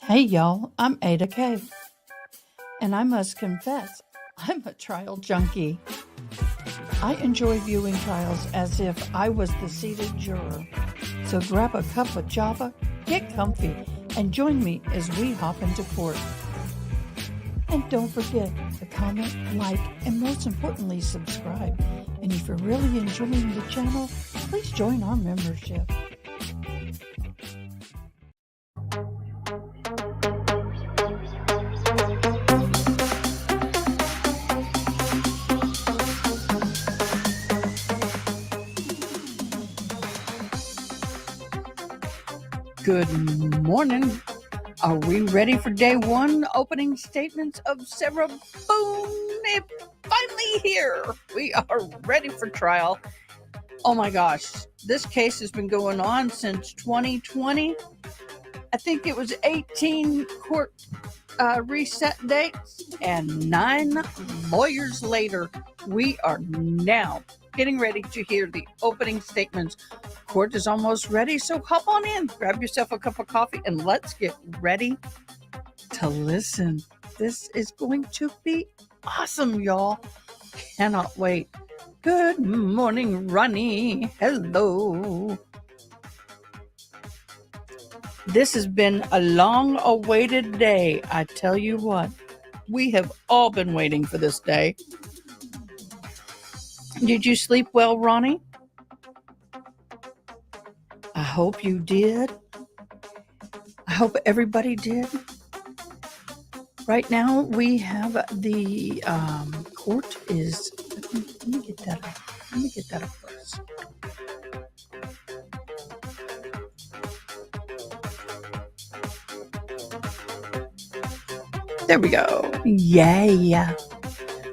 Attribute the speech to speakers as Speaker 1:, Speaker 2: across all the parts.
Speaker 1: Hey y'all, I'm Ada K, and I must confess, I'm a trial junkie. I enjoy viewing trials as if I was the seated juror. So grab a cup of java, get comfy, and join me as we hop into court. And don't forget to comment, like, and most importantly, subscribe. And if you're really enjoying the channel, please join our membership. Good morning. Are we ready for day one? Opening statements of Sarah Boone. Finally here. We are ready for trial. Oh my gosh. This case has been going on since 2020. I think it was 18 court reset dates, and 9 lawyers later, we are now getting ready to hear the opening statements. Court is almost ready, so hop on in, grab yourself a cup of coffee, and let's get ready to listen. This is going to be awesome, y'all. Cannot wait. Good morning, Ronnie. Hello. This has been a long-awaited day. I tell you what, we have all been waiting for this day. Did you sleep well, Ronnie? I hope you did. I hope everybody did. Right now, we have the court is. Let me get that up. Let me get that up first. There we go. Yeah.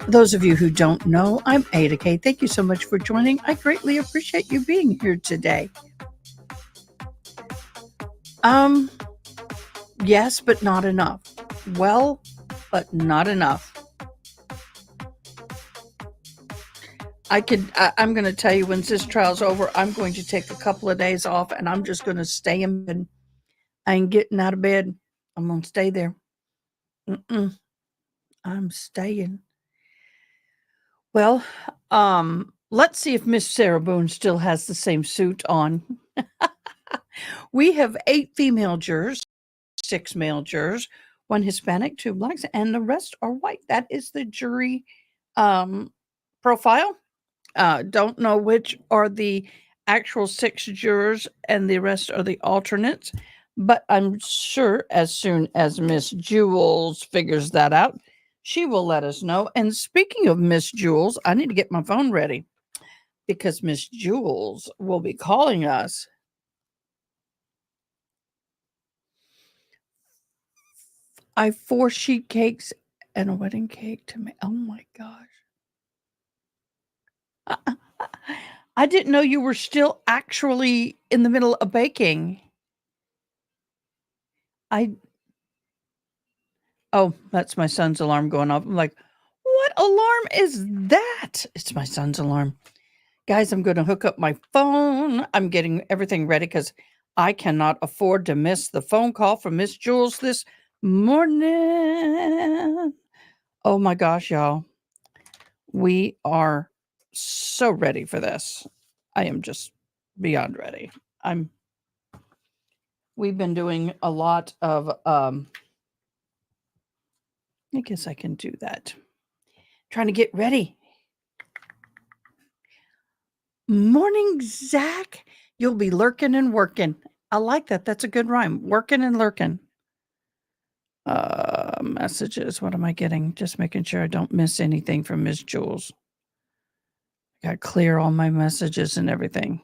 Speaker 1: For those of you who don't know, I'm Ada K. Thank you so much for joining. I greatly appreciate you being here today. Yes, but not enough. Well, but not enough. I'm going to tell you, when this trial's over, I'm going to take a couple of days off, and I'm just going to stay in bed. I ain't getting out of bed. I'm going to stay there. I'm staying. Well, let's see if Miss Sarah Boone still has the same suit on. We have 8 female jurors, 6 male jurors, 1 Hispanic, 2 blacks, and the rest are white. That is the jury profile. Don't know which are the actual 6 jurors and the rest are the alternates, but I'm sure as soon as Miss Jules figures that out, she will let us know. And speaking of Miss Jules, I need to get my phone ready because Miss Jules will be calling us. I have 4 sheet cakes and a wedding cake to make. Oh my gosh. I didn't know you were still actually in the middle of baking. Oh, that's my son's alarm going off. I'm like, what alarm is that? It's my son's alarm. Guys, I'm going to hook up my phone. I'm getting everything ready because I cannot afford to miss the phone call from Miss Jules this morning. Oh my gosh, y'all. We are so ready for this. I am just beyond ready. We've been doing a lot of I guess I can do that. Trying to get ready. Morning, Zach. You'll be lurking and working. I like that. That's a good rhyme. Working and lurking. Messages. What am I getting? Just making sure I don't miss anything from Miss Jules. I got to clear all my messages and everything.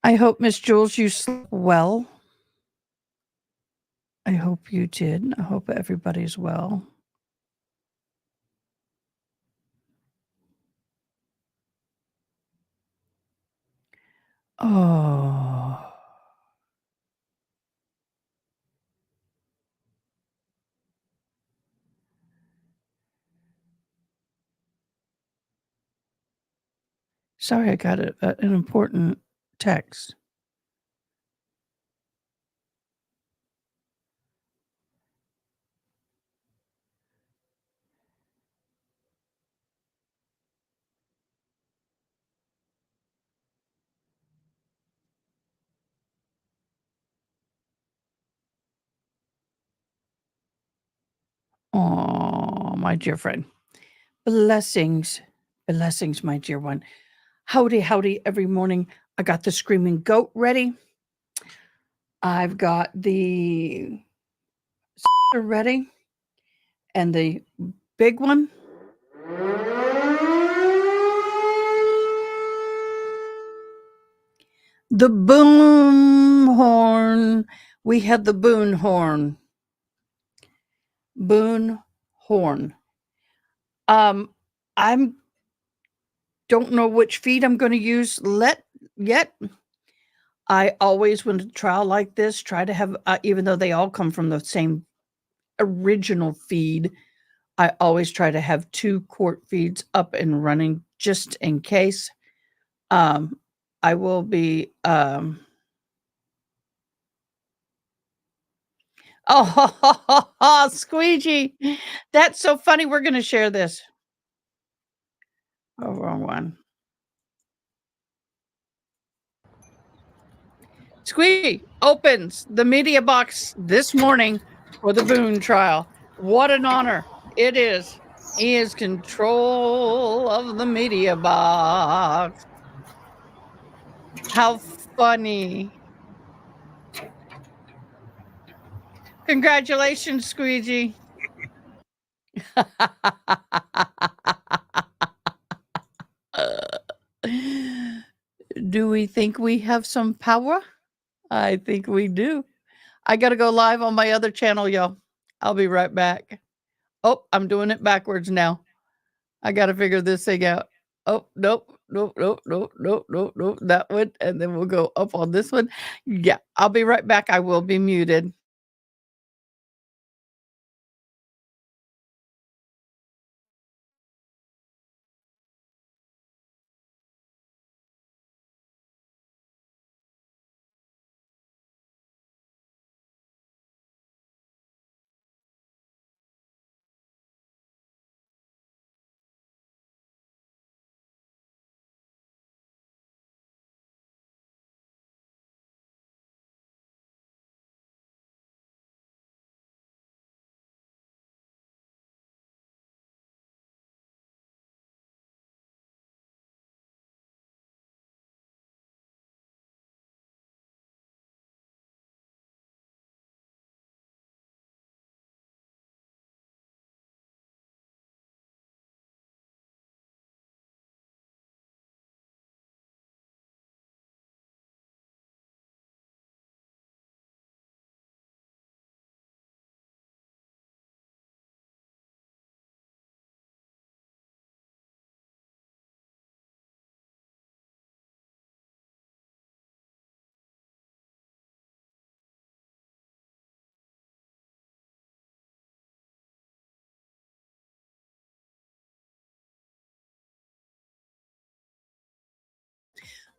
Speaker 1: I hope, Miss Jules, you slept well. I hope you did. I hope everybody's well. Oh. Sorry, I got an important text. Oh, my dear friend. Blessings. Blessings, my dear one. Howdy, howdy, every morning. I got the screaming goat ready. I've got the ready. And the big one. The boom horn. We had the Boone horn. Boone horn. I'm don't know which feed I'm going to use yet. I always, when a trial like this, try to have, even though they all come from the same original feed, I always try to have 2 quart feeds up and running just in case. I will be, oh, squeegee. That's so funny. We're going to share this. Oh, wrong one. Squeegee opens the media box this morning for the Boone trial. What an honor it is. He is control of the media box. How funny. Congratulations, Squeegee. Do we think we have some power? I think we do. I got to go live on my other channel, y'all. I'll be right back. Oh, I'm doing it backwards now. I got to figure this thing out. Oh, nope. That one. And then we'll go up on this one. Yeah, I'll be right back. I will be muted.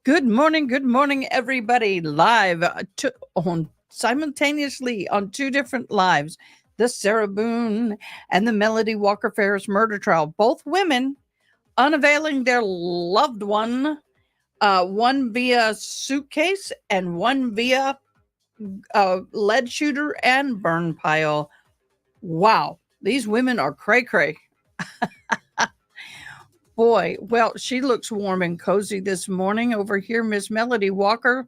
Speaker 1: Good morning, everybody. Live on simultaneously on 2 different lives. The Sarah Boone and the Melody Walker Ferris murder trial. Both women unveiling their loved one, one via suitcase and one via lead shooter and burn pile. Wow, these women are cray cray. Boy, well, she looks warm and cozy this morning. Over here, Miss Melody Walker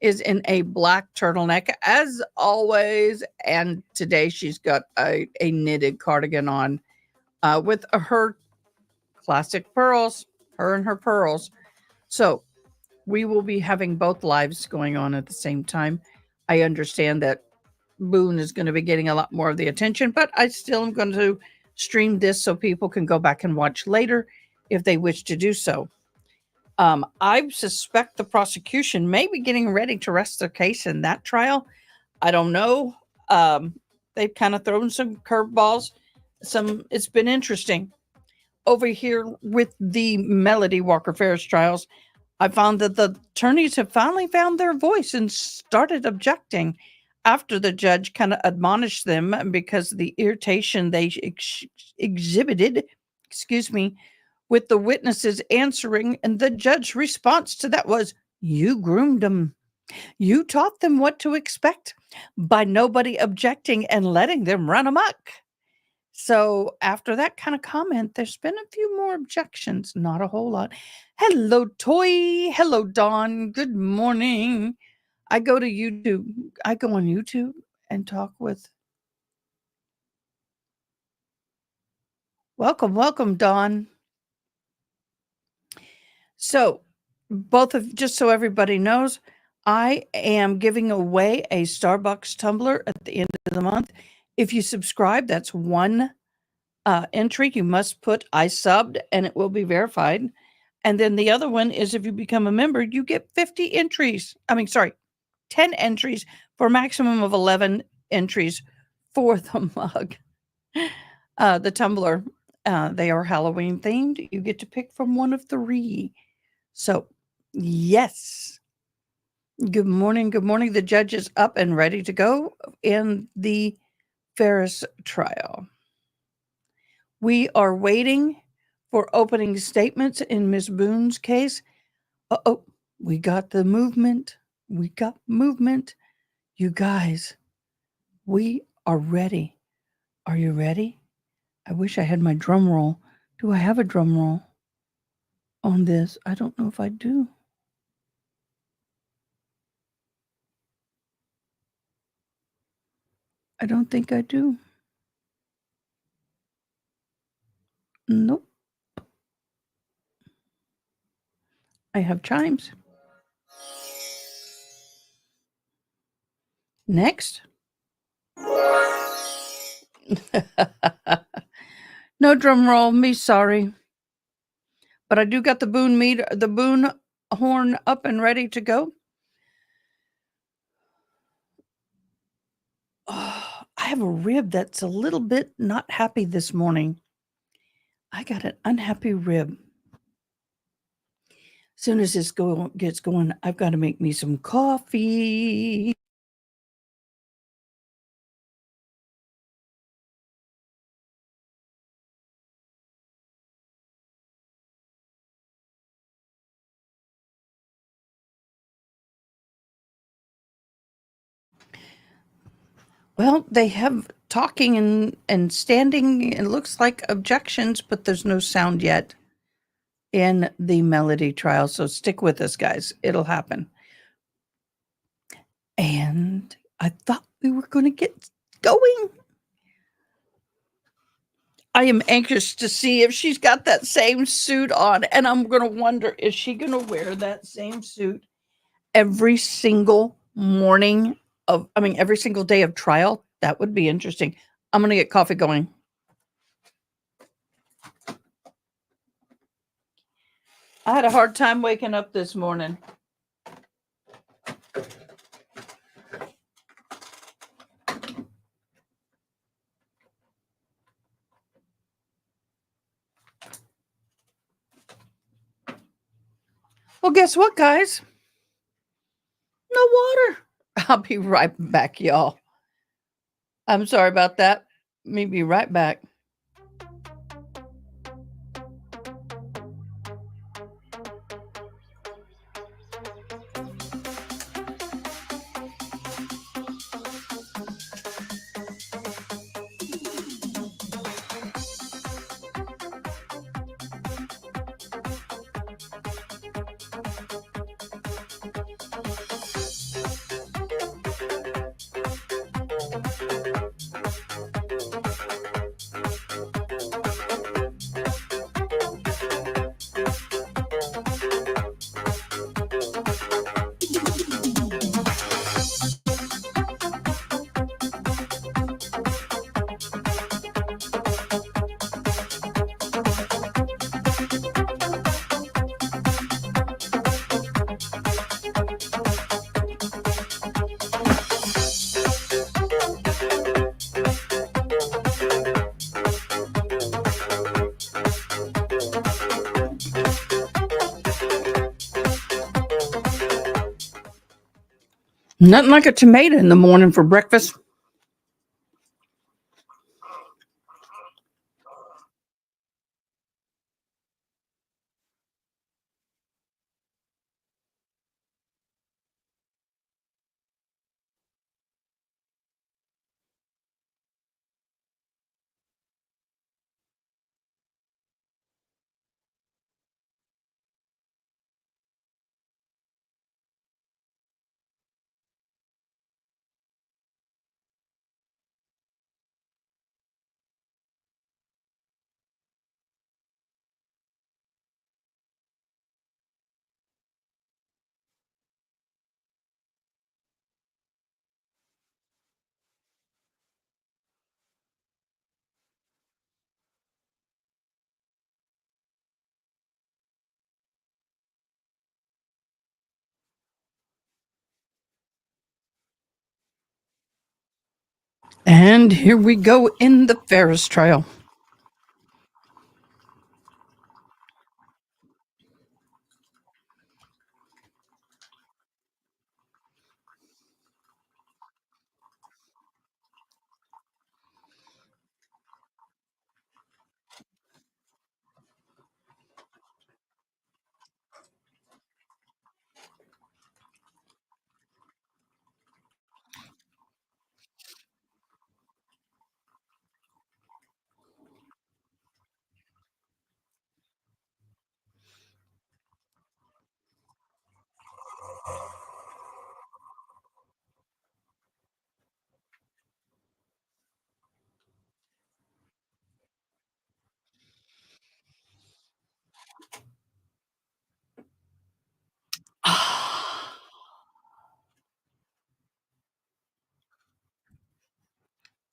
Speaker 1: is in a black turtleneck, as always. And today she's got a knitted cardigan on with her classic pearls, her and her pearls. So we will be having both lives going on at the same time. I understand that Boone is going to be getting a lot more of the attention, but I still am going to stream this so people can go back and watch later if they wish to do so. I suspect the prosecution may be getting ready to rest their case in that trial. I don't know. They've kind of thrown some curveballs. It's been interesting. Over here with the Melody Walker Ferris trials, I found that the attorneys have finally found their voice and started objecting after the judge kind of admonished them because of the irritation they exhibited, with the witnesses answering. And the judge's response to that was, "You groomed them. You taught them what to expect by nobody objecting and letting them run amok." So after that kind of comment, there's been a few more objections, not a whole lot. Hello, Toy. Hello, Dawn. Good morning. I go to YouTube. I go on YouTube and talk with. Welcome, Dawn. So, just so everybody knows, I am giving away a Starbucks tumbler at the end of the month. If you subscribe, that's one entry. You must put I subbed and it will be verified. And then the other one is if you become a member, you get 50 entries. 10 entries for a maximum of 11 entries for the mug. The tumbler, they are Halloween themed. You get to pick from one of 3. So, yes. Good morning. Good morning. The judge is up and ready to go in the Ferris trial. We are waiting for opening statements in Miss Boone's case. Uh-oh, we got the movement. We got movement. You guys, we are ready. Are you ready? I wish I had my drum roll. Do I have a drum roll on this? I don't know if I do. I don't think I do. Nope. I have chimes. Next. No drum roll, me sorry. But I do got the Boone horn up and ready to go. Oh, I have a rib that's a little bit not happy this morning. I got an unhappy rib. As soon as this gets going, I've got to make me some coffee. Well, they have talking and standing. It looks like objections, but there's no sound yet in the Melody trial. So stick with us, guys. It'll happen. And I thought we were going to get going. I am anxious to see if she's got that same suit on. And I'm going to wonder, is she going to wear that same suit every single every single day of trial? That would be interesting. I'm going to get coffee going. I had a hard time waking up this morning. Well, guess what, guys? No water. I'll be right back, y'all. I'm sorry about that. Me be right back. Nothing like a tomato in the morning for breakfast. And here we go in the Ferris trial.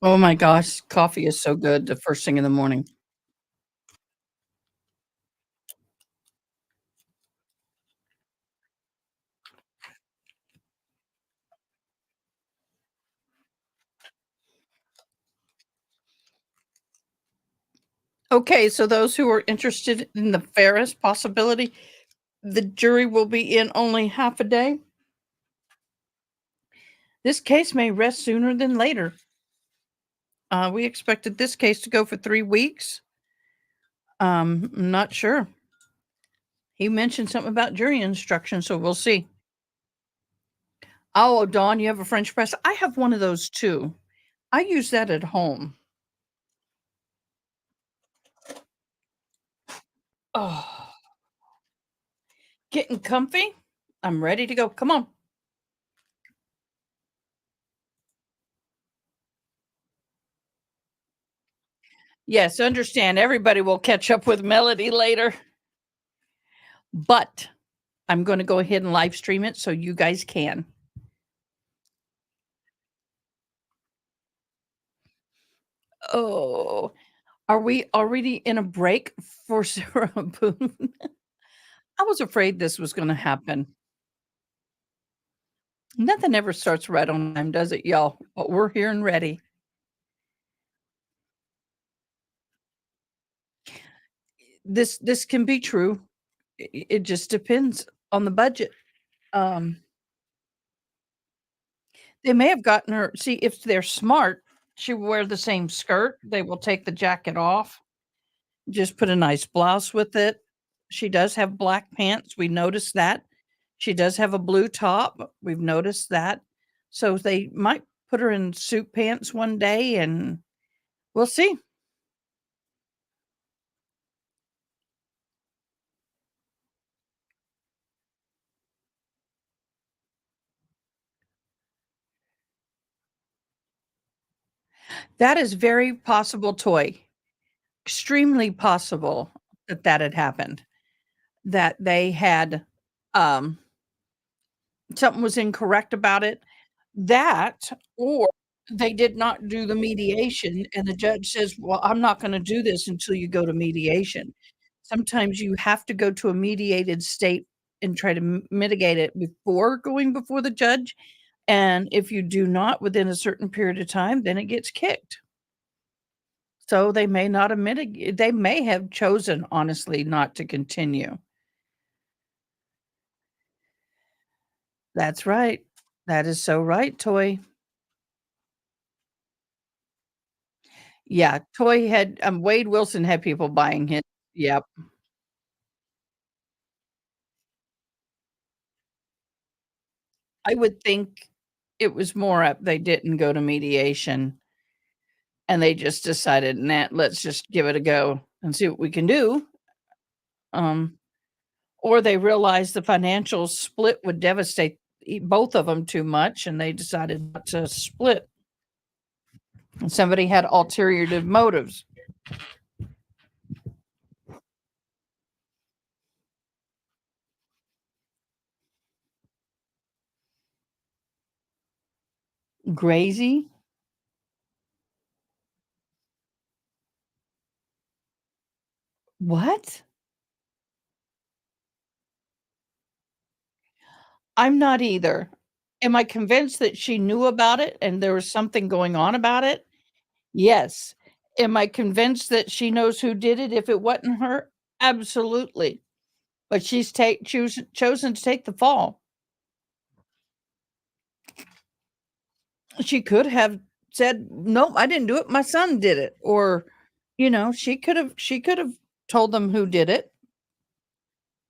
Speaker 1: Oh my gosh, coffee is so good the first thing in the morning. Okay, so those who are interested in the Ferris possibility, the jury will be in only half a day. This case may rest sooner than later. We expected this case to go for 3 weeks. I'm not sure. He mentioned something about jury instructions, so we'll see. Oh, Dawn, you have a French press? I have one of those too. I use that at home. Oh, getting comfy? I'm ready to go. Come on. Yes, understand everybody will catch up with Melody later, but I'm gonna go ahead and live stream it so you guys can. Oh, are we already in a break for Sarah Boone? I was afraid this was gonna happen. Nothing ever starts right on time, does it, y'all? But we're here and ready. This can be true. It just depends on the budget. Um, they may have gotten her see, if they're smart, she will wear the same skirt, they will take the jacket off, just put a nice blouse with it. She does have black pants, we noticed that. She does have a blue top, we've noticed that. So they might put her in suit pants one day, and we'll see. That is very possible, Toy. Extremely possible that that had happened, that they had, um something was incorrect about it. That, or they did not do the mediation, and the judge says, "Well, I'm not gonna do this until you go to mediation." Sometimes you have to go to a mediated state and try to mitigate it before going before the judge, and if you do not within a certain period of time, then it gets kicked. So they may not have they may have chosen, honestly, not to continue. That's right. That is so right, Toy. Yeah, Toy had Wade Wilson had people buying his. Yep. I would think it was more up they didn't go to mediation, and they just decided, "Nah, let's just give it a go and see what we can do." Um, or they realized the financial split would devastate both of them too much, and they decided not to split. And somebody had ulterior motives. Crazy? What? I'm not either. Am I convinced that she knew about it and there was something going on about it? Yes. Am I convinced that she knows who did it if it wasn't her? Absolutely. But she's chosen to take the fall. She could have said, "Nope, I didn't do it. My son did it." Or, she could have told them who did it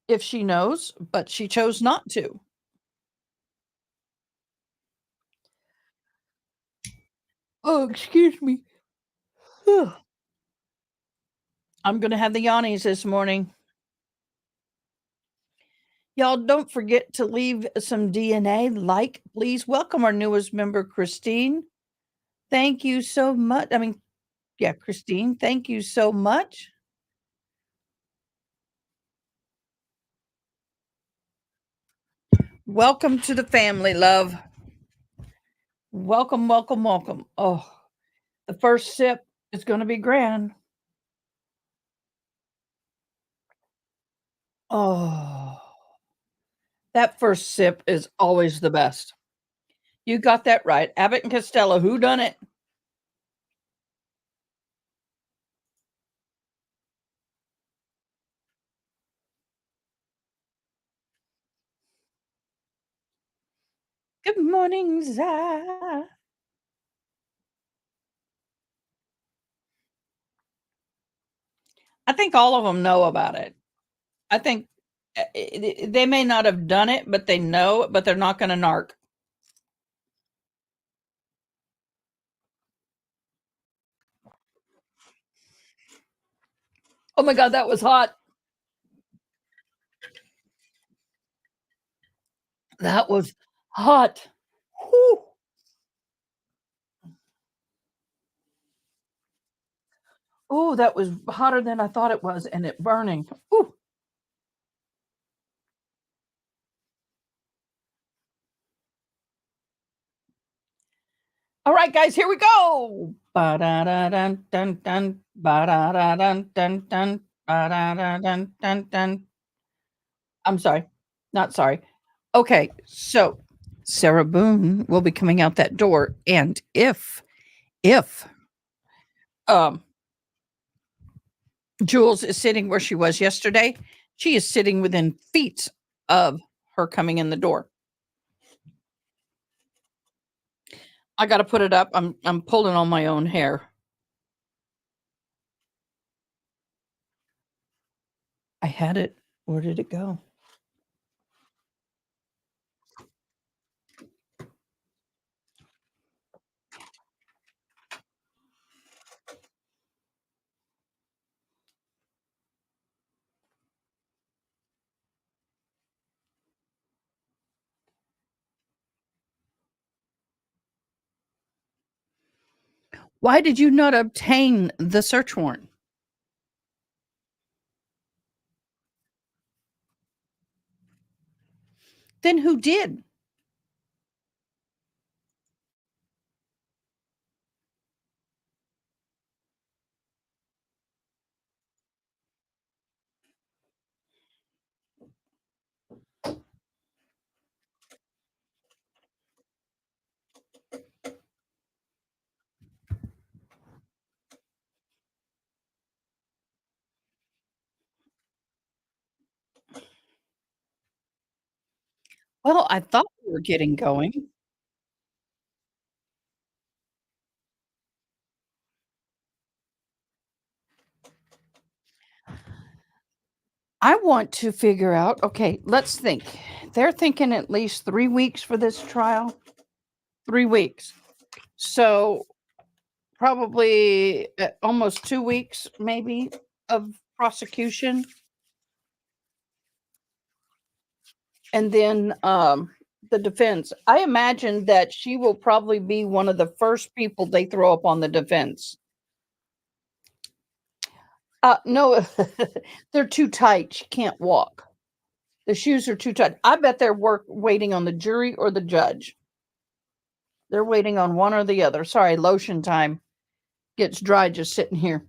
Speaker 1: if she knows, but she chose not to. Oh, excuse me. I'm gonna have the yawnies this morning. Y'all don't forget to leave some DNA. Like, please welcome our newest member, Christine. Thank you so much. I mean, yeah, Christine, thank you so much. Welcome to the family, love. Welcome, welcome, welcome. Oh, the first sip is going to be grand. Oh, that first sip is always the best. You got that right. Abbott and Costello, who done it? Good morning, Zah. I think all of them know about it. I think they may not have done it, but they know, but they're not going to narc. Oh my God, that was hot. That was hot. Whew. Oh, that was hotter than I thought it was, and it burning. Ooh. All right, guys, here we go. Ba-da-da-dun-dun-dun, ba-da-da-dun-dun-dun, ba-da-da-dun-dun-dun. I'm sorry. Not sorry. Okay, so Sarah Boone will be coming out that door, and if um Jules is sitting where she was yesterday, she is sitting within feet of her coming in the door. I got to put it up. I'm pulling on my own hair. I had it. Where did it go? Why did you not obtain the search warrant? Then who did? Well, I thought we were getting going. I want to figure out, okay, let's think. They're thinking at least 3 weeks for this trial. 3 weeks. So probably almost 2 weeks, maybe, of prosecution. And then the defense. I imagine that she will probably be one of the first people they throw up on the defense. No, they're too tight. She can't walk. The shoes are too tight. I bet they're waiting on the jury or the judge. They're waiting on one or the other. Sorry, lotion time gets dry just sitting here.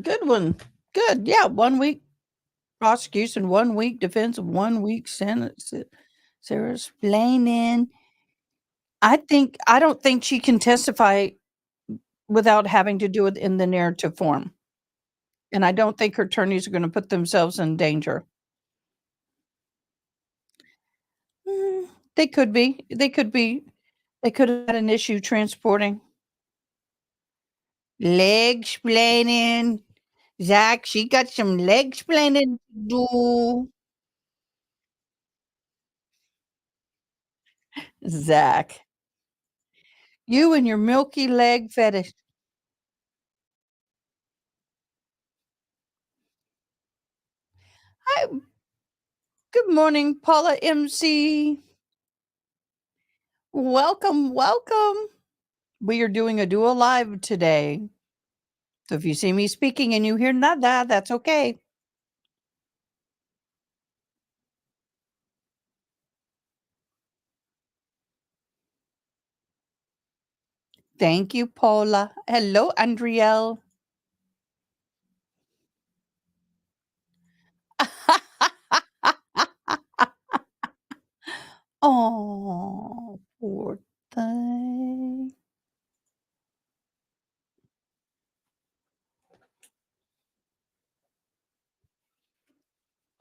Speaker 1: Good one. Good. Yeah, 1 week prosecution, 1 week defense, 1 week sentence. Sarah explaining. I don't think she can testify without having to do it in the narrative form, and I don't think her attorneys are gonna put themselves in danger. Mm, they could be. They could have had an issue transporting. Leg splaining. Zach, she got some leg splaining to do. Zach, you and your milky leg fetish. Hi, good morning, Paula MC. Welcome, welcome. We are doing a duo live today. So if you see me speaking and you hear nada, that's okay. Thank you, Paula. Hello, Andrielle. Oh, poor thing.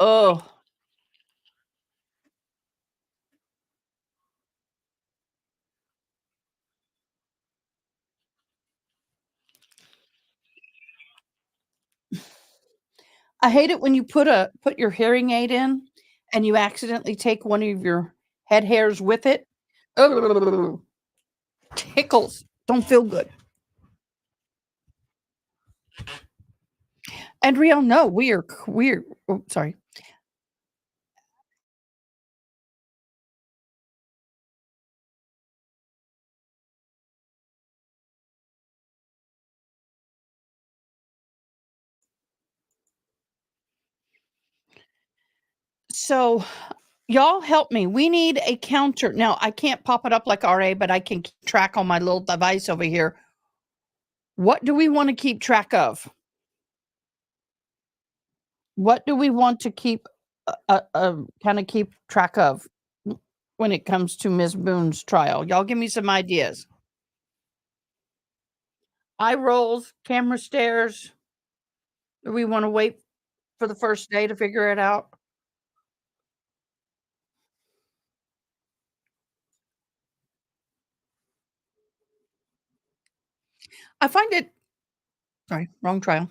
Speaker 1: Oh, I hate it when you put your hearing aid in and you accidentally take one of your head hairs with it. Ugh, tickles. Don't feel good. And Riel, no, we're oh, sorry. So y'all help me. We need a counter. Now I can't pop it up like RA, but I can keep track on my little device over here. What do we want to keep track of? What do we want to keep kind of keep track of when it comes to Ms. Boone's trial? Y'all give me some ideas. Eye rolls, camera stares. Do we want to wait for the first day to figure it out? I find it sorry, wrong trial.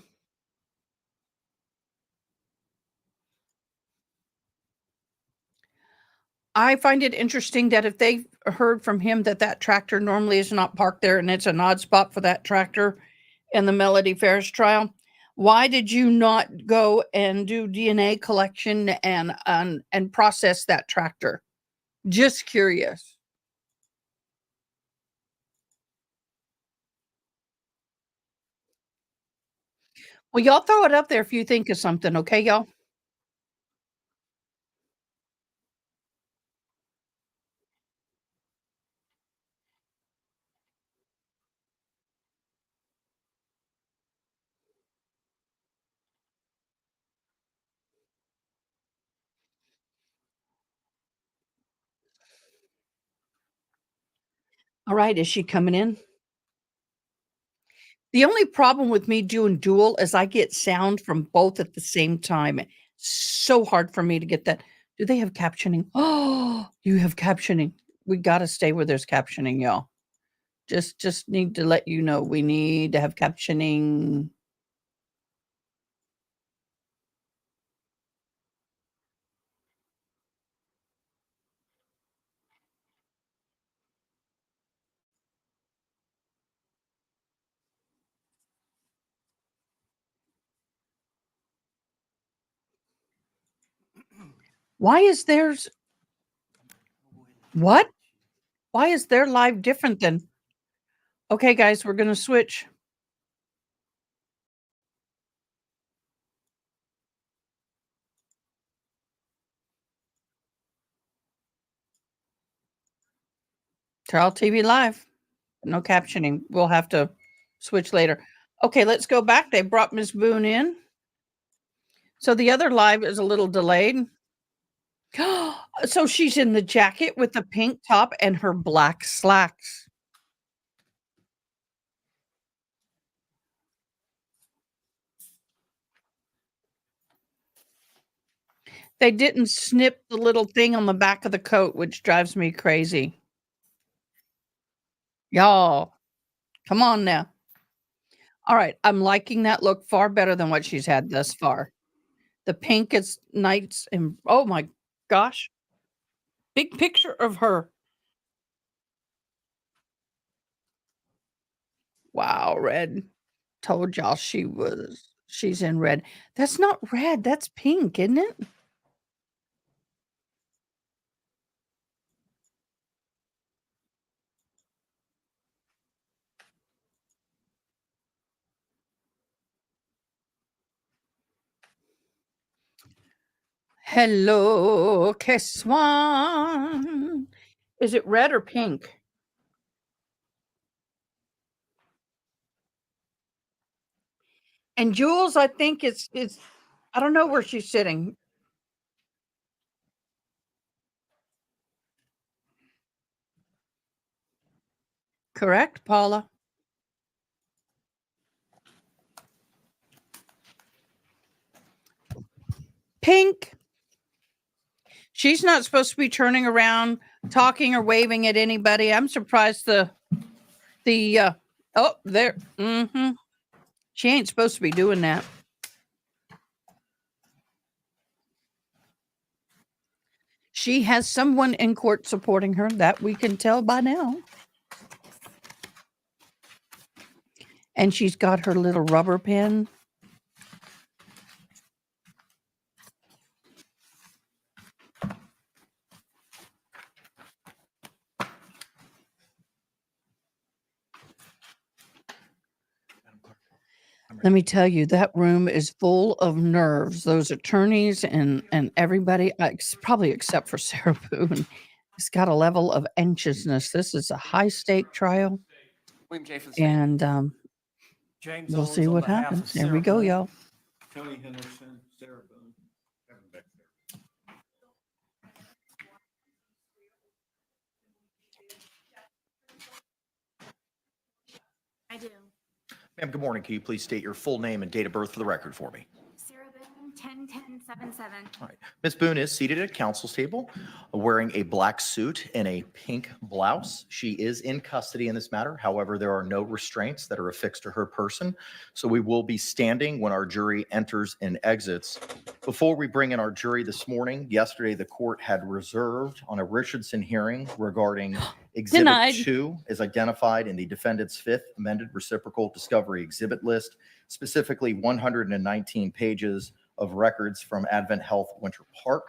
Speaker 1: I find it interesting that if they heard from him that that tractor normally is not parked there and it's an odd spot for that tractor in the Melody Ferris trial, why did you not go and do DNA collection and process that tractor? Just curious. Well, y'all throw it up there if you think of something, okay, y'all? All right, is she coming in? The only problem with me doing dual is I get sound from both at the same time. So hard for me to get that. Do they have captioning? Oh, you have captioning. We gotta stay where there's captioning, y'all. Just need to let you know we need to have captioning. Why is theirs what? Why is their live different than okay, guys, we're gonna switch. Trial TV live. No captioning. We'll have to switch later. Okay, let's go back. They brought Ms. Boone in. So the other live is a little delayed. So she's in the jacket with the pink top and her black slacks. They didn't snip the little thing on the back of the coat, which drives me crazy. Y'all, come on now. All right, I'm liking that look far better than what she's had thus far. The pink is nice and oh my gosh. Big picture of her. Wow, red. Told y'all she's in red. That's not red, that's pink, isn't it? Hello, Keswan. Is it red or pink? And Jules, I think it's I don't know where she's sitting. Correct, Paula? Pink. She's not supposed to be turning around, talking or waving at anybody. I'm surprised oh, there. She ain't supposed to be doing that. She has someone in court supporting her, that we can tell by now. And she's got her little rubber pen. Let me tell you, that room is full of nerves. Those attorneys and everybody, probably except for Sarah Boone, has got a level of anxiousness. This is a high stake trial,
Speaker 2: William J. for the state.
Speaker 1: and
Speaker 3: James
Speaker 1: we'll
Speaker 3: Owens
Speaker 1: see
Speaker 3: on
Speaker 1: what
Speaker 3: behalf
Speaker 1: happens.
Speaker 3: of
Speaker 1: There
Speaker 3: Sarah
Speaker 1: we go,
Speaker 3: Boone,
Speaker 1: y'all.
Speaker 3: Tony Henderson, Sarah Boone, Kevin back there.
Speaker 4: I do.
Speaker 5: Ma'am, good morning. Can you please state your full name and date of birth for the record for me?
Speaker 4: Sarah Boone, 10-10-77.
Speaker 5: All right. Ms. Boone is seated at counsel's table, wearing a black suit and a pink blouse. She is in custody in this matter. However, there are no restraints that are affixed to her person. So we will be standing when our jury enters and exits. Before we bring in our jury this morning, yesterday the court had reserved on a Richardson hearing regarding Exhibit
Speaker 1: Denied.
Speaker 5: 2 is identified in the defendant's fifth amended reciprocal discovery exhibit list, specifically 119 pages of records from Advent Health Winter Park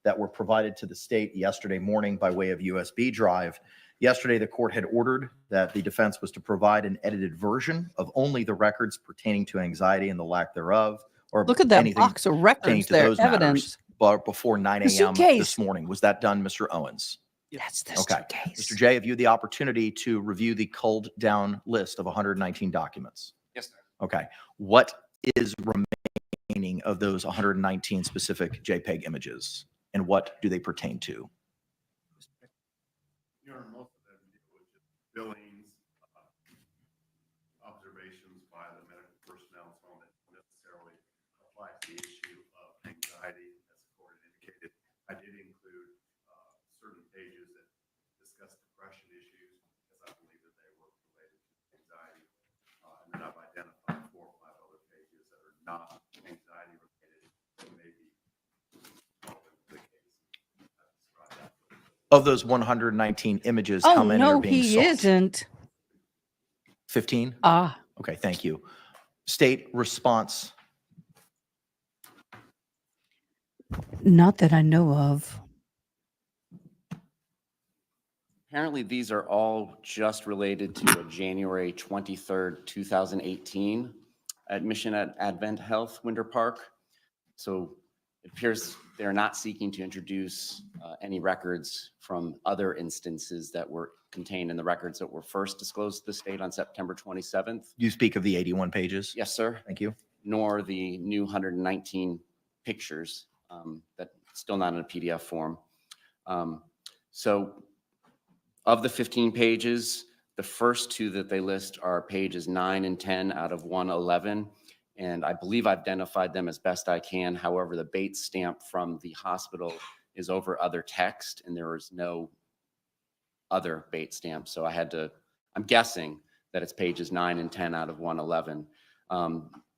Speaker 5: that were provided to the state yesterday morning by way of USB drive. Yesterday, the court had ordered that the defense was to provide an edited version of only the records pertaining to anxiety and the lack thereof, or
Speaker 1: Look at that
Speaker 5: anything
Speaker 1: box of
Speaker 5: pertaining
Speaker 1: records
Speaker 5: to
Speaker 1: there,
Speaker 5: those matters,
Speaker 1: evidence.
Speaker 5: but before 9
Speaker 1: The
Speaker 5: a.m.
Speaker 1: suitcase.
Speaker 5: this morning. Was that done, Mr. Owens?
Speaker 1: That's the
Speaker 5: Okay.
Speaker 1: suitcase.
Speaker 5: Mr. J, have you had the opportunity to review the culled down list of 119 documents?
Speaker 2: Yes, sir.
Speaker 5: Okay. What is remaining of those 119 specific JPEG images, and what do they pertain to?
Speaker 6: Most of them deal with just billings, observations by the medical personnel, so that necessarily apply to the issue of anxiety, as the court indicated. I did include certain pages that discuss depression issues, because I believe that they were related to anxiety. And then I've identified 4 or 5 other pages that are not anxiety related, that may be relevant to the case. I've described that.
Speaker 5: Of those 119 images, how
Speaker 1: Oh,
Speaker 5: many are
Speaker 1: no,
Speaker 5: being
Speaker 1: he
Speaker 5: sought?
Speaker 1: isn't.
Speaker 5: 15?
Speaker 1: Ah,
Speaker 5: Okay, thank you. State response.
Speaker 1: not that I know of.
Speaker 2: Apparently, these are all just related to a January 23rd, 2018 admission at Advent Health Winter Park. So It appears they're not seeking to introduce any records from other instances that were contained in the records that were first disclosed to the state on September 27th.
Speaker 5: You speak of the 81 pages?
Speaker 2: Yes, sir.
Speaker 5: Thank you.
Speaker 2: Nor the new 119 pictures that still not in a PDF form. So of the 15 pages, the first two that they list are pages 9 and 10 out of 111. And I believe I've identified them as best I can. However, the Bates stamp from the hospital is over other text, and there is no other Bates stamp. So I'm guessing that it's pages 9 and 10 out of 111.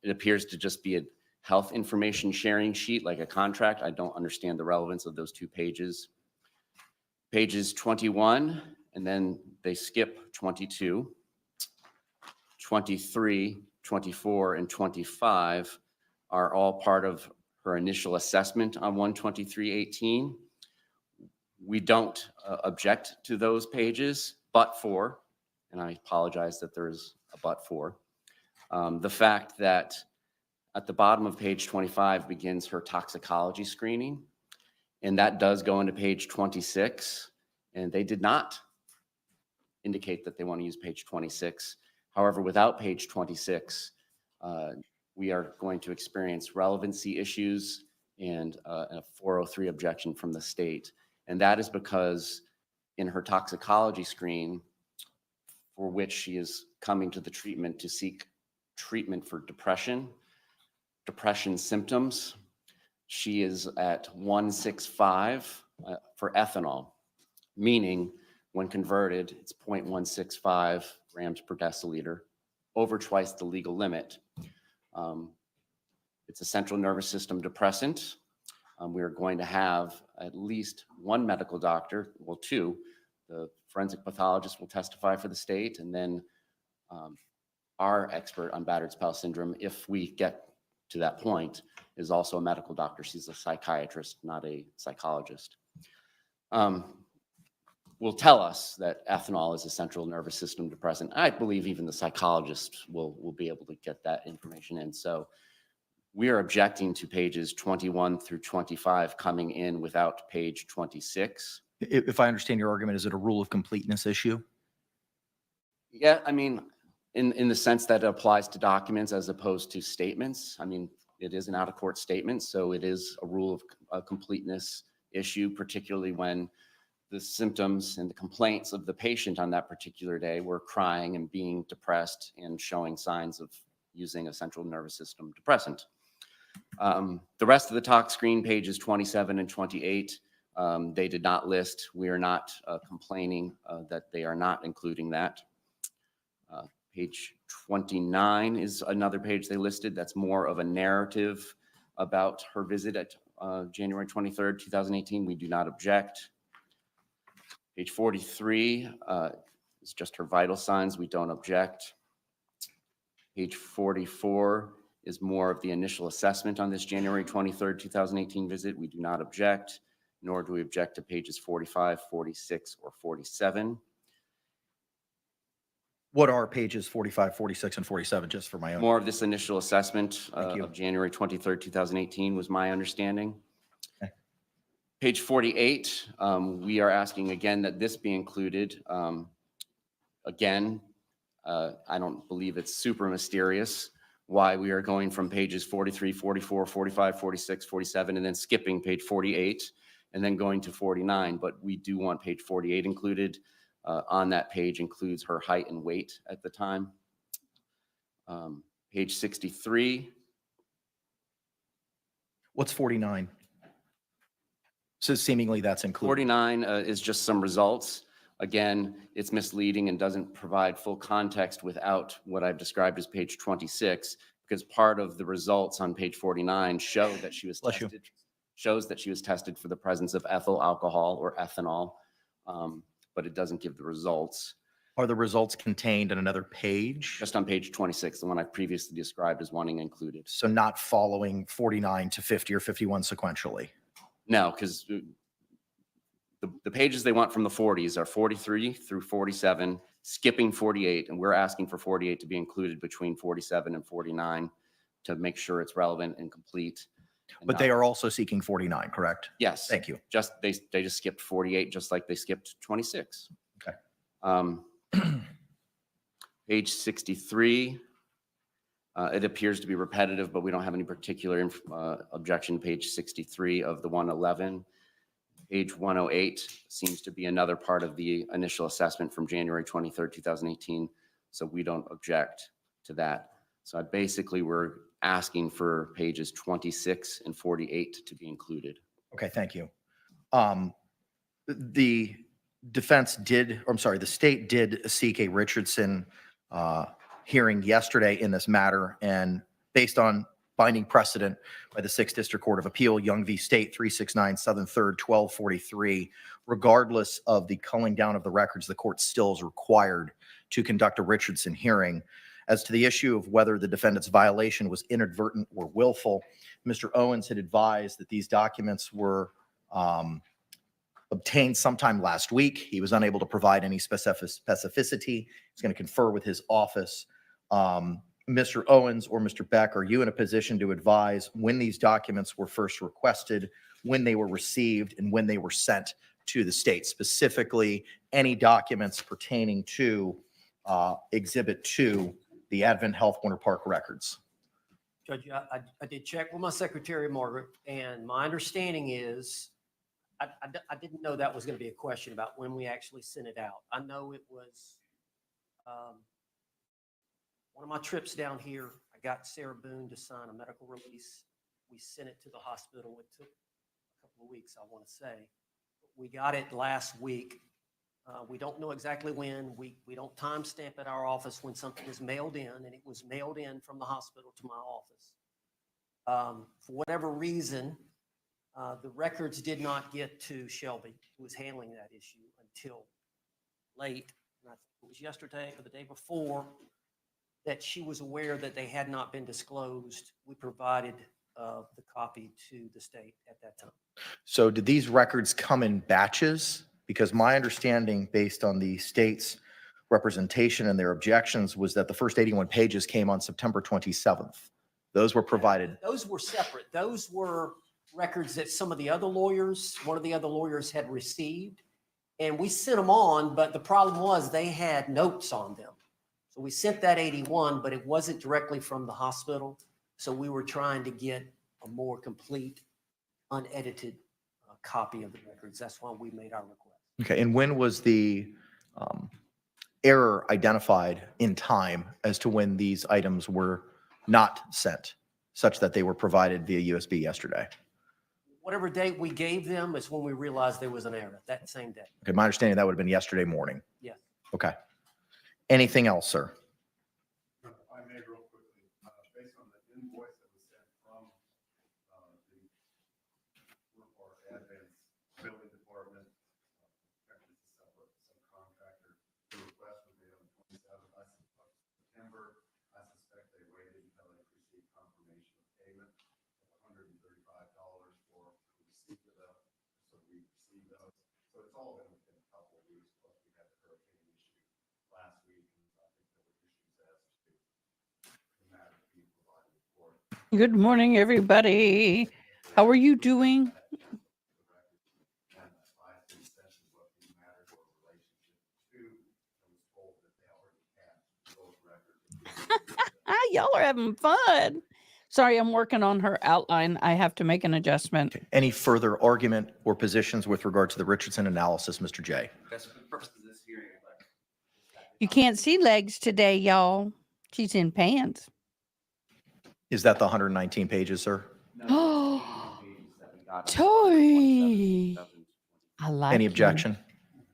Speaker 2: It appears to just be a health information sharing sheet, like a contract. I don't understand the relevance of those two pages. Pages 21, and then they skip 22, 23, 24, and 25 are all part of her initial assessment on 123.18. We don't object to those pages, but for, and I apologize that there's a but for, the fact that at the bottom of page 25 begins her toxicology screening, and that does go into page 26, and they did not indicate that they want to use page 26. However, without page 26, we are going to experience relevancy issues and a 403 objection from the state. And that is because in her toxicology screen, for which she is coming to the treatment to seek treatment for depression symptoms, she is at 165 for ethanol, meaning when converted, it's 0.165 grams per deciliter, over twice the legal limit. It's a central nervous system depressant. We are going to have at least one medical doctor, well, two. The forensic pathologist will testify for the state, and then our expert on battered spouse syndrome, if we get to that point, is also a medical doctor. She's a psychiatrist, not a psychologist. Will tell us that ethanol is a central nervous system depressant. I believe even the psychologist will be able to get that information in. So we are objecting to pages 21 through 25 coming in without page 26.
Speaker 5: If I understand your argument, is it a rule of completeness issue?
Speaker 2: Yeah, I mean, in the sense that it applies to documents as opposed to statements. I mean, it is an out-of-court statement, so it is a rule of completeness issue, particularly when the symptoms and the complaints of the patient on that particular day were crying and being depressed and showing signs of using a central nervous system depressant. The rest of the talk screen, pages 27 and 28, they did not list. We are not complaining that they are not including that. Page 29 is another page they listed. That's more of a narrative about her visit at January 23rd, 2018. We do not object. Page 43 is just her vital signs. We don't object. Page 44 is more of the initial assessment on this January 23rd, 2018 visit. We do not object, nor do we object to pages 45, 46, or 47.
Speaker 5: What are pages 45, 46, and 47, just for my own?
Speaker 2: More of this initial assessment
Speaker 5: Thank you.
Speaker 2: of January 23rd, 2018 was my understanding.
Speaker 5: Okay.
Speaker 2: Page 48, we are asking again that this be included. Again, I don't believe it's super mysterious why we are going from pages 43, 44, 45, 46, 47, and then skipping page 48 and then going to 49. But we do want page 48 included. On that page includes her height and weight at the time. Page 63.
Speaker 5: What's 49? So seemingly that's included.
Speaker 2: 49 is just some results. Again, it's misleading and doesn't provide full context without what I've described as page 26, because part of the results on page 49 show that she was tested, shows that she was tested for the presence of ethyl alcohol or ethanol, but it doesn't give the results.
Speaker 5: Are the results contained in another page?
Speaker 2: Just on page 26, the one I previously described as wanting included.
Speaker 5: So not following 49 to 50 or 51 sequentially?
Speaker 2: No, because the pages they want from the 40s are 43 through 47, skipping 48, and we're asking for 48 to be included between 47 and 49 to make sure it's relevant and complete. and
Speaker 5: But
Speaker 2: not-
Speaker 5: they are also seeking 49, correct?
Speaker 2: Yes.
Speaker 5: Thank you.
Speaker 2: They just skipped 48, just like they skipped 26.
Speaker 5: Okay.
Speaker 2: Page 63, it appears to be repetitive, but we don't have any particular objection. Page 63 of the 111. Page 108 seems to be another part of the initial assessment from January 23rd, 2018. So we don't object to that. So I basically we're asking for pages 26 and 48 to be included.
Speaker 5: Okay, thank you. The defense did, or I'm sorry, the state did seek a Richardson hearing yesterday in this matter, and based on binding precedent by the 6th District Court of Appeal, Young v. State, 369 Southern 3rd, 1243, regardless of the culling down of the records, the court still is required to conduct a Richardson hearing. As to the issue of whether the defendant's violation was inadvertent or willful, Mr. Owens had advised that these documents were obtained sometime last week. He was unable to provide any specificity. He's going to confer with his office. Mr. Owens or Mr. Beck, are you in a position to advise when these documents were first requested, when they were received, and when they were sent to the state? Specifically, any documents pertaining to Exhibit 2, the Advent Health Winter Park records?
Speaker 7: Judge, I did check with my secretary, Margaret, and my understanding is I didn't know that was going to be a question about when we actually sent it out. I know it was one of my trips down here. I got Sarah Boone to sign a medical release. We sent it to the hospital. It took a couple of weeks, I want to say. We got it last week. We don't know exactly when. We don't timestamp at our office when something is mailed in, and it was mailed in from the hospital to my office. For whatever reason, the records did not get to Shelby, who was handling that issue, until late. And I think it was yesterday or the day before that she was aware that they had not been disclosed. We provided the copy to the state at that time.
Speaker 5: So did these records come in batches? Because my understanding, based on the state's representation and their objections, was that the first 81 pages came on September 27th. Those were provided.
Speaker 7: Those were separate. Those were records that some of the other lawyers, one of the other lawyers had received, and we sent them on, but the problem was they had notes on them. So we sent that 81, but it wasn't directly from the hospital. So we were trying to get a more complete, unedited copy of the records. That's why we made our request.
Speaker 5: Okay, and when was the error identified in time as to when these items were not sent, such that they were provided via USB yesterday?
Speaker 7: Whatever date we gave them is when we realized there was an error, that same day.
Speaker 5: Okay, my understanding that would have been yesterday morning.
Speaker 7: Yes.
Speaker 5: Okay. Anything else, sir?
Speaker 6: If I may real quickly, based on the invoice that was sent from the Advance Building Department, it's a separate subcontractor, the request was made on the 27th of September. I suspect they waited until they received confirmation of payment of $135 for receipt of those. So we received those. So it's all been within a couple of weeks, plus we had the hurricane issue last week. And I think there were issues as to the matter being provided for.
Speaker 1: Good morning, everybody. How are you doing? Y'all are having fun. Sorry, I'm working on her outline. I have to make an adjustment.
Speaker 5: Any further argument or positions with regard to the Richardson analysis, Mr. J?
Speaker 2: That's for the purpose of this hearing.
Speaker 1: You can't see legs today, y'all. She's in pants.
Speaker 5: Is that the 119 pages, sir?
Speaker 1: Oh, Toy. I like
Speaker 5: Any
Speaker 1: you.
Speaker 5: objection?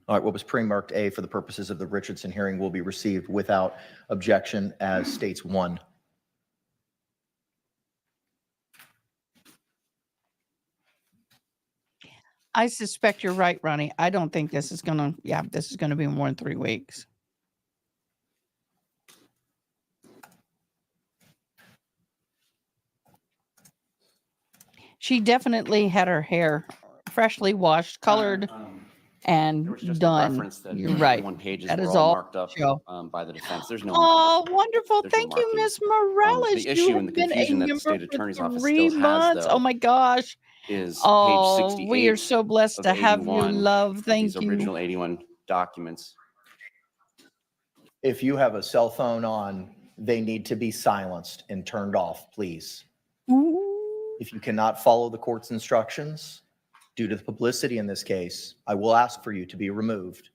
Speaker 5: All right, what was pre-marked A for the purposes of the Richardson hearing will be received without objection as states 1.
Speaker 1: I suspect you're right, Ronnie. I don't think this is gonna, this is gonna be more than 3 weeks. She definitely had her hair freshly washed, colored, and
Speaker 2: There was just a
Speaker 1: done.
Speaker 2: reference that
Speaker 1: You're
Speaker 2: the
Speaker 1: right.
Speaker 2: 81 pages
Speaker 1: That
Speaker 2: were
Speaker 1: is
Speaker 2: all
Speaker 1: all,
Speaker 2: marked up
Speaker 1: Joe.
Speaker 2: by the defense. There's no.
Speaker 1: Oh, wonderful.
Speaker 2: there's no
Speaker 1: Thank you,
Speaker 2: marking.
Speaker 1: Miss Morales.
Speaker 2: The
Speaker 1: You
Speaker 2: issue and
Speaker 1: have
Speaker 2: the
Speaker 1: been a
Speaker 2: confusion that the
Speaker 1: member
Speaker 2: state
Speaker 1: for
Speaker 2: attorney's office
Speaker 1: 3
Speaker 2: still has,
Speaker 1: months. Oh
Speaker 2: though,
Speaker 1: my gosh.
Speaker 2: is page
Speaker 1: Oh, we are
Speaker 2: 68
Speaker 1: so blessed
Speaker 2: of
Speaker 1: to have you,
Speaker 2: 81
Speaker 1: love.
Speaker 2: of
Speaker 1: Thank
Speaker 2: these
Speaker 1: you.
Speaker 2: original 81 documents.
Speaker 5: If you have a cell phone on, they need to be silenced and turned off, please.
Speaker 1: Ooh.
Speaker 5: If you cannot follow the court's instructions, due to the publicity in this case, I will ask for you to be removed.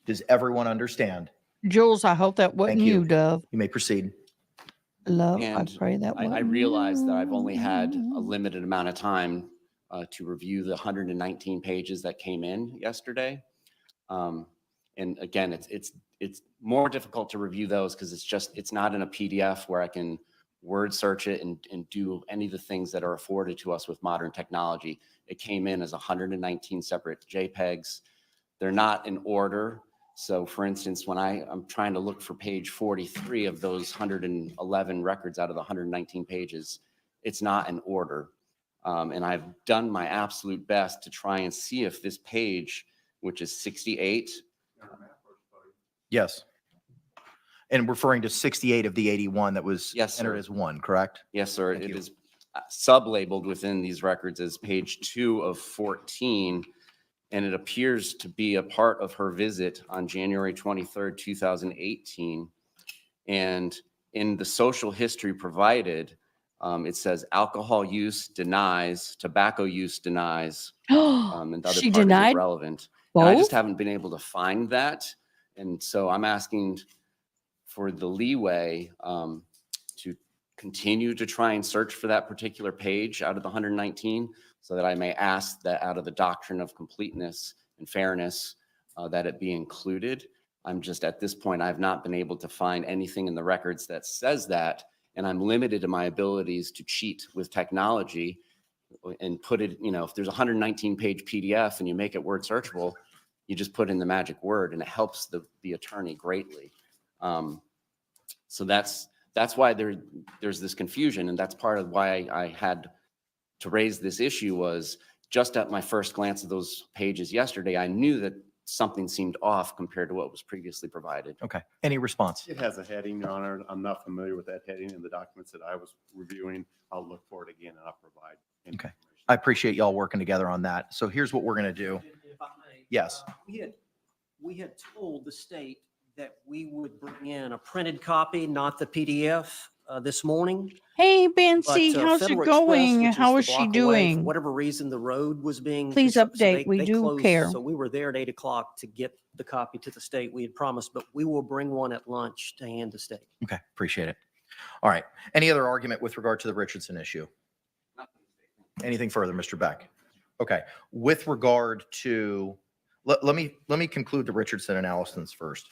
Speaker 5: Does everyone understand?
Speaker 1: Jules, I hope that wasn't
Speaker 5: Thank you.
Speaker 1: you, Dove.
Speaker 5: You may proceed.
Speaker 1: Love,
Speaker 2: And
Speaker 1: I pray that wasn't
Speaker 2: I realize that I've only had a
Speaker 1: you.
Speaker 2: limited amount of time to review the 119 pages that came in yesterday. And again, it's more difficult to review those because it's not in a PDF where I can word search it and do any of the things that are afforded to us with modern technology. It came in as 119 separate JPEGs. They're not in order. So for instance, when I'm trying to look for page 43 of those 111 records out of the 119 pages, it's not in order. And I've done my absolute best to try and see if this page, which is 68.
Speaker 5: Yes. And referring to 68 of the 81 that was
Speaker 2: Yes,
Speaker 5: entered
Speaker 2: sir.
Speaker 5: as one, correct?
Speaker 2: Yes, sir.
Speaker 5: Thank
Speaker 2: It
Speaker 5: you.
Speaker 2: is sub-labeled within these records as page 2 of 14. And it appears to be a part of her visit on January 23rd, 2018. And in the social history provided, it says alcohol use denies, tobacco use denies, and the other
Speaker 1: She
Speaker 2: part is
Speaker 1: denied
Speaker 2: irrelevant. And I just
Speaker 1: both?
Speaker 2: haven't been able to find that. And so I'm asking for the leeway to continue to try and search for that particular page out of the 119 so that I may ask that out of the doctrine of completeness and fairness that it be included. I'm just at this point, I've not been able to find anything in the records that says that, and I'm limited in my abilities to cheat with technology and put it, if there's a 119 page PDF and you make it word searchable, you just put in the magic word and it helps the attorney greatly. So that's why there's this confusion, and that's part of why I had to raise this issue. Was just at my first glance of those pages yesterday, I knew that something seemed off compared to what was previously provided.
Speaker 5: Okay. Any response?
Speaker 6: It has a heading, Your Honor. I'm not familiar with that heading in the documents that I was reviewing. I'll look for it again and I'll provide.
Speaker 5: Okay. I appreciate y'all working together on that. So here's what we're going to do.
Speaker 7: If I may,
Speaker 5: Yes.
Speaker 7: We had told the state that we would bring in a printed copy, not the PDF, this morning.
Speaker 1: Hey,
Speaker 7: But
Speaker 1: Bancy, how's it
Speaker 7: Federal Express,
Speaker 1: going?
Speaker 7: which
Speaker 1: How
Speaker 7: the
Speaker 1: is she
Speaker 7: block away, For
Speaker 1: doing?
Speaker 7: whatever reason, the road was being.
Speaker 1: Please
Speaker 7: so
Speaker 1: update. We do
Speaker 7: closed,
Speaker 1: care.
Speaker 7: So we were there at 8 o'clock to get the copy to the state we had promised, but we will bring one at lunch to hand to state.
Speaker 5: Okay. Appreciate it. All right. Any other argument with regard to the Richardson issue? Anything further, Mr. Beck? Okay. With regard to, let me conclude the Richardson analysis first.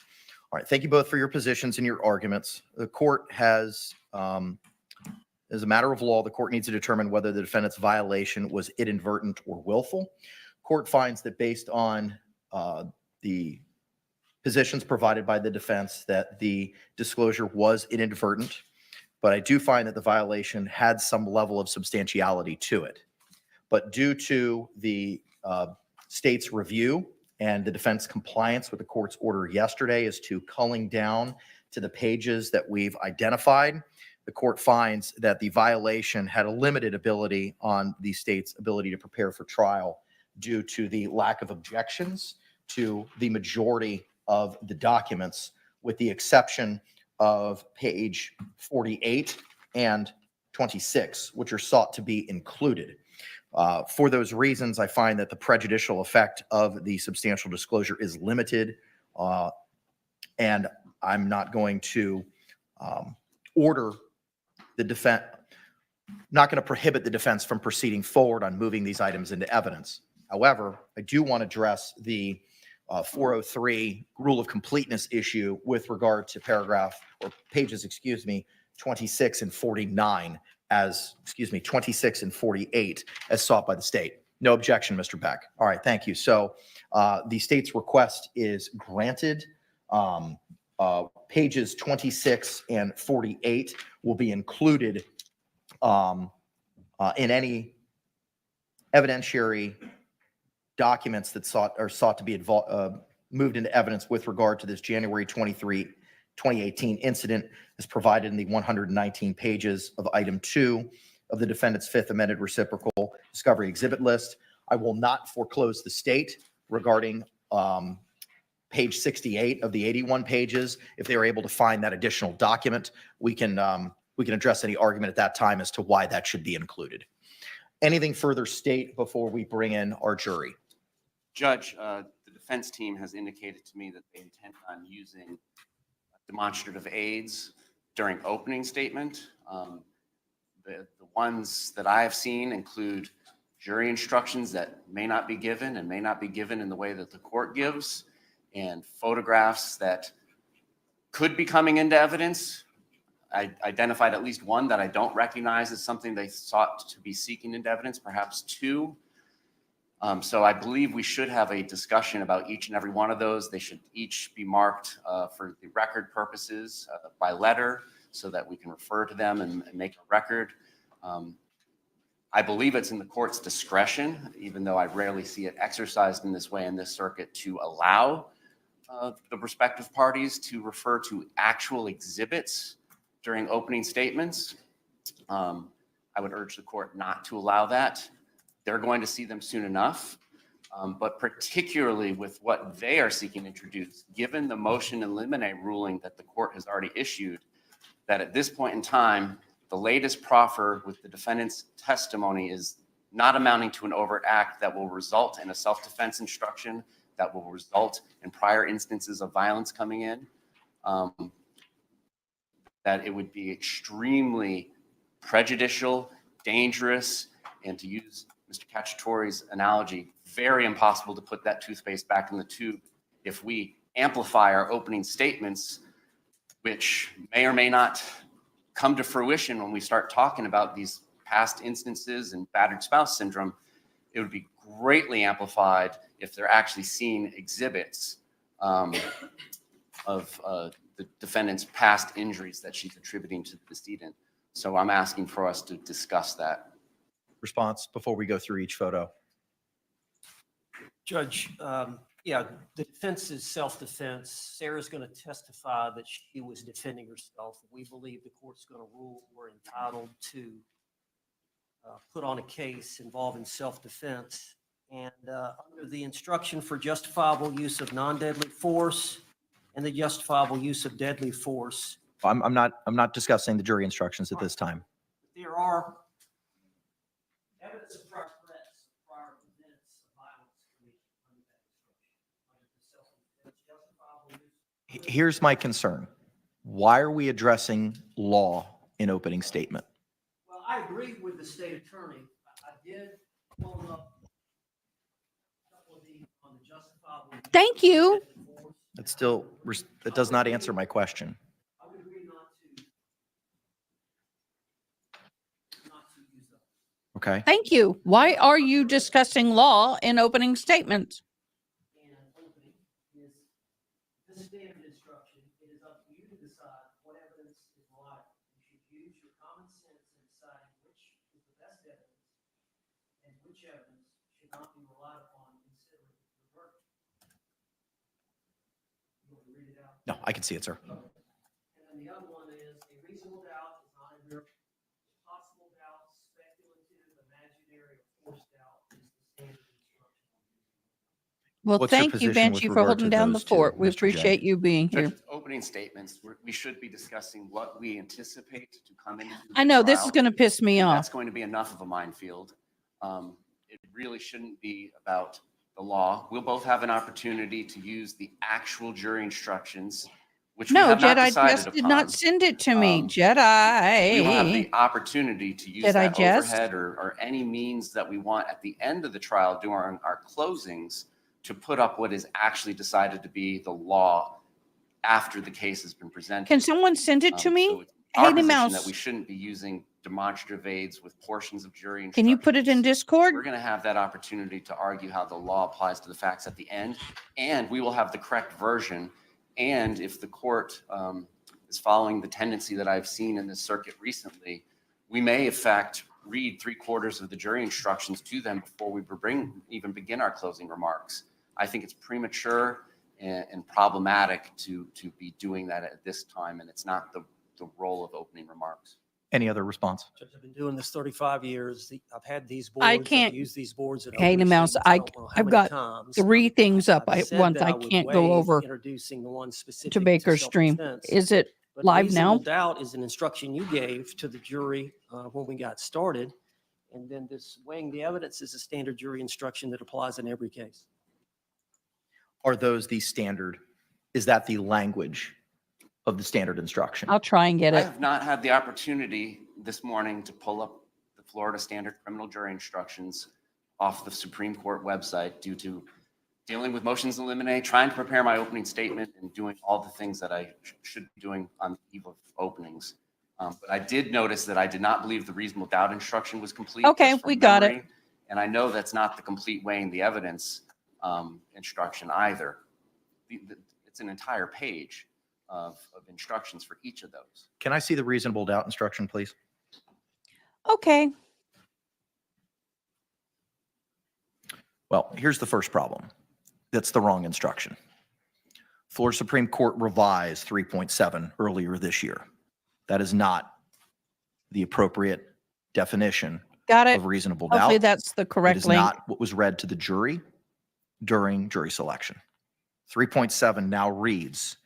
Speaker 5: All right. Thank you both for your positions and your arguments. The court has, as a matter of law, the court needs to determine whether the defendant's violation was inadvertent or willful. Court finds that based on the positions provided by the defense that the disclosure was inadvertent, but I do find that the violation had some level of substantiality to it. But due to the state's review and the defense compliance with the court's order yesterday as to culling down to the pages that we've identified, the court finds that the violation had a limited ability on the state's ability to prepare for trial due to the lack of objections to the majority of the documents, with the exception of page 48 and 26, which are sought to be included. For those reasons, I find that the prejudicial effect of the substantial disclosure is limited, and I'm not going to order the defense, not going to prohibit the defense from proceeding forward on moving these items into evidence. However, I do want to address the 403 rule of completeness issue with regard to pages 26 and 49 26 and 48 as sought by the state. No objection, Mr. Beck. All right, thank you. So the state's request is granted. Pages 26 and 48 will be included in any evidentiary documents that sought to be moved into evidence with regard to this January 23, 2018 incident is provided in the 119 pages of item 2 of the defendant's fifth amended reciprocal discovery exhibit list. I will not foreclose the state regarding page 68 of the 81 pages. If they are able to find that additional document, we can address any argument at that time as to why that should be included. Anything further, state, before we bring in our jury?
Speaker 2: Judge, the defense team has indicated to me that they intend on using demonstrative aids during opening statement. The ones that I have seen include jury instructions that may not be given and may not be given in the way that the court gives, and photographs that could be coming into evidence. I identified at least one that I don't recognize as something they sought to be seeking into evidence, perhaps two. So I believe we should have a discussion about each and every one of those. They should each be marked for the record purposes by letter so that we can refer to them and make a record. I believe it's in the court's discretion, even though I rarely see it exercised in this way in this circuit, to allow the respective parties to refer to actual exhibits during opening statements. I would urge the court not to allow that. They're going to see them soon enough, but particularly with what they are seeking to introduce, given the motion in limine ruling that the court has already issued, that at this point in time, the latest proffer with the defendant's testimony is not amounting to an overt act that will result in a self-defense instruction, that will result in prior instances of violence coming in, that it would be extremely prejudicial, dangerous, and to use Mr. Cacciatore's analogy, very impossible to put that toothpaste back in the tube if we amplify our opening statements, which may or may not come to fruition when we start talking about these past instances and battered spouse syndrome. It would be greatly amplified if they're actually seeing exhibits of the defendant's past injuries that she's attributing to the decedent. So I'm asking for us to discuss that.
Speaker 5: Response before we go through each photo.
Speaker 7: Judge, yeah, the defense is self-defense. Sarah's going to testify that she was defending herself. We believe the court's going to rule we're entitled to put on a case involving self-defense. And under the instruction for justifiable use of non-deadly force and the justifiable use of deadly force.
Speaker 5: I'm not discussing the jury instructions at this time.
Speaker 7: There are evidence of prior threats, prior events of violence committed under that instruction. Under the self-defense justifiable use.
Speaker 5: Here's my concern. Why are we addressing law in opening statement?
Speaker 7: Well, I agree with the state attorney. I did pull up a couple of these on the justifiable use.
Speaker 1: Thank you.
Speaker 5: That still, that does not answer my question.
Speaker 7: I would agree not to use those.
Speaker 5: Okay.
Speaker 1: Thank you. Why are you discussing law in opening statements?
Speaker 7: And opening is the standard instruction. It is up to you to decide what evidence is reliable. You should use your common sense in deciding which is the best evidence and which evidence should not be relied upon in considering the verdict. You want to read it out?
Speaker 5: No, I can see it, sir.
Speaker 7: And then the other one is a reasonable doubt is not a miracle. Possible doubt, speculative, imaginary, or forced doubt is the standard instruction.
Speaker 1: Well,
Speaker 5: What's your
Speaker 1: thank you,
Speaker 5: position with
Speaker 1: Banshee, for
Speaker 5: regard
Speaker 1: holding
Speaker 5: to
Speaker 1: down the
Speaker 5: those two,
Speaker 1: fort. We
Speaker 5: Mr. J?
Speaker 1: appreciate you being here.
Speaker 2: Judge, opening statements, we should be discussing what we anticipate to come into the
Speaker 1: I know this is
Speaker 2: trial.
Speaker 1: going to piss me
Speaker 2: And
Speaker 1: off.
Speaker 2: that's going to be enough of a minefield. It really shouldn't be about the law. We'll both have an opportunity to use the actual jury instructions, which we
Speaker 1: No,
Speaker 2: have not
Speaker 1: Jedi
Speaker 2: decided
Speaker 1: just did
Speaker 2: upon.
Speaker 1: not send it to me.
Speaker 2: We will have the
Speaker 1: Jedi.
Speaker 2: opportunity to use
Speaker 1: Did I
Speaker 2: that
Speaker 1: just?
Speaker 2: overhead or any means that we want at the end of the trial during our closings to put up what is actually decided to be the law after the case has been presented.
Speaker 1: Can someone send it to
Speaker 2: So
Speaker 1: me?
Speaker 2: it's our
Speaker 1: Haley
Speaker 2: position
Speaker 1: Mouse.
Speaker 2: that we shouldn't be using demonstrative aids with portions of jury instructions.
Speaker 1: Can you put it in Discord?
Speaker 2: We're going to have that opportunity to argue how the law applies to the facts at the end, and we will have the correct version. And if the court is following the tendency that I've seen in this circuit recently, we may in fact read 3/4 of the jury instructions to them before we even begin our closing remarks. I think it's premature and problematic to be doing that at this time, and it's not the role of opening remarks.
Speaker 5: Any other response?
Speaker 7: Judge, I've been doing this 35 years. I've had these
Speaker 1: I
Speaker 7: boards.
Speaker 1: can't-
Speaker 7: I've used these boards at
Speaker 1: Hey,
Speaker 7: opening
Speaker 1: Mouse,
Speaker 7: statements I don't know how
Speaker 1: I've
Speaker 7: many
Speaker 1: got
Speaker 7: times.
Speaker 1: 3 things up
Speaker 7: I've
Speaker 1: at
Speaker 7: said
Speaker 1: once.
Speaker 7: that
Speaker 1: I
Speaker 7: would
Speaker 1: can't go
Speaker 7: waive
Speaker 1: over
Speaker 7: introducing the one specific
Speaker 1: to Baker's stream.
Speaker 7: self-defense.
Speaker 1: Is it
Speaker 7: But
Speaker 1: live
Speaker 7: reasonable
Speaker 1: now?
Speaker 7: doubt is an instruction you gave to the jury when we got started. And then this weighing the evidence is a standard jury instruction that applies in every case.
Speaker 5: Are those the standard? Is that the language of the standard instruction?
Speaker 1: I'll try and get
Speaker 2: I
Speaker 1: it.
Speaker 2: have not had the opportunity this morning to pull up the Florida Standard Criminal Jury Instructions off the Supreme Court website due to dealing with motions to eliminate, trying to prepare my opening statement, and doing all the things that I should be doing on the eve of openings. But I did notice that I did not believe the reasonable doubt instruction was complete.
Speaker 1: Okay,
Speaker 2: just from
Speaker 1: we got it.
Speaker 2: memory. And I know that's not the complete weighing the evidence instruction either. It's an entire page of instructions for each of those.
Speaker 5: Can I see the reasonable doubt instruction, please?
Speaker 1: Okay.
Speaker 5: Well, here's the first problem. That's the wrong instruction. Florida Supreme Court revised 3.7 earlier this year. That is not the appropriate definition
Speaker 1: Got it.
Speaker 5: of reasonable
Speaker 1: Hopefully
Speaker 5: doubt.
Speaker 1: that's the
Speaker 5: It
Speaker 1: correct
Speaker 5: is
Speaker 1: link.
Speaker 5: not what was read to the jury during jury selection. 3.7 now reads,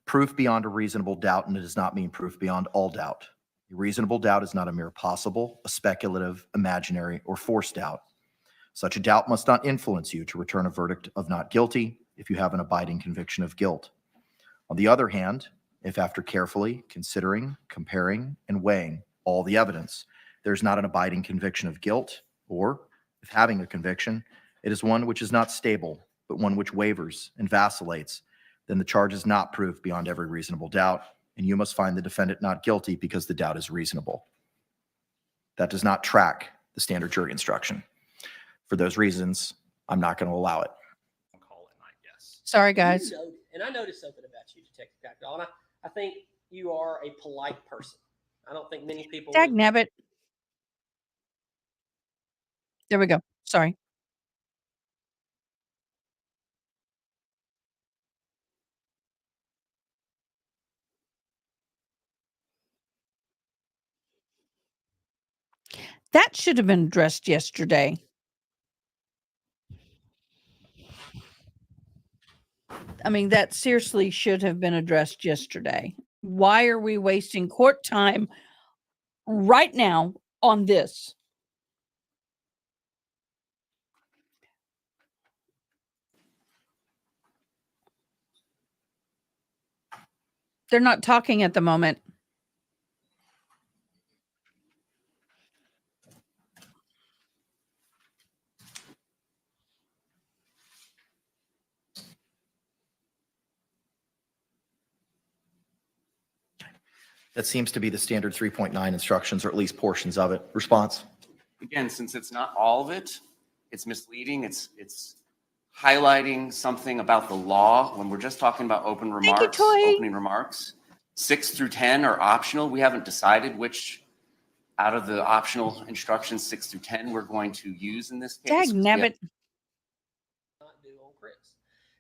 Speaker 5: proof beyond a reasonable doubt, and it does not mean proof beyond all doubt. A reasonable doubt is not a mere possible, a speculative, imaginary, or forced doubt. Such a doubt must not influence you to return a verdict of not guilty if you have an abiding conviction of guilt. On the other hand, if after carefully considering, comparing, and weighing all the evidence, there's not an abiding conviction of guilt, or if having a conviction, it is one which is not stable, but one which wavers and vacillates, then the charge is not proof beyond every reasonable doubt, and you must find the defendant not guilty because the doubt is reasonable. That does not track the standard jury instruction. For those reasons, I'm not going to allow it.
Speaker 2: Call it, I guess.
Speaker 1: Sorry, guys.
Speaker 7: And I noticed something about you, Detective Cactal. I think you are a polite person. I don't think many people.
Speaker 1: Dag nabbit. There we go. Sorry. That should have been addressed yesterday. I mean, that seriously should have been addressed yesterday. Why are we wasting court time right now on this? They're not talking at the moment.
Speaker 5: That seems to be the standard 3.9 instructions, or at least portions of it. Response?
Speaker 2: Again, since it's not all of it, it's misleading. It's highlighting something about the law when we're just talking about open remarks.
Speaker 1: you, Toy.
Speaker 2: Opening remarks. 6 through 10 are optional. We haven't decided which out of the optional instructions, 6 through 10, we're going to use in this case.
Speaker 1: Dag
Speaker 2: 'cause we have-
Speaker 1: nabbit.
Speaker 7: Not do on Chris.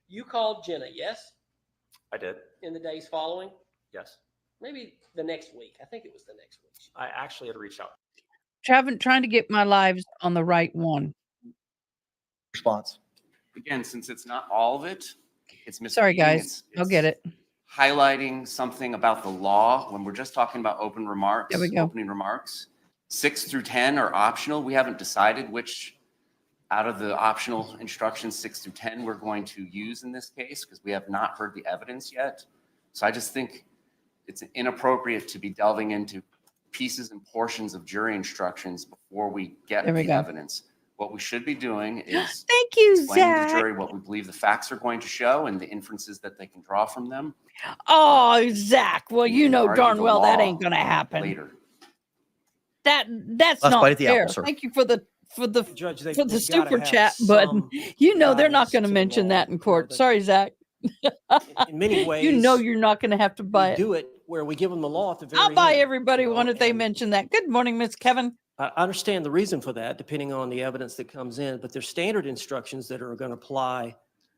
Speaker 7: You called Jenna, yes?
Speaker 8: I did,
Speaker 7: In the days following?
Speaker 8: yes.
Speaker 7: Maybe the next week. I think it was the next week.
Speaker 8: I actually had reached out.
Speaker 1: Trying to get my lives on the right one.
Speaker 5: Response?
Speaker 2: Again, since it's not all of it, it's misleading.
Speaker 1: Sorry, guys. I'll get it.
Speaker 2: Highlighting something about the law when we're just talking about open remarks.
Speaker 1: There we go.
Speaker 2: Opening remarks. 6 through 10 are optional. We haven't decided which out of the optional instructions, 6 through 10, we're going to use in this case because we have not heard the evidence yet. So I just think it's inappropriate to be delving into pieces and portions of jury instructions before we get
Speaker 1: There we
Speaker 2: the
Speaker 1: go.
Speaker 2: evidence. What we should be doing is
Speaker 1: Thank you,
Speaker 2: explaining to the
Speaker 1: Zach.
Speaker 2: jury what we believe the facts are going to show and the inferences that they can draw from them
Speaker 1: Oh, Zach. Well, you know
Speaker 2: argue
Speaker 1: darn
Speaker 2: the
Speaker 1: well that
Speaker 2: law
Speaker 1: ain't gonna happen.
Speaker 2: later.
Speaker 1: That's
Speaker 5: Last
Speaker 1: not
Speaker 5: bite at the
Speaker 1: fair.
Speaker 5: apple, sir.
Speaker 1: Thank you for the
Speaker 7: Judge, they,
Speaker 1: for the
Speaker 7: they've gotta
Speaker 1: super
Speaker 7: have
Speaker 1: chat, but
Speaker 7: some
Speaker 1: you know they're not
Speaker 7: guidance
Speaker 1: going to
Speaker 7: to the
Speaker 1: mention
Speaker 7: law,
Speaker 1: that in court.
Speaker 7: that
Speaker 1: Sorry, Zach.
Speaker 7: in many ways,
Speaker 1: You know you're not going to have to buy
Speaker 7: we
Speaker 1: it.
Speaker 7: do it where we give them the law at the very
Speaker 1: I'll buy
Speaker 7: end,
Speaker 1: everybody
Speaker 7: you know,
Speaker 1: one if they
Speaker 7: and
Speaker 1: mention that. Good morning, Miss Kevin.
Speaker 7: I understand the reason for that, depending on the evidence that comes in, but there's standard instructions that are going to apply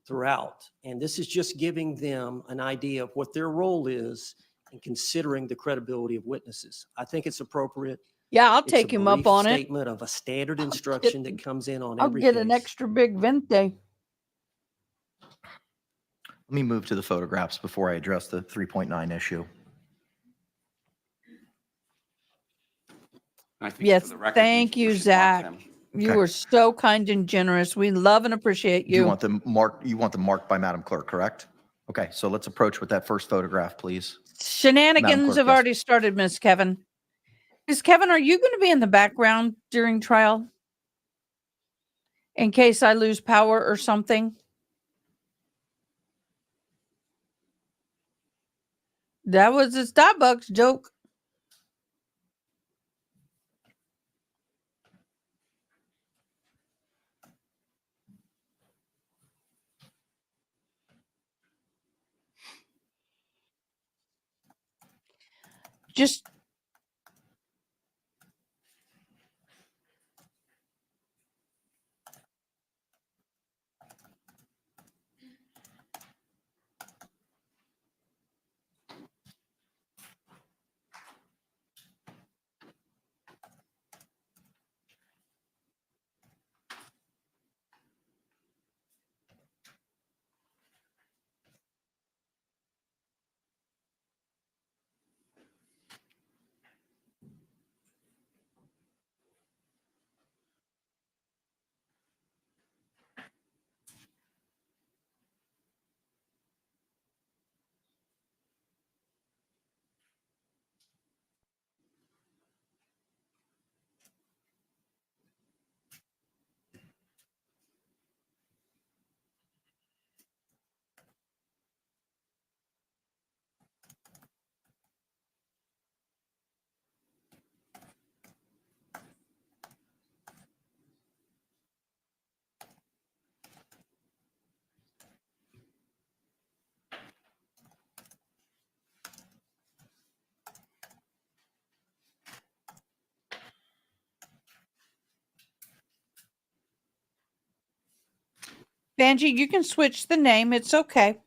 Speaker 7: throughout. And this is just giving them an idea of what their role is in considering the credibility of witnesses. I think it's appropriate.
Speaker 1: Yeah, I'll
Speaker 7: It's
Speaker 1: take
Speaker 7: a
Speaker 1: him up
Speaker 7: brief
Speaker 1: on it.
Speaker 7: statement of a standard instruction that comes in on
Speaker 1: I'll
Speaker 7: every
Speaker 1: get an
Speaker 7: case.
Speaker 1: extra big vente.
Speaker 5: Let me move to the photographs before I address the 3.9 issue.
Speaker 2: I think for
Speaker 1: Yes,
Speaker 2: the record,
Speaker 1: thank
Speaker 2: we
Speaker 1: you,
Speaker 2: should mark
Speaker 1: Zach.
Speaker 2: them.
Speaker 1: You
Speaker 5: Okay.
Speaker 1: were so kind and generous. We love and appreciate
Speaker 5: Do you
Speaker 1: you.
Speaker 5: want them marked? You want them marked by Madam Clerk, correct? Okay, so let's approach with that first photograph, please. Madam
Speaker 1: Shenanigans
Speaker 5: Clerk,
Speaker 1: have
Speaker 5: yes.
Speaker 1: already started, Miss Kevin. Miss Kevin, are you going to be in the background during trial? In case I lose power or something? That was a Starbucks joke. Just Vanjie, you can switch the name. It's okay.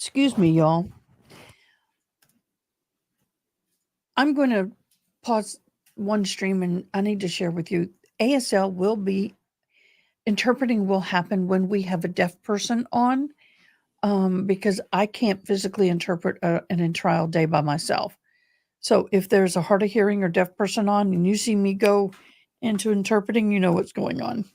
Speaker 1: Excuse me, y'all. I'm going to pause one stream and I need to share with you. ASL will be interpreting will happen when we have a deaf person on, because I can't physically interpret an trial day by myself. So if there's a hard of hearing or deaf person on and you see me go into interpreting, you know what's going on.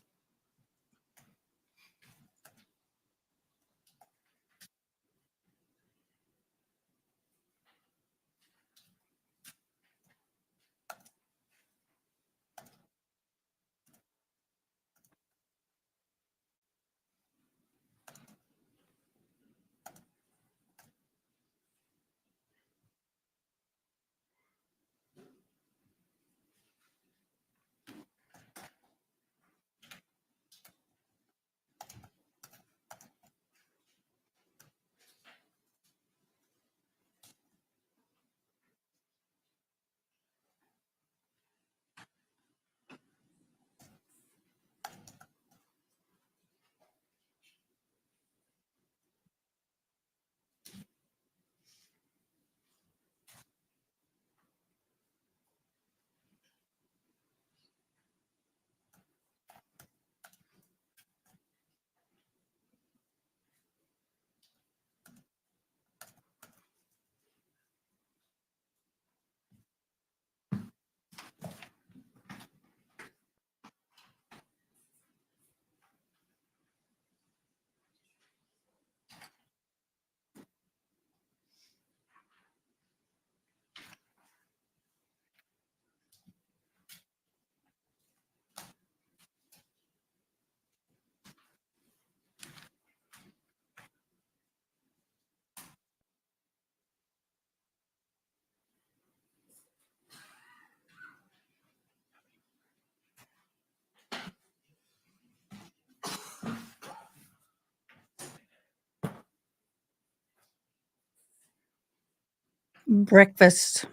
Speaker 1: Breakfast.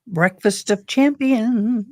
Speaker 1: Breakfast of champions.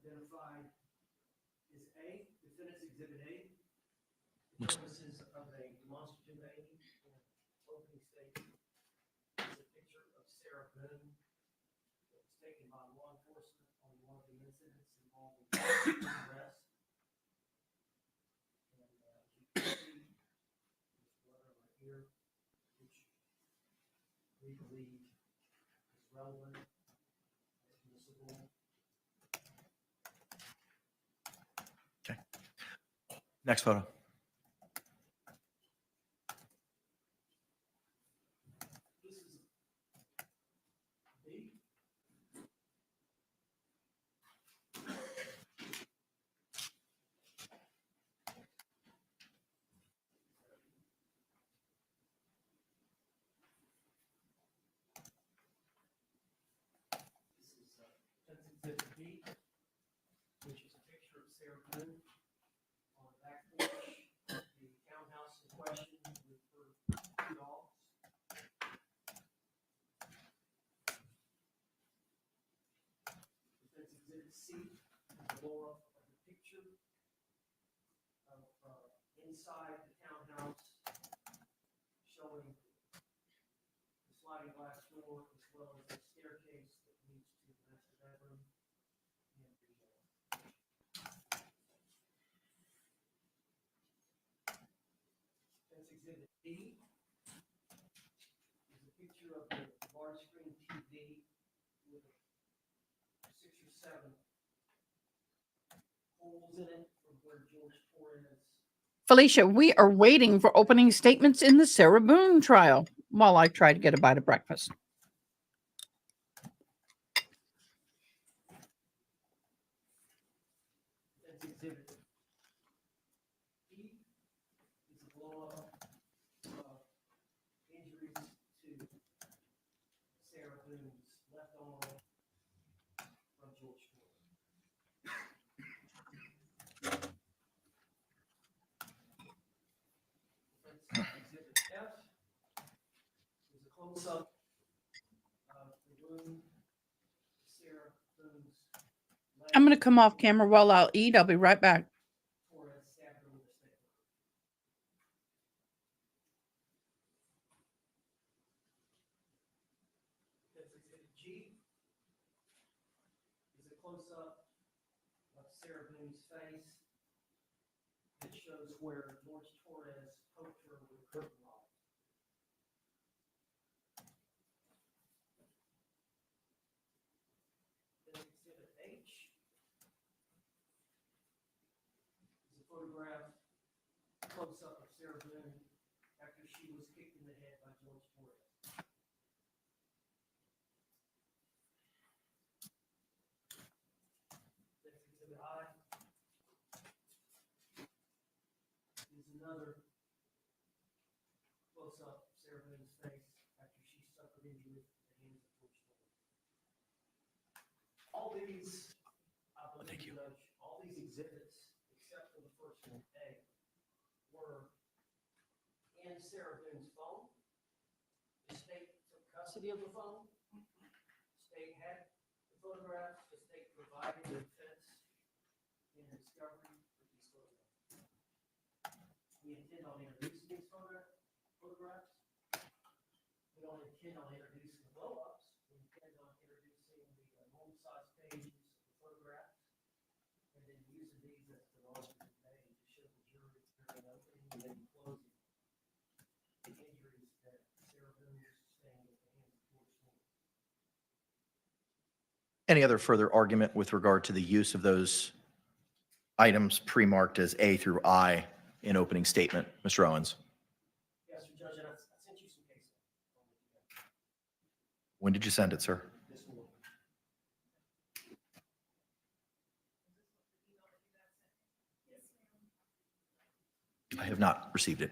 Speaker 7: Identified is A, Defendant's Exhibit A, the purposes of a demonstrative aid and opening statement. Is a picture of Sarah Boone that was taken by law enforcement on one of the incidents involving arrest. And as you can see, this letter right here, which we believe is relevant, admissible.
Speaker 5: Next photo.
Speaker 7: This is B. This is Defense Exhibit B, which is a picture of Sarah Boone on the back porch of the townhouse in question with her two dogs. Defense Exhibit C, the blow up of the picture of inside the townhouse showing the sliding glass door as well as the staircase that leads to the master bedroom and the Defense Exhibit D is a picture of the large screen TV with 6 or 7 holes in it from where Jorge Torres.
Speaker 1: Felicia, we are waiting for opening statements in the Sarah Boone trial while I try to get a bite of breakfast.
Speaker 7: Defense Exhibit E is a blow up of injuries to Sarah Boone's left arm from Jorge Torres. Defense Exhibit F is a close-up of the wound to Sarah Boone's leg.
Speaker 1: I'm going to come off camera while I'll eat. I'll be right back.
Speaker 7: Torres stabbed her with a stapler. Defense Exhibit G is a close-up of Sarah Boone's face that shows where Jorge Torres poked her with a curtain rod. Defense Exhibit H is a photograph close-up of Sarah Boone after she was kicked in the head by Jorge Torres. Defense Exhibit I is another close-up of Sarah Boone's face after she suffered injury at the hands of Jorge Torres. All these, I believe, Judge, all these exhibits, except for the first one, A, were in Sarah Boone's phone. The state took custody of the phone. The state had the photographs. The state provided the defense in discovery for these photographs. We intend on introducing these photographs. We don't intend on introducing the blow-ups. We intend on introducing the normal-size pages of the photographs and then using these as demonstrative aid to show the jury during opening
Speaker 5: Any other further argument with regard to the use of those items pre-marked as A through I in opening statement? Mr. Owens,
Speaker 7: Yes, Sir Judge, and I sent you some cases.
Speaker 5: when did you send it, sir?
Speaker 7: This one.
Speaker 5: I have not received it.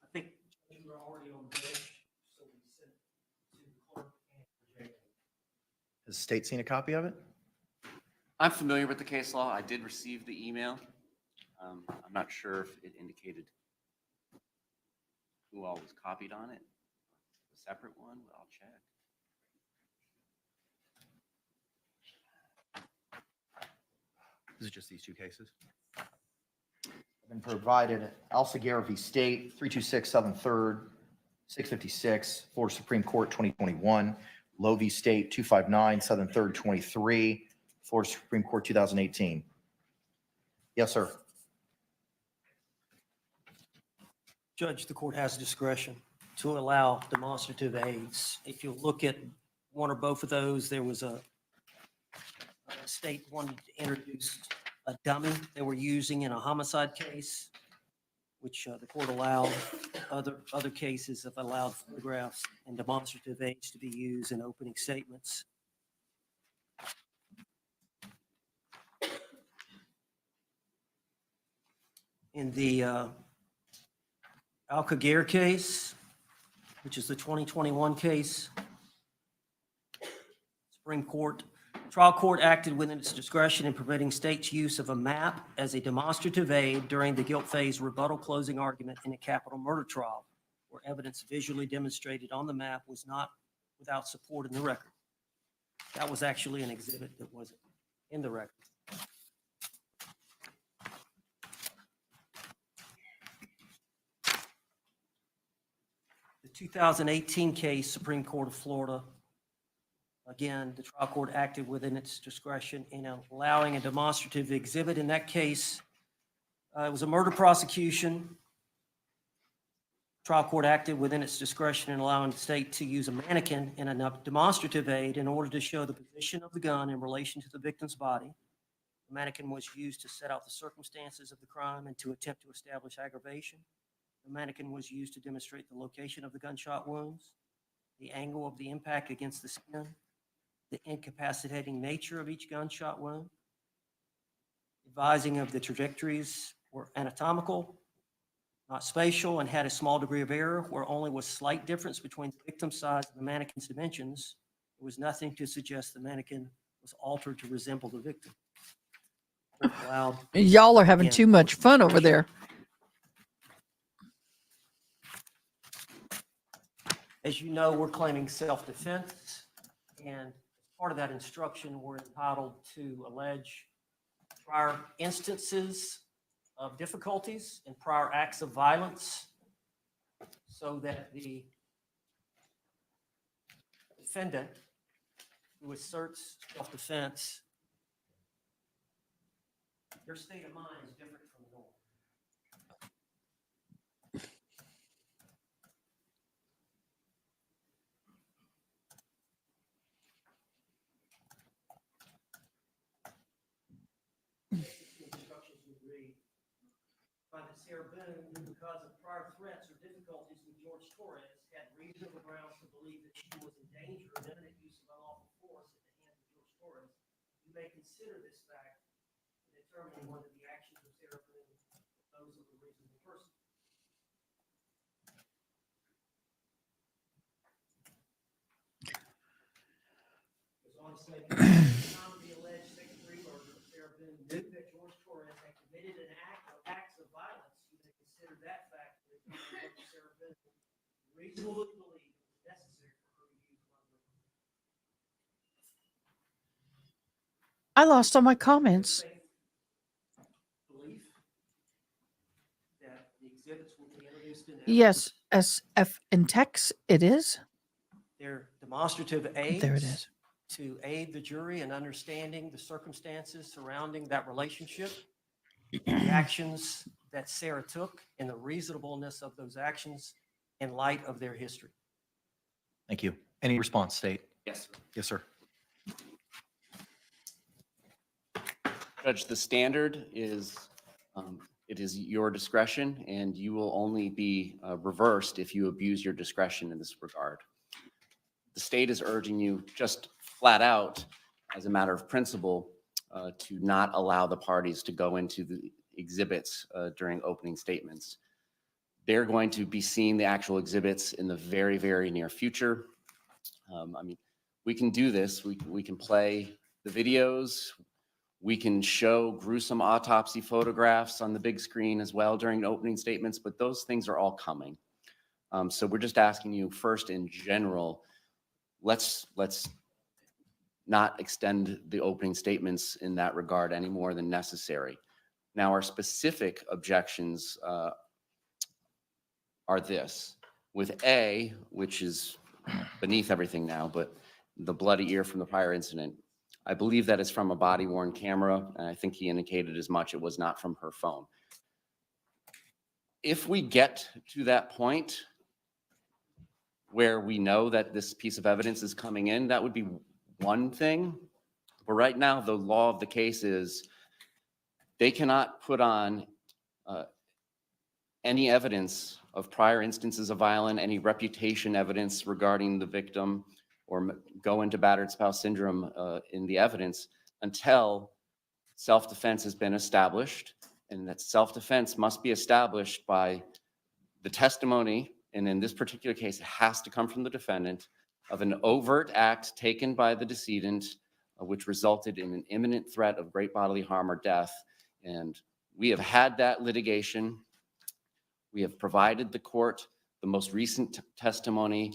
Speaker 7: I think you were already on the bench, so we sent it to the clerk and Jacob.
Speaker 5: Has the state seen a copy of it?
Speaker 2: I'm familiar with the case law. I did receive the email. I'm not sure if it indicated who all was copied on it. A separate one, but I'll check.
Speaker 5: Is it just these two cases? Been provided Alsaguer v. State, 326 7th 3rd, 656, Florida Supreme Court, 2021. Lowe v. State, 259 7th 3rd, 23, Florida Supreme Court, 2018. Yes, sir.
Speaker 7: Judge, the court has discretion to allow demonstrative aids. If you look at one or both of those, there was a state wanted to introduce a dummy they were using in a homicide case, which the court allowed. Other cases have allowed photographs and demonstrative aids to be used in opening statements. In the Alsaguer case, which is the 2021 case, trial court acted within its discretion in permitting state's use of a map as a demonstrative aid during the guilt phase rebuttal closing argument in a capital murder trial, where evidence visually demonstrated on the map was not without support in the record. That was actually an exhibit that wasn't in the record. The 2018 case, Supreme Court of Florida, again, the trial court acted within its discretion in allowing a demonstrative exhibit. In that case, it was a murder prosecution. Trial court acted within its discretion in allowing the state to use a mannequin in a demonstrative aid in order to show the position of the gun in relation to the victim's body. The mannequin was used to set out the circumstances of the crime and to attempt to establish aggravation. The mannequin was used to demonstrate the location of the gunshot wounds, the angle of the impact against the skin, the incapacitating nature of each gunshot wound. Advising of the trajectories were anatomical, not spatial, and had a small degree of error where only was slight difference between the victim's size and the mannequin's dimensions. There was nothing to suggest the mannequin was altered to resemble the victim.
Speaker 1: Y'all are having too much fun over there.
Speaker 7: As you know, we're claiming self-defense, and part of that instruction, we're entitled to allege prior instances of difficulties and prior acts of violence so that the defendant who asserts self-defense, their state of mind is different from the norm. Instructions would read, find that Sarah Boone, who because of prior threats or difficulties with Jorge Torres, had reasonable grounds to believe that she was in danger of imminent use of unlawful force at the hands of Jorge Torres. You may consider this fact in determining whether the actions of Sarah Boone are those of a reasonable person. Goes on to say, time of the alleged second-degree murder, Sarah Boone knew that Jorge Torres had committed an act or acts of violence. You may consider that fact to determine whether Sarah Boone reasonably believed it was necessary for her to use violence.
Speaker 1: I lost all my comments.
Speaker 7: Belief that the exhibits will be introduced in evidence.
Speaker 1: Yes, SF in text, it is.
Speaker 7: They're demonstrative aids.
Speaker 1: There it is.
Speaker 7: To aid the jury in understanding the circumstances surrounding that relationship, the actions that Sarah took, and the reasonableness of those actions in light of their history.
Speaker 5: Thank you. Any response, State?
Speaker 2: Yes.
Speaker 5: Yes, sir.
Speaker 2: Judge, the standard is, it is your discretion, and you will only be reversed if you abuse your discretion in this regard. The state is urging you just flat out, as a matter of principle, to not allow the parties to go into the exhibits during opening statements. They're going to be seeing the actual exhibits in the very, very near future. I mean, we can do this. We can play the videos. We can show gruesome autopsy photographs on the big screen as well during opening statements, but those things are all coming. So we're just asking you first in general, let's not extend the opening statements in that regard any more than necessary. Now, our specific objections are this. With A, which is beneath everything now, but the bloody ear from the prior incident, I believe that is from a body-worn camera, and I think he indicated as much. It was not from her phone. If we get to that point where we know that this piece of evidence is coming in, that would be one thing. But right now, the law of the case is they cannot put on any evidence of prior instances of violence, any reputation evidence regarding the victim, or go into battered spouse syndrome in the evidence until self-defense has been established. And that self-defense must be established by the testimony, and in this particular case, it has to come from the defendant, of an overt act taken by the decedent, which resulted in an imminent threat of great bodily harm or death. And we have had that litigation. We have provided the court the most recent testimony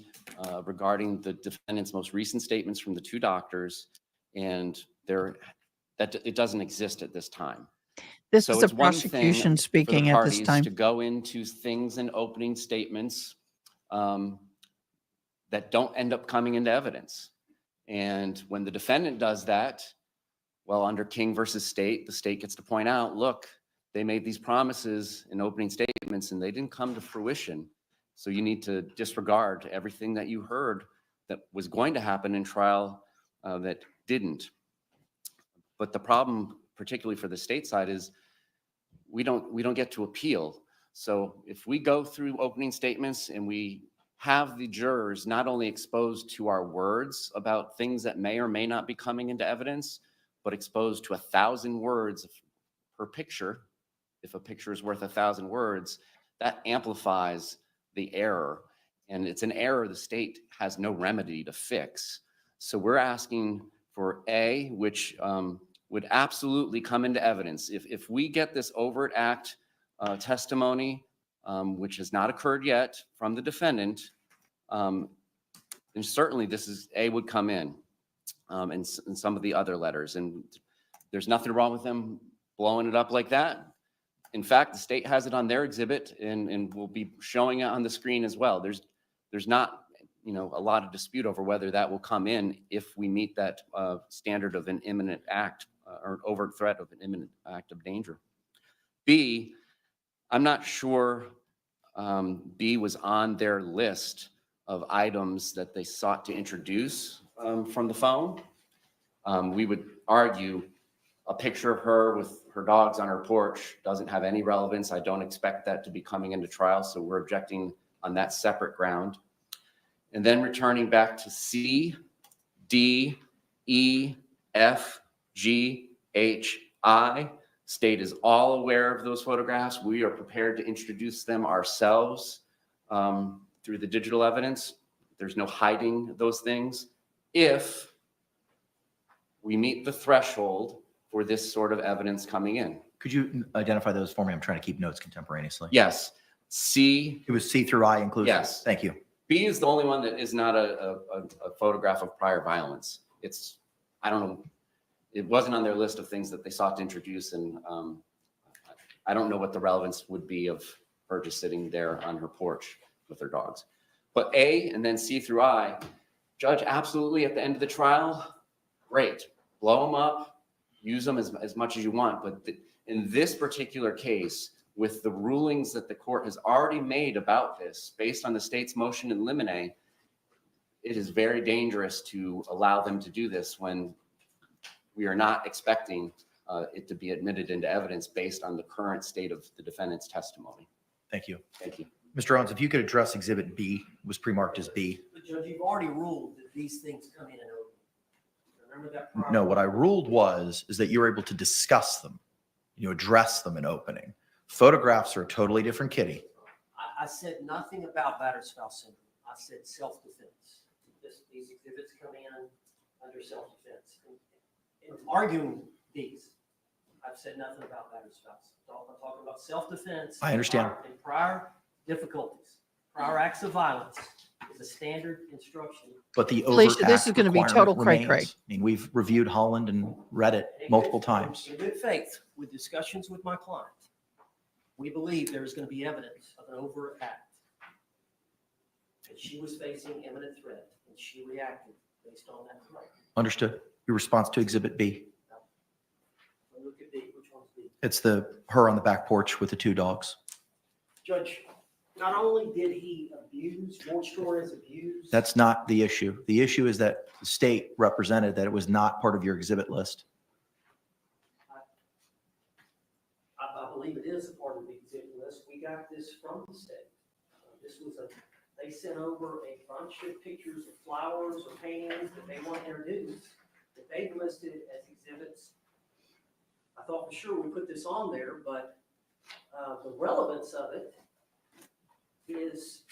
Speaker 2: regarding the defendant's most recent statements from the two doctors, and it doesn't exist at this time.
Speaker 1: This
Speaker 2: So
Speaker 1: is the
Speaker 2: it's one thing
Speaker 1: prosecution
Speaker 2: for the
Speaker 1: speaking at this
Speaker 2: parties
Speaker 1: time.
Speaker 2: to go into things in opening statements that don't end up coming into evidence. And when the defendant does that, well, under King versus State, the state gets to point out, look, they made these promises in opening statements and they didn't come to fruition. So you need to disregard everything that you heard that was going to happen in trial that didn't. But the problem, particularly for the state side, is we don't get to appeal. So if we go through opening statements and we have the jurors not only exposed to our words about things that may or may not be coming into evidence, but exposed to 1,000 words per picture, if a picture is worth 1,000 words, that amplifies the error. And it's an error the state has no remedy to fix. So we're asking for A, which would absolutely come into evidence. If we get this overt act testimony, which has not occurred yet from the defendant, then certainly this is A would come in, and some of the other letters. And there's nothing wrong with them blowing it up like that. In fact, the state has it on their exhibit and will be showing it on the screen as well. There's not, a lot of dispute over whether that will come in if we meet that standard of an imminent act or overt threat of an imminent act of danger. B, I'm not sure B was on their list of items that they sought to introduce from the phone. We would argue a picture of her with her dogs on her porch doesn't have any relevance. I don't expect that to be coming into trial, so we're objecting on that separate ground. And then returning back to C, D, E, F, G, H, I. State is all aware of those photographs. We are prepared to introduce them ourselves through the digital evidence. There's no hiding those things. If we meet the threshold for this sort of evidence coming in.
Speaker 5: Could you identify those for me? I'm trying to keep notes contemporaneously.
Speaker 2: Yes. C.
Speaker 5: It was C through I inclusive?
Speaker 2: Yes.
Speaker 5: Thank you.
Speaker 2: B is the only one that is not a photograph of prior violence. I don't know, it wasn't on their list of things that they sought to introduce, and I don't know what the relevance would be of her just sitting there on her porch with her dogs. But A and then C through I, Judge, absolutely, at the end of the trial, great. Blow them up, use them as much as you want. But in this particular case, with the rulings that the court has already made about this, based on the state's motion in limine, it is very dangerous to allow them to do this when we are not expecting it to be admitted into evidence based on the current state of the defendant's testimony.
Speaker 5: Thank you.
Speaker 2: Thank you.
Speaker 5: Mr. Owens, if you could address Exhibit B, was pre-marked as B.
Speaker 7: But Judge, you've already ruled that these things come in and open. Remember that? prior-
Speaker 5: No, what I ruled is that you were able to discuss them, address them in opening. Photographs are a totally different kitty.
Speaker 7: I said nothing about battered spouse syndrome. I said self-defense. These exhibits come in under self-defense. In arguing these, I've said nothing about battered spouse. I'm talking about self-defense.
Speaker 5: I understand.
Speaker 7: And prior difficulties, prior acts of violence is a standard instruction.
Speaker 5: But the
Speaker 1: Felicia,
Speaker 5: overt
Speaker 1: this
Speaker 5: act
Speaker 1: is gonna be
Speaker 5: requirement
Speaker 1: total cray-cray.
Speaker 5: remains. I mean, we've reviewed Holland and read it multiple times.
Speaker 7: In good faith, with discussions with my client, we believe there is going to be evidence of an overt act. That she was facing imminent threat, and she reacted based on that threat.
Speaker 5: Understood. Your response to Exhibit B.
Speaker 7: Look at B, which one's B?
Speaker 5: It's her on the back porch with the two dogs.
Speaker 7: Judge, not only did he abuse, Jorge Torres abused.
Speaker 5: That's not the issue. The issue is that the state represented that it was not part of your exhibit list.
Speaker 7: I believe it is a part of the exhibit list. We got this from the state. They sent over a bunch of pictures of flowers or paintings that they want to introduce, that they've listed as exhibits. I thought for sure we put this on there, but the relevance of it is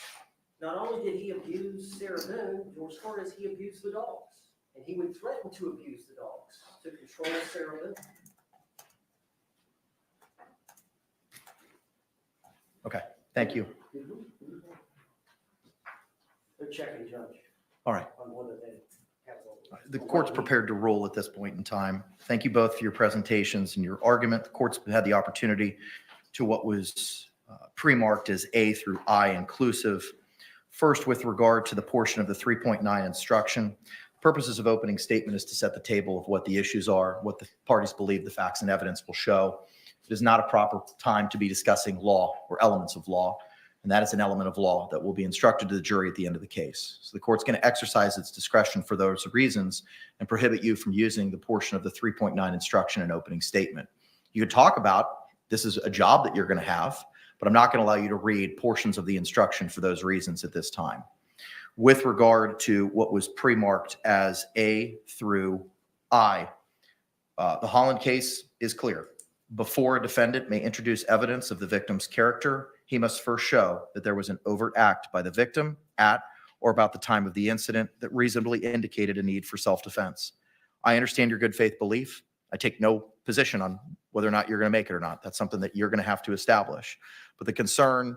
Speaker 7: not only did he abuse Sarah Boone, Jorge Torres, he abused the dogs. And he would threaten to abuse the dogs to control Sarah Boone.
Speaker 5: Okay, thank you.
Speaker 7: They're checking, Judge,
Speaker 5: All right.
Speaker 7: on whether they have.
Speaker 5: The court's prepared to rule at this point in time. Thank you both for your presentations and your argument. The court's had the opportunity to what was pre-marked as A through I inclusive. First, with regard to the portion of the 3.9 instruction, purposes of opening statement is to set the table of what the issues are, what the parties believe the facts and evidence will show. It is not a proper time to be discussing law or elements of law, and that is an element of law that will be instructed to the jury at the end of the case. So the court's going to exercise its discretion for those reasons and prohibit you from using the portion of the 3.9 instruction in opening statement. You could talk about this is a job that you're going to have, but I'm not going to allow you to read portions of the instruction for those reasons at this time. With regard to what was pre-marked as A through I, the Holland case is clear. Before a defendant may introduce evidence of the victim's character, he must first show that there was an overt act by the victim at or about the time of the incident that reasonably indicated a need for self-defense. I understand your good faith belief. I take no position on whether or not you're going to make it or not. That's something that you're going to have to establish. But the concern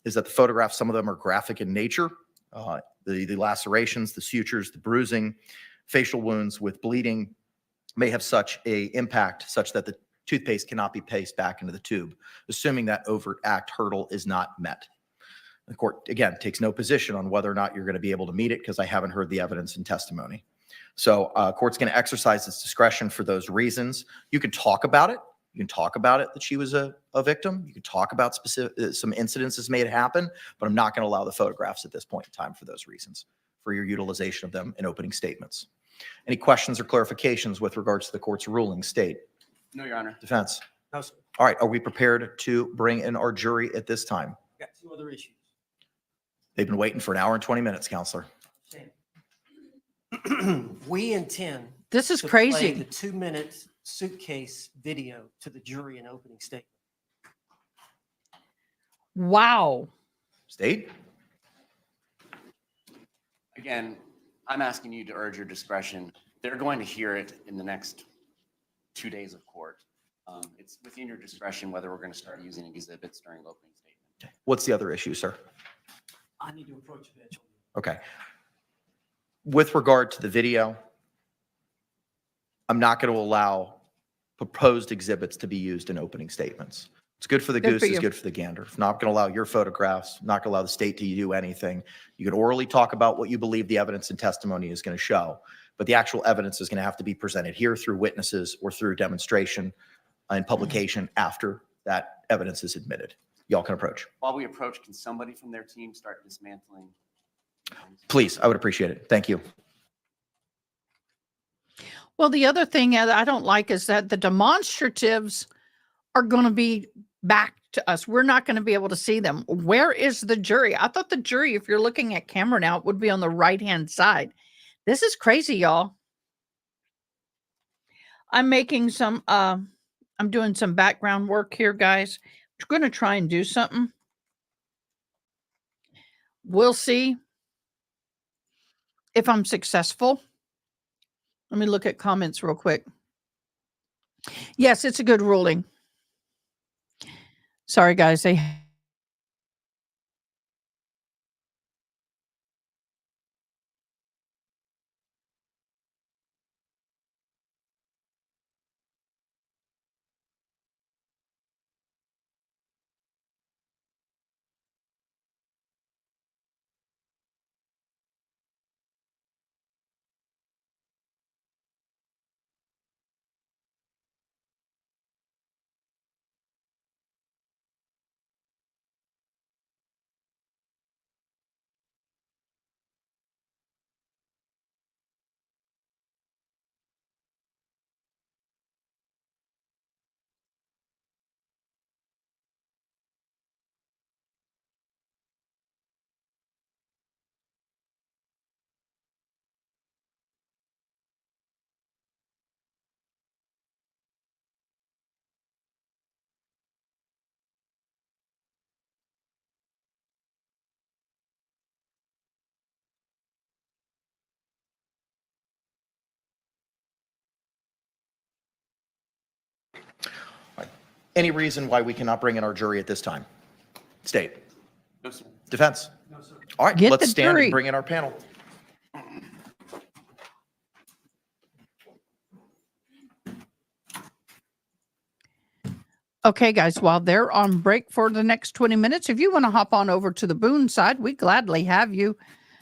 Speaker 5: is that the photographs, some of them are graphic in nature. The lacerations, the sutures, the bruising, facial wounds with bleeding may have such a impact such that the toothpaste cannot be placed back into the tube, assuming that overt act hurdle is not met. The court, again, takes no position on whether or not you're going to be able to meet it because I haven't heard the evidence and testimony. So court's going to exercise its discretion for those reasons. You can talk about it. You can talk about it that she was a victim. You can talk about specific some incidences may have happened, but I'm not going to allow the photographs at this point in time for those reasons, for your utilization of them in opening statements. Any questions or clarifications with regards to the court's ruling? State.
Speaker 2: No, Your Honor.
Speaker 5: Defense.
Speaker 7: No, sir.
Speaker 5: All right. Are we prepared to bring in our jury at this time?
Speaker 7: Got two other issues.
Speaker 5: They've been waiting for an hour and 20 minutes, Counselor.
Speaker 7: We intend
Speaker 1: This is
Speaker 7: to play
Speaker 1: crazy.
Speaker 7: the 2-minute suitcase video to the jury in opening statement.
Speaker 1: Wow.
Speaker 5: State.
Speaker 2: Again, I'm asking you to urge your discretion. They're going to hear it in the next 2 days of court. It's within your discretion whether we're going to start using exhibits during opening statement.
Speaker 5: What's the other issue, sir?
Speaker 7: I need to approach the bench.
Speaker 5: Okay. With regard to the video, I'm not going to allow proposed exhibits to be used in opening statements. It's good for the
Speaker 1: Good
Speaker 5: goose,
Speaker 1: for
Speaker 5: it's
Speaker 1: you.
Speaker 5: good for the gander. If not going to allow your photographs, not going to allow the state to do anything. You can orally talk about what you believe the evidence and testimony is going to show, but the actual evidence is going to have to be presented here through witnesses or through demonstration and publication after that evidence is admitted. Y'all can approach.
Speaker 2: While we approach, can somebody from their team start dismantling?
Speaker 5: Please, I would appreciate it. Thank you.
Speaker 1: Well, the other thing that I don't like is that the demonstratives are going to be back to us. We're not going to be able to see them. Where is the jury? I thought the jury, if you're looking at camera now, it would be on the right-hand side. This is crazy, y'all. I'm making some, I'm doing some background work here, guys. We're going to try and do something. We'll see if I'm successful. Let me look at comments real quick. Yes, it's a good ruling. Sorry, guys.
Speaker 5: Any reason why we cannot bring in our jury at this time? State.
Speaker 2: No, sir.
Speaker 5: Defense. No, sir. All right,
Speaker 1: Get
Speaker 5: let's
Speaker 1: the
Speaker 5: stand
Speaker 1: jury.
Speaker 5: and bring in our panel.
Speaker 1: Okay, guys, while they're on break for the next 20 minutes, if you want to hop on over to the Boone side, we gladly have you.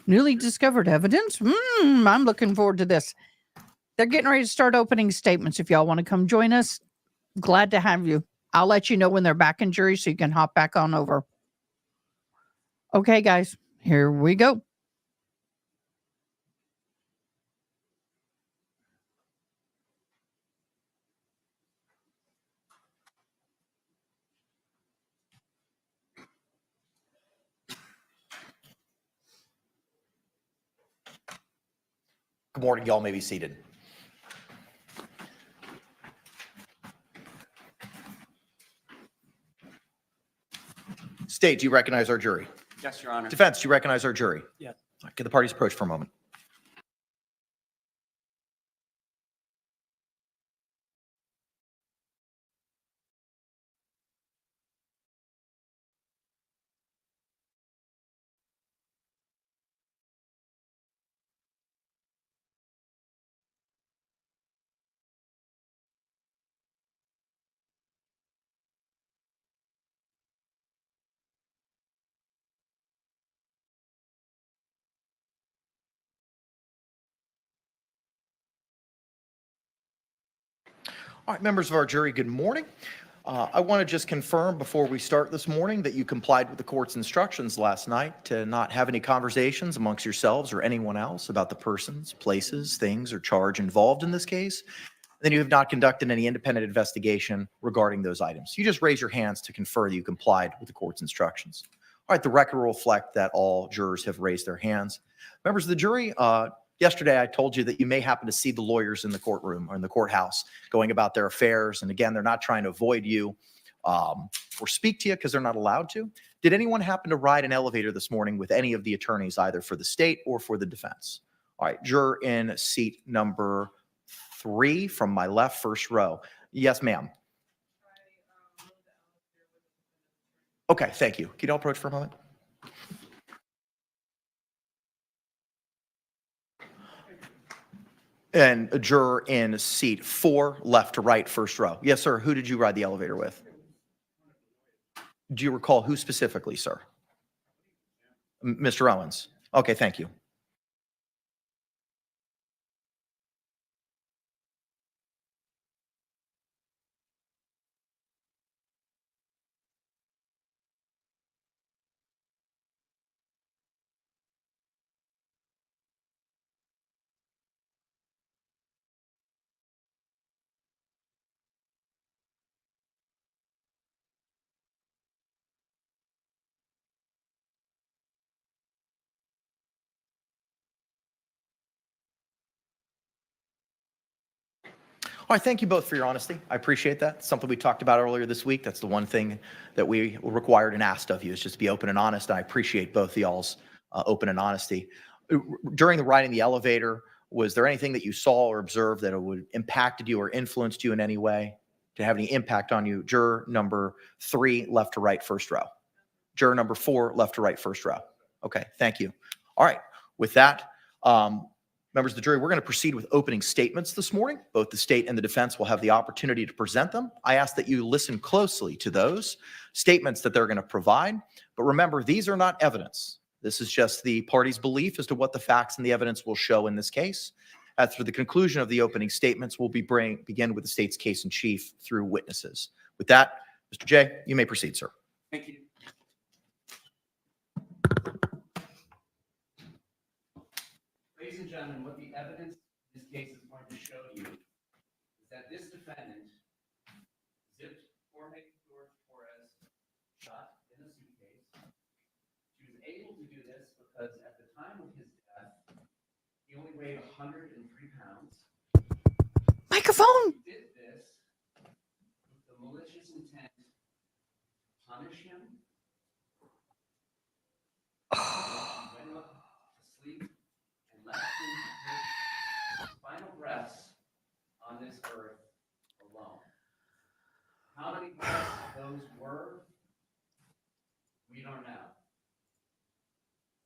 Speaker 1: Newly discovered evidence. I'm looking forward to this. They're getting ready to start opening statements. If y'all want to come join us, glad to have you. I'll let you know when they're back in jury so you can hop back on over. Okay, guys, here we go.
Speaker 5: Good morning, y'all may be seated. State, do you recognize our jury?
Speaker 2: Yes, Your Honor.
Speaker 5: Defense, do you recognize our jury?
Speaker 7: Yes.
Speaker 5: All right, can the parties approach for a moment? All right, members of our jury, good morning. I want to just confirm before we start this morning that you complied with the court's instructions last night to not have any conversations amongst yourselves or anyone else about the persons, places, things, or charge involved in this case. Then you have not conducted any independent investigation regarding those items. You just raise your hands to confer that you complied with the court's instructions. All right, the record will reflect that all jurors have raised their hands. Members of the jury, yesterday, I told you that you may happen to see the lawyers in the courtroom or in the courthouse going about their affairs. And again, they're not trying to avoid you or speak to you because they're not allowed to. Did anyone happen to ride an elevator this morning with any of the attorneys, either for the state or for the defense? All right, juror in seat number 3 from my left, first row. Yes, ma'am. Okay, thank you. Can you all approach for a moment? And a juror in seat 4, left to right, first row. Yes, sir. Who did you ride the elevator with? Do you recall who specifically, sir? Mr. Owens. Okay, thank you. All right, thank you both for your honesty. I appreciate that. Something we talked about earlier this week. That's the one thing that we required and asked of you is just to be open and honest. And I appreciate both y'all's open and honesty. During the ride in the elevator, was there anything that you saw or observed that it would impacted you or influenced you in any way to have any impact on you? Juror number 3, left to right, first row. Juror number 4, left to right, first row. Okay, thank you. All right, with that, members of the jury, we're going to proceed with opening statements this morning. Both the state and the defense will have the opportunity to present them. I ask that you listen closely to those statements that they're going to provide. But remember, these are not evidence. This is just the party's belief as to what the facts and the evidence will show in this case. After the conclusion of the opening statements, we'll begin with the state's case in chief through witnesses. With that, Mr. Jay, you may proceed, sir.
Speaker 2: Thank you. Ladies and gentlemen, what the evidence in this case is going to show you is that this defendant zipped Jorge Torres shot in a suitcase. She was able to do this because at the time of his death, he only weighed 103 pounds.
Speaker 1: Microphone.
Speaker 2: He did this with the malicious intent to punish him. She went up to sleep and left him to take his final breaths on this earth alone. How many breaths those were, we don't know.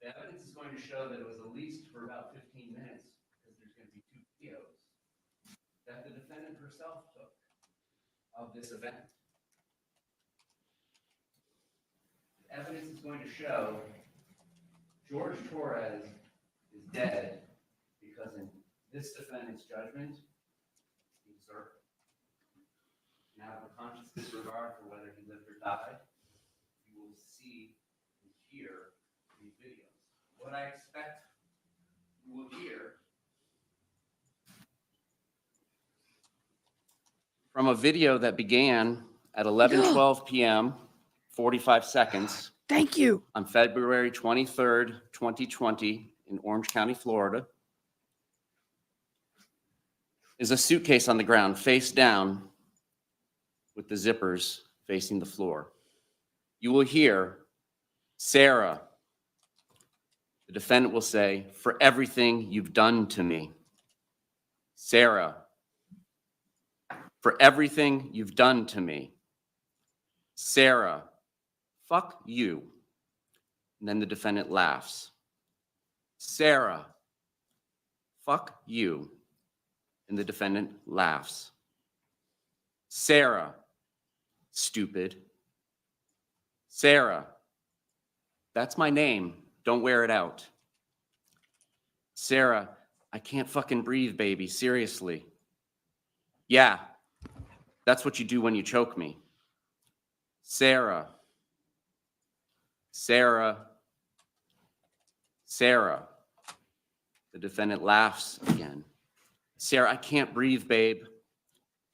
Speaker 2: The evidence is going to show that it was at least for about 15 minutes, because there's going to be 2 videos that the defendant herself took of this event. The evidence is going to show Jorge Torres is dead because in this defendant's judgment, he deserved it. Now, with a conscious disregard for whether he lived or died, you will see and hear these videos. What I expect you will hear from a video that began at 11:12 p.m., 45 seconds,
Speaker 1: Thank you.
Speaker 2: on February 23rd, 2020, in Orange County, Florida, is a suitcase on the ground, face down, with the zippers facing the floor. You will hear Sarah, the defendant will say, "For everything you've done to me." Sarah, "For everything you've done to me." Sarah, "Fuck you." And then the defendant laughs. Sarah, "Fuck you." And the defendant laughs. Sarah, "Stupid." Sarah, "That's my name. Don't wear it out." Sarah, "I can't fucking breathe, baby. Seriously." "Yeah, that's what you do when you choke me." Sarah, Sarah, Sarah. The defendant laughs again. Sarah, "I can't breathe, babe."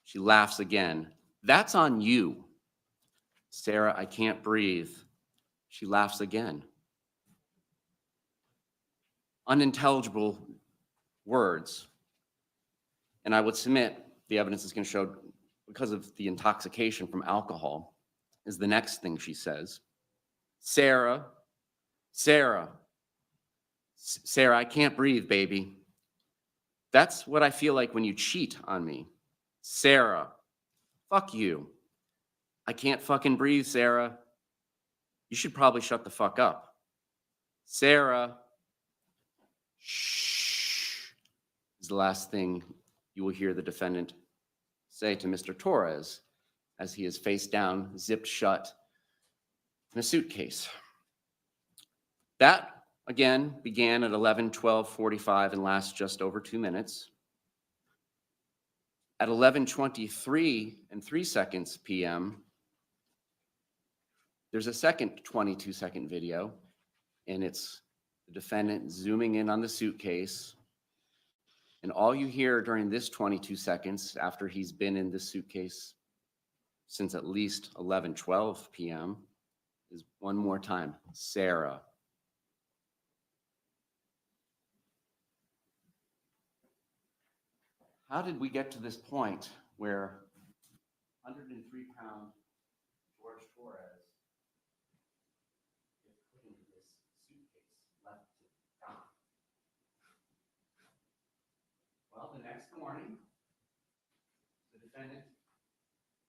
Speaker 2: She laughs again. "That's on you." Sarah, "I can't breathe." She laughs again. Unintelligible words. And I would submit the evidence is going to show, because of the intoxication from alcohol, is the next thing she says. Sarah, Sarah, Sarah, "I can't breathe, baby." "That's what I feel like when you cheat on me." Sarah, "Fuck you." "I can't fucking breathe, Sarah." "You should probably shut the fuck up." Sarah, "Shh," is the last thing you will hear the defendant say to Mr. Torres as he is face down, zipped shut in a suitcase. That, again, began at 11:12:45 and lasts just over 2 minutes. At 11:23 and 3 seconds p.m., there's a second 22-second video, and it's the defendant zooming in on the suitcase. And all you hear during this 22 seconds, after he's been in this suitcase since at least 11:12 p.m., is one more time, Sarah. How did we get to this point where 103-pound Jorge Torres is put into this suitcase left to die? Well, the next morning, the defendant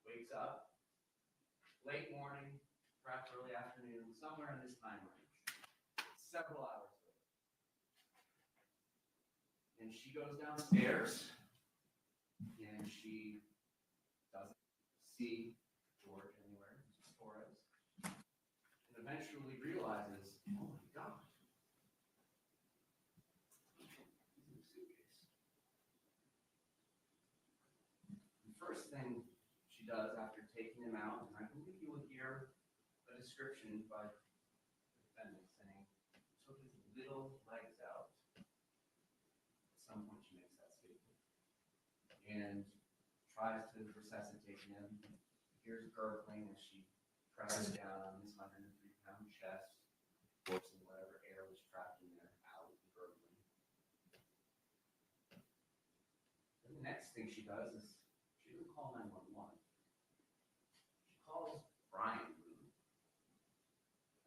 Speaker 2: wakes up, late morning, perhaps early afternoon, somewhere in this time range, several hours later. And she goes downstairs, and she doesn't see George anywhere, Torres, and eventually realizes, oh my God, he's in the suitcase. The first thing she does after taking him out, and I believe you will hear a description by the defendant saying, took his little legs out. At some point she makes that statement. And tries to resuscitate him. Hears gurgling as she presses down on his 103-pound chest, forcing whatever air was trapped in there out of the gurgling. Then the next thing she does is she doesn't call 911. She calls Brian Boone.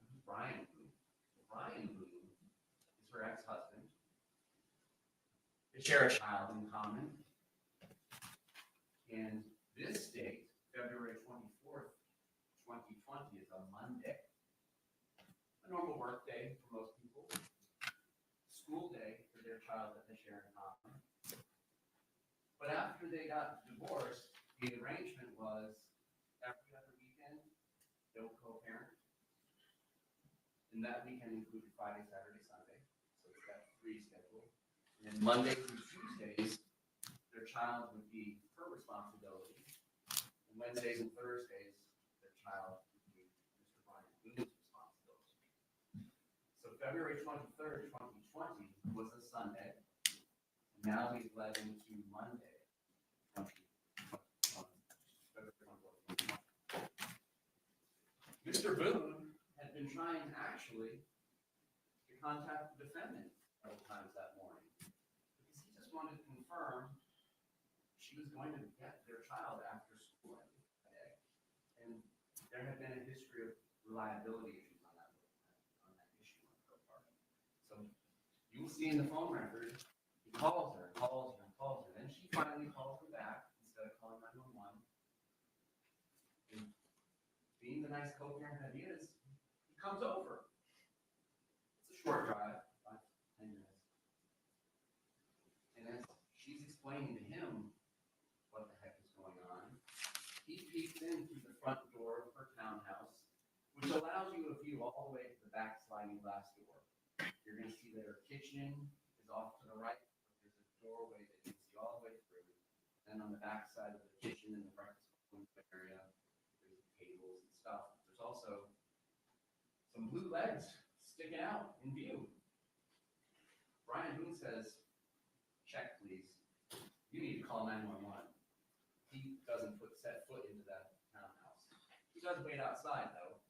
Speaker 2: Who's Brian Boone? Brian Boone is her ex-husband. They share a child in common. And this date, February 24th, 2020, is a Monday. A normal work day for most people. School day for their child that they share in common. But after they got divorced, the arrangement was every other weekend, they'll co-parent. And that weekend included Friday, Saturday, Sunday. So it's that free schedule. And then Monday through Tuesdays, their child would be her responsibility. And Wednesdays and Thursdays, their child would be Mr. Brian Boone's responsibility. So February 23rd, 2020 was a Sunday. And now we've led into Monday, February 24th, 2020. Mr. Boone had been trying actually to contact the defendant several times that morning because he just wanted to confirm she was going to get their child after school that day. And there had been a history of reliability issues on that issue on her part. So you will see in the phone record, he calls her, calls her, and calls her. Then she finally calls him back instead of calling 911. And being the nice co-parent that he is, he comes over. It's a short drive, about 10 minutes. And as she's explaining to him what the heck is going on, he peeks in through the front door of her townhouse, which allows you a view all the way to the back sliding glass door. You're going to see that her kitchen is off to the right. There's a doorway that you can see all the way through. And on the back side of the kitchen in the breakfast room area, there's tables and stuff. There's also some blue legs sticking out in view. Brian Boone says, check please. You need to call 911. He doesn't set foot into that townhouse. He does wait outside though,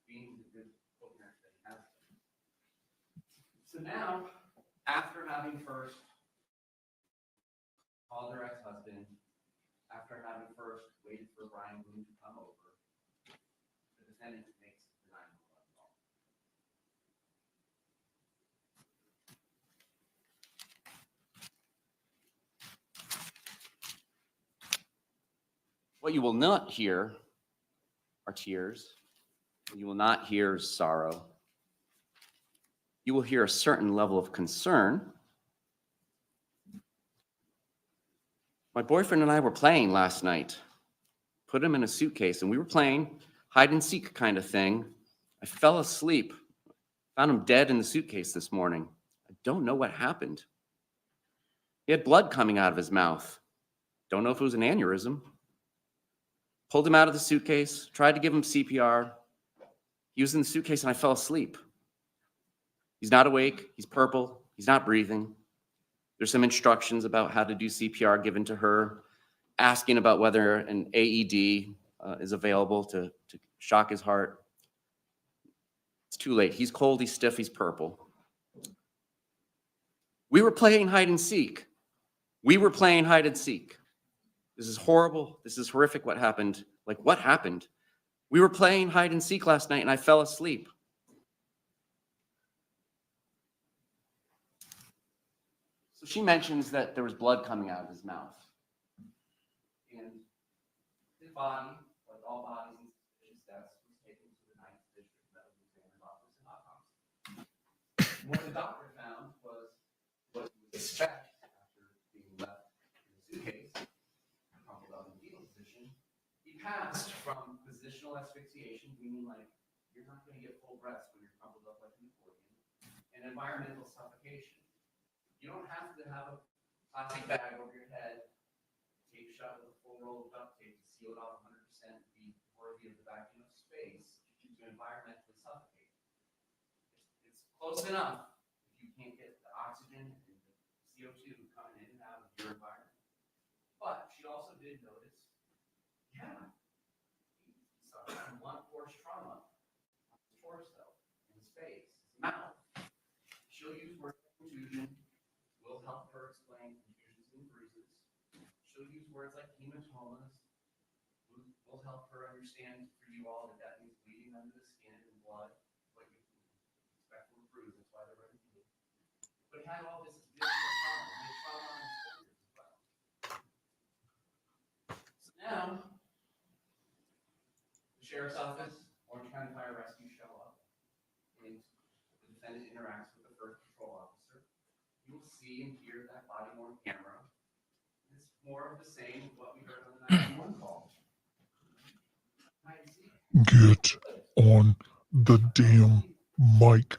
Speaker 2: being the good co-parent that he has been. So now, after having first called her ex-husband, after having first waited for Brian Boone to come over, the defendant makes the 911 call. What you will not hear are tears. You will not hear sorrow. You will hear a certain level of concern. My boyfriend and I were playing last night. Put him in a suitcase, and we were playing hide and seek kind of thing I fell asleep. Found him dead in the suitcase this morning. I don't know what happened. He had blood coming out of his mouth. Don't know if it was an aneurysm. Pulled him out of the suitcase, tried to give him CPR. He was in the suitcase and I fell asleep. He's not awake. He's purple. He's not breathing. There's some instructions about how to do CPR given to her, asking about whether an AED is available to shock his heart. It's too late. He's cold, he's stiff, he's purple. We were playing hide and seek. We were playing hide and seek. This is horrible. This is horrific what happened. Like, what happened? We were playing hide and seek last night and I fell asleep. So she mentions that there was blood coming out of his mouth. And his body, like all bodies in suspicious deaths, was taken to the 9th District Medical Examiner's office and autopsy. What the doctor found was what you would expect after being left in the suitcase, crumpled up in the fetal position. He passed from positional asphyxiation, meaning like you're not going to get full breaths when you're crumpled up like an accordion, and environmental suffocation. You don't have to have a plastic bag over your head, tape shut with a full roll of duct tape to seal it off 100%, be worthy of the vacuum of space to environmentally suffocate. It's close enough if you can't get the oxygen and the CO2 coming in and out of your environment. But she also did notice, yeah, he suffered from blunt force trauma on his torso, in his face, his mouth. She'll use words like contusion. Will help her explain confusions and bruises. She'll use words like hematomas. Will help her understand for you all that means bleeding under the skin and blood, what you can expect from a bruise. That's why they're running blue. But it had all this additional trauma. It had trauma on his fingers as well. So now, the sheriff's office, Orange County Fire Rescue show up, and the defendant interacts with the first patrol officer. You will see and hear that body-worn camera. It's more of the same of what we heard on the 911 call.
Speaker 9: Get on the damn mic.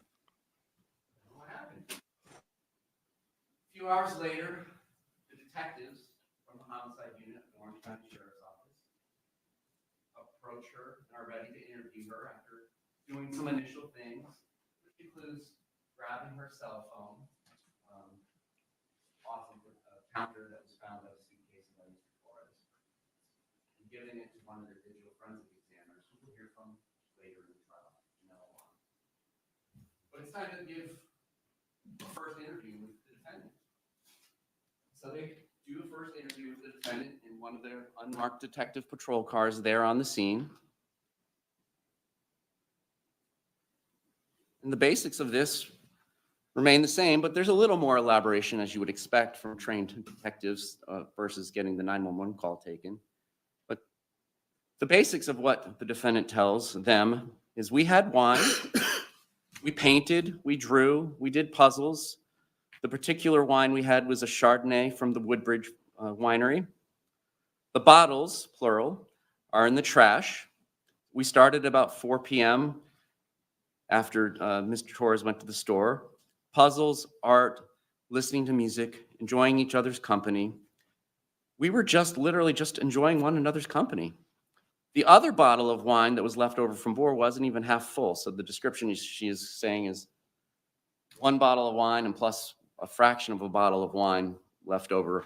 Speaker 2: What happened? A few hours later, the detectives from the homicide unit at the Orange County Sheriff's Office approach her and are ready to interview her after doing some initial things, which includes grabbing her cell phone off of a counter that was found at a suitcase by Mr. Torres, and giving it to one of their digital forensic examiners, who we'll hear from later in the trial. But it's time to give a first interview with the defendant. So they do a first interview with the defendant in one of their unmarked detective patrol cars there on the scene. And the basics of this remain the same, but there's a little more elaboration, as you would expect from trained detectives versus getting the 911 call taken. But the basics of what the defendant tells them is we had wine, we painted, we drew, we did puzzles. The particular wine we had was a Chardonnay from the Woodbridge winery. The bottles, plural, are in the trash. We started about 4 p.m. after Mr. Torres went to the store. Puzzles, art, listening to music, enjoying each other's company. We were literally just enjoying one another's company. The other bottle of wine that was left over from Boer wasn't even half full. So the description she is saying is 1 bottle of wine and plus a fraction of a bottle of wine left over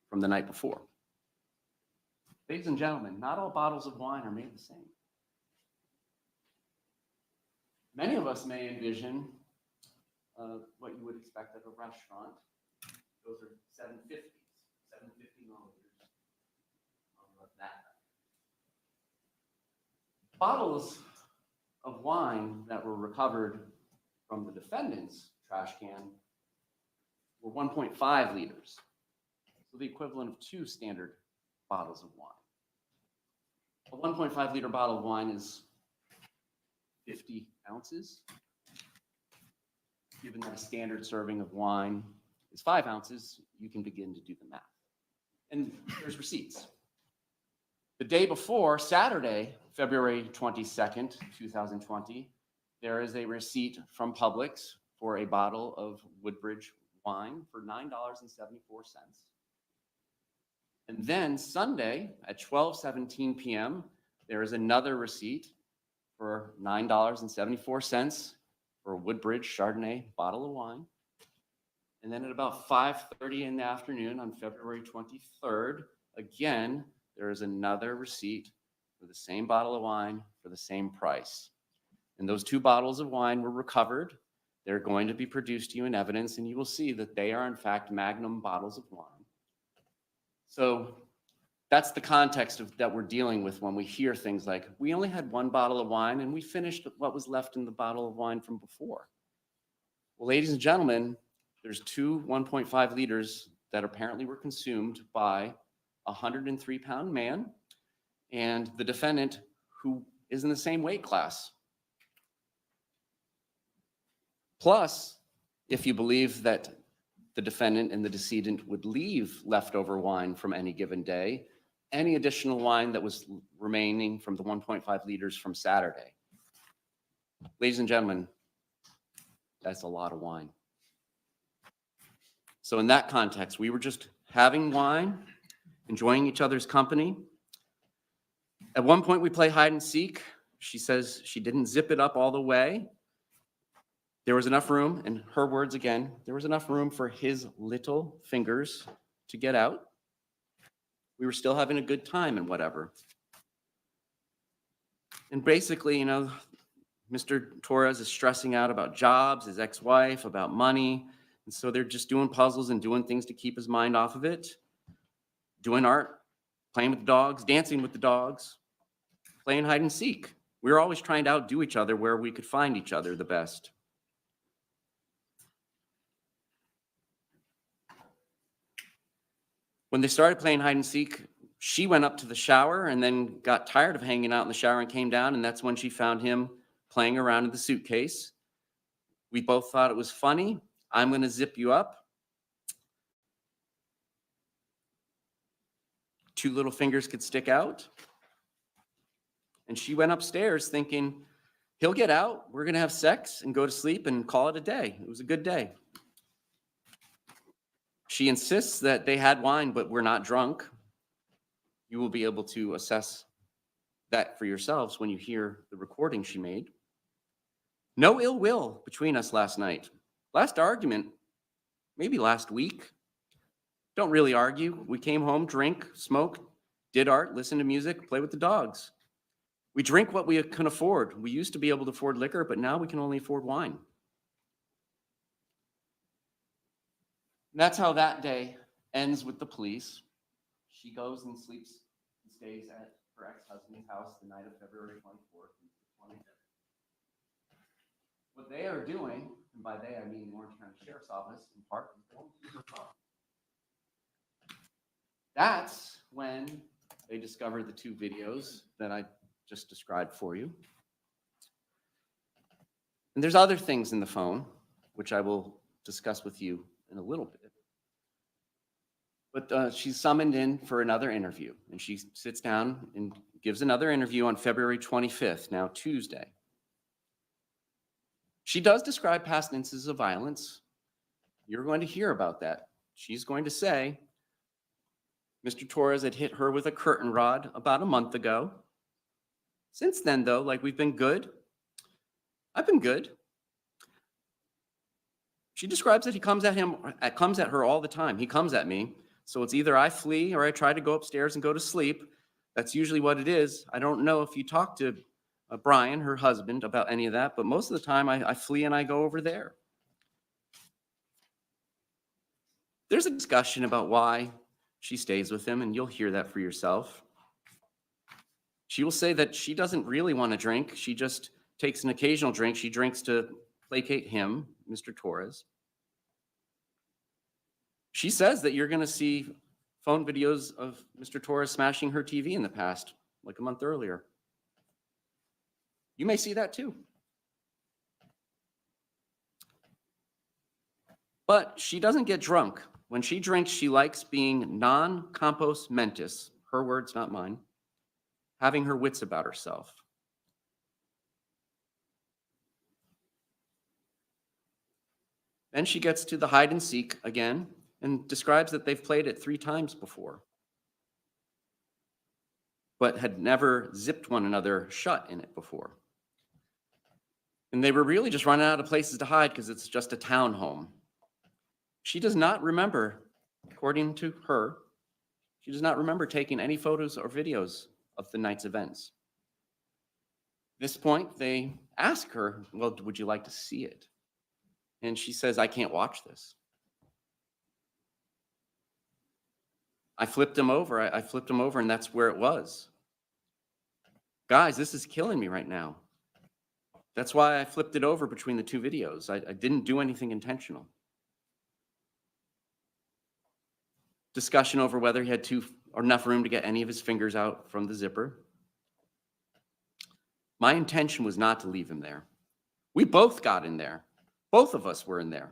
Speaker 2: from the night before. Ladies and gentlemen, not all bottles of wine are made the same. Many of us may envision what you would expect at a restaurant. Those are 750s, 750 milliliters of that. Bottles of wine that were recovered from the defendant's trash can were 1.5 liters, so the equivalent of 2 standard bottles of wine. A 1.5 liter bottle of wine is 50 ounces. Given that a standard serving of wine is 5 ounces, you can begin to do the math. And there's receipts. The day before, Saturday, February 22nd, 2020, there is a receipt from Publix for a bottle of Woodbridge wine for $9.74. And then Sunday at 12:17 p.m., there is another receipt for $9.74 for a Woodbridge Chardonnay bottle of wine. And then at about 5:30 in the afternoon on February 23rd, again, there is another receipt for the same bottle of wine for the same price. And those two bottles of wine were recovered. They're going to be produced to you in evidence, and you will see that they are in fact Magnum bottles of wine. So that's the context that we're dealing with when we hear things like, we only had one bottle of wine and we finished what was left in the bottle of wine from before. Well, ladies and gentlemen, there's two 1.5 liters that apparently were consumed by a 103-pound man and the defendant, who is in the same weight class. Plus, if you believe that the defendant and the decedent would leave leftover wine from any given day, any additional wine that was remaining from the 1.5 liters from Saturday. Ladies and gentlemen, that's a lot of wine. So in that context, we were just having wine, enjoying each other's company. At one point, we play hide and seek. She says she didn't zip it up all the way. There was enough room, in her words again, there was enough room for his little fingers to get out. We were still having a good time and whatever. And basically, Mr. Torres is stressing out about jobs, his ex-wife, about money. And so they're just doing puzzles and doing things to keep his mind off of it. Doing art, playing with the dogs, dancing with the dogs, playing hide and seek. We were always trying to outdo each other where we could find each other the best. When they started playing hide and seek, she went up to the shower and then got tired of hanging out in the shower and came down, and that's when she found him playing around in the suitcase. We both thought it was funny. I'm going to zip you up. Two little fingers could stick out. And she went upstairs thinking, he'll get out, we're going to have sex and go to sleep and call it a day. It was a good day. She insists that they had wine, but we're not drunk. You will be able to assess that for yourselves when you hear the recording she made. No ill will between us last night. Last argument, maybe last week. Don't really argue. We came home, drink, smoke, did art, listen to music, play with the dogs. We drink what we can afford. We used to be able to afford liquor, but now we can only afford wine. And that's how that day ends with the police. She goes and sleeps and stays at her ex-husband's house the night of February 24th and 25th. What they are doing, and by they I mean the Orange County Sheriff's Office in part, is going through her phone. That's when they discovered the two videos that I just described for you. And there's other things in the phone, which I will discuss with you in a little bit. But she's summoned in for another interview, and she sits down and gives another interview on February 25th, now Tuesday. She does describe past instances of violence. You're going to hear about that. She's going to say, Mr. Torres had hit her with a curtain rod about a month ago. Since then, though, we've been good. I've been good. She describes that he comes at her all the time. He comes at me. So it's either I flee or I try to go upstairs and go to sleep. That's usually what it is. I don't know if you talk to Brian, her husband, about any of that, but most of the time I flee and I go over there. There's a discussion about why she stays with him, and you'll hear that for yourself. She will say that she doesn't really want to drink. She just takes an occasional drink. She drinks to placate him, Mr. Torres. She says that you're going to see phone videos of Mr. Torres smashing her TV in the past, like a month earlier. You may see that too. But she doesn't get drunk. When she drinks, she likes being non-compos mentis, her words, not mine. having her wits about herself. Then she gets to the hide and seek again and describes that they've played it 3 times before, but had never zipped one another shut in it before. And they were really just running out of places to hide because it's just a townhome. She does not remember, according to her, she does not remember taking any photos or videos of the night's events. At this point, they ask her, well, would you like to see it? And she says, I can't watch this. I flipped him over. I flipped him over, and that's where it was. Guys, this is killing me right now. That's why I flipped it over between the 2 videos. I didn't do anything intentional. Discussion over whether he had enough room to get any of his fingers out from the zipper. My intention was not to leave him there. We both got in there. Both of us were in there.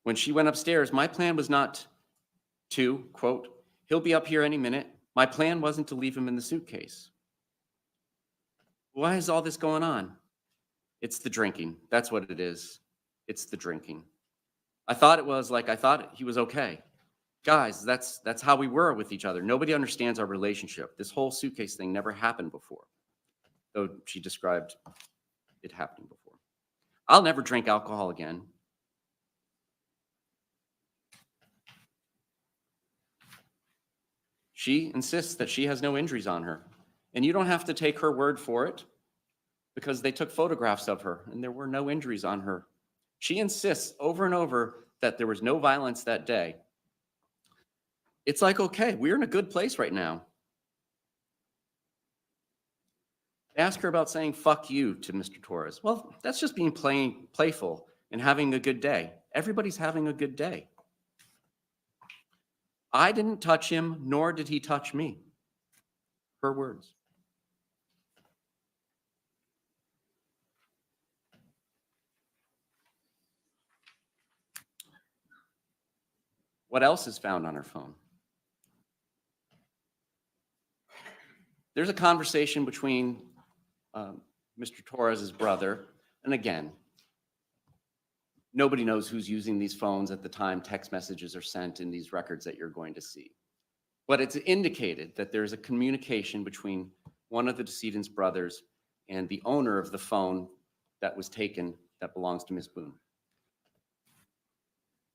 Speaker 2: When she went upstairs, my plan was not to, quote, he'll be up here any minute. My plan wasn't to leave him in the suitcase. Why is all this going on? It's the drinking. That's what it is. It's the drinking. I thought he was okay. Guys, that's how we were with each other. Nobody understands our relationship. This whole suitcase thing never happened before, though she described it happening before. I'll never drink alcohol again. She insists that she has no injuries on her. And you don't have to take her word for it because they took photographs of her and there were no injuries on her. She insists over and over that there was no violence that day. It's like, okay, we're in a good place right now. Ask her about saying fuck you to Mr. Torres. Well, that's just being playful and having a good day. Everybody's having a good day. I didn't touch him, nor did he touch me. Her words. What else is found on her phone? There's a conversation between Mr. Torres's brother, and again, nobody knows who's using these phones at the time text messages are sent in these records that you're going to see. But it's indicated that there's a communication between one of the decedent's brothers and the owner of the phone that was taken that belongs to Ms. Boone.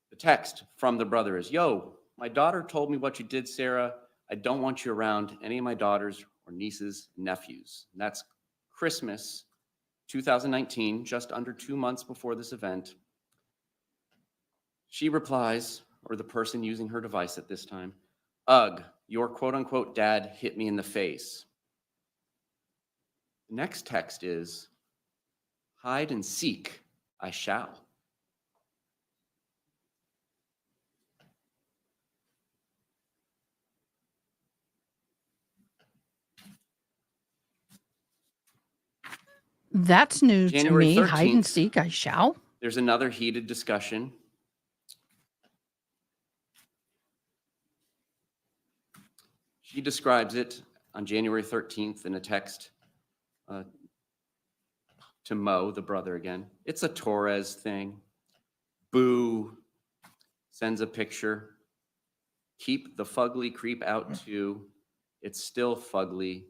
Speaker 2: The text from the brother is, yo, my daughter told me what you did, Sarah. I don't want you around any of my daughters or nieces, nephews. And that's Christmas 2019, just under 2 months before this event. She replies, or the person using her device at this time, ugh, your quote unquote dad hit me in the face. The next text is, hide and seek, I shall.
Speaker 1: That's new
Speaker 2: January
Speaker 1: to me. Hide and
Speaker 2: 13th.
Speaker 1: seek, I shall.
Speaker 2: There's another heated discussion. She describes it on January 13th in a text to Mo, the brother again. It's a Torres thing. Boo. Sends a picture. Keep the fugly creep out too. It's still fugly.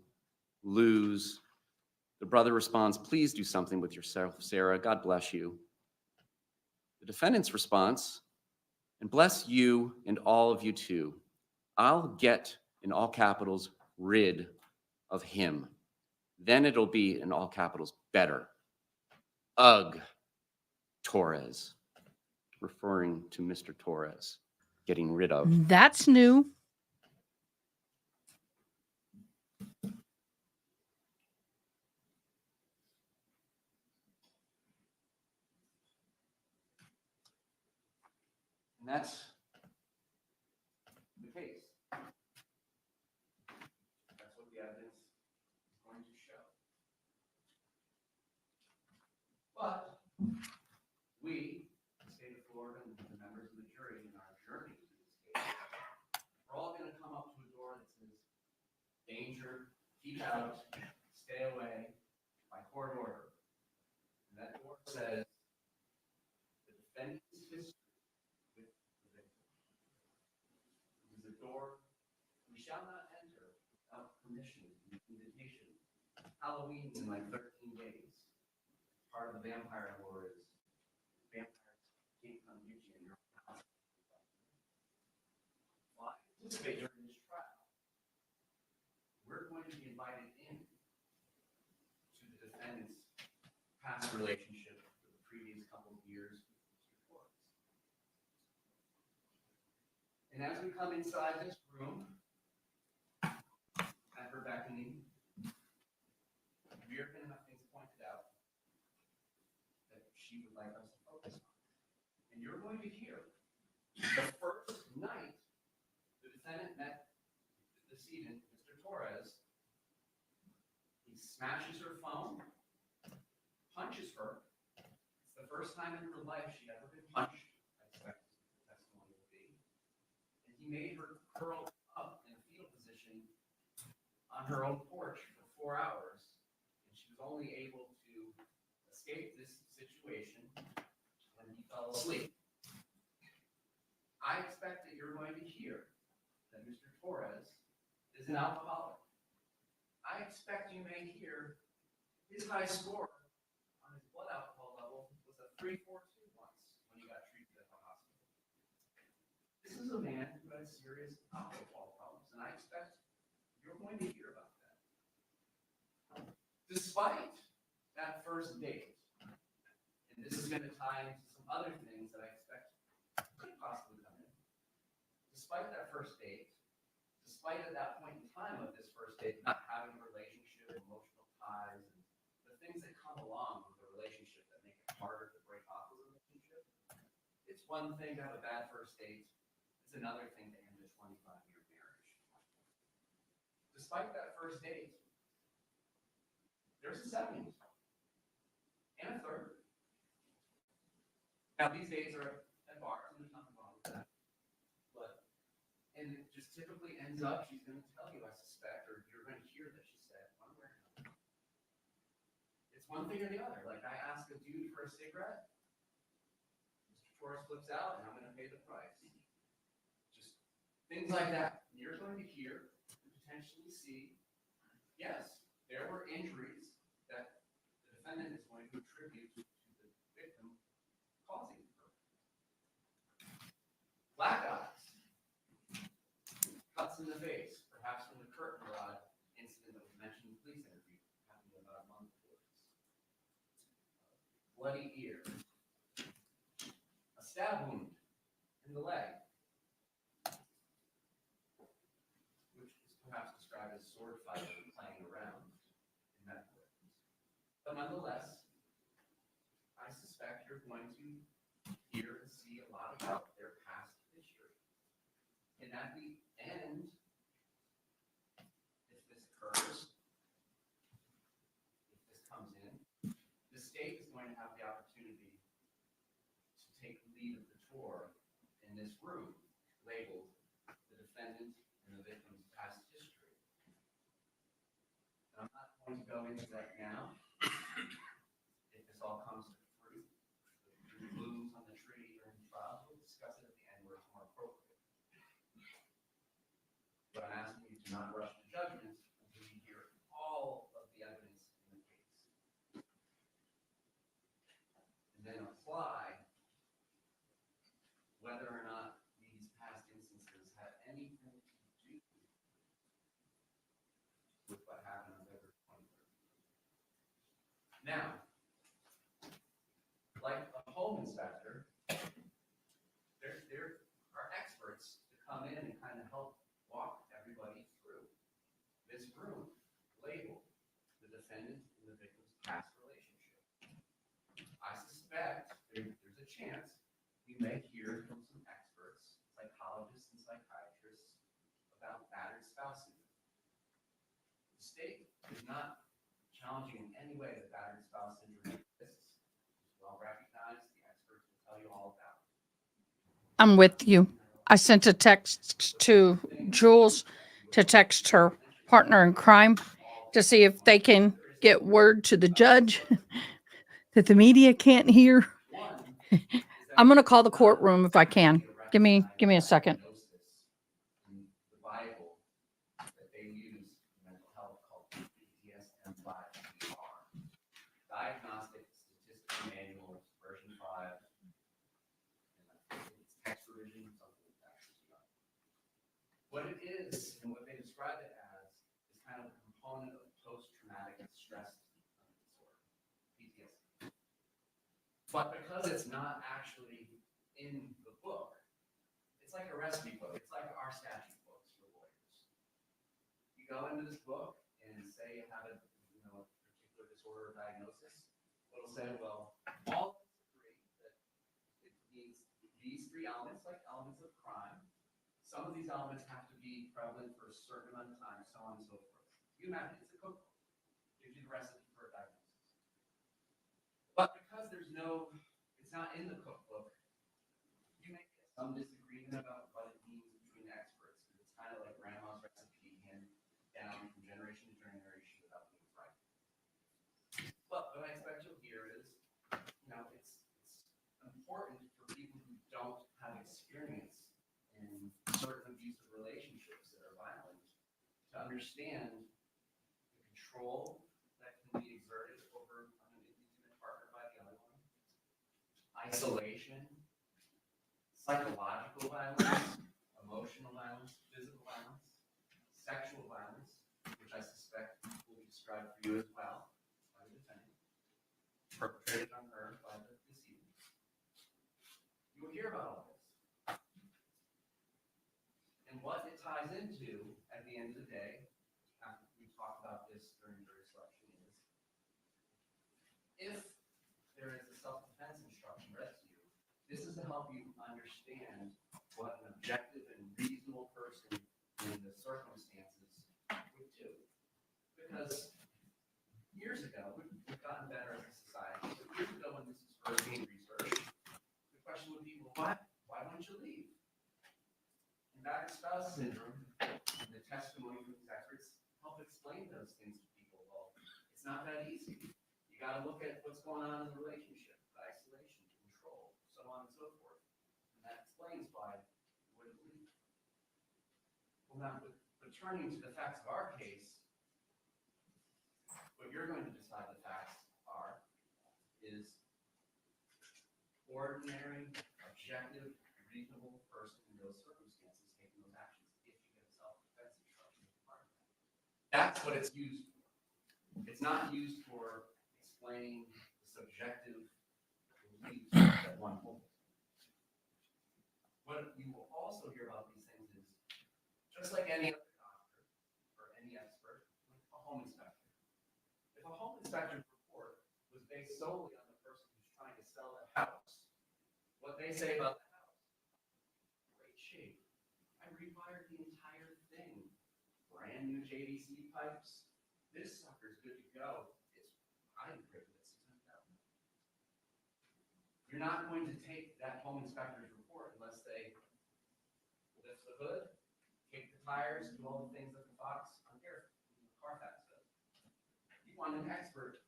Speaker 2: Lose. The brother responds, please do something with yourself, Sarah. God bless you. The defendant's response, and bless you and all of you too. I'll get, in all capitals, rid of him. Then it'll be, in all capitals, better. Ugh, Torres, referring to Mr. Torres, getting rid of.
Speaker 1: That's new.
Speaker 2: And that's the case. That's what the evidence is going to show. But we, the state of Florida, and the members of the jury in our journey to this case, danger, keep out, stay away, by court order. And that door says the defendant's history with the victim. It is a door we shall not enter without permission and invitation. Halloween in like 13 days. Part of the vampire lore is vampires can't come get you in your house. Well, I participate during this trial. We're going to be invited in to the defendant's past relationship for the previous couple of years with Mr. Torres. And as we come inside this room, at her beckoning, we are going to have things pointed out that she would like us to focus on. And you're going to hear the first night the defendant met the decedent, Mr. Torres, he smashes her phone, punches her. It's the first time in her life she'd ever been punched, I expect the testimony will be. And he made her curl up in a fetal position on her own porch for 4 hours. And she was only able to escape this situation when he fell asleep. I expect that you're going to hear that Mr. Torres is an alcoholic. I expect you may hear his high score on his blood alcohol level was a 342 once when he got treated at the hospital. This is a man who had serious alcohol problems, and I expect you're going to hear about that. Despite that first date, and this is going to tie into some other things that I expect could possibly come in. Despite that first date, despite at that point in time of this first date not having a relationship, emotional ties, and the things that come along with a relationship that make it harder to break off a relationship, it's one thing to have a bad first date. It's another thing to end a 25-year marriage. Despite that first date, there's a second and a third. Now, these days are at bars, and there's nothing wrong with that. And it just typically ends up, she's going to tell you, I suspect, or you're going to hear that she said, one way or another. It's one thing or the other. Like, I ask a dude for a cigarette, Mr. Torres flips out, and I'm going to pay the price. Just things like that. You're going to hear and potentially see, yes, there were injuries that the defendant is going to attribute to the victim causing her. Black eyes, cuts in the face, perhaps from the curtain rod incident that was mentioned in the police interview, happened about a month before this. Bloody ear, a stab wound in the leg, which is perhaps described as sword fighting and playing around in medical records. But nonetheless, I suspect you're going to hear and see a lot about their past history. And at the end, if this occurs, if this comes in, the state is going to have the opportunity to take the lead of the tour in this room labeled the defendant and the victim's past history. And I'm not going to go into that now. If this all comes to fruit, the blooms on the tree during the trial, we'll discuss it at the end where it's more appropriate. But I'm asking you to not rush to judgment until you hear all of the evidence in the case. And then apply whether or not these past instances have anything to do with what happened on February 23rd. Now, like a home inspector, there are experts to come in and kind of help walk everybody through this room labeled the defendant and the victim's past relationship. I suspect there's a chance we may hear from some experts, psychologists and psychiatrists, about battered spouse syndrome. The state is not challenging in any way that battered spouse syndrome exists. It's well recognized. The experts will tell you all about it.
Speaker 1: I'm with you. I sent a text to Jules to text her partner in crime to see if they can get word to the judge that the media can't hear. I'm going to call the courtroom if I can. Give me a second.
Speaker 2: In the Bible that they use in mental health called DSM-5 Diagnostic Statistical Manual, version 5. And I think it's text revision, something like that. What it is, and what they describe it as, is kind of a component of post-traumatic stress disorder, PTSD. But because it's not actually in the book, it's like a recipe book. It's like our statute books for lawyers. You go into this book and say you have a particular disorder or diagnosis. It'll say, well, all of us agree that it needs these three elements, like elements of crime. Some of these elements have to be prevalent for a certain amount of time, so on and so forth. You imagine it's a cookbook. Gives you the recipe for a diagnosis. But because it's not in the cookbook, you may get some disagreement about what it means between experts. It's kind of like grandma's recipe handed down from generation to generation without being right. But what I expect you'll hear is, it's important for people who don't have experience in certain abusive relationships that are violent to understand the control that can be exerted over an intimate partner by the other one, isolation, psychological violence, emotional violence, physical violence, sexual violence, which I suspect will be described for you as well by the defendant, perpetrated on her by the decedent. You will hear about all this. And what it ties into at the end of the day, after we talked about this during jury selection, is if there is a self-defense instruction read to you, this is to help you understand what an objective and reasonable person in the circumstances would do. Because years ago, we've gotten better as a society, but years ago when this was first being researched, the question would be, well, why wouldn't you leave? And back spouse syndrome, and the testimony from these experts help explain those things to people. Well, it's not that easy. You got to look at what's going on in the relationship, isolation, control, so on and so forth. And that explains why you wouldn't leave. Well, now, but turning to the facts of our case, what you're going to decide the facts are is ordinary, objective, reasonable person in those circumstances taking those actions if you get a self-defense instruction as part of that. That's what it's used for. It's not used for explaining the subjective beliefs that one holds. What you will also hear about these things is, just like any other doctor or any expert, like a home inspector. If a home inspector's report was based solely on the person who's trying to sell the house, what they say about the house, great shape. I rewired the entire thing. Brand new JVC pipes. This sucker's good to go. It's highly privileged. You're not going to take that home inspector's report unless they lift the hood, kick the tires, do all the things that the Fox on here, Carfax does. You want an expert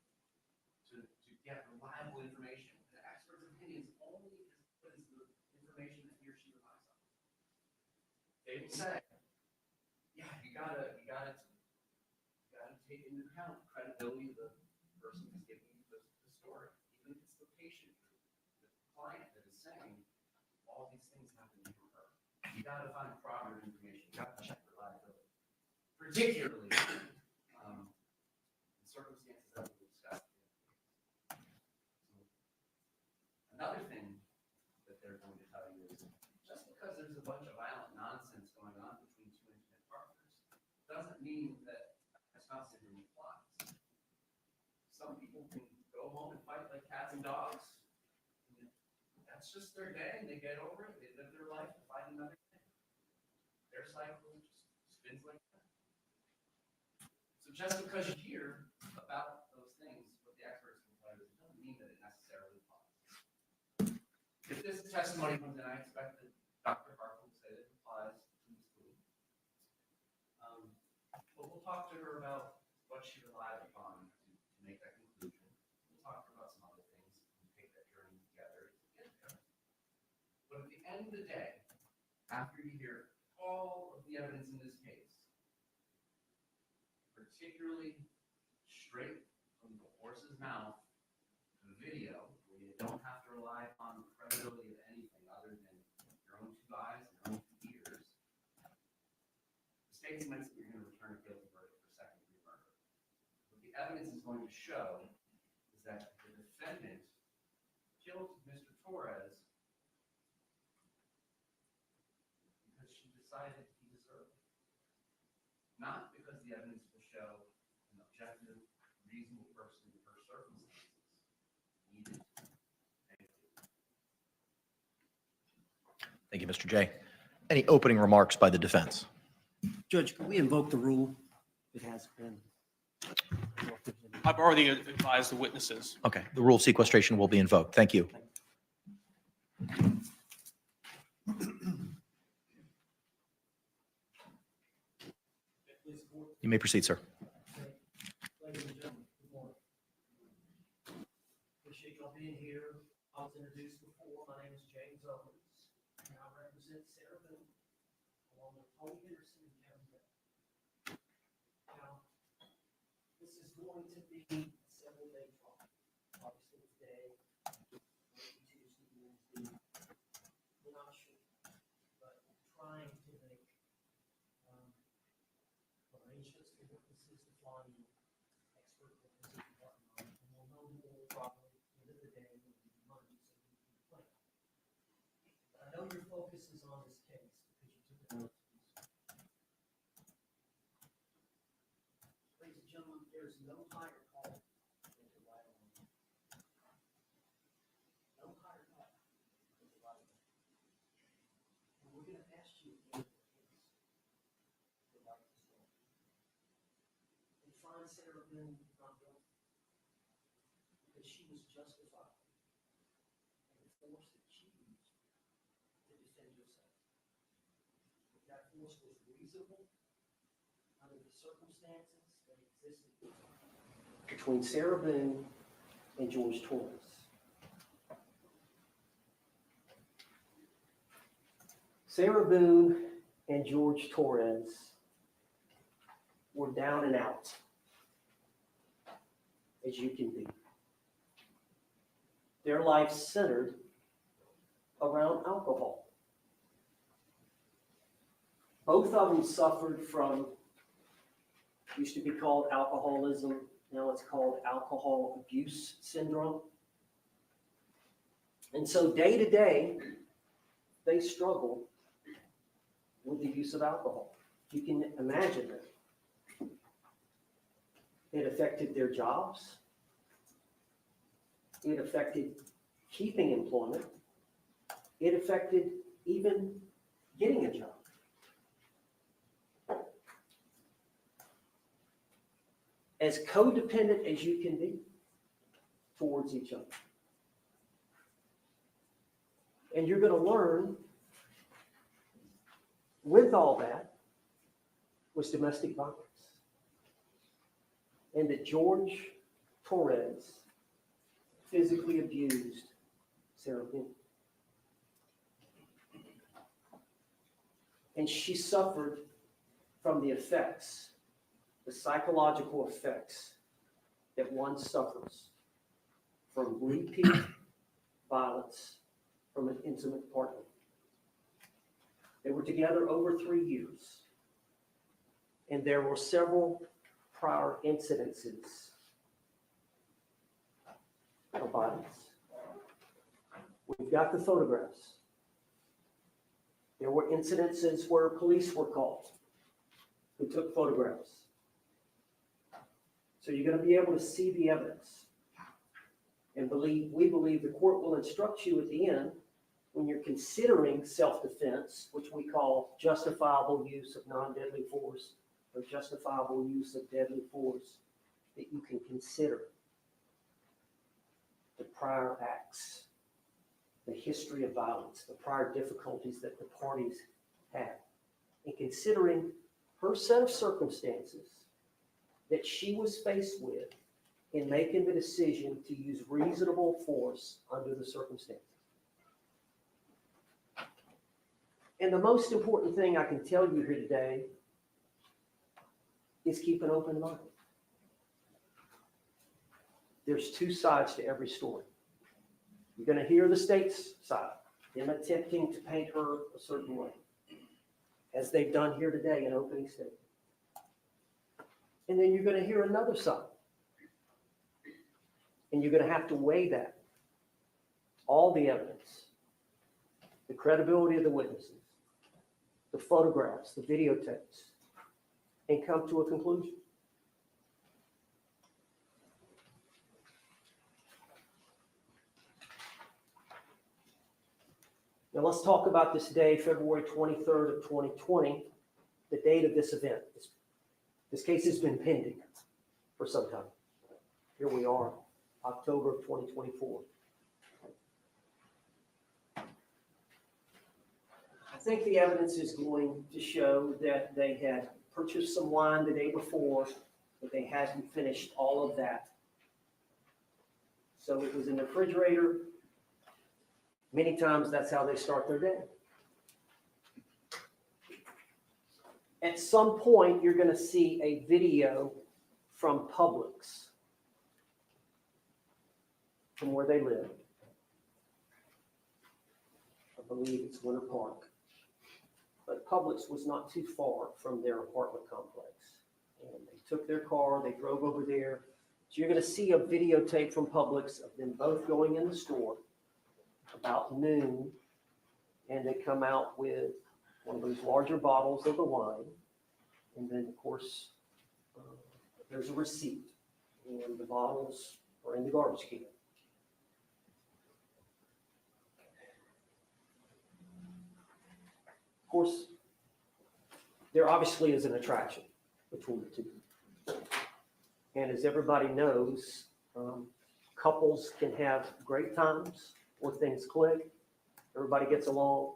Speaker 2: to get reliable information. The expert's opinion is only as good as the information that he or she relies on. They will say, yeah, you gotta take into account the credibility of the person who's giving you the story, even if it's the patient, the client that is saying all these things happen to her. You gotta find proper information. You gotta check reliability, particularly in circumstances that we discussed. Another thing that they're going to tell you is just because there's a bunch of violent nonsense going on between two intimate partners doesn't mean that spouse syndrome applies. Some people can go home and fight like cats and dogs. And that's just their day, and they get over it. They live their life and fight another day. Their cycle just spins like that. So just because you hear about those things, what the experts will tell you, it doesn't mean that it necessarily applies. If this testimony comes in, I expect that Dr. Harper will say that it applies to this group. But we'll talk to her about what she relied upon to make that conclusion. We'll talk to her about some other things and take that journey together to get there. But at the end of the day, after you hear all of the evidence in this case, particularly straight from the horse's mouth, the video, where you don't have to rely on the credibility of anything other than your own two eyes and your own two ears, the state admits that you're going to return a guilty verdict for second-degree murder. What the evidence is going to show is that the defendant killed Mr. Torres because she decided he deserved it. Not because the evidence will show an objective, reasonable person in her circumstances needed.
Speaker 5: Thank you, Mr. J. Any opening remarks by the defense?
Speaker 7: Judge, can we invoke the rule? It has been.
Speaker 10: I've already advised the witnesses.
Speaker 5: Okay, the rule of sequestration will be invoked. Thank you. You may proceed, sir.
Speaker 7: Ladies and gentlemen, good morning. Appreciate y'all being here. I was introduced before. My name is James Owens, and I represent Sarah Boone, along with Tony Henderson and Kevin Beck. Now, this is going to be a several-day trial. Obviously, today, Tuesday, Wednesday, we're not sure, but we're trying to make arrangements for witnesses to fly in, expert witnesses and whatnot, and we'll know more probably at the end of the day, it'll be Monday, so we can plan. But I know your focus is on this case because you took an oath. Ladies and gentlemen, there's no higher call than to write on. No higher call than to write on. And we're going to ask you at the end of the case to write this one. And find Sarah Boone not guilty because she was justified in the force that she used to defend herself. If that force was reasonable under the circumstances that existed between Sarah Boone and Jorge Torres. Sarah Boone and Jorge Torres were down and out, as you can be. Their life centered around alcohol. Both of them suffered from, used to be called alcoholism, now it's called alcohol abuse syndrome. And so day to day, they struggle with the use of alcohol. You can imagine that. It affected their jobs. It affected keeping employment. It affected even getting a job. As codependent as you can be towards each other. And you're going to learn with all that was domestic violence. And that Jorge Torres physically abused Sarah Boone. And she suffered from the effects, the psychological effects that one suffers from repeat violence from an intimate partner. They were together over 3 years, and there were several prior incidences of violence. We've got the photographs. There were incidences where police were called who took photographs. So you're going to be able to see the evidence. And we believe the court will instruct you at the end when you're considering self-defense, which we call justifiable use of non-deadly force or justifiable use of deadly force, that you can consider the prior acts, the history of violence, the prior difficulties that the parties had. And considering her set of circumstances that she was faced with in making the decision to use reasonable force under the circumstances. And the most important thing I can tell you here today is keep an open mind. There's two sides to every story. You're going to hear the state's side, them attempting to paint her a certain way, as they've done here today in opening statement. And then you're going to hear another side. And you're going to have to weigh that, all the evidence, the credibility of the witnesses, the photographs, the videotapes, and come to a conclusion. Now let's talk about this day, February 23rd of 2020, the date of this event. This case has been pending for some time. Here we are, October of 2024. I think the evidence is going to show that they had purchased some wine the day before, but they hadn't finished all of that. So it was in the refrigerator. Many times that's how they start their day. At some point, you're going to see a video from Publix, from where they live. I believe it's Winter Park. But Publix was not too far from their apartment complex. And they took their car, they drove over there. So you're going to see a videotape from Publix of them both going in the store about noon, and they come out with one of those larger bottles of the wine. And then, of course, there's a receipt, and the bottles are in the garbage can. Of course, there obviously is an attraction between the two. And as everybody knows, couples can have great times where things click, everybody gets along,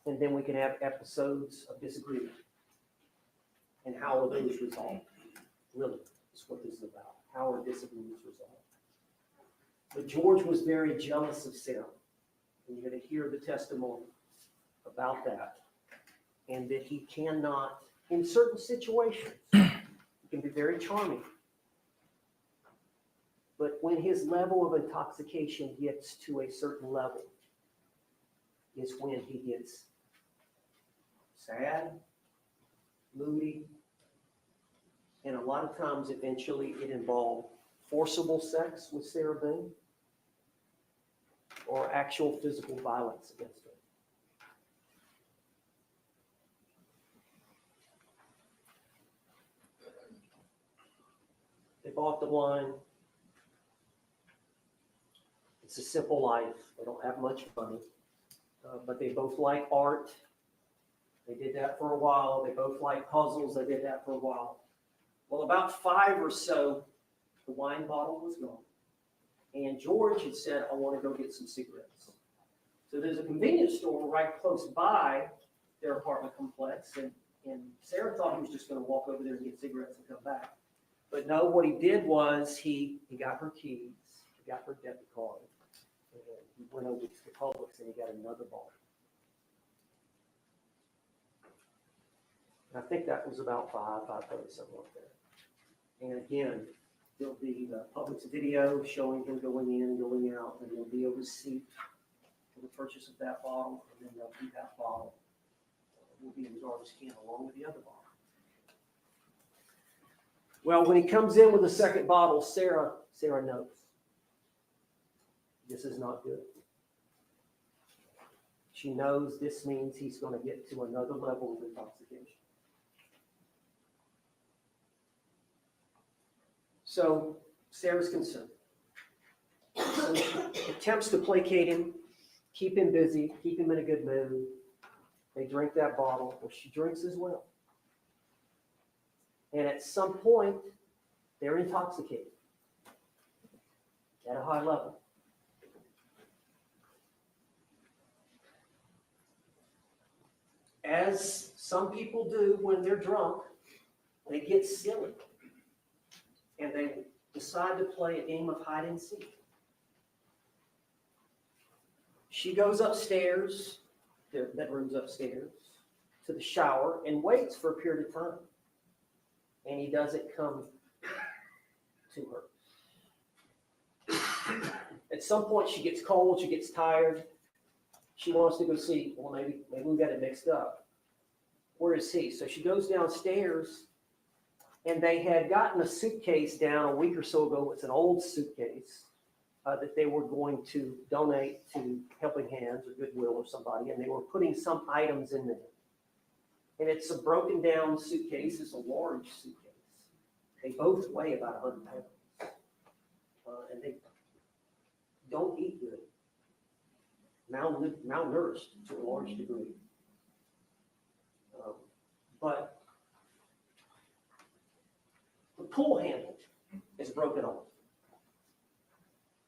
Speaker 7: and then we can have episodes of disagreement. And how are those resolved? Really, is what this is about. How are disagreements resolved? But George was very jealous of Sarah. And you're going to hear the testimony about that. And that he cannot, in certain situations, he can be very charming. But when his level of intoxication gets to a certain level, is when he gets sad, moody, and a lot of times eventually it involved forcible sex with Sarah Boone or actual physical violence against her. They bought the wine. It's a simple life. They don't have much money, but they both like art. They did that for a while. They both like puzzles. They did that for a while. Well, about 5 or so, the wine bottle was gone. And George had said, I want to go get some cigarettes. So there's a convenience store right close by their apartment complex. And Sarah thought he was just going to walk over there and get cigarettes and come back. But no, what he did was he got her keys, he got her debit card, and he went over to the Publix and he got another bottle. And I think that was about 5:30, something like that. And again, there'll be the Publix video showing him going in, going out, and there'll be a receipt for the purchase of that bottle, and then there'll be that bottle will be in the garbage can along with the other bottle. Well, when he comes in with the second bottle, Sarah knows this is not good. She knows this means he's going to get to another level of intoxication. So Sarah's concerned. So she attempts to placate him, keep him busy, keep him in a good mood. They drink that bottle, or she drinks as well. And at some point, they're intoxicated at a high level. As some people do when they're drunk, they get silly. and they decide to play a game of hide and seek. She goes upstairs, their bedroom's upstairs, to the shower and waits for a period of time. And he doesn't come to her. At some point, she gets cold, she gets tired. She wants to go see, well, maybe we got it mixed up. Where is he? So she goes downstairs, and they had gotten a suitcase down a week or so ago. It's an old suitcase that they were going to donate to Helping Hands or Goodwill or somebody, and they were putting some items in there. And it's a broken down suitcase. It's a large suitcase. They both weigh about 100 pounds. And they don't eat good. Malnourished to a large degree. But the pull handle is broken off.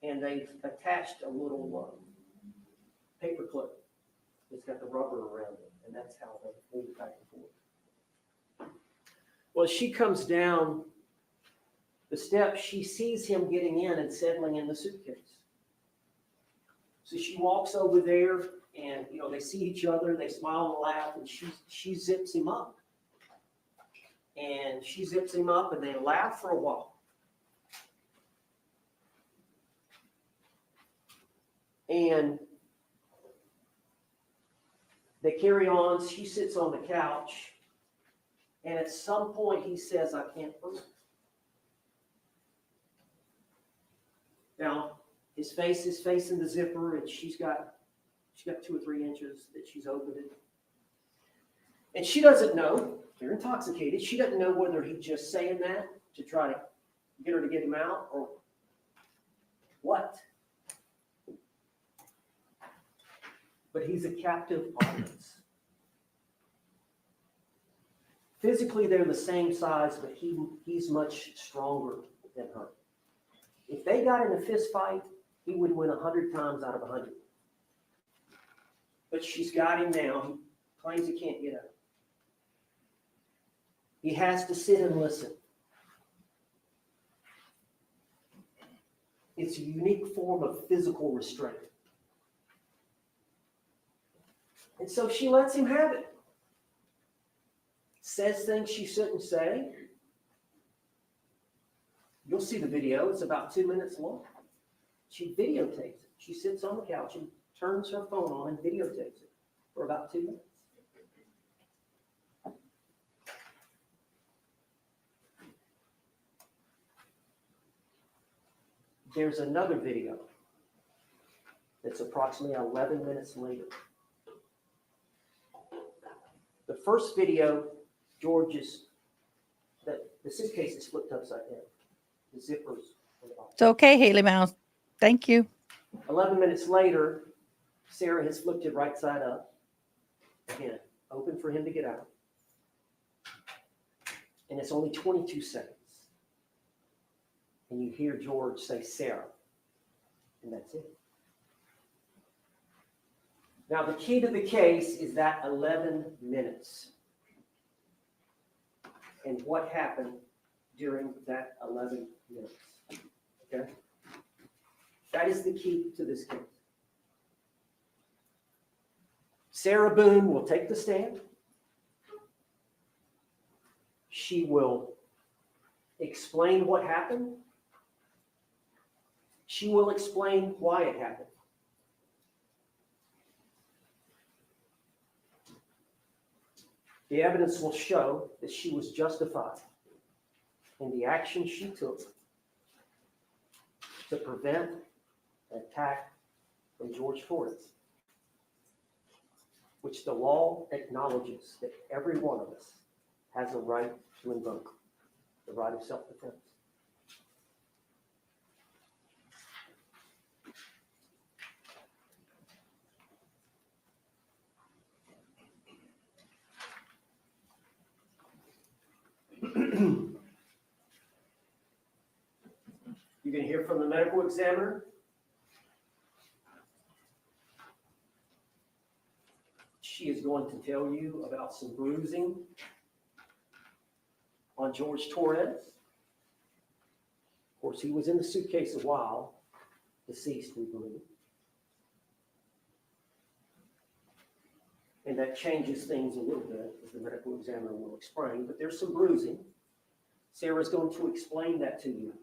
Speaker 7: And they've attached a little paper clip that's got the rubber around it. And that's how they move it back and forth. Well, she comes down the steps, she sees him getting in and settling in the suitcase. So she walks over there, and they see each other, they smile and laugh, and she zips him up. And she zips him up, and they laugh for a while. And they carry on. She sits on the couch, and at some point he says, "I can't breathe." Now, his face is facing the zipper, and she's got 2 or 3 inches that she's opened it. And she doesn't know, they're intoxicated, she doesn't know whether he's just saying that to try to get her to get him out or what. But he's a captive audience. Physically, they're the same size, but he's much stronger than her. If they got in a fist fight, he would win 100 times out of 100. But she's got him now. He claims he can't get up. He has to sit and listen. It's a unique form of physical restraint. And so she lets him have it. Says things she shouldn't say. You'll see the video. It's about 2 minutes long. She videotapes it. She sits on the couch and turns her phone on and videotapes it for about 2 minutes. There's another video that's approximately 11 minutes later. The first video, the suitcase is flipped upside down. The zippers.
Speaker 1: It's okay, Haley Mouse. Thank you.
Speaker 7: 11 minutes later, Sarah has flipped it right side up. Again, open for him to get out. And it's only 22 seconds. And you hear George say, "Sarah." And that's it. Now, the key to the case is that 11 minutes. And what happened during that 11 minutes. Okay? That is the key to this case. Sarah Boone will take the stand. She will explain what happened. She will explain why it happened. The evidence will show that she was justified in the action she took to prevent an attack from Jorge Torres, which the law acknowledges that every one of us has a right to invoke, the right of self-defense. You can hear from the medical examiner. She is going to tell you about some bruising on Jorge Torres. Of course, he was in the suitcase a while, deceased, we believe. And that changes things a little bit, as the medical examiner will explain, but there's some bruising. Sarah's going to explain that to you,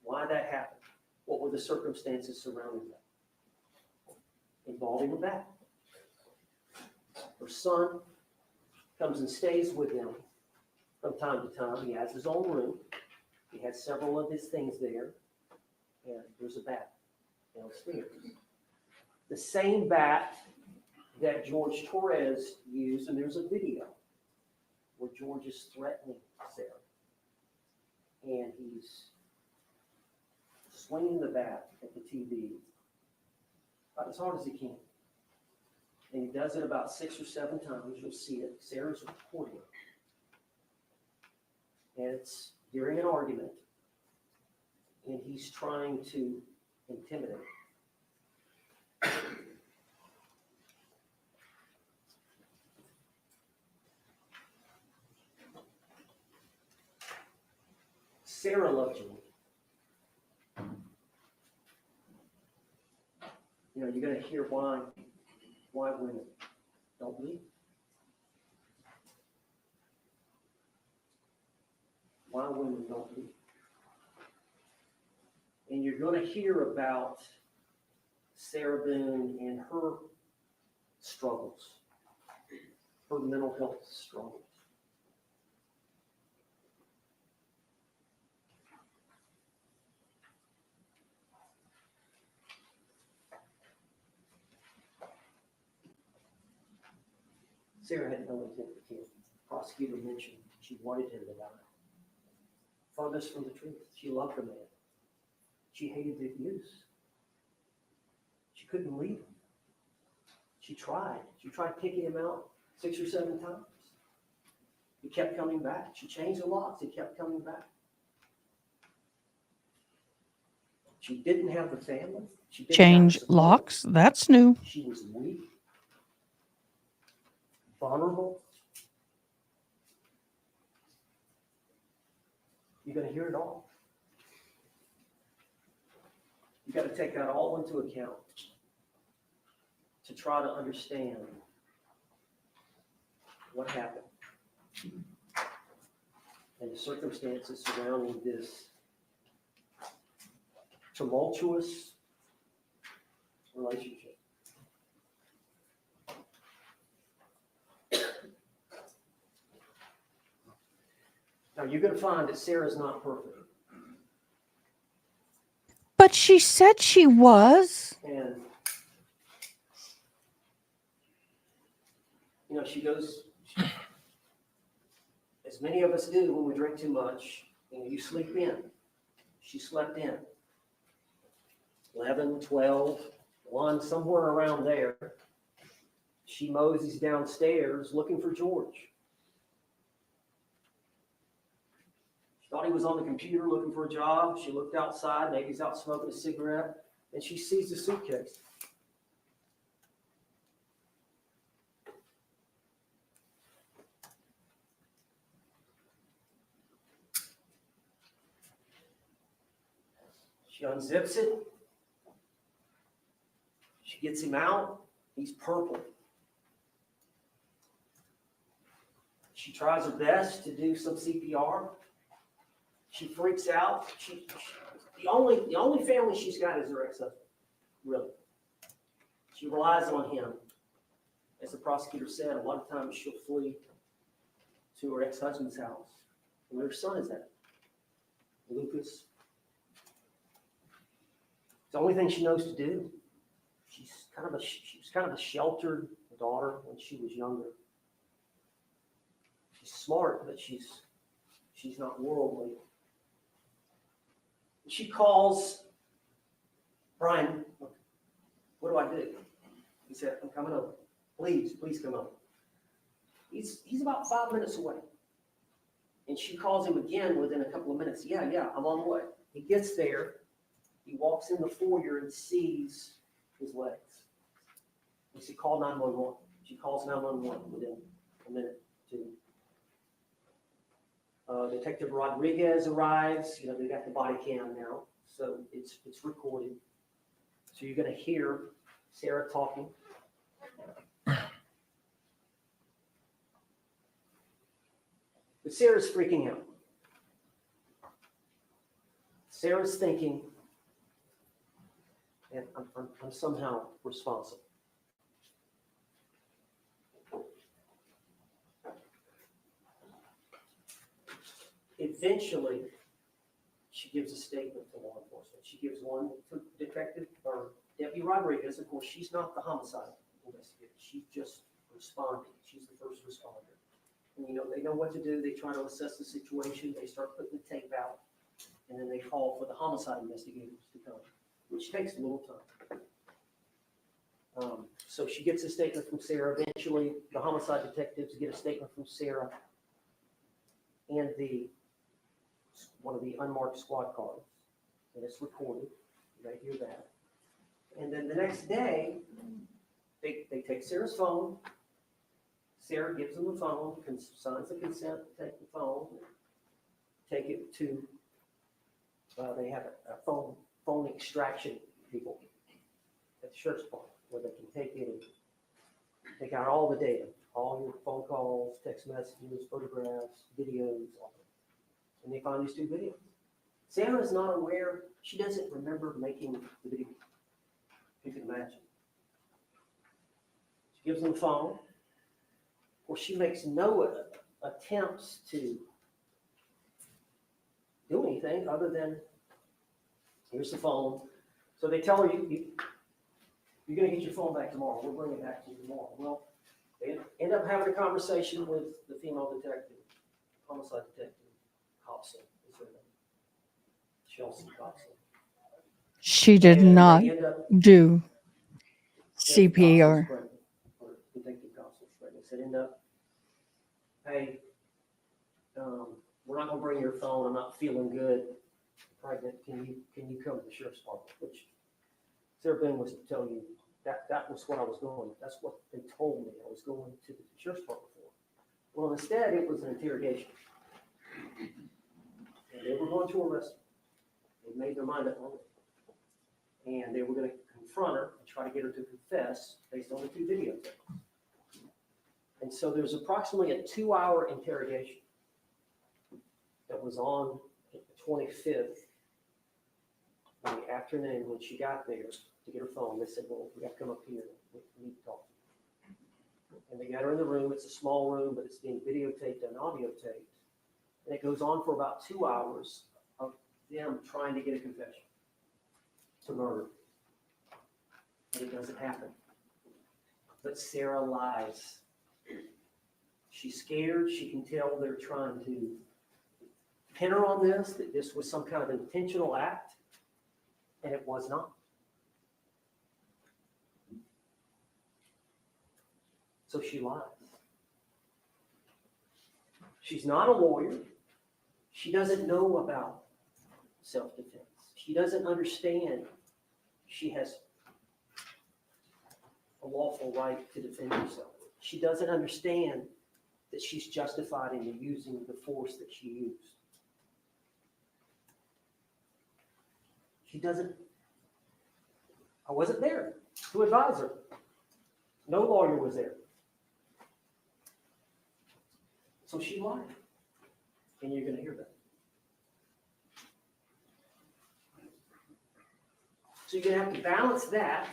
Speaker 7: why that happened, what were the circumstances surrounding that, involving a bat. Her son comes and stays with him from time to time. He has his own room. He has several of his things there, and there's a bat downstairs. The same bat that Jorge Torres used, and there's a video where George is threatening Sarah. And he's swinging the bat at the TV about as hard as he can. And he does it about 6 or 7 times. You'll see it. Sarah's recording it. And it's during an argument. And he's trying to intimidate. Sarah loved you. You know, you're going to hear why women don't leave. Why women don't leave. And you're going to hear about Sarah Boone and her struggles, her mental health struggles. Sarah had no intent to kill. The prosecutor mentioned she wanted him to die. Farthest from the truth. She loved the man. She hated the abuse. She couldn't leave him. She tried. She tried kicking him out 6 or 7 times. He kept coming back. She changed the locks. He kept coming back. She didn't have the family. She didn't
Speaker 1: Change
Speaker 7: have the support.
Speaker 1: locks. That's new.
Speaker 7: She was weak, vulnerable. You're going to hear it all. You got to take that all into account to try to understand what happened and the circumstances surrounding this tumultuous relationship. Now, you're going to find that Sarah's not perfect.
Speaker 1: But she said she was.
Speaker 7: And, you know, she goes, as many of us do when we drink too much, you sleep in. She slept in. 11, 12, 1, somewhere around there. She moseys downstairs looking for George. Thought he was on the computer looking for a job. She looked outside, maybe he's out smoking a cigarette, and she sees the suitcase. She unzips it. She gets him out. He's purple. She tries her best to do some CPR. She freaks out. The only family she's got is her ex-husband, really. She relies on him. As the prosecutor said, a lot of times she'll flee to her ex-husband's house. And where her son is at? Lucas. It's the only thing she knows to do. She was kind of a sheltered daughter when she was younger. She's smart, but she's not worldly. She calls Brian. What do I do? He said, I'm coming over. Please come over. He's about 5 minutes away. And she calls him again within a couple of minutes. Yeah, I'm on the way. He gets there. He walks in the foyer and sees his legs. He said, call 911. She calls 911 within a minute, 2. Detective Rodriguez arrives, they got the body cam now, so it's recorded. So you're gonna hear Sarah talking. But Sarah's freaking out. Sarah's thinking, and I'm somehow responsible. Eventually, she gives a statement to law enforcement. She gives one to Detective or Deputy Rodriguez. Of course, she's not the homicide investigator. She's just responding. She's the first responder. And they know what to do. They try to assess the situation. They start putting the tape out, and then they call for the homicide investigators to come, which takes a little time. So she gets a statement from Sarah. Eventually, the homicide detectives get a statement from Sarah and one of the unmarked squad cars, and it's recorded. You hear that. And then the next day, they take Sarah's phone. Sarah gives them the phone, signs the consent to take the phone, take it to, they have a phone extraction people at the sheriff's department where they can take it and take out all the data, all your phone calls, text messages, photographs, videos, all that. And they find these two videos. Sarah is not aware. She doesn't remember making the video. You can imagine. She gives them the phone. Of course, she makes no attempts to do anything other than, here's the phone. So they tell her, you're going to get your phone back tomorrow. We'll bring it back to you tomorrow. Well, they end up having a conversation with the female detective, homicide detective, Hobson is her name. Chelsea Hobson.
Speaker 1: She did
Speaker 7: And
Speaker 1: not
Speaker 7: they end up,
Speaker 1: do CPR.
Speaker 7: Detective Hobson, they said, end up, hey, we're not going to bring your phone. I'm not feeling good. Pregnant. Can you come to the sheriff's department? Which Sarah Boone was to tell you that was what I was going. That's what they told me I was going to the sheriff's department for. Well, instead, it was an interrogation. And they were going to arrest her. They made their mind up on it. And they were going to confront her and try to get her to confess based on the two videos. And so there's approximately a 2-hour interrogation that was on the 25th in the afternoon when she got there to get her phone. They said, well, we got to come up here. We need to talk to you. And they got her in the room. It's a small room, but it's being videotaped and audio taped. And it goes on for about 2 hours of them trying to get a confession to murder. And it doesn't happen. But Sarah lies. She's scared. She can tell they're trying to pin her on this, that this was some kind of intentional act, and it was not. So she lies. She's not a lawyer. She doesn't know about self-defense. She doesn't understand she has a lawful right to defend herself. She doesn't understand that she's justified in using the force that she used. She doesn't. I wasn't there to advise her. No lawyer was there. So she lied. And you're going to hear that. So you're going to have to balance that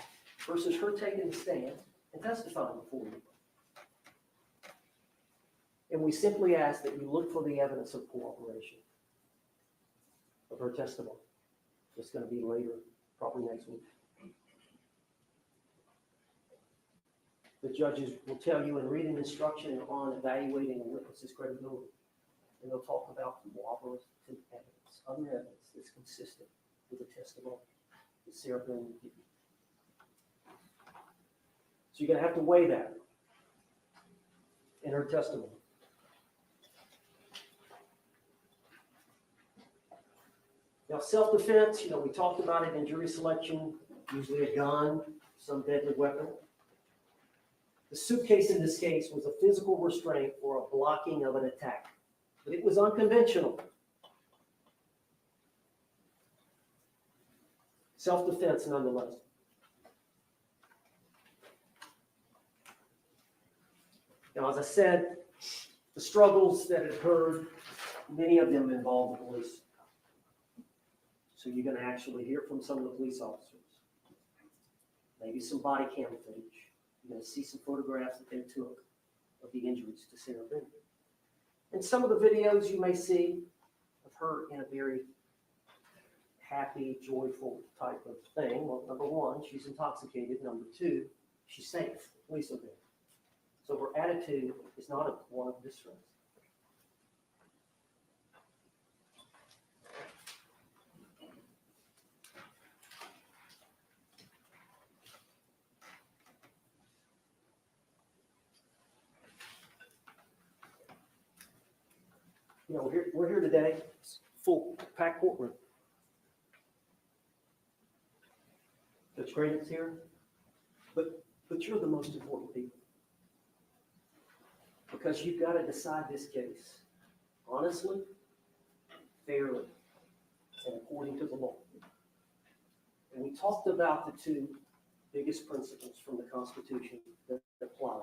Speaker 7: versus her taking the stand and testifying before you. And we simply ask that you look for the evidence of cooperation of her testimony. It's going to be later, probably next week. The judges will tell you and read an instruction on evaluating a witness's credibility. And they'll talk about cooperative evidence, other evidence that's consistent with the testimony that Sarah Boone will give you. So you're going to have to weigh that in her testimony. Now, self-defense, we talked about it in jury selection, usually a gun, some deadly weapon. The suitcase in this case was a physical restraint or a blocking of an attack. but it was unconventional. Self-defense nonetheless. Now, as I said, the struggles that occurred, many of them involved the police. So you're going to actually hear from some of the police officers. Maybe some body cam footage. You're going to see some photographs that they took of the injuries to Sarah Boone. And some of the videos you may see of her in a very happy, joyful type of thing. Well, number one, she's intoxicated. Number two, she's safe. Police are there. So her attitude is not one of distress. You know, we're here today, full packed courtroom. Judge Graydon's here, but you're the most important people. Because you've got to decide this case honestly, fairly, and according to the law. And we talked about the two biggest principles from the Constitution that apply.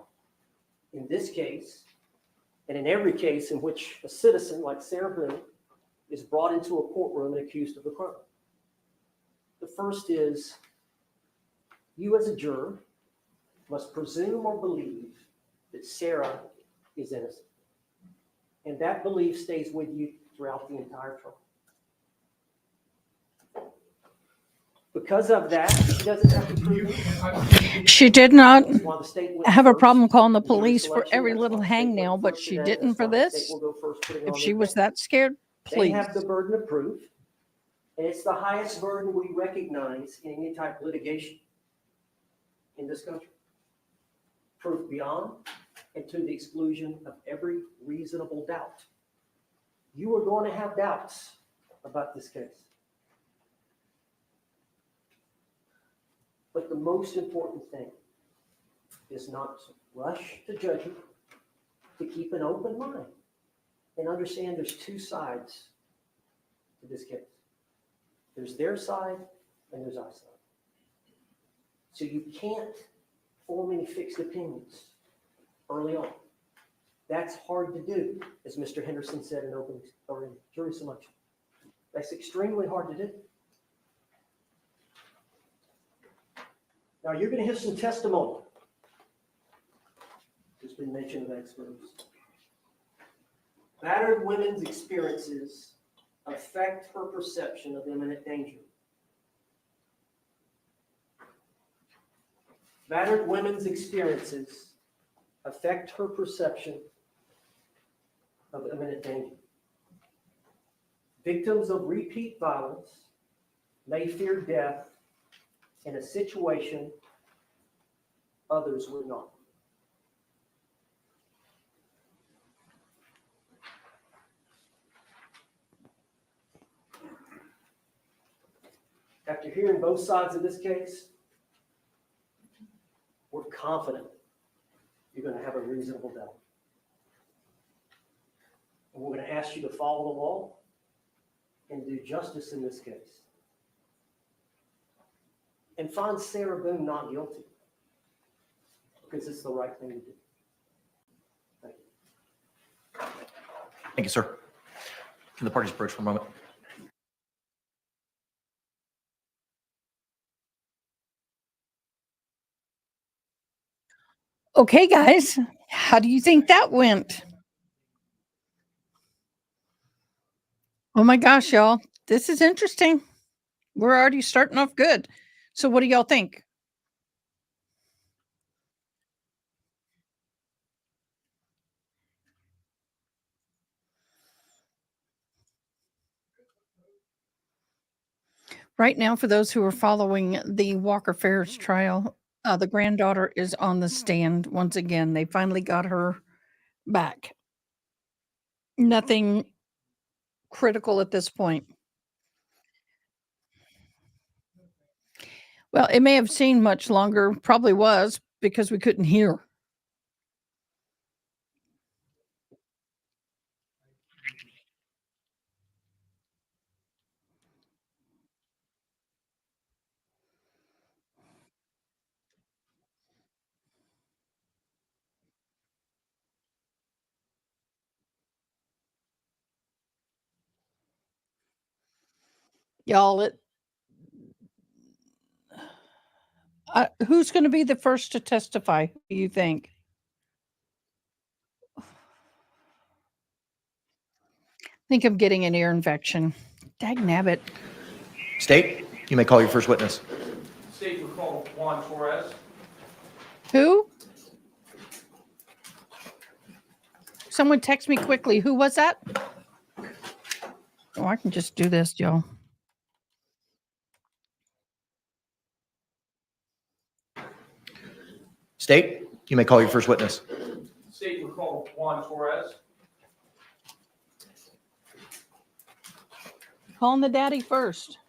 Speaker 7: In this case, and in every case in which a citizen like Sarah Boone is brought into a courtroom and accused of a crime. The first is, you as a juror must presume or believe that Sarah is innocent. And that belief stays with you throughout the entire trial. Because of that, she doesn't have to prove it.
Speaker 1: She did not
Speaker 7: While the state went
Speaker 1: have a
Speaker 7: first
Speaker 1: problem calling the
Speaker 7: in jury
Speaker 1: police for
Speaker 7: selection,
Speaker 1: every
Speaker 7: that's
Speaker 1: little
Speaker 7: why the state went
Speaker 1: hangnail, but
Speaker 7: first
Speaker 1: she
Speaker 7: today,
Speaker 1: didn't
Speaker 7: that's
Speaker 1: for
Speaker 7: why the state
Speaker 1: this.
Speaker 7: will go first putting
Speaker 1: If
Speaker 7: on
Speaker 1: she
Speaker 7: their
Speaker 1: was
Speaker 7: case.
Speaker 1: that scared,
Speaker 7: They
Speaker 1: please.
Speaker 7: have the burden of proof, and it's the highest burden we recognize in any type of litigation in this country. Proof beyond and to the exclusion of every reasonable doubt. You are going to have doubts about this case. But the most important thing is not to rush to judgment, to keep an open mind and understand there's two sides to this case. There's their side and there's our side. So you can't form any fixed opinions early on. That's hard to do, as Mr. Henderson said in open or in jury selection. That's extremely hard to do. Now you're going to hear some testimony. There's been mention of experts. Battered women's experiences affect her perception of imminent danger. Battered women's experiences affect her perception of imminent danger. Victims of repeat violence may fear death in a situation others would not. After hearing both sides of this case, we're confident you're going to have a reasonable doubt. And we're going to ask you to follow the law and do justice in this case. And find Sarah Boone not guilty, because it's the right thing to do. Thank you.
Speaker 5: Thank you, sir. Can the parties approach for a moment?
Speaker 1: Okay, guys, how do you think that went? Oh my gosh, y'all, this is interesting. We're already starting off good. So what do y'all think? Right now, for those who are following the Walker Ferris trial, the granddaughter is on the stand once again. They finally got her back. Nothing critical at this point. Well, it may have seemed much longer, probably was, because we couldn't hear. Y'all, who's going to be the first to testify? Who do you think? I think I'm getting an ear infection. Dagnabbit.
Speaker 5: State, you may call your first witness.
Speaker 10: State will call Juan Torres.
Speaker 1: Who? Someone text me quickly. Who was that? Oh, I can just do this, y'all.
Speaker 5: State, you may call your first witness.
Speaker 10: State will call Juan Torres.
Speaker 1: Calling the daddy first.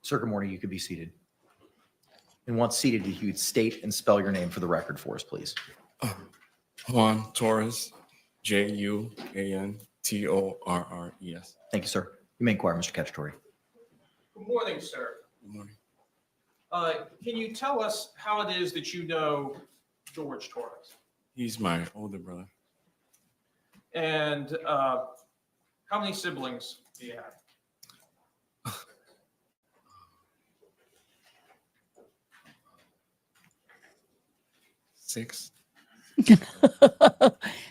Speaker 5: Sir, morning. You could be seated. And once seated, if you'd state and spell your name for the record for us, please.
Speaker 11: Juan Torres, Juantorres.
Speaker 5: Thank you, sir. You may inquire, Mr. Cacciatore.
Speaker 10: Good morning, sir.
Speaker 11: Good morning.
Speaker 10: Can you tell us how it is that you know George Torres?
Speaker 11: He's my older brother.
Speaker 10: And how many siblings do you have?
Speaker 11: Six.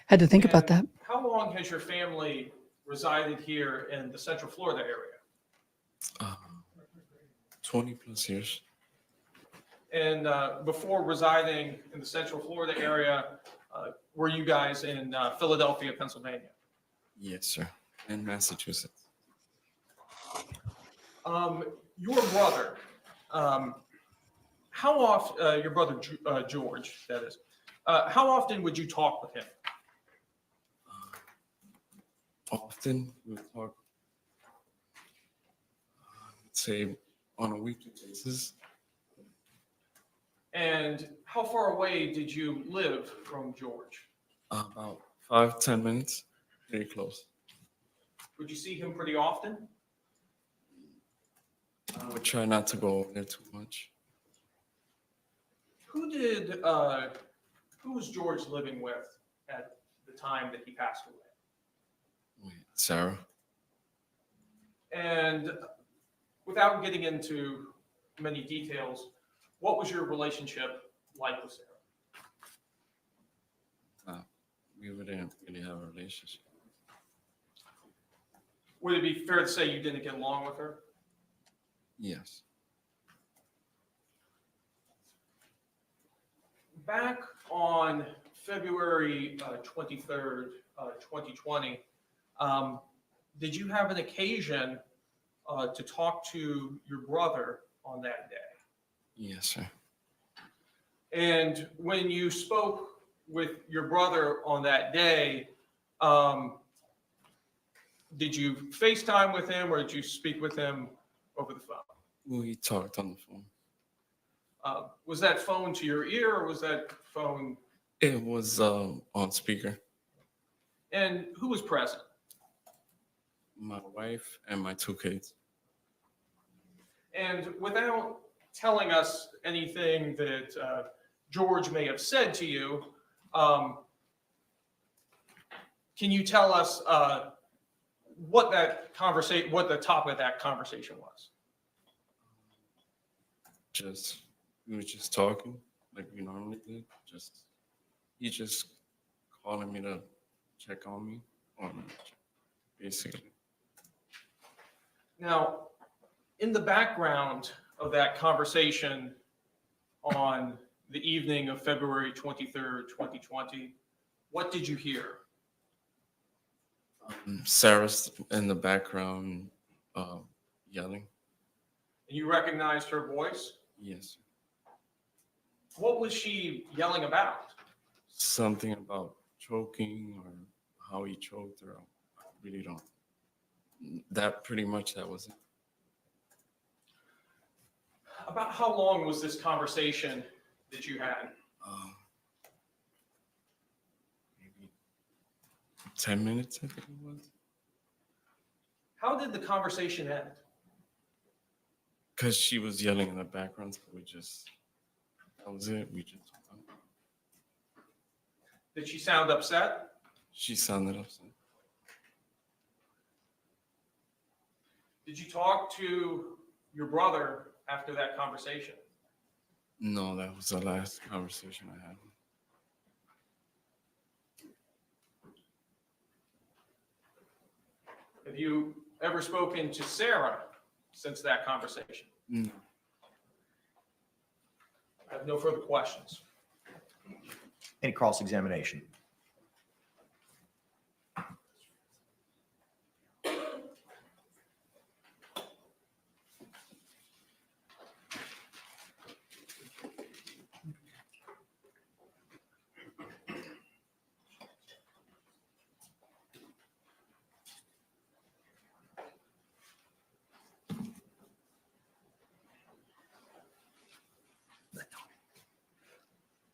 Speaker 1: Had to think about that.
Speaker 10: How long has your family resided here in the Central Florida area?
Speaker 11: 20 plus years.
Speaker 10: And before residing in the Central Florida area, were you guys in Philadelphia, Pennsylvania?
Speaker 11: Yes, sir. In Massachusetts.
Speaker 10: Your brother, how often, your brother George, that is, how often would you talk with him?
Speaker 11: Often we talk, say, on a weekly basis.
Speaker 10: And how far away did you live from George?
Speaker 11: About 5-10 minutes. Very close.
Speaker 10: Would you see him pretty often?
Speaker 11: I would try not to go over there too much.
Speaker 10: Who was George living with at the time that he passed away?
Speaker 11: Wait, Sarah.
Speaker 10: And without getting into many details, what was your relationship like with Sarah?
Speaker 11: We wouldn't really have a relationship.
Speaker 10: Would it be fair to say you didn't get along with her?
Speaker 11: Yes.
Speaker 10: Back on February 23rd, 2020, did you have an occasion to talk to your brother on that day?
Speaker 11: Yes, sir.
Speaker 10: And when you spoke with your brother on that day, did you FaceTime with him or did you speak with him over the phone?
Speaker 11: We talked on the phone.
Speaker 10: Was that phone to your ear or was that phone?
Speaker 11: It was on speaker.
Speaker 10: And who was present?
Speaker 11: My wife and my 2 kids.
Speaker 10: And without telling us anything that George may have said to you, can you tell us what the topic of that conversation was?
Speaker 11: We were just talking like we normally did. He just calling me to check on me, basically.
Speaker 10: Now, in the background of that conversation on the evening of February 23rd, 2020, what did you hear?
Speaker 11: Sarah's in the background yelling.
Speaker 10: And you recognized her voice?
Speaker 11: Yes.
Speaker 10: What was she yelling about?
Speaker 11: Something about choking or how he choked her. I really don't. That pretty much that was it.
Speaker 10: About how long was this conversation that you had?
Speaker 11: Maybe 10 minutes, I think it was.
Speaker 10: How did the conversation end?
Speaker 11: Because she was yelling in the background, so that was it.
Speaker 10: Did she sound upset?
Speaker 11: She sounded upset.
Speaker 10: Did you talk to your brother after that conversation?
Speaker 11: No, that was the last conversation I had.
Speaker 10: Have you ever spoken to Sarah since that conversation?
Speaker 11: No.
Speaker 10: I have no further questions.
Speaker 5: Any cross-examination?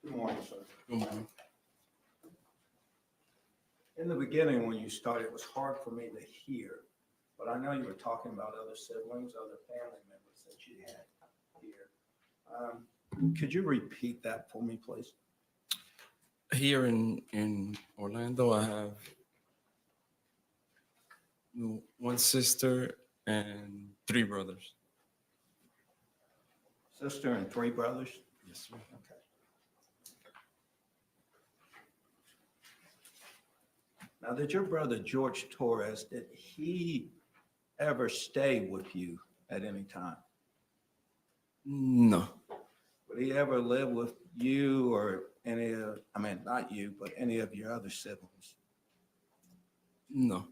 Speaker 3: Good morning, sir.
Speaker 11: Good morning.
Speaker 3: In the beginning, when you started, it was hard for me to hear, but I know you were talking about other siblings, other family members that you had here. Could you repeat that for me, please?
Speaker 11: Here in Orlando, I have one sister and 3 brothers.
Speaker 3: Sister and 3 brothers?
Speaker 11: Yes, sir.
Speaker 3: Okay. Now, did your brother George Torres, did he ever stay with you at any time?
Speaker 11: No.
Speaker 3: Would he ever live with you or any of, I mean, not you, but any of your other siblings?
Speaker 11: No.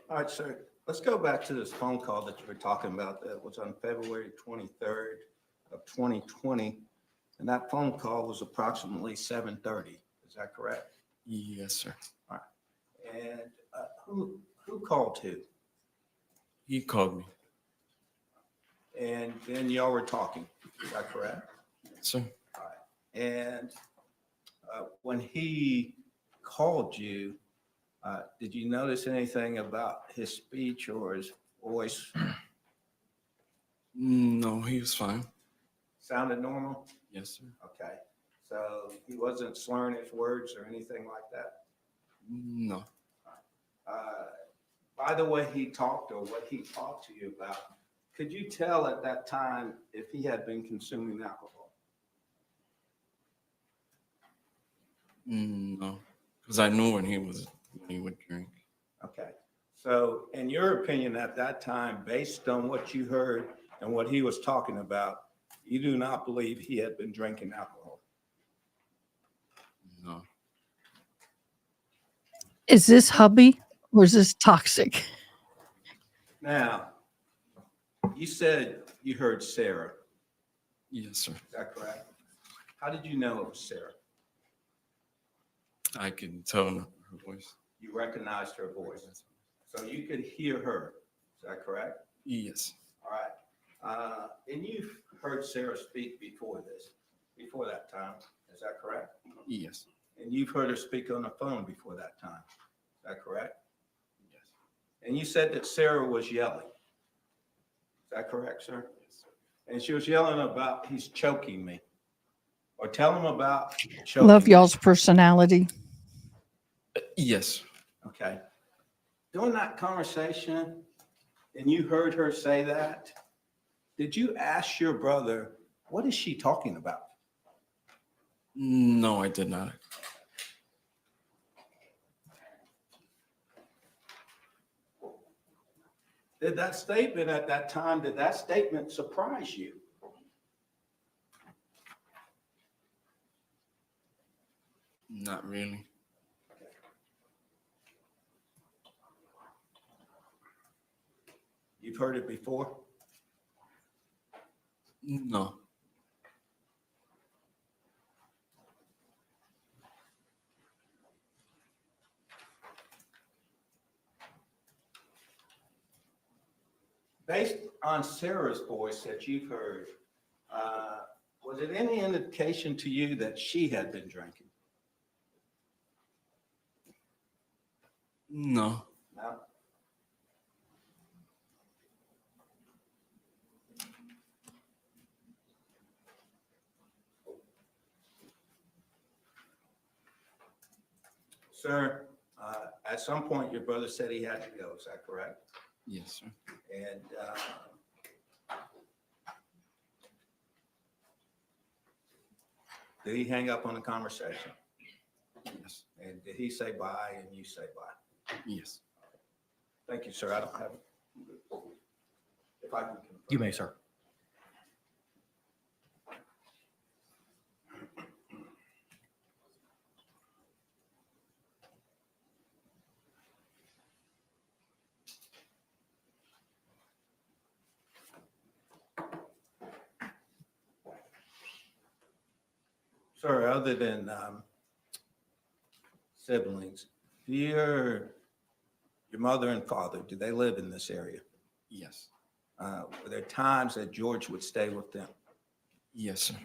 Speaker 3: All right, sir, let's go back to this phone call that you were talking about that was on February 23rd of 2020. And that phone call was approximately 7:30. Is that correct?
Speaker 11: Yes, sir.
Speaker 3: All right. And who called who?
Speaker 11: He called me.
Speaker 3: And then y'all were talking. Is that correct?
Speaker 11: Yes, sir.
Speaker 3: All right. And when he called you, did you notice anything about his speech or his voice?
Speaker 11: No, he was fine.
Speaker 3: Sounded normal?
Speaker 11: Yes, sir.
Speaker 3: Okay. So he wasn't slurring his words or anything like that?
Speaker 11: No.
Speaker 3: By the way he talked or what he talked to you about, could you tell at that time if he had been consuming alcohol?
Speaker 11: No, because I knew when he would drink.
Speaker 3: Okay. So in your opinion at that time, based on what you heard and what he was talking about, you do not believe he had been drinking alcohol?
Speaker 11: No.
Speaker 1: Is this hubby or is this toxic?
Speaker 3: Now, you said you heard Sarah.
Speaker 11: Yes, sir.
Speaker 3: Is that correct? How did you know it was Sarah?
Speaker 11: I could tell in her voice.
Speaker 3: You recognized her voice. So you could hear her. Is that correct?
Speaker 11: Yes.
Speaker 3: All right. And you've heard Sarah speak before that time. Is that correct?
Speaker 11: Yes.
Speaker 3: And you've heard her speak on the phone before that time. Is that correct?
Speaker 11: Yes.
Speaker 3: And you said that Sarah was yelling. Is that correct, sir?
Speaker 11: Yes, sir.
Speaker 3: And she was yelling about, he's choking me. Or tell him about choking
Speaker 1: Love
Speaker 3: me.
Speaker 1: y'all's personality.
Speaker 11: Yes.
Speaker 3: Okay. During that conversation, and you heard her say that, did you ask your brother, what is she talking about?
Speaker 11: No, I did not.
Speaker 3: Did that statement at that time, did that statement surprise you?
Speaker 11: Not really.
Speaker 3: You've heard it before?
Speaker 11: No.
Speaker 3: Based on Sarah's voice that you've heard, was it any indication to you that she had been drinking?
Speaker 11: No.
Speaker 3: No? Sir, at some point, your brother said he had to go. Is that correct?
Speaker 11: Yes, sir.
Speaker 3: And did he hang up on the conversation?
Speaker 11: Yes.
Speaker 3: And did he say bye and you say bye?
Speaker 11: Yes.
Speaker 3: Thank you, sir. I don't have. If I can. confirm.
Speaker 5: You may, sir.
Speaker 3: Sir, other than siblings, do your mother and father, do they live in this area?
Speaker 11: Yes.
Speaker 3: Were there times that George would stay with them?
Speaker 11: Yes, sir.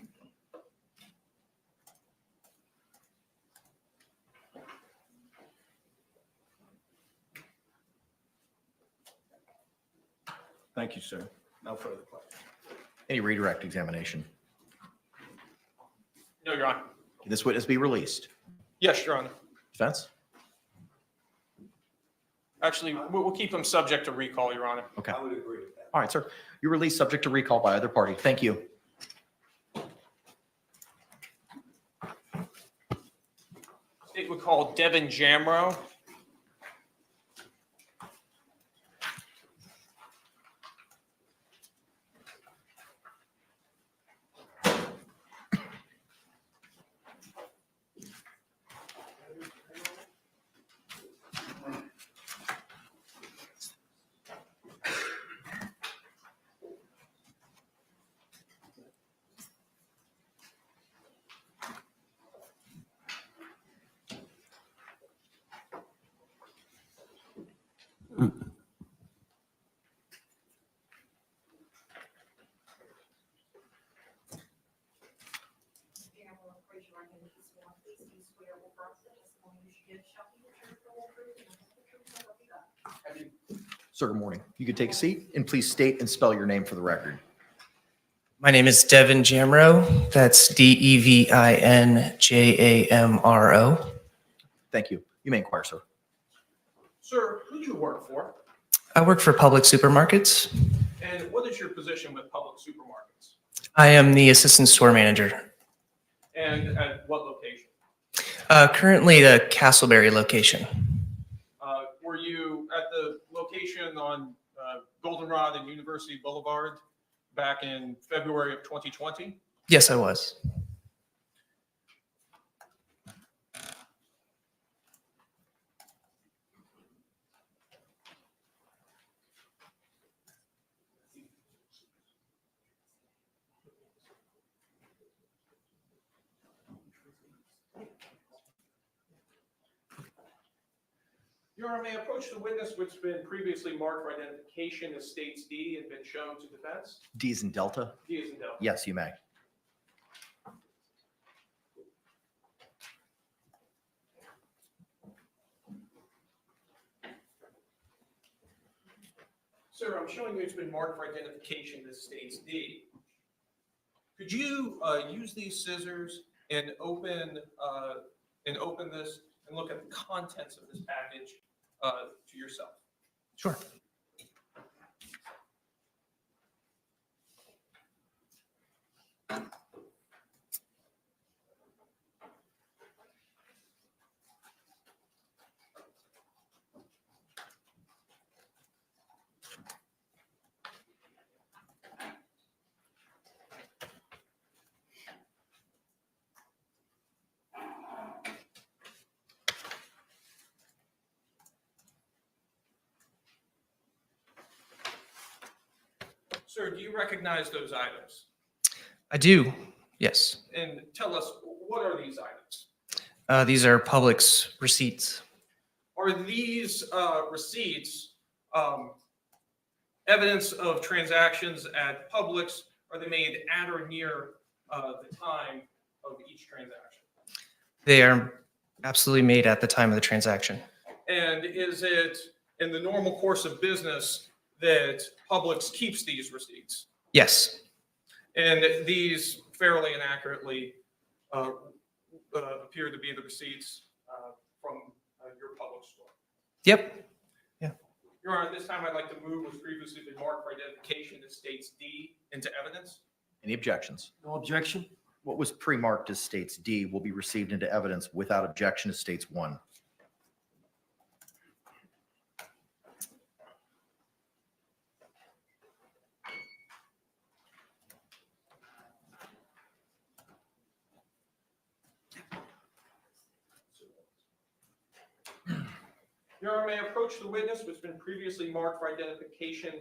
Speaker 3: Thank you, sir. No further questions.
Speaker 5: Any redirect examination?
Speaker 10: No, Your Honor.
Speaker 5: Can this witness be released?
Speaker 10: Yes, Your Honor.
Speaker 5: Defense?
Speaker 10: Actually, we'll keep him subject to recall, Your Honor.
Speaker 5: Okay.
Speaker 3: I would agree with that.
Speaker 5: All right, sir. You're released subject to recall by either party. Thank you.
Speaker 10: State would call Devin Jamro.
Speaker 5: Sir, good morning. You could take a seat and please state and spell your name for the record.
Speaker 12: My name is Devin Jamro. That's DEVINJAMRO.
Speaker 5: Thank you. You may inquire, sir.
Speaker 10: Sir, who do you work for?
Speaker 12: I work for Public Supermarkets.
Speaker 10: And what is your position with public supermarkets?
Speaker 12: I am the assistant store manager.
Speaker 10: And at what location?
Speaker 12: Currently the Castleberry location.
Speaker 10: Were you at the location on Goldenrod and University Boulevard back in February of 2020?
Speaker 12: Yes, I was.
Speaker 10: Your Honor, may I approach the witness which has been previously marked for identification as States D and been shown to defense?
Speaker 5: D's and Delta?
Speaker 10: D is in Delta.
Speaker 5: Yes, you may.
Speaker 10: Sir, I'm showing you it's been marked for identification as States D. Could you use these scissors and open this and look at the contents of this package to yourself?
Speaker 5: Sure.
Speaker 10: Sir, do you recognize those items?
Speaker 12: I do, yes.
Speaker 10: And tell us, what are these items?
Speaker 12: These are Publix receipts.
Speaker 10: Are these receipts evidence of transactions at Publix? Are they made at or near the time of each transaction?
Speaker 12: They are absolutely made at the time of the transaction.
Speaker 10: And is it in the normal course of business that Publix keeps these receipts?
Speaker 12: Yes,
Speaker 10: And these fairly and accurately appear to be the receipts from your Publix store?
Speaker 12: yep.
Speaker 10: Your Honor, at this time, I'd like to move what's previously been marked for identification as States D into evidence.
Speaker 5: Any objections?
Speaker 7: No objection.
Speaker 5: What was pre-marked as States D will be received into evidence without objection as States 1.
Speaker 10: Your Honor, may I approach the witness who's been previously marked for identification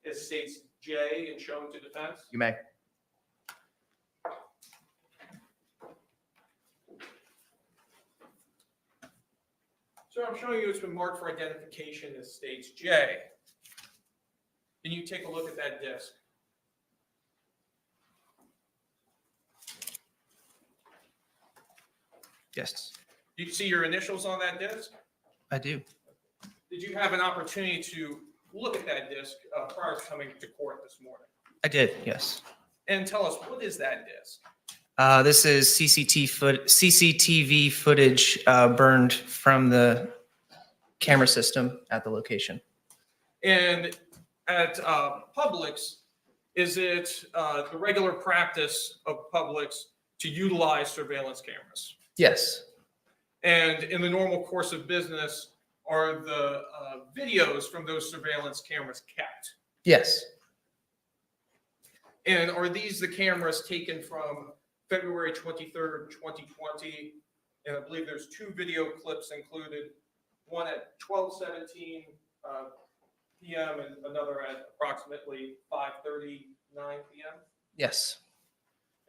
Speaker 10: as States J and shown to defense?
Speaker 5: You may.
Speaker 10: Sir, I'm showing you it's been marked for identification as States J. Can you take a look at that disc?
Speaker 12: Yes,
Speaker 10: Do you see your initials on that disc?
Speaker 12: I do.
Speaker 10: Did you have an opportunity to look at that disc prior to coming to court this morning?
Speaker 12: I did, yes.
Speaker 10: And tell us, what is that disc?
Speaker 12: This is CCTV footage burned from the camera system at the location.
Speaker 10: And at Publix, is it the regular practice of Publix to utilize surveillance cameras?
Speaker 12: Yes,
Speaker 10: And in the normal course of business, are the videos from those surveillance cameras kept?
Speaker 12: yes,
Speaker 10: And are these the cameras taken from February 23rd, 2020? And I believe there's 2 video clips included, one at 12:17 p.m. and another at approximately 5:39 p.m.
Speaker 12: yes,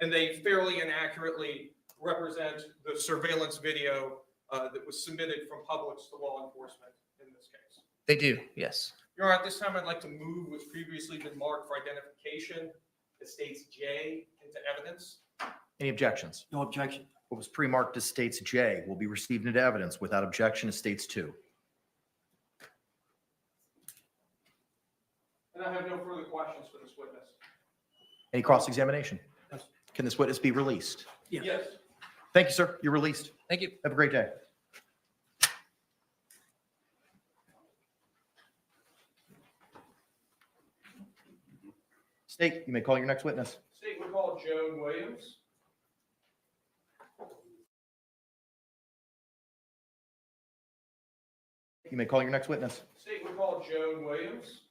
Speaker 10: And they fairly and accurately represent the surveillance video that was submitted from Publix to law enforcement in this case.
Speaker 12: they do, yes.
Speaker 10: Your Honor, at this time, I'd like to move what's previously been marked for identification as States J into evidence.
Speaker 5: Any objections?
Speaker 7: No objection.
Speaker 5: What was pre-marked as States J will be received into evidence without objection as States 2.
Speaker 10: And I have no further questions for this witness.
Speaker 5: Any cross-examination?
Speaker 7: Yes.
Speaker 5: Can this witness be released?
Speaker 10: Yes.
Speaker 5: Thank you, sir. You're released.
Speaker 12: Thank you.
Speaker 5: Have a great day. State, you may call your next witness.
Speaker 10: State would call Joan Williams.
Speaker 5: You may call your next witness.
Speaker 10: State would call Joan Williams.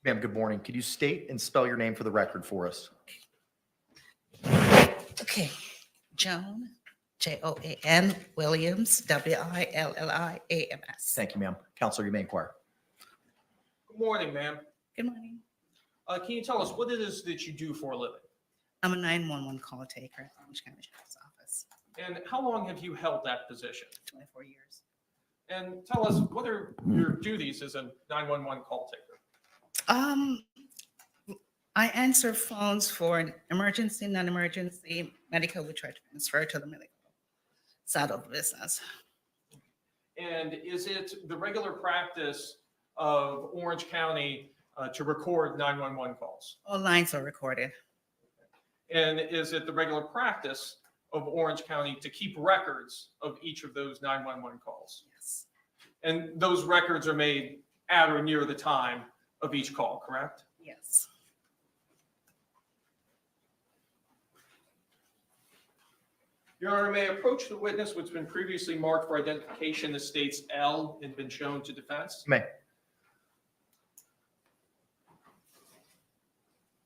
Speaker 5: Ma'am, good morning. Could you state and spell your name for the record for us?
Speaker 13: Okay, Joan, Joan Williams, Williams.
Speaker 5: Thank you, ma'am. Counselor, you may inquire.
Speaker 10: Good morning, ma'am.
Speaker 13: Good morning.
Speaker 10: Can you tell us what it is that you do for a living?
Speaker 13: I'm a 911 call taker at the Orange County Sheriff's Office.
Speaker 10: And how long have you held that position?
Speaker 13: 24 years.
Speaker 10: And tell us, what are your duties as a 911 call taker?
Speaker 13: I answer phones for an emergency, non-emergency, medical. We try to transfer to the medical. side of the business.
Speaker 10: And is it the regular practice of Orange County to record 911 calls?
Speaker 13: All lines are recorded.
Speaker 10: And is it the regular practice of Orange County to keep records of each of those 911 calls?
Speaker 13: Yes.
Speaker 10: And those records are made at or near the time of each call, correct?
Speaker 13: Yes.
Speaker 10: Your Honor, may I approach the witness which has been previously marked for identification as states L and been shown to defense?
Speaker 5: May.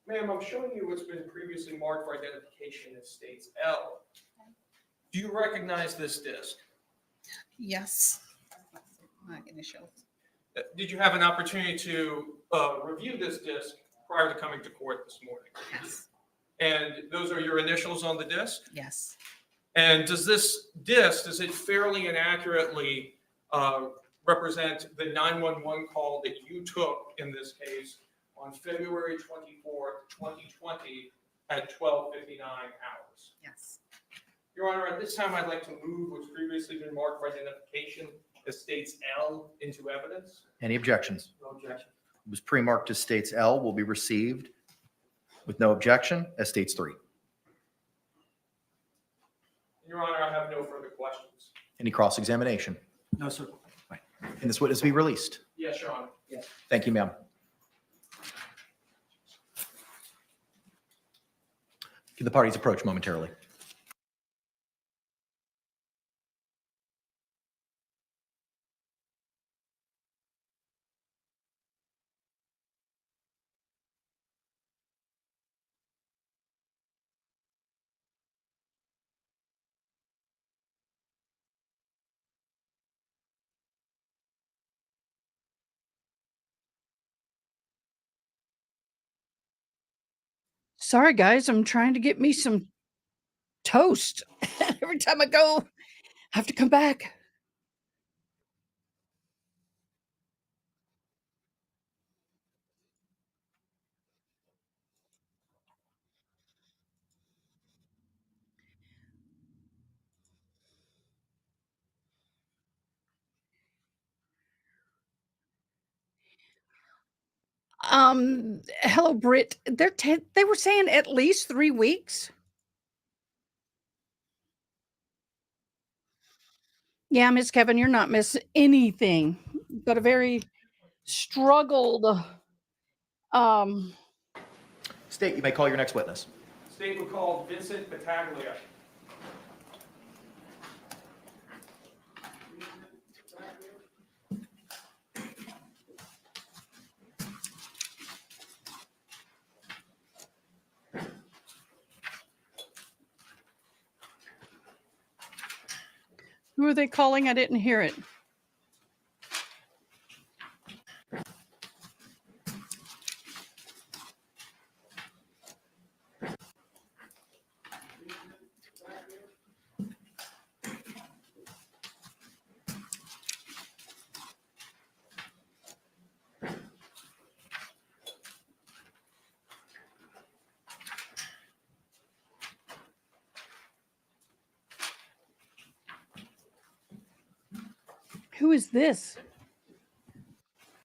Speaker 10: Ma'am, I'm showing you what's been previously marked for identification as states L. Do you recognize this disc?
Speaker 13: Yes. My initials.
Speaker 10: Did you have an opportunity to review this disc prior to coming to court this morning?
Speaker 13: Yes.
Speaker 10: And those are your initials on the disc?
Speaker 13: Yes.
Speaker 10: And does this disc, does it fairly and accurately represent the 911 call that you took in this case on February 24th, 2020 at 12:59 hours?
Speaker 13: Yes.
Speaker 10: Your Honor, at this time, I'd like to move what's previously been marked for identification as states L into evidence.
Speaker 5: Any objections?
Speaker 10: No objection.
Speaker 5: It was pre-marked as states L will be received with no objection as states 3.
Speaker 10: Your Honor, I have no further questions.
Speaker 5: Any cross-examination?
Speaker 10: No, sir.
Speaker 5: Can this witness be released?
Speaker 10: Yes, Your Honor. Yes.
Speaker 5: Thank you, ma'am. Can the parties approach momentarily?
Speaker 1: Sorry, guys, I'm trying to get me some toast. Every time I go, I have to come back. Hello, Britt. They were saying at least 3 weeks. Yeah, Miss Kevin, you're not missing anything. But a very struggled.
Speaker 5: State, you may call your next witness.
Speaker 10: State will call Vincent Battaglia.
Speaker 1: Who are they calling? I didn't hear it. Who is this?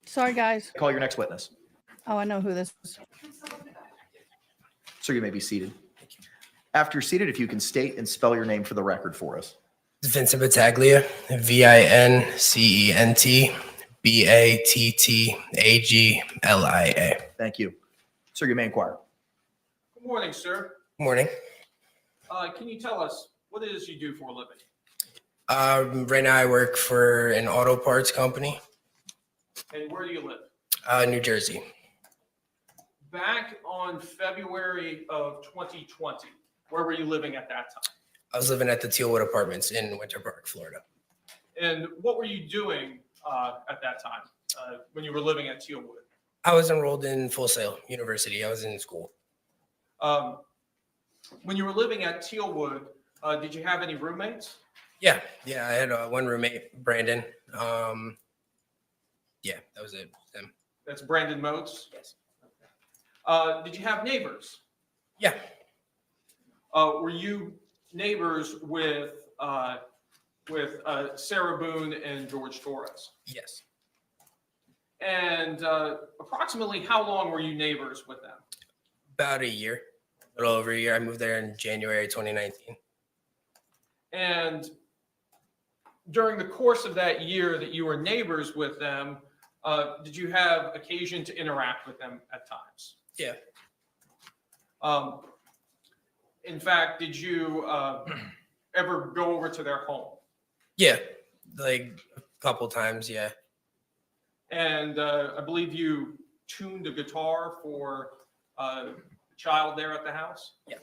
Speaker 1: Sorry, guys.
Speaker 5: Call your next witness.
Speaker 1: Oh, I know who this is.
Speaker 5: Sir, you may be seated. After you're seated, if you can state and spell your name for the record for us.
Speaker 14: Vincent Battaglia, Vincent Battaglia.
Speaker 5: Thank you. Sir, you may inquire.
Speaker 10: Good morning, sir.
Speaker 14: Morning.
Speaker 10: Can you tell us what it is you do for a living?
Speaker 14: Right now I work for an auto parts company,
Speaker 10: And where do you live?
Speaker 14: New Jersey.
Speaker 10: Back on February of 2020, where were you living at that time?
Speaker 14: I was living at the Tealwood Apartments in Winter Park, Florida.
Speaker 10: And what were you doing at that time when you were living at Tealwood?
Speaker 14: I was enrolled in Full Sail University. I was in school.
Speaker 10: When you were living at Tealwood, did you have any roommates?
Speaker 14: Yeah, I had one roommate, Brandon. Yeah, that was it. Them.
Speaker 10: That's Brandon Motes?
Speaker 14: Yes.
Speaker 10: Did you have neighbors?
Speaker 14: Yeah.
Speaker 10: Were you neighbors with with Sarah Boone and George Torres.
Speaker 14: Yes.
Speaker 10: And approximately how long were you neighbors with them?
Speaker 14: About a year, a little over a year. I moved there in January 2019.
Speaker 10: And during the course of that year that you were neighbors with them, did you have occasion to interact with them at times?
Speaker 14: Yeah.
Speaker 10: In fact, did you ever go over to their home?
Speaker 14: Yeah, like a couple times, yeah.
Speaker 10: And I believe you tuned a guitar for a child there at the house?
Speaker 14: Yeah.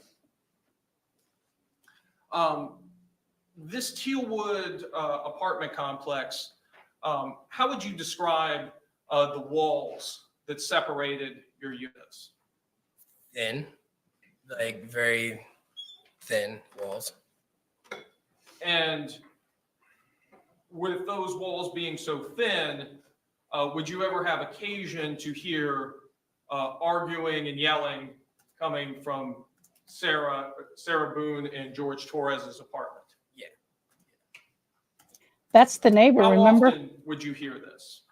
Speaker 10: This Tealwood apartment complex, how would you describe the walls that separated your units?
Speaker 14: Thin, like very thin walls.
Speaker 10: And with those walls being so thin, would you ever have occasion to hear arguing and yelling coming from Sarah Boone and George Torres's apartment?
Speaker 14: Yeah.
Speaker 1: That's the neighbor,
Speaker 10: How
Speaker 1: remember?
Speaker 10: often would you hear this?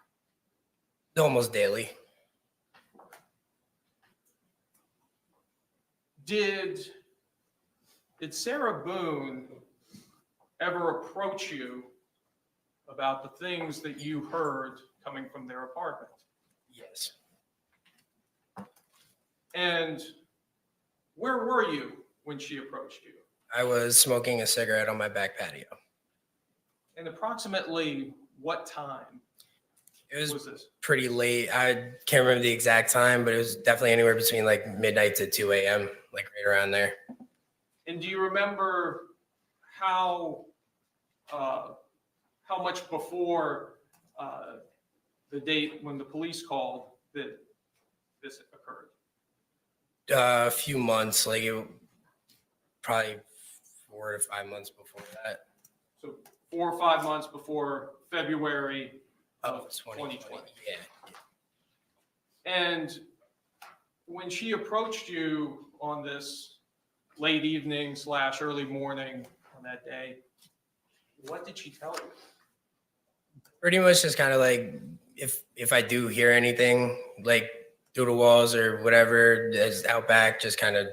Speaker 14: Almost daily.
Speaker 10: Did Sarah Boone ever approach you about the things that you heard coming from their apartment?
Speaker 14: Yes.
Speaker 10: And where were you when she approached you?
Speaker 14: I was smoking a cigarette on my back patio.
Speaker 10: And approximately what time
Speaker 14: It was
Speaker 10: was this?
Speaker 14: pretty late. I can't remember the exact time, but it was definitely anywhere between like midnight to 2 a.m., like right around there.
Speaker 10: And do you remember how much before the date when the police called that this occurred?
Speaker 14: A few months, like probably 4 to 5 months before that.
Speaker 10: So 4 or 5 months before February of
Speaker 14: 2020.
Speaker 10: 2020.
Speaker 14: Yeah.
Speaker 10: And when she approached you on this late evening / early morning on that day, what did she tell you?
Speaker 14: Pretty much just kind of like if I do hear anything like through the walls or whatever is out back, just kind of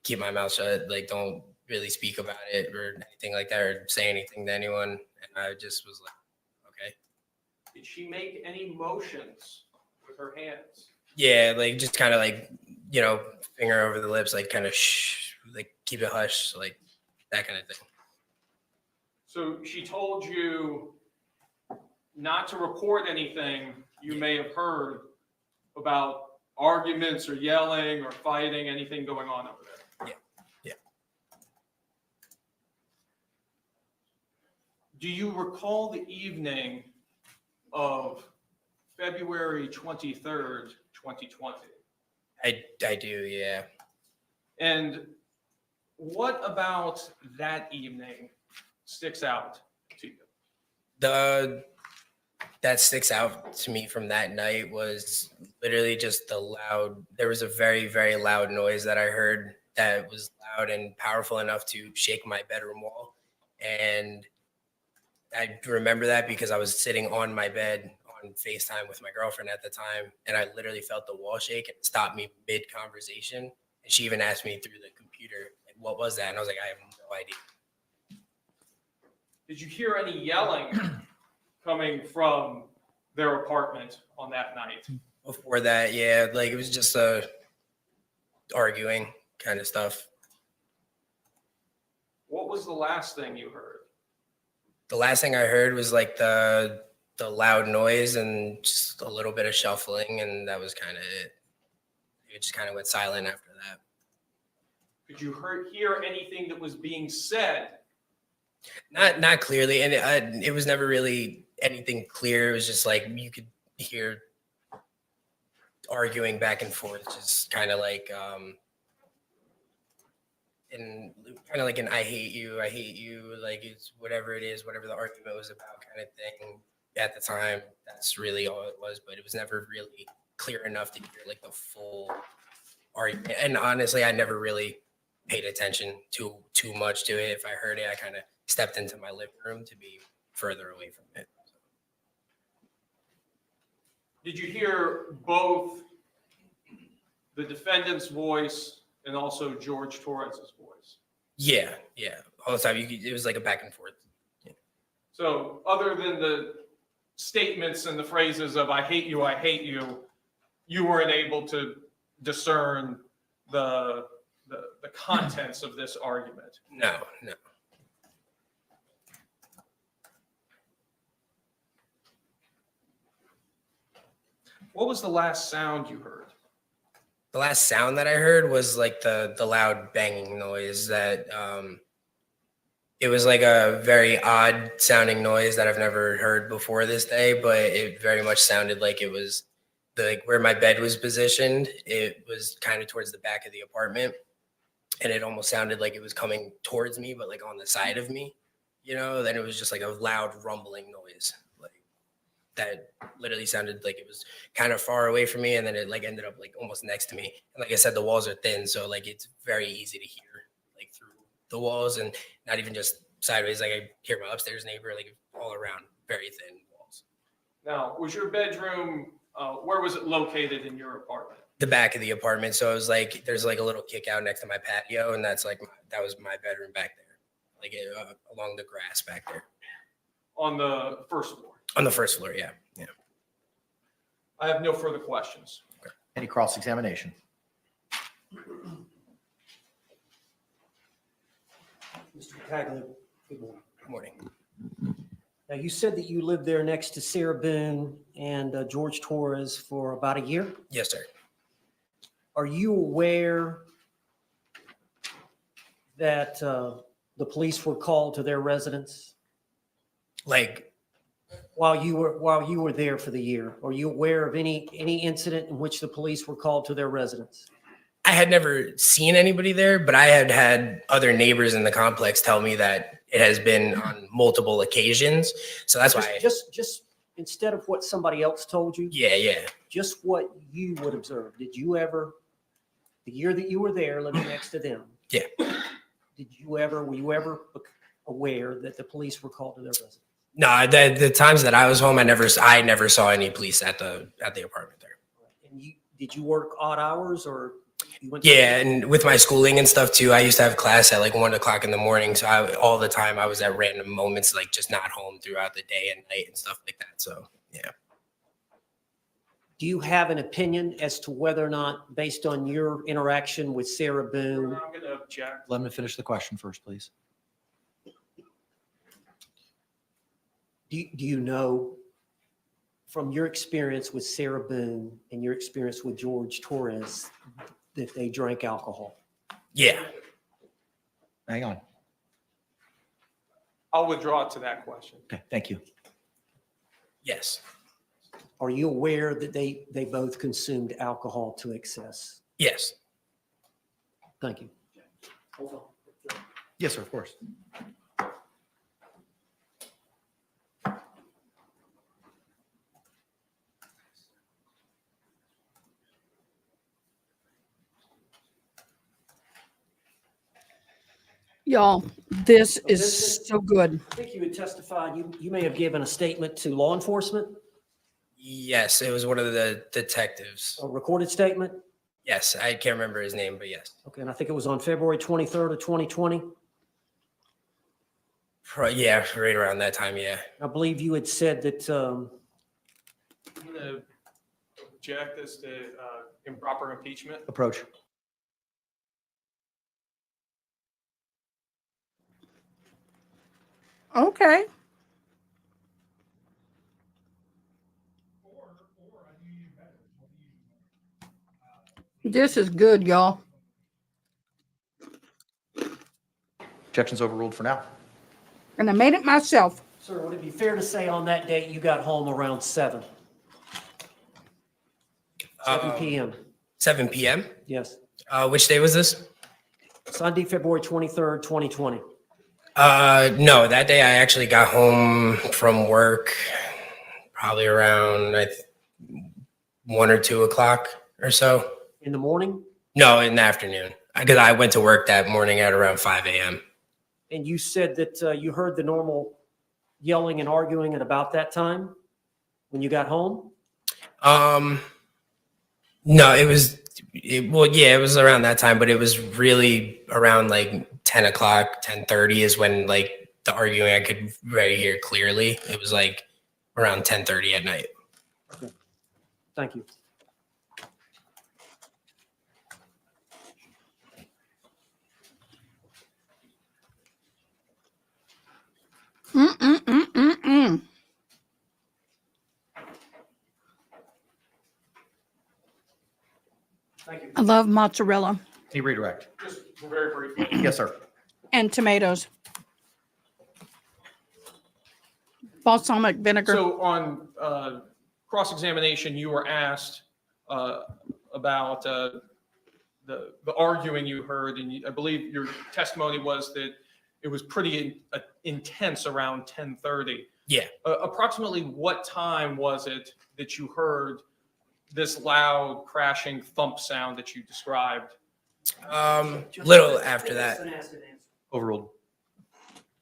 Speaker 14: keep my mouth shut. Like don't really speak about it or anything like that or say anything to anyone. And I just was like, okay.
Speaker 10: Did she make any motions with her hands?
Speaker 14: Yeah, like just kind of like, finger over the lips, like kind of shh, like keep it hush, like that kind of thing.
Speaker 10: So she told you not to report anything you may have heard about arguments or yelling or fighting, anything going on over there?
Speaker 14: Yeah.
Speaker 10: Do you recall the evening of February 23rd, 2020?
Speaker 14: I do, yeah.
Speaker 10: And what about that evening sticks out to you?
Speaker 14: That sticks out to me from that night was literally just there was a very, very loud noise that I heard that was loud and powerful enough to shake my bedroom wall. And I remember that because I was sitting on my bed on FaceTime with my girlfriend at the time, and I literally felt the wall shake and it stopped me mid-conversation. And she even asked me through the computer, like, what was that? And I was like, I have no idea.
Speaker 10: Did you hear any yelling coming from their apartment on that night?
Speaker 14: Before that, yeah, like it was just arguing kind of stuff.
Speaker 10: What was the last thing you heard?
Speaker 14: The last thing I heard was like the loud noise and just a little bit of shuffling, and that was kind of it. It just kind of went silent after that.
Speaker 10: Could you hear anything that was being said?
Speaker 14: Not clearly, and it was never really anything clear. It was just like you could hear arguing back and forth, just kind of like an I hate you, like it's whatever it is, whatever the argument was about kind of thing. At the time, that's really all it was, but it was never really clear enough to hear like the full argument. And honestly, I never really paid attention too much to it. If I heard it, I kind of stepped into my living room to be further away from it.
Speaker 10: Did you hear both the defendant's voice and also George Torres's voice?
Speaker 14: Yeah, all the time. It was like a back and forth.
Speaker 10: So other than the statements and the phrases of I hate you, you weren't able to discern the contents of this argument?
Speaker 14: No.
Speaker 10: What was the last sound you heard?
Speaker 14: The last sound that I heard was like the loud banging noise that it was like a very odd sounding noise that I've never heard before this day, but it very much sounded like it was where my bed was positioned. It was kind of towards the back of the apartment, and it almost sounded like it was coming towards me, but like on the side of me, then it was just like a loud rumbling noise. That literally sounded like it was kind of far away from me, and then it like ended up like almost next to me. And like I said, the walls are thin, so like it's very easy to hear like through the walls, and not even just sideways. Like I hear my upstairs neighbor like all around, very thin walls.
Speaker 10: Now, was your bedroom, where was it located in your apartment?
Speaker 14: The back of the apartment, so it was like there's like a little kick out next to my patio, and that's like that was my bedroom back there, like along the grass back there.
Speaker 10: On the first floor?
Speaker 14: On the first floor, yeah.
Speaker 10: I have no further questions.
Speaker 5: Any cross-examination?
Speaker 7: Mr. Tagley, good morning.
Speaker 14: Good morning.
Speaker 7: Now, you said that you lived there next to Sarah Boone and George Torres for about a year?
Speaker 14: Yes, sir.
Speaker 7: Are you aware that the police were called to their residence?
Speaker 14: Like
Speaker 7: while you were there for the year, are you aware of any incident in which the police were called to their residence?
Speaker 14: I had never seen anybody there, but I had had other neighbors in the complex tell me that it has been on multiple occasions. So that's why.
Speaker 7: Just instead of what somebody else told you.
Speaker 14: Yeah.
Speaker 7: Just what you would observe. Did you ever, the year that you were there living next to them?
Speaker 14: Yeah.
Speaker 7: Were you ever aware that the police were called to their residence?
Speaker 14: No, the times that I was home, I never saw any police at the apartment there.
Speaker 7: And did you work odd hours or?
Speaker 14: Yeah, and with my schooling and stuff too, I used to have class at like 1 o'clock in the morning. So all the time I was at random moments, like just not home throughout the day and night and stuff like that. So yeah.
Speaker 7: Do you have an opinion as to whether or not, based on your interaction with Sarah Boone?
Speaker 10: I'm going to object.
Speaker 5: Let me finish the question first, please.
Speaker 7: Do you know from your experience with Sarah Boone and your experience with George Torres that they drank alcohol?
Speaker 14: Yeah.
Speaker 5: Hang on.
Speaker 10: I'll withdraw to that question.
Speaker 5: Okay, thank you.
Speaker 14: Yes.
Speaker 7: Are you aware that they both consumed alcohol to excess?
Speaker 14: Yes.
Speaker 7: Thank you. Hold on.
Speaker 5: Yes, sir, of course.
Speaker 1: Y'all, this is so good.
Speaker 7: I think you had testified, you may have given a statement to law enforcement?
Speaker 14: Yes, it was one of the detectives.
Speaker 7: A recorded statement?
Speaker 14: Yes, I can't remember his name, but yes.
Speaker 7: Okay, and I think it was on February 23rd of 2020?
Speaker 14: Yeah, right around that time, yeah.
Speaker 7: I believe you had said that
Speaker 10: I'm going to object as to improper impeachment.
Speaker 5: Approach.
Speaker 1: Okay. This is good, y'all.
Speaker 5: Objection's overruled for now.
Speaker 1: And I made it myself.
Speaker 7: Sir, would it be fair to say on that date you got home around 7 p.m.?
Speaker 14: 7 p.m.?
Speaker 7: Yes.
Speaker 14: Which day was this?
Speaker 7: Sunday, February 23rd, 2020.
Speaker 14: No, that day I actually got home from work probably around 1 or 2 o'clock or so.
Speaker 7: In the morning?
Speaker 14: No, in the afternoon. because I went to work that morning at around 5 a.m.
Speaker 7: And you said that you heard the normal yelling and arguing at about that time when you got home?
Speaker 14: No, it was, well, yeah, it was around that time, but it was really around like 10 o'clock, 10:30 is when like the arguing I could very hear clearly. It was like around 10:30 at night.
Speaker 7: Okay. Thank you.
Speaker 1: Mm-mm-mm-mm-mm.
Speaker 7: Thank you.
Speaker 1: I love mozzarella
Speaker 5: Any redirect?
Speaker 10: Just very briefly.
Speaker 5: Yes, sir.
Speaker 1: and tomatoes. Balsamic vinegar.
Speaker 10: So on cross-examination, you were asked about the arguing you heard, and I believe your testimony was that it was pretty intense around 10:30.
Speaker 14: Yeah.
Speaker 10: Approximately what time was it that you heard this loud crashing thump sound that you described?
Speaker 14: Little after that.
Speaker 5: Overruled.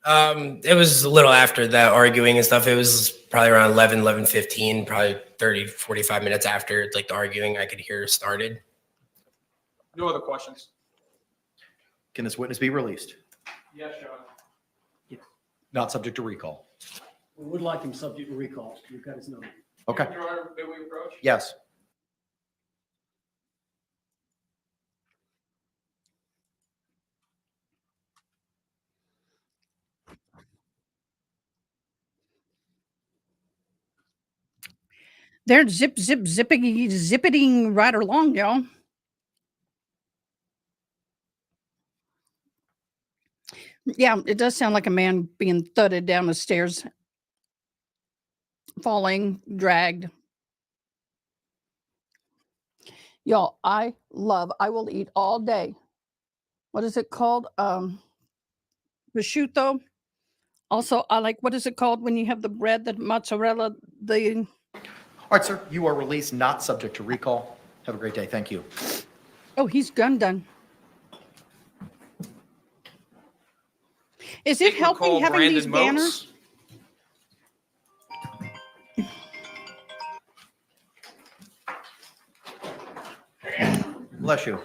Speaker 14: It was a little after that arguing and stuff. It was probably around 11:15, probably 30, 45 minutes after like the arguing I could hear started.
Speaker 10: No other questions?
Speaker 5: Can this witness be released?
Speaker 10: Yes, John.
Speaker 5: Not subject to recall.
Speaker 7: We would like him subject to recall. You've got his number.
Speaker 5: Okay.
Speaker 10: Your Honor, may we approach?
Speaker 5: Yes.
Speaker 1: They're zippiting right along, y'all. Yeah, it does sound like a man being thudded down the stairs, falling, dragged. Y'all, I will eat all day. What is it called? Prosciutto. Also, I like, what is it called when you have the bread, the mozzarella, the...
Speaker 5: All right, sir. You are released, not subject to recall. Have a great day. Thank you.
Speaker 1: Oh, he's gun done. Is it helping having these banners?
Speaker 5: Bless you.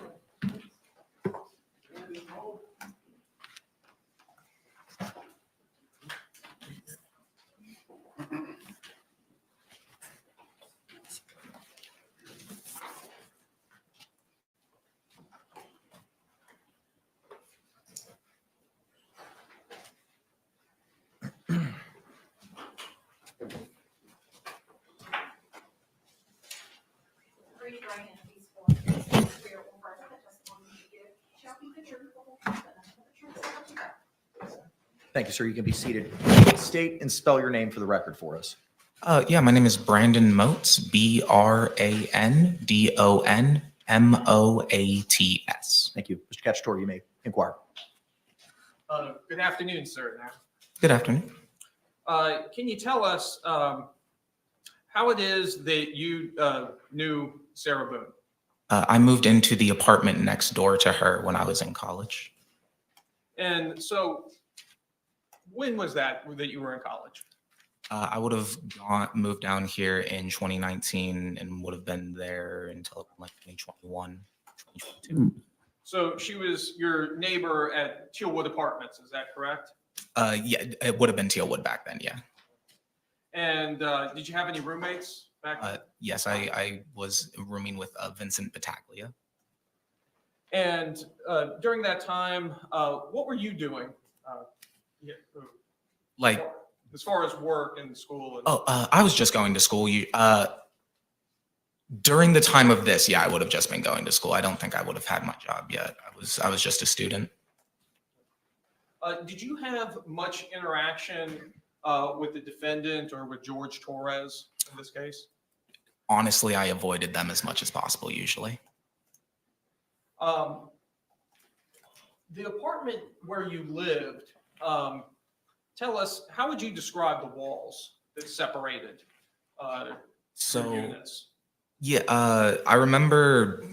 Speaker 5: Thank you, sir. You can be seated. State and spell your name for the record for us.
Speaker 15: Yeah, my name is Brandon Moats, BRANDON MOATS.
Speaker 5: Thank you. Mr. Cacciatore, you may inquire.
Speaker 10: Good afternoon, sir.
Speaker 15: Good afternoon.
Speaker 10: Can you tell us how it is that you knew Sarah Boone?
Speaker 15: I moved into the apartment next door to her when I was in college.
Speaker 10: And so when was that you were in college?
Speaker 15: I would have moved down here in 2019 and would have been there until like 2021, 2022.
Speaker 10: So she was your neighbor at Tealwood Apartments, is that correct?
Speaker 15: Yeah, it would have been Tealwood back then, yeah.
Speaker 10: And did you have any roommates back then?
Speaker 15: Yes, I was rooming with Vincent Battaglia.
Speaker 10: And during that time, what were you doing?
Speaker 15: Like,
Speaker 10: as far as work and school? And
Speaker 15: I was just going to school. During the time of this, yeah, I would have just been going to school. I don't think I would have had my job yet. I was just a student.
Speaker 10: Did you have much interaction with the defendant or with Jorge Torres in this case?
Speaker 15: Honestly, I avoided them as much as possible usually.
Speaker 10: The apartment where you lived, tell us, how would you describe the walls that separated your units?
Speaker 15: Yeah, I remember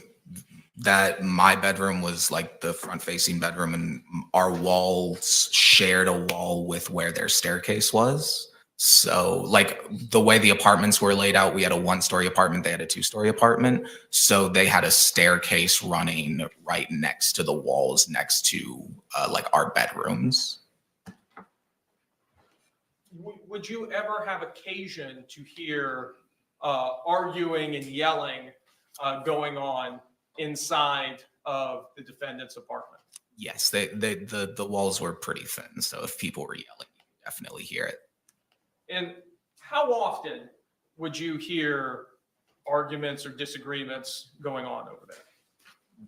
Speaker 15: that my bedroom was like the front facing bedroom, and our walls shared a wall with where their staircase was. So like the way the apartments were laid out, we had a 1-story apartment, they had a 2-story apartment. So they had a staircase running right next to the walls next to like our bedrooms.
Speaker 10: Would you ever have occasion to hear arguing and yelling going on inside of the defendant's apartment?
Speaker 15: Yes, the walls were pretty thin. So if people were yelling, you could definitely hear it.
Speaker 10: And how often would you hear arguments or disagreements going on over there?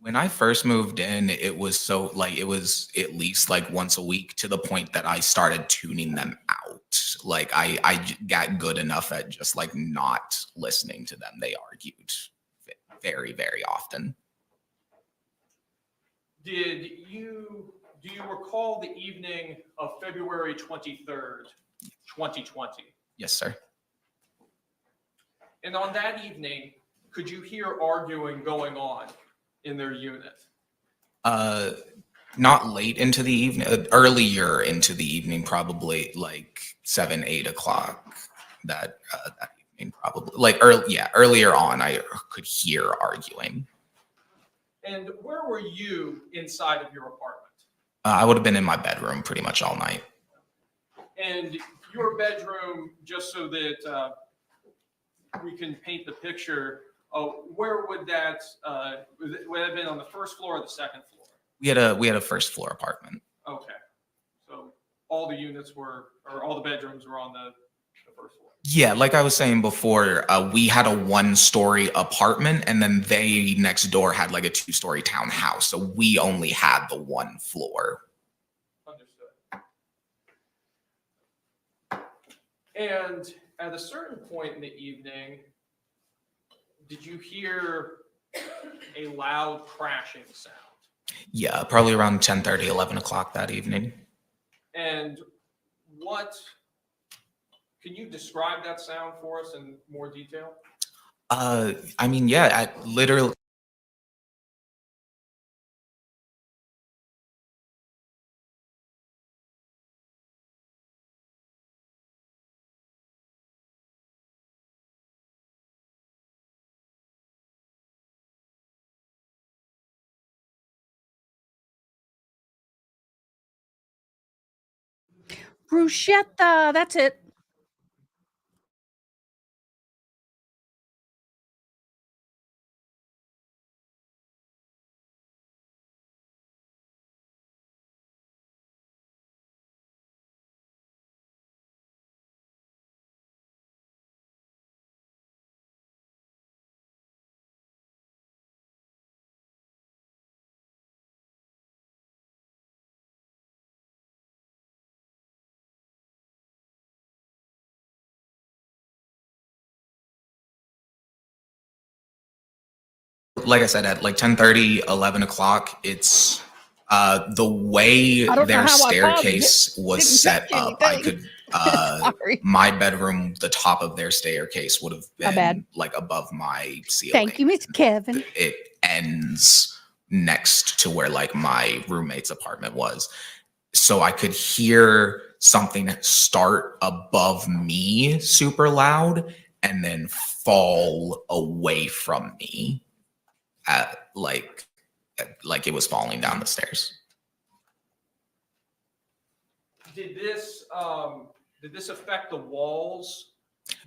Speaker 15: When I first moved in, it was it was at least like once a week, to the point that I started tuning them out. Like I got good enough at just like not listening to them. They argued very, very often.
Speaker 10: Do you recall the evening of February 23rd, 2020?
Speaker 15: Yes, sir.
Speaker 10: And on that evening, could you hear arguing going on in their unit?
Speaker 15: Not late into the evening, earlier into the evening, probably like 7, 8 o'clock that evening, probably like earlier on, I could hear arguing.
Speaker 10: And where were you inside of your apartment?
Speaker 15: I would have been in my bedroom pretty much all night.
Speaker 10: And your bedroom, just so that we can paint the picture, where would that would have been, on the first floor or the second floor?
Speaker 15: We had a first floor apartment.
Speaker 10: Okay, so all the units were, or all the bedrooms were on the first floor.
Speaker 15: Yeah, like I was saying before, we had a 1-story apartment, and then they next door had like a 2-story townhouse. So we only had the 1 floor.
Speaker 10: Understood. And at a certain point in the evening, did you hear a loud crashing sound?
Speaker 15: Yeah, probably around 10:30, 11 o'clock that evening.
Speaker 10: And can you describe that sound for us in more detail?
Speaker 15: I mean, yeah, I literally.
Speaker 1: Bruschetta, that's it.
Speaker 15: Like I said, at like 10:30, 11 o'clock, it's the way their staircase was set up. I could my bedroom, the top of their staircase would have been like above my ceiling.
Speaker 1: Thank you, Miss Kevin.
Speaker 15: It ends next to where like my roommate's apartment was. So I could hear something start above me super loud and then fall away from me. Like it was falling down the stairs.
Speaker 10: Did this affect the walls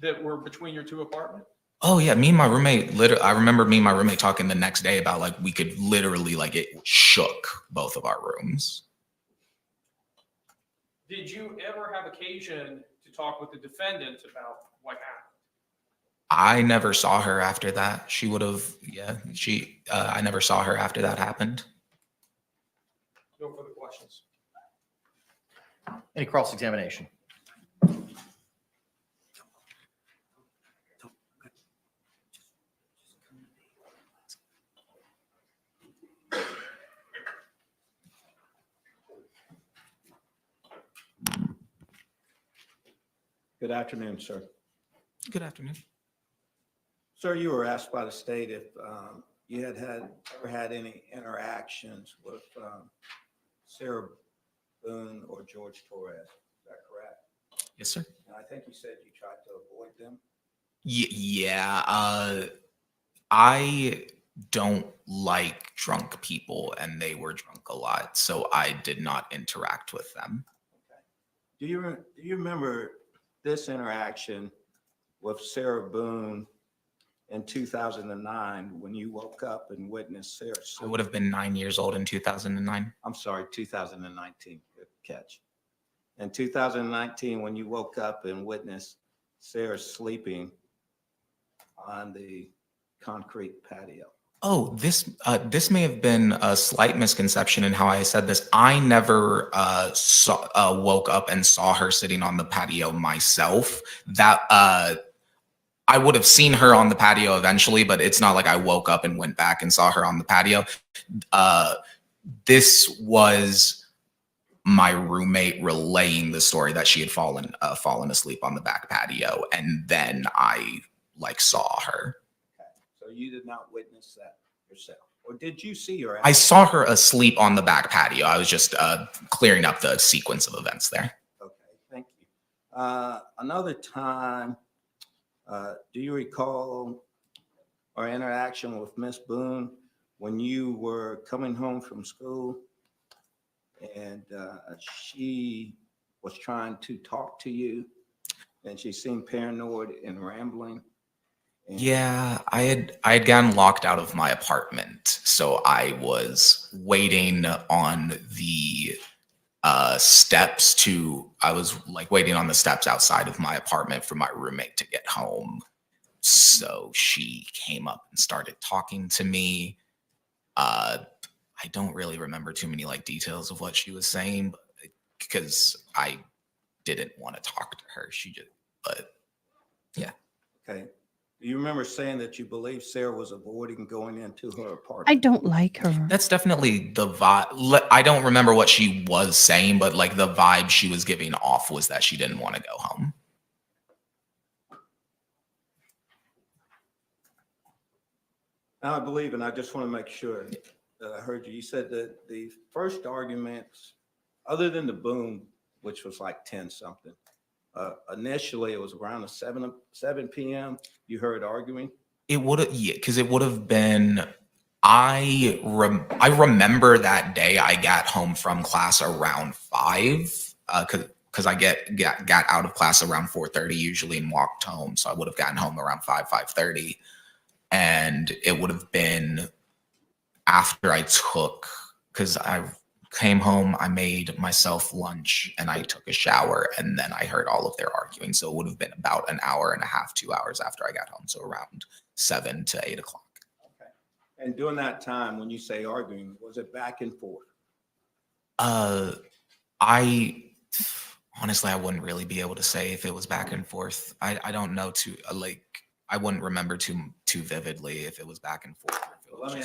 Speaker 10: that were between your 2 apartments?
Speaker 15: Oh yeah, me and my roommate, I remember me and my roommate talking the next day about like we could literally, like, it shook both of our rooms.
Speaker 10: Did you ever have occasion to talk with the defendant about what happened?
Speaker 15: I never saw her after that. She would have, I never saw her after that happened.
Speaker 10: No further questions.
Speaker 5: Any cross-examination?
Speaker 3: Good afternoon, sir.
Speaker 15: Good afternoon.
Speaker 3: Sir, you were asked by the state if you had ever had any interactions with Sarah Boone or George Torres. Is that correct?
Speaker 15: Yes, sir.
Speaker 3: And I think you said you tried to avoid them.
Speaker 15: Yeah. I don't like drunk people, and they were drunk a lot, so I did not interact with them.
Speaker 3: Do you remember this interaction with Sarah Boone in 2009 when you woke up and witnessed Sarah?
Speaker 15: I would have been 9 years old in 2009.
Speaker 3: I'm sorry, 2019. Good catch. In 2019, when you woke up and witnessed Sarah sleeping on the concrete patio.
Speaker 15: Oh, this may have been a slight misconception in how I said this. I never woke up and saw her sitting on the patio myself. That I would have seen her on the patio eventually, but it's not like I woke up and went back and saw her on the patio. This was my roommate relaying the story that she had fallen asleep on the back patio, and then I saw her.
Speaker 3: So you did not witness that yourself, or did you see her?
Speaker 15: I saw her asleep on the back patio. I was just clearing up the sequence of events there.
Speaker 3: Okay, thank you. Another time, do you recall our interaction with Miss Boone when you were coming home from school and she was trying to talk to you and she seemed paranoid and rambling?
Speaker 15: Yeah, I had gotten locked out of my apartment, so I was waiting on the steps waiting on the steps outside of my apartment for my roommate to get home. So she came up and started talking to me. I don't really remember too many details of what she was saying, because I didn't want to talk to her. But yeah.
Speaker 3: Okay. Do you remember saying that you believe Sarah was avoiding going into her apartment?
Speaker 1: I don't like her.
Speaker 15: That's definitely the vibe. I don't remember what she was saying, but the vibe she was giving off was that she didn't want to go home.
Speaker 3: Now I believe, and I just want to make sure that I heard you. You said that the first arguments, other than the boom, which was like 10 something, initially it was around the 7 p.m. You heard arguing.
Speaker 15: It would have, yeah, because it would have been. I remember that day I got home from class around 5, because I got out of class around 4:30 usually and walked home, so I would have gotten home around 5:30, and it would have been after because I came home, I made myself lunch, and I took a shower, and then I heard all of their arguing. So it would have been about an hour and a half, 2 hours after I got home, so around 7 to 8 o'clock.
Speaker 3: Okay. And during that time, when you say arguing, was it back and forth?
Speaker 15: I honestly, I wouldn't really be able to say if it was back and forth. I don't know I wouldn't remember too vividly if it was back and forth.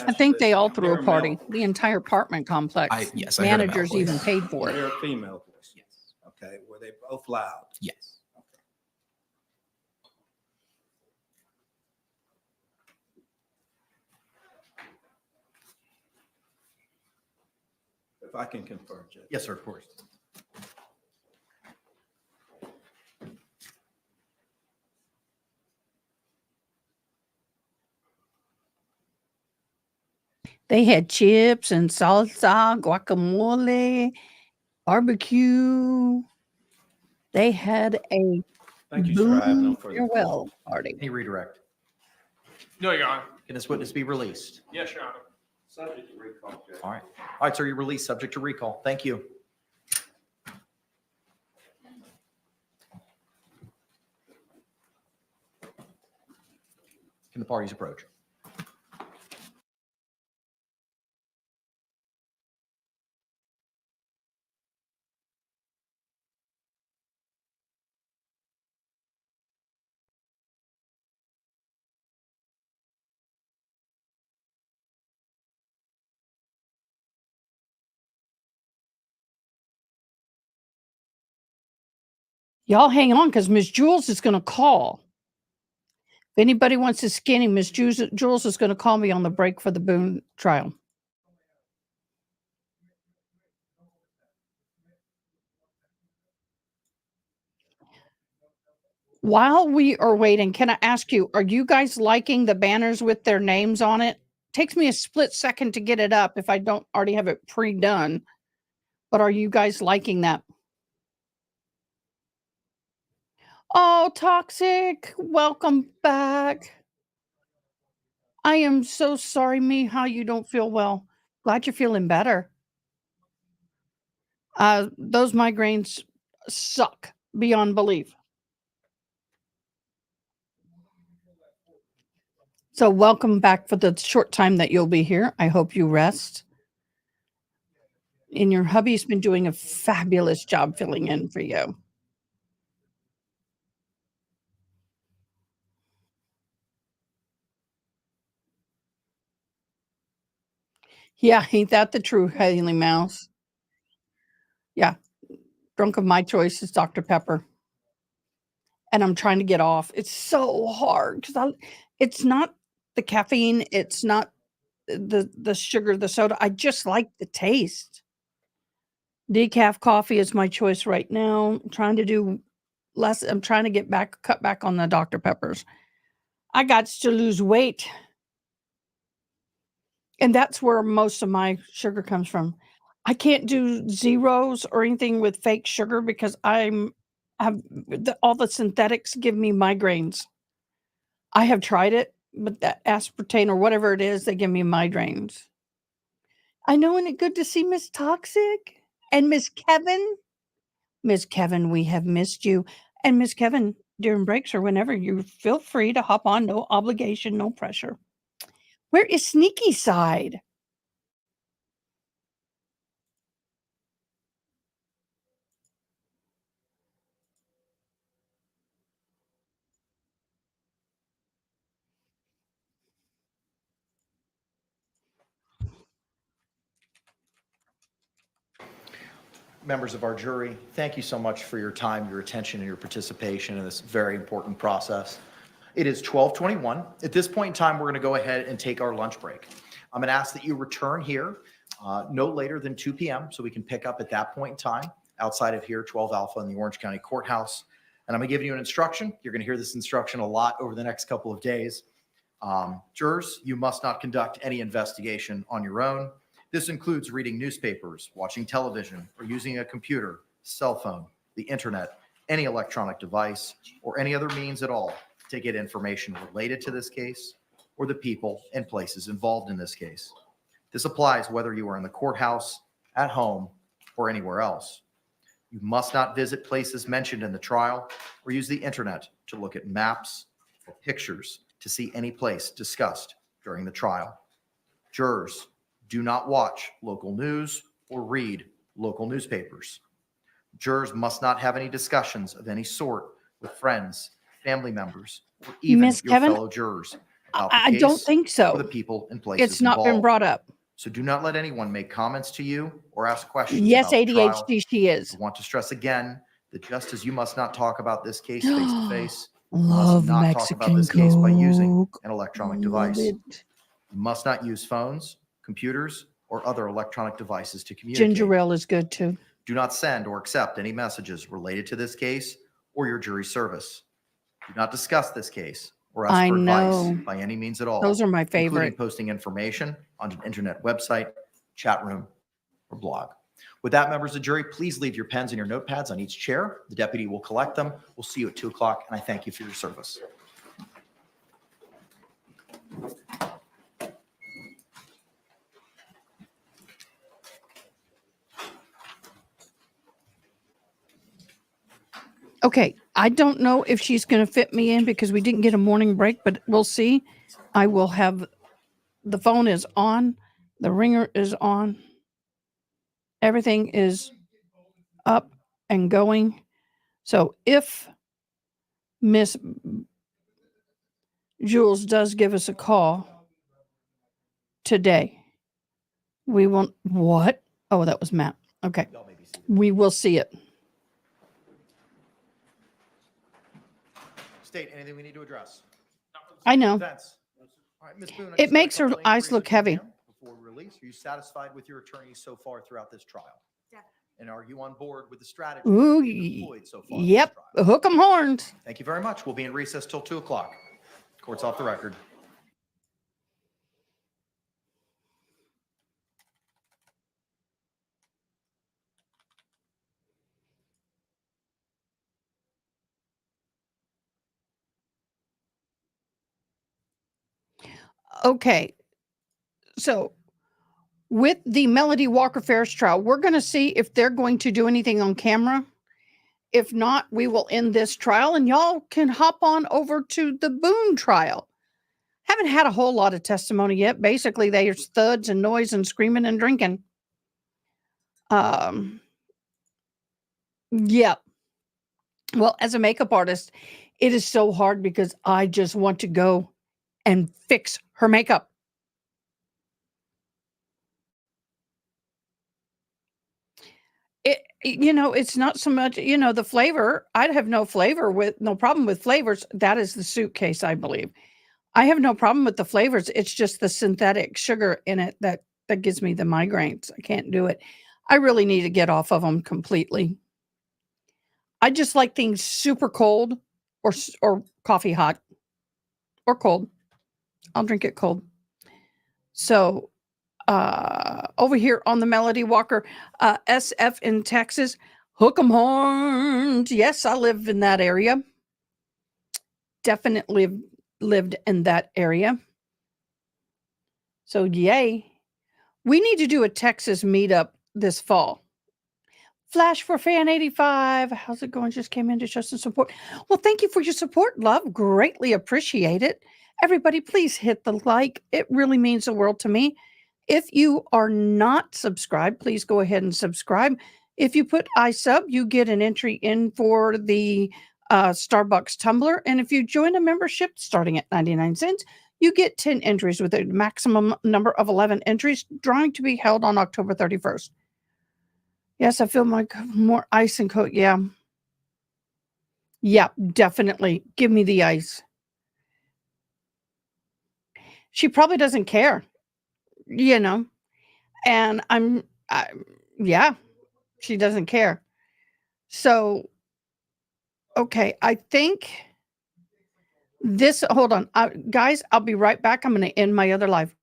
Speaker 1: I think they all threw a party. The entire apartment complex.
Speaker 15: Yes, I heard a male
Speaker 1: Managers
Speaker 15: voice.
Speaker 1: even paid for it.
Speaker 3: They're a female voice. Yes. Okay. Were they both loud?
Speaker 15: Yes.
Speaker 3: If I can confirm, Judge.
Speaker 5: Yes, sir, of course.
Speaker 1: They had chips and salsa, guacamole, barbecue. They had a
Speaker 3: Thank you, sir. I have no
Speaker 1: Boone
Speaker 3: further
Speaker 1: farewell party.
Speaker 5: Any redirect?
Speaker 10: No, Your Honor.
Speaker 5: Can this witness be released?
Speaker 10: Yes, Your Honor.
Speaker 3: Subject to recall, Judge.
Speaker 5: All right. All right, sir, you're released subject to recall. Thank you. Can the parties approach?
Speaker 1: Y'all hang on because Miss Jules is going to call. If anybody wants to skinny, Miss Jules is going to call me on the break for the Boone trial. While we are waiting, can I ask you, are you guys liking the banners with their names on it? Takes me a split second to get it up if I don't already have it pre-done. But are you guys liking that? Oh, Toxic, welcome back. I am so sorry, me, how you don't feel well. Glad you're feeling better. Those migraines suck beyond belief. So welcome back for the short time that you'll be here. I hope you rest. And your hubby's been doing a fabulous job filling in for you. Yeah, ain't that the truth, Haley Mouse? Yeah, drunk of my choice is Dr. Pepper. And I'm trying to get off. It's so hard because it's not the caffeine, it's not the sugar, the soda. I just like the taste. Decaf coffee is my choice right now. I'm trying to do less. I'm trying to cut back on the Dr. Peppers. I got to lose weight. And that's where most of my sugar comes from. I can't do zeros or anything with fake sugar because all the synthetics give me migraines. I have tried it, but that aspartame or whatever it is, they give me migraines. I know, and it's good to see Miss Toxic and Miss Kevin. Miss Kevin, we have missed you. And Miss Kevin, during breaks or whenever, you feel free to hop on. No obligation, no pressure. Where is Sneaky Side?
Speaker 5: Members of our jury, thank you so much for your time, your attention, and your participation in this very important process. It is 12:21. At this point in time, we're going to go ahead and take our lunch break. I'm going to ask that you return here no later than 2 p.m. so we can pick up at that point in time outside of here, 12 Alpha in the Orange County Courthouse. And I'm going to give you an instruction. You're going to hear this instruction a lot over the next couple of days. Jurors, you must not conduct any investigation on your own. This includes reading newspapers, watching television, or using a computer, cell phone, the internet, any electronic device, or any other means at all to get information related to this case or the people and places involved in this case. This applies whether you are in the courthouse, at home, or anywhere else. You must not visit places mentioned in the trial or use the internet to look at maps or pictures to see any place discussed during the trial. Jurors, do not watch local news or read local newspapers. Jurors must not have any discussions of any sort with friends, family members, or even
Speaker 1: Miss
Speaker 5: your
Speaker 1: Kevin,
Speaker 5: fellow jurors about the
Speaker 1: I
Speaker 5: case
Speaker 1: don't think so.
Speaker 5: or the people and places
Speaker 1: It's not been
Speaker 5: involved.
Speaker 1: brought up.
Speaker 5: So do not let anyone make comments to you or ask questions
Speaker 1: Yes,
Speaker 5: about the trial.
Speaker 1: ADHD she is.
Speaker 5: I want to stress again that just as you must not talk about this case face to face, you
Speaker 1: Love
Speaker 5: must not
Speaker 1: Mexican
Speaker 5: talk about this case by using
Speaker 1: Coke.
Speaker 5: an electronic
Speaker 1: Love
Speaker 5: device.
Speaker 1: it.
Speaker 5: You must not use phones, computers, or other electronic devices to communicate.
Speaker 1: Ginger ale is good too.
Speaker 5: Do not send or accept any messages related to this case or your jury service. Do not discuss this case or ask
Speaker 1: I
Speaker 5: for
Speaker 1: know.
Speaker 5: advice by any means at all.
Speaker 1: Those are my
Speaker 5: Including
Speaker 1: favorite.
Speaker 5: posting information on an internet website, chat room, or blog. With that, members of the jury, please leave your pens and your notepads on each chair. The deputy will collect them. We'll see you at 2 o'clock, and I thank you for your service.
Speaker 1: Okay, I don't know if she's going to fit me in because we didn't get a morning break, but we'll see. I will have the phone is on, the ringer is on, everything is up and going. So if Miss Jules does give us a call today, we won't. What? Oh, that was Matt. Okay, we will see it.
Speaker 5: State, anything we need to address?
Speaker 10: Not
Speaker 1: I know.
Speaker 5: Defense. All right, Ms. Boone, I
Speaker 1: It
Speaker 5: just got a
Speaker 1: makes her
Speaker 5: couple
Speaker 1: eyes
Speaker 5: inquiries
Speaker 1: look
Speaker 5: with you,
Speaker 1: heavy.
Speaker 5: ma'am, before release, are you satisfied with your attorney so far throughout this trial? And are you on board with the strategy
Speaker 1: Ooh,
Speaker 5: that they've employed so far? in this
Speaker 1: yep.
Speaker 5: trial?
Speaker 1: Hook 'em horns.
Speaker 5: Thank you very much. We'll be in recess till 2 o'clock. Court's off the record.
Speaker 1: Okay. So with the Melody Walker Ferris trial, we're going to see if they're going to do anything on camera. If not, we will end this trial and y'all can hop on over to the Boone trial. Haven't had a whole lot of testimony yet. Basically, there's thuds and noise and screaming and drinking. Yeah. Well, as a makeup artist, it is so hard because I just want to go and fix her makeup. It's not so much, the flavor. I'd have no problem with flavors. That is the Suitcase, I believe. I have no problem with the flavors. It's just the synthetic sugar in it that gives me the migraines. I can't do it. I really need to get off of them completely. I just like things super cold or coffee hot or cold. I'll drink it cold. So, over here on the Melody Walker, SF in Texas, hook 'em horns. Yes, I live in that area. Definitely lived in that area. So, yay. We need to do a Texas meetup this fall. Flash for Fan 85. How's it going? Just came in to show some support. Well, thank you for your support, love. Greatly appreciate it. Everybody, please hit the like. It really means the world to me. If you are not subscribed, please go ahead and subscribe. If you put I sub, you get an entry in for the Starbucks tumbler. And if you join a membership starting at 99 cents, you get 10 entries with a maximum number of 11 entries, drawing to be held on October 31st. Yes, I feel more ice and coat. Yeah. Yeah, definitely. Give me the ice. She probably doesn't care, and yeah, she doesn't care. So, okay, I think hold on. Guys, I'll be right back. I'm going to end my other live.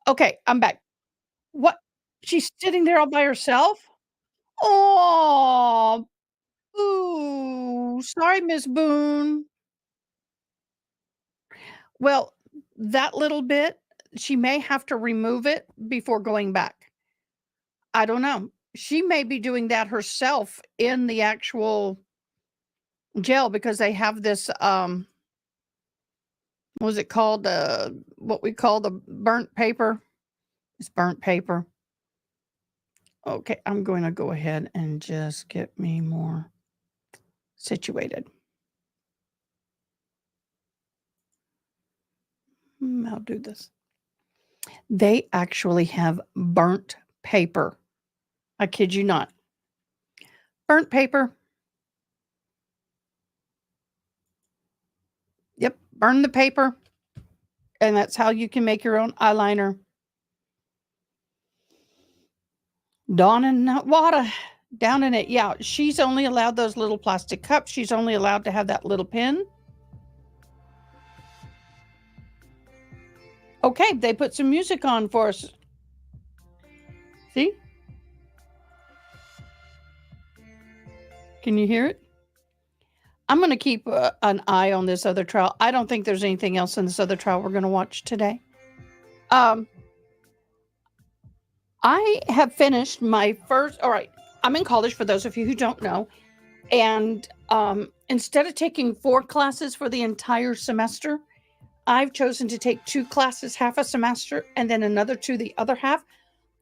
Speaker 1: Okay, I'm back. What? She's sitting there all by herself? Oh, ooh, sorry, Miss Boone. Well, that little bit, she may have to remove it before going back. I don't know. She may be doing that herself in the actual jail because they have this, what was it called? What we call the burnt paper. It's burnt paper. Okay, I'm going to go ahead and just get me more situated. I'll do this. They actually have burnt paper. I kid you not. Burnt paper. Yep, burn the paper. And that's how you can make your own eyeliner. Dawn and water down in it. Yeah, she's only allowed those little plastic cups. She's only allowed to have that little pen. Okay, they put some music on for us. See? Can you hear it? I'm going to keep an eye on this other trial. I don't think there's anything else in this other trial we're going to watch today. I have finished my first, all right, I'm in college for those of you who don't know. And instead of taking 4 classes for the entire semester, I've chosen to take 2 classes, half a semester, and then another 2 the other half.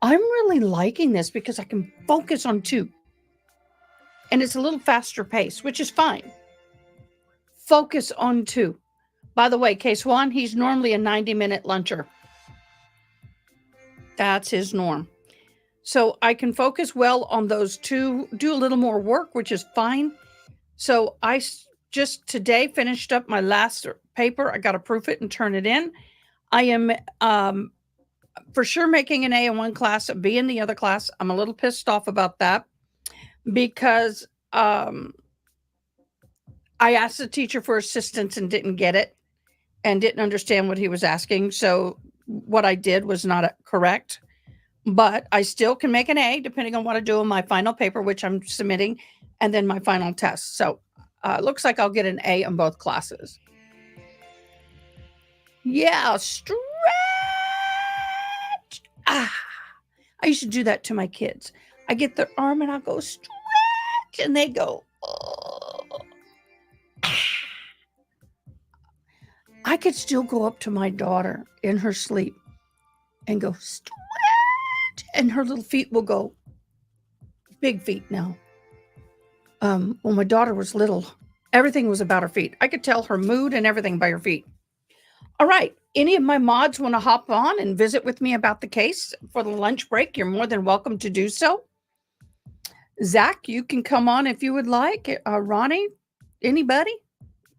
Speaker 1: I'm really liking this because I can focus on 2. And it's a little faster pace, which is fine. Focus on 2. By the way, case 1, he's normally a 90-minute luncher. That's his norm. So I can focus well on those 2, do a little more work, which is fine. So I just today finished up my last paper. I got to proof it and turn it in. I am for sure making an A in one class, a B in the other class. I'm a little pissed off about that because I asked the teacher for assistance and didn't get it and didn't understand what he was asking. So what I did was not correct, but I still can make an A depending on what I do in my final paper, which I'm submitting, and then my final test. So it looks like I'll get an A in both classes. Yeah, stretch. I used to do that to my kids. I get their arm and I'll go stretch, and they go, oh. I could still go up to my daughter in her sleep and go stretch, and her little feet will go big feet now. When my daughter was little, everything was about her feet. I could tell her mood and everything by her feet. All right. Any of my mods want to hop on and visit with me about the case for the lunch break? You're more than welcome to do so. Zach, you can come on if you would like. Ronnie, anybody?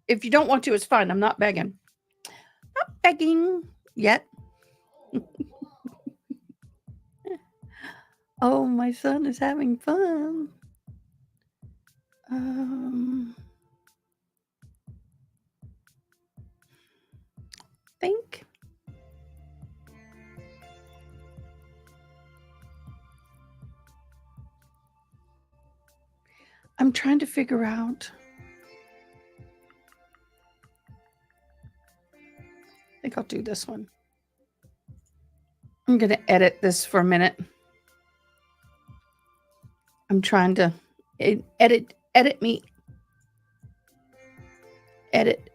Speaker 1: If you don't want to, it's fine. I'm not begging. Not begging yet. Oh, my son is having fun. Think. I'm trying to figure out. I think I'll do this one. I'm going to edit this for a minute. I'm trying to edit me. Edit.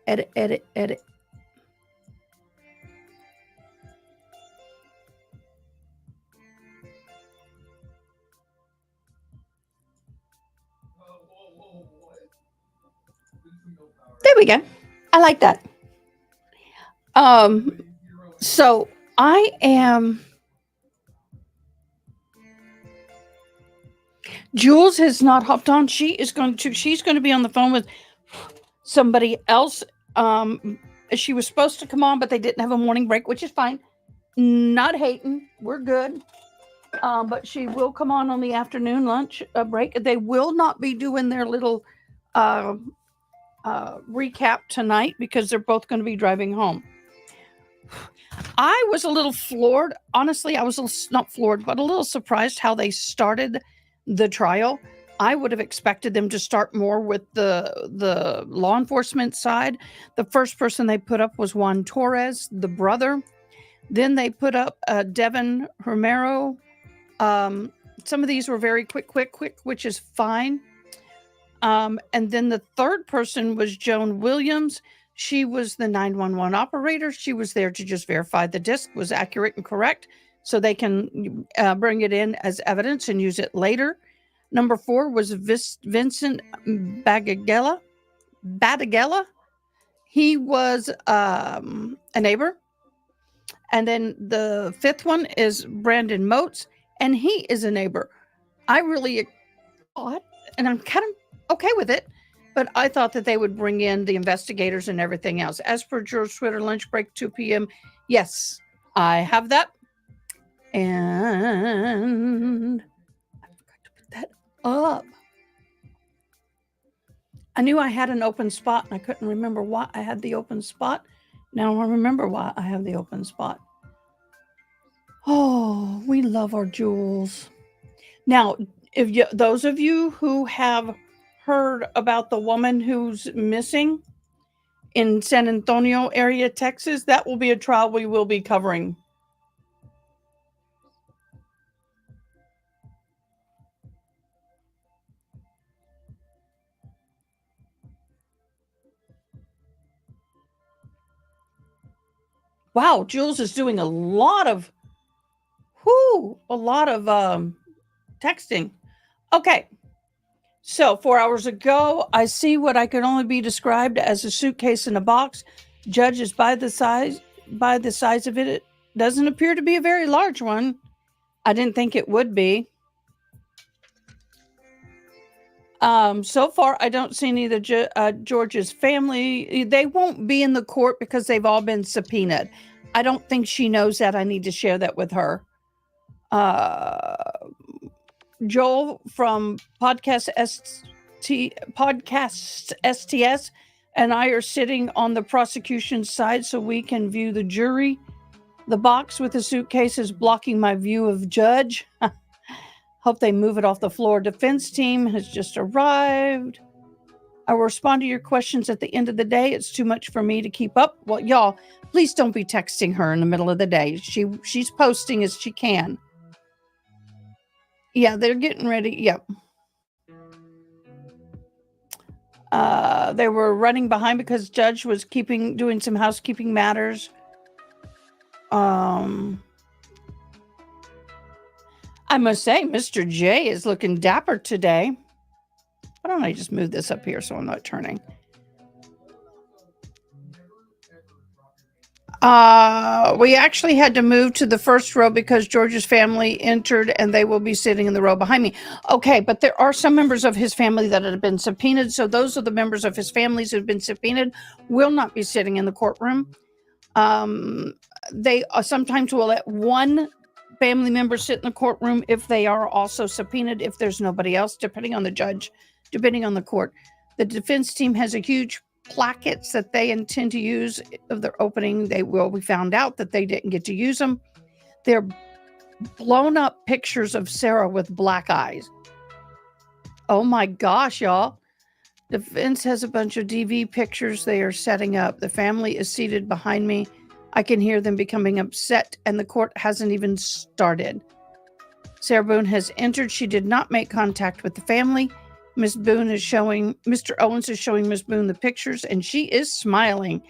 Speaker 1: There we go. I like that. So I am. Jules has not hopped on. She's going to be on the phone with somebody else. She was supposed to come on, but they didn't have a morning break, which is fine. Not hating. We're good. But she will come on the afternoon lunch break. They will not be doing their little recap tonight because they're both going to be driving home. I was a little floored. Honestly, I was not floored, but a little surprised how they started the trial. I would have expected them to start more with the law enforcement side. The first person they put up was Juan Torres, the brother. Then they put up Devin Romero. Some of these were very quick, which is fine. And then the third person was Joan Williams. She was the 911 operator. She was there to just verify the disc was accurate and correct so they can bring it in as evidence and use it later. Number 4 was Vincent Badagella. He was a neighbor. And then the 5th one is Brandon Motes, and he is a neighbor. I really thought, and I'm kind of okay with it, but I thought that they would bring in the investigators and everything else. As per George Twitter, lunch break 2 p.m. Yes, I have that. And I forgot to put that up. I knew I had an open spot, and I couldn't remember why I had the open spot. Now I remember why I have the open spot. Oh, we love our Jules. Now, those of you who have heard about the woman who's missing in San Antonio area, Texas, that will be a trial we will be covering. Wow, Jules is doing a lot of texting. Okay. So 4 hours ago, I see what I could only be described as a suitcase in a box. Judges by the size of it. It doesn't appear to be a very large one. I didn't think it would be. So far, I don't see neither George's family. They won't be in the court because they've all been subpoenaed. I don't think she knows that. I need to share that with her. Joel from Podcast STS and I are sitting on the prosecution's side so we can view the jury. The box with the suitcase is blocking my view of judge. Hope they move it off the floor. Defense team has just arrived. I will respond to your questions at the end of the day. It's too much for me to keep up. Well, y'all, please don't be texting her in the middle of the day. She's posting as she can. Yeah, they're getting ready. Yep. They were running behind because Judge was doing some housekeeping matters. I must say, Mr. J is looking dapper today. Why don't I just move this up here so I'm not turning? We actually had to move to the first row because George's family entered and they will be sitting in the row behind me. Okay, but there are some members of his family that have been subpoenaed. So those are the members of his families who have been subpoenaed will not be sitting in the courtroom. They sometimes will let one family member sit in the courtroom if they are also subpoenaed, if there's nobody else, depending on the judge, depending on the court. The defense team has a huge plackets that they intend to use of their opening. We found out that they didn't get to use them. They're blown up pictures of Sarah with black eyes. Oh my gosh, y'all. Defense has a bunch of DV pictures they are setting up. The family is seated behind me. I can hear them becoming upset, and the court hasn't even started. Sarah Boone has entered. She did not make contact with the family. Mr. Owens is showing Miss Boone the pictures, and she is smiling.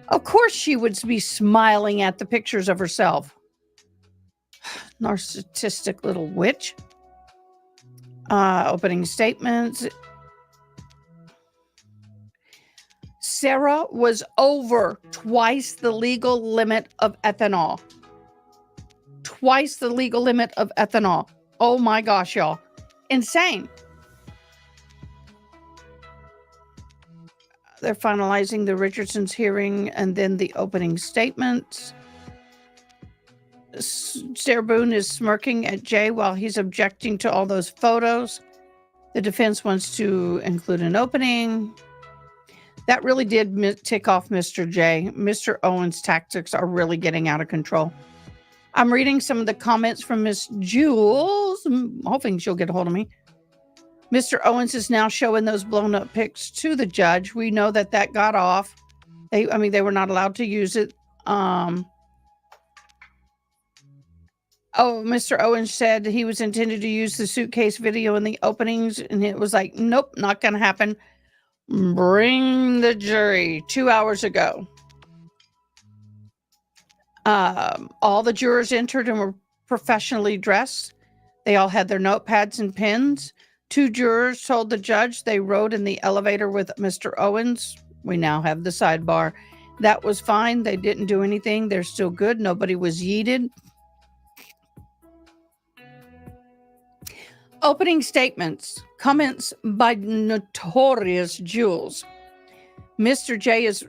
Speaker 1: Of course she would be smiling at the pictures of herself. Narcissistic little witch. Opening statements. Sarah was over twice the legal limit of ethanol. Twice the legal limit of ethanol. Oh my gosh, y'all. Insane. They're finalizing the Richardson's hearing and then the opening statements. Sarah Boone is smirking at Jay while he's objecting to all those photos. The defense wants to include an opening. That really did tick off Mr. J. Mr. Owens' tactics are really getting out of control. I'm reading some of the comments from Miss Jules. I'm hoping she'll get a hold of me. Mr. Owens is now showing those blown up pics to the judge. We know that got off. They were not allowed to use it. Mr. Owens said he was intended to use the suitcase video in the openings, and it was like, nope, not going to happen. Bring the jury 2 hours ago. All the jurors entered and were professionally dressed. They all had their notepads and pens. 2 jurors told the judge they rode in the elevator with Mr. Owens. We now have the sidebar. That was fine. They didn't do anything. They're still good. Nobody was yeeted. Opening statements. Comments by Notorious Jules. Mr. J is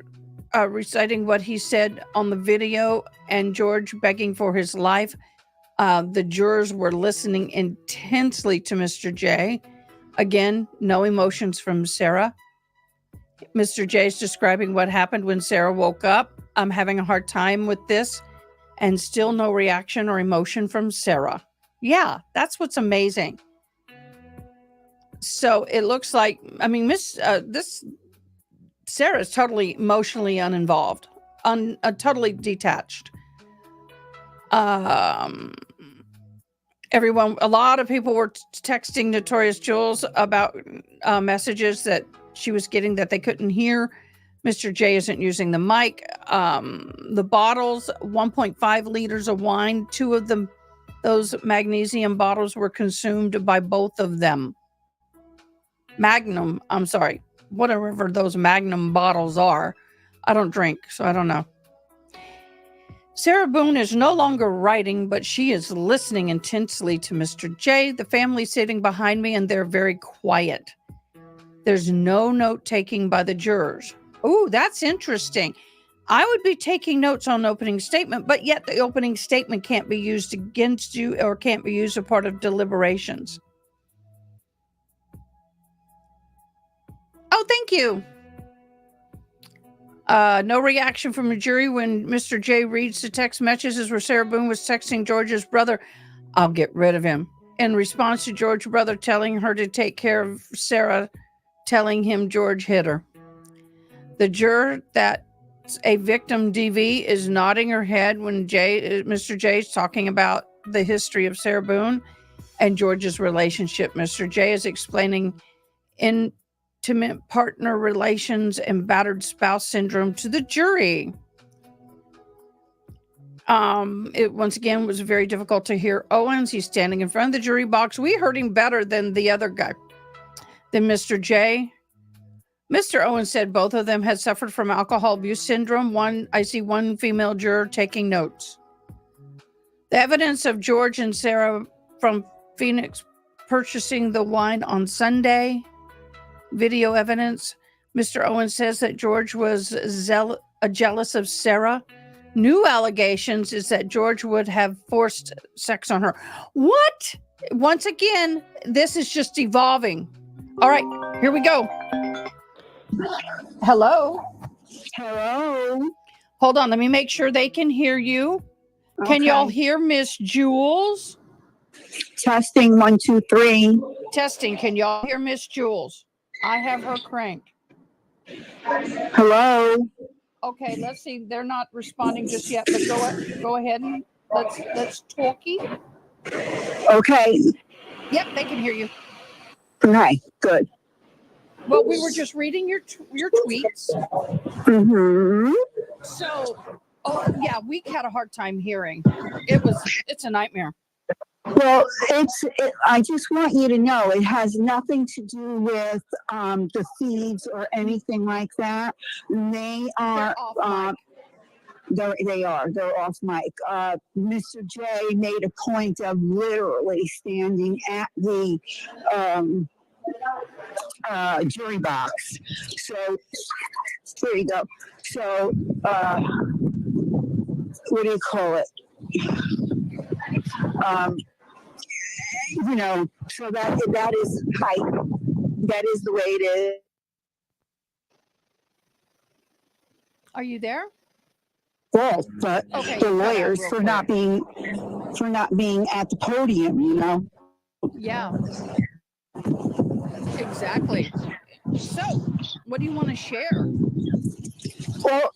Speaker 1: reciting what he said on the video and George begging for his life. The jurors were listening intensely to Mr. J. Again, no emotions from Sarah. Mr. J is describing what happened when Sarah woke up. I'm having a hard time with this, and still no reaction or emotion from Sarah. Yeah, that's what's amazing. So it looks like, this Sarah is totally emotionally uninvolved, totally detached. A lot of people were texting Notorious Jules about messages that she was getting that they couldn't hear. Mr. J isn't using the mic. The bottles, 1.5 liters of wine, 2 of them, those magnesium bottles were consumed by both of them. Magnum, I'm sorry, whatever those Magnum bottles are. I don't drink, so I don't know. Sarah Boone is no longer writing, but she is listening intensely to Mr. J. The family sitting behind me, and they're very quiet. There's no note taking by the jurors. Oh, that's interesting. I would be taking notes on opening statement, but yet the opening statement can't be used against you or can't be used as part of deliberations. Oh, thank you. No reaction from the jury when Mr. J reads the text messages where Sarah Boone was texting George's brother, "I'll get rid of him," in response to George's brother telling her to take care of Sarah, telling him George hit her. The juror that's a victim DV is nodding her head when Mr. J is talking about the history of Sarah Boone and George's relationship. Mr. J is explaining intimate partner relations and battered spouse syndrome to the jury. It once again was very difficult to hear Owens. He's standing in front of the jury box. We heard him better than the other guy, than Mr. J. Mr. Owens said both of them had suffered from alcohol abuse syndrome. I see one female juror taking notes. The evidence of George and Sarah from Phoenix purchasing the wine on Sunday. Video evidence. Mr. Owens says that George was jealous of Sarah. New allegations is that George would have forced sex on her. What? Once again, this is just evolving. All right, here we go. Hello.
Speaker 16: Hello.
Speaker 1: Hold on, let me make sure they can hear you.
Speaker 16: Okay.
Speaker 1: Can y'all hear Miss Jules?
Speaker 16: Testing 1, 2, 3.
Speaker 1: Testing. Can y'all hear Miss Jules? I have her cranked.
Speaker 16: Hello.
Speaker 1: Okay, let's see. They're not responding just yet, but go ahead and let's talkie.
Speaker 16: Okay.
Speaker 1: Yep, they can hear you.
Speaker 16: Okay, good.
Speaker 1: Well, we were just reading your tweets.
Speaker 16: Mm-hmm.
Speaker 1: So, yeah, we had a hard time hearing. It's a nightmare.
Speaker 16: Well, I just want you to know it has nothing to do with the feeds or anything like that. They are they're off mic. Mr. J made a point of literally standing at the jury box. So there you go. So what do you call it? So that is height. That is the way it is.
Speaker 1: Are you there?
Speaker 16: Well, but
Speaker 1: okay,
Speaker 16: the lawyers for not being at the podium,
Speaker 1: Yeah. Exactly. So, what do you want to share?
Speaker 16: Well,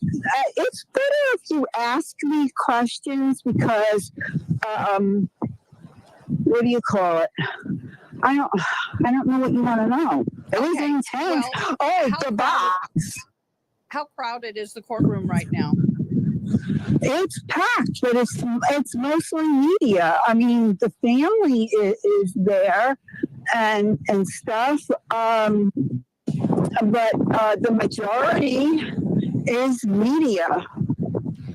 Speaker 16: it's better if you ask me questions because, what do you call it? I don't know what you want to know. It was intense. Well, the box.
Speaker 1: How crowded is the courtroom right now?
Speaker 16: It's packed, but it's mostly media. I mean, the family is there and stuff. But the majority is media.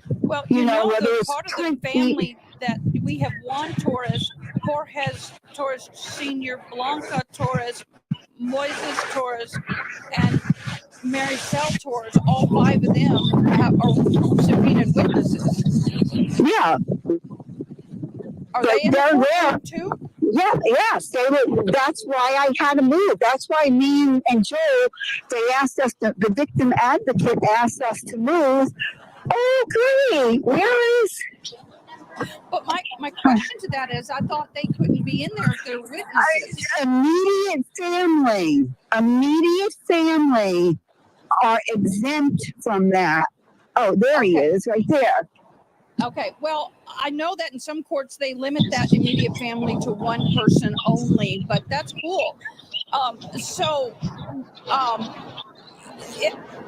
Speaker 1: Well, you know whether it's part of the family that we have Juan Torres, Jorge Torres Jr, Blanca Torres, Moises Torres, and Maricel Torres. All 5 of them are subpoenaed witnesses.
Speaker 16: Yeah.
Speaker 1: Are they in the courtroom too?
Speaker 16: Yeah, yes. That's why I had to move. That's why me and Joe, they asked us, the victim advocate asked us to move. Oh, great. Where is...
Speaker 1: But my question to that is, I thought they couldn't be in there if they're witnesses.
Speaker 16: Immediate family are exempt from that. Oh, there he is, right there.
Speaker 1: Okay, well, I know that in some courts they limit that immediate family to 1 person only, but that's cool.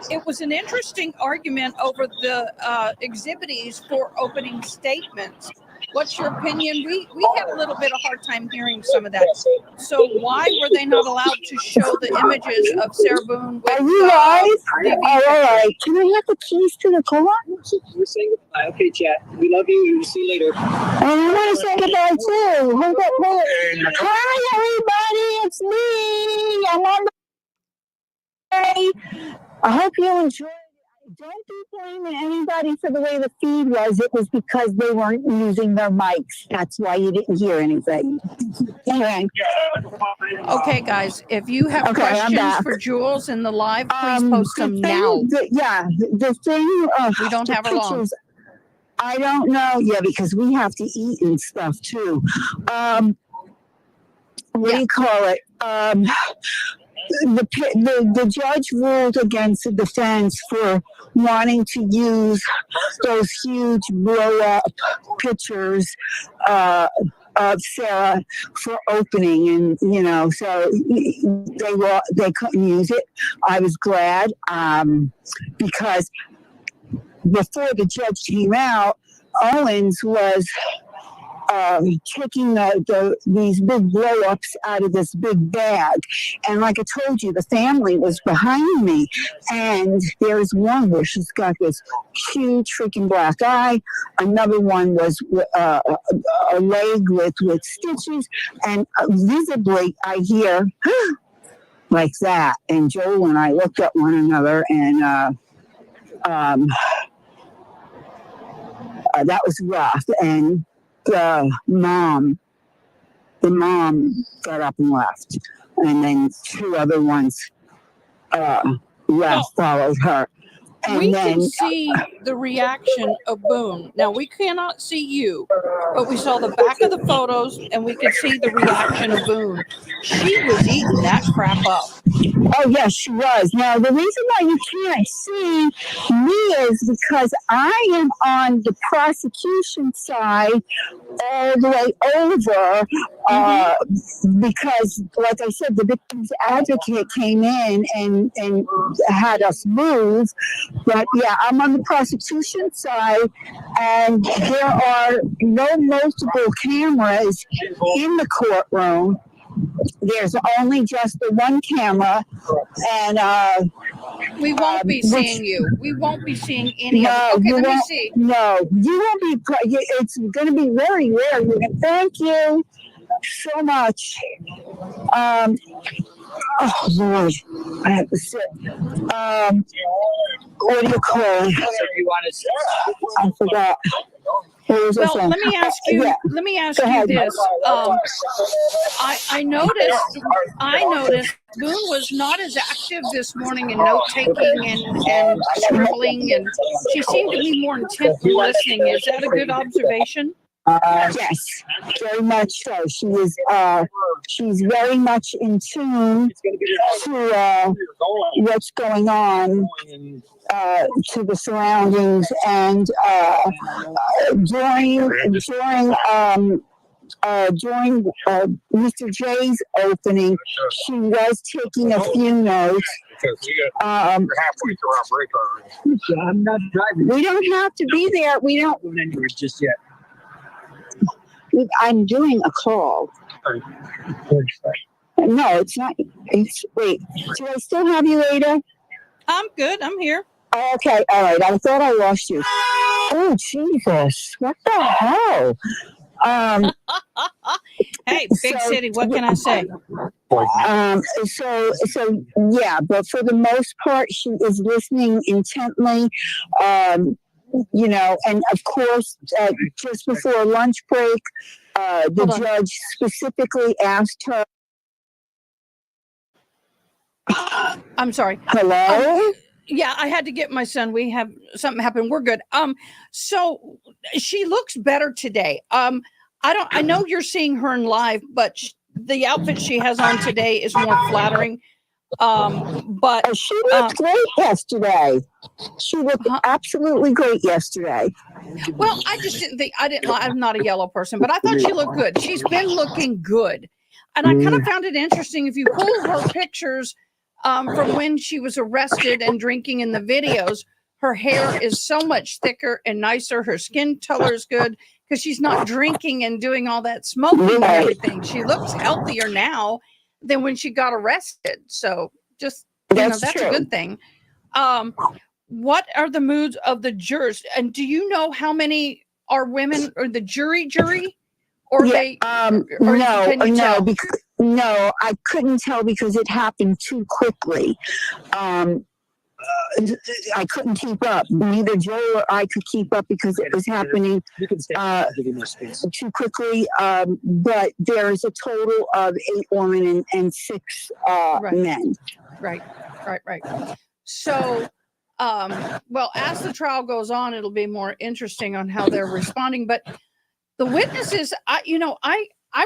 Speaker 1: it was an interesting argument over the exhibitees for opening statements. What's your opinion? We had a little bit of hard time hearing some of that. So why were they not allowed to show the images of Sarah Boone with
Speaker 16: Are you live?
Speaker 1: DV
Speaker 16: All right.
Speaker 1: pictures?
Speaker 16: Can I have the keys to the car?
Speaker 17: We're saying goodbye. Okay, chat. We love you. See you later.
Speaker 16: And I want to say goodbye too. Hold up, wait. Hi, everybody. It's me. I'm on the way. I hope you enjoyed it. Don't be blaming anybody for the way the feed was. It was because they weren't using their mics. That's why you didn't hear anything. Anyway.
Speaker 1: Okay, guys, if you have questions for Jules in the live, please post them now.
Speaker 16: The thing.
Speaker 1: We don't have her long.
Speaker 16: I don't know. Yeah, because we have to eat and stuff too. What do you call it? The judge ruled against the defense for wanting to use those huge blow-up pictures of Sarah for opening, and so they couldn't use it. I was glad because before the judge came out, Owens was taking these big blow-ups out of this big bag. And like I told you, the family was behind me. And there's one where she's got this huge freaking black eye. Another one was a leg with stitches. And visibly, I hear like that. And Joel and I looked at one another, and that was rough. And the mom got up and left, and then two other ones followed her. And
Speaker 1: we
Speaker 16: then,
Speaker 1: can see the reaction of Boone. Now, we cannot see you, but we saw the back of the photos, and we could see the reaction of Boone. She was eating that crap up.
Speaker 16: Oh, yes, she was. Now, the reason why you can't see me is because I am on the prosecution side all the way over because, like I said, the victim's advocate came in and had us move. But, yeah, I'm on the prosecution side, and there are no multiple cameras in the courtroom. There's only just the one camera, and
Speaker 1: we won't be seeing you. We won't be seeing any of it. Okay, let me see.
Speaker 16: No, you won't be. It's going to be very rare. Thank you so much. Oh Lord, I have to sit. What do you call it? I forgot.
Speaker 1: Well, let me ask you. Yeah. Let me ask you this. I noticed Boone was not as active this morning in note taking and scribbling, and she seemed to be more intently listening. Is that a good observation?
Speaker 16: Yes, very much so. She is. She's very much in tune to what's going on, to the surroundings, and during Mr. J's opening, she was taking a few notes.
Speaker 17: We're halfway through our break already. I'm not driving.
Speaker 16: We don't have to be there. We don't
Speaker 17: just yet.
Speaker 16: I'm doing a call. No, it's not. Wait, do I still have you later?
Speaker 1: I'm good. I'm here.
Speaker 16: Okay, all right. I thought I lost you. Oh, Jesus. What the hell?
Speaker 1: Hey, big city. What can I say?
Speaker 16: So yeah, but for the most part, she is listening intently. And of course, just before lunch break, the judge specifically asked her.
Speaker 1: I'm sorry.
Speaker 16: Hello?
Speaker 1: Yeah, I had to get my son. We have something happen. We're good. So she looks better today. I know you're seeing her in live, but the outfit she has on today is more flattering. But
Speaker 16: she looked great yesterday. She looked absolutely great yesterday.
Speaker 1: Well, I just didn't think I'm not a yellow person, but I thought she looked good. She's been looking good. And I kind of found it interesting. If you pull her pictures from when she was arrested and drinking in the videos. Her hair is so much thicker and nicer. Her skin color is good because she's not drinking and doing all that smoking and everything. She looks healthier now than when she got arrested. So just, that's a good thing. What are the moods of the jurors? And do you know how many are women or the jury? Or
Speaker 16: no, I couldn't tell because it happened too quickly. I couldn't keep up. Neither Joe or I could keep up because it was happening too quickly. But there's a total of 8 women and 6 men.
Speaker 1: Right. So, well, as the trial goes on, it'll be more interesting on how they're responding. But the witnesses, I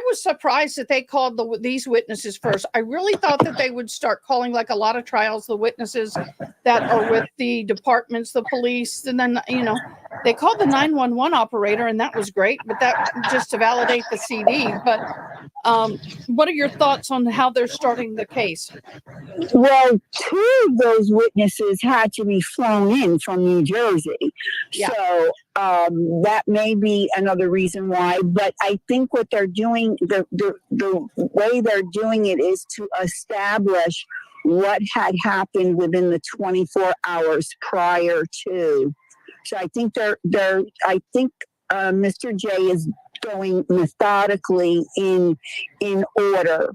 Speaker 1: was surprised that they called these witnesses first. I really thought that they would start calling, like a lot of trials, the witnesses that are with the departments, the police, and then, they called the 911 operator, and that was great, but that just to validate the CD. But what are your thoughts on how they're starting the case?
Speaker 16: Well, 2 of those witnesses had to be flown in from New Jersey.
Speaker 1: Yeah.
Speaker 16: So that may be another reason why. But I think what they're doing, the way they're doing it is to establish what had happened within the 24 hours prior to. So I think Mr. J is going methodically in order.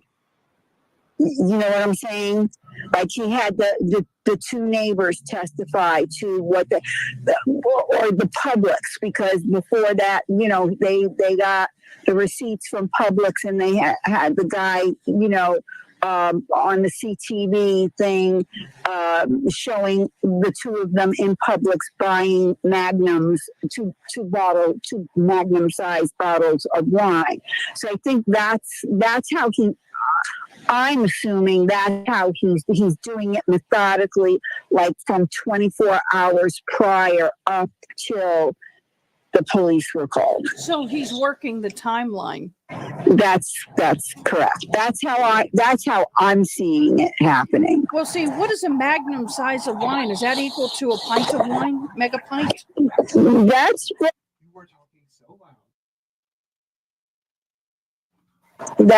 Speaker 16: You know what I'm saying? Like he had the 2 neighbors testify to what or the Publix, because before that, they got the receipts from Publix, and they had the guy, on the CTV thing, showing the 2 of them in Publix buying Magnums, two Magnum-sized bottles of wine. So I think that's how I'm assuming that's how he's doing it methodically, like from 24 hours prior up till the police were called.
Speaker 1: So he's working the timeline.
Speaker 16: That's correct. That's how I'm seeing it happening.
Speaker 1: Well, see, what is a magnum size of wine? Is that equal to a pint of wine? Mega pint?
Speaker 16: That's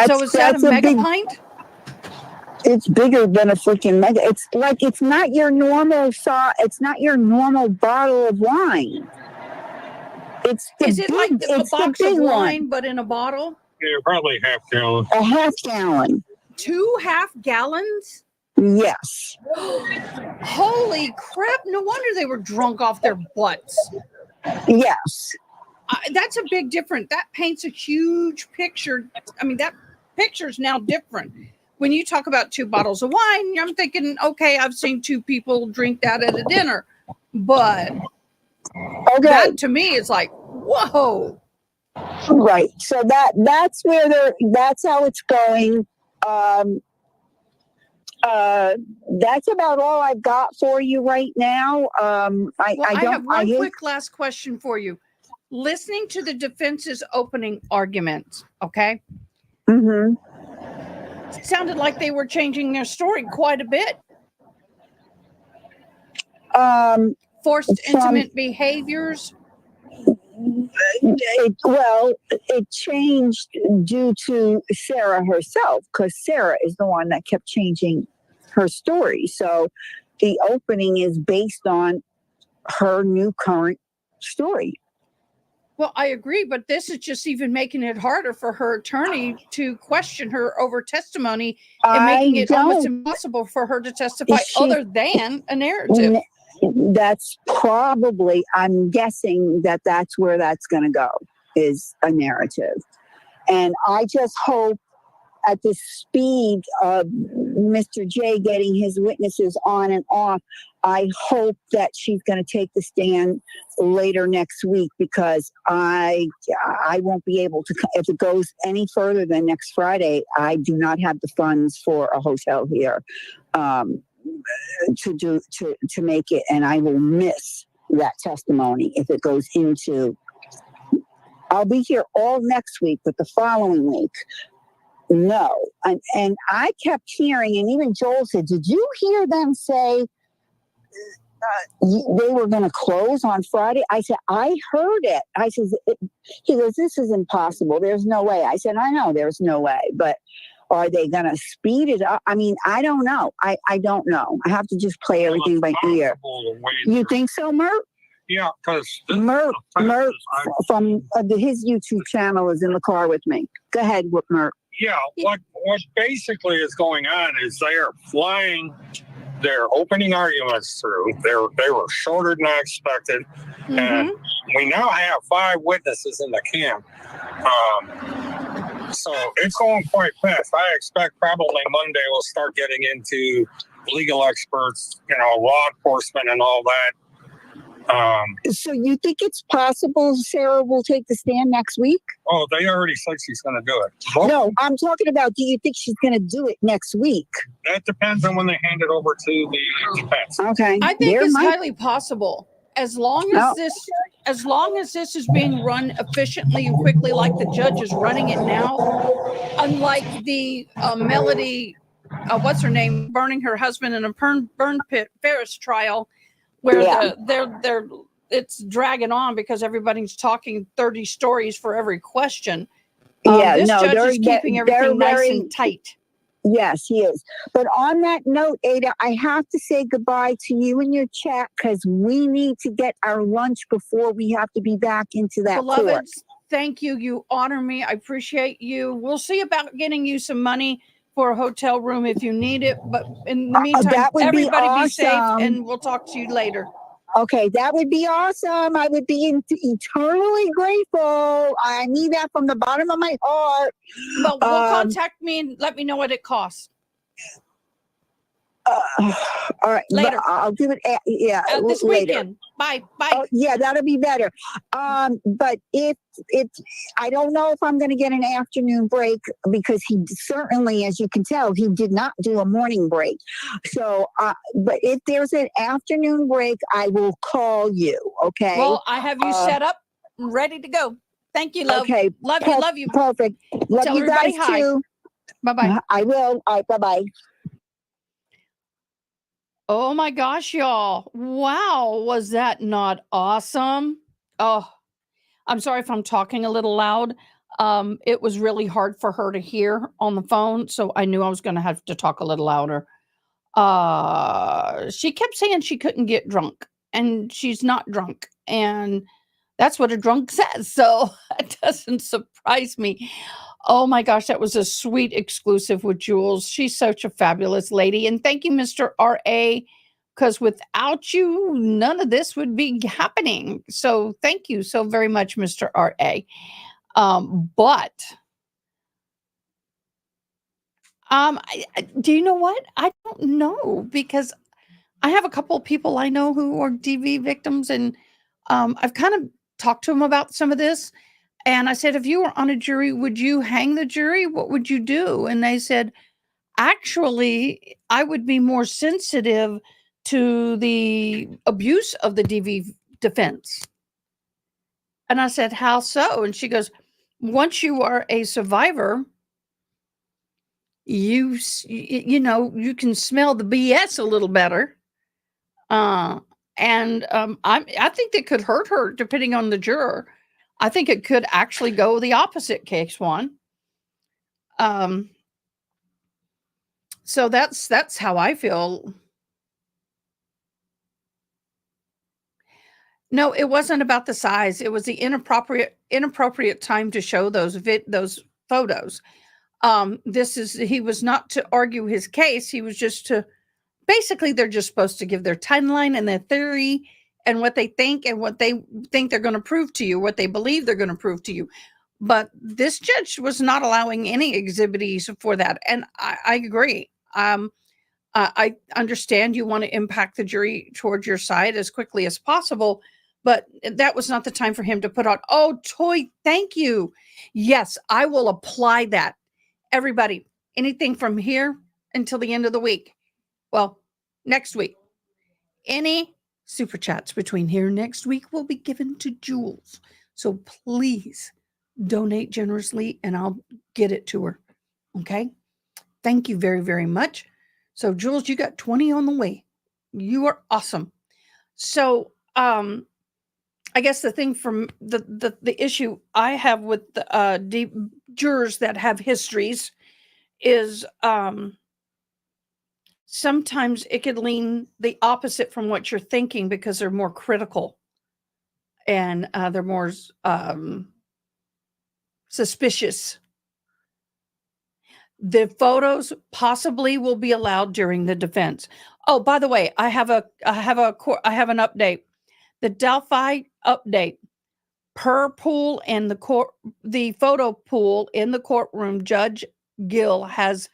Speaker 1: so is that a mega pint?
Speaker 16: It's bigger than a freaking mega. It's like it's not your normal bottle of wine.
Speaker 1: Is it like a box of wine, but in a bottle?
Speaker 17: Yeah, probably half gallon.
Speaker 16: A half gallon.
Speaker 1: 2 half gallons?
Speaker 16: Yes.
Speaker 1: Holy crap! No wonder they were drunk off their butts.
Speaker 16: Yes.
Speaker 1: That's a big difference. That paints a huge picture. I mean, that picture's now different. When you talk about 2 bottles of wine, I'm thinking, okay, I've seen 2 people drink that at a dinner. But that to me is like, whoa.
Speaker 16: Right. So that's how it's going. That's about all I've got for you right now. I
Speaker 1: have one quick last question for you. Listening to the defense's opening arguments, okay?
Speaker 16: Mm-hmm.
Speaker 1: It sounded like they were changing their story quite a bit. Forced intimate behaviors.
Speaker 16: It changed due to Sarah herself, because Sarah is the one that kept changing her story. So the opening is based on her new current story.
Speaker 1: Well, I agree, but this is just even making it harder for her attorney to question her over testimony and making it almost impossible for her to testify other than a narrative.
Speaker 16: That's probably, I'm guessing that's where that's going to go, is a narrative. And I just hope at the speed of Mr. J getting his witnesses on and off, I hope that she's going to take the stand later next week, because I won't be able to, if it goes any further than next Friday, I do not have the funds for a hotel here to make it, and I will miss that testimony if it goes into. I'll be here all next week, but the following week, No. And I kept hearing, and even Joel said, did you hear them say they were going to close on Friday? I said, I heard it. I said, he goes, this is impossible. There's no way. I said, I know there's no way, but are they going to speed it up? I mean, I don't know. I don't know. I have to just play everything by ear. You think so, Mert?
Speaker 17: Yeah, because
Speaker 16: Mert from his YouTube channel is in the car with me. Go ahead, Mert.
Speaker 17: Yeah, what basically is going on is they are flying their opening arguments through. They were shorter than I expected, and we now have 5 witnesses in the camp. So it's going quite fast. I expect probably Monday we'll start getting into legal experts, law enforcement and all that.
Speaker 16: So you think it's possible Sarah will take the stand next week?
Speaker 17: Oh, they already said she's going to do it.
Speaker 16: No, I'm talking about, do you think she's going to do it next week?
Speaker 17: That depends on when they hand it over to the defense.
Speaker 16: Okay.
Speaker 1: I think it's highly possible. As long as this is being run efficiently and quickly, like the judge is running it now, unlike the Melody, what's her name, burning her husband in a burn pit Ferris trial, where it's dragging on because everybody's talking 30 stories for every question. This judge is keeping everything nice and tight.
Speaker 16: Yes, he is. But on that note, Ada, I have to say goodbye to you and your chat because we need to get our lunch before we have to be back into that court.
Speaker 1: Beloveds, thank you. You honor me. I appreciate you. We'll see about getting you some money for a hotel room if you need it. But in the meantime, everybody be safe, and we'll talk to you later.
Speaker 16: Okay, that would be awesome. I would be eternally grateful. I need that from the bottom of my heart.
Speaker 1: Well, contact me and let me know what it costs.
Speaker 16: All right,
Speaker 1: later.
Speaker 16: I'll do it.
Speaker 1: This
Speaker 16: later.
Speaker 1: weekend. Bye.
Speaker 16: Oh, yeah, that'll be better. But if I don't know if I'm going to get an afternoon break because he certainly, as you can tell, he did not do a morning break. So, but if there's an afternoon break, I will call you. Okay.
Speaker 1: Well, I have you set up, ready to go. Thank you, love.
Speaker 16: Okay.
Speaker 1: Love you.
Speaker 16: Perfect. Love
Speaker 1: Tell
Speaker 16: you guys
Speaker 1: everybody
Speaker 16: too.
Speaker 1: Bye-bye.
Speaker 16: I will. All right. Bye-bye.
Speaker 1: Oh my gosh, y'all. Wow. Was that not awesome? Oh, I'm sorry if I'm talking a little loud. It was really hard for her to hear on the phone, so I knew I was going to have to talk a little louder. She kept saying she couldn't get drunk, and she's not drunk, and that's what a drunk says, so it doesn't surprise me. Oh my gosh, that was a sweet exclusive with Jules. She's such a fabulous lady. And thank you, Mr. R.A., because without you, none of this would be happening. So thank you so very much, Mr. R.A. Do you know what? I don't know, because I have a couple of people I know who are DV victims, and I've kind of talked to them about some of this. And I said, if you were on a jury, would you hang the jury? What would you do? And they said, actually, I would be more sensitive to the abuse of the DV defense. And I said, how so? And she goes, once you are a survivor, you can smell the BS a little better. I think that could hurt her depending on the juror. I think it could actually go the opposite, case one. So that's how I feel. No, it wasn't about the size. It was the inappropriate time to show those photos. He was not to argue his case. He was just to, basically, they're just supposed to give their timeline and their theory and what they think and what they think they're going to prove to you, what they believe they're going to prove to you. But this judge was not allowing any exhibits for that. And I agree. I understand you want to impact the jury towards your side as quickly as possible, but that was not the time for him to put on, oh, Toy, thank you. Yes, I will apply that. Everybody, anything from here until the end of the week. Well, next week, any super chats between here and next week will be given to Jules. So please donate generously and I'll get it to her. Okay. Thank you very, very much. So, Jules, you got 20 on the way. You are awesome. So, I guess the thing from the issue I have with the jurors that have histories is sometimes it could lean the opposite from what you're thinking because they're more critical and they're more suspicious. The photos possibly will be allowed during the defense. Oh, by the way, I have an update. The Delphi update per pool in the photo pool in the courtroom. Judge Gill has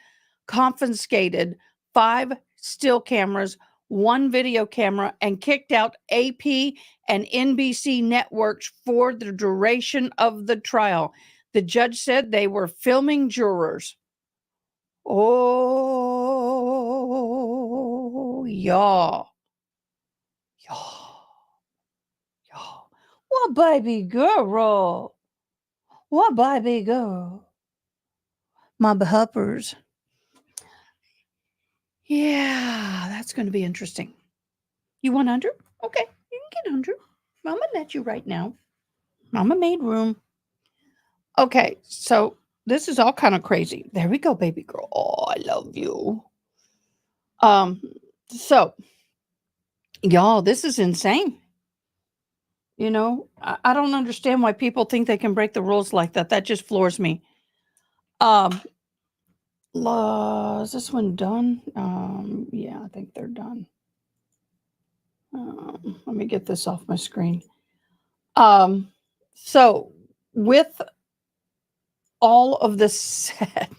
Speaker 1: confiscated 5 still cameras, 1 video camera, and kicked out AP and NBC networks for the duration of the trial. The judge said they were filming jurors. Oh, y'all. What baby girl? What baby girl? My behuppers. Yeah, that's going to be interesting. You want under? Okay, you can get under. Mama let you right now. Mama made room. Okay, so this is all kind of crazy. There we go, baby girl. Oh, I love you. So y'all, this is insane. You know, I don't understand why people think they can break the rules like that. That just floors me. Is this one done? Yeah, I think they're done. Let me get this off my screen. So with all of this said,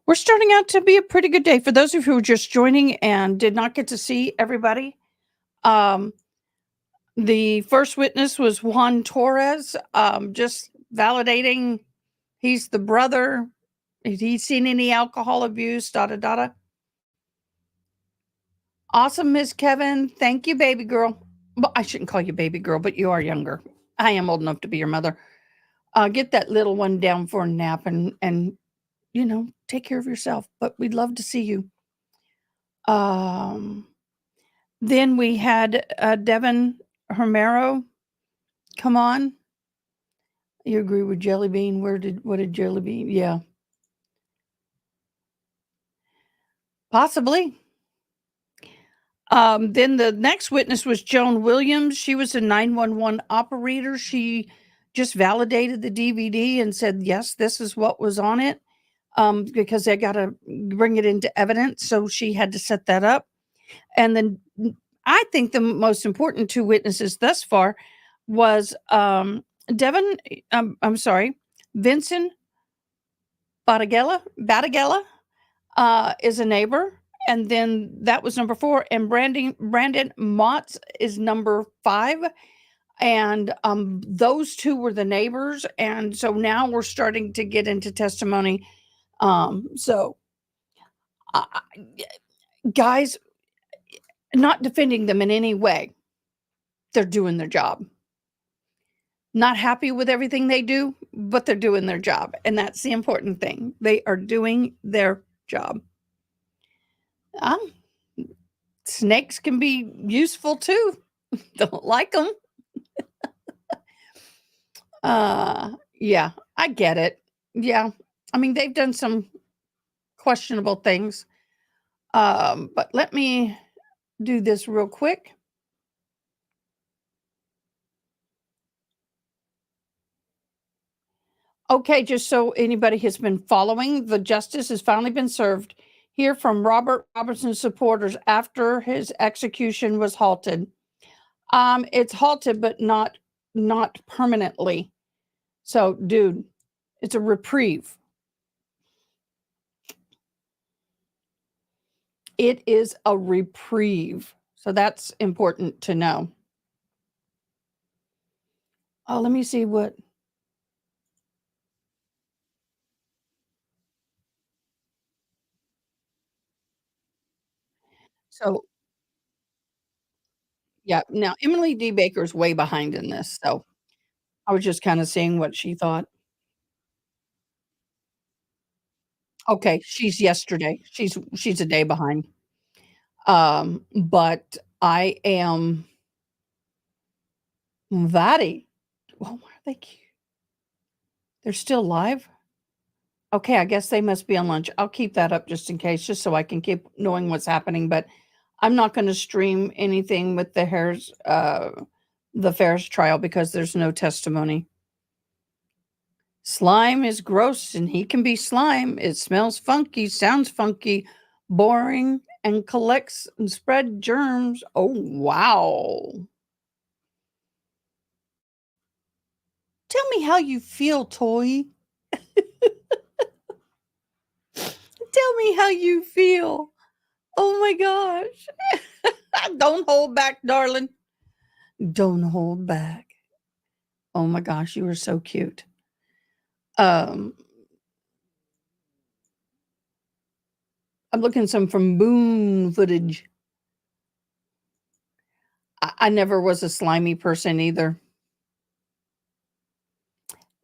Speaker 1: we're starting out to be a pretty good day. For those of you who are just joining and did not get to see everybody, the first witness was Juan Torres, just validating he's the brother. Has he seen any alcohol abuse? Awesome, Miss Kevin. Thank you, baby girl. Well, I shouldn't call you baby girl, but you are younger. I am old enough to be your mother. Get that little one down for a nap and you know, take care of yourself. But we'd love to see you. Then we had Devin Romero. Come on. You agree with Jelly Bean? What did Jelly Bean? Yeah. Possibly. Then the next witness was Joan Williams. She was a 911 operator. She just validated the DVD and said, yes, this is what was on it, because they got to bring it into evidence. So she had to set that up. And then I think the most important 2 witnesses thus far was Vincent Batagella is a neighbor. And then that was number 4. And Brandon Motz is number 5. And those 2 were the neighbors. And so now we're starting to get into testimony. Guys, not defending them in any way. They're doing their job. Not happy with everything they do, but they're doing their job. And that's the important thing. They are doing their job. Snakes can be useful too. Don't like them. Yeah, I get it. Yeah. I mean, they've done some questionable things. But let me do this real quick. Okay, just so anybody has been following, the justice has finally been served here from Robert Robertson's supporters after his execution was halted. It's halted, but not permanently. So, dude, it's a reprieve. It is a reprieve. So that's important to know. Oh, let me see what. So, yeah, now Emily D. Baker's way behind in this. So I was just kind of seeing what she thought. Okay, she's yesterday. She's a day behind. But I am very well, why are they cute? They're still live? Okay, I guess they must be on lunch. I'll keep that up just in case, just so I can keep knowing what's happening, but I'm not gonna stream anything with the Ferris trial because there's no testimony. Slime is gross, and he can be slime. It smells funky, sounds funky, boring, and collects and spread germs. Oh, wow. Tell me how you feel, Toy. Tell me how you feel. Oh my gosh. Don't hold back, darling. Don't hold back. Oh my gosh, you are so cute. I'm looking some from Boone footage. I never was a slimy person either.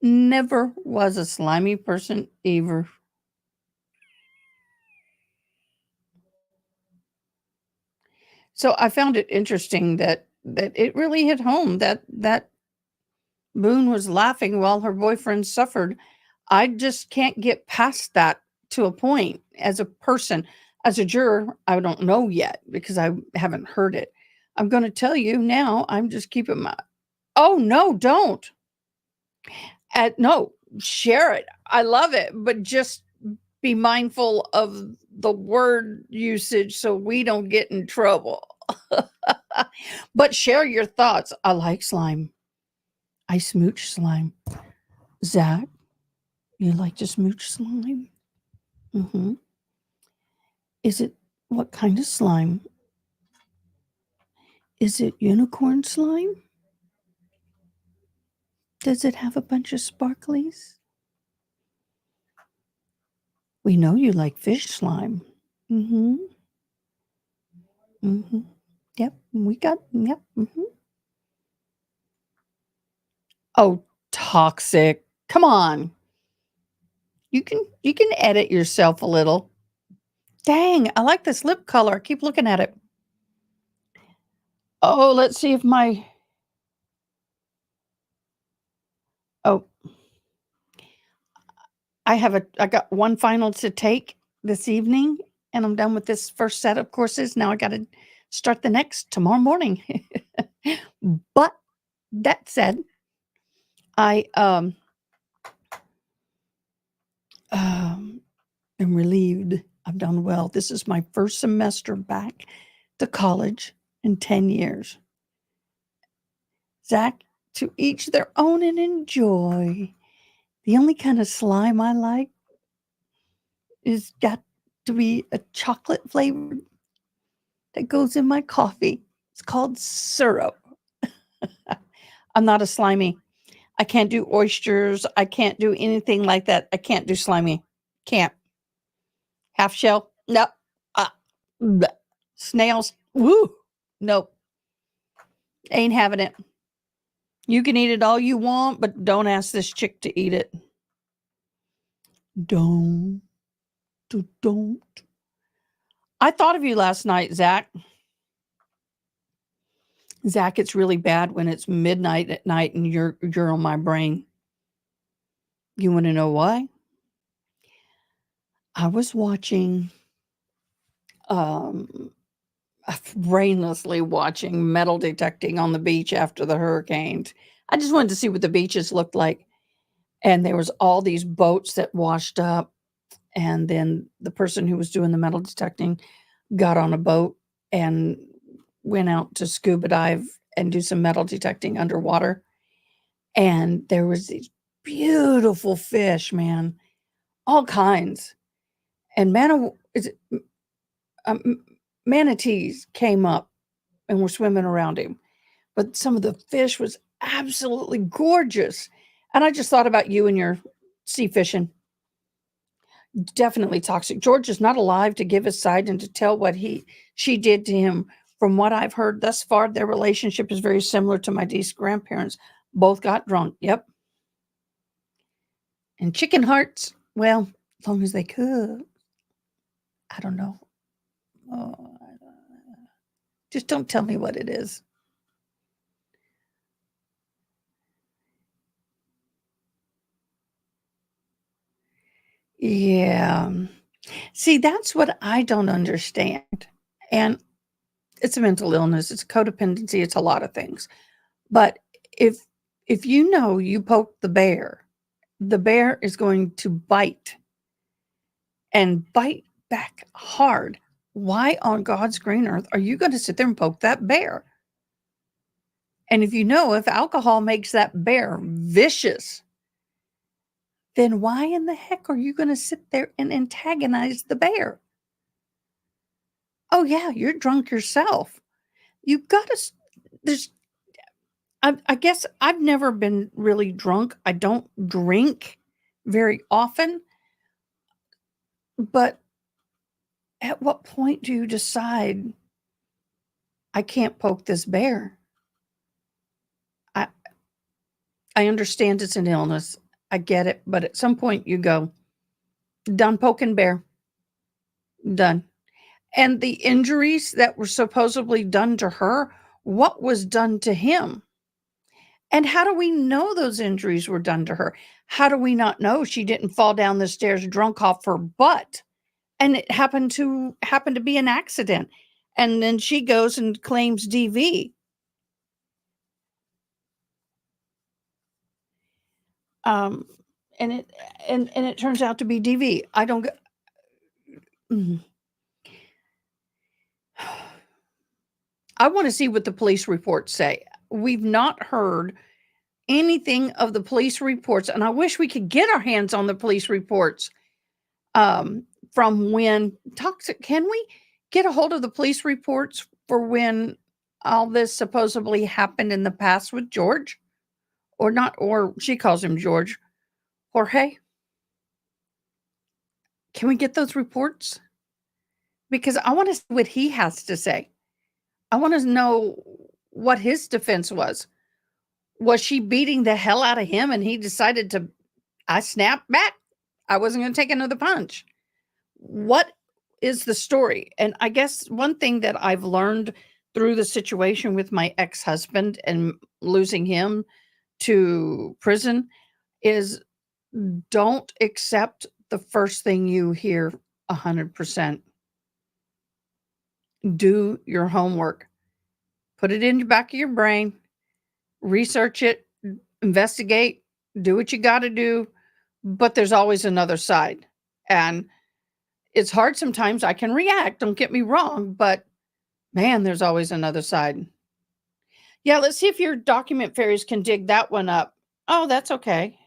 Speaker 1: Never was a slimy person either. So I found it interesting that it really hit home that Boone was laughing while her boyfriend suffered. I just can't get past that to a point as a person. As a juror, I don't know yet because I haven't heard it. I'm going to tell you now. I'm just keeping my. Oh no, don't. No, share it. I love it, but just be mindful of the word usage so we don't get in trouble. But share your thoughts. I like slime. I smooch slime. Zach, you like to smooch slime? Mm-hmm. Is it what kind of slime? Is it unicorn slime? Does it have a bunch of sparklies? We know you like fish slime. Mm-hmm. Mm-hmm. Yep. Yep. Mm-hmm. Oh, toxic. Come on. You can edit yourself a little. Dang, I like this lip color. I keep looking at it. Oh, let's see if my Oh. I got one final to take this evening, and I'm done with this first set of courses. Now I got to start the next tomorrow morning. But that said, I am relieved. I've done well. This is my first semester back to college in 10 years. Zach, to each their own and enjoy. The only kind of slime I like is got to be a chocolate flavored that goes in my coffee. It's called syrup. I'm not a slimy. I can't do oysters. I can't do anything like that. I can't do slimy. Can't. Half shell? Nope. Bleh. Snails? Woo. Nope. Ain't having it. You can eat it all you want, but don't ask this chick to eat it. Don't. I thought of you last night, Zach. Zach, it's really bad when it's midnight at night and you're on my brain. You want to know why? I was watching, brainlessly watching metal detecting on the beach after the hurricanes. I just wanted to see what the beaches looked like. And there was all these boats that washed up. And then the person who was doing the metal detecting got on a boat and went out to scuba dive and do some metal detecting underwater. And there was these beautiful fish, man, all kinds. And manatees came up and were swimming around him. But some of the fish was absolutely gorgeous. And I just thought about you and your sea fishing. Definitely toxic. George is not alive to give his side and to tell what she did to him. From what I've heard thus far, their relationship is very similar to my deceased grandparents. Both got drunk. Yep. And chicken hearts, well, As long as they could. I don't know. Oh, just don't tell me what it is. Yeah. See, that's what I don't understand. And it's a mental illness, it's codependency, it's a lot of things. But if you know you poke the bear is going to bite and bite back hard. Why on God's green earth are you going to sit there and poke that bear? And if you know if alcohol makes that bear vicious, then why in the heck are you going to sit there and antagonize the bear? Oh, yeah, you're drunk yourself. You got to, there's, I guess I've never been really drunk. I don't drink very often. But at what point do you decide I can't poke this bear? I understand it's an illness. I get it. But at some point you go, done poking bear. Done. And the injuries that were supposedly done to her, what was done to him? And how do we know those injuries were done to her? How do we not know she didn't fall down the stairs drunk off her butt? And it happened to be an accident. And then she goes and claims DV. And it turns out to be DV. I don't get. I want to see what the police reports say. We've not heard anything of the police reports, and I wish we could get our hands on the police reports from when toxic. Can we get a hold of the police reports for when all this supposedly happened in the past with George? Or not, or she calls him George. Jorge? Can we get those reports? Because I want to see what he has to say. I want to know what his defense was. Was she beating the hell out of him and he decided to, I snapped back. I wasn't going to take another punch. What is the story? And I guess one thing that I've learned through the situation with my ex-husband and losing him to prison is don't accept the first thing you hear 100%. Do your homework. Put it in the back of your brain. Research it. Investigate. Do what you got to do. But there's always another side. And it's hard sometimes. I can react. Don't get me wrong. But man, there's always another side. Yeah, let's see if your document fairies can dig that one up. Oh, that's okay.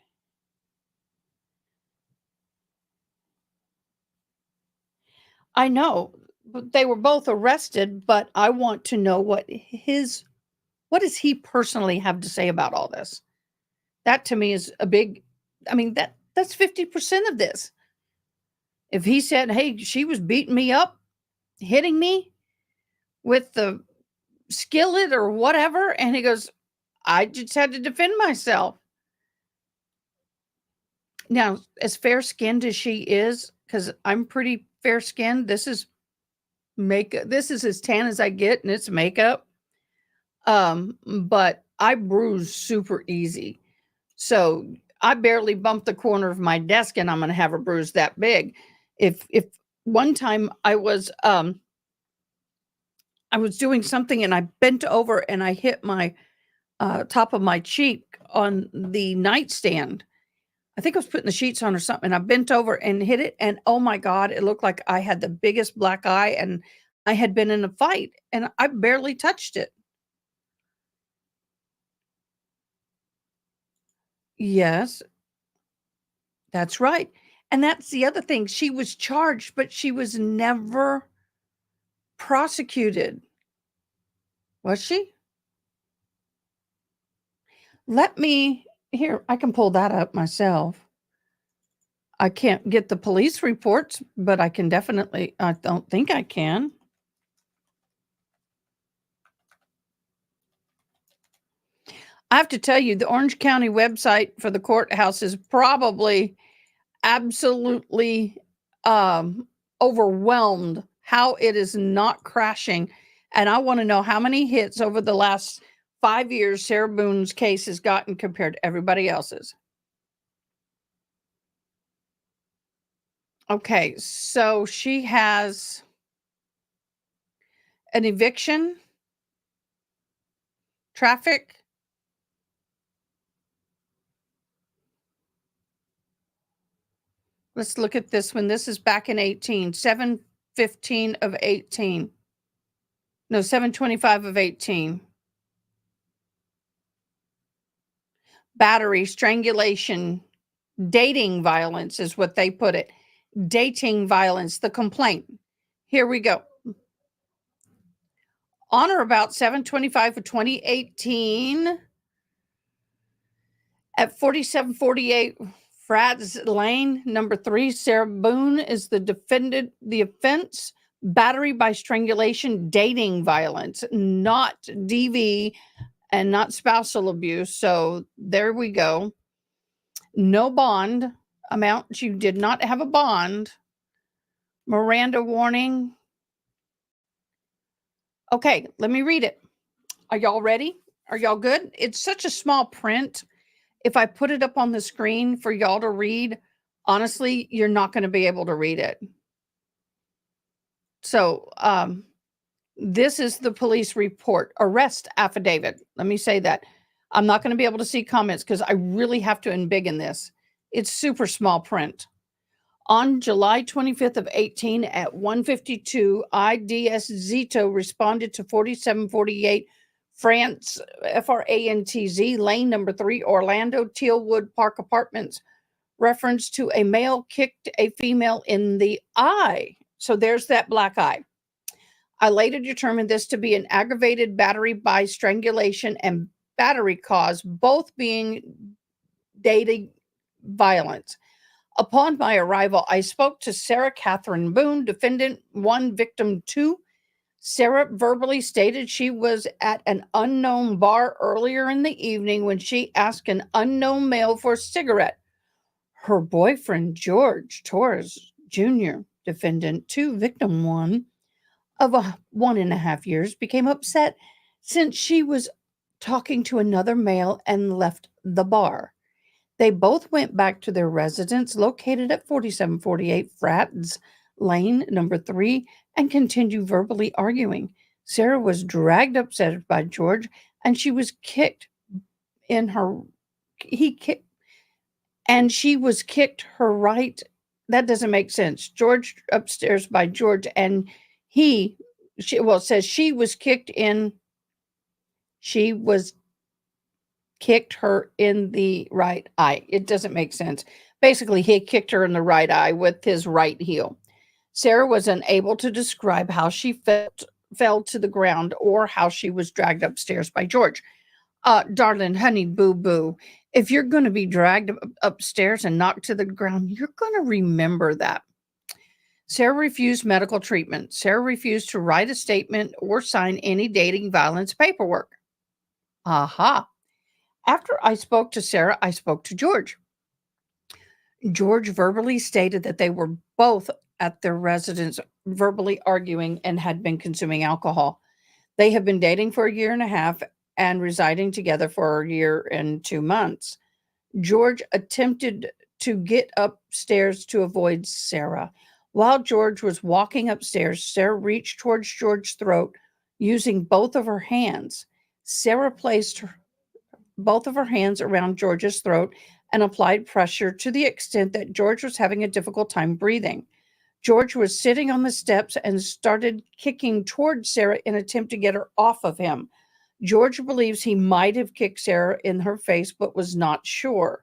Speaker 1: I know. They were both arrested, but I want to know what does he personally have to say about all this? That to me is a big, I mean, that's 50% of this. If he said, hey, she was beating me up, hitting me with the skillet or whatever, and he goes, I just had to defend myself. Now, as fair-skinned as she is, because I'm pretty fair-skinned, this is makeup. This is as tan as I get, and it's makeup. But I bruise super easy. So I barely bump the corner of my desk and I'm going to have a bruise that big. If one time I was doing something and I bent over and I hit my top of my cheek on the nightstand. I think I was putting the sheets on or something. And I bent over and hit it. And oh my God, it looked like I had the biggest black eye and I had been in a fight and I barely touched it. Yes, that's right. And that's the other thing. She was charged, but she was never prosecuted. Was she? Here, I can pull that up myself. I can't get the police reports, but I can definitely, I don't think I can. I have to tell you, the Orange County website for the courthouse is probably absolutely overwhelmed how it is not crashing. And I want to know how many hits over the last 5 years Sarah Boone's case has gotten compared to everybody else's. Okay, so she has an eviction, traffic, let's look at this one. This is back in 18, 7/15 of 18. No, 7/25 of 18. Battery, strangulation, dating violence is what they put it. Dating violence, the complaint. Here we go. On or about 7/25 of 2018 at 4748 Frads Lane, number 3, Sarah Boone is the defendant. The offense, battery by strangulation, dating violence, not DV and not spousal abuse. So there we go. No bond amount. She did not have a bond. Miranda warning. Okay, let me read it. Are y'all ready? Are y'all good? It's such a small print. If I put it up on the screen for y'all to read, honestly, you're not going to be able to read it. So, this is the police report, arrest affidavit. Let me say that. I'm not going to be able to see comments because I really have to embiggen this. It's super small print. On July 25th of 18 at 1:52, IDS Zito responded to 4748 France, FRANTZ, lane number 3, Orlando Tealwood Park Apartments, reference to a male kicked a female in the eye. So there's that black eye. I later determined this to be an aggravated battery by strangulation and battery cause, both being dating violence. Upon my arrival, I spoke to Sarah Catherine Boone, defendant 1, victim 2. Sarah verbally stated she was at an unknown bar earlier in the evening when she asked an unknown male for a cigarette. Her boyfriend, Jorge Torres Jr., defendant 2, victim 1, of 1.5 years, became upset since she was talking to another male and left the bar. They both went back to their residence located at 4748 Frads Lane, number 3, and continued verbally arguing. Sarah was dragged upstairs by George, and she was kicked in her. She was kicked her right. That doesn't make sense. George upstairs by George, and it says she was kicked in. She was kicked her in the right eye. It doesn't make sense. Basically, he kicked her in the right eye with his right heel. Sarah was unable to describe how she fell to the ground or how she was dragged upstairs by George. Darling, honey, boo-boo, if you're going to be dragged upstairs and knocked to the ground, you're going to remember that. Sarah refused medical treatment. Sarah refused to write a statement or sign any dating violence paperwork. Aha. After I spoke to Sarah, I spoke to George. George verbally stated that they were both at their residence verbally arguing and had been consuming alcohol. They have been dating for 1.5 years and residing together for 1 year and 2 months. George attempted to get upstairs to avoid Sarah. While George was walking upstairs, Sarah reached towards George's throat using both of her hands. Sarah placed both of her hands around George's throat and applied pressure to the extent that George was having a difficult time breathing. George was sitting on the steps and started kicking towards Sarah in an attempt to get her off of him. George believes he might have kicked Sarah in her face, but was not sure.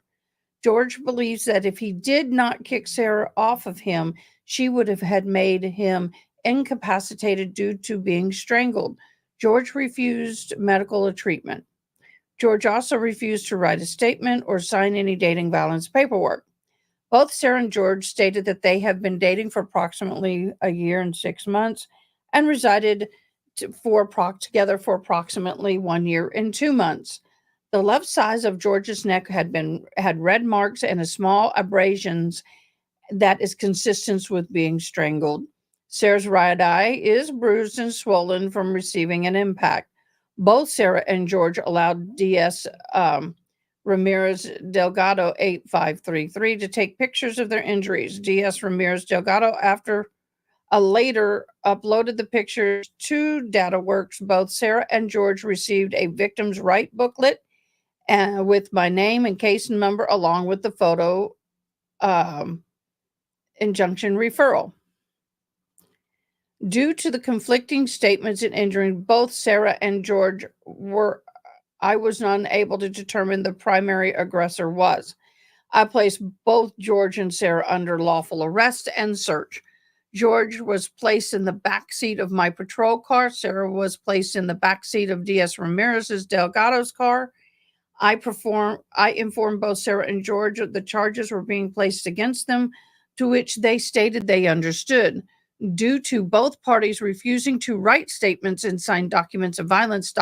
Speaker 1: George believes that if he did not kick Sarah off of him, she would have had made him incapacitated due to being strangled. George refused medical treatment. George also refused to write a statement or sign any dating violence paperwork. Both Sarah and George stated that they have been dating for approximately 1 year and 6 months and resided together for approximately 1 year and 2 months. The left side of George's neck had red marks and a small abrasions that is consistent with being strangled. Sarah's right eye is bruised and swollen from receiving an impact. Both Sarah and George allowed DS Ramirez Delgado 8533 to take pictures of their injuries. DS Ramirez Delgado, after later uploaded the pictures to DataWorks, both Sarah and George received a victim's right booklet with my name and case number, along with the photo injunction referral. Due to the conflicting statements in injuring both Sarah and George, I was not able to determine the primary aggressor was. I placed both George and Sarah under lawful arrest and search. George was placed in the back seat of my patrol car. Sarah was placed in the back seat of DS Ramirez's Delgado's car. I informed both Sarah and George that the charges were being placed against them, to which they stated they understood. Due to both parties refusing to write statements and sign documents of violence,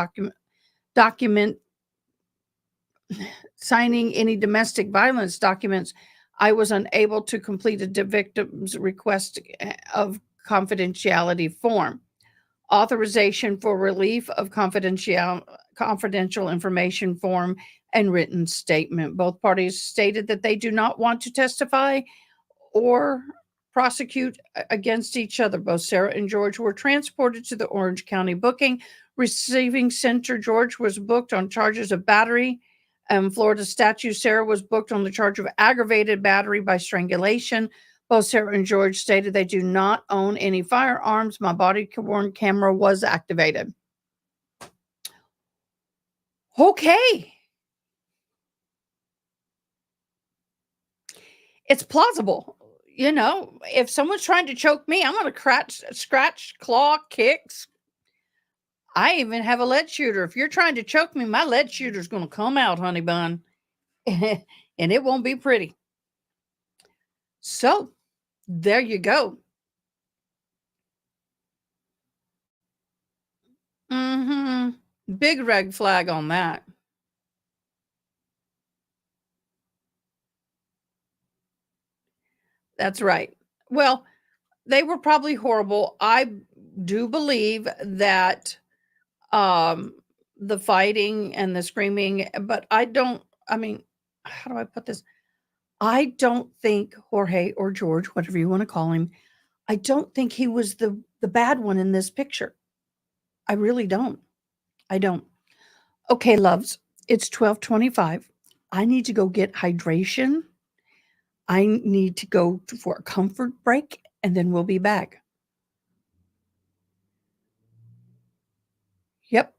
Speaker 1: signing any domestic violence documents, I was unable to complete the victim's request of confidentiality form. Authorization for relief of confidential information form and written statement. Both parties stated that they do not want to testify or prosecute against each other. Both Sarah and George were transported to the Orange County Booking Receiving Center. George was booked on charges of battery and Florida statute. Sarah was booked on the charge of aggravated battery by strangulation. Both Sarah and George stated they do not own any firearms. My body-worn camera was activated. Okay. It's plausible. You know, if someone's trying to choke me, I'm going to scratch, claw, kicks. I even have a lead shooter. If you're trying to choke me, my lead shooter's going to come out, honey bun. And it won't be pretty. So, there you go. Big red flag on that. That's right. Well, they were probably horrible. I do believe that the fighting and the screaming, but how do I put this? I don't think Jorge or George, whatever you want to call him, I don't think he was the bad one in this picture. I really don't. I don't. Okay, loves, it's 12:25. I need to go get hydration. I need to go for a comfort break, and then we'll be back. Yep.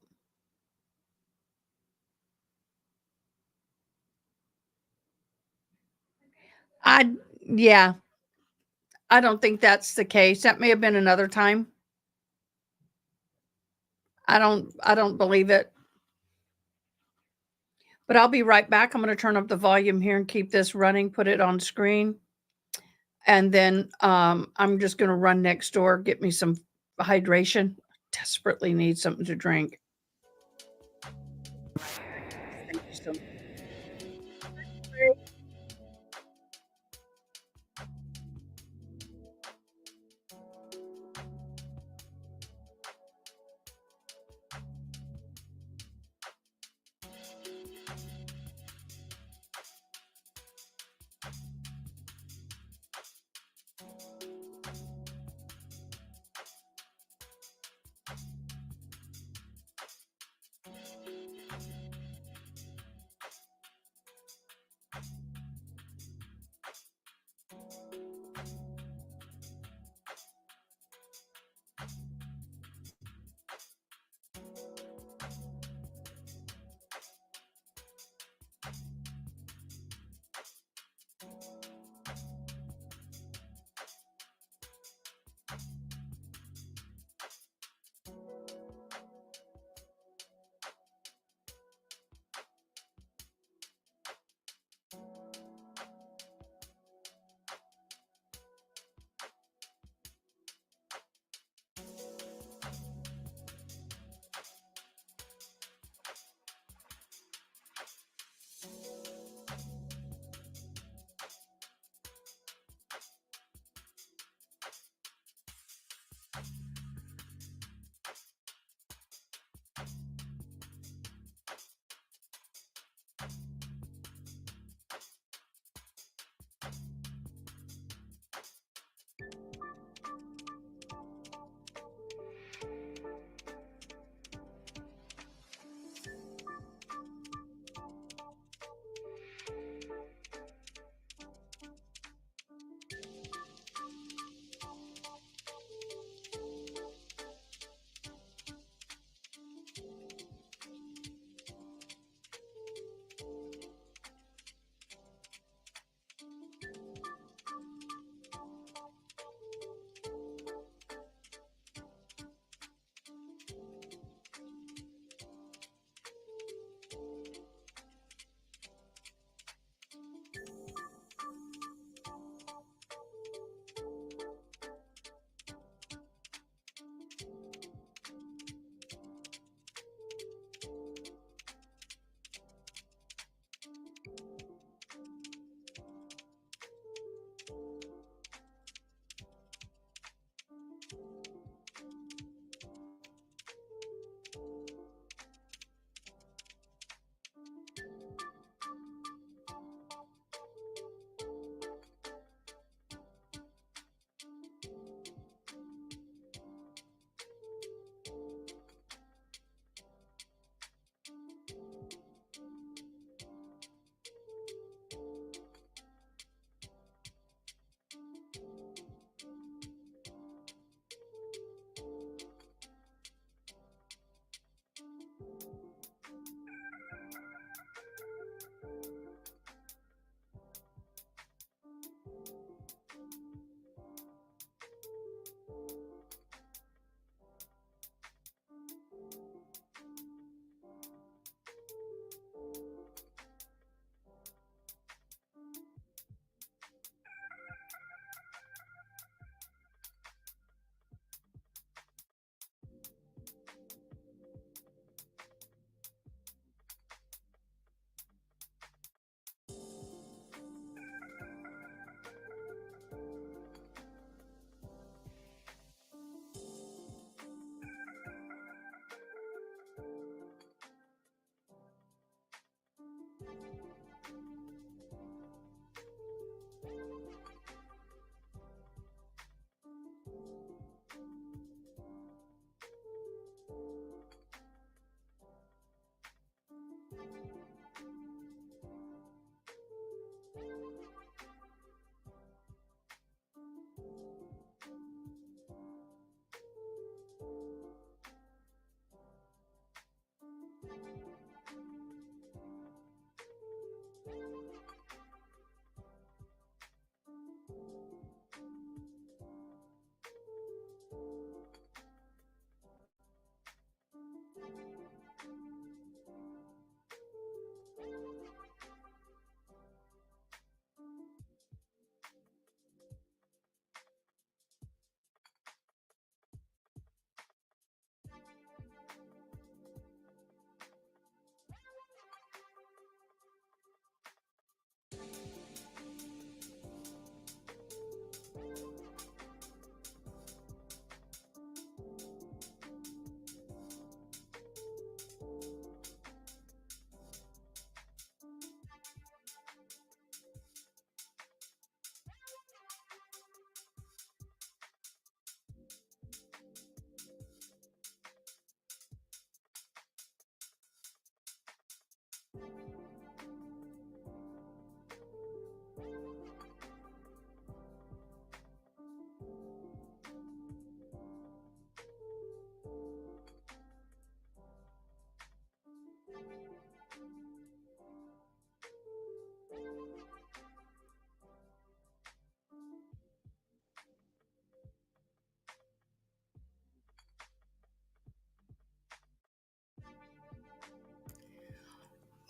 Speaker 1: Yeah. I don't think that's the case. That may have been another time. I don't believe it. But I'll be right back. I'm going to turn up the volume here and keep this running, put it on screen. And then I'm just going to run next door, get me some hydration. Desperately need something to drink. Thank you so much.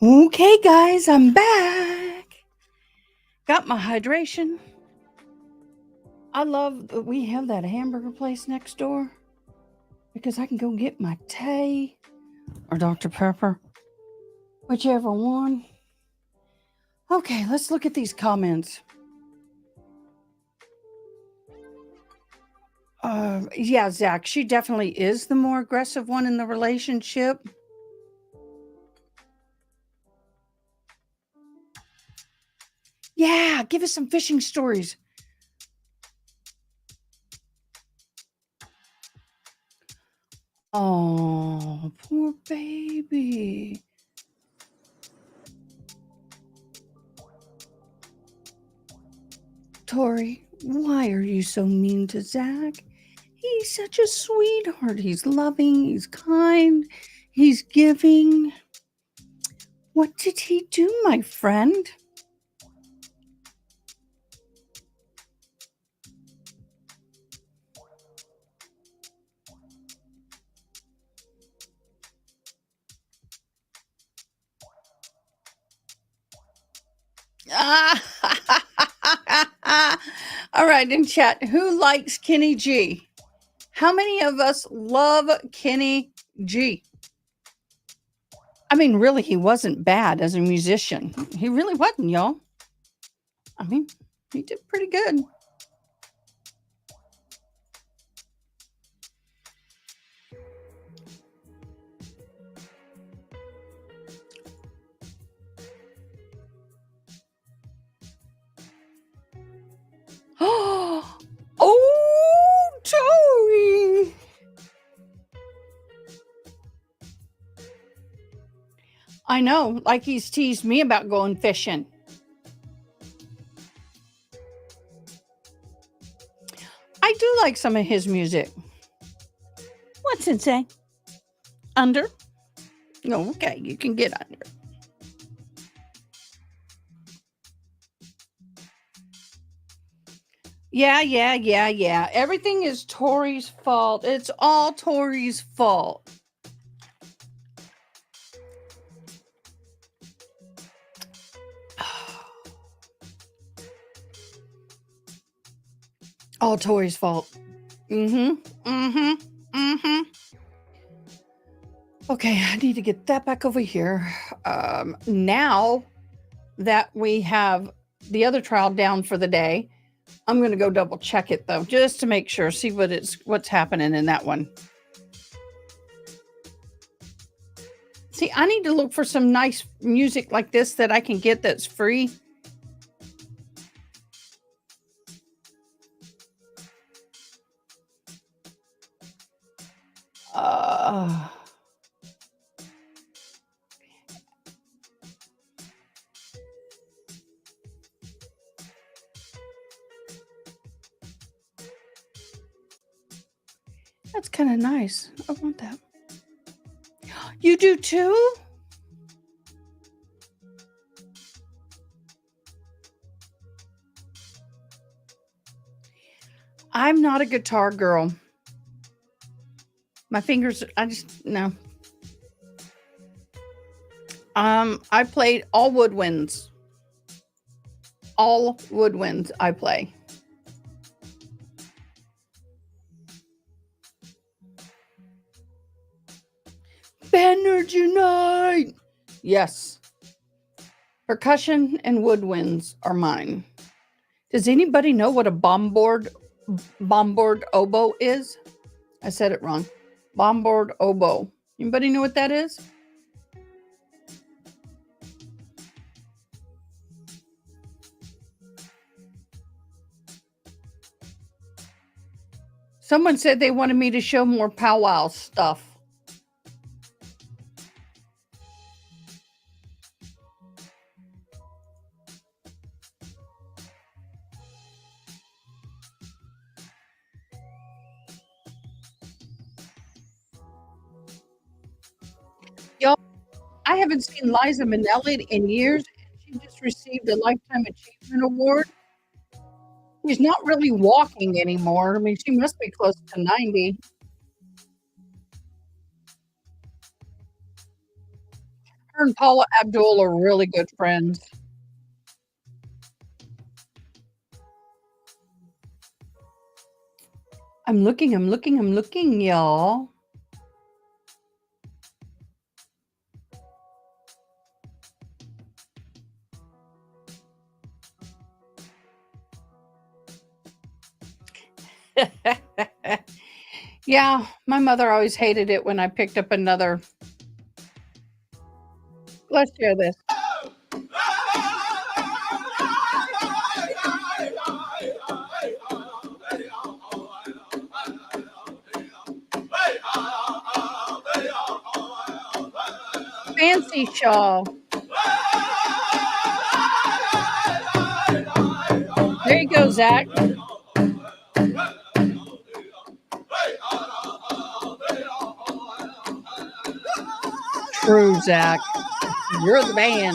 Speaker 1: Okay, guys, I'm back. Got my hydration. I love that we have that hamburger place next door because I can go get my tea or Dr. Pepper, whichever one. Okay, let's look at these comments. Yeah, Zach, she definitely is the more aggressive one in the relationship. Yeah, give us some fishing stories. Oh, poor baby. Tori, why are you so mean to Zach? He's such a sweetheart. He's loving, he's kind, he's giving. What did he do, my friend? All right, in chat, who likes Kenny G? How many of us love Kenny G? I mean, really, he wasn't bad as a musician. He really wasn't, y'all. I mean, he did pretty good. Oh, Joey. I know, like he's teased me about going fishing. I do like some of his music. What's it say? Under? No, okay, you can get under. Yeah. Everything is Tori's fault. It's all Tori's fault. All Tori's fault. Okay, I need to get that back over here. Now that we have the other trial down for the day, I'm going to go double check it though, just to make sure, see what's happening in that one. See, I need to look for some nice music like this that I can get that's free. That's kind of nice. I want that. You do too? I'm not a guitar girl. My fingers, no. I played all woodwinds. All woodwinds I play. Banners unite! Yes. Percussion and woodwinds are mine. Does anybody know what a bombard oboe is? I said it wrong. Bombard oboe. Anybody know what that is? Someone said they wanted me to show more powwow stuff. Y'all, I haven't seen Liza Minnelli in years. She just received a Lifetime Achievement Award. She's not really walking anymore. I mean, she must be close to 90. Her and Paula Abdul are really good friends. I'm looking, y'all. Yeah, my mother always hated it when I picked up another. Let's share this. Fancy shawl. There you go, Zach. True, Zach. You're the man.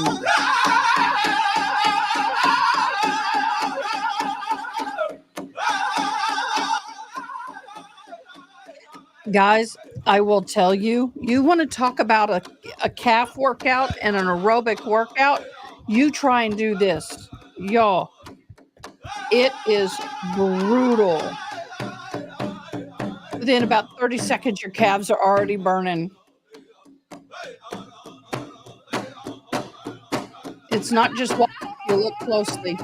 Speaker 1: Guys, I will tell you, you want to talk about a calf workout and an aerobic workout, you try and do this. Y'all, it is brutal. Within about 30 seconds, your calves are already burning. It's not just walking, you look closely.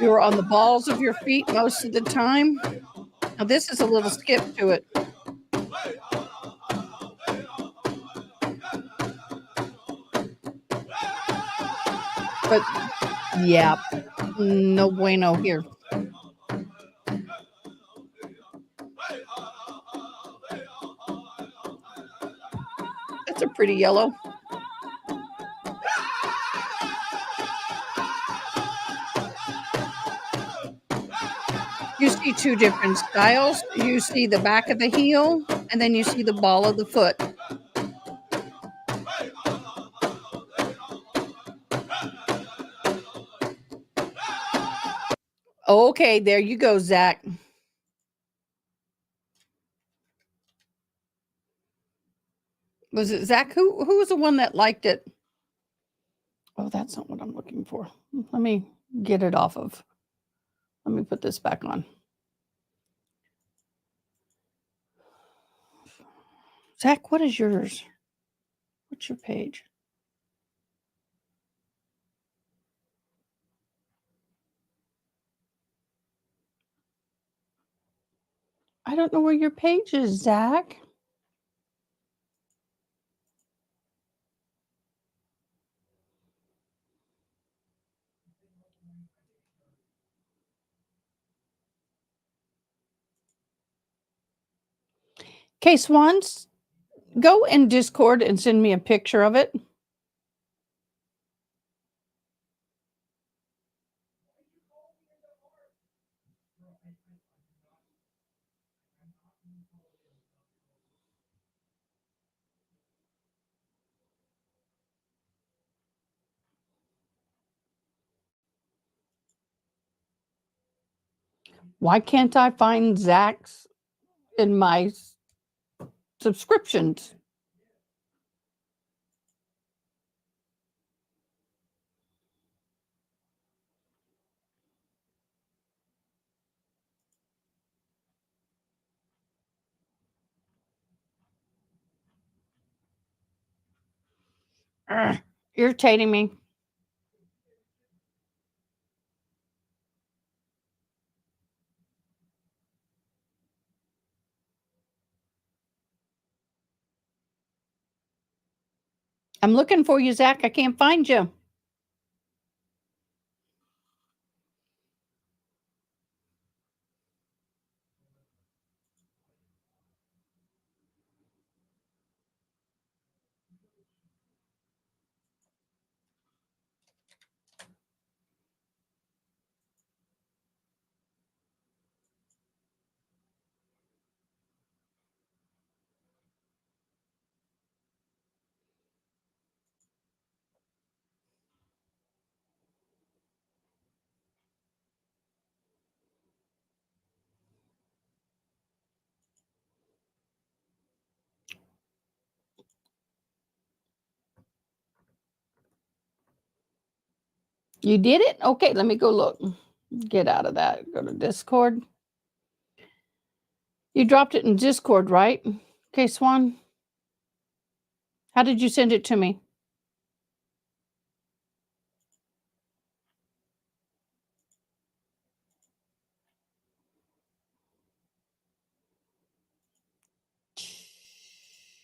Speaker 1: You're on the balls of your feet most of the time. Now, this is a little skip to it. But, yeah, no bueno here. That's a pretty yellow. You see two different styles. You see the back of the heel, and then you see the ball of the foot. Okay, there you go, Zach. Was it Zach? Who was the one that liked it? Oh, that's not what I'm looking for. Let me get it off of. Let me put this back on. Zach, what is yours? What's your page? I don't know where your page is, Zach. Okay, Swans, go in Discord and send me a picture of it. Why can't I find Zach's in my subscriptions? Irritating me. I'm looking for you, Zach. I can't find you. You did it? Okay, let me go look. Get out of that. Go to Discord. You dropped it in Discord, right? Okay, Swan. How did you send it to me?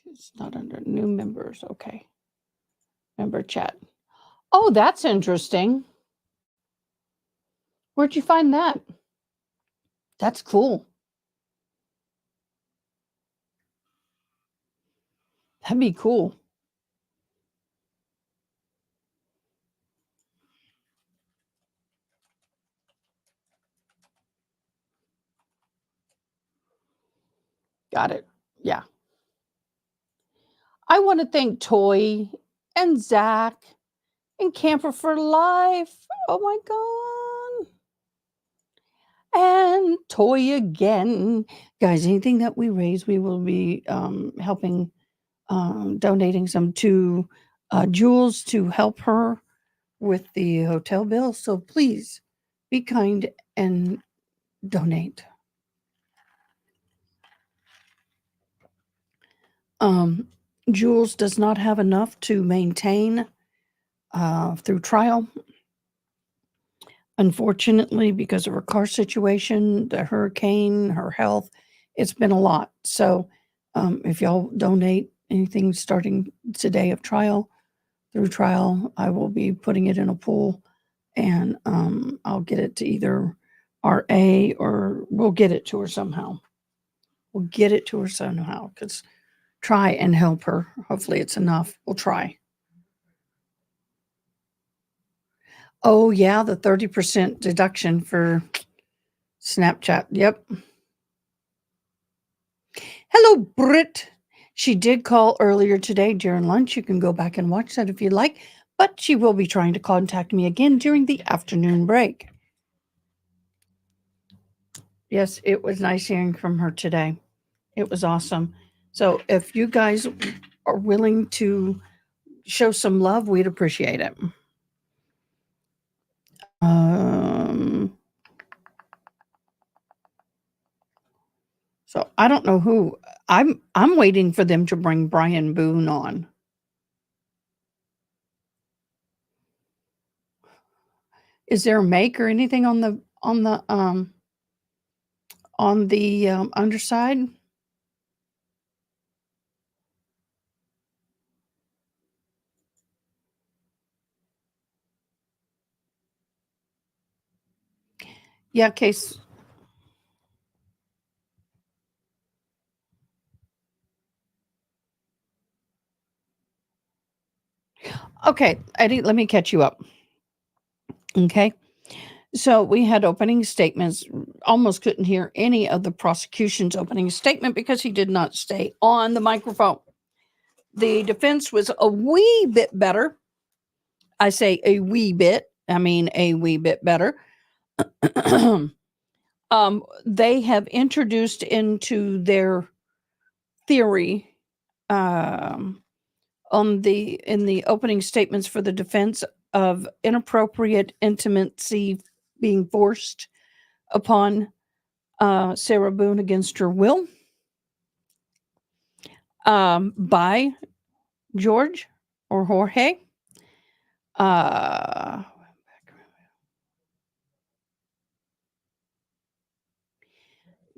Speaker 1: It's not under new members. Okay. Member chat. Oh, that's interesting. Where'd you find that? That's cool. That'd be cool. Got it. Yeah. I want to thank Toy and Zach and Camper for Life. Oh my God. And Toy again. Guys, anything that we raise, we will be helping, donating some to Jules to help her with the hotel bill. So please be kind and donate. Jules does not have enough to maintain through trial. Unfortunately, because of her car situation, the hurricane, her health, it's been a lot. So if y'all donate anything starting today of trial, through trial, I will be putting it in a pool and I'll get it to either RA or we'll get it to her somehow. We'll get it to her somehow because try and help her. Hopefully it's enough. We'll try. Oh, yeah, the 30% deduction for Snapchat. Yep. Hello, Britt. She did call earlier today during lunch. You can go back and watch that if you like, but she will be trying to contact me again during the afternoon break. Yes, it was nice hearing from her today. It was awesome. So if you guys are willing to show some love, we'd appreciate it. So I don't know who. I'm waiting for them to bring Brian Boone on. Is there a make or anything on the underside? Yeah, case. Okay, Eddie, let me catch you up. Okay. So we had opening statements. Almost couldn't hear any of the prosecution's opening statement because he did not stay on the microphone. The defense was a wee bit better. I say a wee bit. I mean a wee bit better. They have introduced into their theory in the opening statements for the defense of inappropriate intimacy being forced upon Sarah Boone against her will by George or Jorge.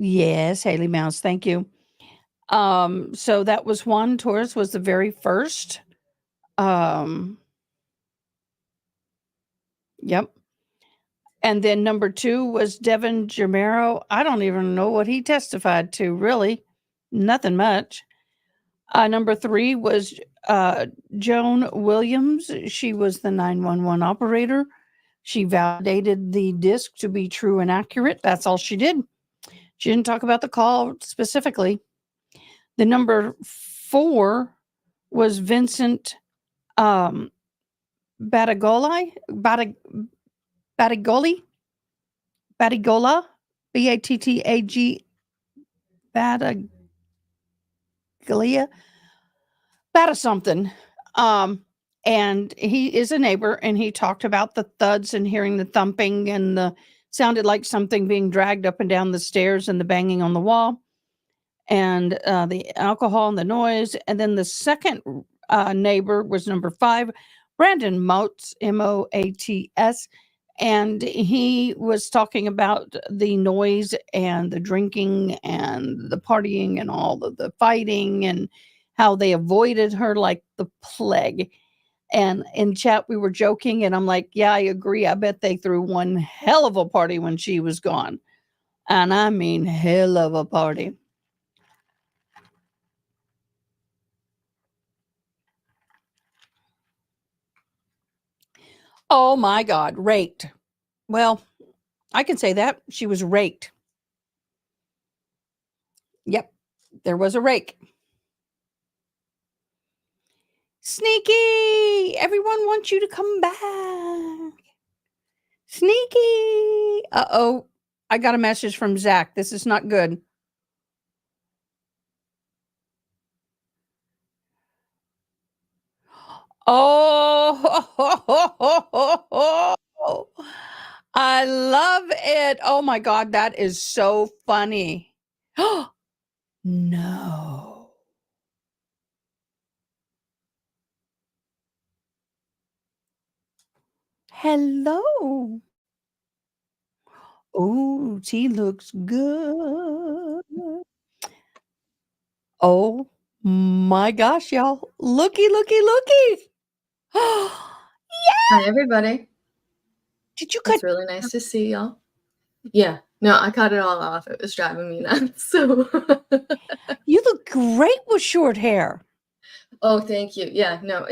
Speaker 1: Yes, Haley Mouse, thank you. So that was Juan Torres was the very first. Yep. And then number 2 was Devin Jamero. I don't even know what he testified to, really. Nothing much. Number 3 was Joan Williams. She was the 911 operator. She validated the disc to be true and accurate. That's all she did. She didn't talk about the call specifically. The number 4 was Vincent Battagoli, Battagola, Battag, Battaglia, Batta something. And he is a neighbor, and he talked about the thuds and hearing the thumping and the sounded like something being dragged up and down the stairs and the banging on the wall and the alcohol and the noise. And then the second neighbor was number 5, Brandon Moats, Moats. And he was talking about the noise and the drinking and the partying and all of the fighting and how they avoided her like the plague. And in chat, we were joking, and I'm like, yeah, I agree. I bet they threw one hell of a party when she was gone. And I mean, hell of a party. Oh my God, raked. Well, I can say that. She was raked. Yep, there was a rake. Sneaky! Everyone wants you to come back. Sneaky! Uh-oh. I got a message from Zach. This is not good. Oh, I love it. Oh my God, that is so funny. No. Hello. Oh, she looks good. Oh my gosh, y'all. Looky, looky, looky.
Speaker 18: Hi, everybody.
Speaker 1: Did you cut?
Speaker 18: It's really nice to see y'all. Yeah, no, I cut it all off. It was driving me nuts. So,
Speaker 1: You look great with short hair.
Speaker 18: oh, thank you. Yeah, no,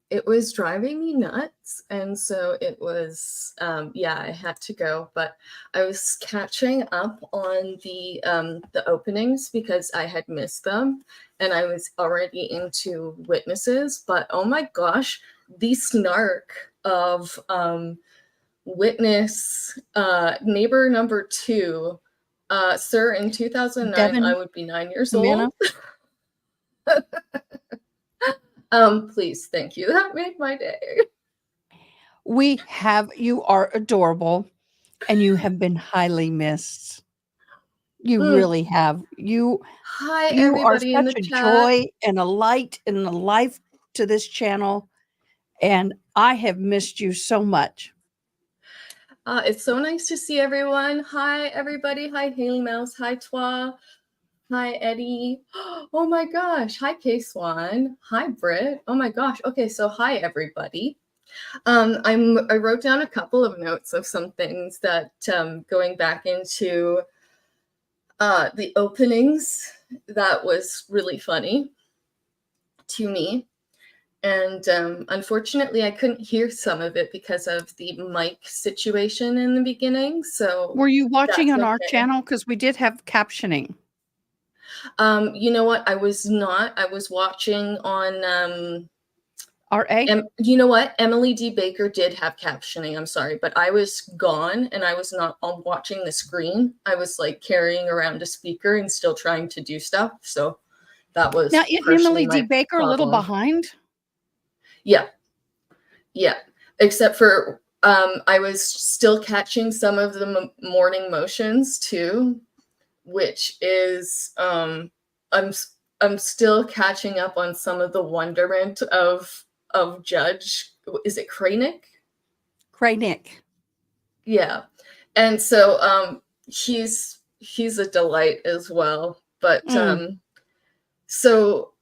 Speaker 18: it was driving me nuts, and so it was, yeah, I had to go. But I was catching up on the openings because I had missed them, and I was already into witnesses. But oh my gosh, the snark of witness neighbor number 2, sir, in 2009
Speaker 1: Devin,
Speaker 18: I would be 9 years
Speaker 1: Amanda?
Speaker 18: old. Please, thank you, that made my day.
Speaker 1: You are adorable, and you have been highly missed. You
Speaker 18: Mm.
Speaker 1: really have.
Speaker 18: Hi,
Speaker 1: You are
Speaker 18: everybody in
Speaker 1: such
Speaker 18: the
Speaker 1: a
Speaker 18: chat.
Speaker 1: joy and a light and a life to this channel, and I have missed you so much.
Speaker 18: It's so nice to see everyone. Hi, everybody. Hi, Haley Mouse. Hi, Twa. Hi, Eddie. Oh my gosh. Hi, K-Swan. Hi, Britt. Oh my gosh. Okay, so hi, everybody. I wrote down a couple of notes of some things that going back into the openings that was really funny to me. And unfortunately, I couldn't hear some of it because of the mic situation in the beginning. So
Speaker 1: Were you watching
Speaker 18: that's
Speaker 1: on our
Speaker 18: okay.
Speaker 1: channel? Because we did have captioning.
Speaker 18: You know what? I was not. I was watching on
Speaker 1: RA?
Speaker 18: you know what? Emily D. Baker did have captioning. I'm sorry, but I was gone and I was not watching the screen. I was like carrying around a speaker and still trying to do stuff. So that was
Speaker 1: Now, isn't Emily D. Baker a little behind?
Speaker 18: Yeah. Yeah. Except for I was still catching some of the morning motions too, which is I'm still catching up on some of the wonderment of Judge. Is it Kranick?
Speaker 1: Kranick.
Speaker 18: Yeah. And so he's a delight as well. But so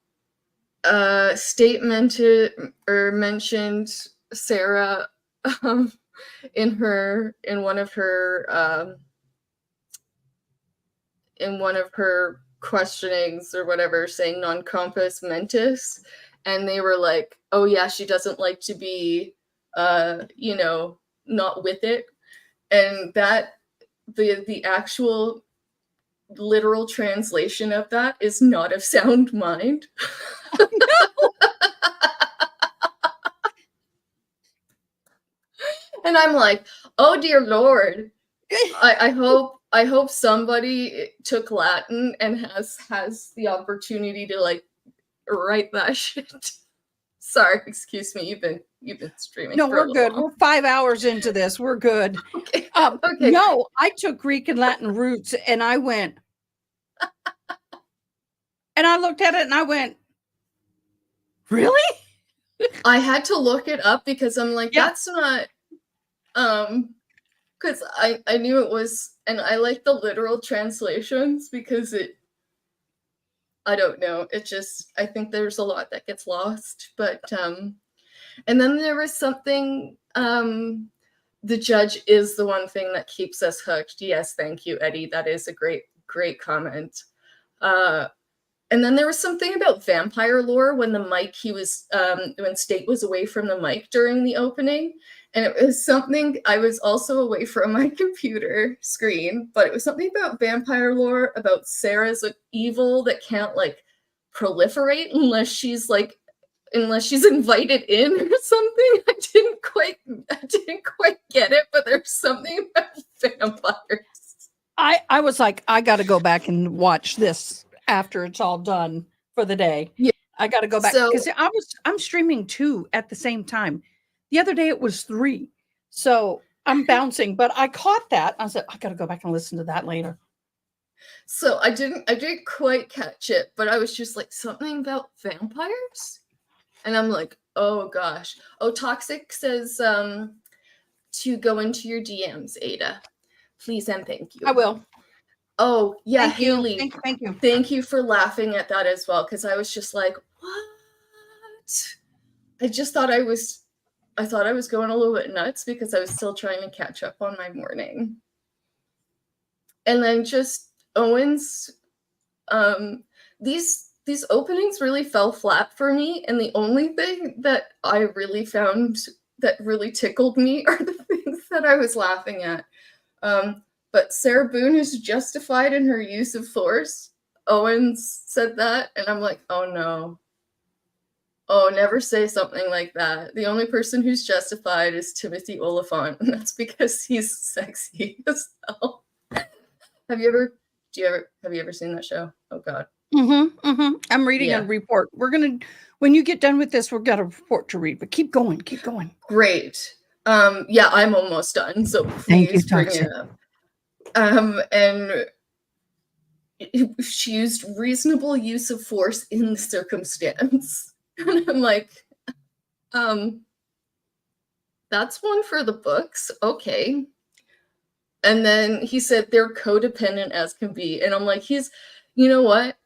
Speaker 18: statement or mentioned Sarah in one of her questionings or whatever, saying non compos mentis, and they were like, oh yeah, she doesn't like to be not with it. And that the actual literal translation of that is not of sound mind. And I'm like, oh dear Lord. I hope somebody took Latin and has the opportunity to like write that shit. Sorry, excuse me. You've been streaming.
Speaker 1: No,
Speaker 18: for
Speaker 1: we're
Speaker 18: a little
Speaker 1: good.
Speaker 18: while.
Speaker 1: We're 5 hours into this. We're good.
Speaker 18: Okay.
Speaker 1: No, I took Greek and Latin roots and I went, and I looked at it and I went, really?
Speaker 18: I had to look it up because I'm like, that's not, because I knew it was, and I like the literal translations because I don't know. It just, I think there's a lot that gets lost, but, and then there was something, the judge is the one thing that keeps us hooked. Yes, thank you, Eddie. That is a great comment. And then there was something about vampire lore when the mic, when State was away from the mic during the opening. And it was something, I was also away from my computer screen, but it was something about vampire lore, about Sarah's evil that can't like proliferate unless she's invited in or something. I didn't quite get it, but there's something about vampires.
Speaker 1: I was like, I got to go back and watch this after it's all done for the day.
Speaker 18: Yeah.
Speaker 1: I got to go back because I'm streaming 2 at the same time. The other day it was 3. So I'm bouncing, but I caught that. I said, I got to go back and listen to that later.
Speaker 18: So I didn't quite catch it, but I was just like, something about vampires? And I'm like, oh gosh. Oh, Toxic says to go into your DMs, Ada. Please and thank you.
Speaker 1: I will.
Speaker 18: Oh, yeah,
Speaker 1: Thank you.
Speaker 18: Haley.
Speaker 1: Thank you.
Speaker 18: Thank you for laughing at that as well, because I was just like, what? I thought I was going a little bit nuts because I was still trying to catch up on my morning. And then just Owen's, these openings really fell flat for me. And the only thing that I really found that really tickled me are the things that I was laughing at. But Sarah Boone is justified in her use of force. Owens said that, and I'm like, oh no. Oh, never say something like that. The only person who's justified is Timothy Oliphant, and that's because he's sexy as hell. Have you ever seen that show? Oh God.
Speaker 1: I'm reading a report. When you get done with this, we've got a report to read, but keep going.
Speaker 18: Great. Yeah, I'm almost done, so
Speaker 1: Thank you,
Speaker 18: please bring
Speaker 1: Toxic.
Speaker 18: it up. And she used reasonable use of force in the circumstance. And I'm like, that's one for the books. Okay. And then he said they're codependent as can be. And I'm like, you know what?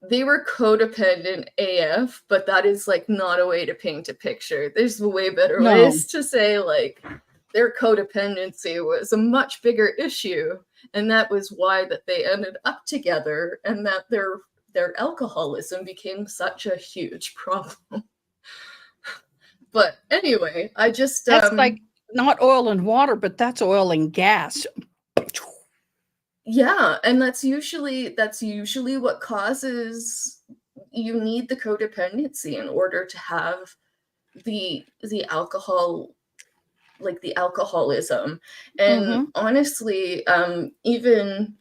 Speaker 18: They were codependent AF, but that is like not a way to paint a picture. There's way better ways to say like their codependency was a much bigger issue. And that was why that they ended up together, and that their alcoholism became such a huge problem. But anyway, I just
Speaker 1: that's like not oil and water, but that's oil and gas.
Speaker 18: Yeah, and that's usually what causes, you need the codependency in order to have the alcohol, like the alcoholism. And honestly, even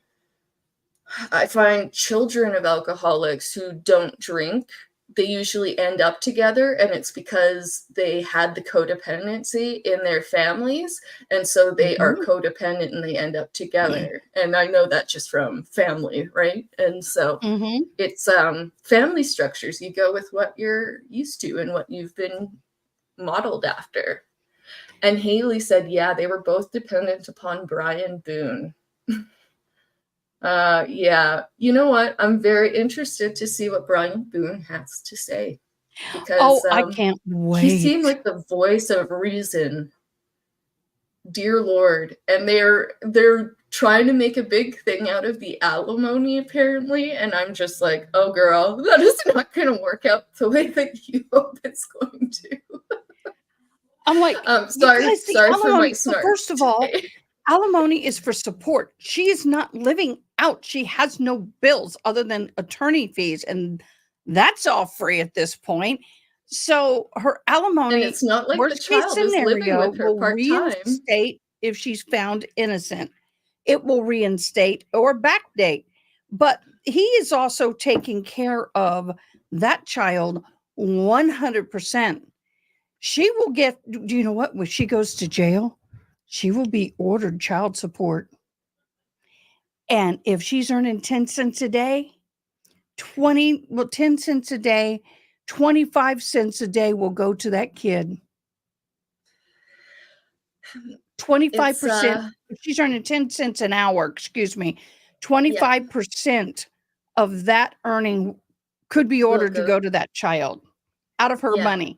Speaker 18: I find children of alcoholics who don't drink, they usually end up together, and it's because they had the codependency in their families, and so they are codependent and they end up together. And I know that just from family, right? And so it's family structures. You go with what you're used to and what you've been modeled after. And Haley said, yeah, they were both dependent upon Brian Boone. Yeah, you know what? I'm very interested to see what Brian Boone has to say, because
Speaker 1: I can't wait.
Speaker 18: He seemed like the voice of reason. Dear Lord. And they're trying to make a big thing out of the alimony, apparently, and I'm just like, oh girl, that is not going to work out the way that you hope it's going to.
Speaker 1: I'm like,
Speaker 18: sorry for my snark.
Speaker 1: First of all, alimony is for support. She is not living out. She has no bills other than attorney fees, and that's all free at this point. So her alimony,
Speaker 18: and it's not like
Speaker 1: worst
Speaker 18: the child
Speaker 1: case
Speaker 18: is living
Speaker 1: scenario,
Speaker 18: with her
Speaker 1: will
Speaker 18: part-time.
Speaker 1: reinstate if she's found innocent. It will reinstate or backdate. But he is also taking care of that child 100%. She will get, do you know what? When she goes to jail, she will be ordered child support. And if she's earning 10 cents a day, 10 cents a day, 25 cents a day will go to that kid. 25%. If she's earning 10 cents an hour, excuse me, 25% of that earning could be ordered to go to that child out of her money.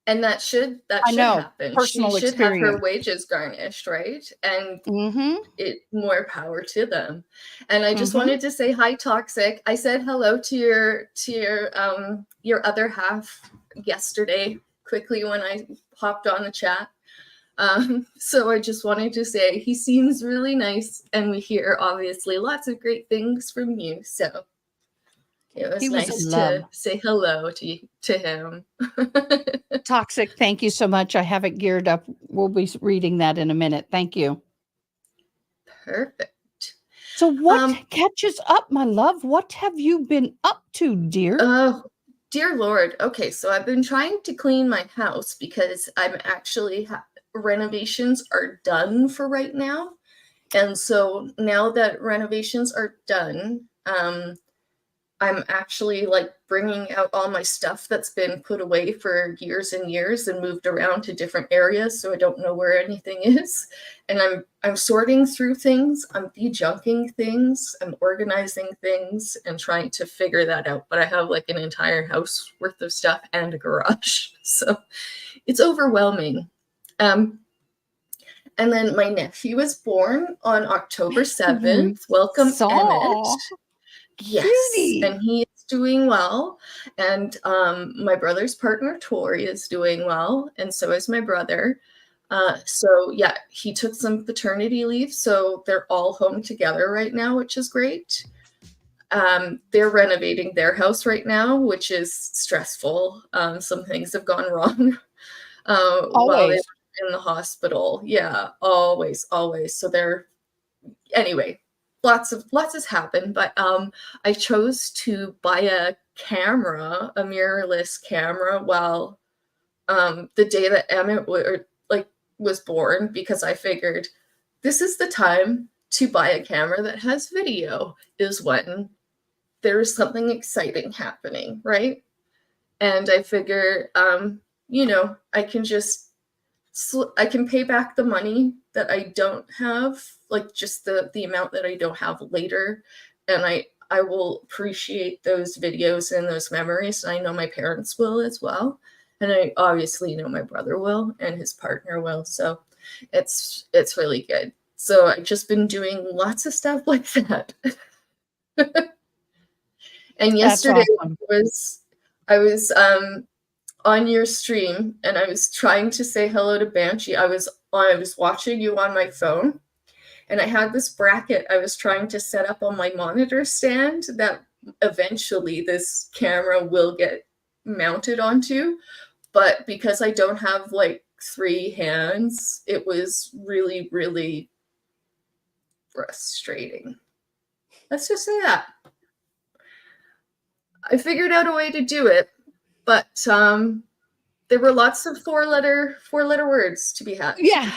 Speaker 18: And that should happen.
Speaker 1: Personal
Speaker 18: She should have her
Speaker 1: experience.
Speaker 18: wages garnished, right? And
Speaker 1: Mm-hmm.
Speaker 18: it more power to them. And I just
Speaker 1: Mhm.
Speaker 18: wanted to say hi, Toxic. I said hello to your other half yesterday quickly when I hopped on the chat. So I just wanted to say he seems really nice, and we hear obviously lots of great things from you. So it was
Speaker 1: He was a
Speaker 18: nice
Speaker 1: love.
Speaker 18: to say hello to him.
Speaker 1: Toxic, thank you so much. I have it geared up. We'll be reading that in a minute. Thank you.
Speaker 18: Perfect.
Speaker 1: So what catches up, my love? What have you been up to, dear?
Speaker 18: Oh, dear Lord. Okay, so I've been trying to clean my house because I'm actually renovations are done for right now. And so now that renovations are done, I'm actually like bringing out all my stuff that's been put away for years and years and moved around to different areas, so I don't know where anything is. And I'm sorting through things, I'm de-junking things, I'm organizing things and trying to figure that out. But I have like an entire house worth of stuff and a garage, so it's overwhelming. And then my nephew was born on October 7th. Welcome, Emmett. Yes,
Speaker 1: Cutie.
Speaker 18: and he is doing well. And my brother's partner, Tori, is doing well. And so is my brother. So yeah, he took some paternity leave. So they're all home together right now, which is great. They're renovating their house right now, which is stressful. Some things have gone wrong while they were in the hospital. Yeah, always. So anyway, lots has happened, but I chose to buy a camera, a mirrorless camera, while the day that Emmett was born, because I figured this is the time to buy a camera that has video, is when there's something exciting happening, right? And I figure, I can pay back the money that I don't have, like just the amount that I don't have later. And I will appreciate those videos and those memories. I know my parents will as well. And I obviously know my brother will and his partner will. So it's really good. So I've just been doing lots of stuff like that. And yesterday I was on your stream and I was trying to say hello to Banshee. I was watching you on my phone, and I had this bracket I was trying to set up on my monitor stand that eventually this camera will get mounted onto. But because I don't have like 3 hands, it was really, really frustrating. Let's just say that. I figured out a way to do it, but there were lots of four-letter words to be had.
Speaker 1: Yeah.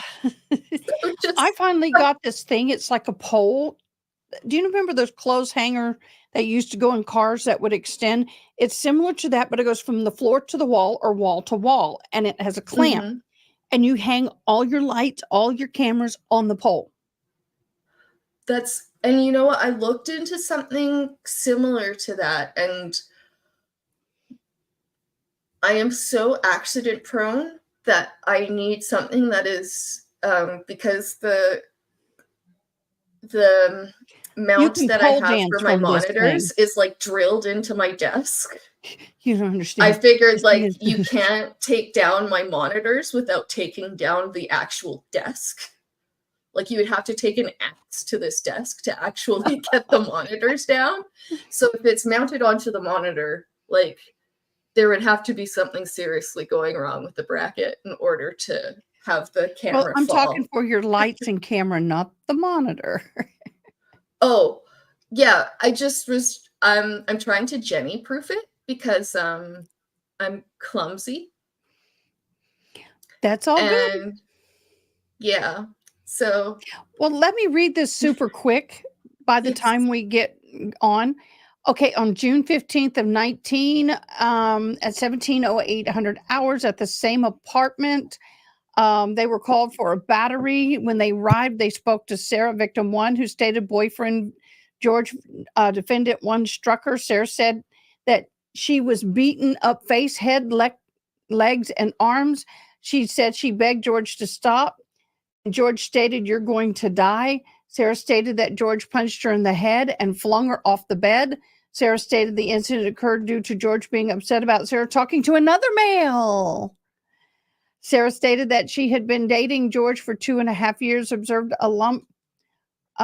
Speaker 1: I finally got this thing. It's like a pole. Do you remember those clothes hanger that used to go in cars that would extend? It's similar to that, but it goes from the floor to the wall or wall to wall, and it has a clamp.
Speaker 18: Mm-hmm.
Speaker 1: And you hang all your lights, all your cameras on the pole.
Speaker 18: And you know what? I looked into something similar to that, and I am so accident prone that I need something that is because the mount that I have for my monitors is like drilled into my desk.
Speaker 1: You don't understand.
Speaker 18: I figured like you can't take down my monitors without taking down the actual desk. Like you would have to take an axe to this desk to actually get the monitors down. So if it's mounted onto the monitor, like there would have to be something seriously going wrong with the bracket in order to have the camera
Speaker 1: Well, I'm
Speaker 18: fall.
Speaker 1: talking for your lights and camera, not the monitor.
Speaker 18: Oh, yeah. I just was I'm trying to Jenny proof it because I'm clumsy.
Speaker 1: That's all good.
Speaker 18: And yeah, so
Speaker 1: Well, let me read this super quick by the
Speaker 18: Yes.
Speaker 1: time we get on. Okay, on June 15th of 19, at 17:08 hours at the same apartment, they were called for a battery. When they arrived, they spoke to Sarah, victim one, who stated boyfriend George, defendant one, struck her. Sarah said that she was beaten up face, head, legs, and arms. She said she begged George to stop. George stated, "You're going to die." Sarah stated that George punched her in the head and flung her off the bed. Sarah stated the incident occurred due to George being upset about Sarah talking to another male. Sarah stated that she had been dating George for 2.5 years, observed a lump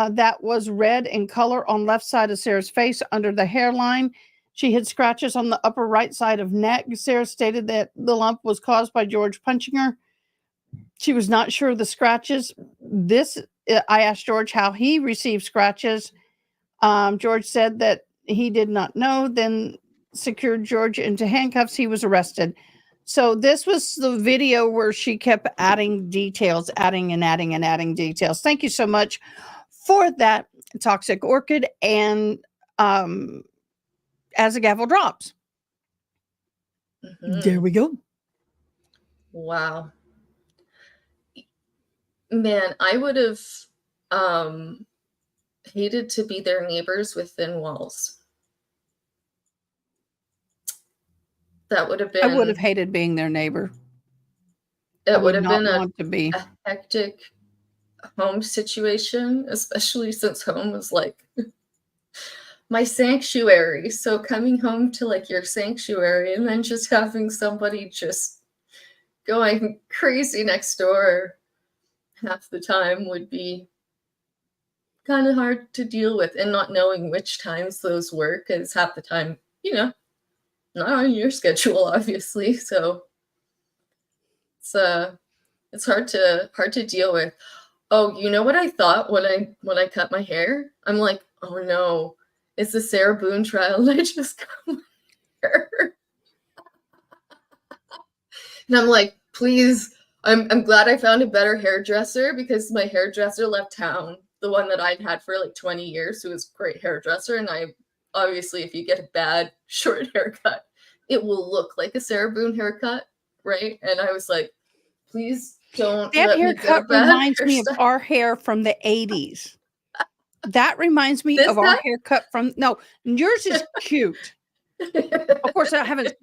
Speaker 1: that was red in color on left side of Sarah's face under the hairline. She had scratches on the upper right side of neck. Sarah stated that the lump was caused by George punching her. She was not sure of the scratches. I asked George how he received scratches. George said that he did not know, then secured George into handcuffs. He was arrested. So this was the video where she kept adding details, adding details. Thank you so much for that, Toxic Orchid. And as the gavel drops, there we go.
Speaker 18: Wow. Man, I would have hated to be their neighbors within walls. That would have been.
Speaker 1: I would have hated being their neighbor.
Speaker 18: It would have been
Speaker 1: want to be
Speaker 18: a hectic home situation, especially since home was like my sanctuary. So coming home to like your sanctuary and then just having somebody just going crazy next door half the time would be kind of hard to deal with, and not knowing which times those work is half the time, not on your schedule, obviously. So it's hard to deal with. Oh, you know what I thought when I cut my hair? I'm like, oh no, it's the Sarah Boone trial and I just cut my hair. And I'm like, please, I'm glad I found a better hairdresser, because my hairdresser left town, the one that I'd had for like 20 years, who was a great hairdresser. And I obviously, if you get a bad short haircut, it will look like a Sarah Boone haircut, right? And I was like, please don't
Speaker 1: that
Speaker 18: let me get a
Speaker 1: haircut
Speaker 18: bad
Speaker 1: reminds me of
Speaker 18: hairstyle.
Speaker 1: our hair from the 80s. That reminds me
Speaker 18: This
Speaker 1: of our
Speaker 18: guy?
Speaker 1: haircut from yours is cute. Of course, I haven't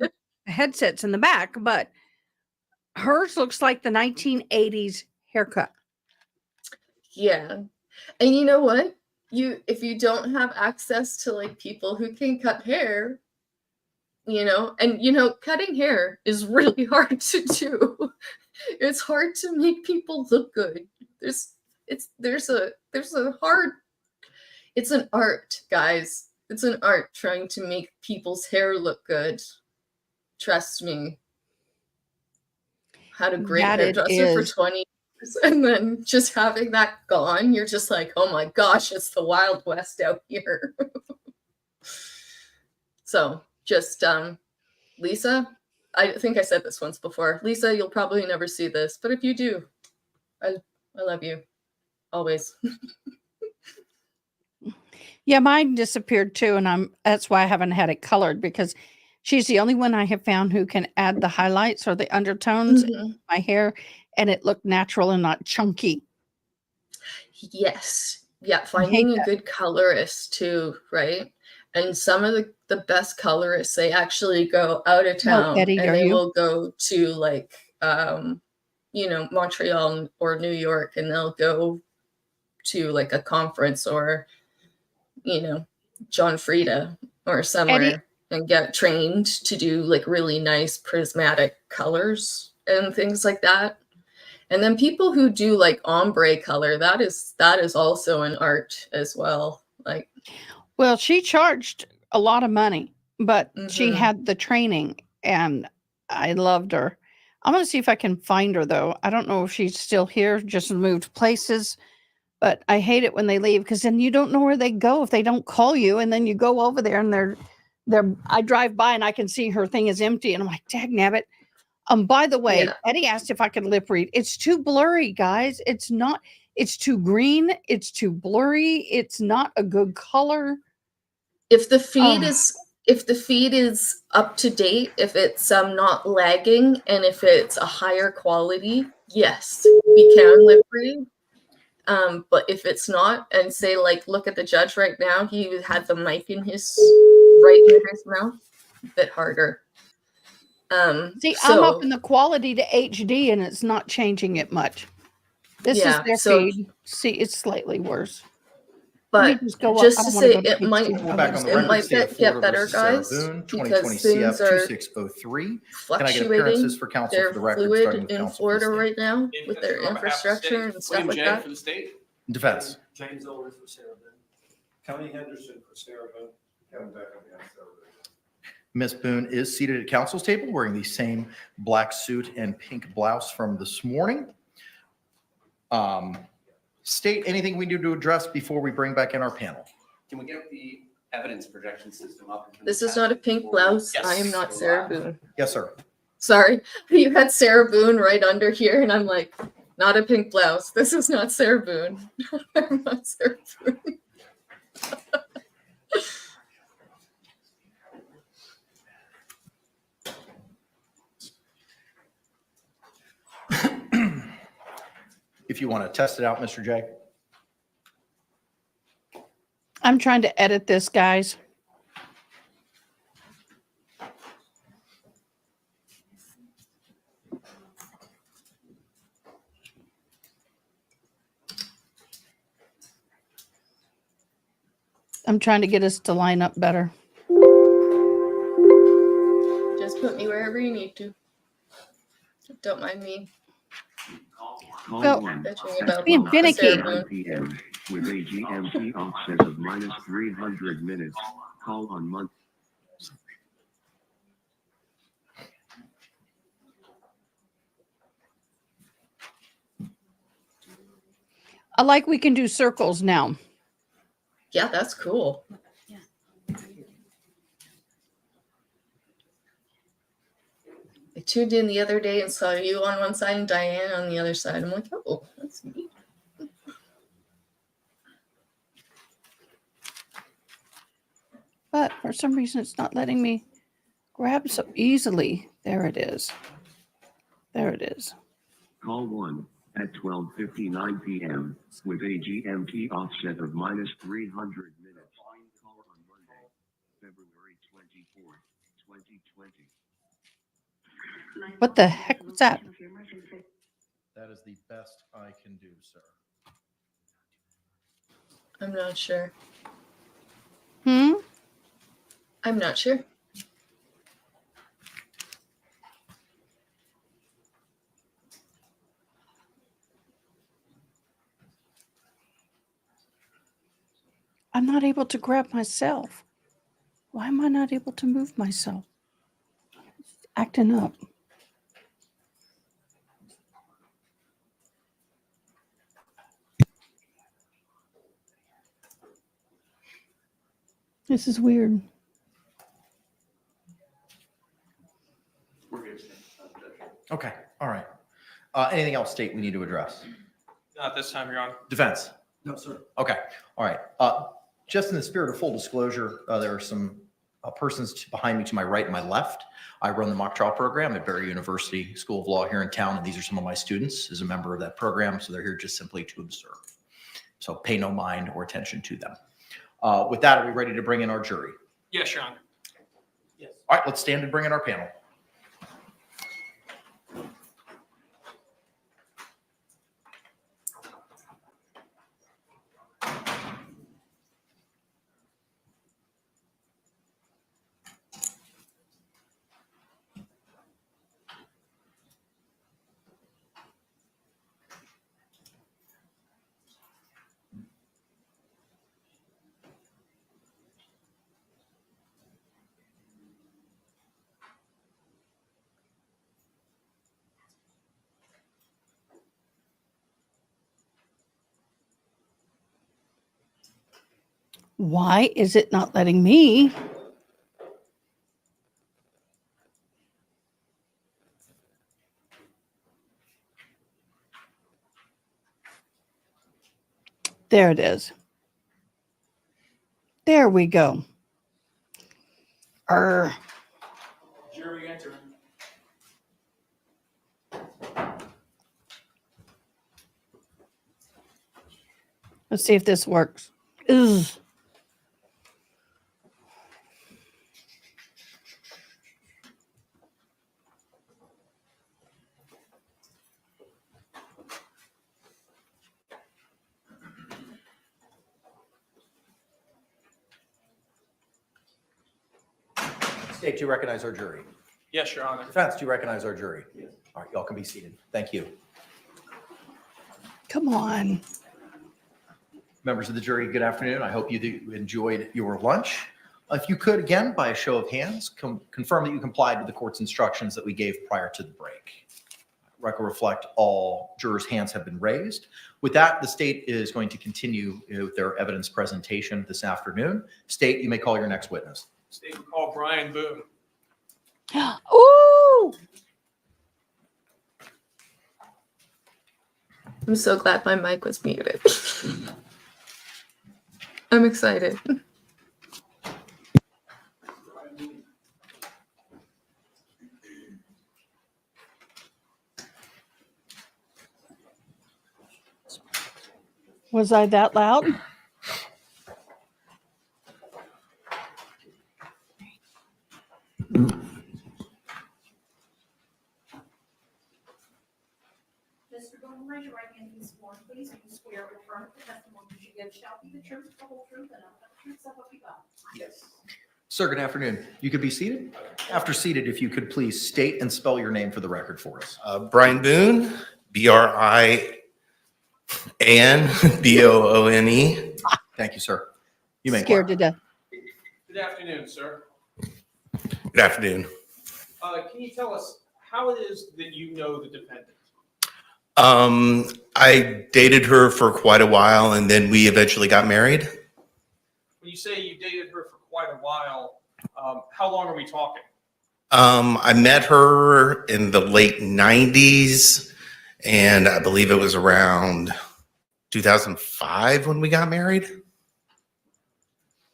Speaker 1: headsets in the back, but hers looks like the 1980s haircut.
Speaker 18: Yeah. And you know what? If you don't have access to like people who can cut hair, cutting hair is really hard to do. It's hard to make people look good. It's an art, guys. It's an art trying to make people's hair look good. Trust me. Had a great
Speaker 1: That it
Speaker 18: hairdresser for
Speaker 1: is.
Speaker 18: 20 years, and then just having that gone, you're just like, oh my gosh, it's the Wild West out here. So just Lisa, I think I said this once before. Lisa, you'll probably never see this, but if you do, I love you always.
Speaker 1: Yeah, mine disappeared too, and that's why I haven't had it colored, because she's the only one I have found who can add the highlights or the undertones in my hair, and it looked natural and not chunky.
Speaker 18: Yes. Yeah, finding a good colorist too, right? And some of the best colorists, they actually go out of town,
Speaker 1: Eddie,
Speaker 18: and
Speaker 1: are
Speaker 18: they
Speaker 1: you?
Speaker 18: will go to like Montreal or New York, and they'll go to like a conference or John Frieda or somewhere,
Speaker 1: Eddie,
Speaker 18: and get trained to do like really nice prismatic colors and things like that. And then people who do like ombre color, that is also an art as well. Like,
Speaker 1: well, she charged a lot of money, but she had the training, and I loved her. I'm going to see if I can find her, though. I don't know if she's still here, just moved places, but I hate it when they leave, because then you don't know where they go if they don't call you, and then you go over there and they're There, I drive by and I can see her thing is empty, and I'm like, dag nabbit. By the way,
Speaker 18: Yeah.
Speaker 1: Eddie asked if I could lip read. It's too blurry, guys. It's not. It's too green. It's too blurry. It's not a good color.
Speaker 18: If the feed is up to date, if it's not lagging, and if it's a higher quality, yes, we can lip read. But if it's not, and say like, look at the judge right now, he had the mic in his right near his mouth, a bit harder.
Speaker 1: See, I'm up in the quality to HD, and it's not changing it much. This is
Speaker 18: Yeah,
Speaker 1: their
Speaker 18: so-
Speaker 1: feed. See, it's slightly worse.
Speaker 18: But
Speaker 1: Let me just go up.
Speaker 18: just
Speaker 1: I
Speaker 18: to
Speaker 1: don't wanna
Speaker 18: say,
Speaker 1: go to
Speaker 18: it
Speaker 1: HD.
Speaker 18: might
Speaker 5: We're back on the
Speaker 18: it
Speaker 5: record.
Speaker 18: might
Speaker 5: State of
Speaker 18: get
Speaker 5: Florida
Speaker 18: better,
Speaker 5: versus Sarah
Speaker 18: guys,
Speaker 5: Boone,
Speaker 18: because
Speaker 5: 2020
Speaker 18: things
Speaker 5: CF
Speaker 18: are
Speaker 5: 2603. Can I get
Speaker 18: fluctuating.
Speaker 5: appearances for counsel
Speaker 18: They're
Speaker 5: for the record,
Speaker 18: fluid
Speaker 5: starting with
Speaker 18: in
Speaker 5: counsel for the
Speaker 18: Florida
Speaker 5: state?
Speaker 18: right now
Speaker 10: If
Speaker 18: with
Speaker 10: it's
Speaker 18: their
Speaker 10: on behalf of the
Speaker 18: infrastructure
Speaker 10: state,
Speaker 18: and stuff
Speaker 10: William
Speaker 18: like
Speaker 10: J.
Speaker 18: that.
Speaker 10: for the state.
Speaker 5: Defense.
Speaker 7: James Oldham for Sarah Boone.
Speaker 6: Connie Henderson for Sarah Boone. Kevin Beck on behalf of Sarah Boone.
Speaker 5: Ms. Boone is seated at counsel's table wearing the same black suit and pink blouse from this morning. State, anything we need to address before we bring back in our panel?
Speaker 2: Can we get the evidence projection system up?
Speaker 18: This is not a pink blouse. I am not Sarah Boone.
Speaker 5: Yes, sir.
Speaker 18: Sorry, you had Sarah Boone right under here, and I'm like, not a pink blouse. This is not Sarah Boone. I'm not Sarah Boone.
Speaker 5: If you want to test it out, Mr. J.
Speaker 1: I'm trying to edit this, guys. I'm trying to get us to line up better.
Speaker 18: Just put me wherever you need to. Don't mind me.
Speaker 1: Well,
Speaker 18: bitching about
Speaker 1: being finicky.
Speaker 18: Sarah Boone.
Speaker 19: p.m. with a GMT offset of minus 300 minutes. Call on month.
Speaker 1: I like we can do circles now.
Speaker 18: Yeah, that's cool. I tuned in the other day and saw you on one side and Diane on the other side. I'm like, oh, that's neat.
Speaker 1: But for some reason, it's not letting me grab so easily. There it is. There it is.
Speaker 19: Call 1 at 12:59 p.m. with a GMT offset of minus 300 minutes. Call on Monday, February 24th, 2020.
Speaker 1: What the heck was that?
Speaker 5: That is the best I can do, sir.
Speaker 18: I'm not sure.
Speaker 1: Hmm?
Speaker 18: I'm not sure.
Speaker 1: I'm not able to grab myself. Why am I not able to move myself? It's acting up. This is weird.
Speaker 5: Okay, all right. Anything else, state, we need to address?
Speaker 10: Not this time, Your Honor.
Speaker 5: Defense?
Speaker 10: No, sir.
Speaker 5: Okay, all right. Just in the spirit of full disclosure, there are some persons behind me to my right and my left. I run the mock trial program at Barry University School of Law here in town, and these are some of my students as a member of that program, so they're here just simply to observe. So pay no mind or attention to them. With that, are we ready to bring in our jury?
Speaker 10: Yes, Your Honor.
Speaker 5: All right, let's stand and bring in our panel.
Speaker 1: Why is it not letting me? There it is. There we go.
Speaker 10: Jury entering.
Speaker 1: Let's see if this works. Ugh.
Speaker 5: State, do you recognize our jury?
Speaker 10: Yes, Your Honor.
Speaker 5: Defense, do you recognize our jury? Yes. All right, y'all can be seated. Thank you.
Speaker 1: Come on.
Speaker 5: Members of the jury, good afternoon. I hope you enjoyed your lunch. If you could, again, by a show of hands, confirm that you complied with the court's instructions that we gave prior to the break. Record reflect all jurors' hands have been raised. With that, the state is going to continue with their evidence presentation this afternoon. State, you may call your next witness.
Speaker 10: State will call Brian Boone.
Speaker 1: Ooh!
Speaker 18: I'm so glad my mic was muted. I'm excited.
Speaker 1: Was I that loud?
Speaker 20: Mr. Boone, raise your right hand and be sworn, please. You swear or affirm the testimony you give shall be the truth, the whole truth, and nothing but the truth, so help you God.
Speaker 5: Yes. Sir, good afternoon. You could be seated. After seated, if you could please state and spell your name for the record for us.
Speaker 21: Brian Boone, BRIAN, BOONE.
Speaker 5: Thank you, sir. You may
Speaker 1: Scared to death.
Speaker 10: Good afternoon, sir.
Speaker 21: Good afternoon.
Speaker 10: Can you tell us how it is that you know the defendant?
Speaker 21: I dated her for quite a while, and then we eventually got married.
Speaker 10: When you say you dated her for quite a while, how long are we talking?
Speaker 21: I met her in the late 90s, and I believe it was around 2005 when we got married.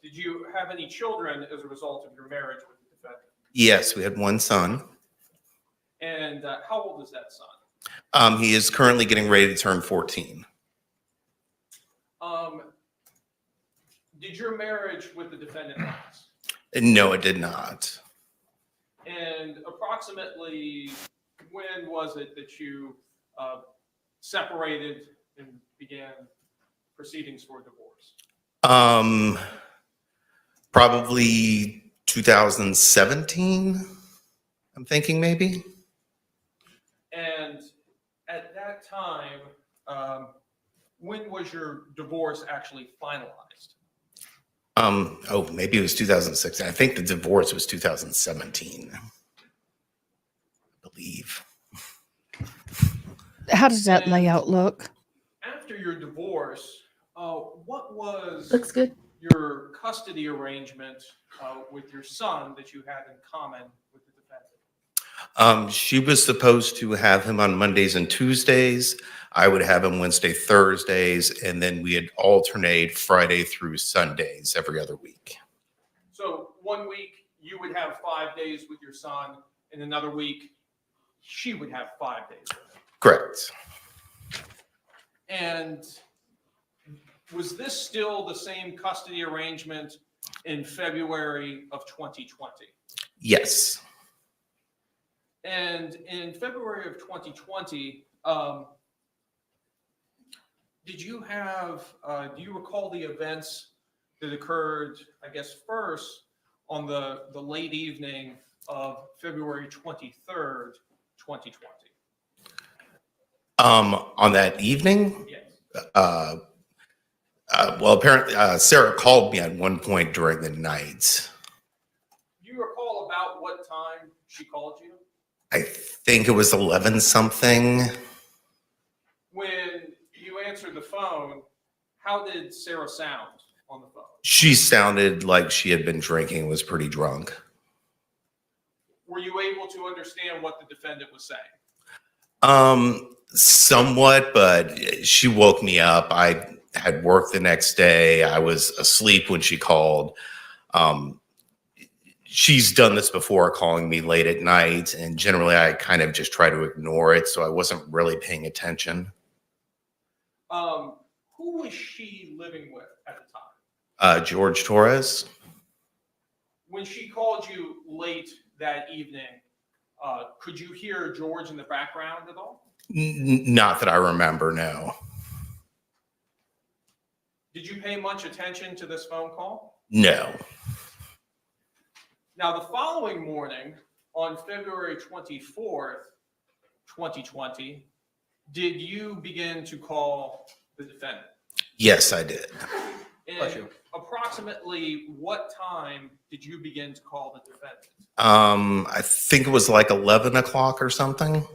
Speaker 10: Did you have any children as a result of your marriage with the defendant?
Speaker 21: Yes, we had one son.
Speaker 10: And how old is that son?
Speaker 21: He is currently getting ready to turn 14.
Speaker 10: Did your marriage with the defendant last?
Speaker 21: No, it did not.
Speaker 10: And approximately when was it that you separated and began proceedings for divorce?
Speaker 21: Probably 2017, I'm thinking maybe.
Speaker 10: And at that time, when was your divorce actually finalized?
Speaker 21: Maybe it was 2006. I think the divorce was 2017. I believe.
Speaker 1: How does that layout look?
Speaker 10: After your divorce, what was
Speaker 18: Looks good.
Speaker 10: your custody arrangement with your son that you had in common with the defendant?
Speaker 21: She was supposed to have him on Mondays and Tuesdays. I would have him Wednesday, Thursdays, and then we'd alternate Friday through Sundays every other week.
Speaker 10: So 1 week you would have 5 days with your son, and another week she would have 5 days with him.
Speaker 21: Correct.
Speaker 10: And was this still the same custody arrangement in February of 2020?
Speaker 21: Yes.
Speaker 10: And in February of 2020, did you have, do you recall the events that occurred, I guess, first on the late evening of February 23rd, 2020?
Speaker 21: On that evening?
Speaker 10: Yes.
Speaker 21: Well, apparently Sarah called me at one point during the night.
Speaker 10: Do you recall about what time she called you?
Speaker 21: I think it was 11 something.
Speaker 10: When you answered the phone, how did Sarah sound on the phone?
Speaker 21: She sounded like she had been drinking, was pretty drunk.
Speaker 10: Were you able to understand what the defendant was saying?
Speaker 21: Somewhat, but she woke me up. I had work the next day. I was asleep when she called. She's done this before, calling me late at night, and generally I kind of just try to ignore it, so I wasn't really paying attention.
Speaker 10: Who was she living with at the time?
Speaker 21: Jorge Torres.
Speaker 10: When she called you late that evening, could you hear George in the background at all?
Speaker 21: Not that I remember, no.
Speaker 10: Did you pay much attention to this phone call?
Speaker 21: No.
Speaker 10: Now, the following morning, on February 24th, 2020, did you begin to call the defendant?
Speaker 21: Yes, I did.
Speaker 10: And approximately what time did you begin to call the defendant?
Speaker 21: I think it was like 11 o'clock or something.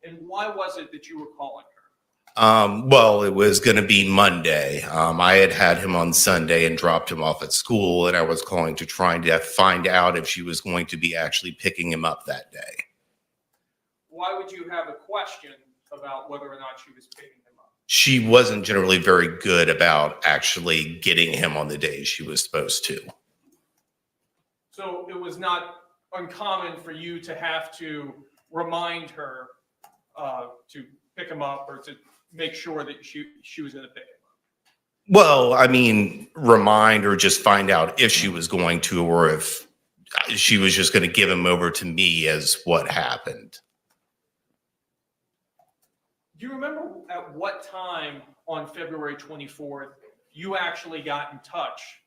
Speaker 10: And why was it that you were calling her?
Speaker 21: Well, it was going to be Monday. I had him on Sunday and dropped him off at school, and I was calling to try to find out if she was going to be actually picking him up that day.
Speaker 10: Why would you have a question about whether or not she was picking him up?
Speaker 21: She wasn't generally very good about actually getting him on the day she was supposed to.
Speaker 10: So it was not uncommon for you to have to remind her to pick him up or to make sure that she was going to pick him up?
Speaker 21: Well, I mean, remind or just find out if she was going to, or if she was just going to give him over to me as what happened.
Speaker 10: Do you remember at what time on February 24th you actually got in touch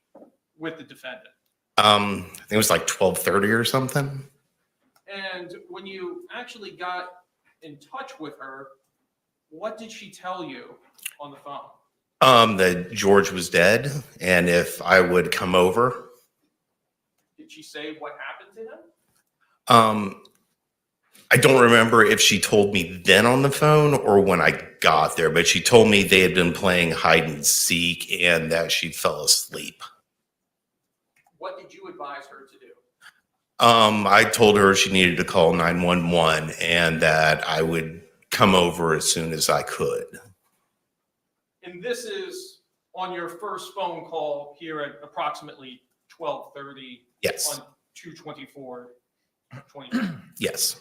Speaker 10: with the defendant?
Speaker 21: I think it was like 12:30 or something.
Speaker 10: And when you actually got in touch with her, what did she tell you on the phone?
Speaker 21: That George was dead, and if I would come over.
Speaker 10: Did she say what happened to him?
Speaker 21: I don't remember if she told me then on the phone or when I got there, but she told me they had been playing hide and seek and that she fell asleep.
Speaker 10: What did you advise her to do?
Speaker 21: I told her she needed to call 911 and that I would come over as soon as I could.
Speaker 10: And this is on your first phone call here at approximately 12:30.
Speaker 21: Yes.
Speaker 10: On 2/24/2020.
Speaker 21: Yes.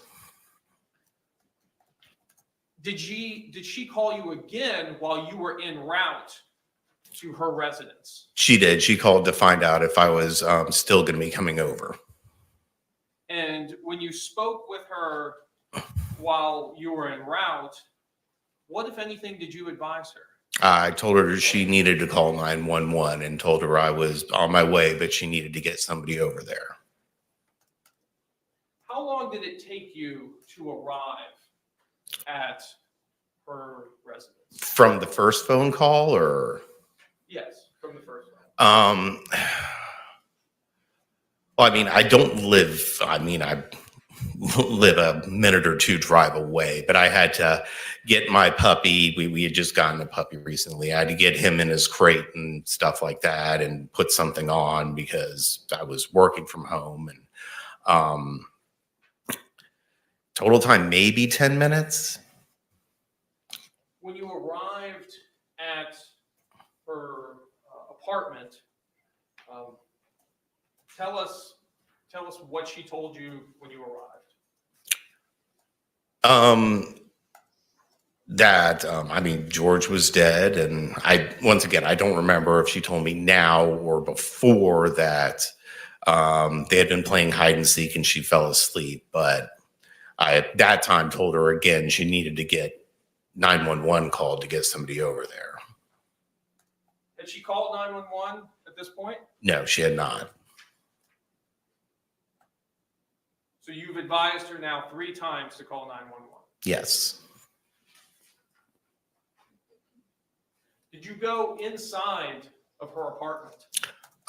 Speaker 10: Did she call you again while you were en route to her residence?
Speaker 21: She did. She called to find out if I was still going to be coming over.
Speaker 10: And when you spoke with her while you were en route, what, if anything, did you advise her?
Speaker 21: I told her she needed to call 911 and told her I was on my way, but she needed to get somebody over there.
Speaker 10: How long did it take you to arrive at her residence?
Speaker 21: From the first phone call, or?
Speaker 10: Yes, from the first one.
Speaker 21: Well, I mean, I live a minute or two drive away, but I had to get my puppy. We had just gotten a puppy recently. I had to get him in his crate and stuff like that and put something on because I was working from home. And total time, maybe 10 minutes.
Speaker 10: When you arrived at her apartment, tell us what she told you when you arrived.
Speaker 21: George was dead, and I don't remember if she told me now or before that they had been playing hide and seek and she fell asleep. But I at that time told her again she needed to get 911 called to get somebody over there.
Speaker 10: Had she called 911 at this point?
Speaker 21: No, she had not.
Speaker 10: So you've advised her now 3 times to call 911.
Speaker 21: Yes.
Speaker 10: Did you go inside of her apartment?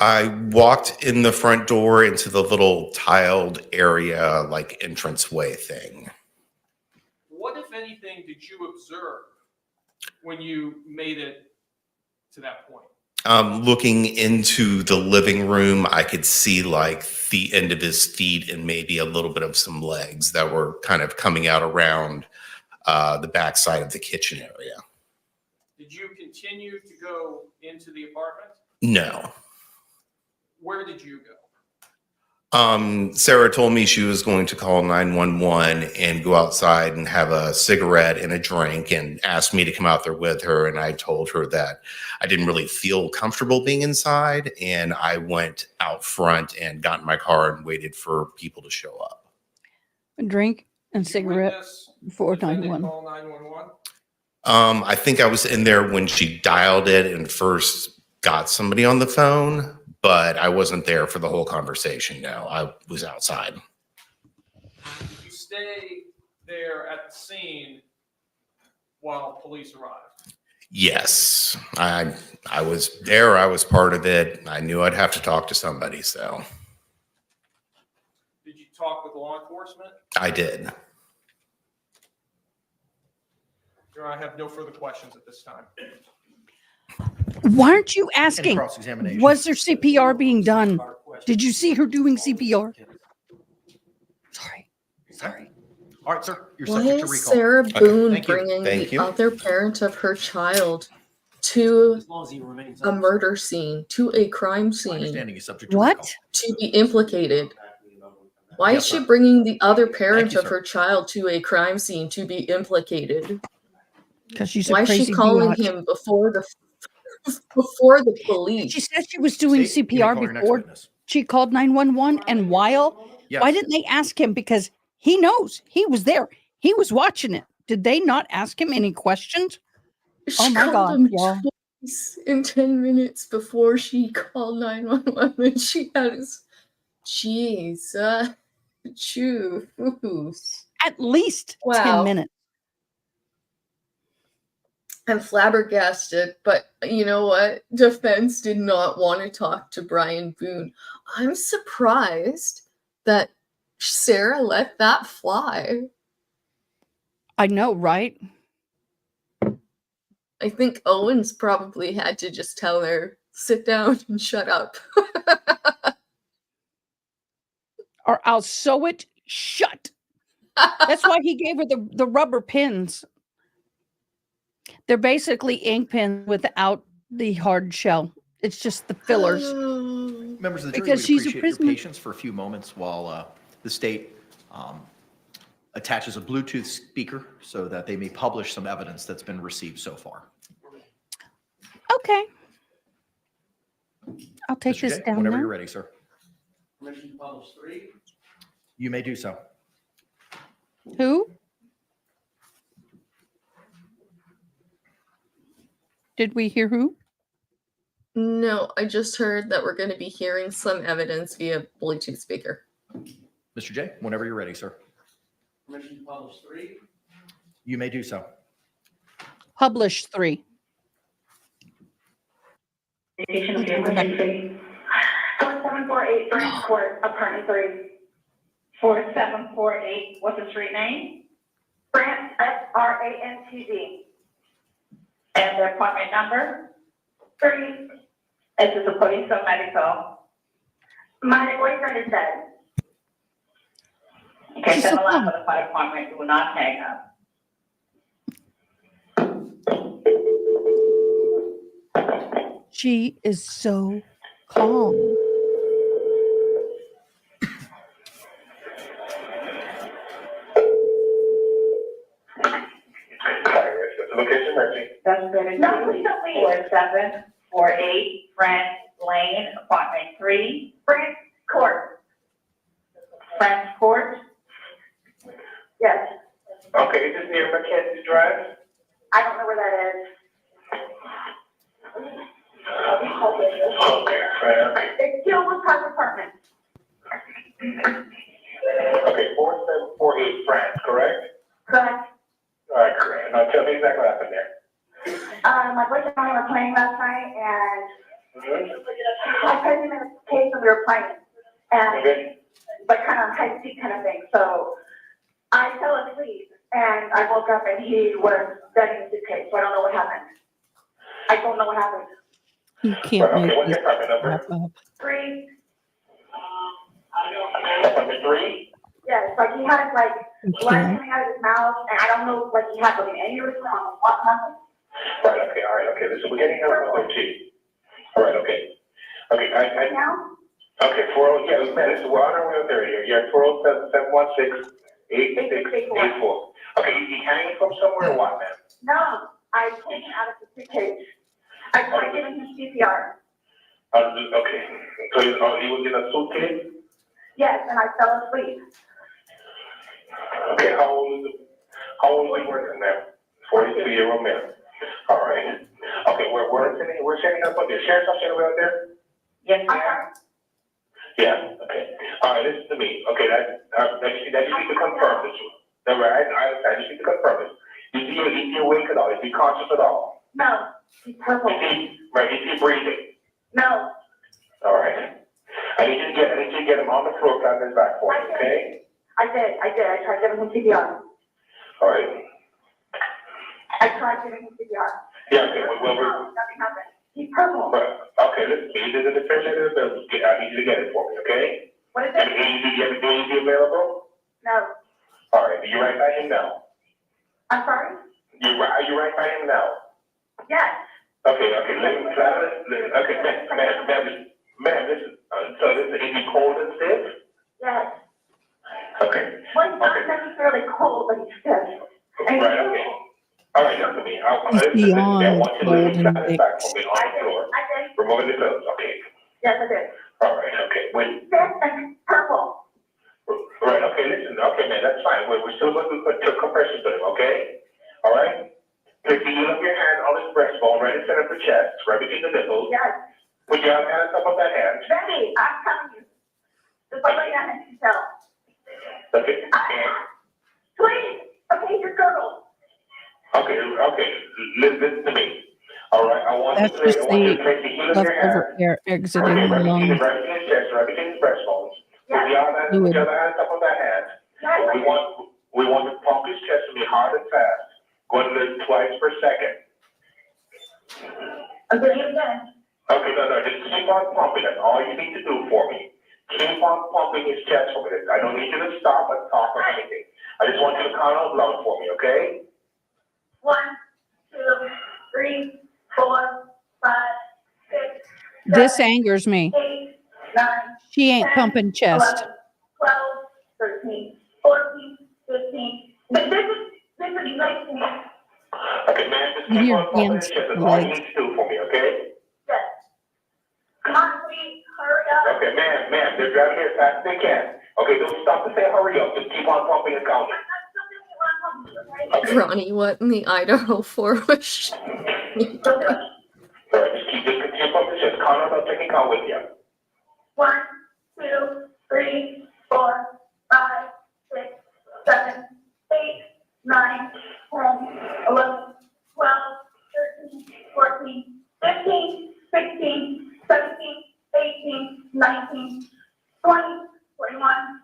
Speaker 21: I walked in the front door into the little tiled area, like entranceway thing.
Speaker 10: What, if anything, did you observe when you made it to that point?
Speaker 21: Looking into the living room, I could see like the end of his feet and maybe a little bit of some legs that were kind of coming out around the backside of the kitchen area.
Speaker 10: Did Did you continue to go into the apartment?
Speaker 21: No.
Speaker 10: Where did you go?
Speaker 21: Sarah told me she was going to call 911 and go outside and have a cigarette and a drink and asked me to come out there with her. And I told her that I didn't really feel comfortable being inside. And I went out front and got in my car and waited for people to show up.
Speaker 1: A drink and cigarette before
Speaker 10: Defendant
Speaker 1: 911.
Speaker 10: call 911?
Speaker 21: I think I was in there when she dialed it and first got somebody on the phone, but I wasn't there for the whole conversation. No, I was outside.
Speaker 10: Did you stay there at the scene while police arrived?
Speaker 21: Yes, I was there. I was part of it. I knew I'd have to talk to somebody, so
Speaker 10: Did you talk with law enforcement?
Speaker 21: I did.
Speaker 10: Your Honor, I have no further questions at this time.
Speaker 1: Why aren't you asking?
Speaker 5: cross-examination.
Speaker 1: Was there CPR being done? Did you see her doing CPR? Sorry.
Speaker 5: All right, sir. You're
Speaker 18: Why
Speaker 5: subject to
Speaker 18: is
Speaker 5: recall.
Speaker 18: Sarah
Speaker 5: Okay,
Speaker 18: Boone
Speaker 5: thank you.
Speaker 18: bringing
Speaker 5: Thank
Speaker 18: the
Speaker 5: you.
Speaker 18: other parent of her child to a murder scene, to a crime scene?
Speaker 5: understanding is subject to
Speaker 1: What?
Speaker 18: To be implicated. Why
Speaker 5: Yes,
Speaker 18: is she
Speaker 5: sir.
Speaker 18: bringing the other parent
Speaker 5: you,
Speaker 18: of
Speaker 5: sir.
Speaker 18: her child to a crime scene to be implicated?
Speaker 1: Because she's a
Speaker 18: Why is she
Speaker 1: crazy
Speaker 18: calling
Speaker 1: biatch.
Speaker 18: him before the police?
Speaker 1: She said she was doing
Speaker 5: State, you may
Speaker 1: CPR
Speaker 5: call your next
Speaker 1: before
Speaker 5: witness.
Speaker 1: she called 911. And while,
Speaker 5: Yes.
Speaker 1: why didn't they ask him? Because he knows he was there. He was watching it. Did they not ask him any questions?
Speaker 18: She
Speaker 1: Oh my
Speaker 18: called
Speaker 1: God,
Speaker 18: him
Speaker 1: y'all.
Speaker 18: twice in 10 minutes before she called 911 and she had his Jesus juice.
Speaker 1: At least 10
Speaker 18: Wow.
Speaker 1: minutes.
Speaker 18: I'm flabbergasted, but you know what? Defense did not want to talk to Brian Boone. I'm surprised that Sarah let that fly.
Speaker 1: I know, right?
Speaker 18: I think Owens probably had to just tell her, sit down and shut up.
Speaker 1: Or I'll sew it shut. That's why he gave her the rubber pins. They're basically ink pens without the hard shell. It's just the fillers.
Speaker 5: Members of the jury,
Speaker 1: Because
Speaker 5: we'd
Speaker 1: she's a
Speaker 5: appreciate your
Speaker 1: prisoner.
Speaker 5: patience for a few moments while the state attaches a Bluetooth speaker so that they may publish some evidence that's been received so far.
Speaker 1: Okay. I'll take
Speaker 5: Mr.
Speaker 1: this
Speaker 5: J,
Speaker 1: down
Speaker 5: whenever
Speaker 1: now.
Speaker 5: you're ready, sir.
Speaker 10: Permission to publish 3.
Speaker 5: You may do so.
Speaker 1: Who? Did we hear who?
Speaker 18: No, I just heard that we're going to be hearing some evidence via Bluetooth speaker.
Speaker 5: Mr. J, whenever you're ready, sir.
Speaker 10: Permission to publish 3.
Speaker 5: You may do so.
Speaker 1: Publish 3.
Speaker 16: Station of the emergency. 4748 Branch Court, apartment 3. 4748, what's the street name? Brant, Brantd. And the appointment number? 3. Is this a police or medical? My boyfriend is dead. Okay,
Speaker 1: She's
Speaker 16: then
Speaker 1: so
Speaker 16: allow
Speaker 1: calm.
Speaker 16: for the fire department, do not hang up.
Speaker 1: She is so calm.
Speaker 6: Location emergency.
Speaker 16: That's better. No, please don't leave. 4748 Brant Lane, apartment 3, Brant Court. Brant Court? Yes.
Speaker 6: Okay, is this near Mackenzie Drive?
Speaker 16: I don't know where that is.
Speaker 6: Okay, okay.
Speaker 16: It's still with Park Apartment.
Speaker 6: Okay, 4748 France, correct?
Speaker 16: Correct.
Speaker 6: All right, correct. Now tell me exactly what happened there.
Speaker 16: My boyfriend and I were playing last night, and
Speaker 6: Mm-hmm.
Speaker 16: I put him in a case and we were playing, and
Speaker 6: Okay.
Speaker 16: but kind of hide and seek kind of thing. So I fell asleep, and I woke up, and he was dead in the suitcase. So I don't know what happened. I don't know what happened.
Speaker 1: You can't
Speaker 6: Okay,
Speaker 1: make
Speaker 6: what's
Speaker 1: this
Speaker 6: your apartment number?
Speaker 1: crap up.
Speaker 16: 3.
Speaker 6: Apartment 3?
Speaker 16: Yes, like he had like blood
Speaker 1: Okay.
Speaker 16: coming out of his mouth, and I don't know, like he had like an aneurysm on what happened.
Speaker 6: Right, okay, all right, okay, listen, we're getting number 13. All right, okay. Okay, okay, 40, yeah, man, this is, we're on our way up there. You're at 407-716-8684. Okay, you hanging from somewhere or what, man?
Speaker 16: No, I pulled him out of the suitcase. I tried giving him CPR.
Speaker 6: Okay, so he was in a suitcase?
Speaker 16: Yes, and I fell asleep.
Speaker 6: Okay, how old is he working, ma'am? 42-year-old man. All right. Okay, we're setting up on the sheriff's office out there?
Speaker 16: Yes, ma'am.
Speaker 6: Yeah, okay. All right, listen to me. Okay, that you need to confirm this. No, right, I just need to confirm this. Is he awake at all? Is he conscious at all?
Speaker 16: No, he's purple.
Speaker 6: Is he breathing?
Speaker 16: No.
Speaker 6: All right. I need you to get him on the floor, flat on his back for me, okay?
Speaker 16: I did. I tried giving him CPR.
Speaker 6: All right.
Speaker 16: I tried giving him CPR.
Speaker 6: Yeah, okay,
Speaker 16: Nothing happened. He's purple.
Speaker 6: Okay, listen, he's in the definition of the bill. I need you to get it for me, okay?
Speaker 16: What is it?
Speaker 6: Is he available?
Speaker 16: No.
Speaker 6: All right, are you right by him now?
Speaker 16: I'm sorry?
Speaker 6: Are you right by him now?
Speaker 16: Yes.
Speaker 6: Okay, listen, okay, ma'am, listen, so is he cold and stiff?
Speaker 16: Yes.
Speaker 6: Okay.
Speaker 16: Well, it's not necessarily cold, but he's stiff. And
Speaker 6: Right, okay. All right, listen to me. I
Speaker 1: It's
Speaker 6: want you
Speaker 1: beyond
Speaker 6: to
Speaker 1: cold
Speaker 6: listen
Speaker 1: and
Speaker 6: flat his back for
Speaker 1: mixed.
Speaker 6: me on the floor.
Speaker 16: I did.
Speaker 6: Removing the pillows, okay.
Speaker 16: Yes, I did.
Speaker 6: All right, okay, wait.
Speaker 16: Stiff and purple.
Speaker 6: Right, okay, listen, okay, man, that's fine. We're still going to put compression to him, okay? All right? If you look your hand on his breastbone, right in center of the chest, right between the nipples.
Speaker 16: Yes.
Speaker 6: Put your hands up on that hand.
Speaker 16: Ready, I'm telling you. Just like that, and you tell.
Speaker 6: Okay.
Speaker 16: Please, okay, your girdle.
Speaker 6: Okay, listen to me. All right, I want
Speaker 1: That's
Speaker 6: you
Speaker 1: just
Speaker 6: to
Speaker 1: the
Speaker 6: make the heel of your
Speaker 1: leftover
Speaker 6: hand.
Speaker 1: air
Speaker 6: Okay,
Speaker 1: exiting the
Speaker 6: right between
Speaker 1: lungs.
Speaker 6: his chest, right between his breastbones. Put the other
Speaker 1: Fluid.
Speaker 6: hands up on that hand. We want to pump his chest to be hard and fast. Going to twice per second.
Speaker 16: I'm doing it again.
Speaker 6: Okay, no, just keep on pumping. That's all you need to do for me. Keep on pumping his chest for me. I don't need you to stop and talk or anything. I just want you to count out loud for me, okay?
Speaker 16: 1, 2, 3, 4, 5, 6.
Speaker 1: This angers me.
Speaker 16: 8, 9.
Speaker 1: She ain't
Speaker 16: 10,
Speaker 1: pumping chest.
Speaker 16: 11, 12, 13, 14, 15. This is nice to me.
Speaker 6: Okay, man, just keep
Speaker 1: Your
Speaker 6: on pumping
Speaker 1: hands,
Speaker 6: his chest. That's all you
Speaker 1: legs.
Speaker 6: need to do for me, okay?
Speaker 16: Yes. Come on, please, hurry up.
Speaker 6: Okay, ma'am, they're driving here as fast as they can. Okay, don't stop to say hurry up. Just keep on pumping and counting. Okay.
Speaker 18: Ronnie, what in the Idaho forest?
Speaker 6: All right, just keep pumping his chest. Count out, I'll take a count with you.
Speaker 16: 1, 2, 3, 4, 5, 6, 7, 8, 9, 10, 11, 12, 13, 14, 15, 16, 17, 18, 19, 20, 21,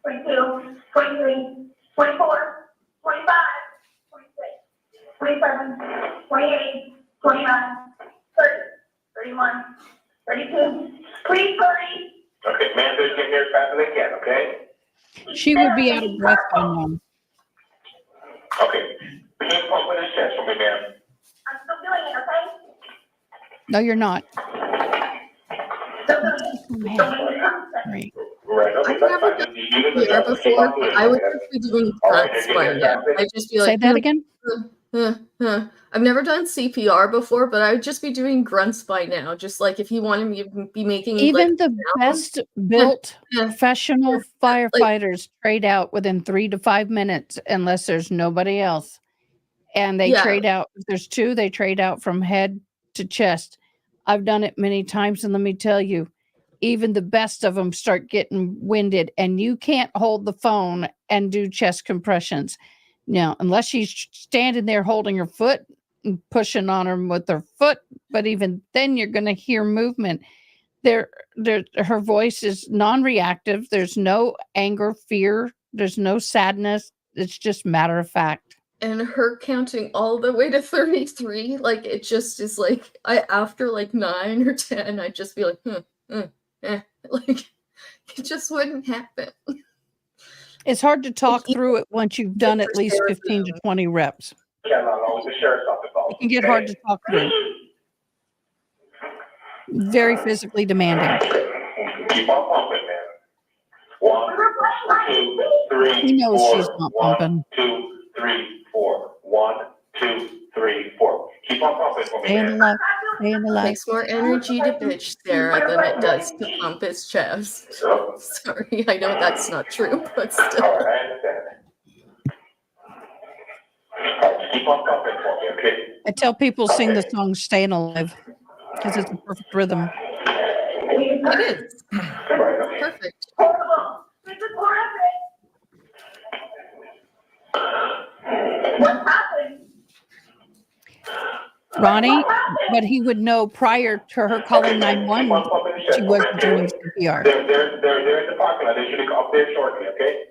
Speaker 16: 22, 23, 24, 25, 26, 27, 28, 29, 30, 31, 32. Please hurry.
Speaker 6: Okay, man, they're getting here as fast as they can, okay?
Speaker 1: She would be out of breath by now.
Speaker 6: Okay, keep pumping his chest for me, ma'am.
Speaker 16: I'm still doing it, okay?
Speaker 1: No, you're not.
Speaker 16: Still doing it.
Speaker 1: Great.
Speaker 6: Right, okay,
Speaker 18: I've
Speaker 6: that's
Speaker 18: never
Speaker 6: fine.
Speaker 18: done
Speaker 6: You
Speaker 18: CPR
Speaker 6: just keep
Speaker 18: before,
Speaker 6: on doing
Speaker 18: but I
Speaker 6: it,
Speaker 18: would
Speaker 6: okay?
Speaker 18: just be doing
Speaker 6: All right,
Speaker 18: grunts
Speaker 6: they're
Speaker 18: by
Speaker 6: getting here
Speaker 18: now.
Speaker 6: as fast
Speaker 18: I'd just be
Speaker 1: Say
Speaker 18: like,
Speaker 1: that again.
Speaker 18: I've never done CPR before, but I would just be doing grunts by now. Just like if you wanted me to be making
Speaker 1: Even
Speaker 18: like
Speaker 1: the best built professional firefighters trade out within 3 to 5 minutes unless there's nobody else. And they
Speaker 18: Yeah.
Speaker 1: trade out. If there's two, they trade out from head to chest. I've done it many times, and let me tell you, even the best of them start getting winded, and you can't hold the phone and do chest compressions. Now, unless she's standing there holding her foot and pushing on her with her foot, but even then you're going to hear movement. Her voice is non-reactive. There's no anger, fear. There's no sadness. It's just matter of fact.
Speaker 18: and her counting all the way to 33, like it just is like after like 9 or 10, I'd just be like, like it just wouldn't happen.
Speaker 1: It's hard to talk through it once you've done at least 15 to 20 reps. It can get hard to talk through. Very physically demanding.
Speaker 6: Keep on pumping, man. 1, 2, 3.
Speaker 1: He knows
Speaker 6: 4.
Speaker 1: she's not
Speaker 6: 1,
Speaker 1: pumping.
Speaker 6: 2, 3, 4. 1, 2, 3, 4. Keep on pumping for me,
Speaker 1: Staying
Speaker 6: man.
Speaker 1: alive. Staying alive.
Speaker 18: Takes more energy to bitch Sarah than it does to pump his chest. Sorry, I know that's not true, but still.
Speaker 6: All right, I understand. All right, keep on pumping for me, okay?
Speaker 1: I tell people sing the song Staying Alive because it's a perfect rhythm.
Speaker 18: It is. Perfect.
Speaker 1: Ronnie, but he would know prior to her calling 911, she wasn't doing CPR.
Speaker 6: They're in the parking lot. They should come up there shortly, okay?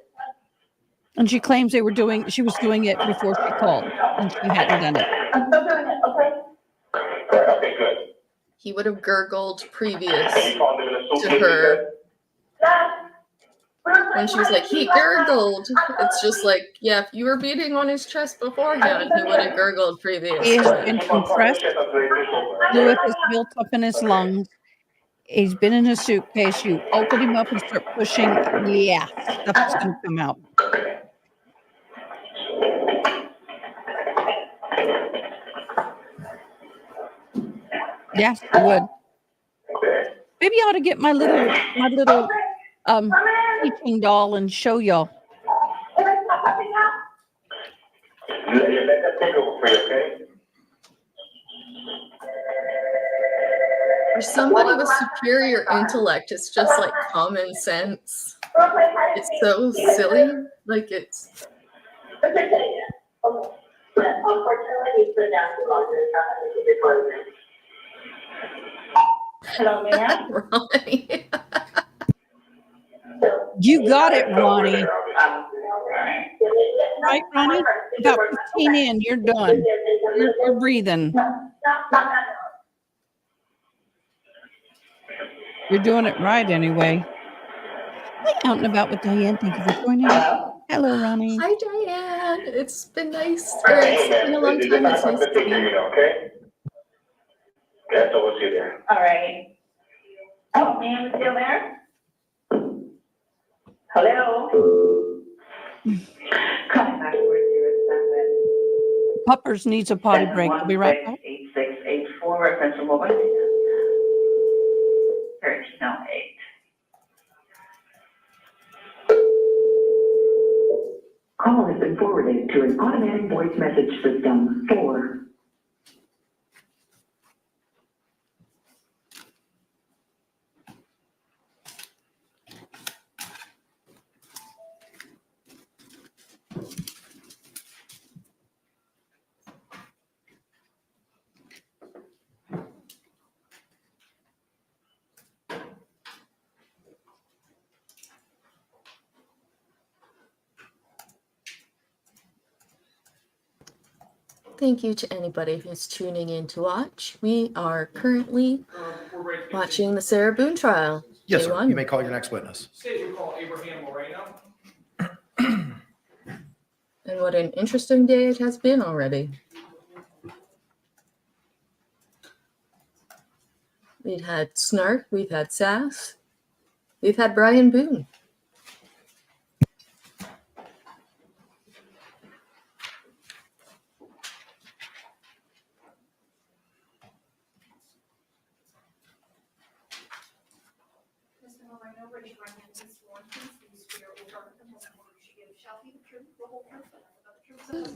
Speaker 1: And she claims she was doing it before she called, and she hadn't done it.
Speaker 6: I'm still doing it, okay? All right, okay, good.
Speaker 18: He would have gurgled previous
Speaker 6: And you found them in a
Speaker 18: to
Speaker 6: suitcase,
Speaker 18: her. When she was like, he gurgled. It's just like, yeah, if you were beating on his chest beforehand, he would have gurgled previous.
Speaker 1: He has been compressed. Fluid is built up in his lungs. He's been in a suitcase. You open him up and start pushing. Yeah, stuff's going to come out. Yes, I would. Maybe I ought to get my little teaching doll and show y'all.
Speaker 6: Let that take over for you, okay?
Speaker 18: For somebody with superior intellect, it's just like common sense. It's so silly. Like it's.
Speaker 6: Hello, ma'am.
Speaker 18: Ronnie.
Speaker 1: You got it, Ronnie. Right, Ronnie? About 15 in, you're done. You're breathing. You're doing it right anyway. Hi, out and about with Diane. Thank you for joining. Hello, Ronnie.
Speaker 18: Hi, Diane. It's been nice. It's been a long time. It's nice to see you.
Speaker 6: Okay? Yeah, so we'll see you there. All right. Oh, ma'am, is still there? Hello? Come back 407.
Speaker 1: Puppers needs a potty break. I'll be right back.
Speaker 6: 8684, reference removal. 1308. Call has been forwarded to an automatic voice message system. 4.
Speaker 18: Thank you to anybody who's tuning in to watch. We are currently watching the Sarah Boone trial.
Speaker 5: Yes,
Speaker 18: Day
Speaker 5: sir.
Speaker 18: one.
Speaker 5: You may call your next witness.
Speaker 10: State we call Abraham Moreno.
Speaker 18: And what an interesting day it has been already. We've had snark, we've had sass, we've had Brian Boone.
Speaker 20: Mr. Moreno, raise your right hand and sworn, please. Do you swear or affirm the testimony you should give shall be the truth, the whole truth, and nothing but the truth, so help you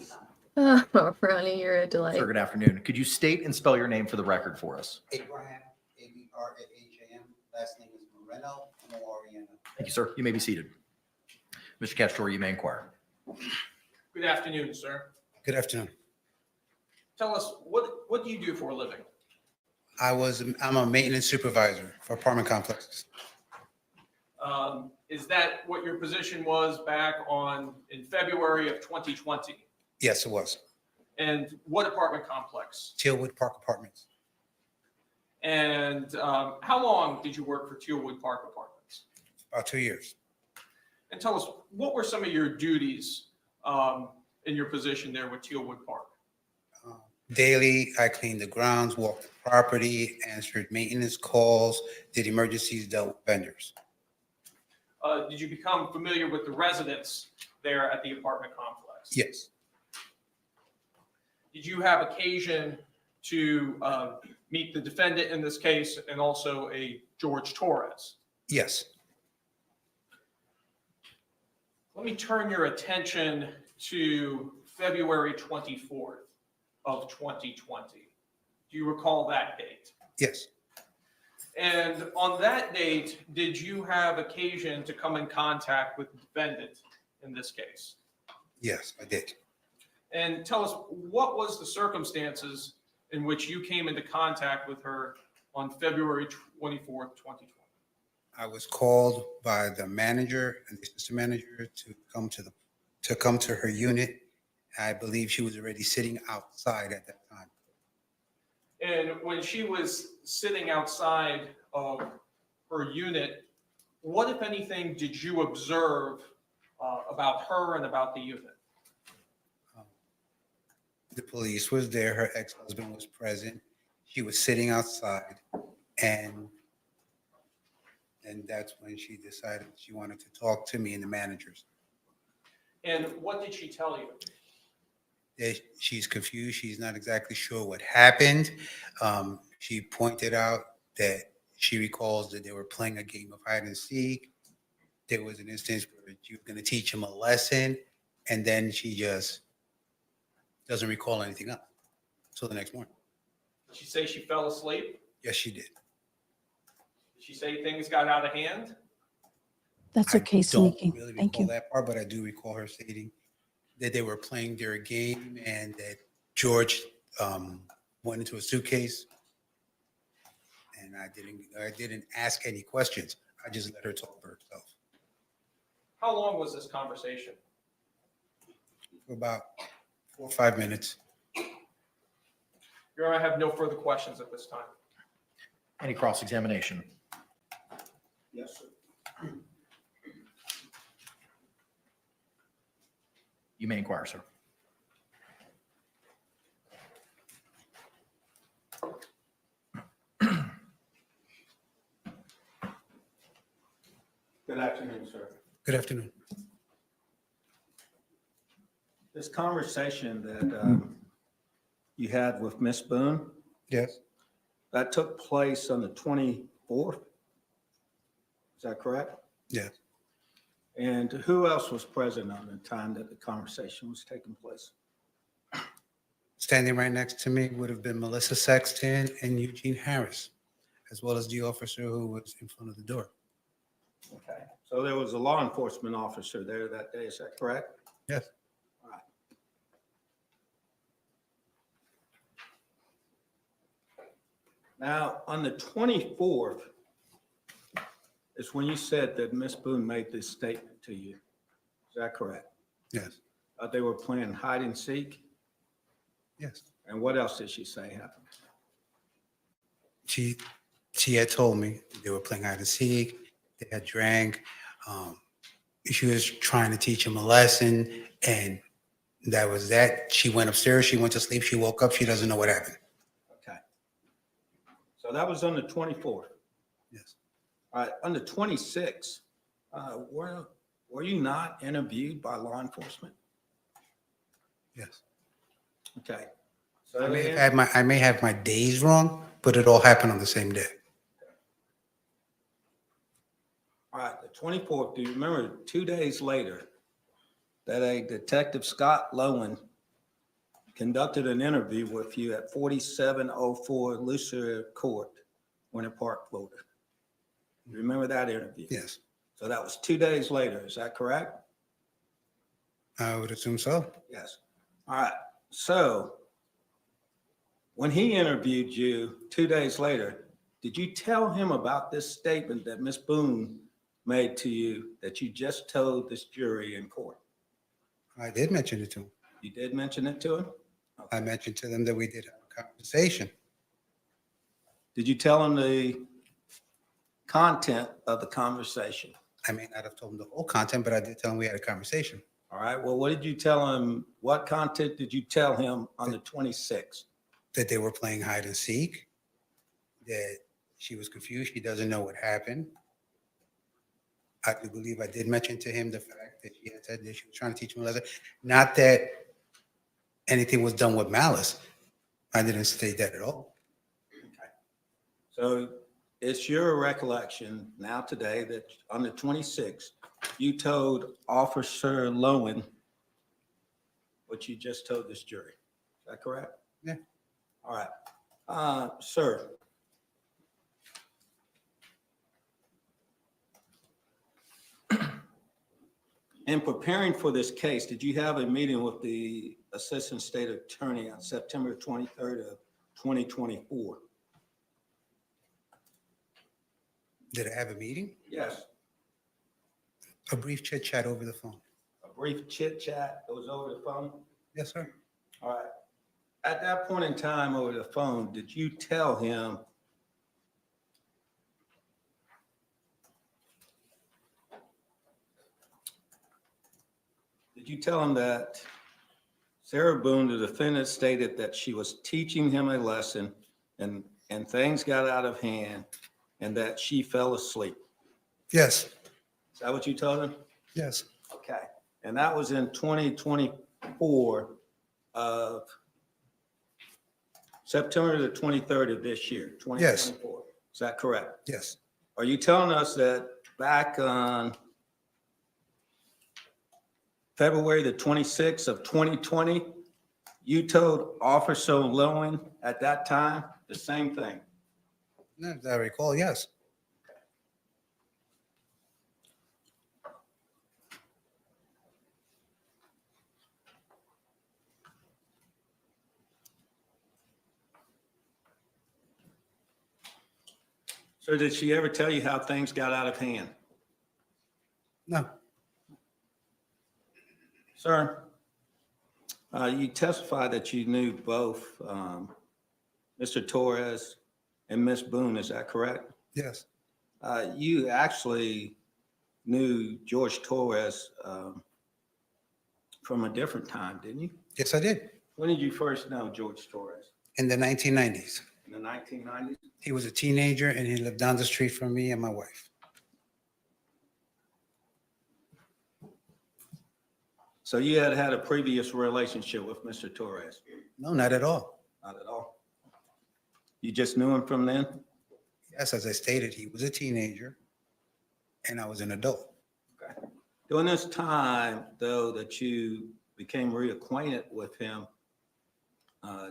Speaker 20: God?
Speaker 18: Oh, Ronnie, you're a delight.
Speaker 5: Sir, good afternoon. Could you state and spell your name for the record for us?
Speaker 4: Abraham, Abraham, last name is Moreno, M-O-R-E-N-O.
Speaker 5: Thank you, sir. You may be seated. Mr. Castro, you may inquire.
Speaker 10: Good afternoon, sir.
Speaker 4: Good afternoon.
Speaker 10: Tell us, what do you do for a living?
Speaker 4: I'm a maintenance supervisor for apartment complexes.
Speaker 10: Is that what your position was back in February of 2020?
Speaker 4: Yes, it was.
Speaker 10: And what apartment complex?
Speaker 4: Tealwood Park Apartments.
Speaker 10: And how long did you work for Tealwood Park Apartments?
Speaker 4: About 2 years.
Speaker 10: And tell us, what were some of your duties in your position there with Tealwood Park?
Speaker 4: Daily, I cleaned the grounds, walked the property, answered maintenance calls, did emergencies, dealt with vendors.
Speaker 10: Did you become familiar with the residents there at the apartment complex?
Speaker 4: Yes,
Speaker 10: Did you have occasion to meet the defendant in this case and also a Jorge Torres?
Speaker 4: yes.
Speaker 10: Let me turn your attention to February 24th of 2020. Do you recall that date?
Speaker 4: Yes.
Speaker 10: And on that date, did you have occasion to come in contact with the defendant in this case?
Speaker 4: Yes, I did.
Speaker 10: And tell us, what was the circumstances in which you came into contact with her on February 24th, 2020?
Speaker 4: I was called by the manager and the assistant manager to come to her unit. I believe she was already sitting outside at that time.
Speaker 10: And when she was sitting outside of her unit, what, if anything, did you observe about her and about the unit?
Speaker 4: The police was there. Her ex-husband was present. She was sitting outside, and that's when she decided she wanted to talk to me and the managers.
Speaker 10: And what did she tell you?
Speaker 4: That she's confused. She's not exactly sure what happened. She pointed out that she recalls that they were playing a game of hide and seek. There was an instance where you were going to teach him a lesson, and then she just doesn't recall anything else until the next morning.
Speaker 10: Did she say she fell asleep?
Speaker 4: Yes, she did.
Speaker 10: Did she say things got out of hand?
Speaker 1: That's okay,
Speaker 4: Don't
Speaker 1: Sneaky.
Speaker 4: really
Speaker 1: Thank
Speaker 4: recall
Speaker 1: you.
Speaker 4: that part, but I do recall her stating that they were playing their game and that George went into a suitcase. And I didn't ask any questions. I just let her talk for herself
Speaker 10: How long was this conversation?
Speaker 4: for about 4 or 5 minutes.
Speaker 10: Your Honor, I have no further questions at this time.
Speaker 5: Any cross-examination?
Speaker 3: Yes, sir.
Speaker 5: You may inquire, sir.
Speaker 3: Good afternoon, sir.
Speaker 4: Good afternoon.
Speaker 3: This conversation that you had with Miss Boone,
Speaker 4: Yes,
Speaker 3: that took place on the 24th? Is that correct?
Speaker 4: yes.
Speaker 3: And who else was present on the time that the conversation was taking place?
Speaker 4: Standing right next to me would have been Melissa Sexton and Eugene Harris, as well as the officer who was in front of the door.
Speaker 3: Okay, so there was a law enforcement officer there that day, is that correct?
Speaker 4: Yes.
Speaker 3: All right. Now, on the 24th is when you said that Miss Boone made this statement to you. Is that correct?
Speaker 4: Yes.
Speaker 3: They were playing hide and seek?
Speaker 4: Yes.
Speaker 3: And what else did she say happened?
Speaker 4: She had told me they were playing hide and seek. They had drank. She was trying to teach him a lesson, and that was that. She went upstairs. She went to sleep. She woke up. She doesn't know what happened.
Speaker 3: Okay. So that was on the 24th.
Speaker 4: Yes.
Speaker 3: All right, on the 26th, were you not interviewed by law enforcement?
Speaker 4: Yes.
Speaker 3: Okay. So
Speaker 4: I may have my days wrong, but it all happened on the same day.
Speaker 3: All right, the 24th, do you remember 2 days later that a Detective Scott Lowen conducted an interview with you at 4704 Lucier Court, Winter Park, Florida? You remember that interview?
Speaker 4: Yes.
Speaker 3: So that was 2 days later, is that correct?
Speaker 4: I would assume so.
Speaker 3: Yes. All right, so when he interviewed you 2 days later, did you tell him about this statement that Miss Boone made to you that you just told this jury in court?
Speaker 4: I did mention it to him.
Speaker 3: You did mention it to him?
Speaker 4: I mentioned to them that we did have a conversation.
Speaker 3: Did you tell him the content of the conversation?
Speaker 4: I may not have told him the whole content, but I did tell him we had a conversation.
Speaker 3: All right, well, what did you tell him? What content did you tell him on the 26th?
Speaker 4: that they were playing hide and seek, that she was confused. She doesn't know what happened. I do believe I did mention to him the fact that she had said that she was trying to teach him a lesson. Not that anything was done with malice. I didn't state that at all.
Speaker 3: So it's your recollection now today that on the 26th, you told Officer Lowen what you just told this jury. Is that correct?
Speaker 4: Yeah.
Speaker 3: All right. Sir. In preparing for this case, did you have a meeting with the Assistant State Attorney on September 23rd of 2024?
Speaker 4: Did I have a meeting?
Speaker 3: Yes.
Speaker 4: A brief chit chat over the phone.
Speaker 3: A brief chit chat, it was over the phone?
Speaker 4: Yes, sir.
Speaker 3: All right. At that point in time over the phone, did you tell him that Sarah Boone, the defendant, stated that she was teaching him a lesson and things got out of hand and that she fell asleep?
Speaker 4: Yes.
Speaker 3: Is that what you told him?
Speaker 4: Yes.
Speaker 3: Okay. And that was in 2024 of September the 23rd of this year, 2024.
Speaker 4: Yes.
Speaker 3: Is that correct?
Speaker 4: Yes.
Speaker 3: Are you telling us that back on February the 26th of 2020, you told Officer Lowen at that time the same thing?
Speaker 4: As I recall, yes.
Speaker 3: So did she ever tell you how things got out of hand?
Speaker 4: No.
Speaker 3: Sir, you testified that you knew both Mr. Torres and Miss Boone, is that correct?
Speaker 4: Yes.
Speaker 3: You actually knew George Torres from a different time, didn't you?
Speaker 4: Yes, I did.
Speaker 3: When did you first know George Torres?
Speaker 4: In the 1990s.
Speaker 3: In the 1990s?
Speaker 4: He was a teenager and he lived down the street from me and my wife.
Speaker 3: So you had had a previous relationship with Mr. Torres?
Speaker 4: No, not at all.
Speaker 3: Not at all. You just knew him from then?
Speaker 4: Yes, as I stated, he was a teenager and I was an adult.
Speaker 3: Okay. During this time, though, that you became reacquainted with him,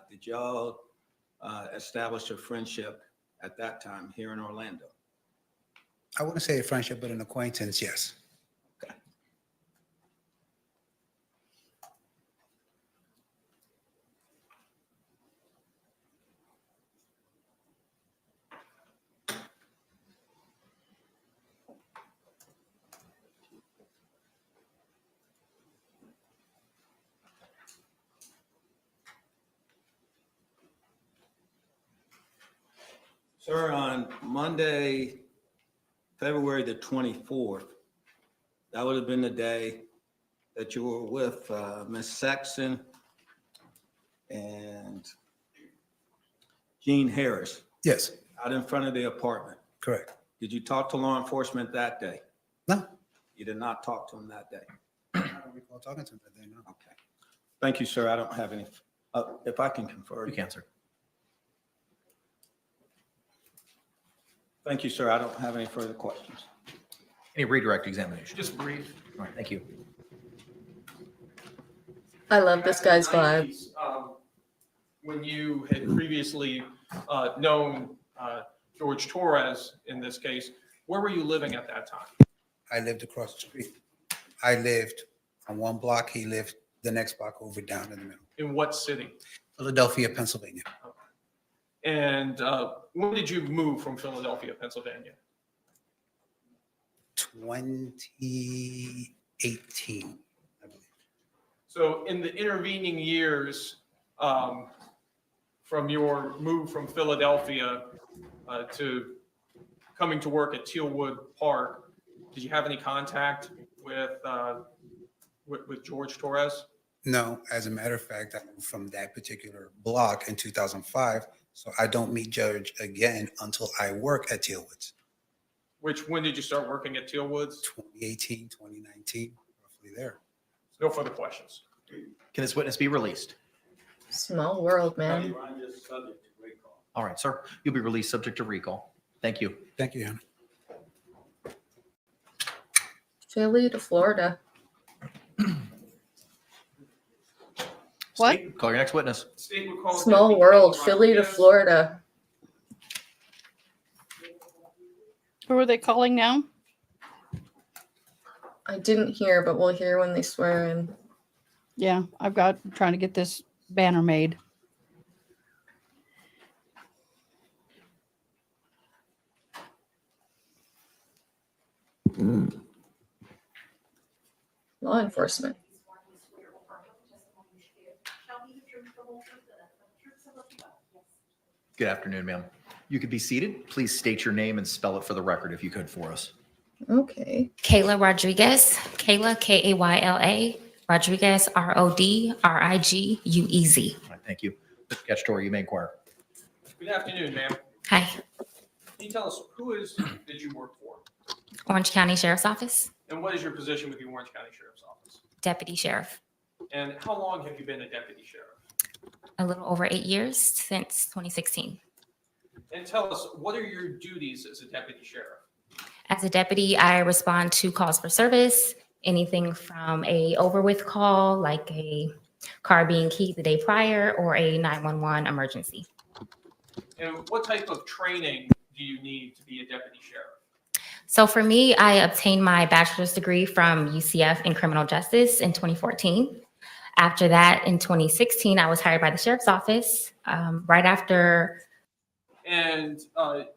Speaker 3: did y'all establish a friendship at that time here in Orlando?
Speaker 4: I wouldn't say a friendship, but an acquaintance, yes.
Speaker 3: Okay. Sir, on Monday, February the 24th, that would have been the day that you were with Ms. Sexton and Gene Harris.
Speaker 4: Yes.
Speaker 3: Out in front of the apartment.
Speaker 4: Correct.
Speaker 3: Did you talk to law enforcement that day?
Speaker 4: No.
Speaker 3: You did not talk to them that day?
Speaker 4: I don't recall talking to him that day, no.
Speaker 3: Okay. Thank you, sir. I don't have any, if I can confer.
Speaker 5: You can, sir.
Speaker 3: Thank you, sir. I don't have any further questions.
Speaker 5: Any redirect examination?
Speaker 10: Just brief.
Speaker 5: All right, thank you.
Speaker 18: I love this guy's vibe.
Speaker 10: 90s, when you had previously known George Torres in this case, where were you living at that time?
Speaker 4: I lived across the street. I lived on one block. He lived the next block over down in the middle.
Speaker 10: In what city?
Speaker 4: Philadelphia, Pennsylvania.
Speaker 10: And when did you move from Philadelphia, Pennsylvania?
Speaker 4: 2018, I believe.
Speaker 10: So in the intervening years, from your move from Philadelphia to coming to work at Tealwood Park, did you have any contact with George Torres?
Speaker 4: No, as a matter of fact, I'm from that particular block in 2005, so I don't meet Judge again until I work at Tealwoods.
Speaker 10: When did you start working at Tealwoods?
Speaker 4: 2018, 2019, roughly there.
Speaker 10: No further questions.
Speaker 5: Can this witness be released?
Speaker 18: Small world, man.
Speaker 5: All right, sir. You'll be released subject to recall. Thank you.
Speaker 4: Thank you, Hannah.
Speaker 18: Philly to Florida.
Speaker 1: What?
Speaker 5: State, call your next witness.
Speaker 18: Small world, Philly to Florida.
Speaker 1: Who are they calling now?
Speaker 18: I didn't hear, but we'll hear when they swear in.
Speaker 1: Yeah, I'm trying to get this banner made.
Speaker 18: Law enforcement.
Speaker 5: Good afternoon, ma'am. You could be seated. Please state your name and spell it for the record if you could for us.
Speaker 18: Okay.
Speaker 8: Kayla Rodriguez. Kayla, Kayla. Rodriguez, Rodriguez.
Speaker 5: All right, thank you. Mr. Cacciatore, you may inquire.
Speaker 10: Good afternoon, ma'am.
Speaker 8: Hi.
Speaker 10: Can you tell us did you work for?
Speaker 8: Orange County Sheriff's Office,
Speaker 10: And what is your position with the Orange County Sheriff's Office?
Speaker 8: Deputy Sheriff.
Speaker 10: And how long have you been a deputy sheriff?
Speaker 8: A little over 8 years, since 2016.
Speaker 10: And tell us, what are your duties as a deputy sheriff?
Speaker 8: As a deputy, I respond to calls for service, anything from a over with call, like a car being keyed the day prior, or a 911 emergency.
Speaker 10: And what type of training do you need to be a deputy sheriff?
Speaker 8: So for me, I obtained my bachelor's degree from UCF in criminal justice in 2014. After that, in 2016, I was hired by the sheriff's office right after.
Speaker 10: And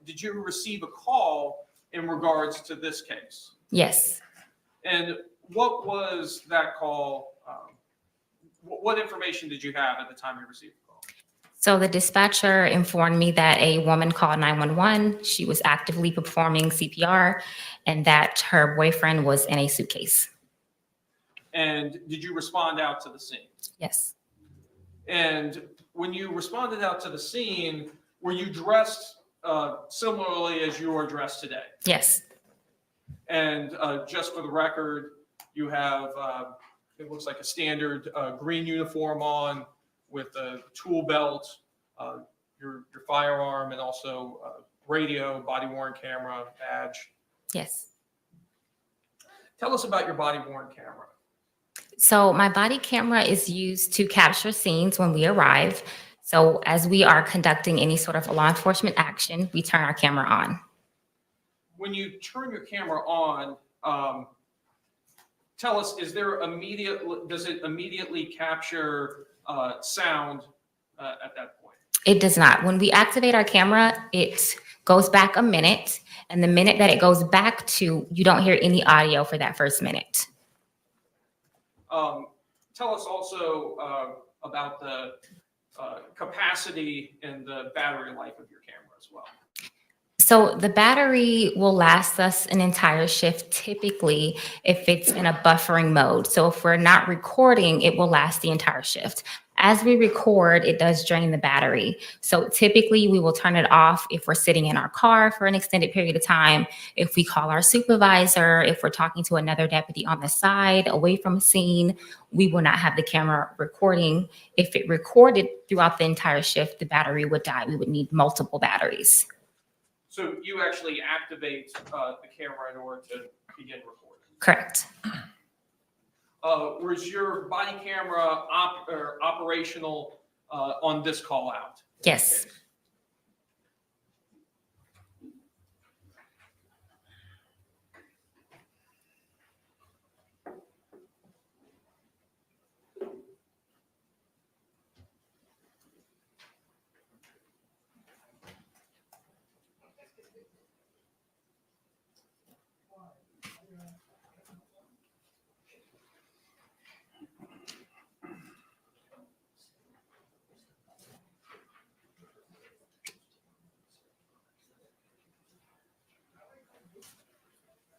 Speaker 10: did you receive a call in regards to this case?
Speaker 8: Yes.
Speaker 10: And what was that call? What information did you have at the time you received the call?
Speaker 8: So the dispatcher informed me that a woman called 911. She was actively performing CPR and that her boyfriend was in a suitcase.
Speaker 10: And did you respond out to the scene?
Speaker 8: Yes.
Speaker 10: And when you responded out to the scene, were you dressed similarly as you are dressed today?
Speaker 8: Yes.
Speaker 10: And just for the record, you have, it looks like a standard green uniform on with a tool belt, your firearm, and also radio, body-worn camera, badge.
Speaker 8: Yes.
Speaker 10: Tell us about your body-worn camera.
Speaker 8: So my body camera is used to capture scenes when we arrive. So as we are conducting any sort of law enforcement action, we turn our camera on.
Speaker 10: When you turn your camera on, tell us, does it immediately capture sound at that point?
Speaker 8: It does not. When we activate our camera, it goes back a minute. And the minute that it goes back to, you don't hear any audio for that first minute.
Speaker 10: Tell us also about the capacity and the battery life of your camera as well.
Speaker 8: So the battery will last us an entire shift typically if it's in a buffering mode. So if we're not recording, it will last the entire shift. As we record, it does drain the battery. So typically we will turn it off if we're sitting in our car for an extended period of time, if we call our supervisor, if we're talking to another deputy on the side, away from a scene, we will not have the camera recording. If it recorded throughout the entire shift, the battery would die. We would need multiple batteries.
Speaker 10: So you actually activate the camera in order to begin recording?
Speaker 8: Correct.
Speaker 10: Was your body camera operational on this call out?
Speaker 8: Yes.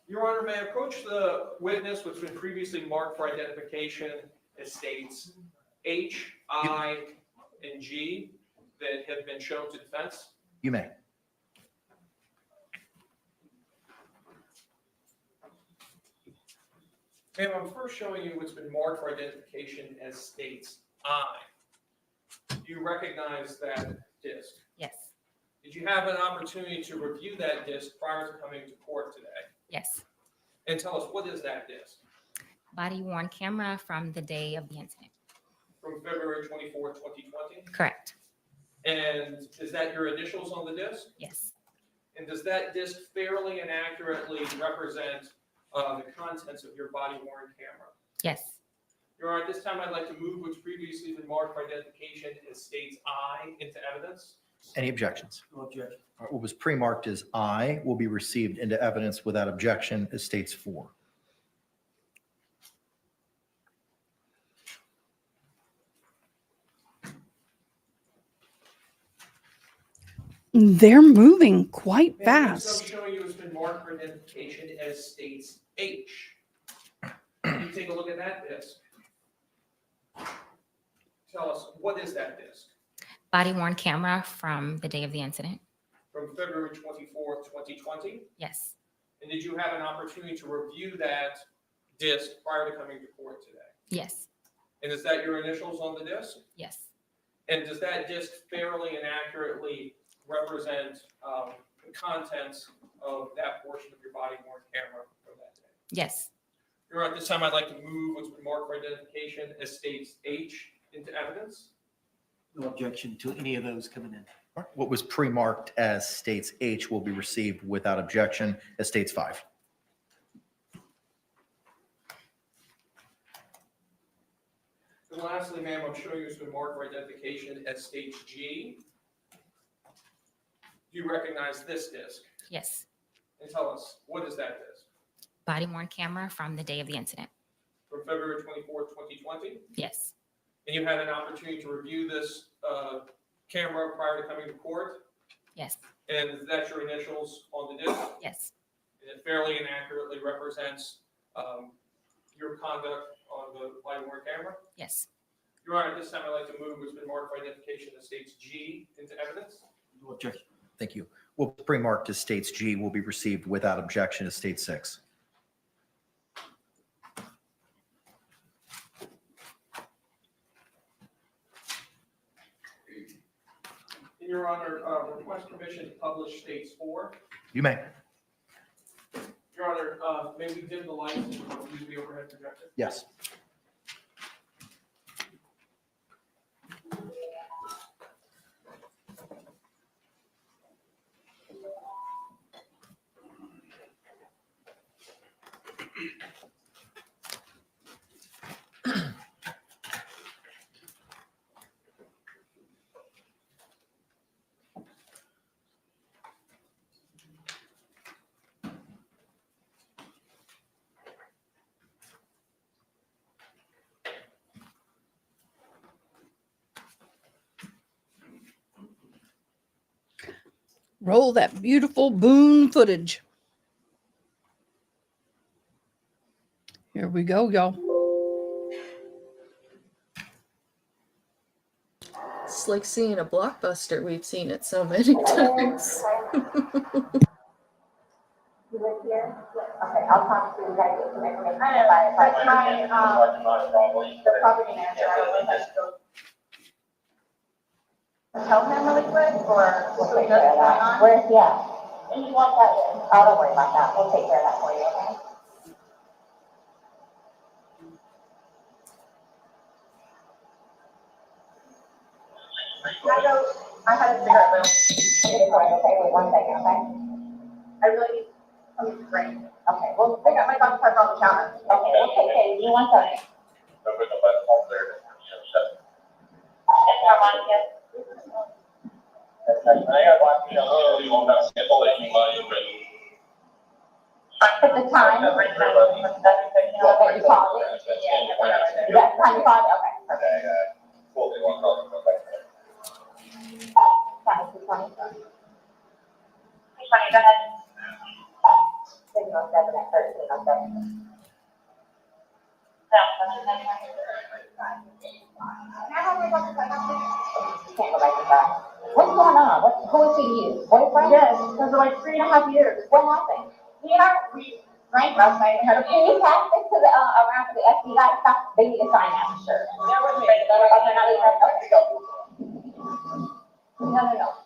Speaker 10: Your Honor, may I approach the witness, which has been previously marked for identification as states H, I, and G that have been shown to defense?
Speaker 5: You may.
Speaker 10: Ma'am, I'm first showing you what's been marked for identification as states I. Do you recognize that disc?
Speaker 8: Yes.
Speaker 10: Did you have an opportunity to review that disc prior to coming to court today?
Speaker 8: Yes.
Speaker 10: And tell us, what is that disc?
Speaker 8: Body worn camera from the day of the incident.
Speaker 10: From February 24, 2020?
Speaker 8: Correct.
Speaker 10: And is that your initials on the disc?
Speaker 8: Yes.
Speaker 10: And does that disc fairly and accurately represent the contents of your body worn camera?
Speaker 8: Yes.
Speaker 10: Your Honor, at this time, I'd like to move what's previously been marked for identification as states I into evidence.
Speaker 5: Any objections?
Speaker 10: No objection.
Speaker 5: All right, what was pre-marked as I will be received into evidence without objection as states 4.
Speaker 1: They're moving quite
Speaker 10: Ma'am, what's
Speaker 1: fast.
Speaker 10: I'm showing you has been marked for identification as states H. Can you take a look at that disc? Tell us, what is that disc?
Speaker 8: Body worn camera from the day of the incident.
Speaker 10: From February 24, 2020?
Speaker 8: Yes.
Speaker 10: And did you have an opportunity to review that disc prior to coming to court today?
Speaker 8: Yes.
Speaker 10: And is that your initials on the disc?
Speaker 8: Yes.
Speaker 10: And does that disc fairly and accurately represent the contents of that portion of your body worn camera from that day?
Speaker 8: Yes.
Speaker 10: Your Honor, at this time, I'd like to move what's been marked for identification as states H into evidence.
Speaker 7: No objection to any of those coming in.
Speaker 5: All right, what was pre-marked as states H will be received without objection as states 5.
Speaker 10: And lastly, ma'am, I'm showing you what's been marked for identification as states G. Do you recognize this disc?
Speaker 8: Yes.
Speaker 10: And tell us, what is that disc?
Speaker 8: Body worn camera from the day of the incident.
Speaker 10: From February 24, 2020?
Speaker 8: Yes.
Speaker 10: And you had an opportunity to review this camera prior to coming to court?
Speaker 8: Yes.
Speaker 10: And is that your initials on the disc?
Speaker 8: Yes.
Speaker 10: And it fairly and accurately represents your conduct on the body worn camera?
Speaker 8: Yes.
Speaker 10: Your Honor, at this time, I'd like to move what's been marked for identification as states G into evidence.
Speaker 7: No objection.
Speaker 5: Thank you. What was pre-marked as states G will be received without objection as state 6.
Speaker 10: In your Honor, request permission to publish states 4.
Speaker 5: You may.
Speaker 10: Your Honor, may we dim the lights and use the overhead projector?
Speaker 5: Yes.
Speaker 1: Roll that beautiful Boone footage. Here we go, y'all.
Speaker 18: It's like seeing a blockbuster. We've seen it so many times.
Speaker 16: You live here? Okay, I'll talk to you guys. Get some information. That's my, the property manager. I don't know if I should go tell him really quick, or so he knows what's going on? Where's, yeah. And you want that, oh, don't worry about that. We'll take care of that for you, okay? I had a cigarette, but okay, wait 1 second, okay? I really need, great. Okay, well, I got my dog parked on the counter. Okay, we'll take care of you 1 second. At the time, that you called it? Yeah, that's the time you called it? Okay, perfect. Honey, go ahead. 1307 at 1307. What's going on? Who is he to you? Boyfriend? Yes, because of like 3.5 years. What happened? We drank last night and had a Can you pass this to the, around to the FBI stuff? They need to sign that, sure. They're with me. Okay, not even, okay, go. No.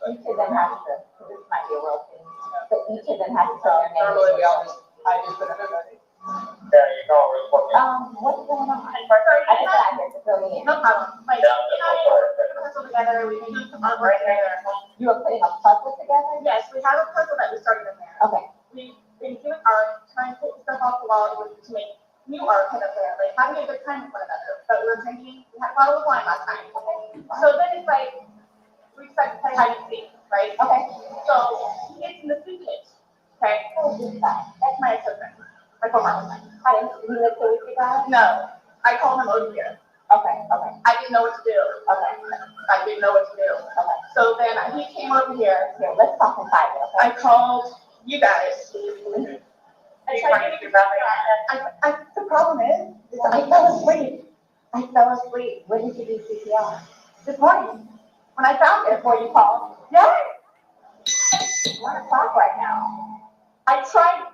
Speaker 16: Each of them has to, this might be a real thing, but each of them has to put their name. Normally we always, I just put everybody. Yeah, you know, what's going on? I just got here to fill me in. No problem. Like, put a puzzle together, we can do some artwork there. You were putting a puzzle together? Yes, we have a puzzle that we started in there. Okay. We've been doing art, trying to put stuff off the wall to make new art kind of there, like having a good time with one another. But we were drinking, we had a bottle of wine last night. Okay. So then it's like, we decided to play hide and seek, right? Okay. So he gets in the suitcase. Okay. That's my equipment. My former husband. He lives with you guys? No. I called him over here. Okay. I didn't know what to do. Okay. I didn't know what to do. Okay. So then he came over here. Here, let's talk inside. Okay. I called you guys. The problem is, I fell asleep. When did you do CPR? This morning. When I found it before you called. Yes. 1 o'clock right now. I tried.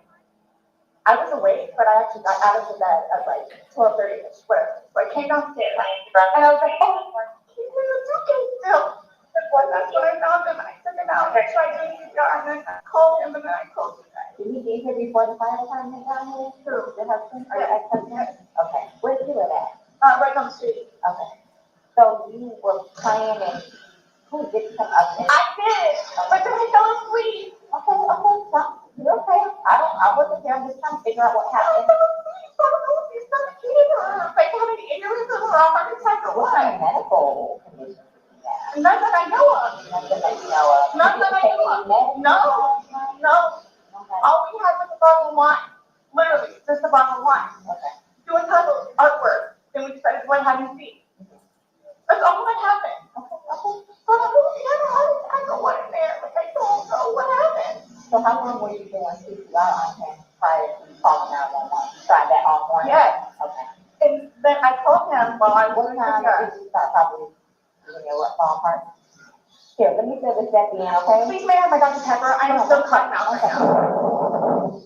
Speaker 16: I was awake, but I actually got out of the bed at like 12:30-ish, whatever. So I came downstairs, and I was like, oh, he's in the suitcase still. That's when I found him, and I took him out, and I tried doing CPR, and then I called him, and then I called you guys. Did he be here before the fire department got here? True. Your husband, or your ex-husband? Okay. Where did you live at? Right on the street. Okay. So you were playing, and who did come up there? I did, but then I fell asleep. Okay, stop. You're okay. I wasn't there. I'm just trying to figure out what happened. Like having aneurysm or a heart attack or what? What kind of medical condition? None that I know of. No. All we had was a bottle of wine. Literally, just a bottle of wine. Okay. Doing puzzles, artwork. Then we decided to go ahead and see. That's all that happened. Okay. But I don't want it there. Like, I don't know what happened. So how long were you doing CPR on him prior to calling 911? You tried that all morning? Yes. Okay. And then I called him while I was did you start probably giving me a ballpark? Here, let me fill this at the end, okay? Please, may I have my Dr. Pepper? I am still cutting out right now.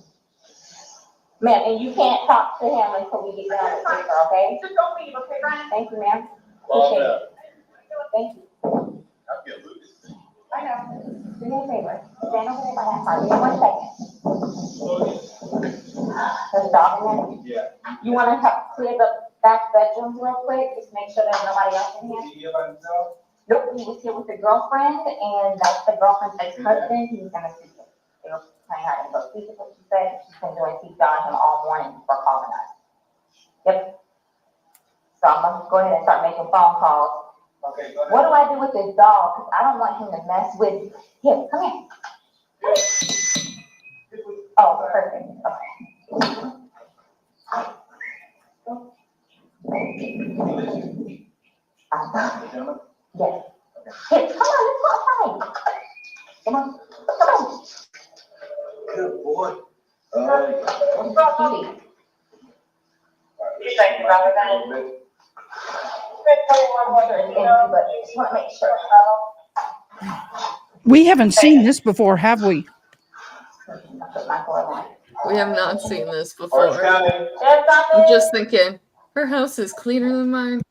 Speaker 16: Ma'am, and you can't talk to him until we get down to the paper, okay? Just don't leave, okay, Brian? Thank you, ma'am. Appreciate it. Thank you. I know. Do me a favor. Stand over there by that car. Give me 1 second. There's a dog in there? Yeah. You want to clear the back bedrooms real quick? Just make sure there's nobody else in here? Is he here by himself? Nope, he was here with the girlfriend, and that's the girlfriend's ex-husband. He was going to see it. They were planning on to go see what she said. She's been doing CPR on him all morning before calling us. Yep. So I'm going to go ahead and start making phone calls. Okay, go ahead. What do I do with this dog? Because I don't want him to mess with him. Come here. Oh, perfect. Okay. Yes. Hey, come on, let's go outside. Come on. Good boy. You think about that?
Speaker 1: We haven't seen this before, have we?
Speaker 18: We have not seen this before. I'm just thinking, her house is cleaner than mine.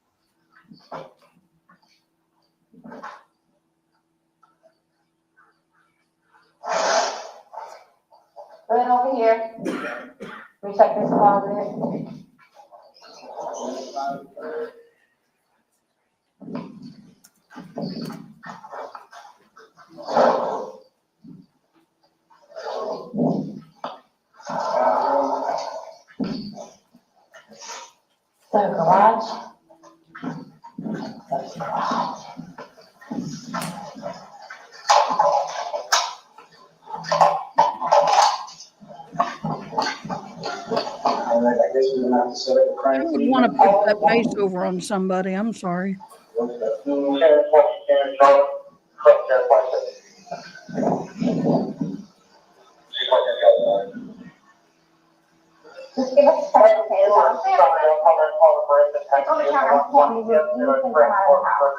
Speaker 16: Right over here. We check this closet. The garage.
Speaker 1: I would want to put that base over on somebody. I'm sorry.
Speaker 16: Just give us a second, okay? It's on the counter. I can't move it. You can come out of the house.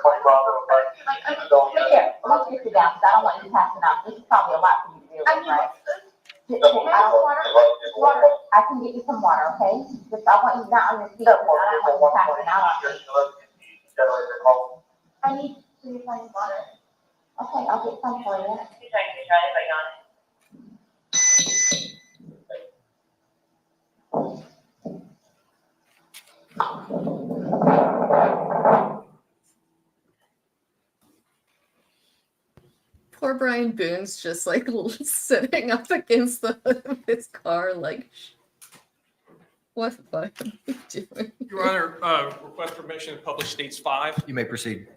Speaker 9: Here, let's get you down, because I don't want you passing out. This is probably a lot for you to deal with, right? Water. I can get you some water, okay? Just, I want you not on your feet, because I don't want you passing out. I need to find water. Okay, I'll get some for you.
Speaker 18: Poor Brian Boone's just like sitting up against the hood of his car, like, what the fuck are you doing?
Speaker 10: Your Honor, request permission to publish States 5.
Speaker 5: You may proceed.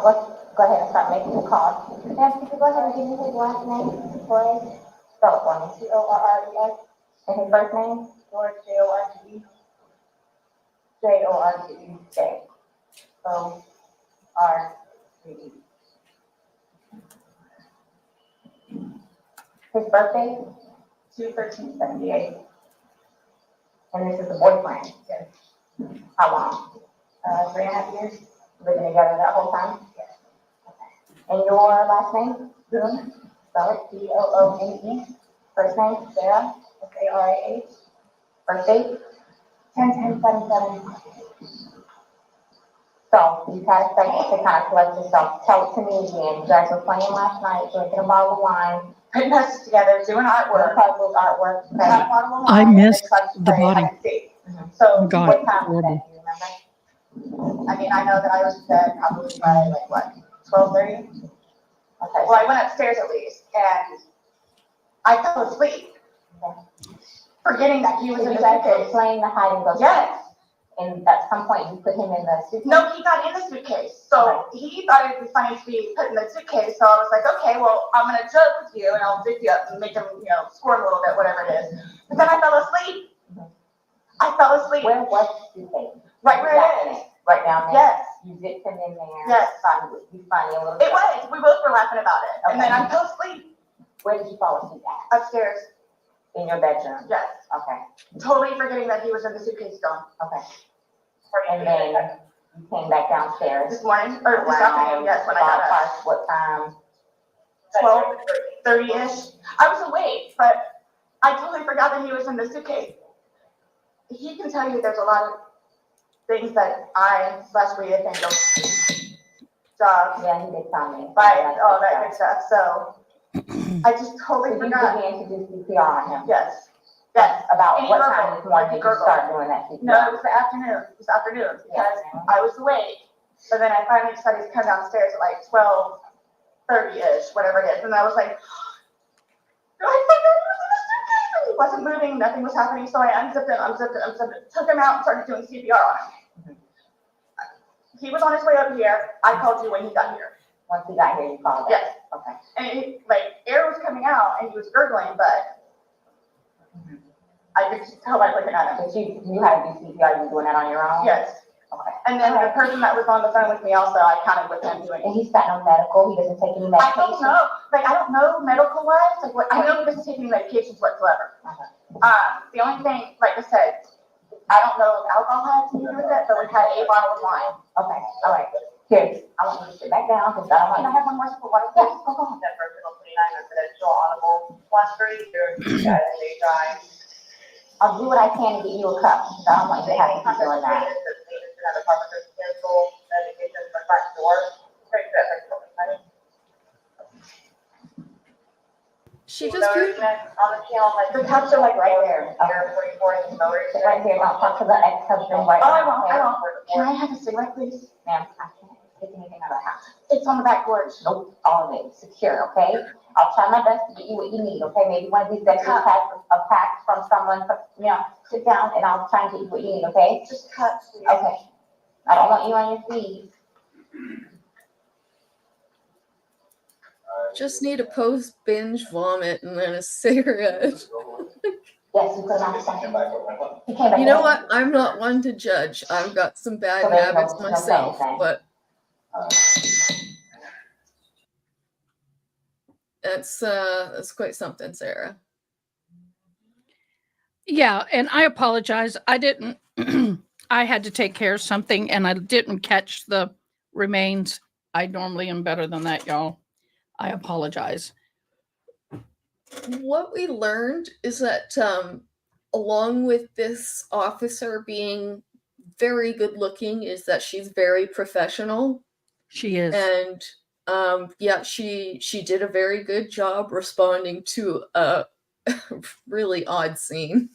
Speaker 9: Let's go ahead and start making the call. Yes, could you go ahead and give me his last name, Torres? Spell it for me. Torres. And his first name? George, Jorge. Jorge. O-R-G-E. His birthday? 2/13/78. And this is the boyfriend? Yes. How long? 3.5 years. Living together that whole time? Yes. Okay. And your last name? Boone. Spell it B-O-O-N-E. First name? Sarah. S-A-R-A-H. Birthday? 10/10/77. So you kind of start to kind of collect yourself. Tell it to me again. You guys were playing last night, drinking a bottle of wine, putting us together, doing artwork. Puzzles, artwork. Okay. Had a bottle of
Speaker 1: I
Speaker 9: wine,
Speaker 1: missed
Speaker 9: and then
Speaker 1: the
Speaker 9: play
Speaker 1: body.
Speaker 9: hide and seek. So
Speaker 1: God,
Speaker 9: what time was that?
Speaker 1: horrible.
Speaker 9: Do you remember? I mean, I know that I was in bed probably by like what, 12:30? Okay. Well, I went upstairs at least, and I fell asleep, forgetting that he was in the suitcase. Playing the hide and go. Yes. And at some point you put him in the suitcase? No, he got in the suitcase. So he thought it would be funny to be put in the suitcase. So I was like, okay, well, I'm gonna joke with you and I'll dig you up and make him, squirm a little bit, whatever it is. But then I fell asleep. I fell asleep. Where was the suitcase? Right where it is. Right down there? Yes. You zipped him in there? Yes. You funny a little bit? It was. We both were laughing about it. Okay. And then I fell asleep. Where did you fall asleep at? Upstairs. In your bedroom? Yes. Okay. Totally forgetting that he was in the suitcase still. Okay. And then you came back downstairs? This morning, or this afternoon, yes, when I got up. What time? 12:30-ish. I was awake, but I totally forgot that he was in the suitcase. He can tell you there's a lot of things that I/we and don't jobs. Yeah, he did tell me. But all that good stuff, so I just totally forgot. So you began to do CPR on him? Yes. Yes. About what time this morning did you start doing that CPR? No, it was the afternoon. It was afternoon because I was awake. But then I finally decided to come downstairs at like 12:30-ish, whatever it is. And I was like, he wasn't moving, nothing was happening. So I unzipped it, took him out and started doing CPR on him. He was on his way up here. I called you when he got here. Once he got here, you called? Yes. Okay. And air was coming out and he was gurgling, but I could just tell by looking at him. But you had to do CPR, you were doing that on your own? Yes. Okay. And then the person that was on the phone with me also, I counted with him doing it. And he's got no medical, he doesn't take any medication? I don't know medical wise, I know he doesn't take any medications whatsoever. The only thing, like I said, I don't know if alcohol had to do with it, but we had a bottle of wine. Okay, all right. Here, I want you to sit back down, because I don't want. Can I have one more sip of water? Yes, go on. That personal 29 residential audible flush street, I'll do what I can to get you a cup, because I don't want you to have to keep doing that.
Speaker 18: She just pooped.
Speaker 9: The cups are like right there. Right here, don't talk to the ex-husband right now. I won't. Can I have a cigarette, please? Ma'am, I can't take anything out of the house. It's on the back porch. Nope, all of it, secure, okay? I'll try my best to get you what you need, okay? Maybe one of these deputies has a pack from someone, sit down and I'll try and get you what you need, okay? Just cut. Okay. I don't want you on your feet.
Speaker 18: Just need a post binge vomit and then a cigarette.
Speaker 9: Yes, you put it on the second.
Speaker 18: You know what? I'm not one to judge. I've got some bad habits myself, but that's quite something, Sarah.
Speaker 1: Yeah, and I apologize. I didn't. I had to take care of something, and I didn't catch the remains. I normally am better than that, y'all. I apologize.
Speaker 18: What we learned is that along with this officer being very good looking, is that she's very professional.
Speaker 1: She is.
Speaker 18: And yeah, she did a very good job responding to a really odd scene.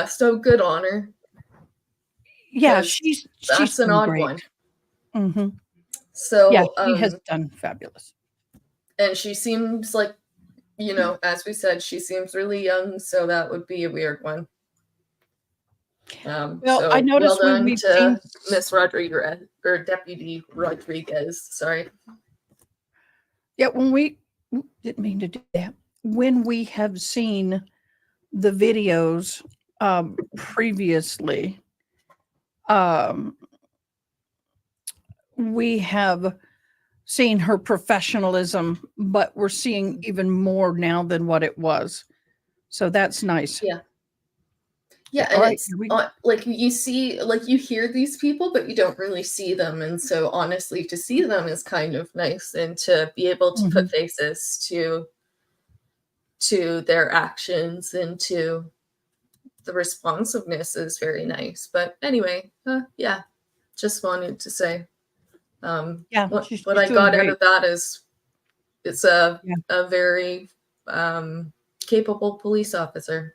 Speaker 18: So good on her.
Speaker 1: Yeah,
Speaker 18: 'Cause
Speaker 1: she's
Speaker 18: that's an
Speaker 1: done
Speaker 18: odd
Speaker 1: great.
Speaker 18: one.
Speaker 1: Mm-hmm.
Speaker 18: So
Speaker 1: yeah, she has done fabulous.
Speaker 18: And she seems like, as we said, she seems really young, so that would be a weird one.
Speaker 1: Well,
Speaker 18: So
Speaker 1: I noticed
Speaker 18: well
Speaker 1: when
Speaker 18: done
Speaker 1: we've
Speaker 18: to
Speaker 1: seen
Speaker 18: Miss Rodriguez or Deputy Rodriguez. Sorry.
Speaker 1: Yeah, didn't mean to do that. When we have seen the videos previously, we have seen her professionalism, but we're seeing even more now than what it was. So that's nice.
Speaker 18: Yeah. Yeah,
Speaker 1: All
Speaker 18: and
Speaker 1: right,
Speaker 18: it's
Speaker 1: here we go.
Speaker 18: like you hear these people, but you don't really see them. And so honestly, to see them is kind of nice, and to be able to put faces to their actions and to the responsiveness is very nice. But anyway, yeah, just wanted to say,
Speaker 1: Yeah,
Speaker 18: what
Speaker 1: she's
Speaker 18: I
Speaker 1: doing
Speaker 18: got out
Speaker 1: great.
Speaker 18: of that is it's a very capable police officer.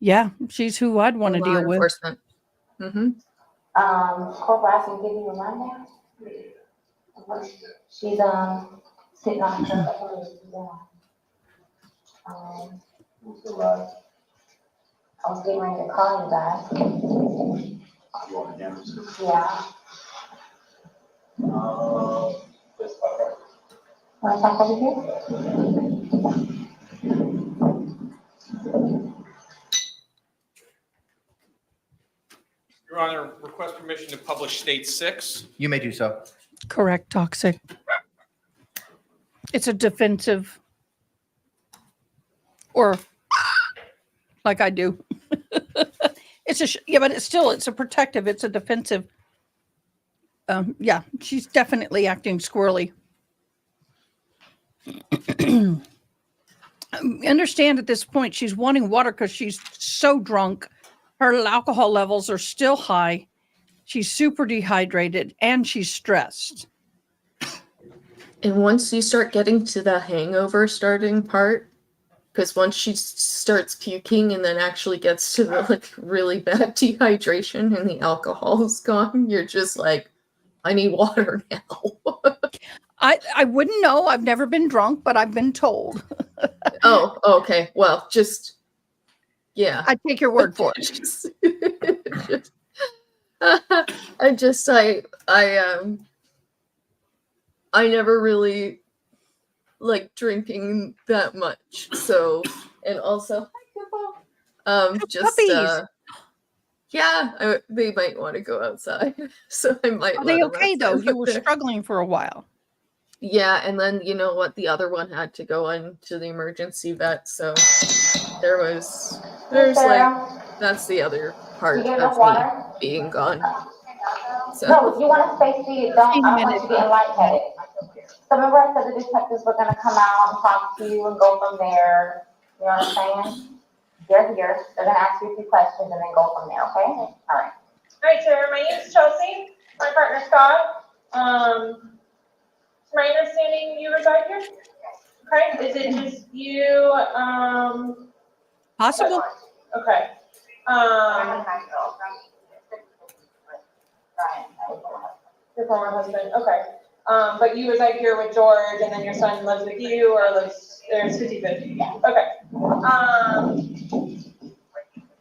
Speaker 1: Yeah, she's who I'd want to
Speaker 18: Law
Speaker 1: deal with.
Speaker 18: enforcement. Mm-hmm.
Speaker 9: Corporal, I can give you a rundown. She's sitting on her. I was getting ready to call you guys. Yeah. Want to talk over here?
Speaker 10: Your Honor, request permission to publish State 6.
Speaker 5: You may do so.
Speaker 1: Correct, toxic. It's a defensive, or like I do. It's but it's a protective. It's a defensive. Yeah, she's definitely acting squirrely. Understand at this point she's wanting water because she's so drunk. Her alcohol levels are still high. She's super dehydrated and she's stressed.
Speaker 18: And once you start getting to the hangover starting part, because once she starts puking and then actually gets to the really bad dehydration and the alcohol is gone, you're just like, I need water now.
Speaker 1: I wouldn't know. I've never been drunk, but I've been told.
Speaker 18: Oh, okay. Well, just yeah.
Speaker 1: I take your word for it.
Speaker 18: I never really like drinking that much. So, and also they might want to go outside. So I might
Speaker 1: Are
Speaker 18: let
Speaker 1: they
Speaker 18: them
Speaker 1: okay though?
Speaker 18: outside
Speaker 1: You
Speaker 18: with
Speaker 1: were
Speaker 18: their-
Speaker 1: struggling for a while.
Speaker 18: Yeah, and then you know what? The other one had to go into the emergency vet, so there's that's the other part
Speaker 9: You get
Speaker 18: of
Speaker 9: enough water?
Speaker 18: me being gone. So
Speaker 9: No, if you want to stay seated, I don't want you getting lightheaded. So remember I said the detectives were gonna come out and talk to you and go from there. You know what I'm saying? They're here. They're gonna ask you a few questions and then go from there, okay? All right.
Speaker 20: All right, Sarah, my name is Chelsea, my partner Scott. It's my understanding you reside here? Okay, is it just you,
Speaker 1: Possible.
Speaker 20: Okay. Your former husband, okay. But you reside here with George and then your son lives with you or lives, there's 50/50? Yeah. Okay.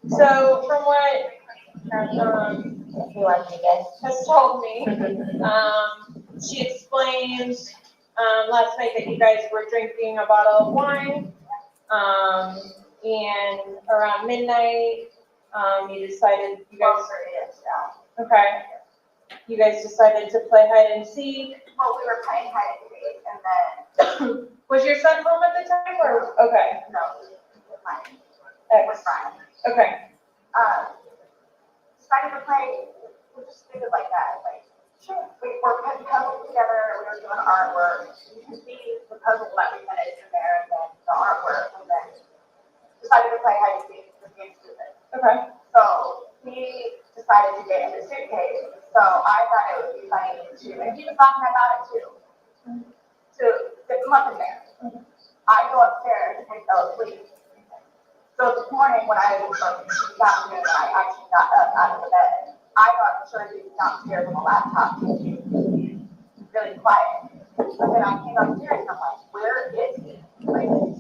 Speaker 20: So from what, has told me, she explained, last night that you guys were drinking a bottle of wine, and around midnight, you decided, you guys, okay. You guys decided to play hide and seek.
Speaker 9: Well, we were playing hide and seek, and then
Speaker 20: Was your son home at the time, or okay?
Speaker 9: no, fine.
Speaker 20: It
Speaker 9: was fine.
Speaker 20: Okay.
Speaker 9: Decided to play. We just did it like that. Like, sure. We were puzzled together. We were doing artwork. You can see the puzzle that we finished in there, and then the artwork, and then decided to play hide and seek. Just being stupid.
Speaker 20: Okay.
Speaker 9: So he decided to get in the suitcase. So I thought it would be funny to, and he was talking about it too, to get him up in there. I go upstairs and he fell asleep. So this morning when I was downstairs, I actually got up out of the bed. I thought for sure he was downstairs on the laptop, really quiet. But then I came upstairs and I'm like, where is he? Like, and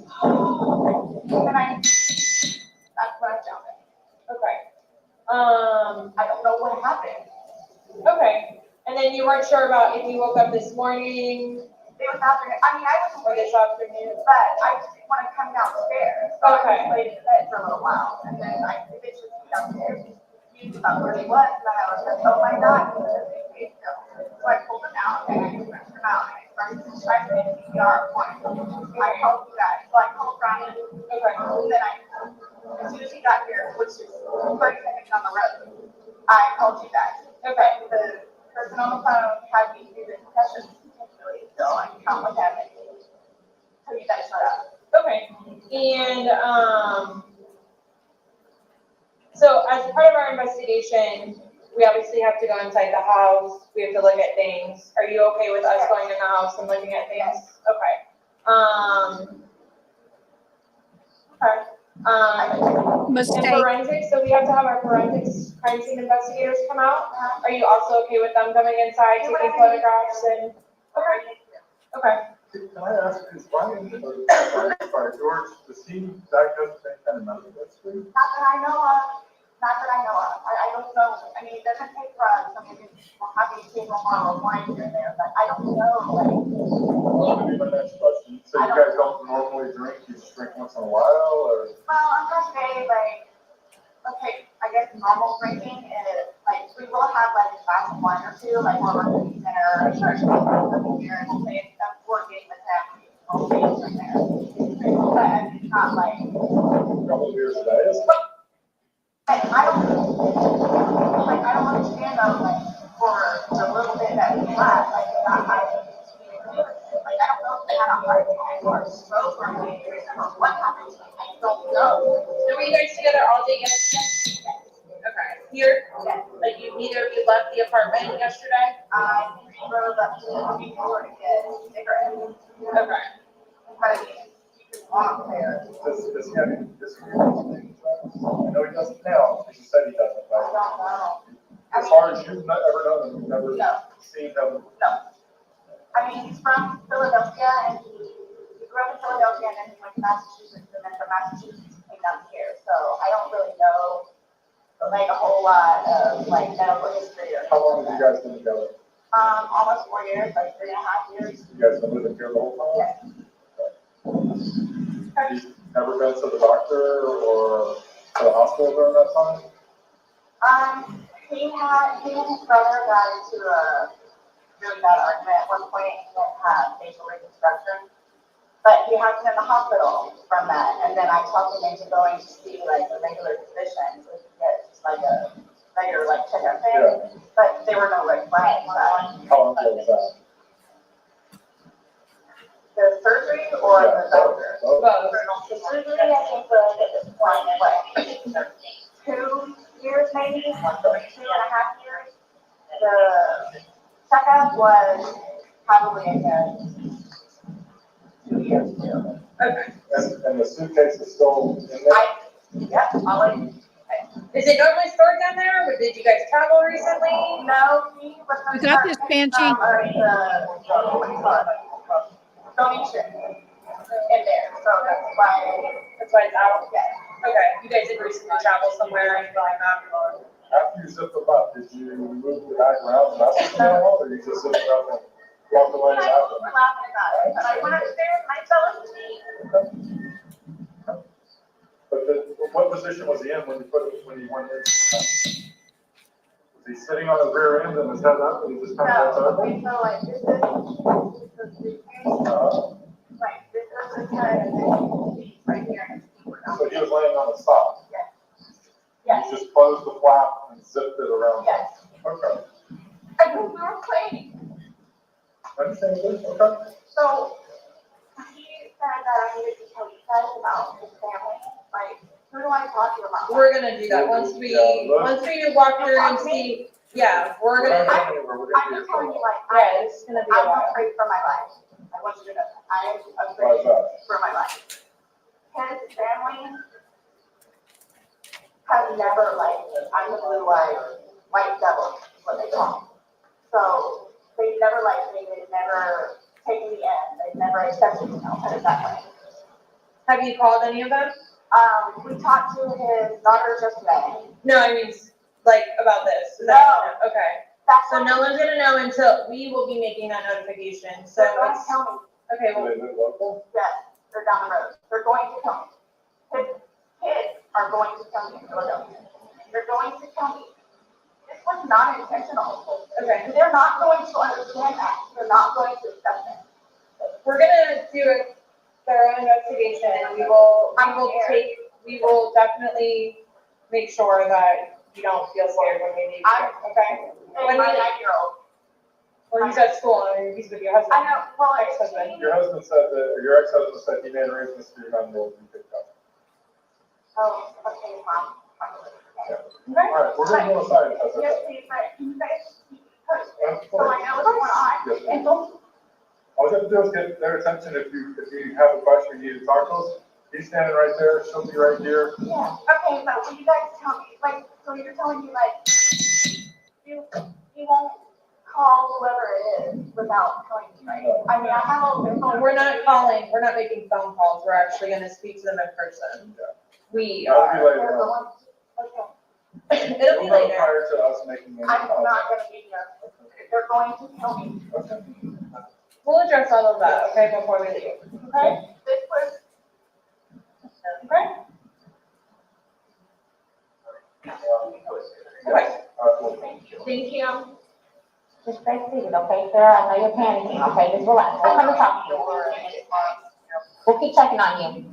Speaker 9: that's when I found it.
Speaker 20: Okay.
Speaker 9: I don't know what happened.
Speaker 20: Okay. And then you weren't sure about if you woke up this morning?
Speaker 9: It was afternoon. I mean, I was
Speaker 20: or this afternoon,
Speaker 9: but I just didn't want to come downstairs. So
Speaker 20: okay.
Speaker 9: I just laid in bed for a little while. And then I eventually came downstairs, confused about where he was. And then I was like, oh my God, he was in the suitcase still. So I pulled him out and I stretched him out and I started to try to make CPR for him. I helped you guys. So I called Brian. Okay. And then as soon as he got here, which is 30 seconds on the road, I called you guys. Okay. The person on the phone had me do the concussions. So I can count with them until you guys shut up.
Speaker 20: Okay. And so as part of our investigation, we obviously have to go inside the house. We have to look at things. Are you okay with us going in the house and looking at things? Yes. Okay. And forensics, so we have to have our forensics crime scene investigators come out. Are you also okay with them coming inside, taking photographs and? Okay.
Speaker 6: Can I ask, is Brian, George, does he diagnose with any kind of mental history?
Speaker 9: Not that I know of. I don't know. I mean, it doesn't take drugs. I mean, we'll have you take a bottle of wine here and there, but I don't know.
Speaker 6: Well, that would be my next question. So you guys don't normally drink? You just drink once in a while, or?
Speaker 9: Well, I'm gonna say okay, I guess normal drinking is we will have a glass of wine or two, like we're working dinner or church here, and we'll say that's working with them. We'll say it's in there. But it's not a
Speaker 6: couple beers a day.
Speaker 9: I don't understand though, for the little bit that we had, not having. I don't know if they had a heart attack or a stroke or what happened. I don't know.
Speaker 20: So were you guys together all day yesterday? Okay. Here?
Speaker 9: Yeah.
Speaker 20: Neither of you left the apartment yesterday?
Speaker 9: I drove up to the store to get cigarettes.
Speaker 20: Okay.
Speaker 9: But I mean, you can walk there.
Speaker 6: Does he have any disagreements? I know he doesn't now, but he said he doesn't.
Speaker 9: I don't know.
Speaker 6: As far as you've ever known him, you've never seen him?
Speaker 9: No. I mean, he's from Philadelphia, and he grew up in Philadelphia, and then he went to Massachusetts, and then from Massachusetts he came down here. So I don't really know a whole lot of medical history or.
Speaker 6: How long have you guys been together?
Speaker 9: Almost 4 years, 3.5 years.
Speaker 6: You guys been living here the whole time?
Speaker 9: Yes.
Speaker 6: You've never been to the doctor or to the hospital during that time?
Speaker 9: He and his brother got into a really bad argument at one point. He didn't have facial reconstruction, but he has been in the hospital from that. And then I talked him into going to see a regular physician so he could get just a regular checkup thing. Yeah. But there were no red flags.
Speaker 6: How long ago was that?
Speaker 9: The surgery or the doctor?
Speaker 6: Both.
Speaker 9: The surgery, I think, was at this point, 2 years maybe, 2.5 years. The checkup was probably a good 2 years too.
Speaker 20: Okay.
Speaker 6: And the suitcase is still in there?
Speaker 9: Yep, always.
Speaker 20: Is it normally stored down there, or did you guys travel recently?
Speaker 9: No, he was.
Speaker 1: You got this, Banshee?
Speaker 9: Donation in there, so that's why
Speaker 20: it's out?
Speaker 9: Yes.
Speaker 20: Okay, you guys did recently travel somewhere or anything like that?
Speaker 6: After you zipped them up, did you move the bag around and that's the animal, or you just zipped it up and walked away
Speaker 9: We're
Speaker 6: after?
Speaker 9: laughing about it, but I went upstairs and I fell asleep.
Speaker 6: But what position was he in when you went in? Was he sitting on his rear end and his head up and he just kind of
Speaker 9: No,
Speaker 6: goes
Speaker 9: okay, so like this is the like this is his head and then his feet right here and his feet were down.
Speaker 6: So he was laying on his side?
Speaker 9: Yes. Yes.
Speaker 6: You just closed the flap and zipped it around?
Speaker 9: Yes.
Speaker 6: Okay.
Speaker 9: I think we were playing.
Speaker 6: I understand this, okay.
Speaker 9: So he said that I needed to tell you guys about his family. Like, who do I talk to about?
Speaker 20: We're gonna do that once we walk through and see. Yeah, we're gonna.
Speaker 9: I'm just telling you, like,
Speaker 20: It's gonna be a
Speaker 9: I'm
Speaker 20: while.
Speaker 9: afraid for my life. I want you to know that. I am afraid for my life. His family has never, like, I'm the blue-eyed white devil, is what they call me. So they've never liked me. They've never taken me in. They've never accepted me. I'll put it that way.
Speaker 20: Have you called any of them?
Speaker 9: We talked to his daughters yesterday.
Speaker 20: No, I mean, like, about this. Is
Speaker 9: No.
Speaker 20: that- Okay.
Speaker 9: That's
Speaker 20: So
Speaker 9: what
Speaker 20: no one's gonna know until we will be making that notification, so
Speaker 9: they're going to
Speaker 20: it's,
Speaker 9: tell me.
Speaker 20: okay,
Speaker 6: Do
Speaker 20: well,
Speaker 6: they live local?
Speaker 9: Yes, they're down the road. They're going to tell me. His kids are going to tell me in Philadelphia. They're going to tell me. This was not intentional.
Speaker 20: okay.
Speaker 9: They're not going to understand that. They're not going to accept it.
Speaker 20: We're gonna do a thorough investigation and we will definitely make sure that you don't feel scared when we leave. Okay?
Speaker 9: And my 9-year-old.
Speaker 20: Well, he's at school and he's with your husband.
Speaker 9: I know, well,
Speaker 20: Ex-husband.
Speaker 6: Your husband said that, or your ex-husband said he made arrangements for your 9-year-old to be picked up.
Speaker 9: Oh, okay, Mom.
Speaker 6: All right, we're gonna go aside if that's okay.
Speaker 9: Yes, please, but can you guys keep me posted so I know what's going on? And don't.
Speaker 6: All you have to do is get their attention if you have a question, you need to talk to us. He's standing right there, she'll be right here.
Speaker 9: Yeah, okay, but will you guys tell me, like, so you're telling me, like, you won't call whoever it is without telling me, right? I mean, I have all their phone.
Speaker 20: We're not calling, we're not making phone calls, we're actually gonna speak to them in person. We
Speaker 6: That'll be
Speaker 20: are.
Speaker 6: later
Speaker 9: They're
Speaker 6: on.
Speaker 9: going, okay,
Speaker 20: It'll be later.
Speaker 6: Prior to us making.
Speaker 9: I'm not gonna be here. They're going to tell me,
Speaker 6: Okay.
Speaker 20: We'll address all of that, okay, before we leave.
Speaker 9: okay? This was.
Speaker 20: Okay? Okay.
Speaker 9: Thank you. Just stay seated, okay, Sarah? I know you're panicking, okay? Just relax. We'll come and talk to you. We'll keep checking on you.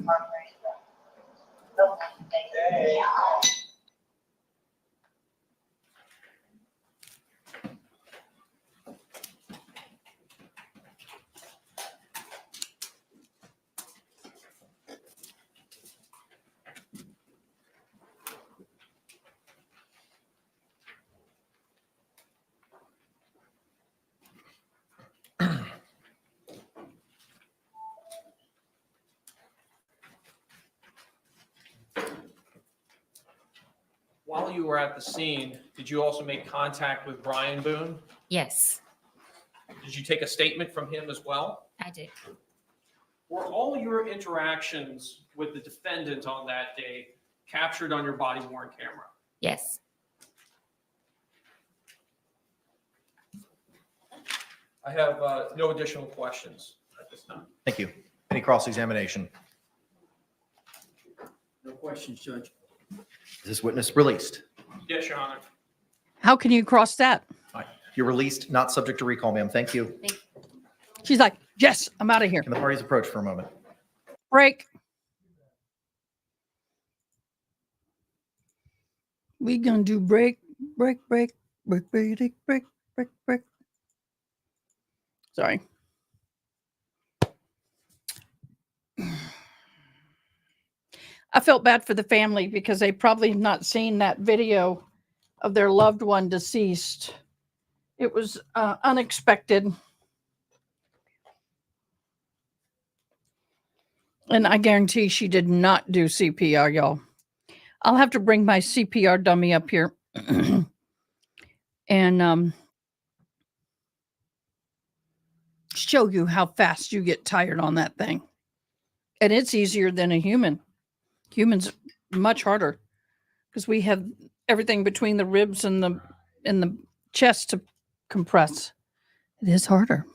Speaker 10: While you were at the scene, did you also make contact with Brian Boone?
Speaker 8: Yes,
Speaker 10: Did you take a statement from him as well?
Speaker 8: I did.
Speaker 10: Were all your interactions with the defendant on that day captured on your body worn camera?
Speaker 8: Yes.
Speaker 10: I have no additional questions at this time.
Speaker 5: Thank you. Any cross-examination?
Speaker 11: No questions, Judge.
Speaker 5: Is this witness released?
Speaker 10: Yes, Your Honor.
Speaker 1: How can you cross that?
Speaker 5: You're released, not subject to recall, ma'am. Thank you.
Speaker 1: She's like, yes, I'm out of here.
Speaker 5: Can the parties approach for a moment?
Speaker 1: Break. We gonna do break. Sorry. I felt bad for the family because they probably have not seen that video of their loved one deceased. It was unexpected. And I guarantee she did not do CPR, y'all. I'll have to bring my CPR dummy up here and show you how fast you get tired on that thing. And it's easier than a human. Humans much harder because we have everything between the ribs and the chest to compress. It is harder.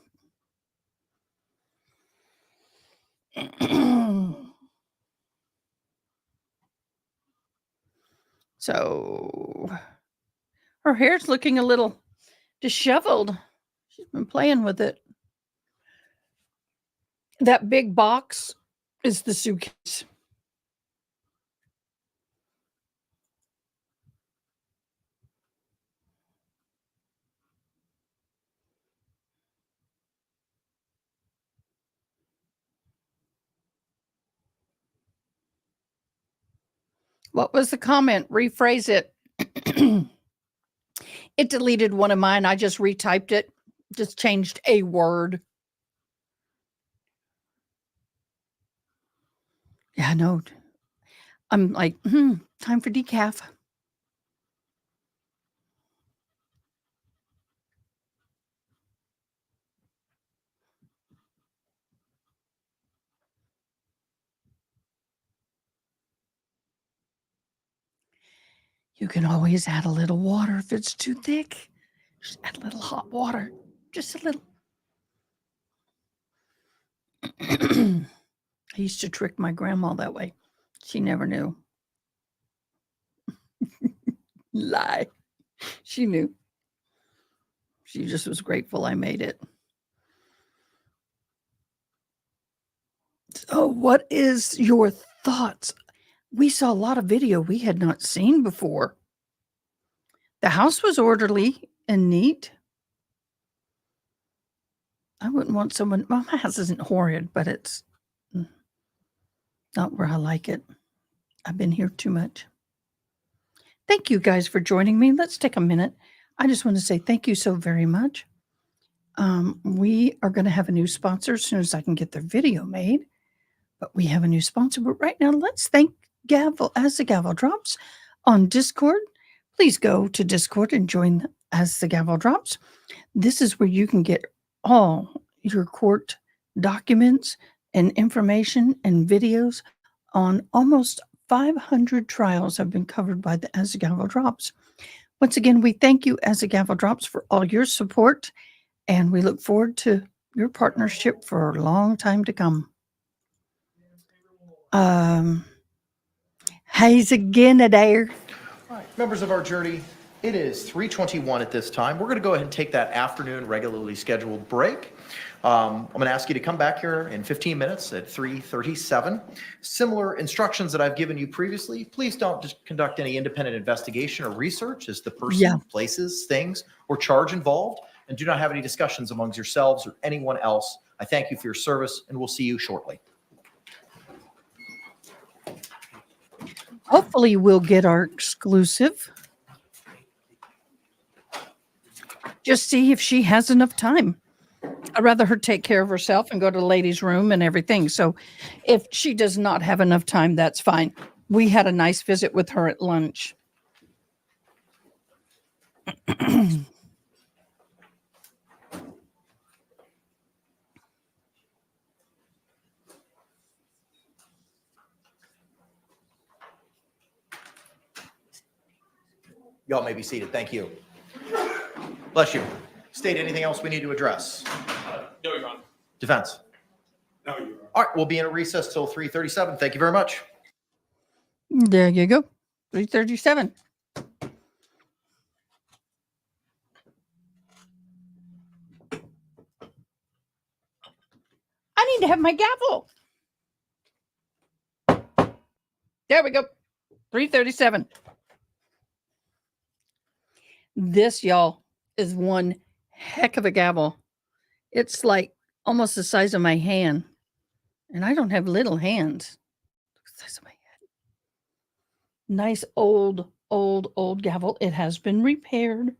Speaker 1: So her hair's looking a little disheveled. She's been playing with it. That big box is the suitcase. What was the comment? Rephrase it. It deleted one of mine. I just retyped it. Just changed a word. Yeah, I know. I'm like, time for decaf. You can always add a little water if it's too thick. Just add a little hot water. Just a little. I used to trick my grandma that way. She never knew. Lie. She knew. She just was grateful I made it. So what is your thoughts? We saw a lot of video we had not seen before. The house was orderly and neat. I wouldn't want someone, well, my house isn't horrid, but it's not where I like it. I've been here too much. Thank you guys for joining me. Let's take a minute. I just want to say thank you so very much. We are going to have a new sponsor as soon as I can get their video made. But we have a new sponsor. But right now, let's thank Gavel as the Gavel Drops on Discord. Please go to Discord and join as the Gavel Drops. This is where you can get all your court documents and information and videos on almost 500 trials have been covered by the As the Gavel Drops. Once again, we thank you As the Gavel Drops for all your support, and we look forward to your partnership for a long time to come. Hayes again there.
Speaker 5: All right, members of our jury, it is 3:21 at this time. We're going to go ahead and take that afternoon regularly scheduled break. I'm going to ask you to come back here in 15 minutes at 3:37. Similar instructions that I've given you previously. Please don't just conduct any independent investigation or research as the person, places, things, or charge involved, and do not have any discussions amongst yourselves or anyone else. I thank you for your service, and we'll see you shortly.
Speaker 1: Hopefully we'll get our exclusive. Just see if she has enough time. I'd rather her take care of herself and go to the ladies' room and everything. So if she does not have enough time, that's fine. We had a nice visit with her at lunch.
Speaker 5: Y'all may be seated. Thank you. Bless you. State anything else we need to address?
Speaker 10: No, Your Honor.
Speaker 5: Defense?
Speaker 17: No, Your Honor.
Speaker 5: All right, we'll be in a recess till 3:37. Thank you very much.
Speaker 1: There you go. 3:37. I need to have my gavel. There we go. 3:37. This, y'all, is one heck of a gavel. It's like almost the size of my hand. And I don't have little hands. The size of my head. Nice old gavel. It has been repaired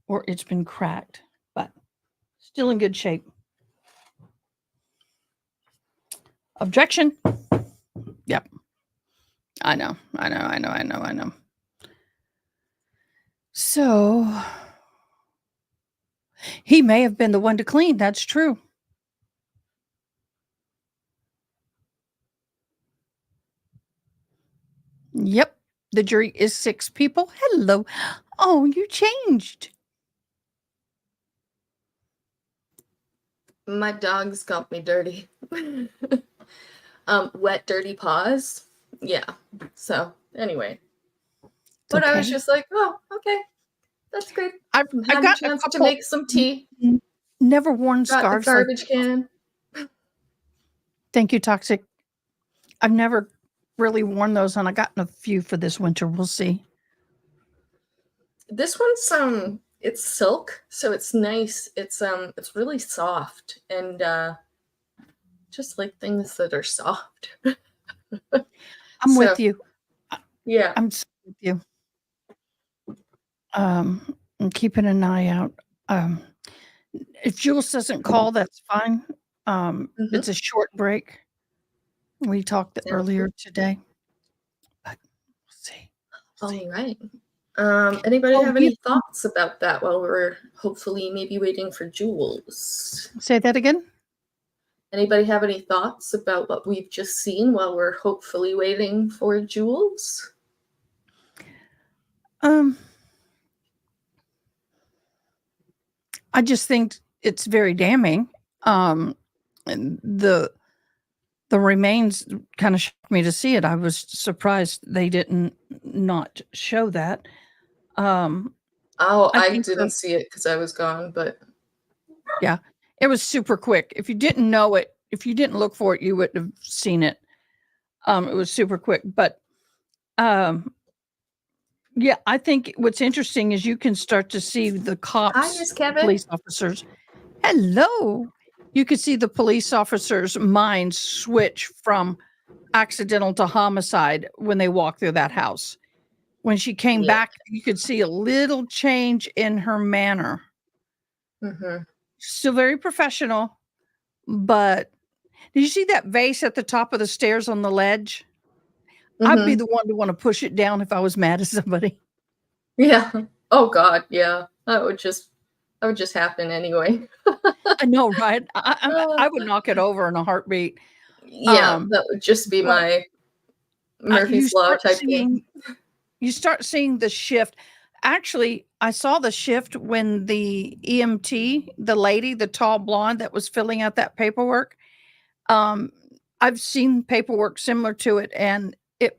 Speaker 1: or it's been cracked, but still in good shape. Objection? Yep. I know. So he may have been the one to clean. That's true. Yep. The jury is 6 people. Hello. Oh, you changed.
Speaker 18: My dogs got me dirty. Wet, dirty paws. Yeah. So anyway, but I was
Speaker 1: okay.
Speaker 18: just like, oh, okay, that's good.
Speaker 1: I've
Speaker 18: Had a
Speaker 1: got a
Speaker 18: chance to
Speaker 1: couple
Speaker 18: make some tea.
Speaker 1: never worn
Speaker 18: Got the
Speaker 1: scarves like
Speaker 18: garbage can.
Speaker 1: Thank you, Toxic. I've never really worn those, and I gotten a few for this winter. We'll see.
Speaker 18: This one's it's silk, so it's nice. It's really soft and just like things that are soft.
Speaker 1: I'm with you.
Speaker 18: Yeah.
Speaker 1: I'm with you. I'm keeping an eye out. If Jules doesn't call, that's fine. It's a short break. We talked earlier today. But we'll see.
Speaker 18: All right. Anybody have any thoughts about that while we're hopefully maybe waiting for Jules?
Speaker 1: Say that again.
Speaker 18: Anybody have any thoughts about what we've just seen while we're hopefully waiting for Jules?
Speaker 1: I just think it's very damning. And the remains kind of shocked me to see it. I was surprised they didn't not show that.
Speaker 18: I didn't see it because I was gone, but
Speaker 1: yeah, it was super quick. If you didn't know it, if you didn't look for it, you wouldn't have seen it. It was super quick, but yeah, I think what's interesting is you can start to see the cops,
Speaker 18: Hi, Miss Kevin.
Speaker 1: police officers. Hello. You could see the police officers' minds switch from accidental to homicide when they walk through that house. When she came back, you could see a little change in her manner. Still very professional, but did you see that vase at the top of the stairs on the ledge? I'd be the one to want to push it down if I was mad at somebody.
Speaker 18: Yeah. Oh God. Yeah. That would just happen anyway.
Speaker 1: I know, right? I would knock it over in a heartbeat.
Speaker 18: Yeah, that would just be my Murphy's Law type thing.
Speaker 1: You start seeing the shift. Actually, I saw the shift when the EMT, the lady, the tall blonde that was filling out that paperwork. I've seen paperwork similar to it, and it,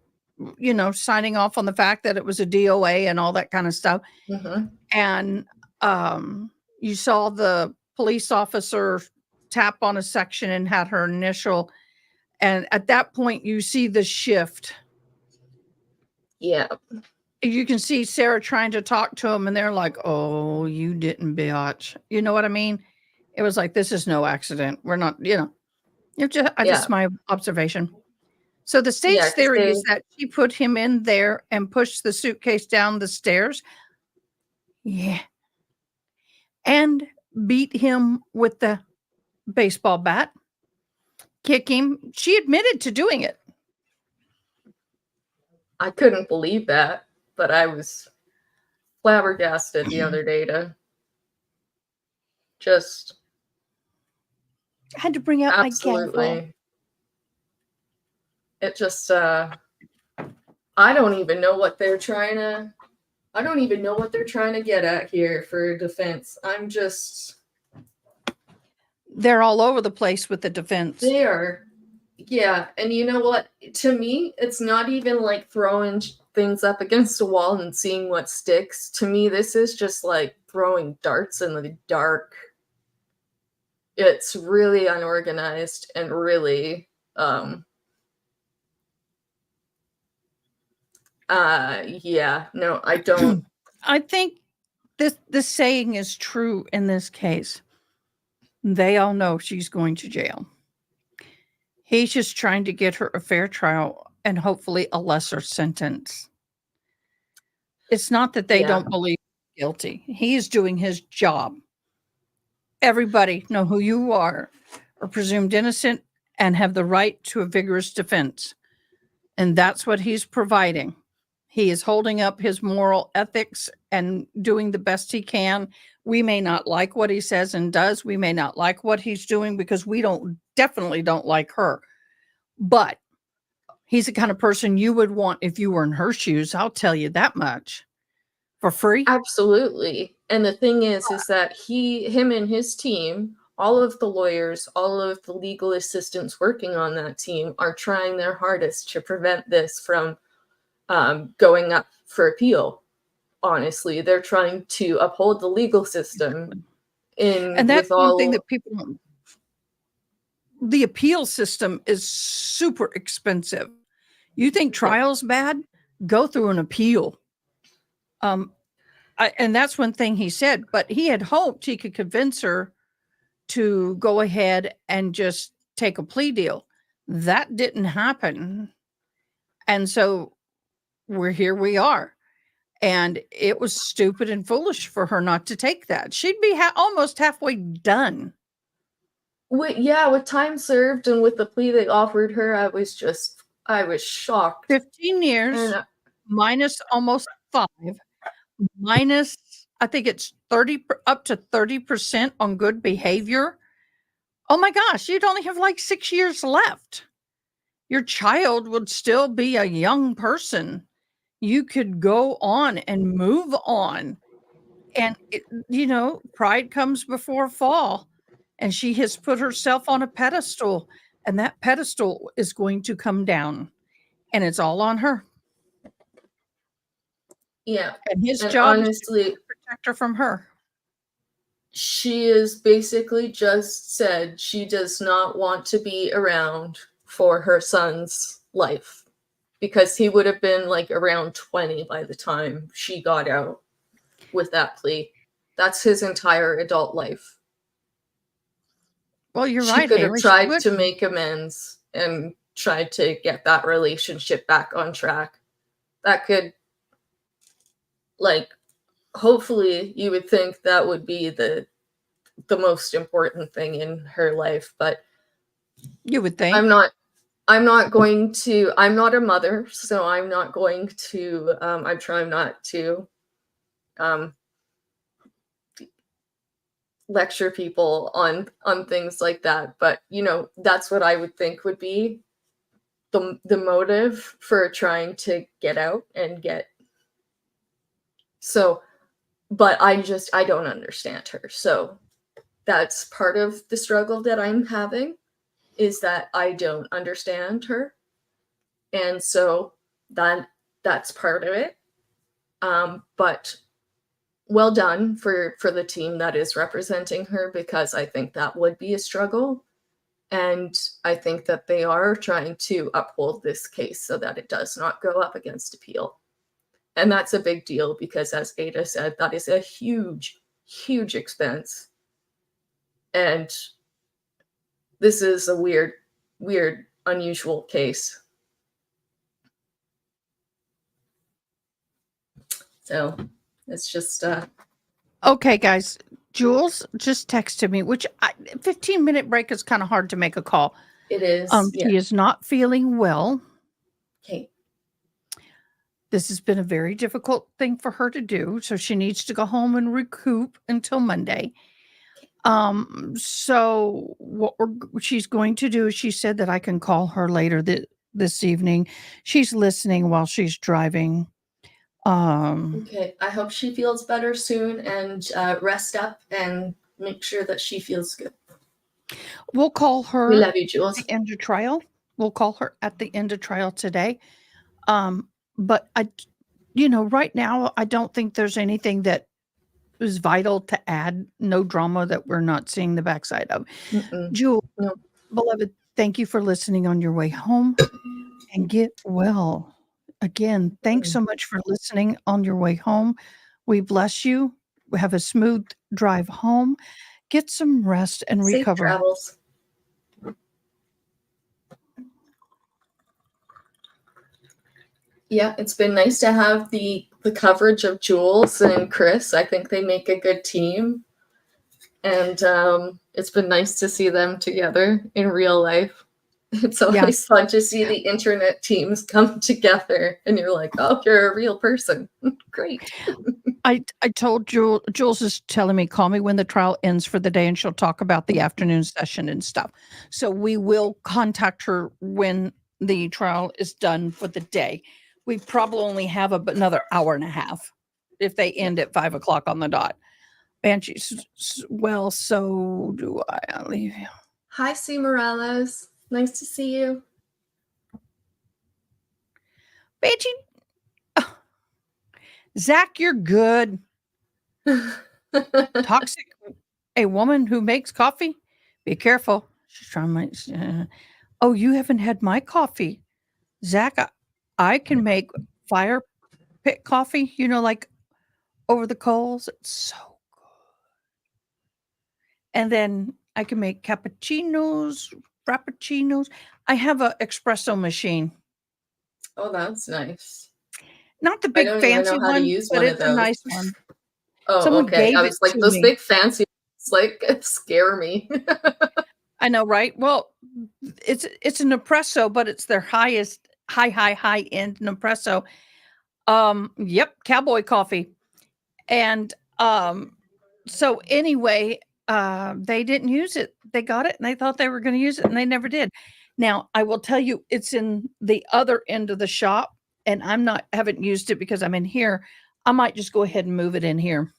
Speaker 1: signing off on the fact that it was a DOA and all that kind of stuff. And you saw the police officer tap on a section and had her initial. And at that point, you see the shift.
Speaker 18: Yeah.
Speaker 1: You can see Sarah trying to talk to him, and they're like, oh, you didn't, bitch. You know what I mean? It was like, this is no accident. We're not, just my observation. So the state's theory is that she put him in there and pushed the suitcase down the stairs. Yeah. And beat him with the baseball bat. Kick him. She admitted to doing it.
Speaker 18: I couldn't believe that, but I was flabbergasted the other day to just
Speaker 1: I had to bring out my gavel.
Speaker 18: It just I don't even know what they're trying to get at here for defense.
Speaker 1: They're all over the place with the defense.
Speaker 18: They are. Yeah, and you know what? To me, it's not even like throwing things up against a wall and seeing what sticks. To me, this is just like throwing darts in the dark. It's really unorganized and really no, I don't.
Speaker 1: I think this saying is true in this case. They all know she's going to jail. He's just trying to get her a fair trial and hopefully a lesser sentence. It's not that they don't believe he's guilty. He is doing his job. Everybody know who you are presumed innocent and have the right to a vigorous defense. And that's what he's providing. He is holding up his moral ethics and doing the best he can. We may not like what he says and does. We may not like what he's doing because we definitely don't like her. But he's the kind of person you would want if you were in her shoes. I'll tell you that much. For free?
Speaker 18: Absolutely. And the thing is that him and his team, all of the lawyers, all of the legal assistants working on that team are trying their hardest to prevent this from going up for appeal. Honestly, they're trying to uphold the legal system
Speaker 1: And that's one thing that people don't. The appeal system is super expensive. You think trial's bad? Go through an appeal. And that's one thing he said, but he had hoped he could convince her to go ahead and just take a plea deal. That didn't happen. And so here we are. And it was stupid and foolish for her not to take that. She'd be almost halfway done.
Speaker 18: With time served and with the plea they offered her, I was shocked.
Speaker 1: 15 years minus almost 5, minus, I think it's up to 30% on good behavior. Oh my gosh, you'd only have like 6 years left. Your child would still be a young person. You could go on and move on. And, pride comes before fall. And she has put herself on a pedestal. And that pedestal is going to come down. And it's all on her.
Speaker 18: Yeah.
Speaker 1: And his
Speaker 18: And
Speaker 1: job
Speaker 18: honestly,
Speaker 1: is to protect her from her.
Speaker 18: She is basically just said she does not want to be around for her son's life because he would have been like around 20 by the time she got out with that plea. That's his entire adult life.
Speaker 1: Well, you're
Speaker 18: She
Speaker 1: right.
Speaker 18: could have
Speaker 1: Haley,
Speaker 18: tried to make amends and tried to get that relationship back on track. That could, hopefully you would think that would be the most important thing in her life, but
Speaker 1: you would think
Speaker 18: I'm not a mother, so I'm not going to I'm trying not to lecture people on things like that, but that's what I would think would be the motive for trying to get out and get. So, but I don't understand her. So that's part of the struggle that I'm having, is that I don't understand her. And so that's part of it. But well done for the team that is representing her, because I think that would be a struggle. And I think that they are trying to uphold this case so that it does not go up against appeal. And that's a big deal because, as Ada said, that is a huge, huge expense. And this is a weird, unusual case. So it's just
Speaker 1: okay, guys. Jules just texted me, which 15-minute break is kind of hard to make a call.
Speaker 18: It is.
Speaker 1: She is not feeling well.
Speaker 18: Okay.
Speaker 1: This has been a very difficult thing for her to do, so she needs to go home and recoup until Monday. So what she's going to do is, she said that I can call her later this evening. She's listening while she's driving.
Speaker 18: Okay. I hope she feels better soon, and rest up and make sure that she feels good.
Speaker 1: We'll call her.
Speaker 18: We love you, Jules.
Speaker 1: At the end of trial. We'll call her at the end of trial today. But right now, I don't think there's anything that is vital to add. No drama that we're not seeing the backside of. Jewel,
Speaker 18: no.
Speaker 1: Beloved, thank you for listening on your way home, and get well. Again, thanks so much for listening on your way home. We bless you. We have a smooth drive home. Get some rest and
Speaker 18: Safe
Speaker 1: recover.
Speaker 18: travels. Yeah, it's been nice to have the coverage of Jules and Chris. I think they make a good team. And it's been nice to see them together in real life. It's always fun to see the internet teams come together and you're like, oh, you're a real person. Great.
Speaker 1: I told Jules is telling me, call me when the trial ends for the day, and she'll talk about the afternoon session and stuff. So we will contact her when the trial is done for the day. We probably only have another hour and a half if they end at 5 o'clock on the dot. Banshee, well, so do I. I'll leave you.
Speaker 18: Hi, C. Morales. Nice to see you.
Speaker 1: Banshee, Zach, you're good. Toxic, a woman who makes coffee. Be careful. She's trying to oh, you haven't had my coffee. Zach, I can make fire pit coffee, like over the coals. It's so good. And then I can make cappuccinos, frappuccinos. I have an espresso machine.
Speaker 18: Oh, that's nice.
Speaker 1: Not the big
Speaker 18: I don't
Speaker 1: fancy
Speaker 18: even know how
Speaker 1: one,
Speaker 18: to use
Speaker 1: but
Speaker 18: one of
Speaker 1: it's a
Speaker 18: those.
Speaker 1: nice one.
Speaker 18: Oh,
Speaker 1: Someone
Speaker 18: okay.
Speaker 1: gave
Speaker 18: I
Speaker 1: it
Speaker 18: was like,
Speaker 1: to
Speaker 18: those
Speaker 1: me.
Speaker 18: big fancy ones, like scare me.
Speaker 1: I know, right? Well, it's an espresso, but it's their high end Nespresso. Yep, cowboy coffee. And so anyway, they didn't use it. They got it and they thought they were going to use it and they never did. Now, I will tell you, it's in the other end of the shop and haven't used it because I'm in here. I might just go ahead and move it in here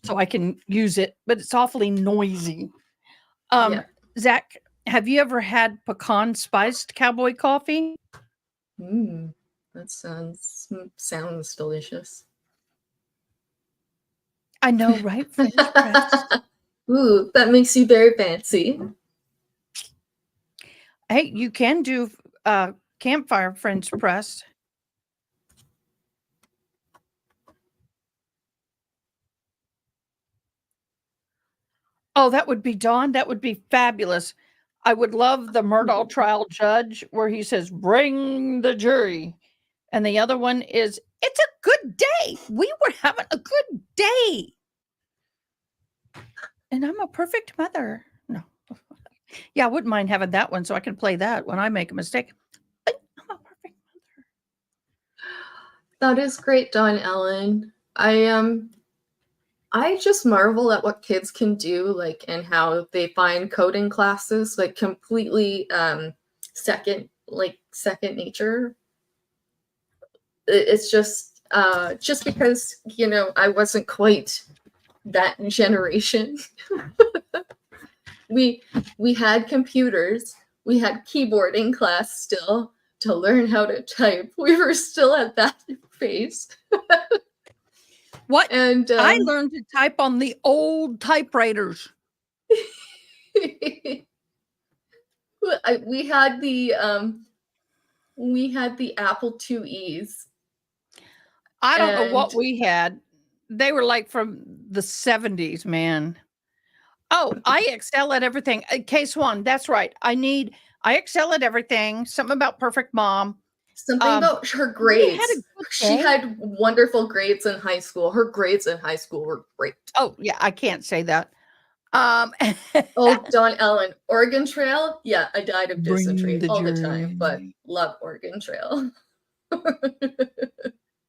Speaker 1: so I can use it, but it's awfully noisy.
Speaker 18: Yeah.
Speaker 1: Zach, have you ever had pecan spiced cowboy coffee?
Speaker 18: That sounds delicious.
Speaker 1: I know, right? French press.
Speaker 18: Ooh, that makes you very fancy.
Speaker 1: Hey, you can do campfire French press. Oh, that would be Dawn. That would be fabulous. I would love the Murdaugh trial judge where he says, bring the jury. And the other one is, it's a good day. We were having a good day. And I'm a perfect mother. No. Yeah, I wouldn't mind having that one so I can play that when I make a mistake. I'm a perfect mother.
Speaker 18: That is great, Dawn Ellen. I just marvel at what kids can do, like, and how they find coding classes like completely second nature. It's just because I wasn't quite that generation. we had computers, we had keyboarding class still to learn how to type. We were still at that phase.
Speaker 1: What? And I learned to type on the old typewriters.
Speaker 18: We had the Apple IIe's.
Speaker 1: I don't know what we had. They were like from the 70s, man. Oh, I excel at everything. Case one, that's right. I excel at everything. Something about perfect mom.
Speaker 18: Something about her grades. She had wonderful grades in high school. Her grades in high school were great.
Speaker 1: Oh, yeah, I can't say that.
Speaker 18: Oh, Dawn Ellen, Oregon Trail. Yeah, I died of dysentery all the time, but love Oregon Trail.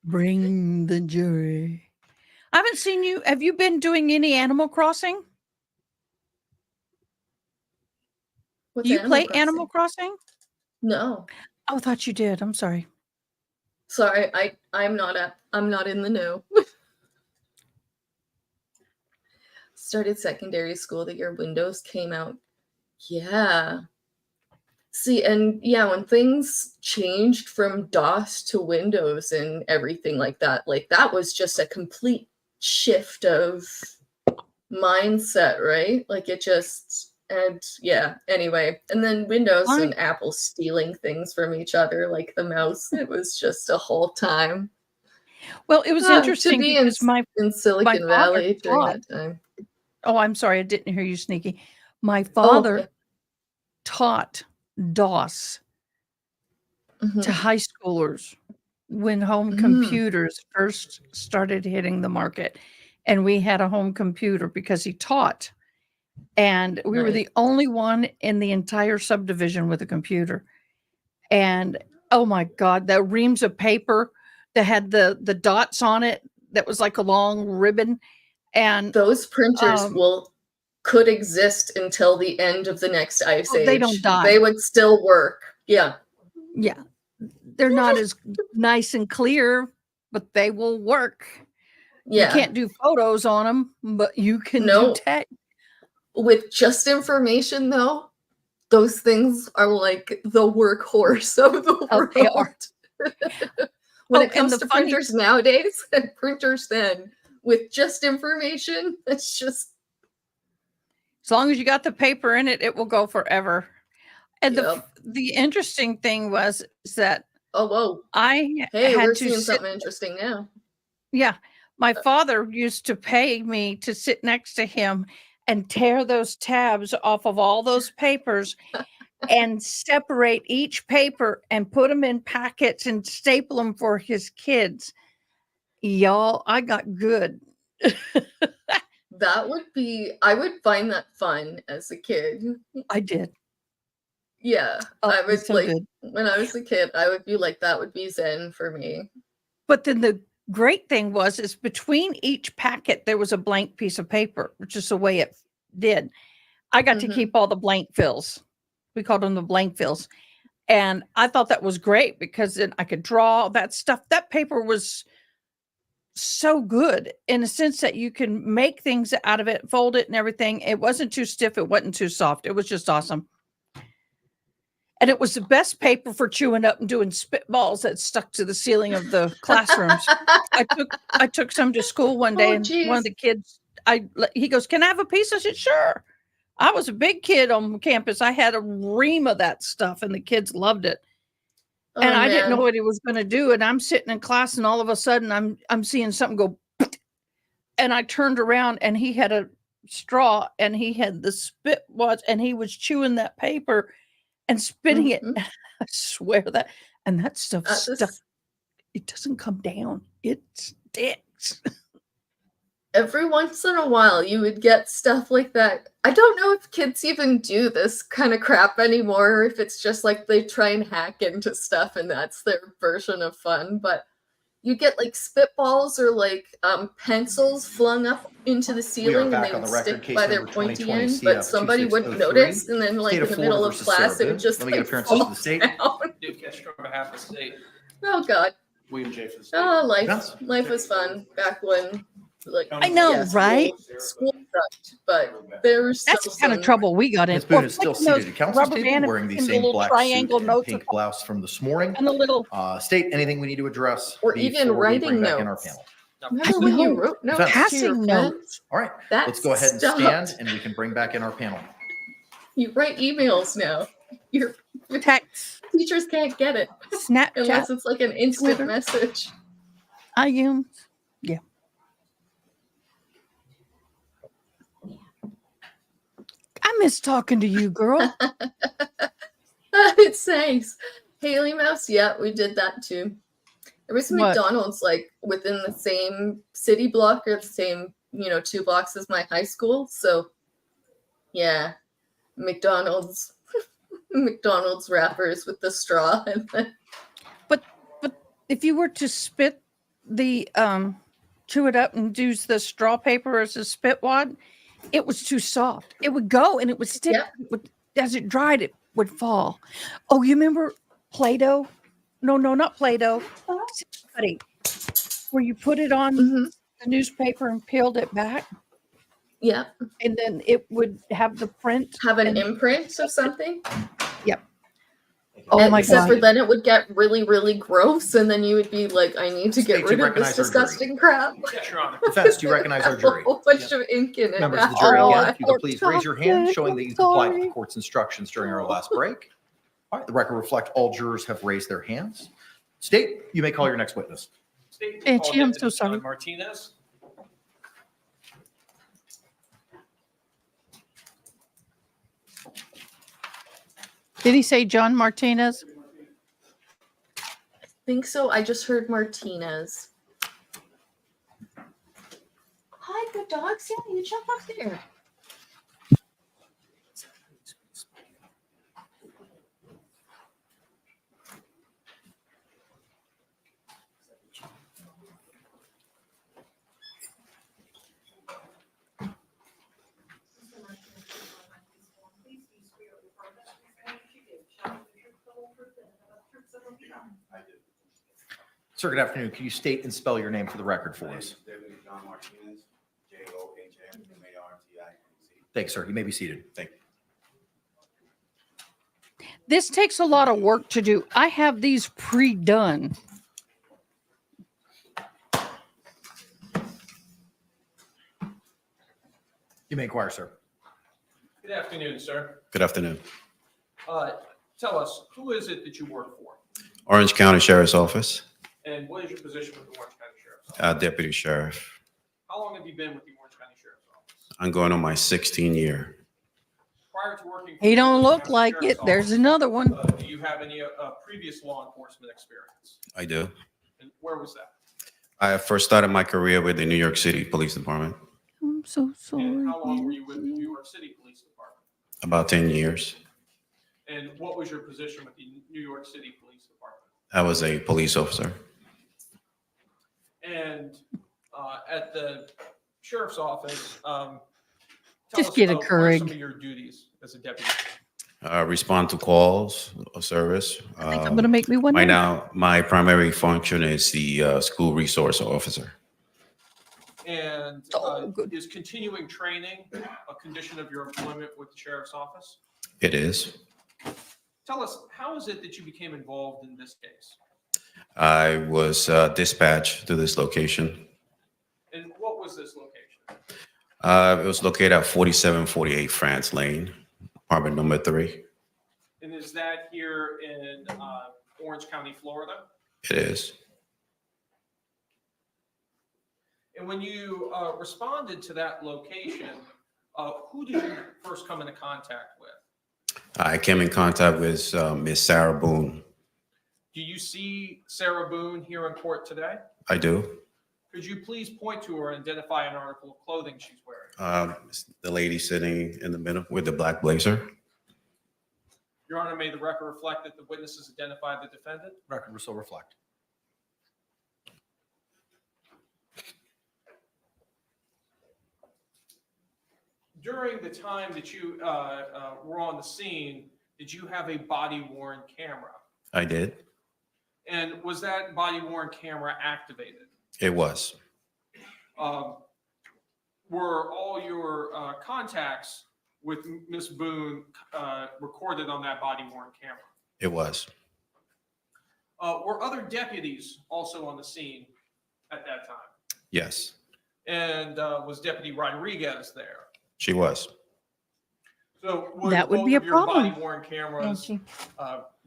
Speaker 1: Bring the jury. I haven't seen you. Have you been doing any Animal Crossing?
Speaker 18: What's
Speaker 1: Do you play Animal Crossing?
Speaker 18: No.
Speaker 1: Oh, I thought you did. I'm sorry.
Speaker 18: Sorry, I'm not in the know. Started secondary school the year Windows came out. Yeah. See, and yeah, when things changed from DOS to Windows and everything like that was just a complete shift of mindset, right? Like it just, and yeah, anyway. And then Windows and Apple stealing things from each other, like the mouse. It was just a whole time.
Speaker 1: Well, it was interesting
Speaker 18: to be
Speaker 1: because
Speaker 18: in Silicon Valley during that time.
Speaker 1: Oh, I'm sorry. I didn't hear you, Sneaky. My father taught DOS to high schoolers when home computers first started hitting the market. And we had a home computer because he taught And we were
Speaker 18: Nice.
Speaker 1: the only one in the entire subdivision with a computer. And oh my God, the reams of paper that had the dots on it, that was like a long ribbon. And
Speaker 18: those printers could exist until the end of the next ice age.
Speaker 1: they don't die.
Speaker 18: They would still work. Yeah.
Speaker 1: Yeah. They're not as nice and clear, but they will work.
Speaker 18: Yeah.
Speaker 1: You can't do photos on them, but you can
Speaker 18: No.
Speaker 1: do text.
Speaker 18: With just information, though, those things are like the workhorse of the world.
Speaker 1: They are.
Speaker 18: When
Speaker 1: Oh,
Speaker 18: it comes
Speaker 1: and
Speaker 18: to
Speaker 1: the funny-
Speaker 18: printers nowadays and printers then, with just information, it's just
Speaker 1: As long as you got the paper in it, it will go forever. And
Speaker 18: Yep.
Speaker 1: the interesting thing was is that
Speaker 18: oh whoa.
Speaker 1: I
Speaker 18: Hey,
Speaker 1: had
Speaker 18: we're
Speaker 1: to
Speaker 18: seeing
Speaker 1: sit.
Speaker 18: something interesting now.
Speaker 1: Yeah, my father used to pay me to sit next to him and tear those tabs off of all those papers and separate each paper and put them in packets and staple them for his kids. Y'all, I got good.
Speaker 18: That would be, I would find that fun as a kid.
Speaker 1: I did.
Speaker 18: Yeah,
Speaker 1: Oh,
Speaker 18: I
Speaker 1: it was
Speaker 18: would
Speaker 1: so
Speaker 18: like,
Speaker 1: good.
Speaker 18: when I was a kid, I would be like, that would be zen for me.
Speaker 1: But then the great thing was is between each packet there was a blank piece of paper, which is the way it did. I got to
Speaker 18: Mhm.
Speaker 1: keep all the blank fills. We called them the blank fills. And I thought that was great because then I could draw that stuff. That paper was so good in the sense that you can make things out of it, fold it and everything. It wasn't too stiff. It wasn't too soft. It was just awesome. And it was the best paper for chewing up and doing spitballs that stuck to the ceiling of the classrooms. I took some to school one day,
Speaker 18: Oh,
Speaker 1: and one
Speaker 18: geez.
Speaker 1: of the kids, he goes, "Can I have a piece?" I said, "Sure." I was a big kid on campus. I had a ream of that stuff, and the kids loved it.
Speaker 18: Oh,
Speaker 1: And I didn't know
Speaker 18: man.
Speaker 1: what he was going to do. And I'm sitting in class, and all of a sudden, I'm seeing something go, and I turned around, and he had a straw, and he had the spit watch, and he was chewing that paper and spitting it.
Speaker 18: Mhm.
Speaker 1: I swear that, and that stuff stuck.
Speaker 18: This-
Speaker 1: It doesn't come down. It sticks.
Speaker 18: Every once in a while, you would get stuff like that. I don't know if kids even do this kind of crap anymore, or if it's just like they try and hack into stuff and that's their version of fun. But you get like spitballs or like pencils flung up into the
Speaker 5: We are
Speaker 18: ceiling and
Speaker 5: back
Speaker 18: they
Speaker 5: on
Speaker 18: would
Speaker 5: the record,
Speaker 18: stick
Speaker 5: case
Speaker 18: by their
Speaker 5: number
Speaker 18: pointy
Speaker 5: 2020
Speaker 18: end, but somebody wouldn't
Speaker 5: 2603,
Speaker 18: notice, and then like
Speaker 5: State
Speaker 18: in
Speaker 5: of
Speaker 18: the
Speaker 5: Florida
Speaker 18: middle of
Speaker 5: versus
Speaker 18: class,
Speaker 5: Sarah
Speaker 18: it would
Speaker 5: Boone.
Speaker 18: just
Speaker 5: Let me get
Speaker 18: like
Speaker 5: appearances to
Speaker 18: fall
Speaker 5: the state.
Speaker 18: down.
Speaker 10: Duke Castro on behalf of the state.
Speaker 18: Oh God.
Speaker 10: William J. for the state.
Speaker 18: Oh,
Speaker 5: Defense?
Speaker 18: life was fun back when, like,
Speaker 1: I know,
Speaker 18: yeah,
Speaker 1: right?
Speaker 18: School sucked, but there was
Speaker 1: That's
Speaker 18: still
Speaker 1: the kind of
Speaker 18: some.
Speaker 1: trouble we got in.
Speaker 5: Ms. Boone
Speaker 1: Or
Speaker 5: is still
Speaker 1: flicking those
Speaker 5: seated at council's
Speaker 1: rubber
Speaker 5: table,
Speaker 1: band
Speaker 5: wearing the
Speaker 1: and
Speaker 5: same
Speaker 1: little
Speaker 5: black
Speaker 1: triangle
Speaker 5: suit and
Speaker 1: notes
Speaker 5: pink blouse from this morning.
Speaker 1: and the little.
Speaker 5: State, anything we need to address
Speaker 18: Or even
Speaker 5: before we
Speaker 18: writing
Speaker 5: bring back in our
Speaker 18: notes.
Speaker 5: panel?
Speaker 18: Remember when you
Speaker 1: know.
Speaker 18: wrote notes
Speaker 5: Defense.
Speaker 18: to your
Speaker 1: Passing
Speaker 18: friends?
Speaker 1: notes.
Speaker 5: All right,
Speaker 18: That
Speaker 5: let's go ahead and
Speaker 18: stopped.
Speaker 5: stand, and we can bring back in our panel.
Speaker 18: You write emails now. Your
Speaker 1: Text,
Speaker 18: teachers can't get it
Speaker 1: Snapchat,
Speaker 18: unless it's like an instant
Speaker 1: Twitter.
Speaker 18: message.
Speaker 1: I use. Yeah. I miss talking to you, girl.
Speaker 18: It's nice. Haley Mouse, yeah, we did that too. There was a
Speaker 1: What?
Speaker 18: McDonald's like within the same city block or the same, 2 blocks as my high school. So yeah, McDonald's McDonald's wrappers with the straw and then
Speaker 1: But if you were to spit the chew it up and use the straw paper as a spit wad, it was too soft. It would go and it would stick.
Speaker 18: Yep.
Speaker 1: It would, as it dried, it would fall. Oh, you remember Play-Doh? No, not Play-Doh. Buddy, where you put it on
Speaker 18: Mhm.
Speaker 1: the newspaper and peeled it back,
Speaker 18: yeah,
Speaker 1: and then it would have the print.
Speaker 18: have an
Speaker 1: and-
Speaker 18: imprint of something.
Speaker 1: Yep. Oh my
Speaker 18: Except for
Speaker 1: God.
Speaker 18: then it would get really, really gross, and then you would be like, I need to
Speaker 5: State,
Speaker 18: get
Speaker 5: do you
Speaker 18: rid of this
Speaker 5: recognize our jury?
Speaker 18: disgusting crap.
Speaker 10: Yes, Your Honor.
Speaker 5: Defense, do you recognize our jury?
Speaker 18: A whole bunch of ink in it.
Speaker 5: Members of the
Speaker 18: after
Speaker 5: jury,
Speaker 18: a
Speaker 5: again,
Speaker 18: while.
Speaker 5: if you could please raise your hand, showing that you complied with the court's instructions during our last break. All right, the record reflect all jurors have raised their hands. State, you may call your next witness.
Speaker 10: State
Speaker 1: Hey,
Speaker 10: called
Speaker 1: Chi, I'm
Speaker 10: Deputy
Speaker 1: so sorry.
Speaker 10: John Martinez.
Speaker 1: Did he say John Martinez?
Speaker 18: Think so. I just heard Martinez. Hi, good dogs. Yeah, you jump up there.
Speaker 5: Sir, good afternoon. Can you state and spell your name for the record for us?
Speaker 11: Deputy John Martinez, Johnmartinez.
Speaker 5: Thanks, sir. You may be seated. Thank you.
Speaker 1: This takes a lot of work to do. I have these pre-done.
Speaker 5: You may inquire, sir.
Speaker 10: Good afternoon, sir.
Speaker 11: Good afternoon.
Speaker 10: Tell us, who is it that you work for?
Speaker 11: Orange County Sheriff's Office,
Speaker 10: And what is your position with the Orange County Sheriff's Office?
Speaker 11: Deputy Sheriff.
Speaker 10: How long have you been with the Orange County Sheriff's Office?
Speaker 11: I'm going on my 16th year.
Speaker 10: Prior to working.
Speaker 1: He
Speaker 10: for the
Speaker 1: don't
Speaker 10: Orange
Speaker 1: look
Speaker 10: County
Speaker 1: like
Speaker 10: Sheriff's
Speaker 1: it. There's
Speaker 10: Office,
Speaker 1: another one.
Speaker 10: Do you have any previous law enforcement experience?
Speaker 11: I do.
Speaker 10: And where was that?
Speaker 11: I first started my career with the New York City Police Department,
Speaker 1: I'm so sorry.
Speaker 10: And how long were you with the New York City Police Department?
Speaker 11: about 10 years.
Speaker 10: And what was your position with the New York City Police Department?
Speaker 11: I was a police officer.
Speaker 10: And at the sheriff's office, tell
Speaker 1: Just
Speaker 10: us
Speaker 1: get a
Speaker 10: about what are some
Speaker 1: Keurig.
Speaker 10: of your duties as a deputy.
Speaker 11: Respond to calls of service.
Speaker 1: I think I'm going to make me one.
Speaker 11: Right
Speaker 1: now.
Speaker 11: now, my primary function is the school resource officer.
Speaker 10: And
Speaker 1: Oh,
Speaker 10: is continuing training a condition of your employment with the sheriff's office?
Speaker 11: It is.
Speaker 10: Tell us, how is it that you became involved in this case?
Speaker 11: I was dispatched to this location.
Speaker 10: And what was this location?
Speaker 11: It was located at 4748 France Lane, apartment number 3.
Speaker 10: And is that here in Orange County, Florida?
Speaker 11: It is.
Speaker 10: And when you responded to that location, who did you first come into contact with?
Speaker 11: I came in contact with Miss Sarah Boone.
Speaker 10: Do you see Sarah Boone here in court today?
Speaker 11: I do.
Speaker 10: Could you please point to her and identify an article of clothing she's wearing?
Speaker 11: The lady sitting in the middle with the black blazer.
Speaker 10: Your Honor, may the record reflect that the witnesses identified the defendant?
Speaker 5: Record will so reflect.
Speaker 10: During the time that you were on the scene, did you have a body-worn camera?
Speaker 11: I did.
Speaker 10: And was that body-worn camera activated?
Speaker 11: It was.
Speaker 10: Were all your contacts with Miss Boone recorded on that body-worn camera?
Speaker 11: It was.
Speaker 10: Were other deputies also on the scene at that time?
Speaker 11: Yes,
Speaker 10: And was Deputy Rodriguez there?
Speaker 11: she was.
Speaker 10: So
Speaker 1: That would
Speaker 10: both
Speaker 1: be a
Speaker 10: of your
Speaker 1: problem.
Speaker 10: body-worn cameras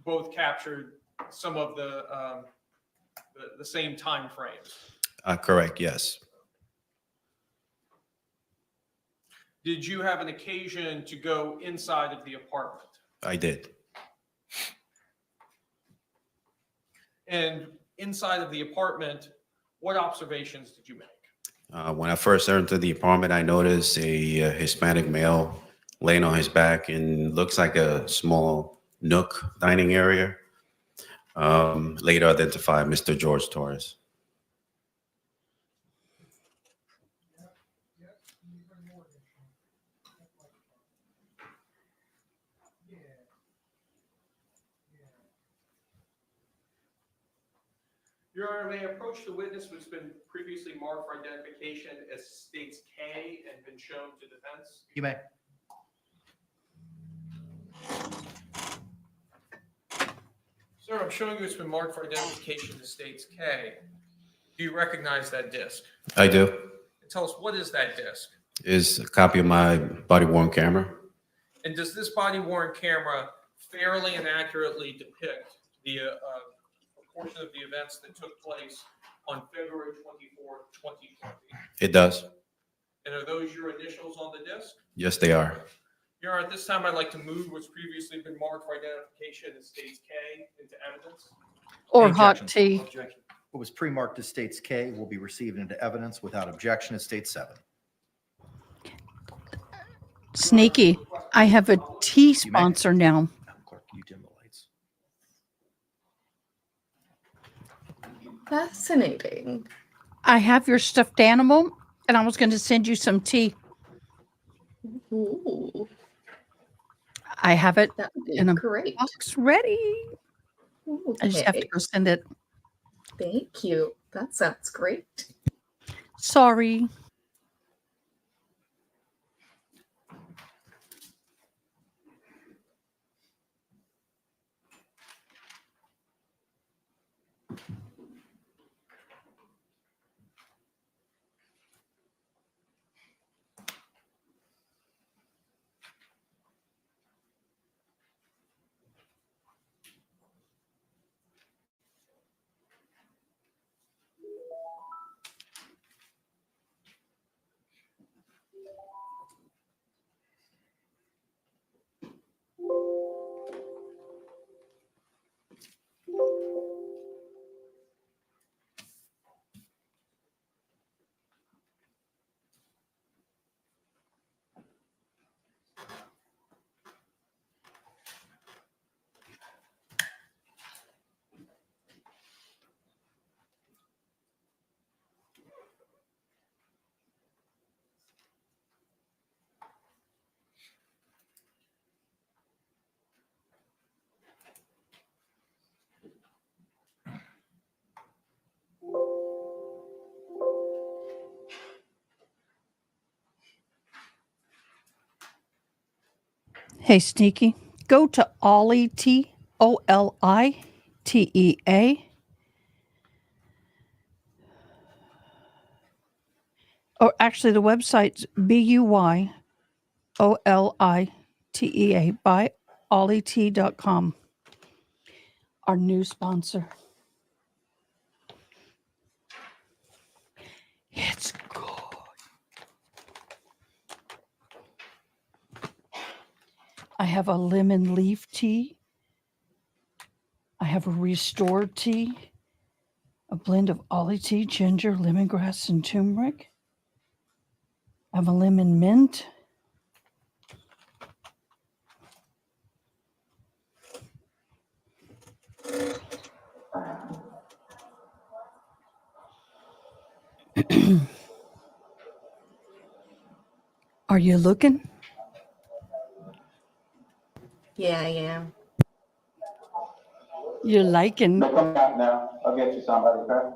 Speaker 10: both captured some of the same time frames?
Speaker 11: Correct, yes.
Speaker 10: Did you have an occasion to go inside of the apartment?
Speaker 11: I did.
Speaker 10: And inside of the apartment, what observations did you make?
Speaker 11: When I first entered the apartment, I noticed a Hispanic male laying on his back in looks like a small nook dining area. Later identified Mr. Jorge Torres.
Speaker 10: Your Honor, may I approach the witness who's been previously marked for identification as states K and been shown to defense?
Speaker 5: You may.
Speaker 10: Sir, I'm showing you it's been marked for identification as states K. Do you recognize that disc?
Speaker 11: I do.
Speaker 10: And tell us, what is that disc?
Speaker 11: Is a copy of my body-worn camera.
Speaker 10: And does this body-worn camera fairly and accurately depict the portion of the events that took place on February 24th, 2020?
Speaker 11: It does.
Speaker 10: And are those your initials on the disc?
Speaker 11: Yes, they are.
Speaker 10: Your Honor, at this time, I'd like to move what's previously been marked for identification as states K into evidence.
Speaker 1: Or
Speaker 5: Any
Speaker 1: hot
Speaker 5: objections?
Speaker 1: tea.
Speaker 5: What was pre-marked as states K will be received into evidence without objection as state 7.
Speaker 1: Sneaky. I have a tea sponsor now.
Speaker 5: Clerk, can you dim the lights?
Speaker 18: Fascinating.
Speaker 1: I have your stuffed animal, and I was going to send you some tea.
Speaker 18: Ooh,
Speaker 1: I have it
Speaker 18: that would be
Speaker 1: in a
Speaker 18: great.
Speaker 1: box ready. I just have to
Speaker 18: Okay.
Speaker 1: go send it.
Speaker 18: Thank you. That sounds great.
Speaker 1: Sorry. Hey, Sneaky, go to Ollie, T-O-L-I-T-E-A. Or actually, the website's B-U-Y-O-L-I-T-E-A by olliet.com. Our new sponsor. It's good. I have a lemon leaf tea. I have a restored tea, a blend of ollie tea, ginger, lemongrass, and turmeric. I have a lemon mint. Are you looking?
Speaker 18: Yeah, I am.
Speaker 1: You're liking.
Speaker 12: Come back now. I'll get you somebody, okay?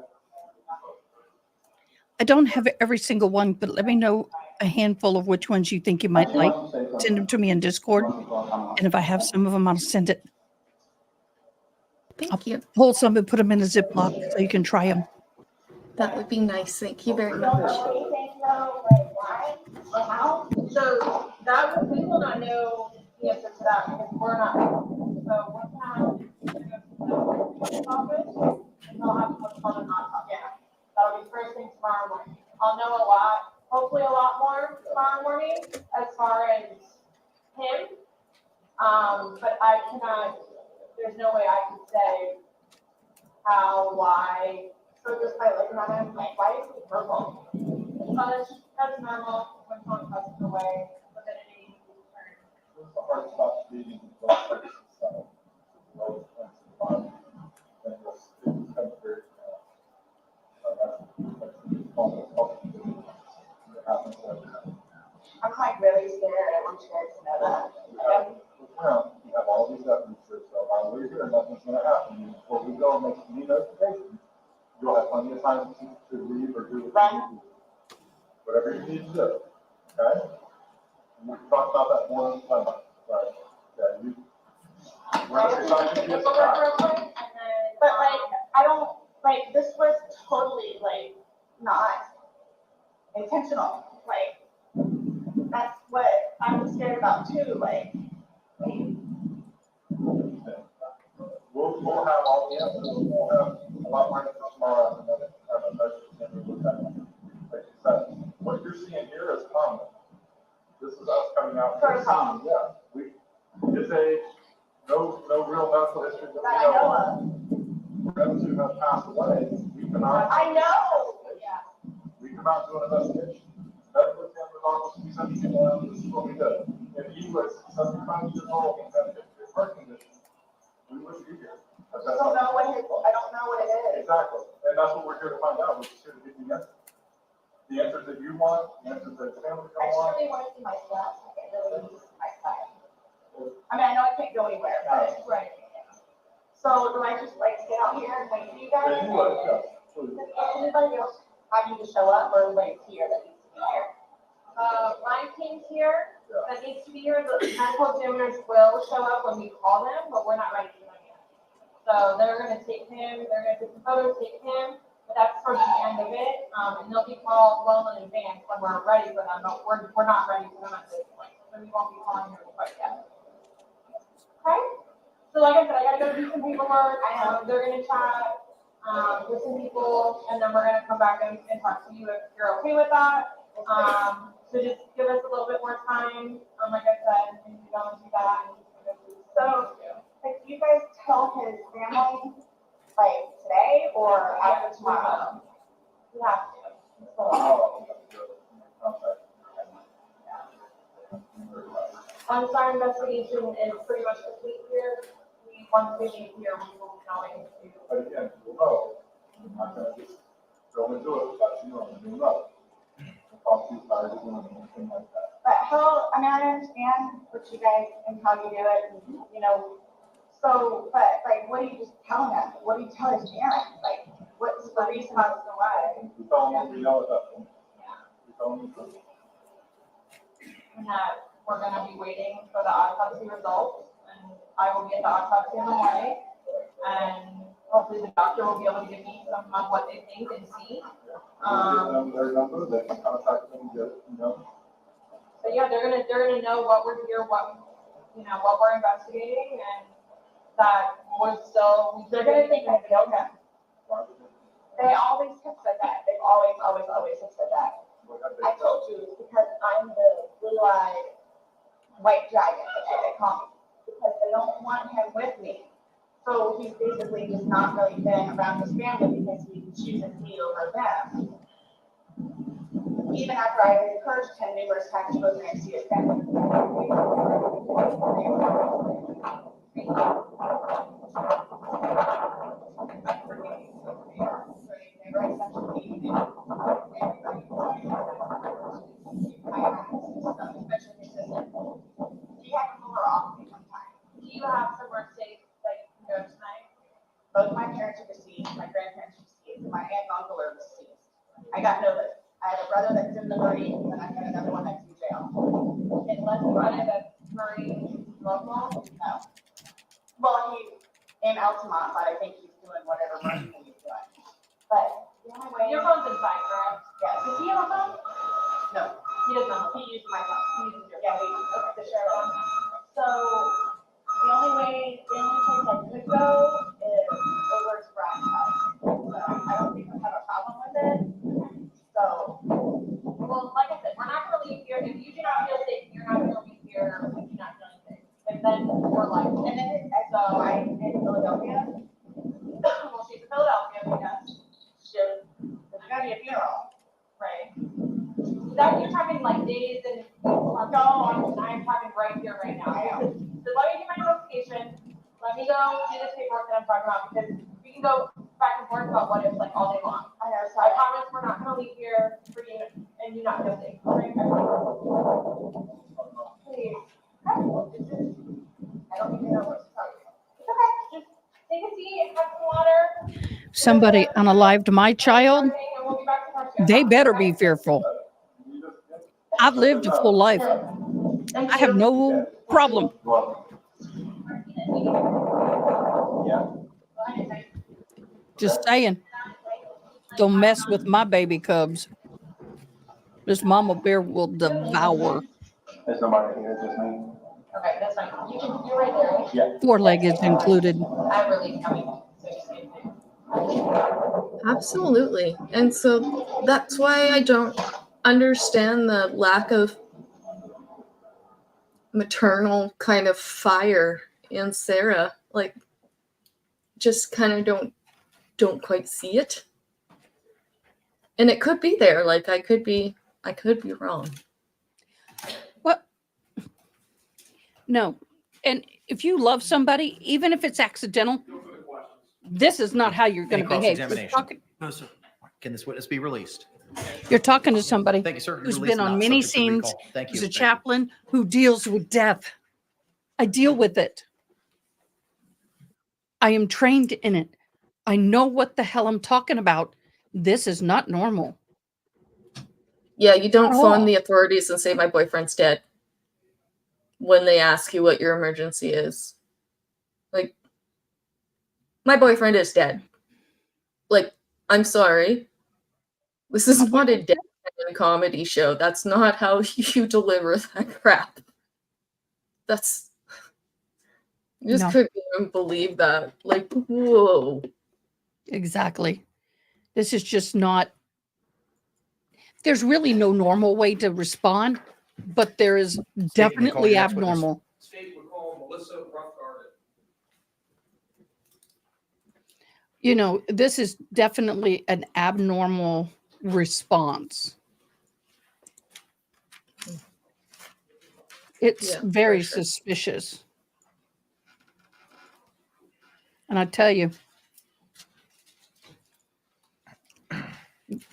Speaker 1: I don't have every single one, but let me know a handful of which ones you think you might like. Send them to me in Discord. And if I have some of them, I'll send it.
Speaker 18: Thank you.
Speaker 1: Pull some and put them in a Ziploc so you can try them.
Speaker 18: That would be nice. Thank you very much.
Speaker 20: So that we will not know the answer to that because we're not. So we're going to go to the office and they'll have what's called an autopsy. Yeah, that'll be first thing tomorrow morning. I'll know a lot, hopefully a lot more tomorrow morning as far as him. But I cannot. There's no way I can say how, why. So just by looking at him, like, why is he purple? Because that's normal when someone passes away within an 80 I'm like really scared. I want you guys to know that.
Speaker 12: You have all these evidences, so while we're here, nothing's gonna happen. Before we go and make any notifications, you'll have plenty of time to leave or do what you need to do. Whatever you need to do, okay? And we can talk about that more in time, right? Yeah, you.
Speaker 20: But like, I don't, like, this was totally like not intentional. Like, that's what I'm scared about too. Like,
Speaker 12: We'll have all the answers. We'll have a lot more answers tomorrow. Like you said, what you're seeing here is common. This is us coming out.
Speaker 20: Sort of common.
Speaker 12: Yeah, his age, no real medical history that
Speaker 20: I know of.
Speaker 12: Those who have passed away, we come out.
Speaker 20: I know. Yeah.
Speaker 12: We come out to an investigation. Medical examiner's office, we send you down, this is what we did. If he was 75 years old and had a heart condition, we wouldn't be here.
Speaker 20: I don't know what it is.
Speaker 12: Exactly, and that's what we're here to find out. We're just here to give you the answers. The answers that you want, the answers that the family
Speaker 20: I
Speaker 12: want.
Speaker 20: really want to see my son. I really need to see my son. I mean, I know I can't go anywhere, but right.
Speaker 9: So do I just like sit out here and wait for you guys? Does anybody else have you to show up or everybody's here that needs to be here? My team's here that needs to be here. The medical examiners will show up when we call them, but we're not ready for them yet. So they're gonna take him, they're gonna take the photos, take him, but that's towards the end of it. And they'll be called well in advance when we're ready for them, but we're not ready for them at this point. So we won't be calling them quite yet. Okay? So like I said, I gotta go do some paperwork. They're gonna chat with some people, and then we're gonna come back and talk to you if you're okay with that. So just give us a little bit more time. Like I said, and you don't do that. So, like, do you guys tell his family like today or after tomorrow? You have to. Once our investigation is pretty much complete here, once we leave here, we will be going to.
Speaker 12: But again, you'll know, I'm not gonna just go into it, but you know, you'll know. Talk to you prior to doing anything like that.
Speaker 9: But how, I mean, I understand what you guys and how you do it, and, you know, so, but like, what are you just telling us? What do you tell his parents? Like, what's the reason as to why?
Speaker 12: We tell them what we know at that point. We tell them the truth.
Speaker 9: And that we're gonna be waiting for the autopsy results, and I will get the autopsy in the morning, and hopefully the doctor will be able to give me some of what they think and see.
Speaker 12: Their number, they can contact them, you know.
Speaker 9: So yeah, they're gonna know what we're here, what we're investigating, and that we're still. They're gonna think I failed them. They always have said that. They've always have said that. I told you it's because I'm the blue-eyed white dragon, that's what they call me, because they don't want him with me. So he's basically just not really been around his family because he chooses me over them. Even after I encouraged him numerous times to go there and see his family. Do you have somewhere safe, like, you go tonight? Both my parents are deceased, my grandparents are deceased, and my aunt and uncle are deceased. I got no list. I have a brother that's in the Marines, and I've got another one that's in jail. Unless you run the Marine local, no. Well, he's in Altamont, but I think he's doing whatever Marine he's doing. But the only way. Your phone's inside, correct? Yeah. Does he have a phone? No, he does not. He used my phone. He uses your phone. Yeah, okay, the sheriff one. So the only place I could go is over to Brian's house. So I don't think I have a problem with it. So, well, like I said, we're not gonna leave here. If you do not feel safe, you're not gonna leave here if you do not feel safe. And then we're like, and then, so I'm in Philadelphia. Well, she's in Philadelphia because there's gonna be a funeral, right? That you're talking like days and no, I'm talking right here, right now. So let me do my investigation. Let me go do this paperwork that I'm talking about because we can go back and forth about what ifs like all day long. I know. So I promise we're not gonna leave here for you and you not feel safe. Please. I don't even know what to tell you. It's okay. Just take a seat, have some water.
Speaker 1: Somebody unalived my child, they better be fearful. I've lived a full life. I have no problem. Just saying, don't mess with my baby cubs. This mama bear will devour.
Speaker 12: There's nobody here, just me.
Speaker 9: Okay, that's fine. You're right there.
Speaker 12: Yeah.
Speaker 1: 4 leggeds included.
Speaker 9: I'm really coming. So just give me.
Speaker 18: Absolutely. And so that's why I don't understand the lack of maternal kind of fire in Sarah. Like, just kind of don't quite see it. And it could be there. Like, I could be wrong.
Speaker 1: What? No. And if you love somebody, even if it's accidental, this is not how you're going to behave.
Speaker 5: No, sir. Can this witness be released?
Speaker 1: You're talking to somebody
Speaker 5: Thank you, sir.
Speaker 1: who's
Speaker 5: Release
Speaker 1: been on
Speaker 5: not
Speaker 1: many
Speaker 5: subject to
Speaker 1: scenes,
Speaker 5: recall. Thank
Speaker 1: who's
Speaker 5: you.
Speaker 1: a chaplain who deals with death. I deal with it. I am trained in it. I know what the hell I'm talking about. This is not normal.
Speaker 18: Yeah, you don't
Speaker 1: At
Speaker 18: phone
Speaker 1: all.
Speaker 18: the authorities and say my boyfriend's dead when they ask you what your emergency is. Like, my boyfriend is dead. Like, I'm sorry. This is not a dead comedy show. That's not how you deliver that crap. That's I just
Speaker 1: No.
Speaker 18: couldn't even believe that. Like, whoa.
Speaker 1: Exactly. This is just not, there's really no normal way to respond, but there is definitely abnormal.
Speaker 10: State would call Melissa Roughgarden.
Speaker 1: You know, this is definitely an abnormal response. It's
Speaker 18: Yeah,
Speaker 1: very
Speaker 18: for sure.
Speaker 1: suspicious. And I tell you,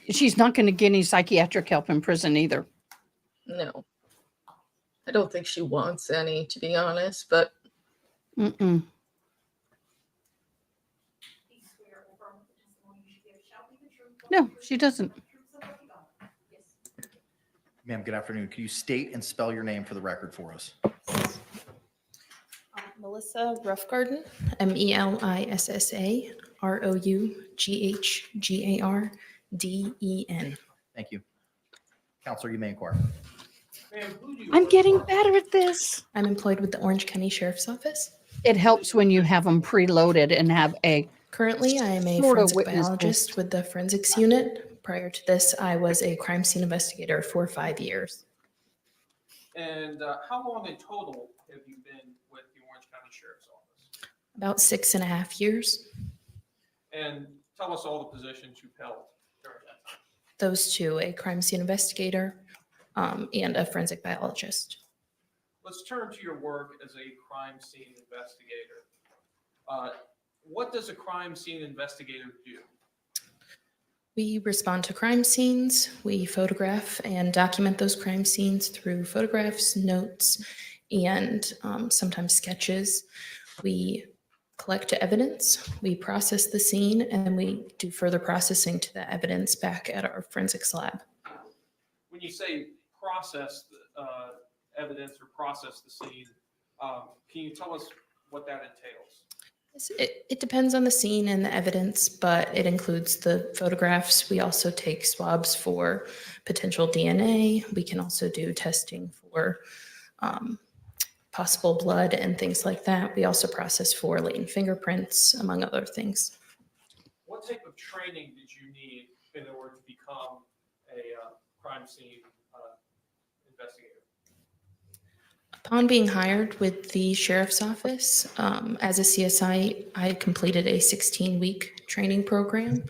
Speaker 1: she's not going to get any psychiatric help in prison either.
Speaker 18: No. I don't think she wants any, to be honest, but
Speaker 1: Mm-mm. No, she doesn't.
Speaker 5: Ma'am, good afternoon. Can you state and spell your name for the record for us?
Speaker 13: Melissa Roughgarden, MELISSA
Speaker 5: Thank you. Counselor, you may inquire.
Speaker 1: I'm getting better at this.
Speaker 13: I'm employed with the Orange County Sheriff's Office.
Speaker 1: It helps when you have them preloaded and have a
Speaker 13: Currently, I am a
Speaker 1: sort of
Speaker 13: forensic
Speaker 1: witness
Speaker 13: biologist
Speaker 1: list.
Speaker 13: with the forensics unit. Prior to this, I was a crime scene investigator for 5 years.
Speaker 10: And how long in total have you been with the Orange County Sheriff's Office?
Speaker 13: About 6.5 years.
Speaker 10: And tell us all the positions you've held during that time.
Speaker 13: Those two, a crime scene investigator and a forensic biologist.
Speaker 10: Let's turn to your work as a crime scene investigator. What does a crime scene investigator do?
Speaker 13: We respond to crime scenes. We photograph and document those crime scenes through photographs, notes, and sometimes sketches. We collect evidence, we process the scene, and we do further processing to the evidence back at our forensics lab.
Speaker 10: When you say process evidence or process the scene, can you tell us what that entails?
Speaker 13: It depends on the scene and the evidence, but it includes the photographs. We also take swabs for potential DNA. We can also do testing for possible blood and things like that. We also process for latent fingerprints, among other things.
Speaker 10: What type of training did you need in order to become a crime scene investigator?
Speaker 13: Upon being hired with the sheriff's office, as a CSI, I completed a 16-week training program,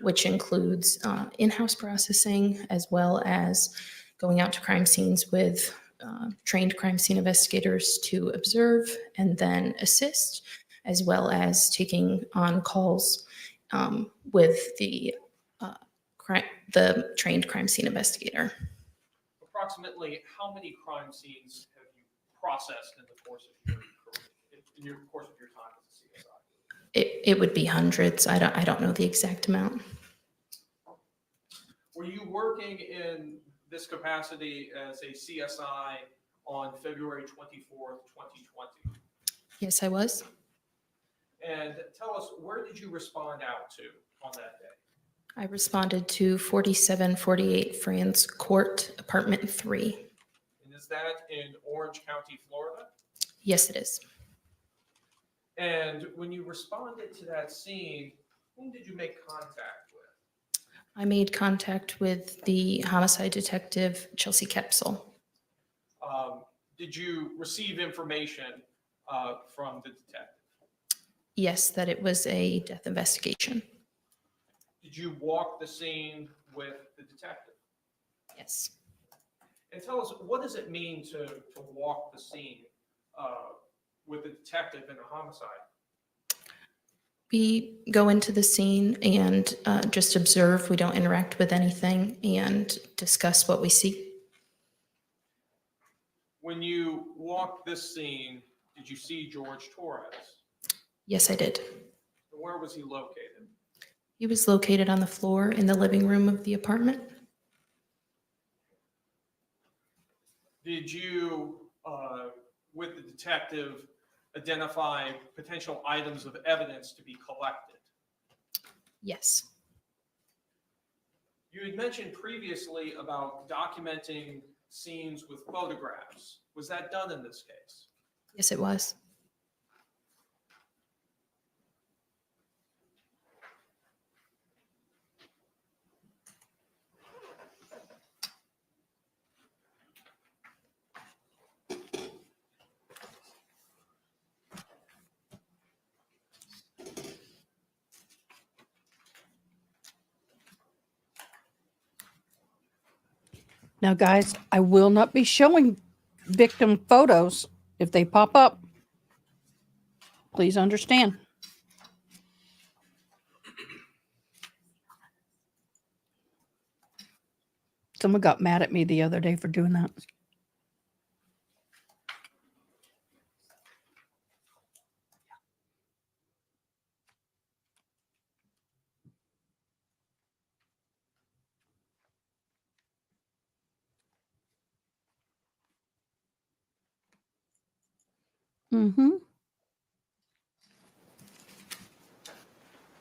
Speaker 13: which includes in-house processing, as well as going out to crime scenes with trained crime scene investigators to observe and then assist, as well as taking on calls with the trained crime scene investigator.
Speaker 10: Approximately how many crime scenes have you processed in the course of your time as a CSI?
Speaker 13: It would be hundreds. I don't know the exact amount.
Speaker 10: Were you working in this capacity as a CSI on February 24th, 2020?
Speaker 13: Yes, I was.
Speaker 10: And tell us, where did you respond out to on that day?
Speaker 13: I responded to 4748 France Court, Apartment 3.
Speaker 10: And is that in Orange County, Florida?
Speaker 13: Yes, it is.
Speaker 10: And when you responded to that scene, whom did you make contact with?
Speaker 13: I made contact with the homicide detective, Chelsea Kepsel.
Speaker 10: Did you receive information from the detective?
Speaker 13: Yes, that it was a death investigation.
Speaker 10: Did you walk the scene with the detective?
Speaker 13: Yes.
Speaker 10: And tell us, what does it mean to walk the scene with the detective in a homicide?
Speaker 13: We go into the scene and just observe. We don't interact with anything and discuss what we see.
Speaker 10: When you walked this scene, did you see Jorge Torres?
Speaker 13: Yes, I did.
Speaker 10: And where was he located?
Speaker 13: He was located on the floor in the living room of the apartment.
Speaker 10: Did you, with the detective, identify potential items of evidence to be collected?
Speaker 13: Yes.
Speaker 10: You had mentioned previously about documenting scenes with photographs. Was that done in this case?
Speaker 13: Yes, it was.
Speaker 1: Now, guys, I will not be showing victim photos if they pop up. Please understand. Someone got mad at me the other day for doing that. Mm-hmm.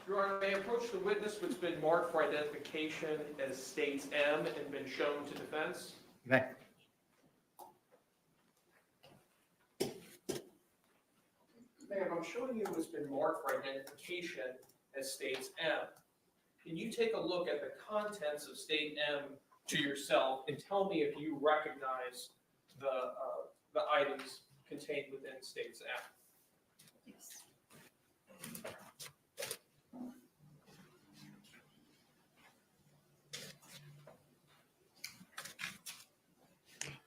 Speaker 10: Your Honor, may I approach the witness who's been marked for identification as States M and been shown to defense?
Speaker 5: You may.
Speaker 10: Ma'am, I'm showing you who's been marked for identification as States M. Can you take a look at the contents of State M to yourself and tell me if you recognize the items contained within States M?
Speaker 13: Yes.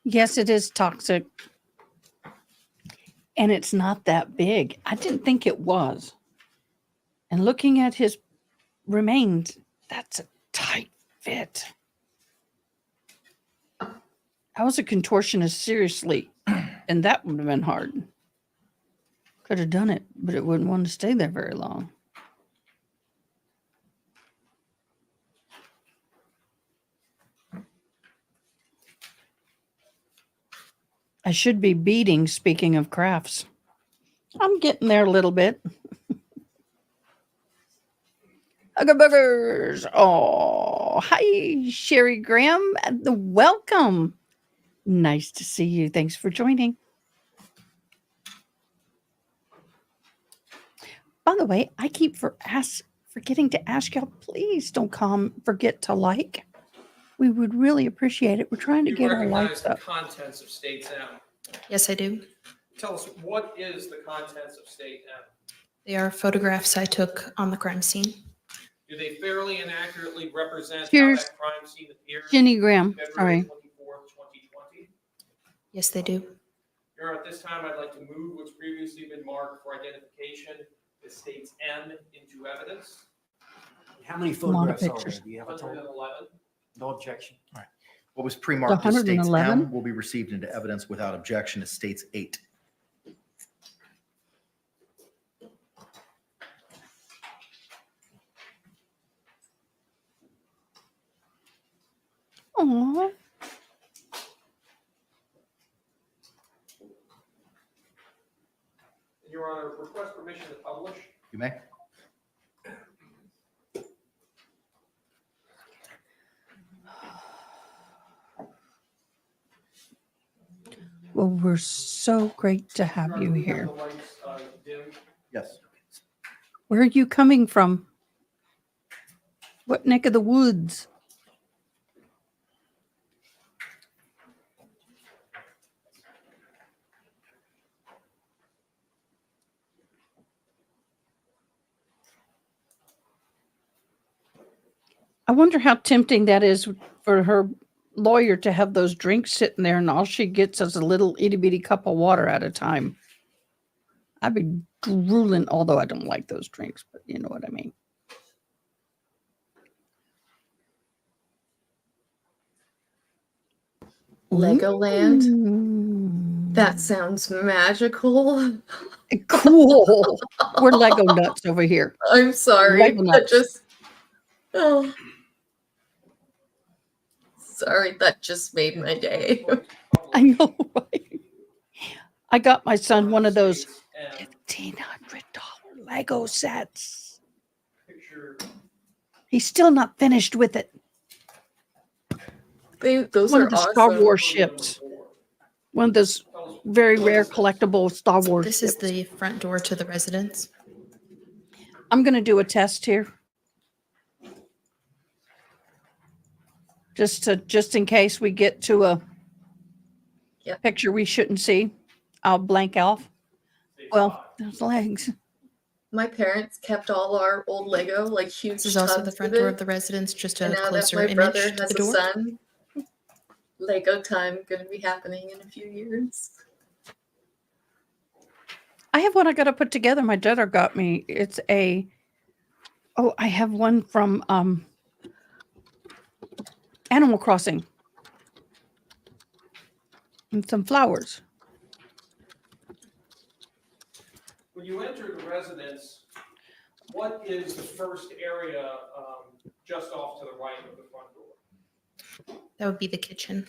Speaker 1: Yes, it is toxic. And it's not that big. I didn't think it was. And looking at his remains, that's a tight fit. I was a contortionist, seriously, and that would have been hard. Could have done it, but it wouldn't want to stay there very long. I should be beading, speaking of crafts. I'm getting there a little bit. Hugger Buggers. Oh, hi, Sherry Graham. Welcome. Nice to see you. Thanks for joining. By the way, I keep forgetting to ask y'all, please don't forget to like. We would really appreciate it. We're trying to
Speaker 10: You
Speaker 1: get our
Speaker 10: recognize
Speaker 1: likes
Speaker 10: the
Speaker 1: up.
Speaker 10: contents of States M.
Speaker 13: Yes, I do.
Speaker 10: Tell us, what is the contents of State M?
Speaker 13: They are photographs I took on the crime scene.
Speaker 10: Do they fairly and accurately represent
Speaker 1: Here's
Speaker 10: how that crime scene appeared?
Speaker 1: Jenny Graham.
Speaker 10: February
Speaker 1: Sorry.
Speaker 10: 24th, 2020?
Speaker 13: Yes, they do.
Speaker 10: Your Honor, at this time, I'd like to move what's previously been marked for identification as States M into evidence.
Speaker 14: How many
Speaker 1: A lot of
Speaker 14: photographs are there?
Speaker 1: pictures.
Speaker 14: Do you have a total?
Speaker 10: 111.
Speaker 14: No objection.
Speaker 5: All right. What was pre-marked as States
Speaker 1: 111?
Speaker 5: M will be received into evidence without objection as States 8.
Speaker 1: Aww.
Speaker 10: Your Honor, request permission to publish.
Speaker 5: You may.
Speaker 1: Well, we're so great to have
Speaker 10: Your Honor,
Speaker 1: you
Speaker 10: we have
Speaker 1: here.
Speaker 10: the lights dimmed.
Speaker 5: Yes.
Speaker 1: Where are you coming from? What neck of the woods? I wonder how tempting that is for her lawyer to have those drinks sitting there and all she gets is a little itty bitty cup of water at a time. I'd be drooling, although I don't like those drinks, but you know what I mean.
Speaker 18: Legoland.
Speaker 1: Ooh.
Speaker 18: That sounds magical.
Speaker 1: Cool. We're Lego nuts over here.
Speaker 18: I'm sorry.
Speaker 1: Lego
Speaker 18: That
Speaker 1: nuts.
Speaker 18: just, oh. Sorry, that just made my day.
Speaker 1: I know, right? I got my son one of those $1,500 Lego sets. He's still not finished with it.
Speaker 18: Those
Speaker 1: One
Speaker 18: are
Speaker 1: of the Star
Speaker 18: awesome.
Speaker 1: Wars ships. One of those very rare collectible Star Wars
Speaker 13: This
Speaker 1: ships.
Speaker 13: is the front door to the residence.
Speaker 1: I'm going to do a test here. Just in case we get to a picture we shouldn't see. I'll blank off. Well, there's legs.
Speaker 18: My parents kept all our old Lego, like huge
Speaker 13: This is also the
Speaker 18: tubs
Speaker 13: front
Speaker 18: of
Speaker 13: door
Speaker 18: it.
Speaker 13: of the residence, just
Speaker 18: And
Speaker 13: a
Speaker 18: now that
Speaker 13: closer
Speaker 18: my brother
Speaker 13: image to
Speaker 18: has
Speaker 13: the
Speaker 18: a
Speaker 13: door.
Speaker 18: son, Lego time gonna be happening in a few years.
Speaker 1: I have one I got to put together. My daughter got me. It's I have one from Animal Crossing. And some flowers.
Speaker 10: When you enter the residence, what is the first area just off to the right of the front door?
Speaker 13: That would be the kitchen.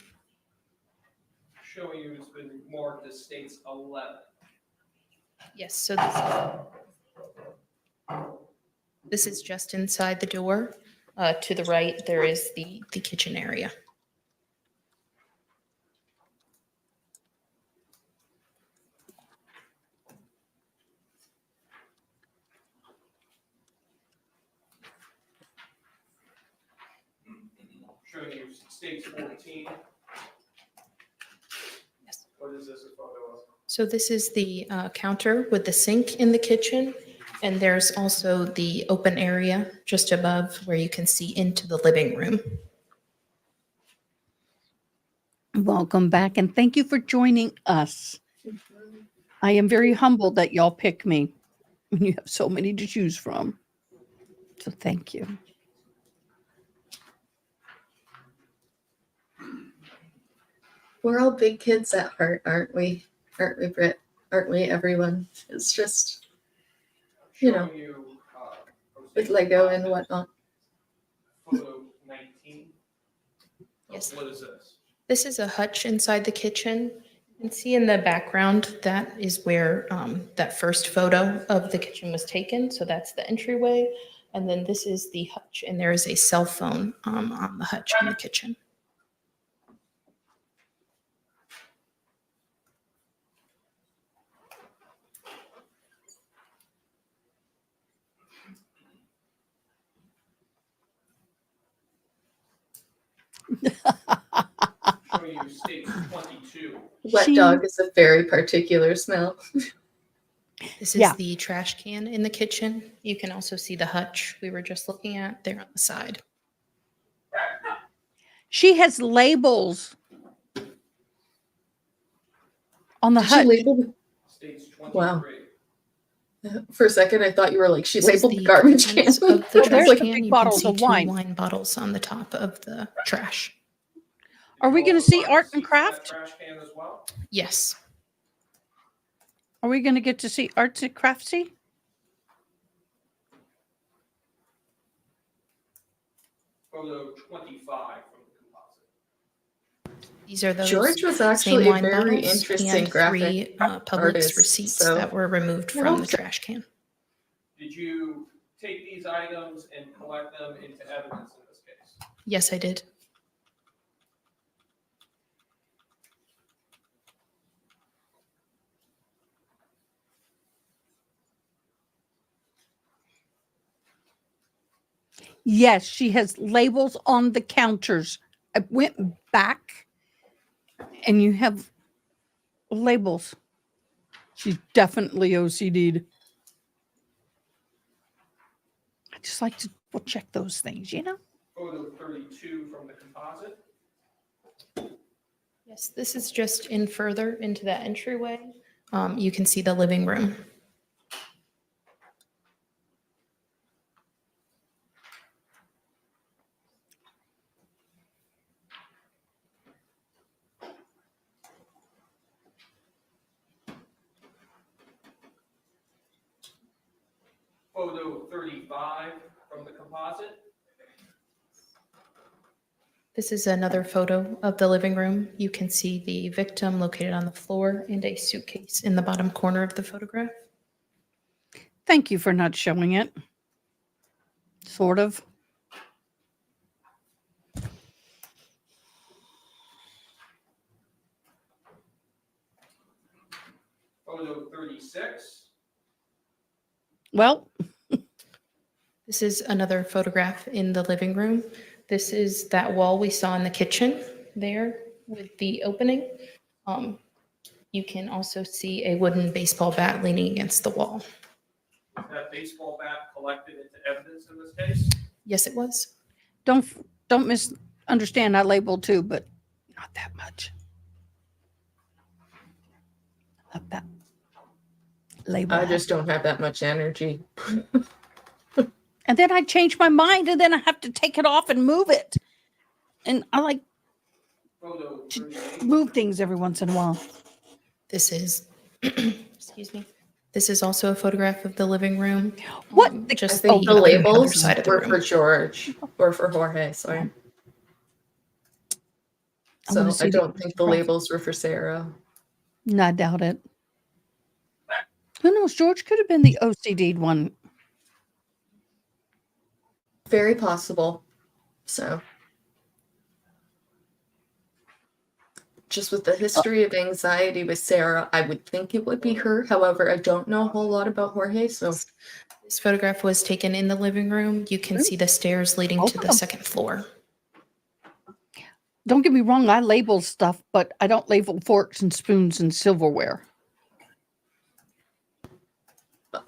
Speaker 10: Showing you it's been marked as states 11.
Speaker 13: Yes, so this is just inside the door. To the right, there is the kitchen area.
Speaker 10: Showing you states 14.
Speaker 13: Yes.
Speaker 10: What is this a photo of?
Speaker 13: So this is the counter with the sink in the kitchen. And there's also the open area just above where you can see into the living room.
Speaker 1: Welcome back and thank you for joining us. I am very humbled that y'all pick me when you have so many to choose from. So thank you.
Speaker 18: We're all big kids at heart, aren't we? Aren't we, Britt? Aren't we, everyone? It's just, you know, with Lego and whatnot.
Speaker 10: Photo 19.
Speaker 13: Yes.
Speaker 10: What is this?
Speaker 13: This is a hutch inside the kitchen. You can see in the background, that is where that first photo of the kitchen was taken. So that's the entryway. And then this is the hutch, and there is a cell phone on the hutch in the kitchen.
Speaker 10: Showing you states 22.
Speaker 18: Wet dog is a very particular smell.
Speaker 13: This is the trash can in the kitchen. You can also see the hutch we were just looking at there on the side.
Speaker 1: She has labels on the
Speaker 18: Did she
Speaker 1: hutch.
Speaker 18: label?
Speaker 10: States 23.
Speaker 18: Wow. For a second, I thought you were like, she
Speaker 13: This is
Speaker 18: labeled the garbage can.
Speaker 13: contents of the
Speaker 1: Oh, there's
Speaker 13: trash
Speaker 1: the
Speaker 13: can.
Speaker 1: big
Speaker 13: You can
Speaker 1: bottles
Speaker 13: see
Speaker 1: of
Speaker 13: two
Speaker 1: wine.
Speaker 13: wine bottles on the top of the trash.
Speaker 1: Are we going to see art and craft?
Speaker 10: Trash can as well.
Speaker 13: Yes.
Speaker 1: Are we going to get to see arts and craftsy?
Speaker 10: Photo 25 from the composite.
Speaker 13: These are those
Speaker 18: George was
Speaker 13: same
Speaker 18: actually a
Speaker 13: wine
Speaker 18: very
Speaker 13: bottles
Speaker 18: interesting
Speaker 13: and
Speaker 18: graphic
Speaker 13: three Publix
Speaker 18: artist,
Speaker 13: receipts
Speaker 18: so-
Speaker 13: that were removed from the trash can.
Speaker 10: Did you take these items and collect them into evidence in this case?
Speaker 13: Yes, I did.
Speaker 1: Yes, she has labels on the counters. I went back and you have labels. She's definitely OCD'd. I just like to check those things, you know?
Speaker 10: Photo 32 from the composite.
Speaker 13: Yes, this is just in further into that entryway. You can see the living room.
Speaker 10: Photo 35 from the composite.
Speaker 13: This is another photo of the living room. You can see the victim located on the floor and a suitcase in the bottom corner of the photograph.
Speaker 1: Thank you for not showing it. Sort of.
Speaker 10: Photo 36.
Speaker 1: Well,
Speaker 13: this is another photograph in the living room. This is that wall we saw in the kitchen there with the opening. You can also see a wooden baseball bat leaning against the wall.
Speaker 10: That baseball bat collected into evidence in this case?
Speaker 13: Yes, it was.
Speaker 1: don't misunderstand. I labeled too, but not that much. Not that. Label.
Speaker 18: I just don't have that much energy.
Speaker 1: And then I change my mind, and then I have to take it off and move it. And I like to move things every once in a while.
Speaker 13: This is, excuse me. This is also a photograph of the living room.
Speaker 1: What?
Speaker 13: Just
Speaker 18: I think the
Speaker 13: other
Speaker 18: labels
Speaker 13: side of the
Speaker 18: were
Speaker 13: room.
Speaker 18: for George or for Jorge, sorry. So I don't think the labels were for Sarah.
Speaker 1: No, I doubt it. Who knows? George could have been the OCD'd one.
Speaker 18: Very possible. So just with the history of anxiety with Sarah, I would think it would be her. However, I don't know a whole lot about Jorge, so.
Speaker 13: This photograph was taken in the living room. You can see the stairs leading to the second floor.
Speaker 1: Don't get me wrong, I label stuff, but I don't label forks and spoons and silverware.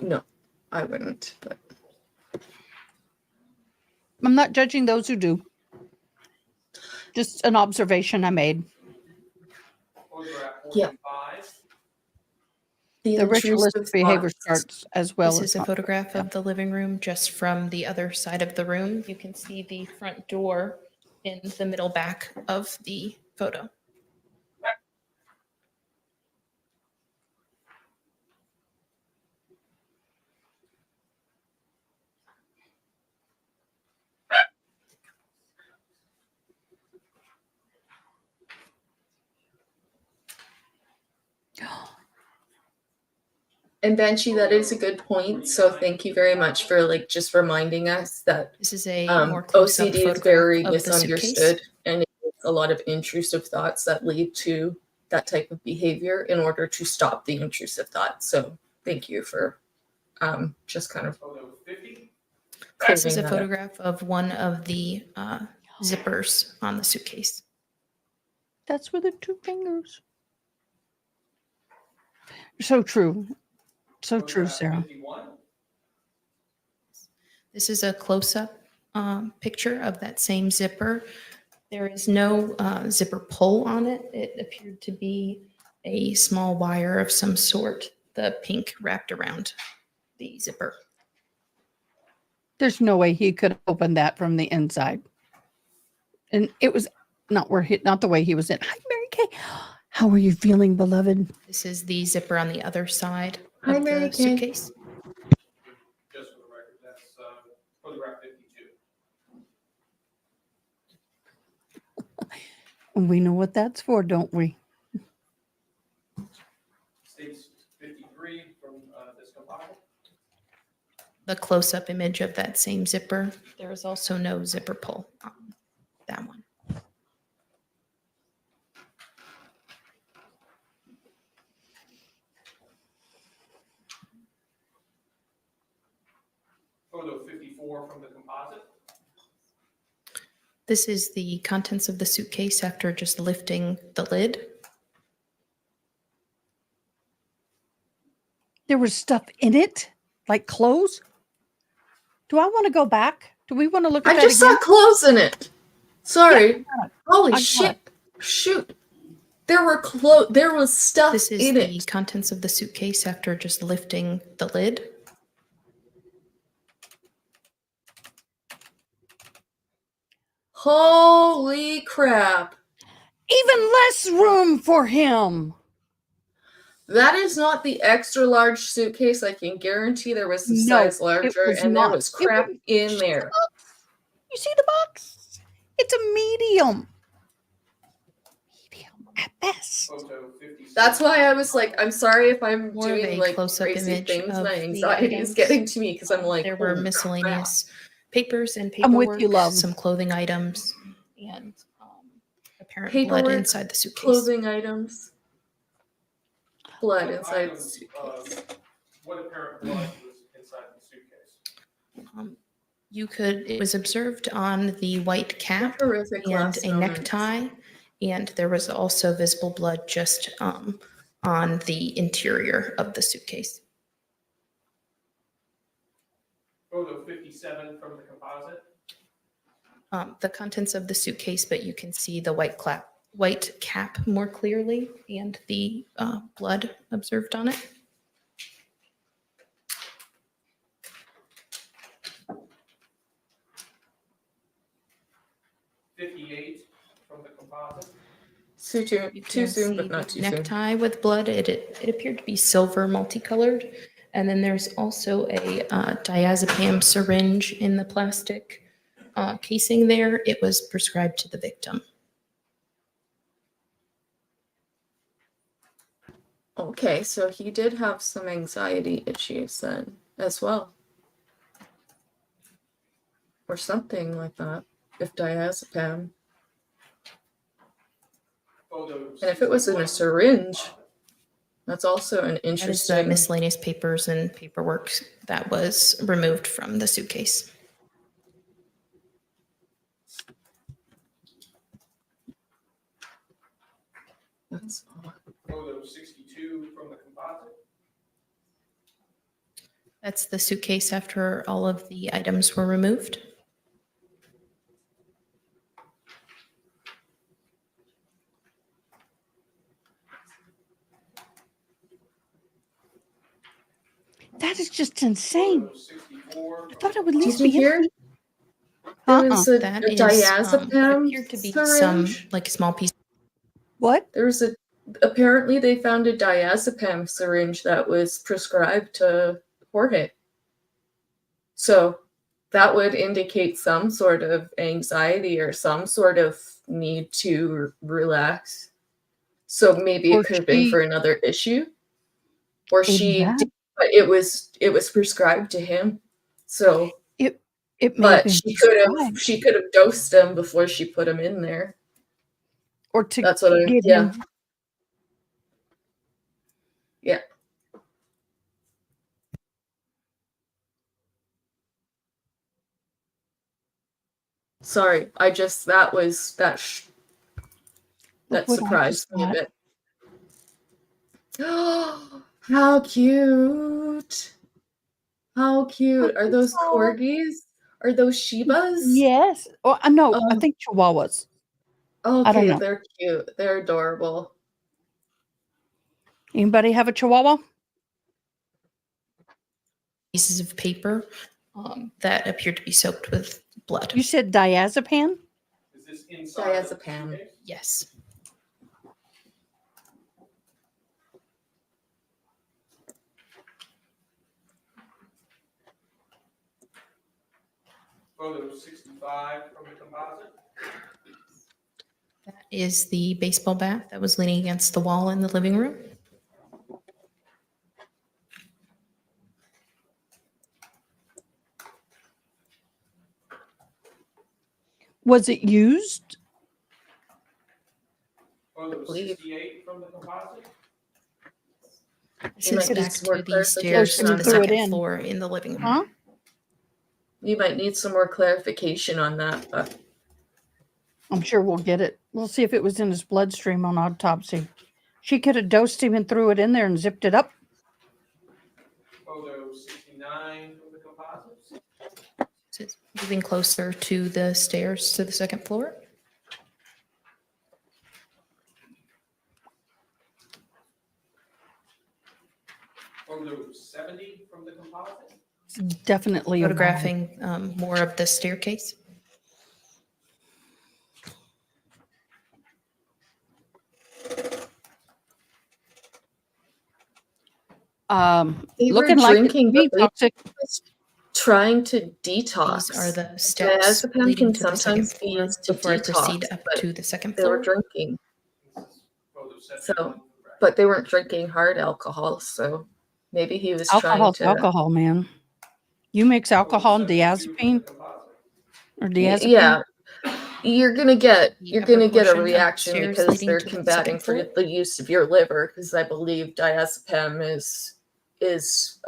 Speaker 18: No, I wouldn't, but.
Speaker 1: I'm not judging those who do. Just an observation I made.
Speaker 18: Yeah.
Speaker 1: The ritualistic behavior starts as well.
Speaker 13: This is a photograph of the living room just from the other side of the room. You can see the front door in the middle back of the photo.
Speaker 18: And Banshee, that is a good point. So thank you very much for like just reminding us that
Speaker 13: this is a more close-up
Speaker 18: OCD is
Speaker 13: photograph
Speaker 18: very
Speaker 13: of the suitcase.
Speaker 18: misunderstood, and it's a lot of intrusive thoughts that lead to that type of behavior in order to stop the intrusive thoughts. So thank you for just kind of.
Speaker 13: This is a photograph of one of the zippers on the suitcase.
Speaker 1: That's with the two fingers. So true. So true, Sarah.
Speaker 13: This is a close-up picture of that same zipper. There is no zipper pull on it. It appeared to be a small wire of some sort, the pink wrapped around the zipper.
Speaker 1: There's no way he could open that from the inside. And it was not the way he was in. Hi, Mary Kay. How are you feeling, beloved?
Speaker 13: This is the zipper on the other side
Speaker 18: Hi,
Speaker 13: of
Speaker 18: Mary
Speaker 13: the
Speaker 18: Kay.
Speaker 13: suitcase.
Speaker 10: Just for the record, that's photograph 52.
Speaker 1: We know what that's for, don't we?
Speaker 10: States 53 from this composite.
Speaker 13: The close-up image of that same zipper. There is also no zipper pull on that one.
Speaker 10: Photo 54 from the composite.
Speaker 13: This is the contents of the suitcase after just lifting the lid.
Speaker 1: There was stuff in it, like clothes. Do I want to go back? Do we want to look at that
Speaker 18: I just
Speaker 1: again?
Speaker 18: saw clothes in it. Sorry.
Speaker 1: Yeah,
Speaker 18: Holy
Speaker 1: I
Speaker 18: shit.
Speaker 1: got it.
Speaker 18: Shoot. There was stuff
Speaker 13: This is
Speaker 18: in
Speaker 13: the
Speaker 18: it.
Speaker 13: contents of the suitcase after just lifting the lid.
Speaker 18: Holy crap.
Speaker 1: Even less room for him.
Speaker 18: That is not the extra large suitcase. I can guarantee there was a
Speaker 1: No,
Speaker 18: size larger,
Speaker 1: was
Speaker 18: and there
Speaker 1: not.
Speaker 18: was crap in there.
Speaker 1: You see the box? It's a medium. Medium at best.
Speaker 18: That's why I was like, I'm sorry if I'm
Speaker 13: More of
Speaker 18: doing
Speaker 13: a
Speaker 18: like
Speaker 13: close-up
Speaker 18: crazy
Speaker 13: image
Speaker 18: things.
Speaker 13: of
Speaker 18: My
Speaker 13: the
Speaker 18: anxiety is
Speaker 13: items.
Speaker 18: getting to me because I'm like,
Speaker 13: There were
Speaker 18: holy
Speaker 13: miscellaneous papers and
Speaker 1: I'm with
Speaker 13: paperwork,
Speaker 1: you, love.
Speaker 13: some clothing items, and apparent blood
Speaker 18: Paperwork,
Speaker 13: inside the suitcase.
Speaker 18: clothing items, blood inside the suitcase.
Speaker 10: What apparent blood was inside the suitcase?
Speaker 13: It was observed on the white cap
Speaker 18: horrific
Speaker 13: and
Speaker 18: last
Speaker 13: a
Speaker 18: moments.
Speaker 13: necktie, and there was also visible blood just on the interior of the suitcase.
Speaker 10: Photo 57 from the composite.
Speaker 13: The contents of the suitcase, but you can see the white cap more clearly and the blood observed on it.
Speaker 10: From the composite.
Speaker 18: Too soon, but not too soon.
Speaker 13: Necktie with blood. It appeared to be silver multicolored. And then there's also a diazepam syringe in the plastic casing there. It was prescribed to the victim.
Speaker 18: Okay, so he did have some anxiety issues then as well. Or something like that, if diazepam. And if it was in a syringe, that's also an
Speaker 13: That is the
Speaker 18: interesting.
Speaker 13: miscellaneous papers and paperwork that was removed from the suitcase.
Speaker 18: That's
Speaker 10: Photo 62 from the composite.
Speaker 13: That's the suitcase after all of the items were removed.
Speaker 1: That is just insane. I thought it would at least
Speaker 18: Did you
Speaker 1: be
Speaker 18: hear?
Speaker 1: empty.
Speaker 18: There was a
Speaker 13: That
Speaker 18: diazepam
Speaker 13: appeared to be
Speaker 18: syringe.
Speaker 13: some like small piece.
Speaker 1: What?
Speaker 18: There was apparently they found a diazepam syringe that was prescribed to Jorge. So that would indicate some sort of anxiety or some sort of need to relax. So maybe
Speaker 1: Or
Speaker 18: it could have been
Speaker 1: she-
Speaker 18: for another issue. Or she
Speaker 1: Exactly.
Speaker 18: did, but it was prescribed to him. So
Speaker 1: It may have
Speaker 18: but
Speaker 1: been
Speaker 18: she could have dosed him before she put him in there.
Speaker 1: or to
Speaker 18: That's what I
Speaker 1: get
Speaker 18: yeah.
Speaker 1: him.
Speaker 18: Yeah. Sorry, that
Speaker 1: Look what I
Speaker 18: surprised
Speaker 1: just
Speaker 18: me a
Speaker 1: got.
Speaker 18: bit. How cute. How cute. Are those corgis? Are those Shibas?
Speaker 1: Yes. Oh, no, I think Chihuahuas. I don't
Speaker 18: Okay,
Speaker 1: know.
Speaker 18: they're cute. They're adorable.
Speaker 1: Anybody have a Chihuahua?
Speaker 13: Pieces of paper that appeared to be soaked with blood.
Speaker 1: You said diazepam?
Speaker 10: Is this inside?
Speaker 18: Diazepam.
Speaker 13: Yes.
Speaker 10: Photo 65 from the composite.
Speaker 13: That is the baseball bat that was leaning against the wall in the living room.
Speaker 1: Was it used?
Speaker 10: Photo 68 from the composite.
Speaker 13: This is
Speaker 18: might need
Speaker 13: back
Speaker 18: some more
Speaker 13: to the stairs
Speaker 18: clarification
Speaker 13: to
Speaker 18: on
Speaker 13: the
Speaker 18: that.
Speaker 13: second floor in the living room.
Speaker 1: Huh?
Speaker 18: You might need some more clarification on that, but
Speaker 1: I'm sure we'll get it. We'll see if it was in his bloodstream on autopsy. She could have dosed him and threw it in there and zipped it up.
Speaker 10: Photo 69 from the composites.
Speaker 13: So it's moving closer to the stairs to the second floor.
Speaker 10: Photo 70 from the composite.
Speaker 1: It's definitely a
Speaker 13: Photographing more of the staircase.
Speaker 18: They were
Speaker 1: looking like it's
Speaker 18: drinking,
Speaker 1: me
Speaker 18: but they
Speaker 1: toxic.
Speaker 18: was trying to detox.
Speaker 13: These are the steps
Speaker 18: Diazepam
Speaker 13: leading
Speaker 18: can
Speaker 13: to the second
Speaker 18: sometimes be
Speaker 13: floor
Speaker 18: used to
Speaker 13: before I proceed
Speaker 18: detox,
Speaker 13: up
Speaker 18: but
Speaker 13: to the second
Speaker 18: they were
Speaker 13: floor.
Speaker 18: drinking. So, but they weren't drinking hard alcohol, so maybe he was trying
Speaker 1: Alcohol's
Speaker 18: to.
Speaker 1: alcohol, man. You mix alcohol and diazepam or diazepam.
Speaker 18: Yeah, you're gonna get a
Speaker 13: portion
Speaker 18: reaction
Speaker 13: upstairs
Speaker 18: because
Speaker 13: leading
Speaker 18: they're
Speaker 13: to the
Speaker 18: combating
Speaker 13: second
Speaker 18: for
Speaker 13: floor.
Speaker 18: the use of your liver. Because I believe diazepam is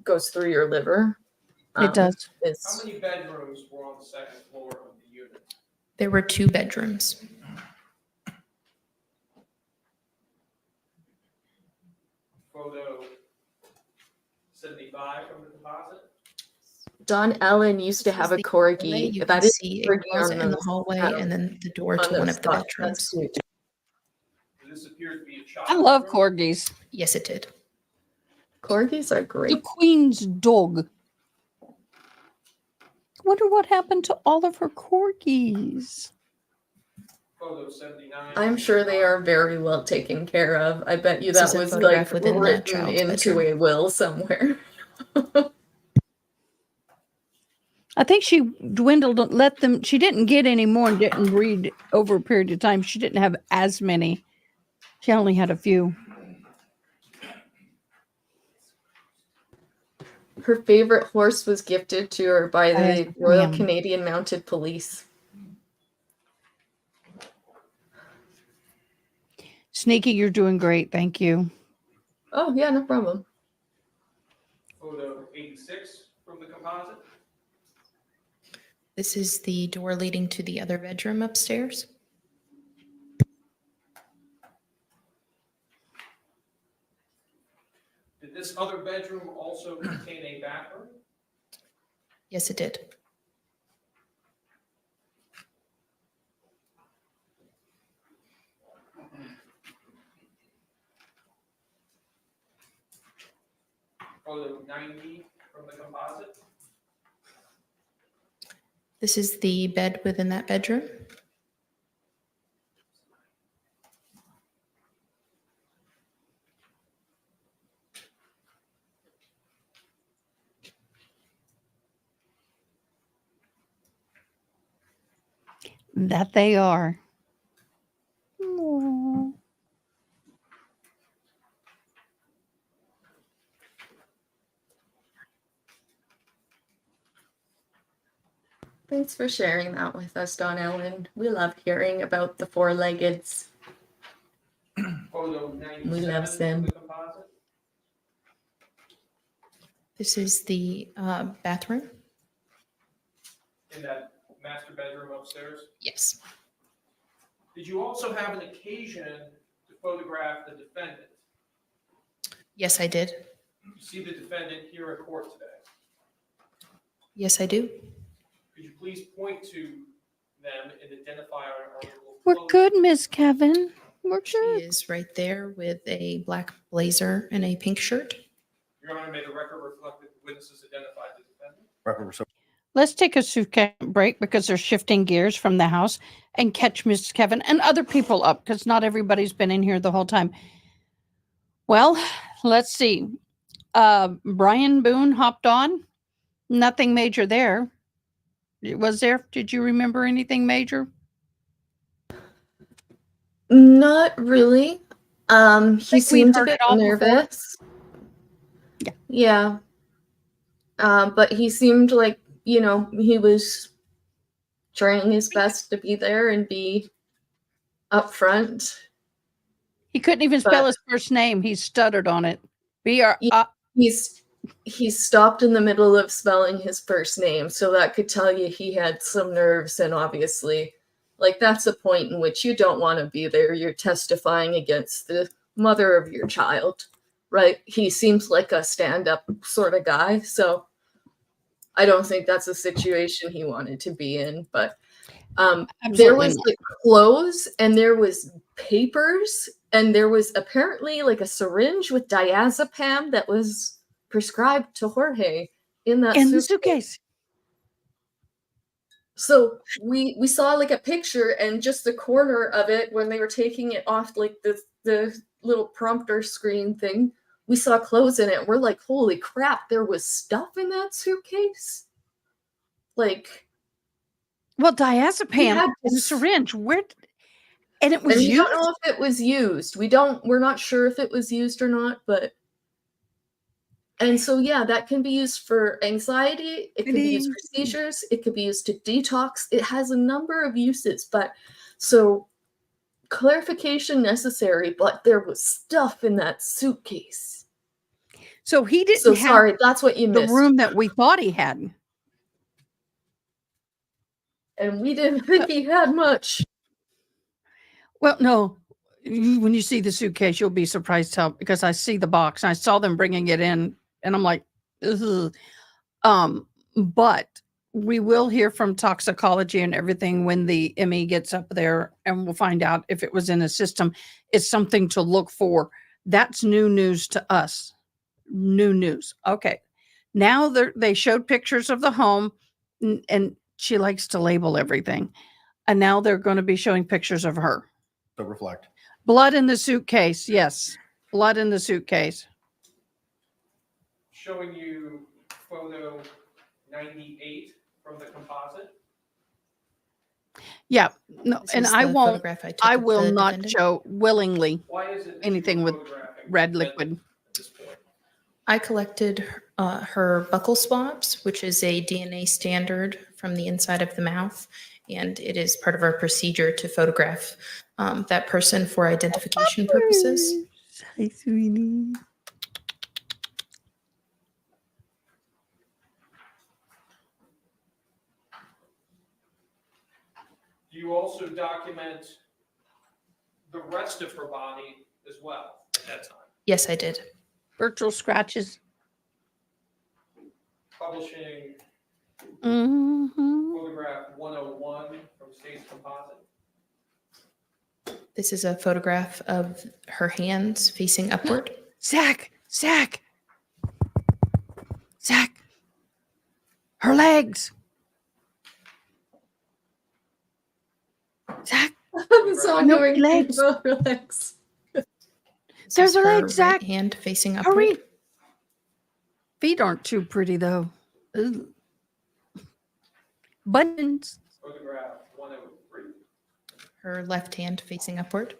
Speaker 18: goes through your liver.
Speaker 1: It does.
Speaker 10: How many bedrooms were on the second floor of the unit?
Speaker 13: There were 2 bedrooms.
Speaker 10: Photo 75 from the composite?
Speaker 18: Don Ellen used to have a corgi.
Speaker 13: You
Speaker 18: That
Speaker 13: can
Speaker 18: is
Speaker 13: see a
Speaker 18: corgi
Speaker 13: closet
Speaker 18: on
Speaker 13: in the
Speaker 18: those,
Speaker 13: hallway and then the door
Speaker 18: on
Speaker 13: to one
Speaker 18: those
Speaker 13: of the
Speaker 18: spots. That's
Speaker 13: bedrooms.
Speaker 18: cute.
Speaker 10: This appears to be a child.
Speaker 1: I love corgis.
Speaker 13: Yes, it did.
Speaker 18: Corgis are
Speaker 1: The
Speaker 18: great.
Speaker 1: queen's dog. Wonder what happened to all of her corgis.
Speaker 10: Photo 79.
Speaker 18: I'm sure they are very well taken care of. I bet you
Speaker 13: This
Speaker 18: that
Speaker 13: is a
Speaker 18: was
Speaker 13: photograph
Speaker 18: like
Speaker 13: within the
Speaker 18: written
Speaker 13: child's
Speaker 18: into
Speaker 13: bedroom.
Speaker 18: a will somewhere.
Speaker 1: I think she dwindled, she didn't get any more and didn't breed over a period of time. She didn't have as many. She only had a few.
Speaker 18: Her favorite horse was gifted to her by the Royal
Speaker 1: Diazepam.
Speaker 18: Canadian Mounted Police.
Speaker 1: Sneaky, you're doing great. Thank you.
Speaker 18: Oh, yeah, no problem.
Speaker 10: Photo 86 from the composite.
Speaker 13: This is the door leading to the other bedroom upstairs.
Speaker 10: Did this other bedroom also contain a bathroom?
Speaker 13: Yes, it did.
Speaker 10: Photo 90 from the composite.
Speaker 13: This is the bed within that bedroom.
Speaker 1: That they are. Aww.
Speaker 18: Thanks for sharing that with us, Don Ellen. We love hearing about the four-leggeds.
Speaker 10: Photo 97
Speaker 18: We love
Speaker 10: from
Speaker 18: them.
Speaker 10: the composite.
Speaker 13: This is the bathroom.
Speaker 10: In that master bedroom upstairs.
Speaker 13: Yes.
Speaker 10: Did you also have an occasion to photograph the defendant?
Speaker 13: Yes, I did.
Speaker 10: You see the defendant here in court today.
Speaker 13: Yes, I do.
Speaker 10: Could you please point to them and identify our
Speaker 1: We're good, Miss Kevin. We're
Speaker 13: She
Speaker 1: good.
Speaker 13: is right there with a black blazer and a pink shirt.
Speaker 10: Your Honor, may the record reflect that the witnesses identified the defendant?
Speaker 1: Let's take a suitcase break because they're shifting gears from the house and catch Miss Kevin and other people up because not everybody's been in here the whole time. Well, let's see. Brian Boone hopped on. Nothing major there. Was there? Did you remember anything major?
Speaker 18: Not really. He
Speaker 1: Think
Speaker 18: seemed
Speaker 1: we'd
Speaker 18: a
Speaker 1: heard
Speaker 18: bit
Speaker 1: it all before.
Speaker 18: nervous. Yeah. But he seemed like, he was trying his best to be there and be upfront.
Speaker 1: He couldn't even spell his first name. He stuttered on it.
Speaker 18: He stopped in the middle of spelling his first name, so that could tell you he had some nerves, and obviously, that's a point in which you don't want to be there. You're testifying against the mother of your child, right? He seems like a stand-up sort of guy, so I don't think that's a situation he wanted to be in, but there was clothes and there was papers and there was apparently a syringe with diazepam that was prescribed to Jorge in that
Speaker 1: suitcase.
Speaker 18: So we saw a picture and just the corner of it when they were taking it off the little prompter screen thing we saw clothes in it. We're like, holy crap, there was stuff in that suitcase. Like,
Speaker 1: well,
Speaker 18: we
Speaker 1: diazepam
Speaker 18: had
Speaker 1: and a
Speaker 18: to
Speaker 1: syringe. Where? And it was
Speaker 18: and we
Speaker 1: used.
Speaker 18: don't know if it was used. We're not sure if it was used or not, but and so yeah, that can be used for anxiety, it can be used for seizures, it could be used to detox. It has a number of uses, but so clarification necessary, but there was stuff in that suitcase.
Speaker 1: So he didn't
Speaker 18: So
Speaker 1: have
Speaker 18: sorry, that's what you
Speaker 1: the
Speaker 18: missed.
Speaker 1: room that we thought he had.
Speaker 18: And we didn't think he had much.
Speaker 1: Well, no. When you see the suitcase, you'll be surprised how, because I see the box and I saw them bringing it in and I'm like, ugh. But we will hear from toxicology and everything when the ME gets up there and we'll find out if it was in a system. It's something to look for. That's new news to us. New news. Okay. Now they showed pictures of the home and she likes to label everything. And now they're going to be showing pictures of her.
Speaker 5: To reflect.
Speaker 1: Blood in the suitcase. Yes. Blood in the suitcase.
Speaker 10: Showing you photo 98 from the composite.
Speaker 1: Yeah. No,
Speaker 13: This
Speaker 1: and
Speaker 13: is
Speaker 1: I
Speaker 13: the
Speaker 1: won't,
Speaker 13: photograph I took
Speaker 1: I
Speaker 13: of
Speaker 1: will
Speaker 13: the
Speaker 1: not
Speaker 13: defendant.
Speaker 1: show willingly
Speaker 10: Why is it that you
Speaker 1: anything
Speaker 10: are
Speaker 1: with
Speaker 10: photographing
Speaker 1: red
Speaker 10: the
Speaker 1: liquid.
Speaker 10: defendant at this point?
Speaker 13: I collected her buccal swabs, which is a DNA standard from the inside of the mouth, and it is part of our procedure to photograph that person for identification purposes.
Speaker 1: Hi, sweetie.
Speaker 10: Do you also document the rest of her body as well at that time?
Speaker 13: Yes, I did.
Speaker 1: Virtual scratches.
Speaker 10: Publishing
Speaker 1: Mm-hmm.
Speaker 10: photograph 101 from State's Composite.
Speaker 13: This is a photograph of her hands facing upward.
Speaker 1: Zach. Her legs. Zach.
Speaker 18: It's ongoing
Speaker 1: legs.
Speaker 18: both her legs.
Speaker 13: This
Speaker 1: There's
Speaker 13: is
Speaker 1: her
Speaker 13: her
Speaker 1: legs, Zach.
Speaker 13: right hand facing upward.
Speaker 1: Hurry. Feet aren't too pretty though. Ugh. Buttons.
Speaker 10: Photograph 103.
Speaker 13: Her left hand facing upward.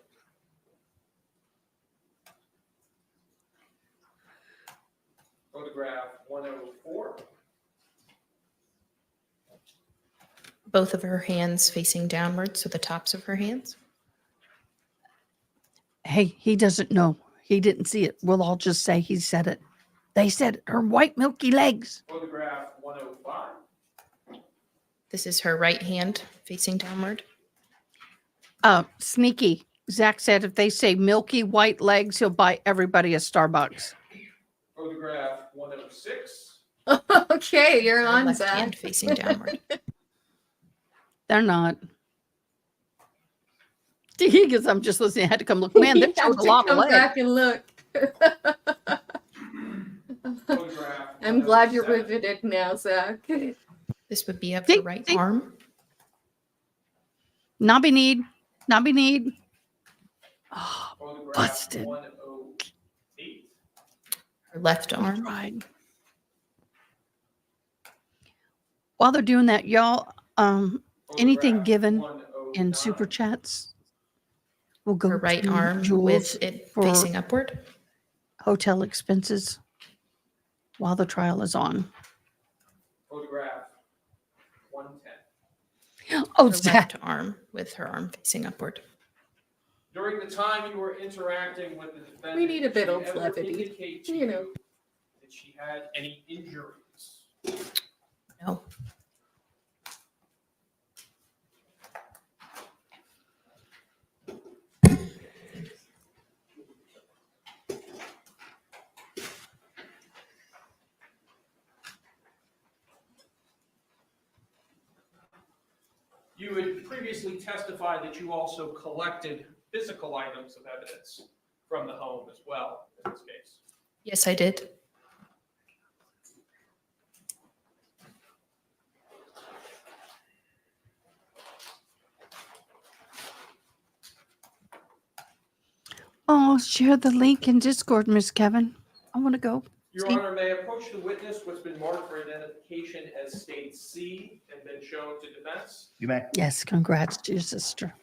Speaker 10: Photograph 104.
Speaker 13: Both of her hands facing downward, so the tops of her hands.
Speaker 1: Hey, he doesn't know. He didn't see it. We'll all just say he said it. They said it. Her white milky legs.
Speaker 10: Photograph 105.
Speaker 13: This is her right hand facing downward.
Speaker 1: Sneaky. Zach said if they say milky white legs, he'll buy everybody a Starbucks.
Speaker 10: Photograph 106.
Speaker 18: Okay, you're
Speaker 13: Her
Speaker 18: on,
Speaker 13: left
Speaker 18: Zach.
Speaker 13: hand facing downward.
Speaker 1: They're not. Because I'm just listening. I had to come look. Man,
Speaker 18: You
Speaker 1: they
Speaker 18: have
Speaker 1: showed a
Speaker 18: to
Speaker 1: lot of
Speaker 18: come
Speaker 1: legs.
Speaker 18: back and look.
Speaker 10: Photograph
Speaker 18: I'm glad you're
Speaker 10: 107.
Speaker 18: riveted now, Zach.
Speaker 13: This would be of her right arm.
Speaker 1: Knobby need. Oh,
Speaker 10: Photograph
Speaker 1: busted.
Speaker 10: 108.
Speaker 13: Her left arm.
Speaker 1: Right. While they're doing that, y'all, anything
Speaker 10: Photograph
Speaker 1: given
Speaker 10: 109.
Speaker 1: in super chats will go
Speaker 13: Her right
Speaker 1: to
Speaker 13: arm
Speaker 1: Jules
Speaker 13: with it
Speaker 1: for
Speaker 13: facing upward.
Speaker 1: hotel expenses while the trial is on.
Speaker 10: Photograph 110.
Speaker 1: Oh,
Speaker 13: Her
Speaker 1: Zach.
Speaker 13: left arm with her arm facing upward.
Speaker 10: During the time you were interacting with the defendant,
Speaker 18: We need a bit
Speaker 10: did
Speaker 18: of
Speaker 10: she ever
Speaker 18: levity,
Speaker 10: indicate to
Speaker 18: you know.
Speaker 10: you that she had any injuries?
Speaker 13: No.
Speaker 10: You had previously testified that you also collected physical items of evidence from the home as well in this case.
Speaker 13: Yes, I did.
Speaker 1: Oh, share the link in Discord, Miss Kevin. I want to go.
Speaker 10: Your
Speaker 1: See?
Speaker 10: Honor, may I approach the witness what's been marked for identification as state C and been shown to defense?
Speaker 5: You may.
Speaker 1: Yes, congrats to your sister.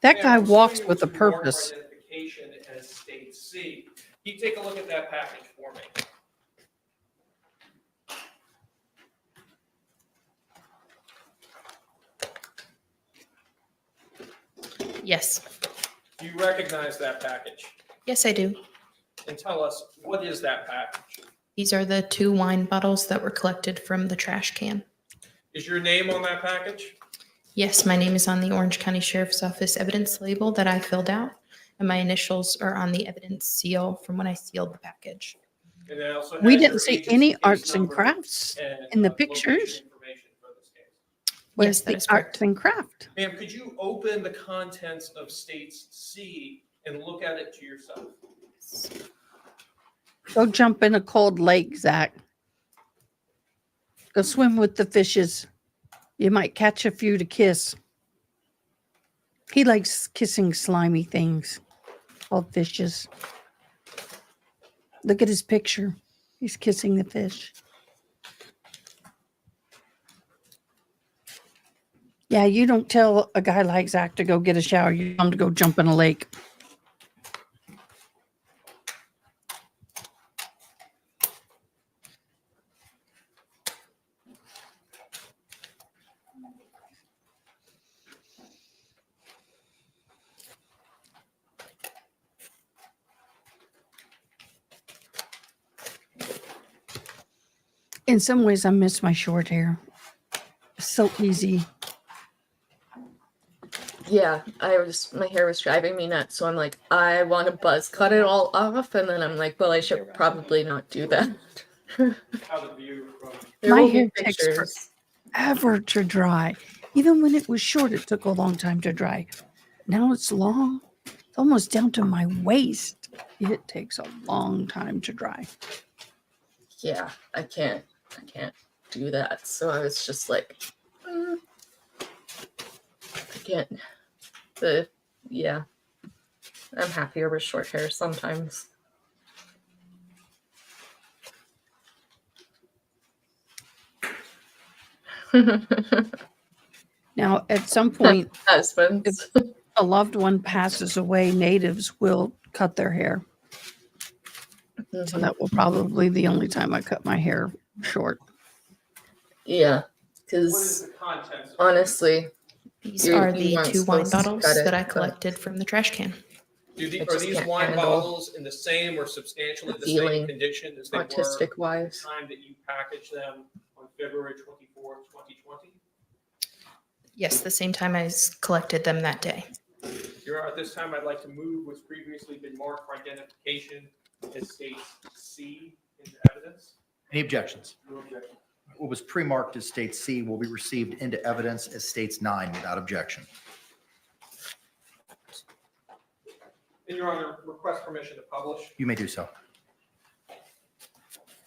Speaker 1: That guy
Speaker 10: Ma'am,
Speaker 1: walks
Speaker 10: I'm
Speaker 1: with a
Speaker 10: showing you what's been marked for
Speaker 1: purpose.
Speaker 10: Identification as state C. Can you take a look at that package for me?
Speaker 13: Yes.
Speaker 10: Do you recognize that package?
Speaker 13: Yes, I do.
Speaker 10: And tell us, what is that package?
Speaker 13: These are the 2 wine bottles that were collected from the trash can.
Speaker 10: Is your name on that package?
Speaker 13: Yes, my name is on the Orange County Sheriff's Office evidence label that I filled out, and my initials are on the evidence seal from when I sealed the package.
Speaker 10: And it also
Speaker 1: We
Speaker 10: has
Speaker 1: didn't
Speaker 10: your
Speaker 1: see
Speaker 10: agency
Speaker 1: any
Speaker 10: case
Speaker 1: arts and
Speaker 10: number
Speaker 1: crafts
Speaker 10: and,
Speaker 1: in the
Speaker 10: location
Speaker 1: pictures.
Speaker 10: information for this case.
Speaker 1: Where's
Speaker 13: Yes, that
Speaker 1: the
Speaker 13: is correct.
Speaker 1: arts and craft?
Speaker 10: Ma'am, could you open the contents of states C and look at it to yourself?
Speaker 1: Go jump in a cold lake, Zach. Go swim with the fishes. You might catch a few to kiss. He likes kissing slimy things called fishes. Look at his picture. He's kissing the fish. Yeah, you don't tell a guy like Zach to go get a shower. You tell him to go jump in a lake. In some ways, I miss my short hair. It's so easy.
Speaker 18: Yeah, my hair was driving me nuts. So I'm like, I want to buzz cut it all off. And then I'm like, well, I should probably not do that.
Speaker 10: How to view from
Speaker 18: There
Speaker 1: My
Speaker 18: will be
Speaker 1: hair takes
Speaker 18: pictures.
Speaker 1: forever to dry. Even when it was short, it took a long time to dry. Now it's long. It's almost down to my waist. It takes a long time to dry.
Speaker 18: Yeah, I can't do that. So I was just like, I can't. Yeah, I'm happier with short hair sometimes.
Speaker 1: Now, at some point,
Speaker 18: Husbands.
Speaker 1: if a loved one passes away, natives will cut their hair. So that will probably be the only time I cut my hair short.
Speaker 18: Yeah,
Speaker 10: what is
Speaker 18: because
Speaker 10: the contents of
Speaker 18: honestly,
Speaker 13: These
Speaker 18: you
Speaker 13: are the
Speaker 18: weren't
Speaker 13: 2 wine
Speaker 18: supposed to
Speaker 13: bottles
Speaker 18: cut it,
Speaker 13: that I
Speaker 18: but
Speaker 13: collected from the trash can.
Speaker 10: Do
Speaker 18: I
Speaker 10: are
Speaker 18: just
Speaker 10: these
Speaker 18: can't
Speaker 10: wine
Speaker 18: handle
Speaker 10: bottles in the same or substantially the
Speaker 18: feeling
Speaker 10: same condition as they were
Speaker 18: autistic
Speaker 10: at
Speaker 18: wise.
Speaker 10: the time that you packaged them on February 24th, 2020?
Speaker 13: Yes, the same time I collected them that day.
Speaker 10: Your Honor, at this time, I'd like to move what's previously been marked for identification as states C into evidence.
Speaker 5: Any objections?
Speaker 10: No objection.
Speaker 5: What was pre-marked as state C will be received into evidence as states 9 without objection.
Speaker 10: And Your Honor, request permission to publish.
Speaker 5: You may do so.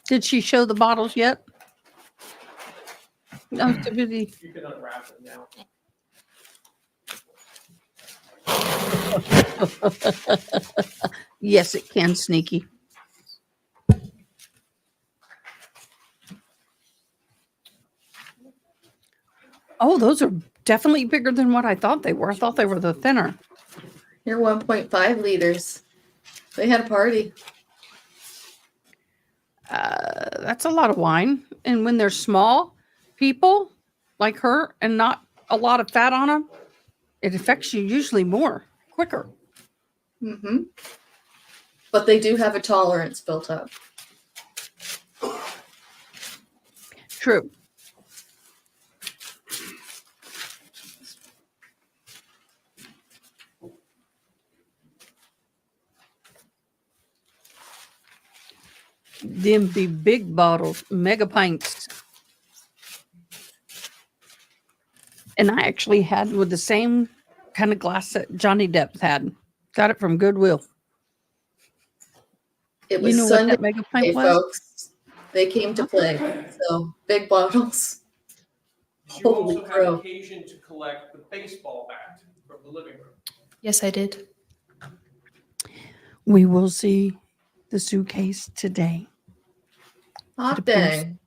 Speaker 1: Did she show the bottles yet? No, Tiffany.
Speaker 10: You can unwrap them now.
Speaker 1: Yes, it can, Sneaky. Oh, those are definitely bigger than what I thought they were. I thought they were the thinner.
Speaker 18: You're 1.5 liters. They had a party.
Speaker 1: That's a lot of wine. And when they're small people like her and not a lot of fat on them, it affects you usually more quicker.
Speaker 18: Mm-hmm. But they do have a tolerance built up.
Speaker 1: True. Them be big bottles, mega pints. And I actually had with the same kind of glass that Johnny Depp had. Got it from Goodwill.
Speaker 18: It was
Speaker 1: You know what
Speaker 18: Sunday,
Speaker 1: that mega pint was?
Speaker 18: folks. They came to play. So big bottles.
Speaker 10: Did you
Speaker 18: Holy
Speaker 10: also have
Speaker 18: crow.
Speaker 10: occasion to collect the baseball bat from the living room?
Speaker 13: Yes, I did.
Speaker 1: We will see the suitcase today.
Speaker 18: Hot
Speaker 1: appears-
Speaker 18: dang.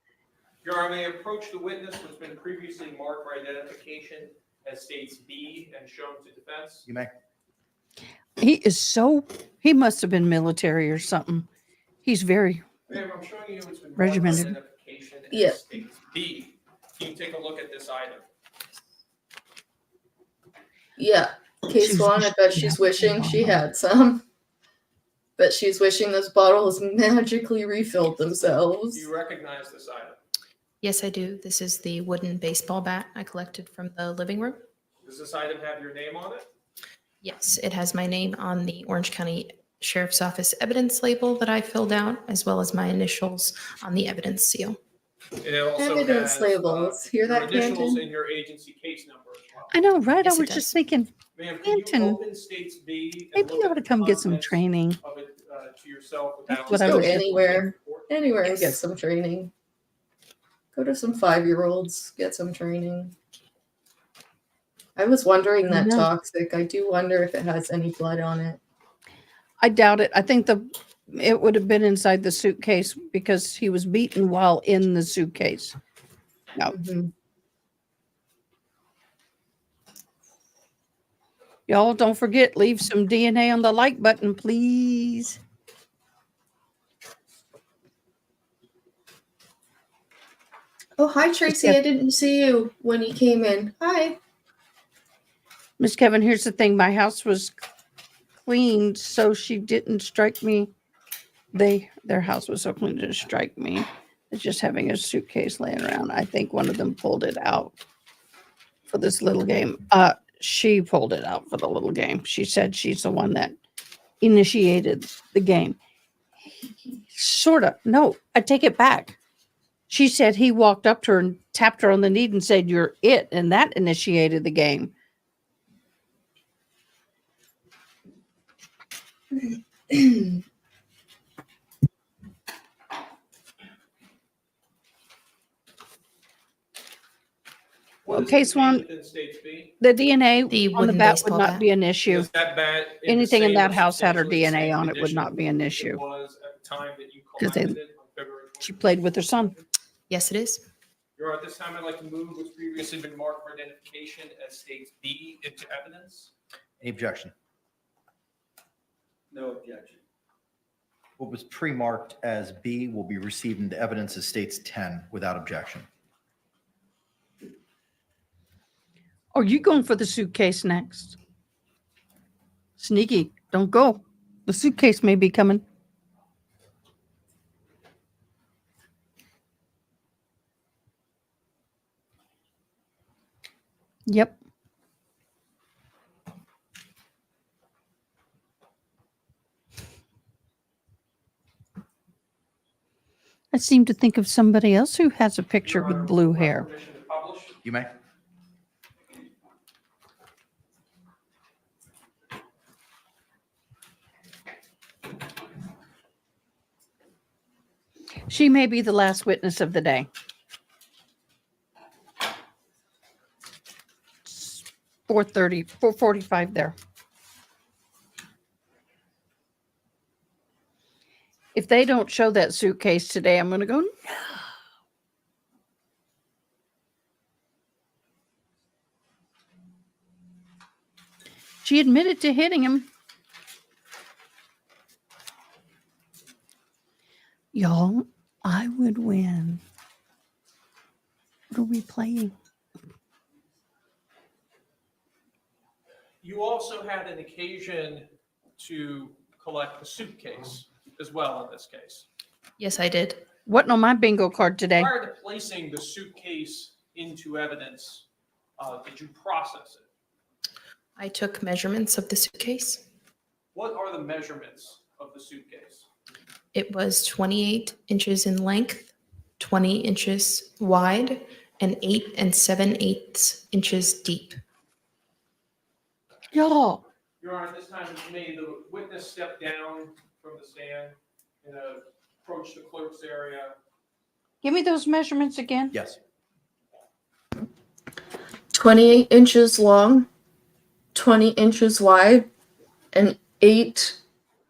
Speaker 10: Your Honor, may I approach the witness who's been previously marked for identification as states B and shown to defense?
Speaker 5: You may.
Speaker 1: He must have been military or something. He's very,
Speaker 10: Ma'am, I'm showing you it's been marked for
Speaker 1: Regimented.
Speaker 10: identification
Speaker 18: Yeah.
Speaker 10: as states B. Can you take a look at this item?
Speaker 18: Yeah. Case one, I bet she's wishing she had some. Bet she's wishing those bottles magically refilled themselves.
Speaker 10: Do you recognize this item?
Speaker 13: Yes, I do. This is the wooden baseball bat I collected from the living room.
Speaker 10: Does this item have your name on it?
Speaker 13: Yes, it has my name on the Orange County Sheriff's Office evidence label that I filled out, as well as my initials on the evidence seal.
Speaker 10: It also
Speaker 18: Evidence
Speaker 10: has,
Speaker 18: labels. Hear
Speaker 10: your
Speaker 18: that,
Speaker 10: initials
Speaker 18: Canton?
Speaker 10: and your agency case number as well.
Speaker 1: I know, right?
Speaker 13: Yes,
Speaker 1: I
Speaker 13: it
Speaker 1: was
Speaker 13: does.
Speaker 1: just thinking,
Speaker 10: Ma'am, can you
Speaker 1: Canton,
Speaker 10: open states B and
Speaker 1: maybe
Speaker 10: look
Speaker 1: you
Speaker 10: at
Speaker 1: ought to
Speaker 10: the
Speaker 1: come get some
Speaker 10: contents
Speaker 1: training.
Speaker 10: of it to yourself
Speaker 1: That's
Speaker 10: without?
Speaker 1: what I
Speaker 18: Go
Speaker 1: was just-
Speaker 18: anywhere. Anywhere and
Speaker 13: Yes.
Speaker 18: get some training. Go to some 5-year-olds, get some training. I was wondering that
Speaker 1: No.
Speaker 18: toxic. I do wonder if it has any blood on it.
Speaker 1: I doubt it. I think it would have been inside the suitcase because he was beaten while in the suitcase. No.
Speaker 18: Mhm.
Speaker 1: Y'all don't forget, leave some DNA on the like button, please.
Speaker 18: Oh, hi, Tracy. I didn't see you when you came in. Hi.
Speaker 1: Miss Kevin, here's the thing. My house was cleaned, so she didn't strike me. Their house was so clean to strike me. It's just having a suitcase laying around. I think one of them pulled it out for this little game. She pulled it out for the little game. She said she's the one that initiated the game. Sort of. No, I take it back. She said he walked up to her and tapped her on the knee and said, "You're it." And that initiated the game.
Speaker 10: What is
Speaker 1: Okay,
Speaker 10: contained
Speaker 1: Swan,
Speaker 10: within states B?
Speaker 1: the DNA
Speaker 13: The
Speaker 1: on the
Speaker 13: wooden
Speaker 1: bat would
Speaker 13: baseball
Speaker 1: not
Speaker 13: bat.
Speaker 1: be an issue.
Speaker 10: Was that bat in the
Speaker 1: Anything in
Speaker 10: same
Speaker 1: that
Speaker 10: or
Speaker 1: house had her
Speaker 10: substantially the
Speaker 1: DNA
Speaker 10: same
Speaker 1: on it, would
Speaker 10: condition
Speaker 1: not be an
Speaker 10: it
Speaker 1: issue.
Speaker 10: was at the time that you
Speaker 1: 'Cause they-
Speaker 10: collected it on February
Speaker 1: She
Speaker 10: 20th?
Speaker 1: played with her son.
Speaker 13: Yes, it is.
Speaker 10: Your Honor, at this time, I'd like to move what's previously been marked for identification as states B into evidence.
Speaker 5: Any objection?
Speaker 10: No objection.
Speaker 5: What was pre-marked as B will be received into evidence as states 10 without objection.
Speaker 1: Are you going for the suitcase next? Sneaky. Don't go. The suitcase may be coming. Yep. I seem to think of somebody else who has a picture with blue hair.
Speaker 10: Permission to publish?
Speaker 5: You may.
Speaker 1: She may be the last witness of the day. 4:30, 4:45 there. If they don't show that suitcase today, I'm going to go, no. She admitted to hitting him. Y'all, I would win. What are we playing?
Speaker 10: You also had an occasion to collect the suitcase as well in this case.
Speaker 13: Yes, I did.
Speaker 1: Wasn't on my bingo card today.
Speaker 10: Prior to placing the suitcase into evidence, did you process it?
Speaker 13: I took measurements of the suitcase.
Speaker 10: What are the measurements of the suitcase?
Speaker 13: It was 28 inches in length, 20 inches wide, and 8 7/8 inches deep.
Speaker 1: Y'all.
Speaker 10: Your Honor, at this time, may the witness step down from the stand and approach the clerk's area
Speaker 1: Give me those measurements again.
Speaker 5: Yes.
Speaker 18: 28 inches long, 20 inches wide, and 8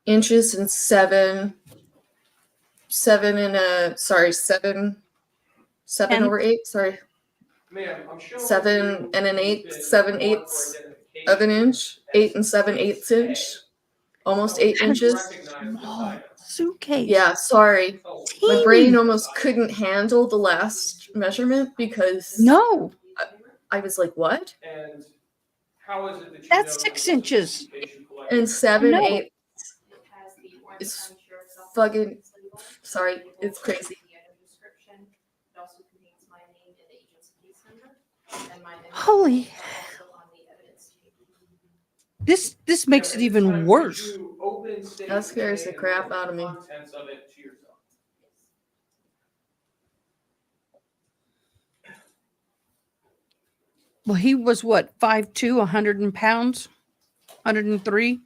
Speaker 18: inches and seven
Speaker 1: And-
Speaker 18: over 8, sorry.
Speaker 10: Ma'am, I'm showing.
Speaker 18: 7 and an 8, 7/8 of an inch, 8 and 7/8 inch, almost 8 inches.
Speaker 1: Small suitcase.
Speaker 18: Yeah, sorry. My
Speaker 1: Teeny.
Speaker 18: brain almost couldn't handle the last measurement because
Speaker 1: No,
Speaker 18: I was like, what?
Speaker 10: And how is it that you
Speaker 1: that's
Speaker 10: know
Speaker 1: 6
Speaker 10: this is
Speaker 1: inches.
Speaker 10: the suitcase you collected?
Speaker 18: And 7,
Speaker 1: No.
Speaker 18: 8 is fucking, sorry, it's crazy.
Speaker 1: Holy. This makes it even worse.
Speaker 10: Did you open State
Speaker 18: That scares the
Speaker 10: and
Speaker 18: crap
Speaker 10: the
Speaker 18: out of me.
Speaker 10: contents of it to yourself?
Speaker 1: Well, he was what, 5'2", 100 pounds, 103.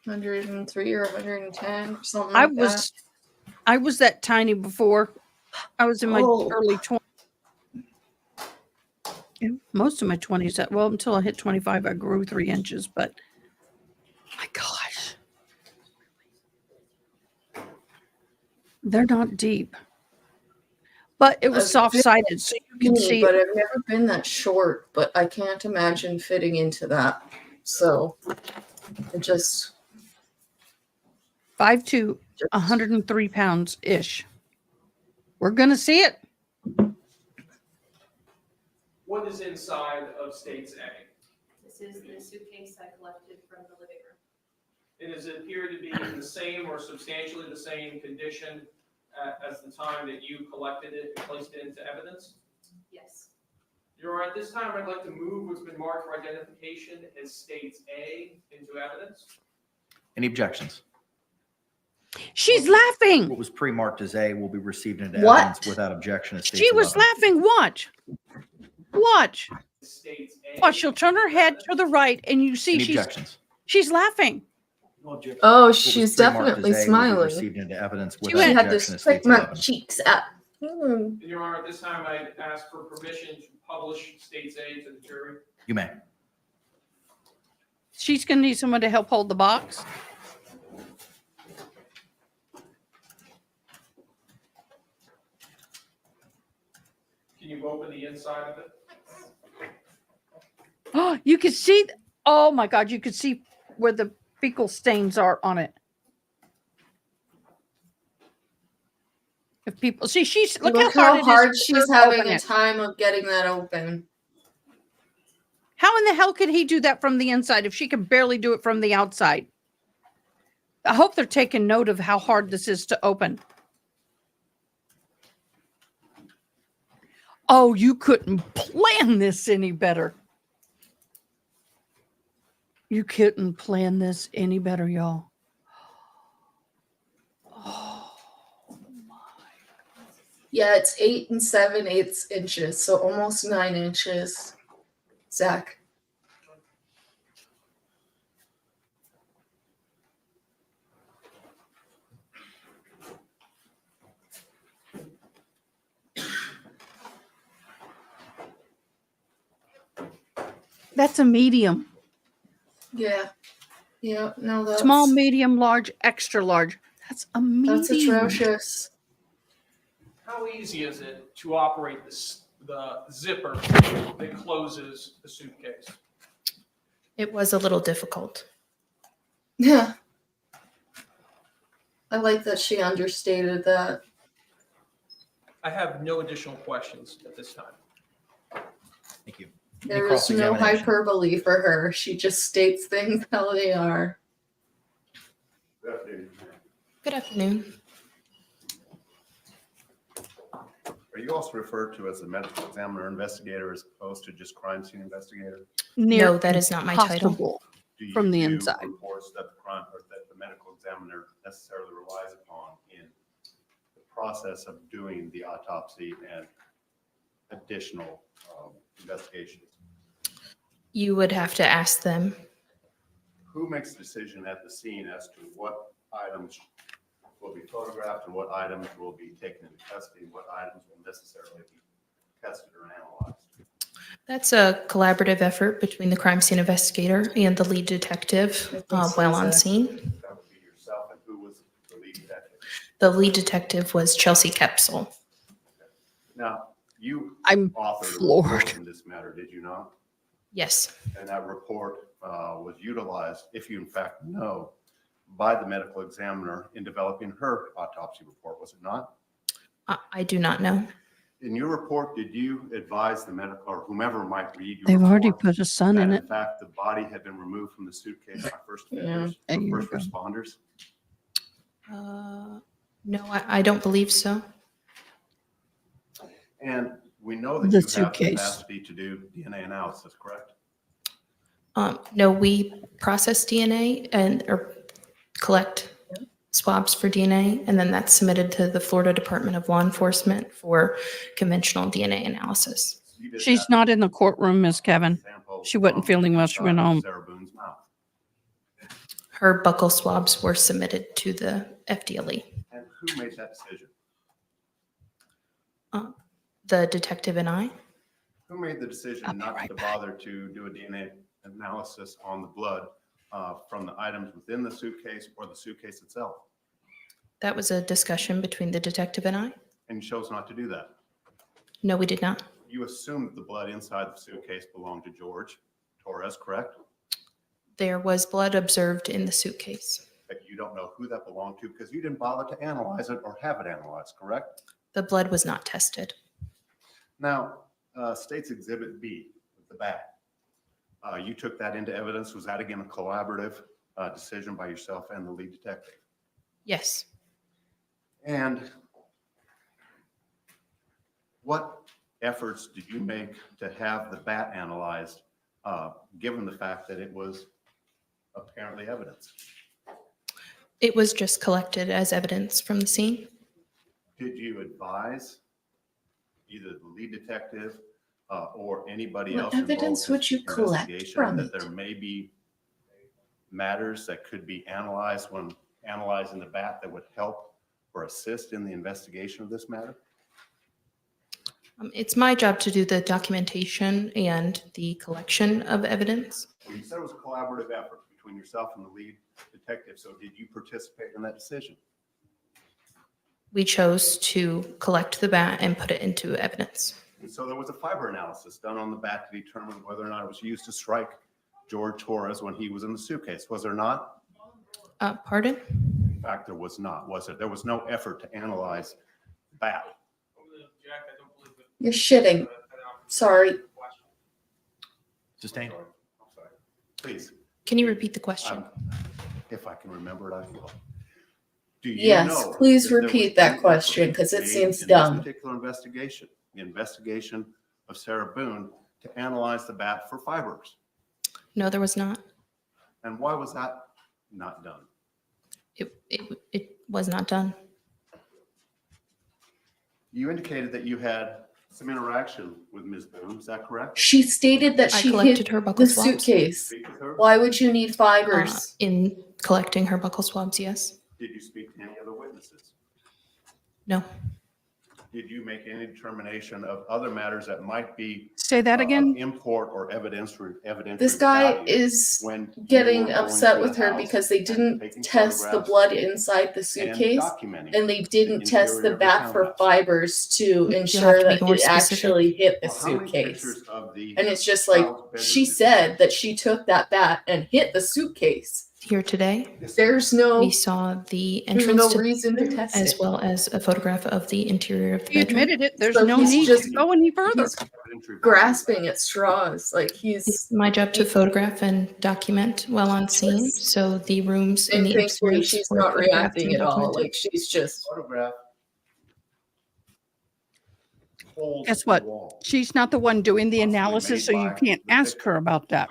Speaker 18: 103 or 110 or something
Speaker 1: I
Speaker 18: like
Speaker 1: was, I was that tiny before. I was in my
Speaker 18: Oh.
Speaker 1: early 20s. Most of my 20s. Well, until I hit 25, I grew 3 inches. But my gosh, they're not deep. But it was soft-sided, so you can see.
Speaker 18: But I've never been that short, but I can't imagine fitting into that. So it just
Speaker 1: 5'2", 103 pounds ish. We're gonna see it.
Speaker 10: What is inside of States A?
Speaker 15: This is the suitcase I collected from the living room.
Speaker 10: And does it appear to be in the same or substantially the same condition as the time that you collected it and placed it into evidence?
Speaker 15: Yes.
Speaker 10: Your Honor, at this time, I'd like to move what's been marked for identification as States A into evidence.
Speaker 5: Any objections?
Speaker 1: She's laughing.
Speaker 5: What was pre-marked as A will be received into
Speaker 18: What?
Speaker 5: evidence without objection. As
Speaker 1: She
Speaker 5: States
Speaker 1: was
Speaker 5: 11.
Speaker 1: laughing. Watch. Watch.
Speaker 10: States A.
Speaker 1: Watch. She'll turn her head to the right, and you see
Speaker 5: Any
Speaker 1: she's
Speaker 5: objections?
Speaker 1: laughing.
Speaker 18: Oh,
Speaker 5: What was
Speaker 18: she's
Speaker 5: pre-marked
Speaker 18: definitely
Speaker 5: as A will be
Speaker 18: smiling.
Speaker 5: received into evidence
Speaker 18: She
Speaker 5: without
Speaker 18: had
Speaker 5: objection.
Speaker 18: to
Speaker 5: As
Speaker 18: stick
Speaker 5: States
Speaker 18: my
Speaker 5: 11.
Speaker 18: cheeks up. Mm.
Speaker 10: Your Honor, at this time, I ask for permission to publish States A to the jury.
Speaker 5: You may.
Speaker 1: She's gonna need someone to help hold the box.
Speaker 10: Can you open the inside of it?
Speaker 1: Oh, you can see. Oh my God, you could see where the fecal stains are on it. If people see, look how hard it is for her
Speaker 18: she's
Speaker 1: to
Speaker 18: having
Speaker 1: open
Speaker 18: a
Speaker 1: it.
Speaker 18: time of getting that open.
Speaker 1: How in the hell could he do that from the inside if she can barely do it from the outside? I hope they're taking note of how hard this is to open. Oh, you couldn't plan this any better. You couldn't plan this any better, y'all.
Speaker 18: Yeah, it's 8 and 7/8 inches, so almost 9 inches. Zach.
Speaker 1: That's a medium.
Speaker 18: Yeah. Yeah, no, that's
Speaker 1: Small, medium, large, extra large. That's a medium.
Speaker 18: That's atrocious.
Speaker 10: How easy is it to operate the zipper that closes the suitcase?
Speaker 13: It was a little difficult.
Speaker 18: Yeah. I like that she understated that.
Speaker 10: I have no additional questions at this time.
Speaker 5: Thank you.
Speaker 18: There is no hyperbole for her. She just states things how they are.
Speaker 13: Good afternoon.
Speaker 6: Are you also referred to as a medical examiner investigator as opposed to just crime scene investigator?
Speaker 13: No, that is not my title.
Speaker 1: Impossible
Speaker 6: Do you
Speaker 1: from the
Speaker 6: do
Speaker 1: inside.
Speaker 6: reports that the crime or that the medical examiner necessarily relies upon in the process of doing the autopsy and additional investigations?
Speaker 13: You would have to ask them.
Speaker 6: Who makes the decision at the scene as to what items will be photographed and what items will be taken into custody, and what items will necessarily be tested or analyzed?
Speaker 13: That's a collaborative effort between the crime scene investigator and the lead detective while on scene.
Speaker 6: That would be yourself, and who was the lead detective?
Speaker 13: The lead detective was Chelsea Kepsel.
Speaker 6: Now, you
Speaker 1: I'm
Speaker 6: authored a
Speaker 1: floored.
Speaker 6: report in this matter, did you not?
Speaker 13: Yes,
Speaker 6: And that report was utilized, if you in fact know, by the medical examiner in developing her autopsy report, was it not?
Speaker 13: I do not know.
Speaker 6: In your report, did you advise the medical or whomever might read your
Speaker 1: They've already
Speaker 6: report
Speaker 1: put a son
Speaker 6: that
Speaker 1: in
Speaker 6: in
Speaker 1: it.
Speaker 6: fact the body had been removed from the suitcase by first offenders,
Speaker 1: There
Speaker 6: or
Speaker 1: you
Speaker 6: first
Speaker 1: go.
Speaker 6: responders?
Speaker 13: No, I don't believe so.
Speaker 6: And we know that
Speaker 1: The
Speaker 6: you have the
Speaker 1: suitcase.
Speaker 6: capacity to do DNA analysis, correct?
Speaker 13: No, we process DNA or collect swabs for DNA, and then that's submitted to the Florida Department of Law Enforcement for conventional DNA analysis.
Speaker 6: You did
Speaker 1: She's
Speaker 6: that
Speaker 1: not in the courtroom, Miss Kevin.
Speaker 6: sample
Speaker 1: She wasn't
Speaker 6: from
Speaker 1: feeling well. She
Speaker 6: inside
Speaker 1: went
Speaker 6: of
Speaker 1: home.
Speaker 6: Sarah Boone's mouth.
Speaker 13: Her buccal swabs were submitted to the FDLE.
Speaker 6: And who made that decision?
Speaker 13: The detective and I.
Speaker 6: Who made the decision not to bother to do a DNA analysis on the blood from the items within the suitcase or the suitcase itself?
Speaker 13: That was a discussion between the detective and I.
Speaker 6: And you chose not to do that.
Speaker 13: No, we did not.
Speaker 6: You assumed that the blood inside the suitcase belonged to Jorge Torres, correct?
Speaker 13: There was blood observed in the suitcase.
Speaker 6: But you don't know who that belonged to because you didn't bother to analyze it or have it analyzed, correct?
Speaker 13: The blood was not tested.
Speaker 6: Now, State's Exhibit B, the bat, you took that into evidence. Was that again a collaborative decision by yourself and the lead detective?
Speaker 13: Yes.
Speaker 6: And what efforts did you make to have the bat analyzed, given the fact that it was apparently evidence?
Speaker 13: It was just collected as evidence from the scene.
Speaker 6: Did you advise either the lead detective or anybody
Speaker 18: What
Speaker 6: else
Speaker 18: evidence
Speaker 6: involved
Speaker 18: would you
Speaker 6: in
Speaker 18: collect
Speaker 6: investigation
Speaker 18: from
Speaker 6: that
Speaker 18: it?
Speaker 6: there may be matters that could be analyzed when analyzing the bat that would help or assist in the investigation of this matter?
Speaker 13: It's my job to do the documentation and the collection of evidence.
Speaker 6: Well, you said it was a collaborative effort between yourself and the lead detective. So did you participate in that decision?
Speaker 13: We chose to collect the bat and put it into evidence.
Speaker 6: And so there was a fiber analysis done on the bat to determine whether or not it was used to strike Jorge Torres when he was in the suitcase. Was there not?
Speaker 13: Pardon?
Speaker 6: In fact, there was not, was it? There was no effort to analyze the bat.
Speaker 18: You're shitting. Sorry.
Speaker 5: Sustained.
Speaker 6: I'm sorry. Please,
Speaker 13: Can you repeat the question?
Speaker 6: if I can remember it, I will. Do you
Speaker 18: Yes,
Speaker 6: know
Speaker 18: please
Speaker 6: if there
Speaker 18: repeat
Speaker 6: was
Speaker 18: that
Speaker 6: any
Speaker 18: question,
Speaker 6: effort
Speaker 18: 'cause it
Speaker 6: made
Speaker 18: seems
Speaker 6: in
Speaker 18: dumb.
Speaker 6: This particular investigation, the investigation of Sarah Boone, to analyze the bat for fibers.
Speaker 13: No, there was not.
Speaker 6: And why was that not done?
Speaker 13: It was not done.
Speaker 6: You indicated that you had some interaction with Ms. Boone, is that correct?
Speaker 18: She stated that
Speaker 13: I
Speaker 18: she
Speaker 13: collected
Speaker 18: hid
Speaker 13: her buccal
Speaker 18: the
Speaker 13: swabs.
Speaker 18: suitcase.
Speaker 6: Speak with her?
Speaker 18: Why would you need fibers?
Speaker 13: In collecting her buccal swabs, yes.
Speaker 6: Did you speak to any other witnesses?
Speaker 13: No.
Speaker 6: Did you make any determination of other matters that might be
Speaker 1: Say that again.
Speaker 6: import or evidence?
Speaker 18: This guy is getting upset with her because they didn't test the blood inside the suitcase and they didn't test the bat for fibers to ensure that it actually hit the suitcase. And it's just like, she said that she took that bat and hit the suitcase.
Speaker 13: Here today,
Speaker 18: There's no,
Speaker 13: we saw the
Speaker 18: there's
Speaker 13: entrance
Speaker 18: no
Speaker 13: to,
Speaker 18: reason to test
Speaker 13: as
Speaker 18: it.
Speaker 13: well as a photograph of the interior of the
Speaker 1: He
Speaker 13: bedroom.
Speaker 1: admitted it. There's
Speaker 18: So
Speaker 1: no
Speaker 18: he's
Speaker 1: need
Speaker 18: just-
Speaker 1: to go any further.
Speaker 18: He's grasping at straws. Like
Speaker 13: It's
Speaker 18: he's
Speaker 13: my job to photograph and document while on scene. So the rooms and
Speaker 18: in
Speaker 13: the
Speaker 18: things where
Speaker 13: exteriors
Speaker 18: she's
Speaker 13: were
Speaker 18: not
Speaker 13: photographed
Speaker 18: reacting
Speaker 13: and
Speaker 18: at all.
Speaker 13: documented.
Speaker 18: Like she's just
Speaker 6: Photograph. holes
Speaker 1: Guess
Speaker 6: in the
Speaker 1: what?
Speaker 6: wall.
Speaker 1: She's not the one doing the
Speaker 6: Possibly
Speaker 1: analysis, so
Speaker 6: made
Speaker 1: you
Speaker 6: by
Speaker 1: can't
Speaker 6: the
Speaker 1: ask
Speaker 6: victim.
Speaker 1: her about that.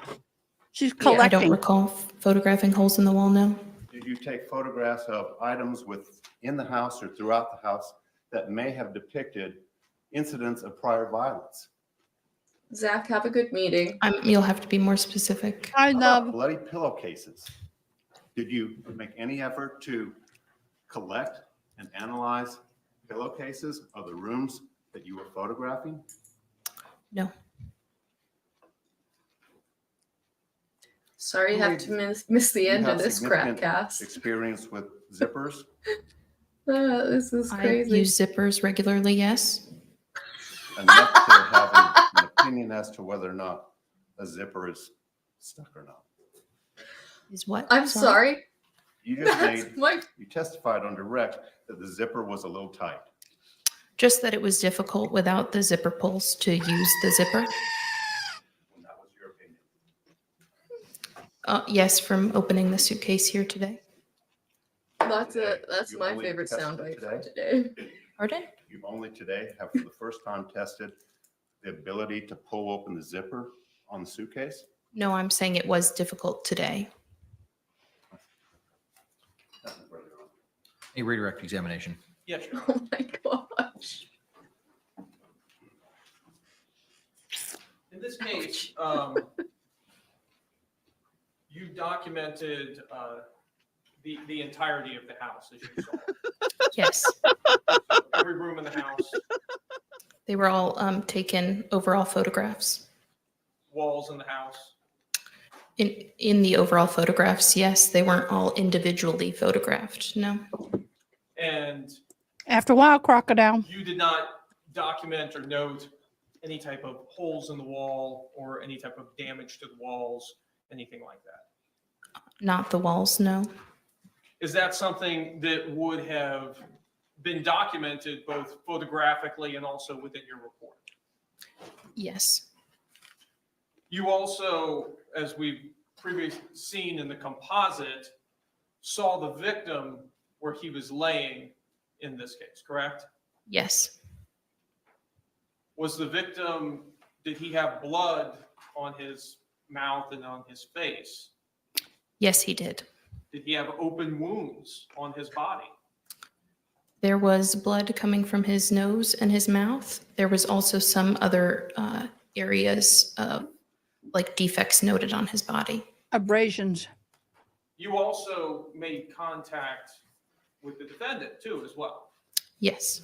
Speaker 1: She's
Speaker 13: I don't
Speaker 1: collecting.
Speaker 13: recall photographing holes in the wall, no.
Speaker 6: Did you take photographs of items within the house or throughout the house that may have depicted incidents of prior violence?
Speaker 18: Zach, have a good meeting.
Speaker 13: You'll have to be more specific.
Speaker 1: I
Speaker 6: How about
Speaker 1: love.
Speaker 6: bloody pillowcases? Did you make any effort to collect and analyze pillowcases of the rooms that you were photographing?
Speaker 13: No.
Speaker 18: Sorry, you have to miss the
Speaker 6: You
Speaker 18: end
Speaker 6: have
Speaker 18: of this crap
Speaker 6: significant
Speaker 18: cast.
Speaker 6: Experience with zippers?
Speaker 18: This is
Speaker 13: I
Speaker 18: crazy.
Speaker 13: use zippers regularly, yes.
Speaker 6: Enough to have an opinion as to whether or not a zipper is stuck or not.
Speaker 13: Is what?
Speaker 18: I'm sorry.
Speaker 6: You just
Speaker 18: That's
Speaker 6: you testified on direct that the zipper was a little tight.
Speaker 13: Just that it was difficult without the zipper pulls to use the zipper.
Speaker 6: And that was your opinion.
Speaker 13: Yes, from opening the suitcase here today.
Speaker 18: That's
Speaker 6: You
Speaker 18: my
Speaker 6: only
Speaker 18: favorite
Speaker 6: tested
Speaker 18: soundbite for today.
Speaker 13: Pardon?
Speaker 6: You only today have for the first time tested the ability to pull open the zipper on the suitcase?
Speaker 13: No, I'm saying it was difficult today.
Speaker 5: A redirect examination.
Speaker 10: Yes, Your
Speaker 18: Oh my gosh.
Speaker 10: In this case, you documented the entirety of the house as you saw.
Speaker 13: Yes.
Speaker 10: Every room in the house,
Speaker 13: They were all taken overall photographs.
Speaker 10: walls in the house.
Speaker 13: In the overall photographs, yes, they weren't all individually photographed. No.
Speaker 10: And
Speaker 1: After a while, crocodile.
Speaker 10: you did not document or note any type of holes in the wall or any type of damage to the walls, anything like that.
Speaker 13: Not the walls, no.
Speaker 10: Is that something that would have been documented both photographically and also within your report?
Speaker 13: Yes.
Speaker 10: You also, as we've previously seen in the composite, saw the victim where he was laying in this case, correct?
Speaker 13: Yes.
Speaker 10: Was the victim, did he have blood on his mouth and on his face?
Speaker 13: Yes, he did.
Speaker 10: Did he have open wounds on his body?
Speaker 13: There was blood coming from his nose and his mouth. There was also some other areas of like defects noted on his body.
Speaker 1: Abrasions.
Speaker 10: You also made contact with the defendant too, as well.
Speaker 13: Yes.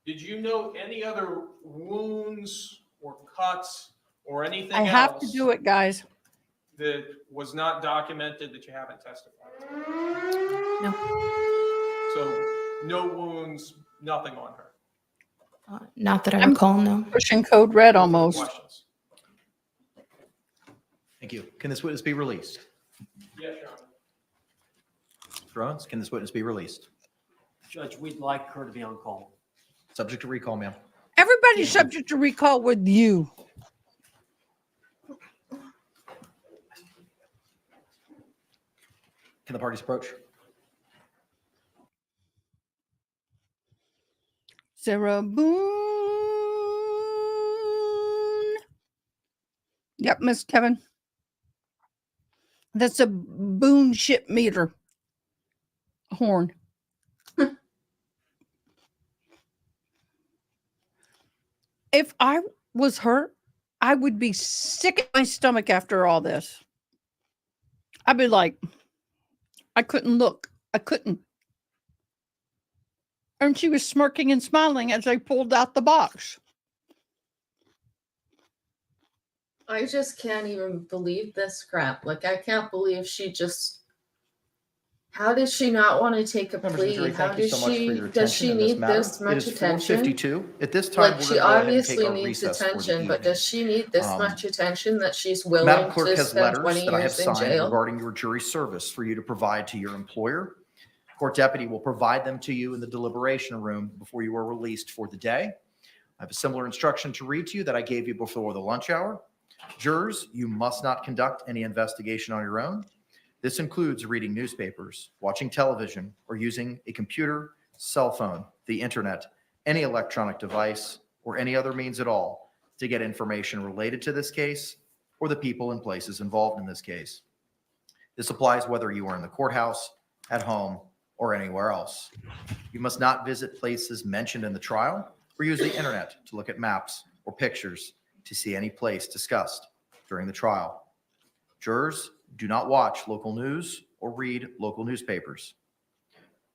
Speaker 10: Did you note any other wounds or cuts or anything
Speaker 1: I have to
Speaker 10: else
Speaker 1: do it, guys.
Speaker 10: that was not documented that you haven't testified?
Speaker 13: No.
Speaker 10: So no wounds, nothing on her.
Speaker 13: Not that I
Speaker 1: I'm
Speaker 13: recall, no.
Speaker 1: Pushing code red almost.
Speaker 10: Questions?
Speaker 5: Thank you. Can this witness be released?
Speaker 10: Yes, Your Honor.
Speaker 5: Mr. Owens, can this witness be released?
Speaker 14: Judge, we'd like her to be on call.
Speaker 5: Subject to recall, ma'am.
Speaker 1: Everybody's subject to recall with you.
Speaker 5: Can the parties approach?
Speaker 1: Sarah Boone. Yep, Miss Kevin. That's a Boone ship meter horn. If I was her, I would be sick at my stomach after all this. I'd be like, I couldn't look. I couldn't. And she was smirking and smiling as I pulled out the box.
Speaker 18: I just can't even believe this crap. Like, I can't believe she just. How did she not want to take a
Speaker 5: Members of the
Speaker 18: plea?
Speaker 5: jury,
Speaker 18: How
Speaker 5: thank you
Speaker 18: does
Speaker 5: so much for
Speaker 18: she?
Speaker 5: your
Speaker 18: Does she
Speaker 5: attention in this
Speaker 18: need
Speaker 5: matter.
Speaker 18: this much
Speaker 5: It is
Speaker 18: attention?
Speaker 5: 4:52. At this time,
Speaker 18: Like,
Speaker 5: we're
Speaker 18: she
Speaker 5: going to go ahead and
Speaker 18: obviously
Speaker 5: take our
Speaker 18: needs
Speaker 5: recess for the
Speaker 18: attention, but
Speaker 5: evening.
Speaker 18: does she need this much attention that she's willing
Speaker 5: Madam Clerk
Speaker 18: to
Speaker 5: has
Speaker 18: spend
Speaker 5: letters
Speaker 18: 20
Speaker 5: that I have
Speaker 18: years in
Speaker 5: signed
Speaker 18: jail?
Speaker 5: regarding your jury service for you to provide to your employer. Court deputy will provide them to you in the deliberation room before you are released for the day. I have a similar instruction to read to you that I gave you before the lunch hour. Jurors, you must not conduct any investigation on your own. This includes reading newspapers, watching television, or using a computer, cell phone, the internet, any electronic device, or any other means at all to get information related to this case or the people and places involved in this case. This applies whether you are in the courthouse, at home, or anywhere else. You must not visit places mentioned in the trial or use the internet to look at maps or pictures to see any place discussed during the trial. Jurors, do not watch local news or read local newspapers.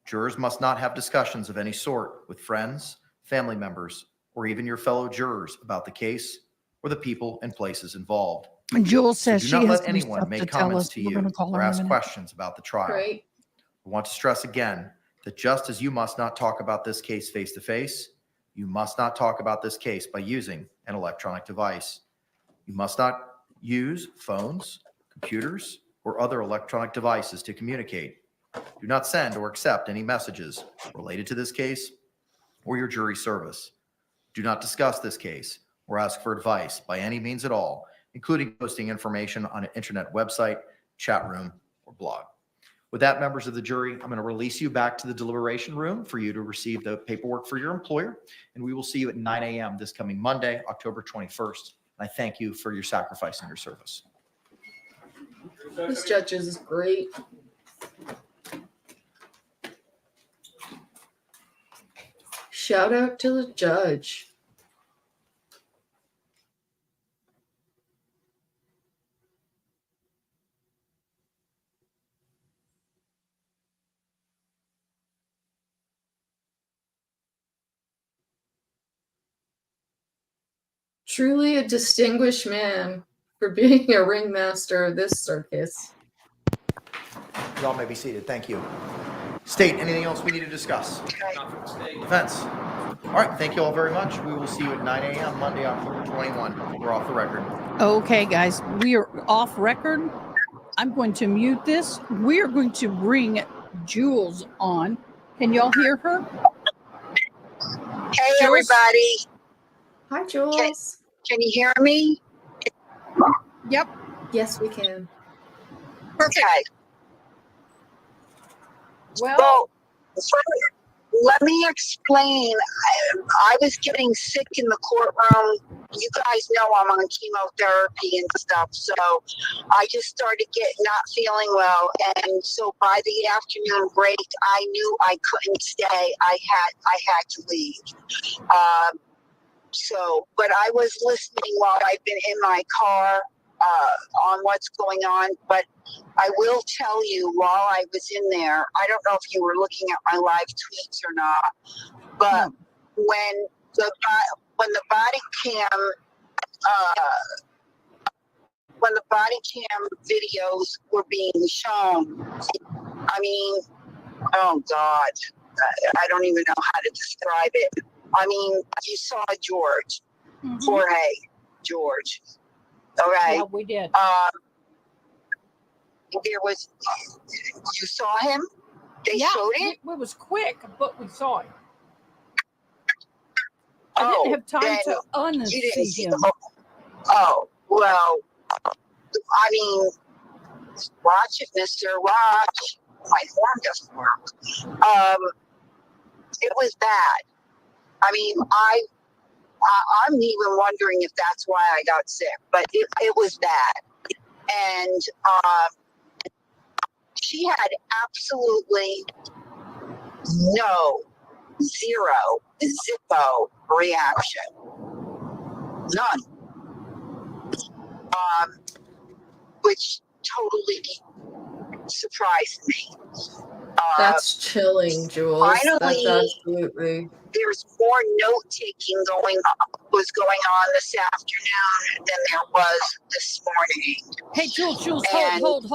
Speaker 5: Jurors must not have discussions of any sort with friends, family members, or even your fellow jurors about the case or the people and places involved.
Speaker 1: Jules says
Speaker 5: do
Speaker 1: she
Speaker 5: not
Speaker 1: has
Speaker 5: let
Speaker 1: some
Speaker 5: anyone
Speaker 1: stuff
Speaker 5: make
Speaker 1: to tell
Speaker 5: comments
Speaker 1: us.
Speaker 5: to
Speaker 1: We're
Speaker 5: you
Speaker 1: going to call
Speaker 5: or
Speaker 1: her in a
Speaker 5: ask
Speaker 1: minute.
Speaker 5: questions about the trial.
Speaker 18: Great.
Speaker 5: I want to stress again that just as you must not talk about this case face-to-face, you must not talk about this case by using an electronic device. You must not use phones, computers, or other electronic devices to communicate. Do not send or accept any messages related to this case or your jury service. Do not discuss this case or ask for advice by any means at all, including posting information on an internet website, chat room, or blog. With that, members of the jury, I'm going to release you back to the deliberation room for you to receive the paperwork for your employer, and we will see you at 9 a.m. this coming Monday, October 21st. I thank you for your sacrifice and your service.
Speaker 18: This judge is great. Shout out to the judge. Truly a distinguished man for being a ringmaster of this circus.
Speaker 5: You all may be seated. Thank you. State, anything else we need to discuss? Defense. All right. Thank you all very much. We will see you at 9 a.m. Monday, October 21. We're off the record.
Speaker 1: Okay, guys, we are off record. I'm going to mute this. We are going to bring Jules on. Can y'all hear her?
Speaker 16: Hey, everybody.
Speaker 18: Hi, Jules.
Speaker 16: Can you hear me?
Speaker 1: Yep.
Speaker 18: Yes, we can.
Speaker 1: Perfect.
Speaker 16: Okay.
Speaker 1: Well,
Speaker 16: let me explain. I was getting sick in the courtroom. You guys know I'm on chemotherapy and stuff, so I just started not feeling well. And so by the afternoon break, I knew I couldn't stay. I had to leave. But I was listening while I've been in my car on what's going on. But I will tell you, while I was in there, I don't know if you were looking at my live tweets or not, but when the body cam videos were being shown, I mean, oh God, I don't even know how to describe it. I mean, you saw George, Jorge, George. Okay.
Speaker 1: Yeah, we did.
Speaker 16: You saw him? They showed it?
Speaker 1: It was quick, but we saw it. I didn't have time to unsee him.
Speaker 16: Oh, well, I mean, watch it, mister, watch. My form doesn't work. It was bad. I mean, I'm even wondering if that's why I got sick, but it was bad. And she had absolutely zero zippo reaction. None. Which totally surprised me.
Speaker 18: That's chilling, Jules.
Speaker 16: Finally,
Speaker 18: That's absolutely.
Speaker 16: There's more note-taking was going on this afternoon than there was this morning.
Speaker 1: Hey, Jules, hold.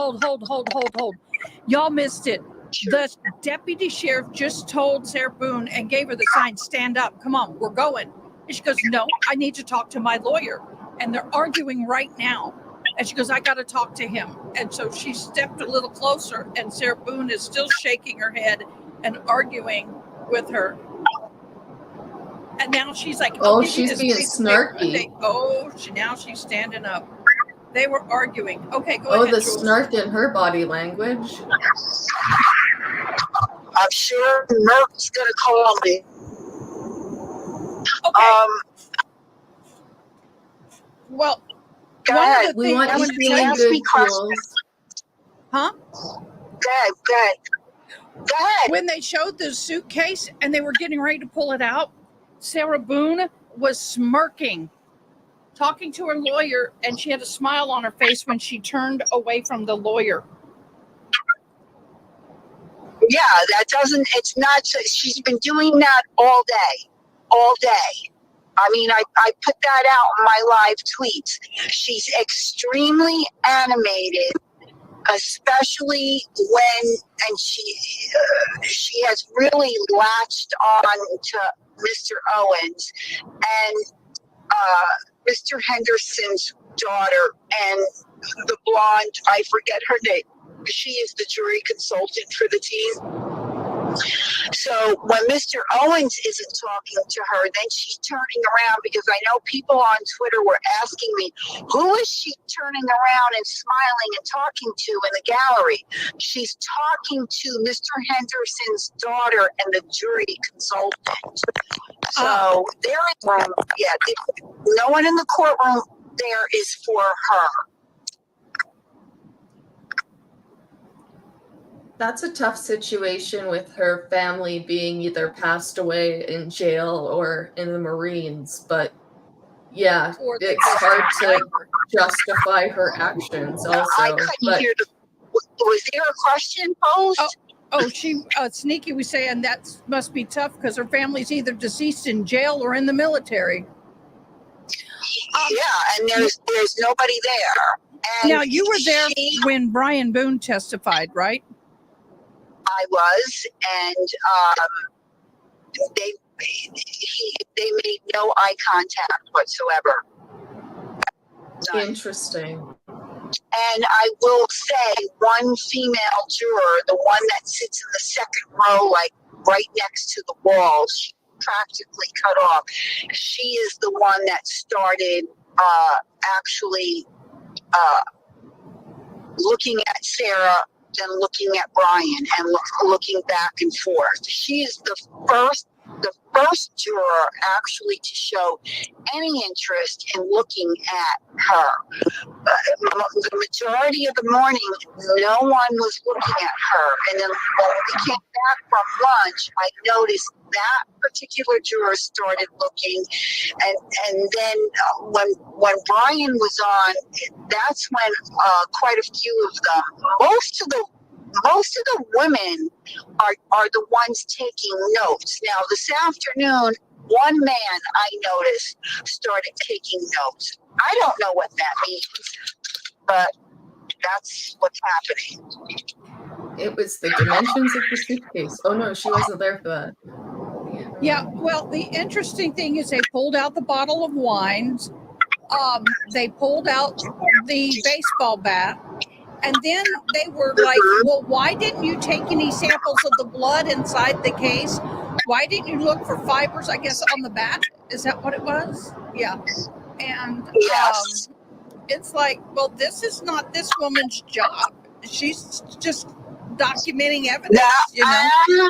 Speaker 1: Y'all missed it. The deputy sheriff just told Sarah Boone and gave her the sign, stand up. Come on, we're going. And she goes, no, I need to talk to my lawyer. And they're arguing right now. And she goes, I got to talk to him. And so she stepped a little closer, and Sarah Boone is still shaking her head and arguing with her. And now she's like,
Speaker 18: oh, she's being snarky.
Speaker 1: Now she's standing up. They were arguing. Okay, go ahead.
Speaker 18: Oh, the snark in her body language.
Speaker 16: I'm sure Merck's going to call me.
Speaker 1: Okay. Well,
Speaker 16: go ahead.
Speaker 18: We want you to
Speaker 16: ask me questions.
Speaker 1: Huh?
Speaker 16: Go ahead.
Speaker 1: When they showed the suitcase and they were getting ready to pull it out, Sarah Boone was smirking, talking to her lawyer, and she had a smile on her face when she turned away from the lawyer.
Speaker 16: yeah, that doesn't, it's not, she's been doing that all day. I mean, I put that out in my live tweets. She's extremely animated, especially when, and she has really latched on to Mr. Owens and Mr. Henderson's daughter and the blonde, I forget her name. She is the jury consultant for the team. So when Mr. Owens isn't talking to her, then she's turning around, because I know people on Twitter were asking me, who is she turning around and smiling and talking to in the gallery? She's talking to Mr. Henderson's daughter and the jury consultant. So there is, no one in the courtroom there is for her.
Speaker 18: That's a tough situation with her family being either passed away in jail or in the Marines. But yeah, it's hard to justify her actions also.
Speaker 16: I couldn't hear was there a question posed?
Speaker 1: She Sneaky was saying that must be tough because her family's either deceased in jail or in the military.
Speaker 16: Yeah, and there's nobody there. And
Speaker 1: now you were there when Brian Boone testified, right?
Speaker 16: I was, and they made no eye contact whatsoever. None.
Speaker 18: Interesting.
Speaker 16: And I will say, one female juror, the one that sits in the second row, like right next to the wall, she practically cut off. She is the one that started actually looking at Sarah, then looking at Brian, and looking back and forth. She is the first juror actually to show any interest in looking at her. The majority of the morning, no one was looking at her. And then when we came back from lunch, I noticed that particular juror started looking. And then when Brian was on, that's when quite a few of them, most of the women are the ones taking notes. Now, this afternoon, one man I noticed started taking notes. I don't know what that means, but that's what's happening.
Speaker 18: It was the dimensions of the suitcase. Oh no, she wasn't there for that.
Speaker 1: Yeah, well, the interesting thing is they pulled out the bottle of wines. They pulled out the baseball bat. And then they were like, well, why didn't you take any samples of the blood inside the case? Why didn't you look for fibers, I guess, on the bat? Is that what it was? Yeah. And it's like, well, this is not this woman's job. She's just documenting evidence, you know?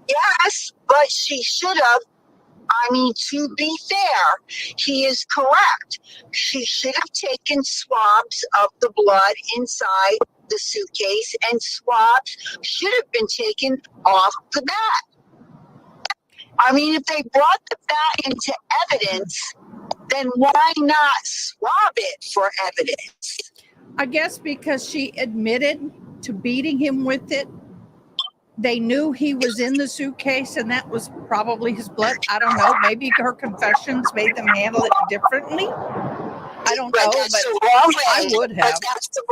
Speaker 16: Yes, but she should have. I mean, to be fair, he is correct. She should have taken swabs of the blood inside the suitcase, and swabs should have been taken off the bat. I mean, if they brought the bat into evidence, then why not swab it for evidence?
Speaker 1: I guess because she admitted to beating him with it. They knew he was in the suitcase, and that was probably his blood. I don't know. Maybe her confessions made them handle it differently. I don't know, but
Speaker 16: the wrong way.
Speaker 1: I would have.
Speaker 16: But that's the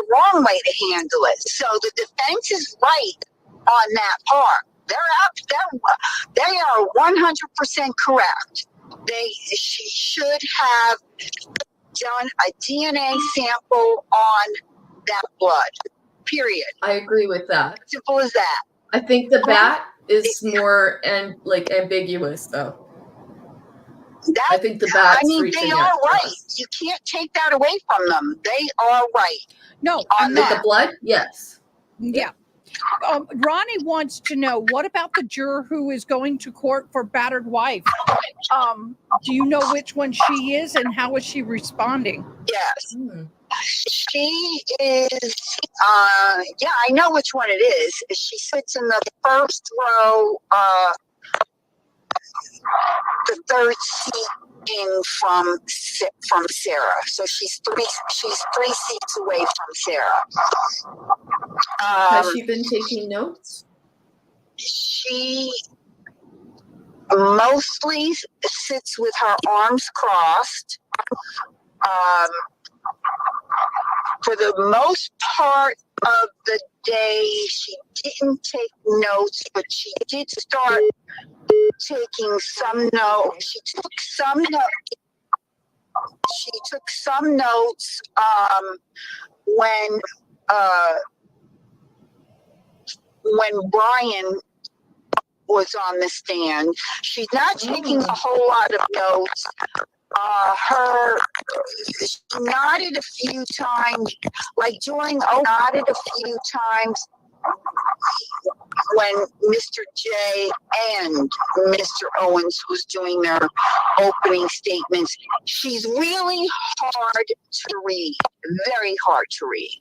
Speaker 16: wrong way to handle it. So the defense is right on that part. They are 100% correct. She should have done a DNA sample on that blood. Period.
Speaker 18: I agree with that.
Speaker 16: Simple as that.
Speaker 18: I think the bat is more ambiguous though. I think the bat's
Speaker 16: they are right. You can't take that away from them. They are right.
Speaker 1: No,
Speaker 18: with the blood, yes.
Speaker 1: Yeah. Ronnie wants to know, what about the juror who is going to court for battered wife? Do you know which one she is, and how is she responding?
Speaker 16: Yes. She is, I know which one it is. She sits in the first row, the third seat in from Sarah. So she's three seats away from Sarah.
Speaker 18: Has she been taking notes?
Speaker 16: She mostly sits with her arms crossed. For the most part of the day, she didn't take notes, but she did start taking some notes. She took some notes. She took some notes when Brian was on the stand. She's not taking a whole lot of notes. She nodded a few times, like nodded a few times when Mr. J and Mr. Owens was doing their opening statements. She's really hard to read, very hard to read.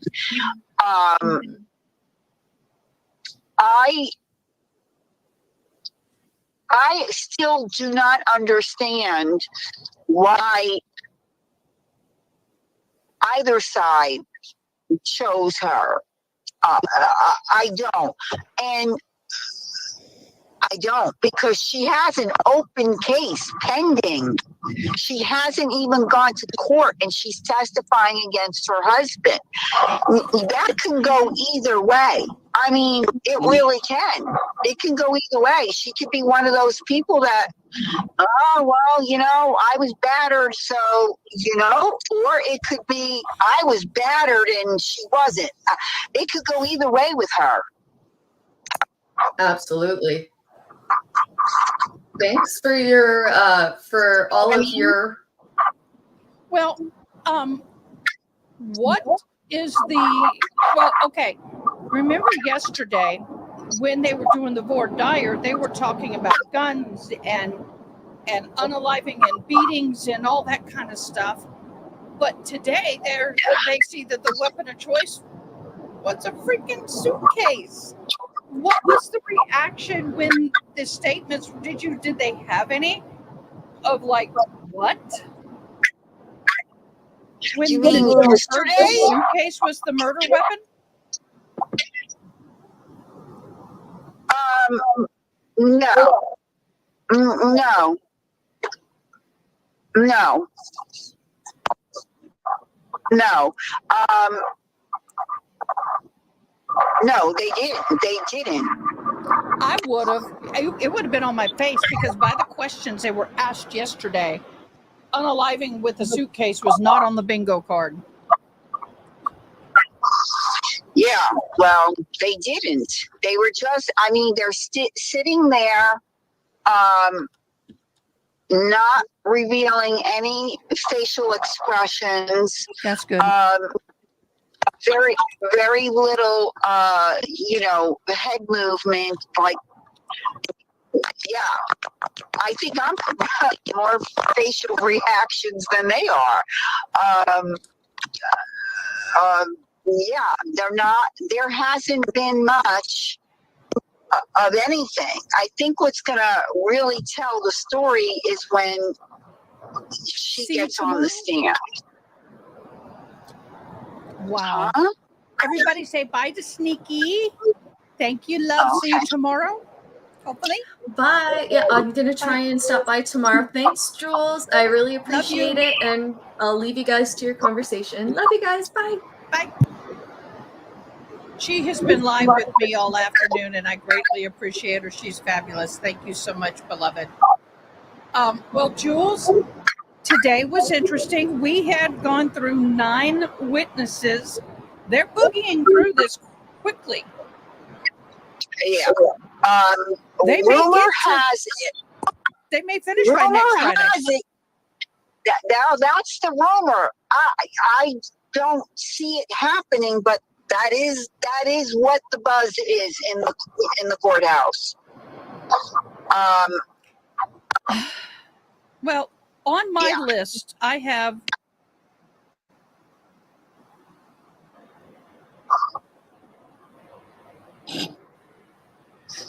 Speaker 16: I still do not understand why either side chose her. I don't. And I don't, because she has an open case pending. She hasn't even gone to court, and she's testifying against her husband. That can go either way. I mean, it really can. It can go either way. She could be one of those people that, oh, well, you know, I was battered, so, you know, or it could be I was battered and she wasn't. It could go either way with her.
Speaker 18: Absolutely. Thanks for your for all of your.
Speaker 1: Well, what is the, well, okay. Remember yesterday when they were doing the voir dire, they were talking about guns and unaliving and beatings and all that kind of stuff. But today they see that the weapon of choice was a freaking suitcase. What was the reaction when the statements, did they have any of like, what? When
Speaker 16: You mean yesterday?
Speaker 1: The suitcase was the murder weapon?
Speaker 16: No. No. No. No. No, they didn't. They didn't.
Speaker 1: I would have. It would have been on my face, because by the questions they were asked yesterday, unaliving with a suitcase was not on the bingo card.
Speaker 16: Yeah, well, they didn't. They were just, I mean, they're sitting there, not revealing any facial expressions.
Speaker 1: That's good.
Speaker 16: Very, very little, you know, head movement. Like, yeah, I think I'm more facial reactions than they are. Yeah, they're not, there hasn't been much of anything. I think what's going to really tell the story is when she gets on the stand.
Speaker 1: Wow. Huh? Everybody say bye to Sneaky. Thank you, love. See you tomorrow. Hopefully.
Speaker 18: Bye. Yeah, I'm going to try and stop by tomorrow. Thanks, Jules. I really appreciate it. And I'll leave you guys to your conversation. Love you guys. Bye.
Speaker 1: Bye. She has been live with me all afternoon, and I greatly appreciate her. She's fabulous. Thank you so much, beloved. Well, Jules, today was interesting. We had gone through 9 witnesses. They're boogieing through this quickly.
Speaker 16: Yeah. Rumor has it.
Speaker 1: They may finish by next Friday.
Speaker 16: That's the rumor. I don't see it happening, but that is what the buzz is in the courthouse.
Speaker 1: Well, on my list, I have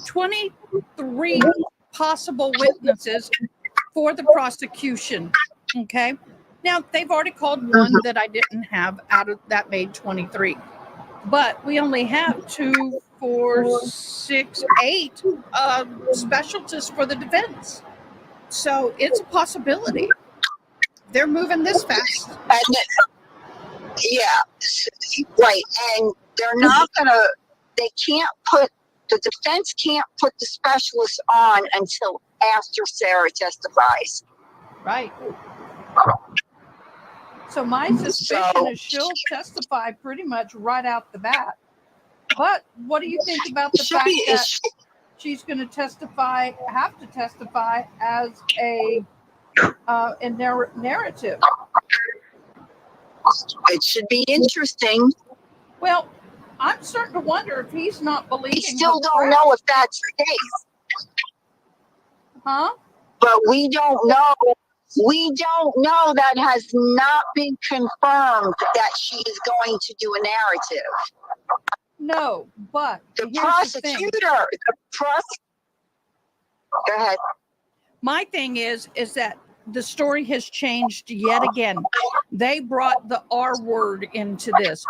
Speaker 1: 23 possible witnesses for the prosecution. Okay. Now, they've already called one that I didn't have out of that made 23. but we only have 2, 4, 6, 8 specialists for the defense. So it's a possibility. They're moving this fast.
Speaker 16: Yeah, right. And they're not gonna, they can't put, the defense can't put the specialist on until after Sarah testifies.
Speaker 1: Right. So my suspicion is she'll testify pretty much right out the bat. But what do you think about the fact that she's going to testify, have to testify as a narrative?
Speaker 16: It should be interesting.
Speaker 1: Well, I'm starting to wonder if he's not believing.
Speaker 16: We still don't know if that's the case.
Speaker 1: Huh?
Speaker 16: But we don't know. We don't know. That has not been confirmed that she is going to do a narrative.
Speaker 1: No, but
Speaker 16: the prosecutor, go ahead.
Speaker 1: My thing is that the story has changed yet again. They brought the R word into this,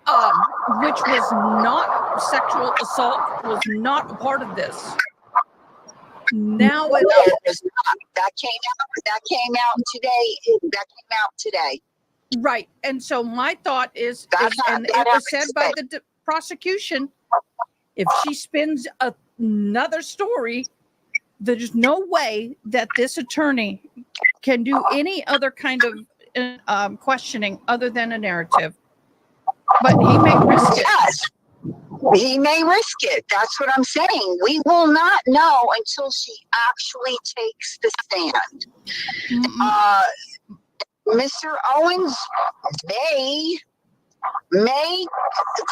Speaker 1: which was not sexual assault, was not a part of this. Now it is.
Speaker 16: That came out today. That came out today.
Speaker 1: Right. And so my thought is and it was said by the prosecution, if she spins another story, there's no way that this attorney can do any other kind of questioning other than a narrative. But he may risk it.
Speaker 16: Yes. He may risk it. That's what I'm saying. We will not know until she actually takes the stand. Mr. Owens may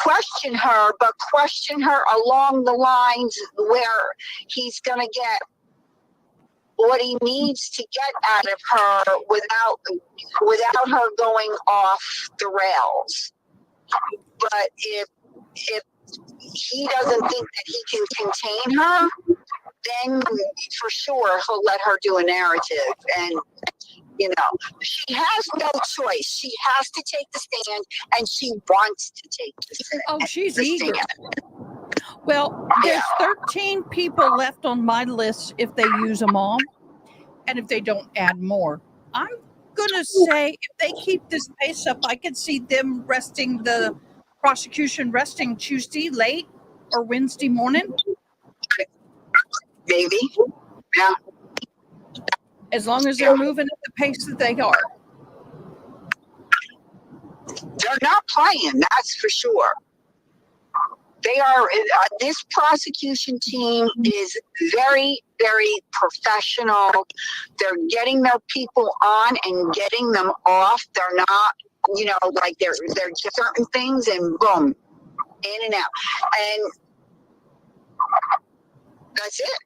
Speaker 16: question her, but question her along the lines where he's going to get what he needs to get out of her without her going off the rails. But if he doesn't think that he can contain her, then for sure he'll let her do a narrative. And you know, she has no choice. She has to take the stand, and she wants to take the stand.
Speaker 1: Oh, she's eager. Well, there's 13 people left on my list if they use them all, and if they don't add more. I'm going to say if they keep this pace up, I could see them the prosecution resting Tuesday late or Wednesday morning.
Speaker 16: Maybe. Yeah.
Speaker 1: As long as they're moving at the pace that they are.
Speaker 16: They're not playing, that's for sure. They are, this prosecution team is very, very professional. They're getting their people on and getting them off. They're not, you know, like they're certain things and boom, in and out. And that's it.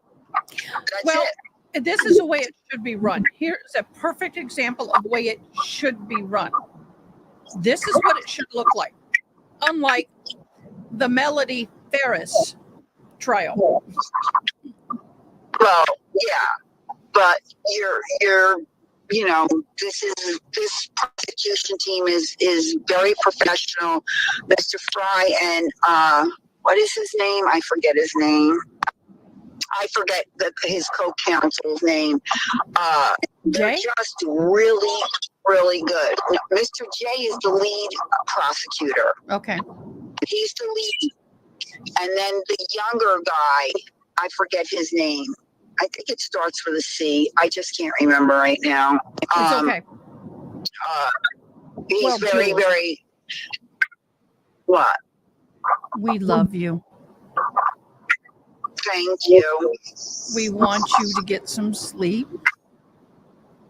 Speaker 16: That's it.
Speaker 1: This is the way it should be run. Here's a perfect example of the way it should be run. This is what it should look like. Unlike the Melody Ferris trial.
Speaker 16: Well, yeah, but you're you know, this prosecution team is very professional. Mr. Fry and what is his name? I forget his name. I forget his co-counsel's name. They're just really, really good. No, Mr. J is the lead prosecutor.
Speaker 1: Okay.
Speaker 16: He's the lead. And then the younger guy, I forget his name. I think it starts with a C. I just can't remember right now.
Speaker 1: It's okay.
Speaker 16: He's very, very, what?
Speaker 1: We love you.
Speaker 16: Thank you.
Speaker 1: We want you to get some sleep.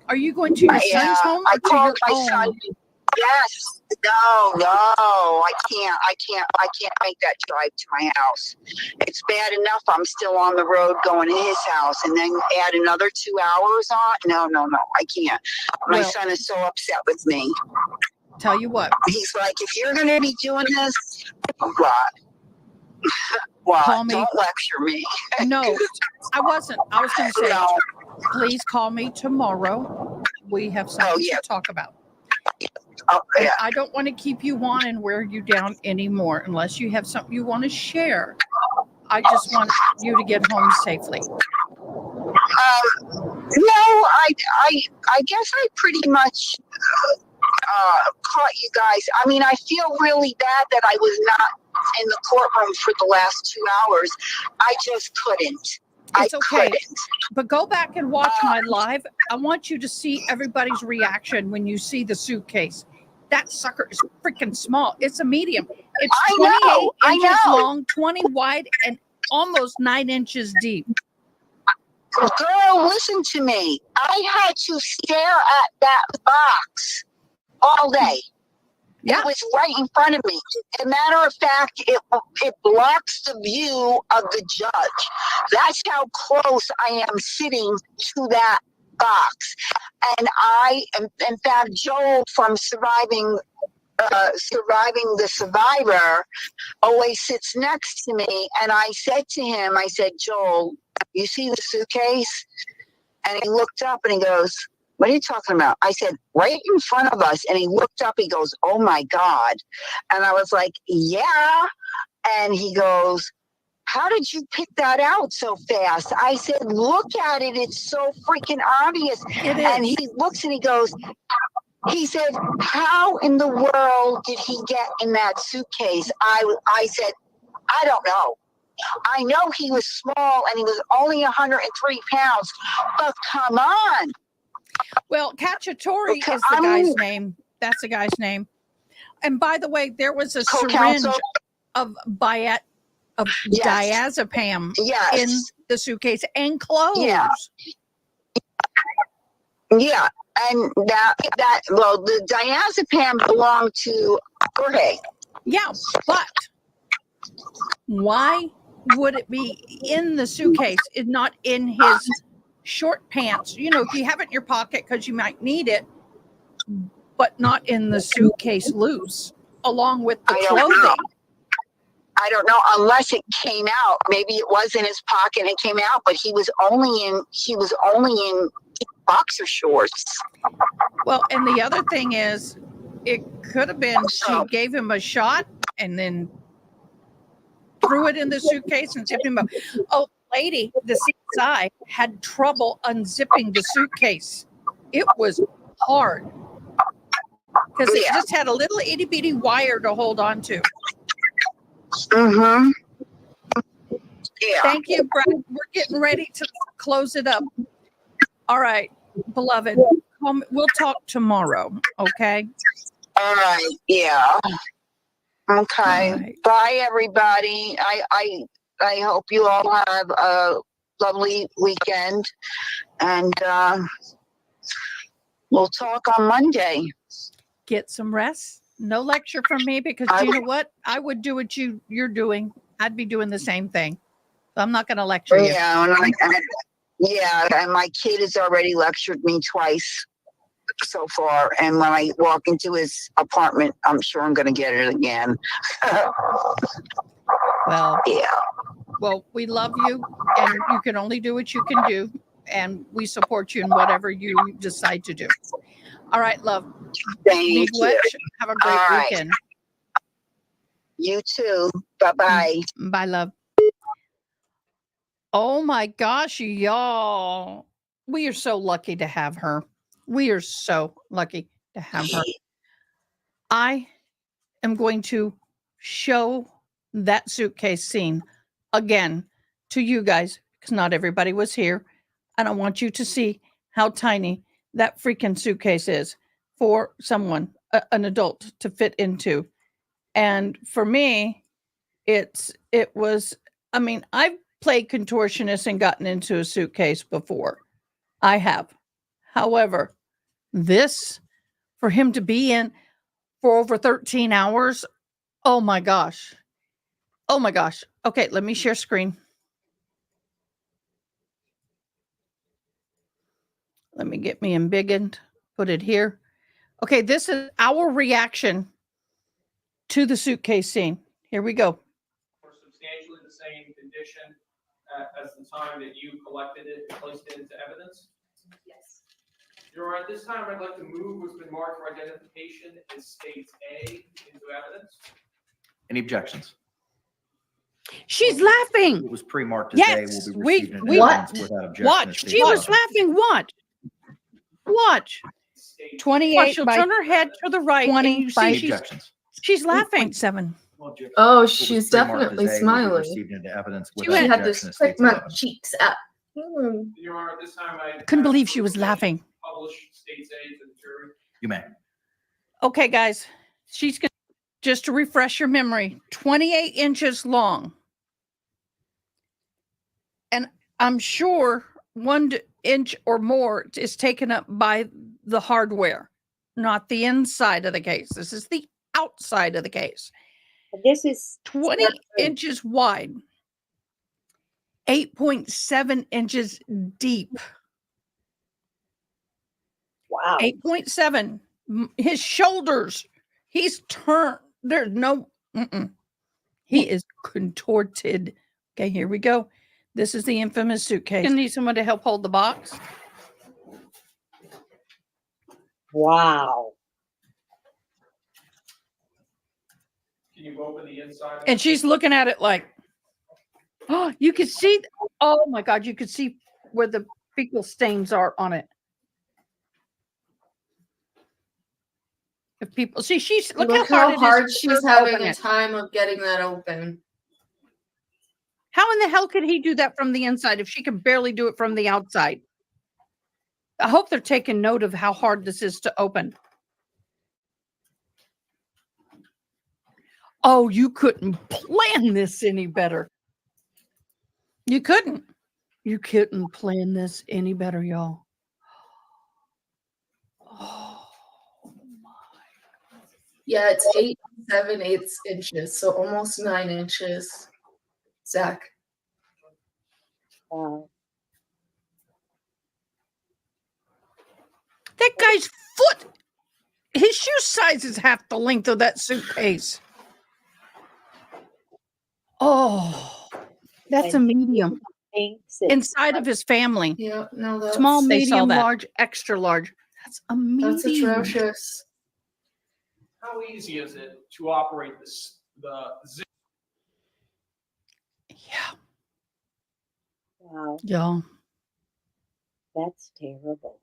Speaker 1: Are you going to your son's home?
Speaker 16: I called my son. Yes. No, I can't make that drive to my house. It's bad enough I'm still on the road going to his house and then add another 2 hours on. No, I can't. My son is so upset with me.
Speaker 1: Tell you what.
Speaker 16: He's like, if you're going to be doing this, what?
Speaker 1: Call me.
Speaker 16: Don't lecture me.
Speaker 1: No, I wasn't. I was going to say, please call me tomorrow. We have something to talk about.
Speaker 16: Oh,
Speaker 1: And
Speaker 16: yeah.
Speaker 1: I don't want to keep you on and wear you down anymore unless you have something you want to share. I just want you to get home safely.
Speaker 16: No, I guess I pretty much caught you guys. I mean, I feel really bad that I was not in the courtroom for the last 2 hours. I just couldn't.
Speaker 1: It's okay. But go back and watch my live. I want you to see everybody's reaction when you see the suitcase. That sucker is freaking small. It's a medium. It's 28 inches long, 20 wide, and almost 9 inches deep.
Speaker 16: Girl, listen to me. I had to stare at that box all day.
Speaker 1: Yeah.
Speaker 16: It was right in front of me. As a matter of fact, it blocks the view of the judge. That's how close I am sitting to that box. And in fact, Joel from Surviving the Survivor always sits next to me. And I said to him, I said, Joel, you see the suitcase? And he looked up and he goes, what are you talking about? I said, right in front of us. And he looked up, he goes, oh my God. And I was like, yeah. And he goes, how did you pick that out so fast? I said, look at it. It's so freaking obvious. And he looks and he said, how in the world did he get in that suitcase? I said, I don't know. I know he was small and he was only 103 pounds, but come on.
Speaker 1: Well, Cacciatore is the guy's name. That's the guy's name. And by the way, there was a syringe of diazepam in the suitcase and clothes.
Speaker 16: Yeah. Yeah. And the diazepam belonged to Jorge.
Speaker 1: Yeah, but why would it be in the suitcase and not in his short pants? You know, if you have it in your pocket because you might need it, but not in the suitcase loose, along with the clothing.
Speaker 16: I don't know, unless it came out. Maybe it was in his pocket and it came out, but he was only in boxer shorts.
Speaker 1: Well, and the other thing is, it could have been she gave him a shot and then threw it in the suitcase and zipped him up. Oh, lady, the CSI had trouble unzipping the suitcase. It was hard because it just had a little itty bitty wire to hold on to.
Speaker 16: Mm-hmm. Yeah.
Speaker 1: Thank you, Brad. We're getting ready to close it up. All right, beloved, we'll talk tomorrow, okay?
Speaker 16: All right, yeah. Okay. Right. Bye, everybody. I hope you all have a lovely weekend, and we'll talk on Monday.
Speaker 1: Get some rest. No lecture from me because you know what? I would do what you're doing. I'd be doing the same thing. So I'm not going to lecture you.
Speaker 16: Yeah, and my kid has already lectured me twice so far. And when I walk into his apartment, I'm sure I'm going to get it again.
Speaker 1: Well,
Speaker 16: yeah.
Speaker 1: Well, we love you, and you can only do what you can do, and we support you in whatever you decide to do. All right, love.
Speaker 16: Thank you.
Speaker 1: Have a great weekend.
Speaker 16: You too. Bye-bye.
Speaker 1: Bye, love. Oh my gosh, y'all. We are so lucky to have her. We are so lucky to have her. I am going to show that suitcase scene again to you guys because not everybody was here. And I want you to see how tiny that freaking suitcase is for someone, an adult, to fit into. And for me, it was, I mean, I've played contortionist and gotten into a suitcase before. I have. However, this, for him to be in for over 13 hours, oh my gosh. Oh my gosh. Okay, let me share screen. Let me get me embiggened, put it here. Okay, this is our reaction to the suitcase scene. Here we go.
Speaker 10: For substantially the same condition as the time that you collected it and placed it into evidence?
Speaker 15: Yes.
Speaker 10: Your Honor, at this time, I'd like to move what's been marked for identification as States A into evidence.
Speaker 5: Any objections?
Speaker 1: She's laughing.
Speaker 5: It was pre-marked as A,
Speaker 1: Yes,
Speaker 5: will be
Speaker 1: we
Speaker 5: received into evidence without objection.
Speaker 1: watch.
Speaker 5: as
Speaker 1: She
Speaker 5: stated
Speaker 1: was
Speaker 5: above.
Speaker 1: laughing. Watch. 28
Speaker 2: She'll
Speaker 1: by
Speaker 2: turn her head to the right and you
Speaker 1: 20
Speaker 2: see
Speaker 1: by
Speaker 5: Any
Speaker 2: she's,
Speaker 5: objections?
Speaker 2: she's laughing.
Speaker 1: 7.
Speaker 18: Oh,
Speaker 5: What was
Speaker 18: she's
Speaker 5: pre-marked
Speaker 18: definitely
Speaker 5: as A will be
Speaker 18: smiling.
Speaker 5: received into evidence
Speaker 18: She
Speaker 5: without
Speaker 18: had
Speaker 5: objection
Speaker 18: this
Speaker 5: as
Speaker 18: quick
Speaker 5: stated above.
Speaker 18: cheeks up.
Speaker 10: Your Honor, at this time, I
Speaker 1: Couldn't believe she was laughing.
Speaker 10: publish States A to the jury.
Speaker 5: You may.
Speaker 1: Okay, guys, she's going to, just to refresh your memory, 28 inches long. And I'm sure 1 inch or more is taken up by the hardware, not the inside of the case. This is the outside of the case.
Speaker 2: This is
Speaker 1: 20 inches wide, 8.7 inches deep.
Speaker 2: wow.
Speaker 1: 8.7. His shoulders, he's turned. There's no, he is contorted. Okay, here we go. This is the infamous suitcase. I need someone to help hold the box.
Speaker 2: Wow.
Speaker 10: Can you open the inside?
Speaker 1: And she's looking at it like, oh, you could see, oh my God, you could see where the fecal stains are on it. If people see, she's look
Speaker 18: how hard
Speaker 1: it is
Speaker 18: she's
Speaker 1: to
Speaker 18: having
Speaker 1: open
Speaker 18: a
Speaker 1: it.
Speaker 18: time of getting that open.
Speaker 1: How in the hell could he do that from the inside if she can barely do it from the outside? I hope they're taking note of how hard this is to open. Oh, you couldn't plan this any better. You couldn't. You couldn't plan this any better, y'all.
Speaker 18: Yeah, it's 8 7/8 inches, so almost 9 inches. Zach.
Speaker 2: Wow.
Speaker 1: That guy's foot, his shoe size is half the length of that suitcase. Oh, that's a medium. Inside of his family.
Speaker 18: Yeah, no, that's
Speaker 1: Small,
Speaker 2: They saw
Speaker 1: medium,
Speaker 2: that.
Speaker 1: large, extra large. That's a medium.
Speaker 18: That's atrocious.
Speaker 10: How easy is it to operate the zip?
Speaker 1: Yeah.
Speaker 2: Wow.
Speaker 1: Y'all.
Speaker 2: That's terrible.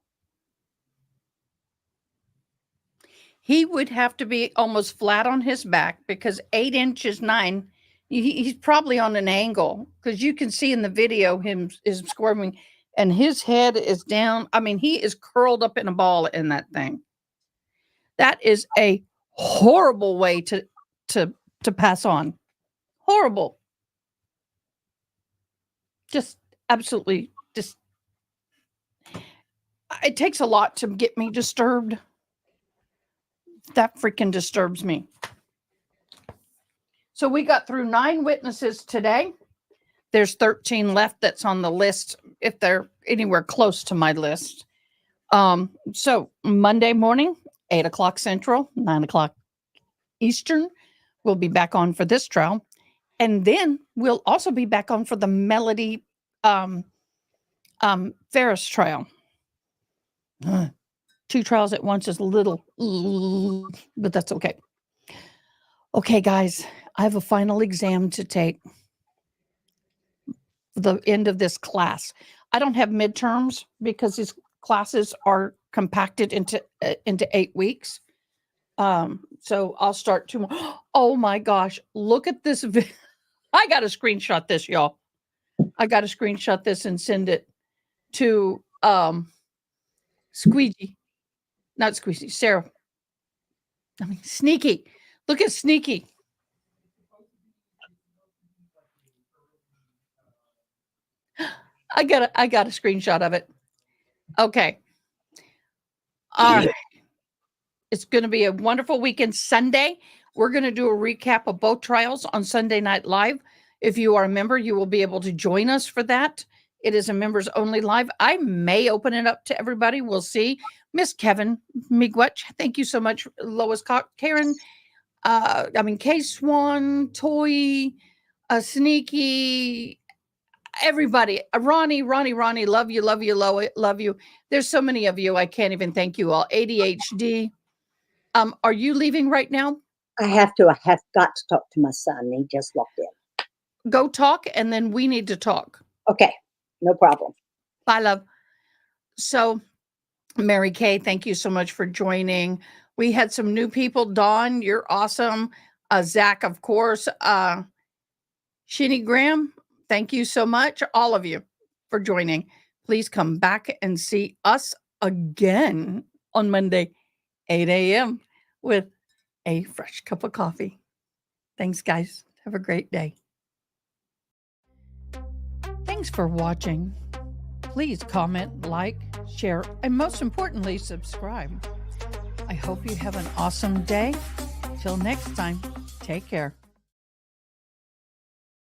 Speaker 1: He would have to be almost flat on his back because 8 inches 9. He's probably on an angle because you can see in the video him is squirming and his head is down. I mean, he is curled up in a ball in that thing. That is a horrible way to pass on. Horrible. Just absolutely just. It takes a lot to get me disturbed. That freaking disturbs me. So we got through 9 witnesses today. There's 13 left that's on the list if they're anywhere close to my list. So Monday morning, 8 o'clock Central, 9 o'clock Eastern, we'll be back on for this trial. And then we'll also be back on for the Melody Ferris trial. 2 trials at once is a little, but that's okay. Okay, guys, I have a final exam to take. The end of this class. I don't have midterms because these classes are compacted into 8 weeks. So I'll start tomorrow. Oh my gosh, look at this. I got to screenshot this, y'all. I got to screenshot this and send it to Squeegee. Not Squeegee, Sarah. I mean, Sneaky. Look at Sneaky. I got a screenshot of it. Okay. All right. It's going to be a wonderful weekend. Sunday, we're going to do a recap of both trials on Sunday Night Live. If you are a member, you will be able to join us for that. It is a members only live. I may open it up to everybody. We'll see. Miss Kevin Miigwetch, thank you so much. Lois Karen, K-Swan, Toy, Sneaky, everybody, Ronnie, love you, love you. There's so many of you. I can't even thank you all. ADHD. Are you leaving right now?
Speaker 2: I have got to talk to my son. He just walked in.
Speaker 1: Go talk, and then we need to talk.
Speaker 2: Okay, no problem.
Speaker 1: Bye, love. So, Mary Kay, thank you so much for joining. We had some new people. Dawn, you're awesome. Zach, of course. Shinny Graham, thank you so much, all of you, for joining. Please come back and see us again on Monday, 8 a.m. with a fresh cup of coffee. Thanks, guys. Have a great day. Thanks for watching. Please comment, like, share, and most importantly, subscribe. I hope you have an awesome day. Till next time, take care.